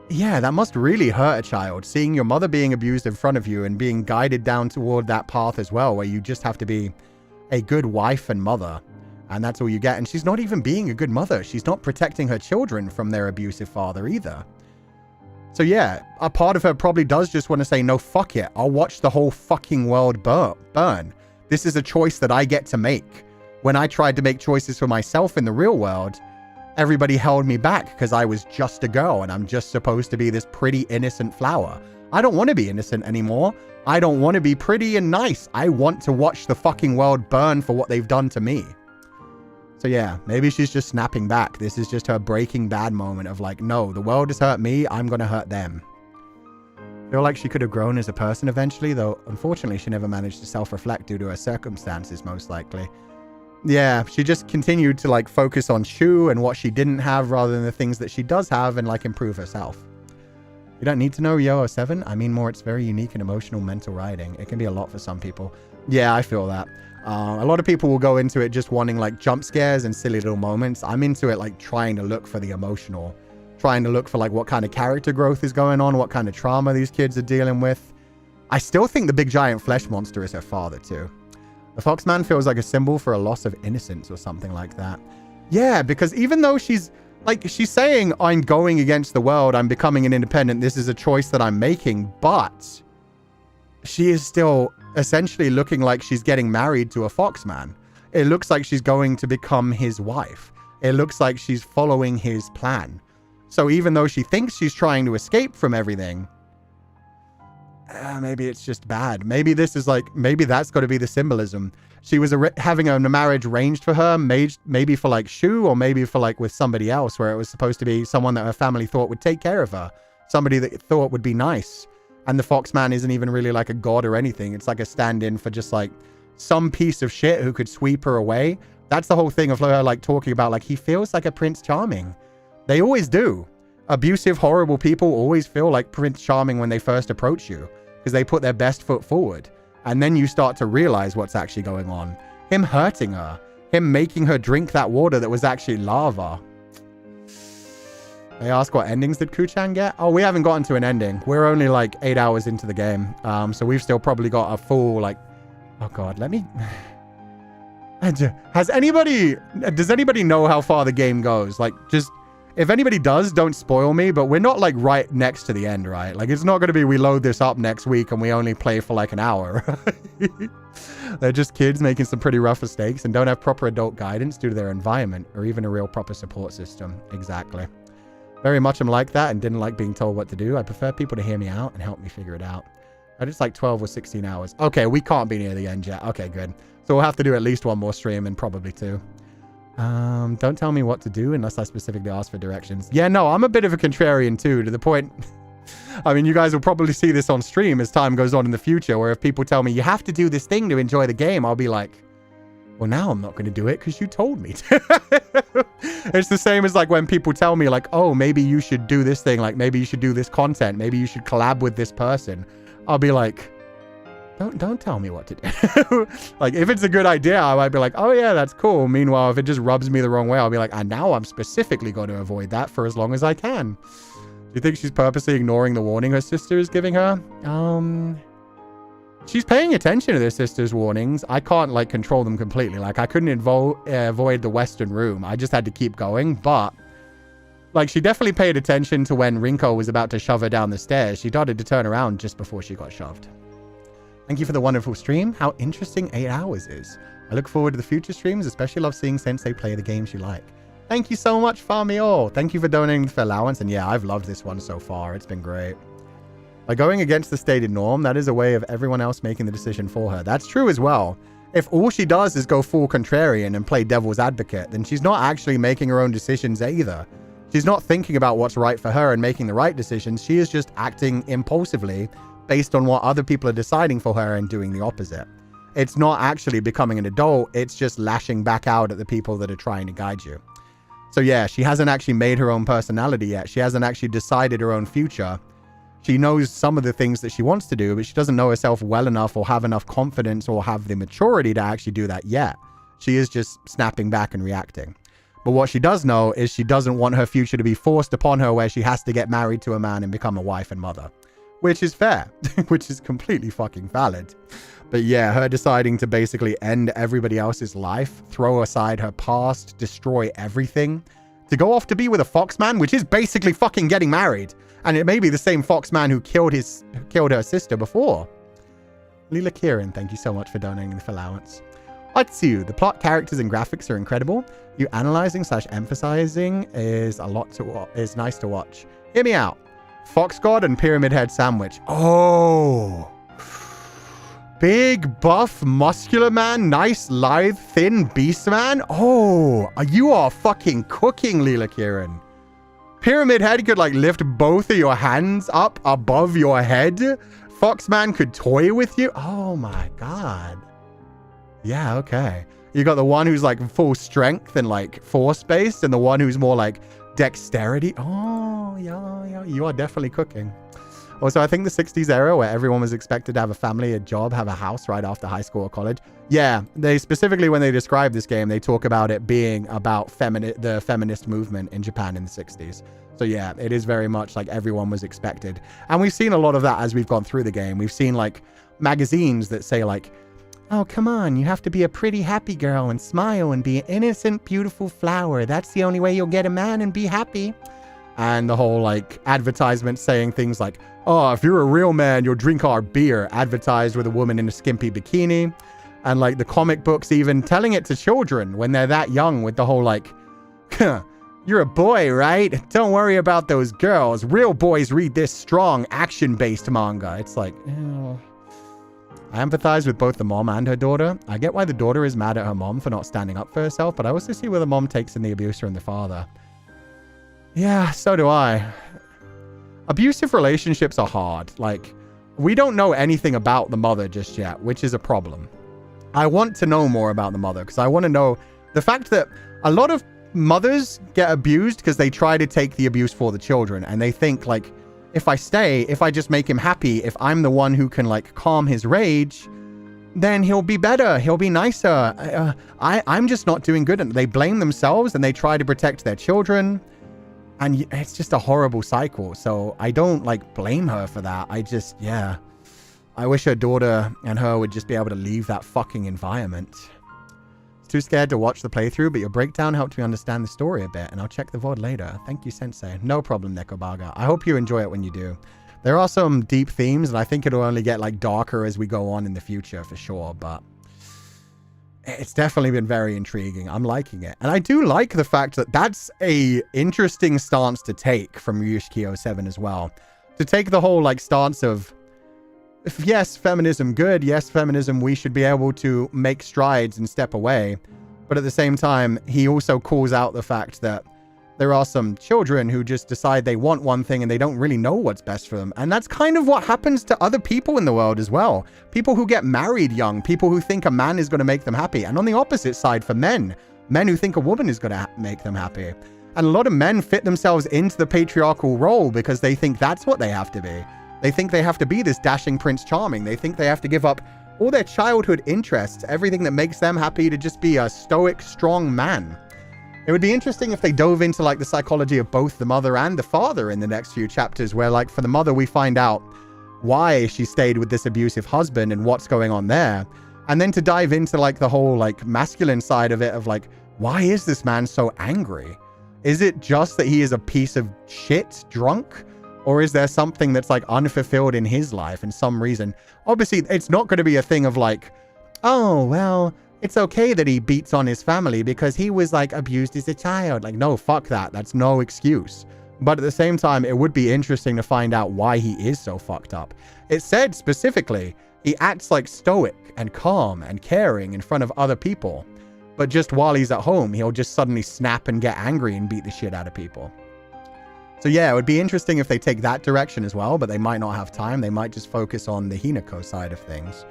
yeah, that must really hurt a child, seeing your mother being abused in front of you and being guided down toward that path as well, where you just have to be a good wife and mother, and that's all you get. And she's not even being a good mother. She's not protecting her children from their abusive father either. So yeah, a part of her probably does just want to say, no, fuck it. I'll watch the whole fucking world burn. This is a choice that I get to make. When I tried to make choices for myself in the real world, everybody held me back because I was just a girl and I'm just supposed to be this pretty innocent flower. I don't want to be innocent anymore. I don't want to be pretty and nice. I want to watch the fucking world burn for what they've done to me. So yeah, maybe she's just snapping back. This is just her Breaking Bad moment of like, no, the world has hurt me. I'm going to hurt them. I feel like she could have grown as a person eventually, though unfortunately she never managed to self-reflect due to her circumstances, most likely. Yeah, she just continued to like focus on Shu and what she didn't have rather than the things that she does have and like improve herself. You don't need to know Yo 07. I mean more, it's very unique and emotional mental writing. It can be a lot for some people. Yeah, I feel that. A lot of people will go into it just wanting like jump scares and silly little moments. I'm into it like trying to look for the emotional, trying to look for like what kind of character growth is going on, what kind of trauma these kids are dealing with. I still think the big giant flesh monster is her father too. The Foxman feels like a symbol for a loss of innocence or something like that. Yeah, because even though she's saying, I'm going against the world, I'm becoming an independent, this is a choice that I'm making, but she is still essentially looking like she's getting married to a Foxman. It looks like she's going to become his wife. It looks like she's following his plan. So even though she thinks she's trying to escape from everything, maybe it's just bad. Maybe this is like, maybe that's got to be the symbolism. She was having a marriage arranged for her, maybe for like Shu, or maybe for like with somebody else, where it was supposed to be someone that her family thought would take care of her, somebody that thought would be nice. And the Foxman isn't even really like a god or anything. It's like a stand-in for just like some piece of shit who could sweep her away. That's the whole thing of her like talking about like he feels like a Prince Charming. They always do. Abusive, horrible people always feel like Prince Charming when they first approach you, because they put their best foot forward. And then you start to realize what's actually going on. Him hurting her. Him making her drink that water that was actually lava. They ask what endings did Kuchan get? Oh, we haven't gotten to an ending. We're only like 8 hours into the game. So we've still probably got a full like... Oh god, let me... does anybody know how far the game goes? Like, just... If anybody does, don't spoil me, but we're not like right next to the end, right? Like it's not going to be we load this up next week and we only play for like an hour. Right? They're just kids making some pretty rough mistakes and don't have proper adult guidance due to their environment or even a real proper support system. Exactly. Very much I'm like that and didn't like being told what to do. I prefer people to hear me out and help me figure it out. I just like 12 or 16 hours. Okay, we can't be near the end yet. Okay, good. So we'll have to do at least one more stream and probably two. Don't tell me what to do unless I specifically ask for directions. Yeah, no, I'm a bit of a contrarian too, to the point... I mean, you guys will probably see this on stream as time goes on in the future, where if people tell me you have to do this thing to enjoy the game, I'll be like, well, now I'm not going to do it because you told me to. It's the same as like when people tell me like, oh, maybe you should do this thing, like maybe you should do this content, maybe you should collab with this person. I'll be like, don't tell me what to do. Like, if it's a good idea, I might be like, oh yeah, that's cool. Meanwhile, if it just rubs me the wrong way, I'll be like, and now I'm specifically going to avoid that for as long as I can. Do you think she's purposely ignoring the warning her sister is giving her? she's paying attention to the sister's warnings. I can't like control them completely. Like I couldn't avoid the Western room. I just had to keep going. But like she definitely paid attention to when Rinko was about to shove her down the stairs. She started to turn around just before she got shoved. Thank you for the wonderful stream. How interesting 8 hours is. I look forward to the future streams, especially love seeing Sensei play the games you like. Thank you so much, Famio. Thank you for donating for allowance. And yeah, I've loved this one so far. It's been great. By going against the stated norm, that is a way of everyone else making the decision for her. That's true as well. If all she does is go full contrarian and play devil's advocate, then she's not actually making her own decisions either. She's not thinking about what's right for her and making the right decisions. She is just acting impulsively based on what other people are deciding for her and doing the opposite. It's not actually becoming an adult. It's just lashing back out at the people that are trying to guide you. So yeah, she hasn't actually made her own personality yet. She hasn't actually decided her own future. She knows some of the things that she wants to do, but she doesn't know herself well enough or have enough confidence or have the maturity to actually do that yet. She is just snapping back and reacting. But what she does know is she doesn't want her future to be forced upon her where she has to get married to a man and become a wife and mother. Which is fair, which is completely fucking valid. But yeah, her deciding to basically end everybody else's life, throw aside her past, destroy everything, to go off to be with a foxman, which is basically fucking getting married. And it may be the same foxman who killed her sister before. Leela Kieran, thank you so much for donating the allowance. Atsu, the plot, characters, and graphics are incredible. You analyzing / emphasizing is nice to watch. Hear me out. Fox God and Pyramid Head Sandwich. Oh. Big, buff, muscular man. Nice, lithe, thin beast man. Oh, you are fucking cooking, Leela Kieran. Pyramid Head could like lift both of your hands up above your head. Foxman could toy with you. Oh my God. Yeah, okay. You got the one who's like full strength and like force-based, and the one who's more like dexterity. Oh, yeah, you are definitely cooking. Also, I think the 60s era where everyone was expected to have a family, a job, have a house right after high school or college. Yeah, they specifically, when they describe this game, they talk about it being about the feminist movement in Japan in the 60s. So yeah, it is very much like everyone was expected. And we've seen a lot of that as we've gone through the game. We've seen like magazines that say like, oh, come on, you have to be a pretty happy girl and smile and be an innocent, beautiful flower. That's the only way you'll get a man and be happy. And the whole like advertisement saying things like, oh, if you're a real man, you'll drink our beer, advertised with a woman in a skimpy bikini. And like the comic books even telling it to children when they're that young with the whole like, you're a boy, right? Don't worry about those girls. Real boys read this strong, action-based manga. It's like, ew. I empathize with both the mom and her daughter. I get why the daughter is mad at her mom for not standing up for herself, but I also see where the mom takes in the abuser and the father. Yeah, so do I. Abusive relationships are hard. Like, we don't know anything about the mother just yet, which is a problem. I want to know more about the mother because I want to know the fact that a lot of mothers get abused because they try to take the abuse for the children, and they think like, if I stay, if I just make him happy, if I'm the one who can like calm his rage, then he'll be better, he'll be nicer. I'm just not doing good. And they blame themselves and they try to protect their children. And it's just a horrible cycle. So I don't like blame her for that. I just, yeah. I wish her daughter and her would just be able to leave that fucking environment. Too scared to watch the playthrough, but your breakdown helped me understand the story a bit, and I'll check the VOD later. Thank you, Sensei. No problem, Nekobaga. I hope you enjoy it when you do. There are some deep themes, and I think it'll only get like darker as we go on in the future for sure, but it's definitely been very intriguing. I'm liking it. And I do like the fact that that's a interesting stance to take from Ryushikyo 7 as well. To take the whole like stance of, yes, feminism good. Yes, feminism, we should be able to make strides and step away. But at the same time, he also calls out the fact that there are some children who just decide they want one thing and they don't really know what's best for them. And that's kind of what happens to other people in the world as well. People who get married young, people who think a man is going to make them happy. And on the opposite side for men who think a woman is going to make them happy. And a lot of men fit themselves into the patriarchal role because they think that's what they have to be. They think they have to be this dashing Prince Charming. They think they have to give up all their childhood interests, everything that makes them happy, to just be a stoic, strong man. It would be interesting if they dove into like the psychology of both the mother and the father in the next few chapters, where like for the mother, we find out why she stayed with this abusive husband and what's going on there. And then to dive into like the whole like masculine side of it of like, why is this man so angry? Is it just that he is a piece of shit drunk? Or is there something that's like unfulfilled in his life in some reason? Obviously, it's not going to be a thing of like, oh, well, it's okay that he beats on his family because he was like abused as a child. Like, no, fuck that. That's no excuse. But at the same time, it would be interesting to find out why he is so fucked up. It said specifically, he acts like stoic and calm and caring in front of other people. But just while he's at home, he'll just suddenly snap and get angry and beat the shit out of people. So yeah, it would be interesting if they take that direction as well, but they might not have time. They might just focus on the Hinako side of things.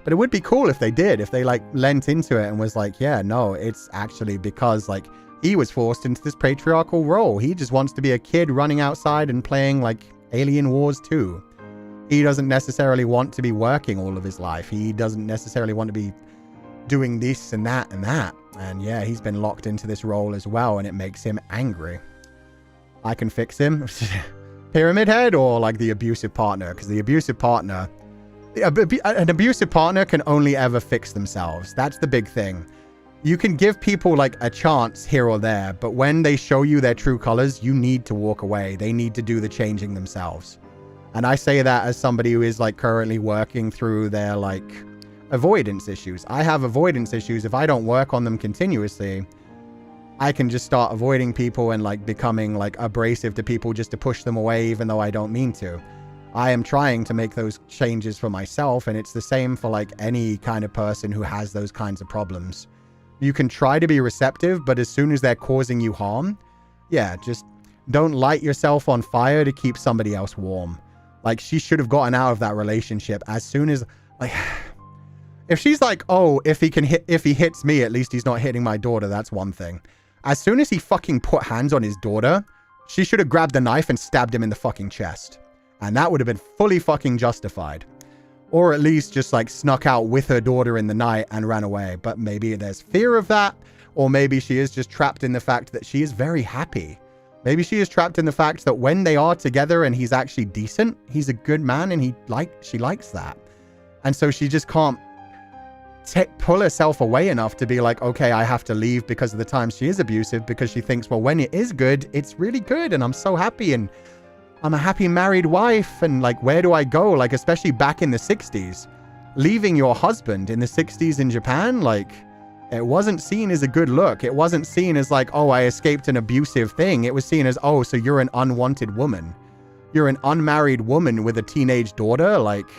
But it would be cool if they did, if they like lent into it and was like, yeah, no, it's actually because like he was forced into this patriarchal role. He just wants to be a kid running outside and playing like Alien Wars 2. He doesn't necessarily want to be working all of his life. He doesn't necessarily want to be doing this and that and that. And yeah, he's been locked into this role as well, and it makes him angry. I can fix him. Pyramid Head or like the abusive partner? Because the abusive partner, an abusive partner can only ever fix themselves. That's the big thing. You can give people like a chance here or there, but when they show you their true colors, you need to walk away. They need to do the changing themselves. And I say that as somebody who is like currently working through their like avoidance issues. I have avoidance issues. If I don't work on them continuously, I can just start avoiding people and like becoming like abrasive to people just to push them away, even though I don't mean to. I am trying to make those changes for myself, and it's the same for like any kind of person who has those kinds of problems. You can try to be receptive, but as soon as they're causing you harm, yeah, just don't light yourself on fire to keep somebody else warm. Like, she should have gotten out of that relationship as soon as, like, if she's like, oh, if he hits me, at least he's not hitting my daughter, that's one thing. As soon as he fucking put hands on his daughter, she should have grabbed the knife and stabbed him in the fucking chest. And that would have been fully fucking justified. Or at least just like snuck out with her daughter in the night and ran away. But maybe there's fear of that. Or maybe she is just trapped in the fact that she is very happy. Maybe she is trapped in the fact that when they are together and he's actually decent, he's a good man and she likes that. And so she just can't pull herself away enough to be like, okay, I have to leave because of the times she is abusive, because she thinks, well, when it is good, it's really good and I'm so happy and I'm a happy married wife, and like, where do I go? Like, especially back in the 60s, leaving your husband in the 60s in Japan, like, it wasn't seen as a good look. It wasn't seen as like, oh, I escaped an abusive thing. It was seen as, oh, so you're an unwanted woman. You're an unmarried woman with a teenage daughter. Like,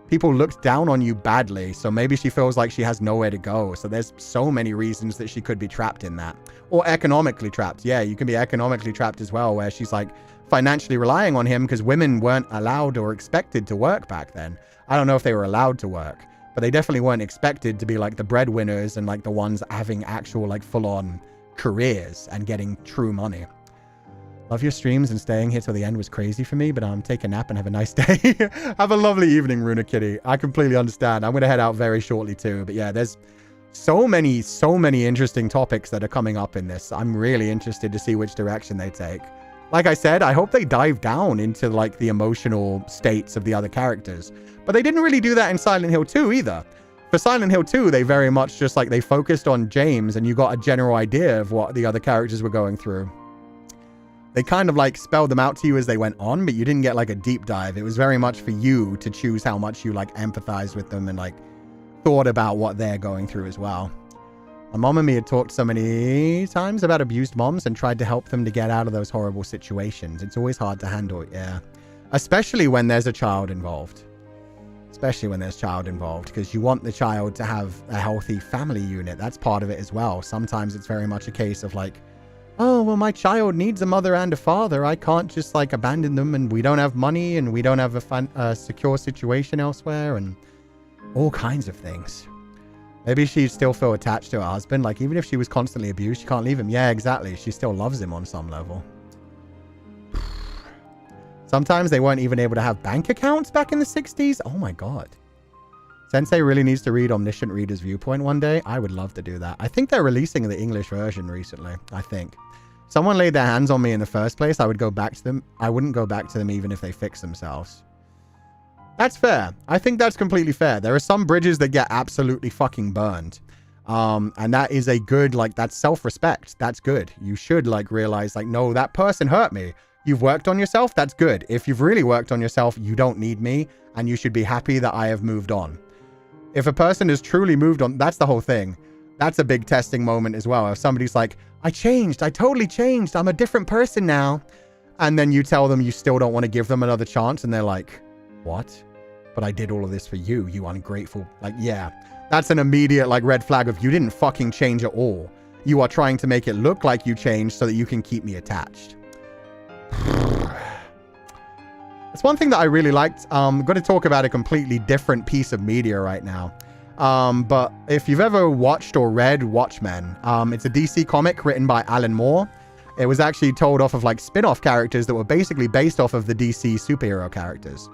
people looked down on you badly. So maybe she feels like she has nowhere to go. So there's so many reasons that she could be trapped in that. Or economically trapped. Yeah, you can be economically trapped as well, where she's like financially relying on him because women weren't allowed or expected to work back then. I don't know if they were allowed to work, but they definitely weren't expected to be like the breadwinners and like the ones having actual like full-on careers and getting true money. Love your streams, and staying here till the end was crazy for me, but take a nap and have a nice day. Have a lovely evening, Runa Kitty. I completely understand. I'm going to head out very shortly too, but yeah, there's so many interesting topics that are coming up in this. I'm really interested to see which direction they take. Like I said, I hope they dive down into like the emotional states of the other characters. But they didn't really do that in Silent Hill 2 either. For Silent Hill 2, they very much just like they focused on James and you got a general idea of what the other characters were going through. They kind of like spelled them out to you as they went on, but you didn't get like a deep dive. It was very much for you to choose how much you like empathized with them and like thought about what they're going through as well. My mom and me had talked so many times about abused moms and tried to help them to get out of those horrible situations. It's always hard to handle, yeah. Especially when there's a child involved. Especially when there's child involved, because you want the child to have a healthy family unit. That's part of it as well. Sometimes it's very much a case of like, oh, well, my child needs a mother and a father. I can't just like abandon them, and we don't have money and we don't have a secure situation elsewhere and all kinds of things. Maybe she'd still feel attached to her husband. Like, even if she was constantly abused, she can't leave him. Yeah, exactly. She still loves him on some level. Sometimes they weren't even able to have bank accounts back in the 60s. Oh my god. Sensei really needs to read Omniscient Reader's Viewpoint one day. I would love to do that. I think they're releasing the English version recently. I think. Someone laid their hands on me in the first place, I would go back to them. I wouldn't go back to them even if they fix themselves. That's fair. I think that's completely fair. There are some bridges that get absolutely fucking burned. And that is a good, like, that's self-respect. That's good. You should, like, realize, like, no, that person hurt me. You've worked on yourself. That's good. If you've really worked on yourself, you don't need me. And you should be happy that I have moved on. If a person has truly moved on, that's the whole thing. That's a big testing moment as well. If somebody's like, I changed. I totally changed. I'm a different person now. And then you tell them you still don't want to give them another chance. And they're like, what? But I did all of this for you, you ungrateful. Like, yeah, that's an immediate, like, red flag of you didn't fucking change at all. You are trying to make it look like you changed so that you can keep me attached. It's one thing that I really liked. I'm going to talk about a completely different piece of media right now. But if you've ever watched or read Watchmen, it's a DC comic written by Alan Moore. It was actually told off of, like, spin-off characters that were basically based off of the DC superhero characters.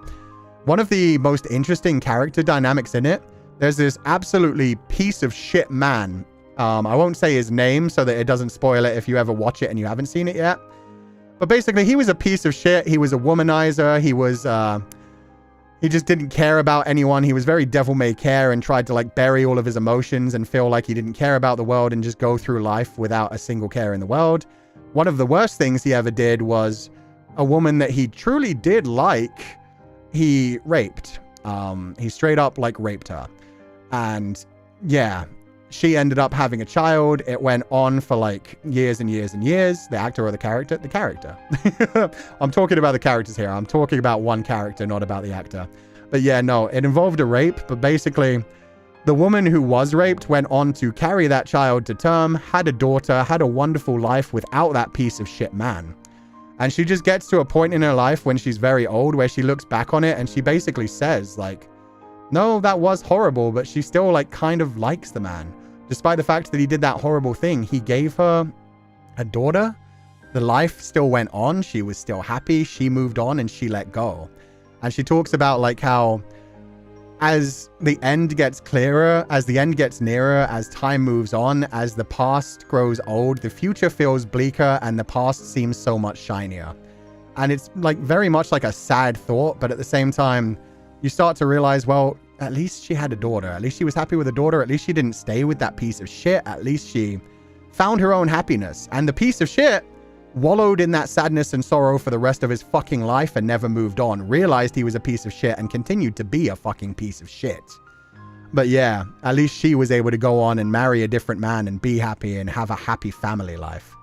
One of the most interesting character dynamics in it, there's this absolutely piece of shit man. I won't say his name so that it doesn't spoil it if you ever watch it and you haven't seen it yet. But basically, he was a piece of shit. He was a womanizer. He just didn't care about anyone. He was very devil-may-care and tried to, like, bury all of his emotions and feel like he didn't care about the world and just go through life without a single care in the world. One of the worst things he ever did was a woman that he truly did like, he raped. He straight up, like, raped her. And yeah, she ended up having a child. It went on for, like, years and years and years. The actor or the character? The character. I'm talking about the characters here. I'm talking about one character, not about the actor. But yeah, no, it involved a rape. But basically, the woman who was raped went on to carry that child to term, had a daughter, had a wonderful life without that piece of shit man. And she just gets to a point in her life when she's very old where she looks back on it and she basically says, like, no, that was horrible, but she still, like, kind of likes the man. Despite the fact that he did that horrible thing, he gave her a daughter. The life still went on. She was still happy. She moved on and she let go. And she talks about, like, how as the end gets clearer, as the end gets nearer, as time moves on, as the past grows old, the future feels bleaker and the past seems so much shinier. And it's, like, very much like a sad thought, but at the same time, you start to realize, well, at least she had a daughter. At least she was happy with a daughter. At least she didn't stay with that piece of shit. At least she found her own happiness. And the piece of shit wallowed in that sadness and sorrow for the rest of his fucking life and never moved on. Realized he was a piece of shit and continued to be a fucking piece of shit. But yeah, at least she was able to go on and marry a different man and be happy and have a happy family life.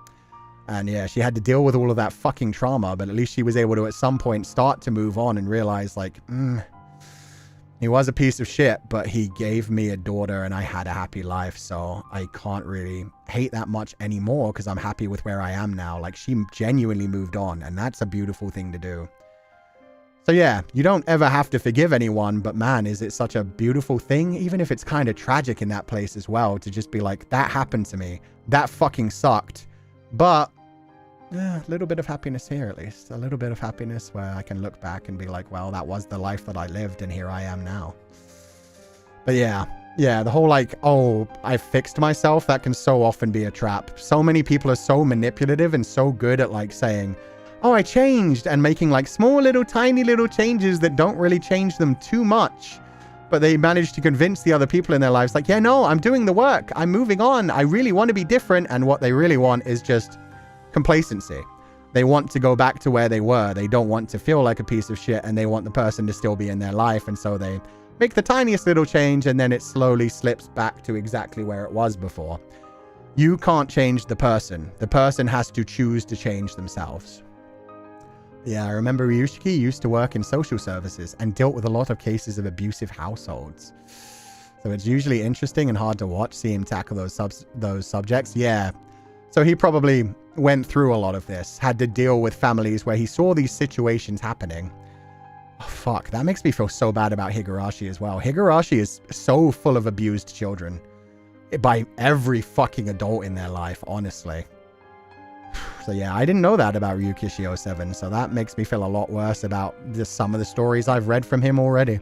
And yeah, she had to deal with all of that fucking trauma, but at least she was able to at some point start to move on and realize, like, he was a piece of shit, but he gave me a daughter and I had a happy life, so I can't really hate that much anymore because I'm happy with where I am now. Like, she genuinely moved on, and that's a beautiful thing to do. So yeah, you don't ever have to forgive anyone, but man, is it such a beautiful thing, even if it's kind of tragic in that place as well, to just be like, that happened to me. That fucking sucked. But a little bit of happiness here, at least. A little bit of happiness where I can look back and be like, well, that was the life that I lived and here I am now. But yeah, the whole, like, oh, I fixed myself, that can so often be a trap. So many people are so manipulative and so good at, like, saying, oh, I changed, and making, like, small little tiny little changes that don't really change them too much. But they manage to convince the other people in their lives, like, yeah, no, I'm doing the work. I'm moving on. I really want to be different. And what they really want is just complacency. They want to go back to where they were. They don't want to feel like a piece of shit, and they want the person to still be in their life. And so they make the tiniest little change, and then it slowly slips back to exactly where it was before. You can't change the person. The person has to choose to change themselves. Yeah, I remember Ryushiki used to work in social services and dealt with a lot of cases of abusive households. So it's usually interesting and hard to watch, see him tackle those subjects. Yeah. So he probably went through a lot of this, had to deal with families where he saw these situations happening. Oh, fuck, that makes me feel so bad about Higurashi as well. Higurashi is so full of abused children by every fucking adult in their life, honestly. So yeah, I didn't know that about Ryukishi 07, so that makes me feel a lot worse about just some of the stories I've read from him already.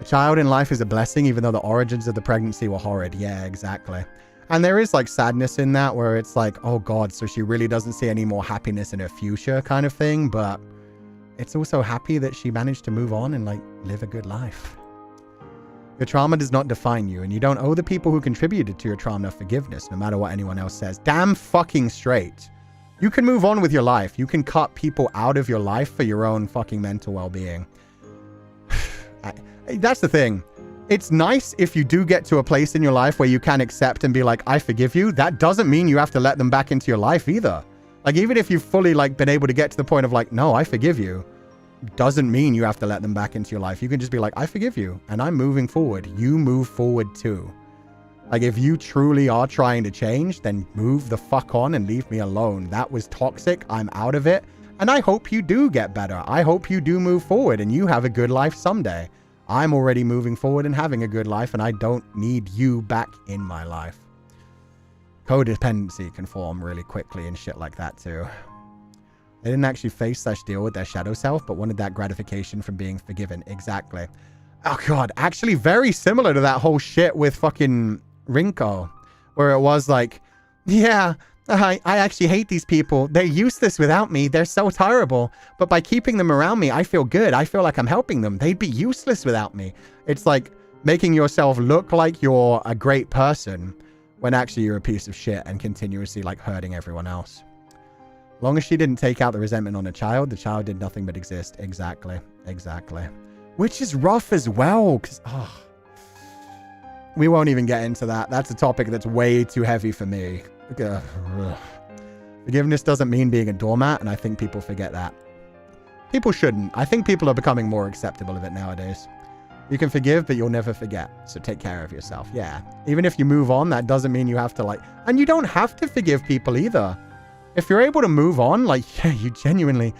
A child in life is a blessing, even though the origins of the pregnancy were horrid. Yeah, exactly. And there is, like, sadness in that, where it's like, oh god, so she really doesn't see any more happiness in her future kind of thing, but it's also happy that she managed to move on and, like, live a good life. Your trauma does not define you, and you don't owe the people who contributed to your trauma forgiveness, no matter what anyone else says. Damn fucking straight. You can move on with your life. You can cut people out of your life for your own fucking mental well-being. That's the thing. It's nice if you do get to a place in your life where you can accept and be like, I forgive you. That doesn't mean you have to let them back into your life either. Like, even if you've fully, like, been able to get to the point of, like, no, I forgive you, doesn't mean you have to let them back into your life. You can just be like, I forgive you, and I'm moving forward. You move forward too. Like, if you truly are trying to change, then move the fuck on and leave me alone. That was toxic. I'm out of it. And I hope you do get better. I hope you do move forward and you have a good life someday. I'm already moving forward and having a good life, and I don't need you back in my life. Codependency can form really quickly and shit like that too. They didn't actually face/deal with their shadow self, but wanted that gratification from being forgiven. Exactly. Oh god, actually very similar to that whole shit with fucking Rinko, where it was like, yeah, I actually hate these people. They're useless without me. They're so terrible. But by keeping them around me, I feel good. I feel like I'm helping them. They'd be useless without me. It's like making yourself look like you're a great person when actually you're a piece of shit and continuously like hurting everyone else. As long as she didn't take out the resentment on the child did nothing but exist. Exactly. Exactly. Which is rough as well, because, we won't even get into that. That's a topic that's way too heavy for me. Forgiveness doesn't mean being a doormat, and I think people forget that. People shouldn't. I think people are becoming more acceptable of it nowadays. You can forgive, but you'll never forget. So take care of yourself. Yeah. Even if you move on, that doesn't mean you have to like... And you don't have to forgive people either. If you're able to move on, like, yeah, you genuinely...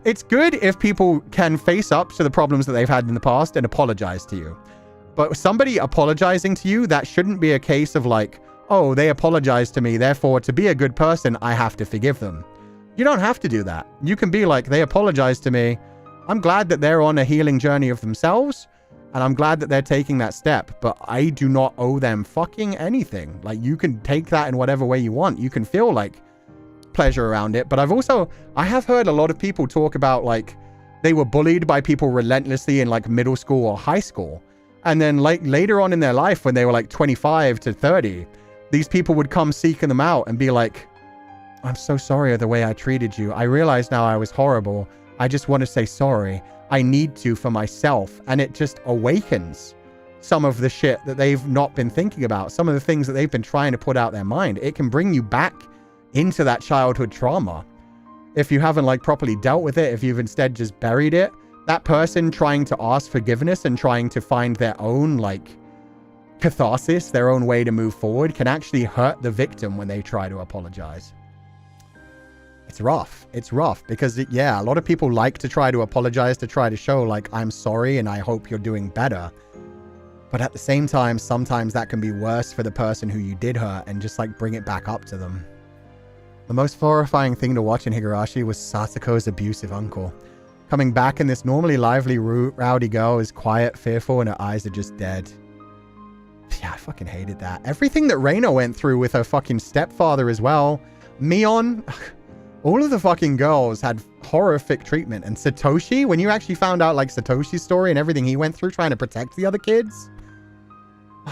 It's good if people can face up to the problems that they've had in the past and apologize to you. But somebody apologizing to you, that shouldn't be a case of like, oh, they apologized to me, therefore to be a good person, I have to forgive them. You don't have to do that. You can be like, they apologized to me. I'm glad that they're on a healing journey of themselves, and I'm glad that they're taking that step, but I do not owe them fucking anything. Like, you can take that in whatever way you want. You can feel like pleasure around it, but I have heard a lot of people talk about like they were bullied by people relentlessly in like middle school or high school. And then like later on in their life, when they were like 25 to 30, these people would come seeking them out and be like, I'm so sorry of the way I treated you. I realize now I was horrible. I just want to say sorry. I need to for myself. And it just awakens some of the shit that they've not been thinking about. Some of the things that they've been trying to put out their mind. It can bring you back into that childhood trauma. If you haven't like properly dealt with it, if you've instead just buried it, that person trying to ask forgiveness and trying to find their own like catharsis, their own way to move forward, can actually hurt the victim when they try to apologize. It's rough. It's rough because, yeah, a lot of people like to try to apologize, to try to show like, I'm sorry and I hope you're doing better. But at the same time, sometimes that can be worse for the person who you did hurt and just like bring it back up to them. The most horrifying thing to watch in Higurashi was Sasako's abusive uncle. Coming back and this normally lively, rowdy girl is quiet, fearful, and her eyes are just dead. Yeah, I fucking hated that. Everything that Reina went through with her fucking stepfather as well. Mion, all of the fucking girls had horrific treatment. And Satoshi, when you actually found out like Satoshi's story and everything he went through trying to protect the other kids.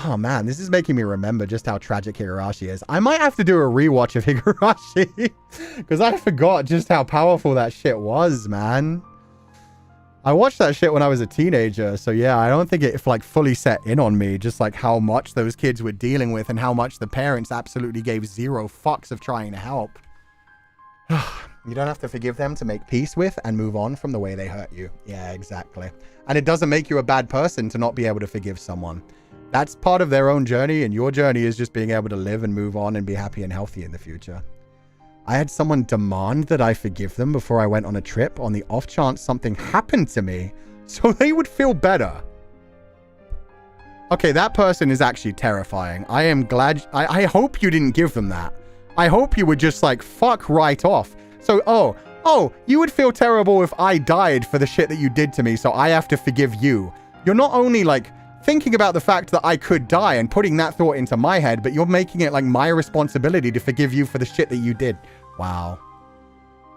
Oh man, this is making me remember just how tragic Higurashi is. I might have to do a rewatch of Higurashi because I forgot just how powerful that shit was, man. I watched that shit when I was a teenager, so yeah, I don't think it like fully set in on me just like how much those kids were dealing with and how much the parents absolutely gave zero fucks of trying to help. You don't have to forgive them to make peace with and move on from the way they hurt you. Yeah, exactly. And it doesn't make you a bad person to not be able to forgive someone. That's part of their own journey, and your journey is just being able to live and move on and be happy and healthy in the future. I had someone demand that I forgive them before I went on a trip on the off chance something happened to me so they would feel better. Okay, that person is actually terrifying. I am glad. I hope you didn't give them that. I hope you would just like fuck right off. So, oh, you would feel terrible if I died for the shit that you did to me, so I have to forgive you. You're not only like thinking about the fact that I could die and putting that thought into my head, but you're making it like my responsibility to forgive you for the shit that you did. Wow.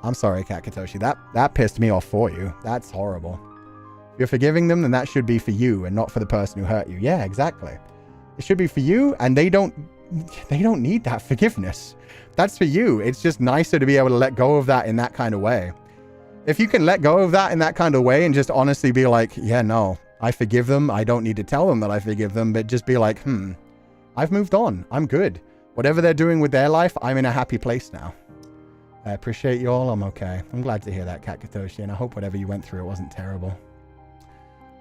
I'm sorry, Kat Katoshi. That pissed me off for you. That's horrible. If you're forgiving them, then that should be for you and not for the person who hurt you. Yeah, exactly. It should be for you, and they don't need that forgiveness. That's for you. It's just nicer to be able to let go of that in that kind of way. If you can let go of that in that kind of way and just honestly be like, yeah, no, I forgive them. I don't need to tell them that I forgive them, but just be like, I've moved on. I'm good. Whatever they're doing with their life, I'm in a happy place now. I appreciate you all. I'm okay. I'm glad to hear that, Kat Katoshi, and I hope whatever you went through, it wasn't terrible.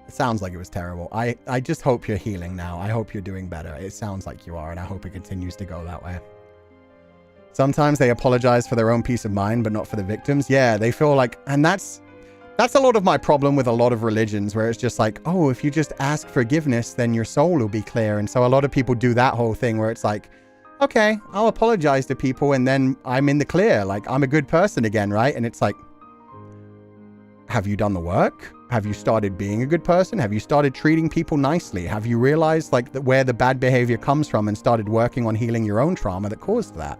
It sounds like it was terrible. I just hope you're healing now. I hope you're doing better. It sounds like you are, and I hope it continues to go that way. Sometimes they apologize for their own peace of mind, but not for the victims. Yeah, they feel like, and that's a lot of my problem with a lot of religions, where it's just like, oh, if you just ask forgiveness, then your soul will be clear. And so a lot of people do that whole thing where it's like, okay, I'll apologize to people and then I'm in the clear. Like, I'm a good person again, right? And it's like, have you done the work? Have you started being a good person? Have you started treating people nicely? Have you realized like where the bad behavior comes from and started working on healing your own trauma that caused that?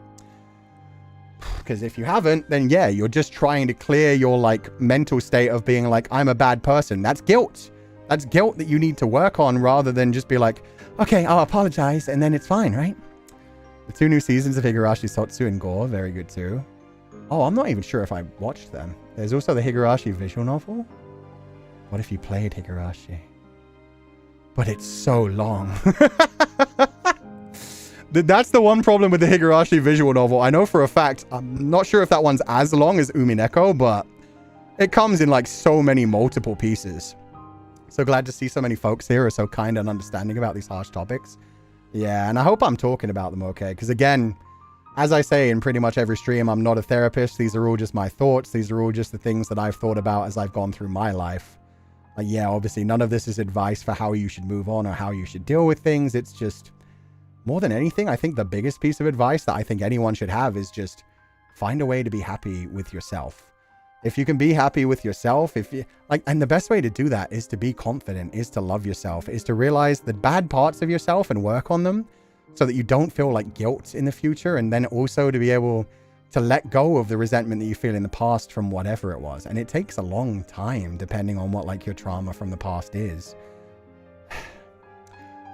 Because if you haven't, then yeah, you're just trying to clear your like mental state of being like, I'm a bad person. That's guilt. That's guilt that you need to work on, rather than just be like, okay, I'll apologize and then it's fine, right? The 2 new seasons of Higurashi Sotsu and Gore, very good too. Oh, I'm not even sure if I watched them. There's also the Higurashi visual novel. What if you played Higurashi? But it's so long. That's the one problem with the Higurashi visual novel. I know for a fact, I'm not sure if that one's as long as Umineko, but it comes in like so many multiple pieces. So glad to see so many folks here are so kind and understanding about these harsh topics. Yeah, and I hope I'm talking about them okay. Because again, as I say in pretty much every stream, I'm not a therapist. These are all just my thoughts. These are all just the things that I've thought about as I've gone through my life. Like, yeah, obviously none of this is advice for how you should move on or how you should deal with things. It's just, more than anything, I think the biggest piece of advice that I think anyone should have is just find a way to be happy with yourself. If you can be happy with yourself, and the best way to do that is to be confident, is to love yourself, is to realize the bad parts of yourself and work on them so that you don't feel like guilt in the future, and then also to be able to let go of the resentment that you feel in the past from whatever it was. And it takes a long time depending on what like your trauma from the past is.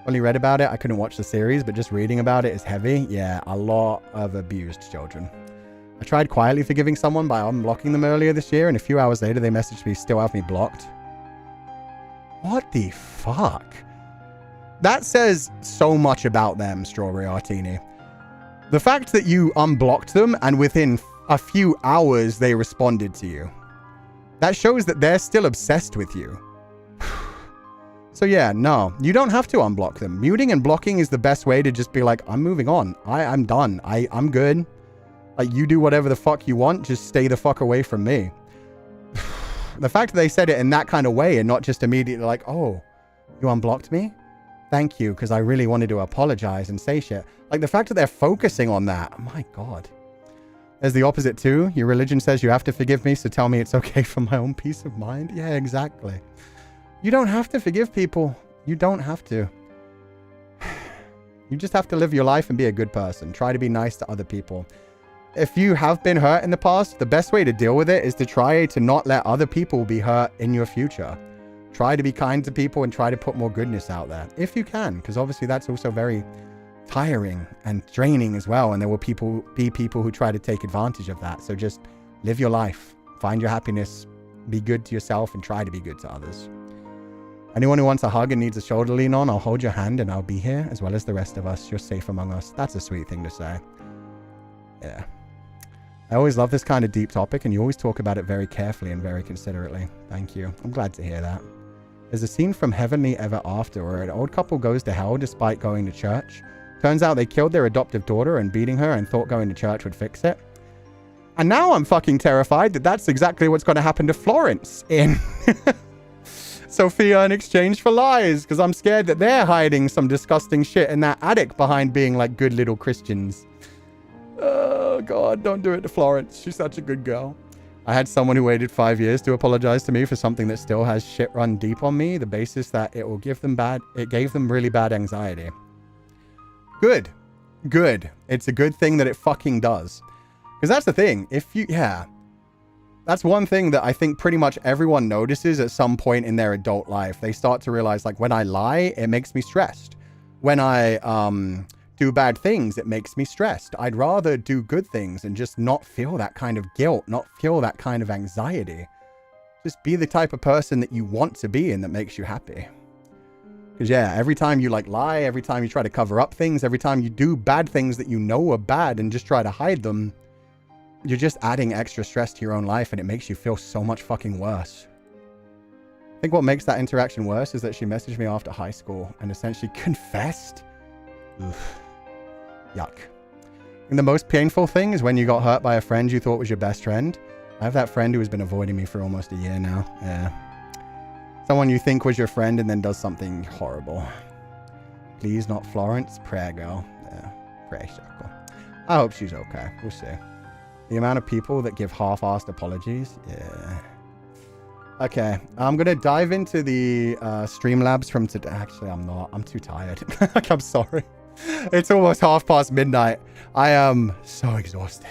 Only read about it. I couldn't watch the series, but just reading about it is heavy. Yeah, a lot of abused children. I tried quietly forgiving someone by unblocking them earlier this year, and a few hours later they messaged me, still have me blocked. What the fuck? That says so much about them, Strawberry Artini. The fact that you unblocked them and within a few hours they responded to you. That shows that they're still obsessed with you. So yeah, no, you don't have to unblock them. Muting and blocking is the best way to just be like, I'm moving on. I'm done. I'm good. Like, you do whatever the fuck you want. Just stay the fuck away from me. The fact that they said it in that kind of way and not just immediately like, oh, you unblocked me? Thank you, because I really wanted to apologize and say shit. Like, the fact that they're focusing on that. My God. There's the opposite too. Your religion says you have to forgive me, so tell me it's okay for my own peace of mind. Yeah, exactly. You don't have to forgive people. You don't have to. You just have to live your life and be a good person. Try to be nice to other people. If you have been hurt in the past, the best way to deal with it is to try to not let other people be hurt in your future. Try to be kind to people and try to put more goodness out there. If you can, because obviously that's also very tiring and draining as well. And there will be people who try to take advantage of that. So just live your life. Find your happiness. Be good to yourself and try to be good to others. Anyone who wants a hug and needs a shoulder to lean on, I'll hold your hand and I'll be here, as well as the rest of us. You're safe among us. That's a sweet thing to say. Yeah. I always love this kind of deep topic, and you always talk about it very carefully and very considerately. Thank you. I'm glad to hear that. There's a scene from Heavenly Ever After where an old couple goes to hell despite going to church. Turns out they killed their adoptive daughter and beating her and thought going to church would fix it. And now I'm fucking terrified that that's exactly what's going to happen to Florence in Sophia in Exchange for Lies, because I'm scared that they're hiding some disgusting shit in that attic behind being like good little Christians. Oh God, don't do it to Florence. She's such a good girl. I had someone who waited 5 years to apologize to me for something that still has shit run deep on me. The basis that it gave them really bad anxiety. Good. Good. It's a good thing that it fucking does. Because that's the thing. That's one thing that I think pretty much everyone notices at some point in their adult life. They start to realize, like, when I lie, it makes me stressed. When I do bad things, it makes me stressed. I'd rather do good things and just not feel that kind of guilt, not feel that kind of anxiety. Just be the type of person that you want to be and that makes you happy. Because, yeah, every time you, like, lie, every time you try to cover up things, every time you do bad things that you know are bad and just try to hide them, you're just adding extra stress to your own life, and it makes you feel so much fucking worse. I think what makes that interaction worse is that she messaged me after high school and essentially confessed. Oof. Yuck. And the most painful thing is when you got hurt by a friend you thought was your best friend. I have that friend who has been avoiding me for almost a year now. Yeah. Someone you think was your friend and then does something horrible. Please, not Florence. Prayer girl. Yeah. Pray, Sako. I hope she's okay. We'll see. The amount of people that give half-assed apologies. Yeah. Okay. I'm going to dive into the Streamlabs from today. Actually, I'm not. I'm too tired. I'm sorry. It's almost midnight. I am so exhausted.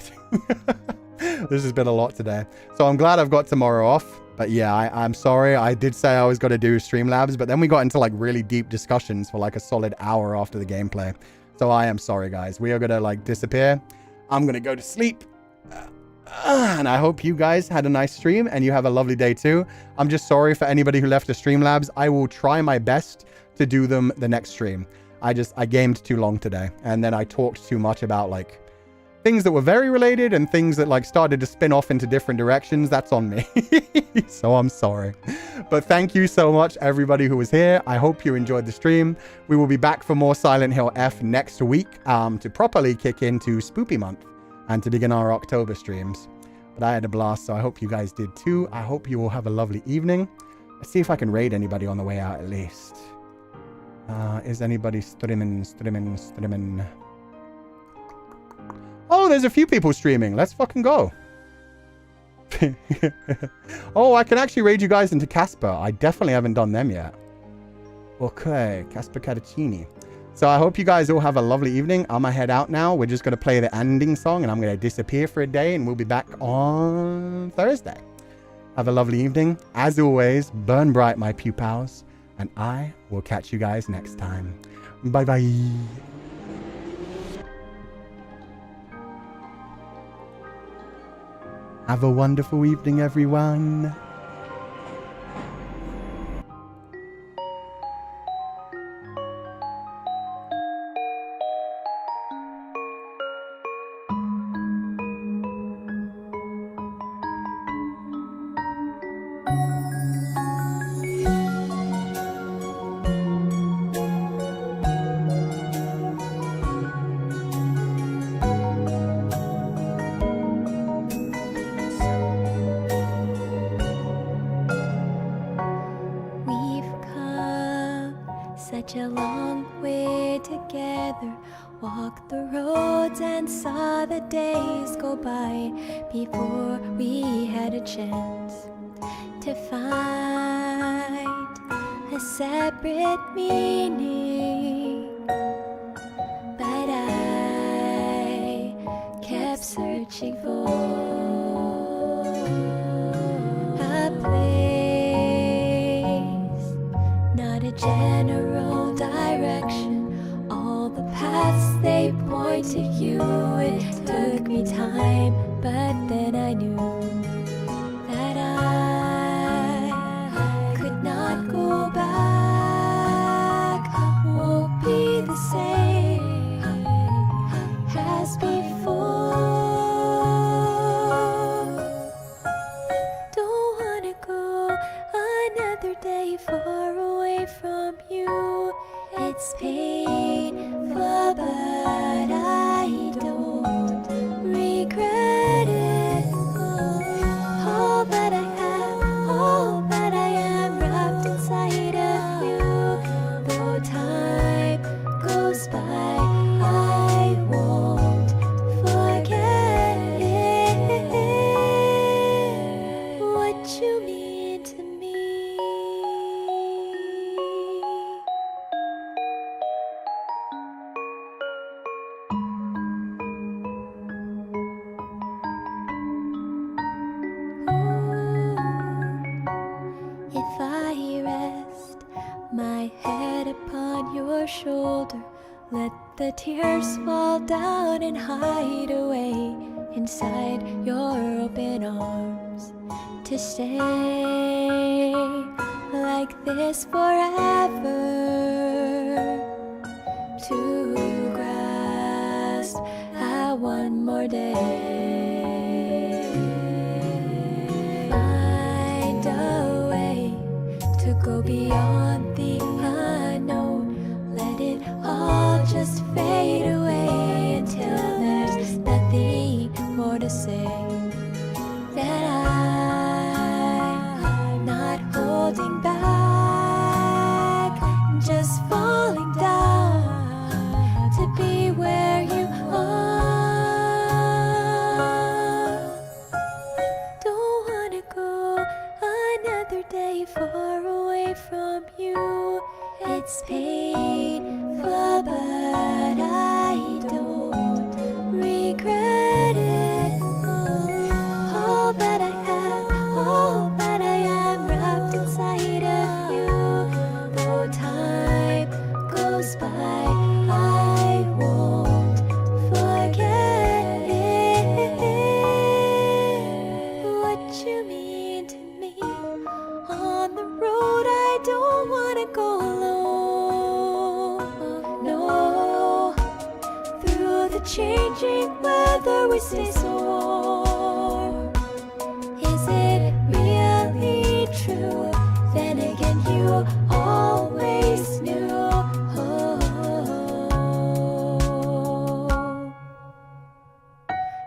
This has been a lot today. So I'm glad I've got tomorrow off. But yeah, I'm sorry. I did say I was going to do Streamlabs, but then we got into like really deep discussions for like a solid hour after the gameplay. So I am sorry, guys. We are going to like disappear. I'm going to go to sleep. And I hope you guys had a nice stream and you have a lovely day too. I'm just sorry for anybody who left the Streamlabs. I will try my best to do them the next stream. I gamed too long today, and then I talked too much about like things that were very related and things that like started to spin off into different directions. That's on me. So I'm sorry. But thank you so much, everybody who was here. I hope you enjoyed the stream. We will be back for more Silent Hill F next week to properly kick into Spoopy Month and to begin our October streams. But I had a blast, so I hope you guys did too. I hope you will have a lovely evening. Let's see if I can raid anybody on the way out at least. Is anybody streaming? Oh, there's a few people streaming. Let's fucking go. Oh, I can actually raid you guys into Casper. I definitely haven't done them yet. Okay, Casper Catacini. So I hope you guys all have a lovely evening. I'm going to head out now. We're just going to play the ending song and I'm going to disappear for a day and we'll be back on Thursday. Have a lovely evening. As always, burn bright, my pupils. And I will catch you guys next time. Bye-bye. Have a wonderful evening, everyone. Such a long way together, walked the roads and saw the days go by before we had a chance to find a separate meaning. But I kept searching for a place, not a general direction. All the paths they point to you. It took me time, but then I knew that I could not go back. Won't be the same as before. Don't wanna go another day far away from you. It's painful, but I don't regret it. Let the tears fall down and hide away inside your open arms. To stay like this forever. To grasp at one more day. Find a way to go beyond the unknown. Let it all just fade away until there's nothing more to say. That I'm not holding back, just falling down to be where you are. Don't wanna go another day far away from you. It's painful, but I don't regret it. All that I have, all that I am, wrapped inside of you. Though time goes by, I won't forget it. What you mean to me. On the road, I don't wanna go alone. No, through the changing weather, we stay so warm. Is it really true? Then again, you always knew.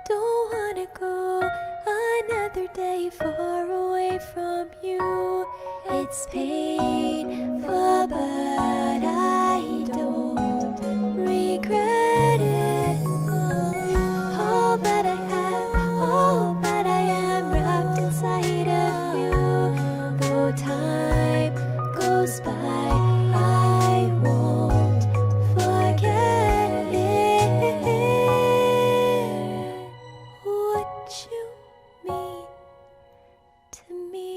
Don't wanna go another day far away from you. It's painful, but I don't regret it. All that I have, all that I am, wrapped inside of you. Though time goes by, I won't forget it. What you mean to me.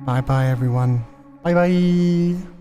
Bye bye, everyone. Bye bye.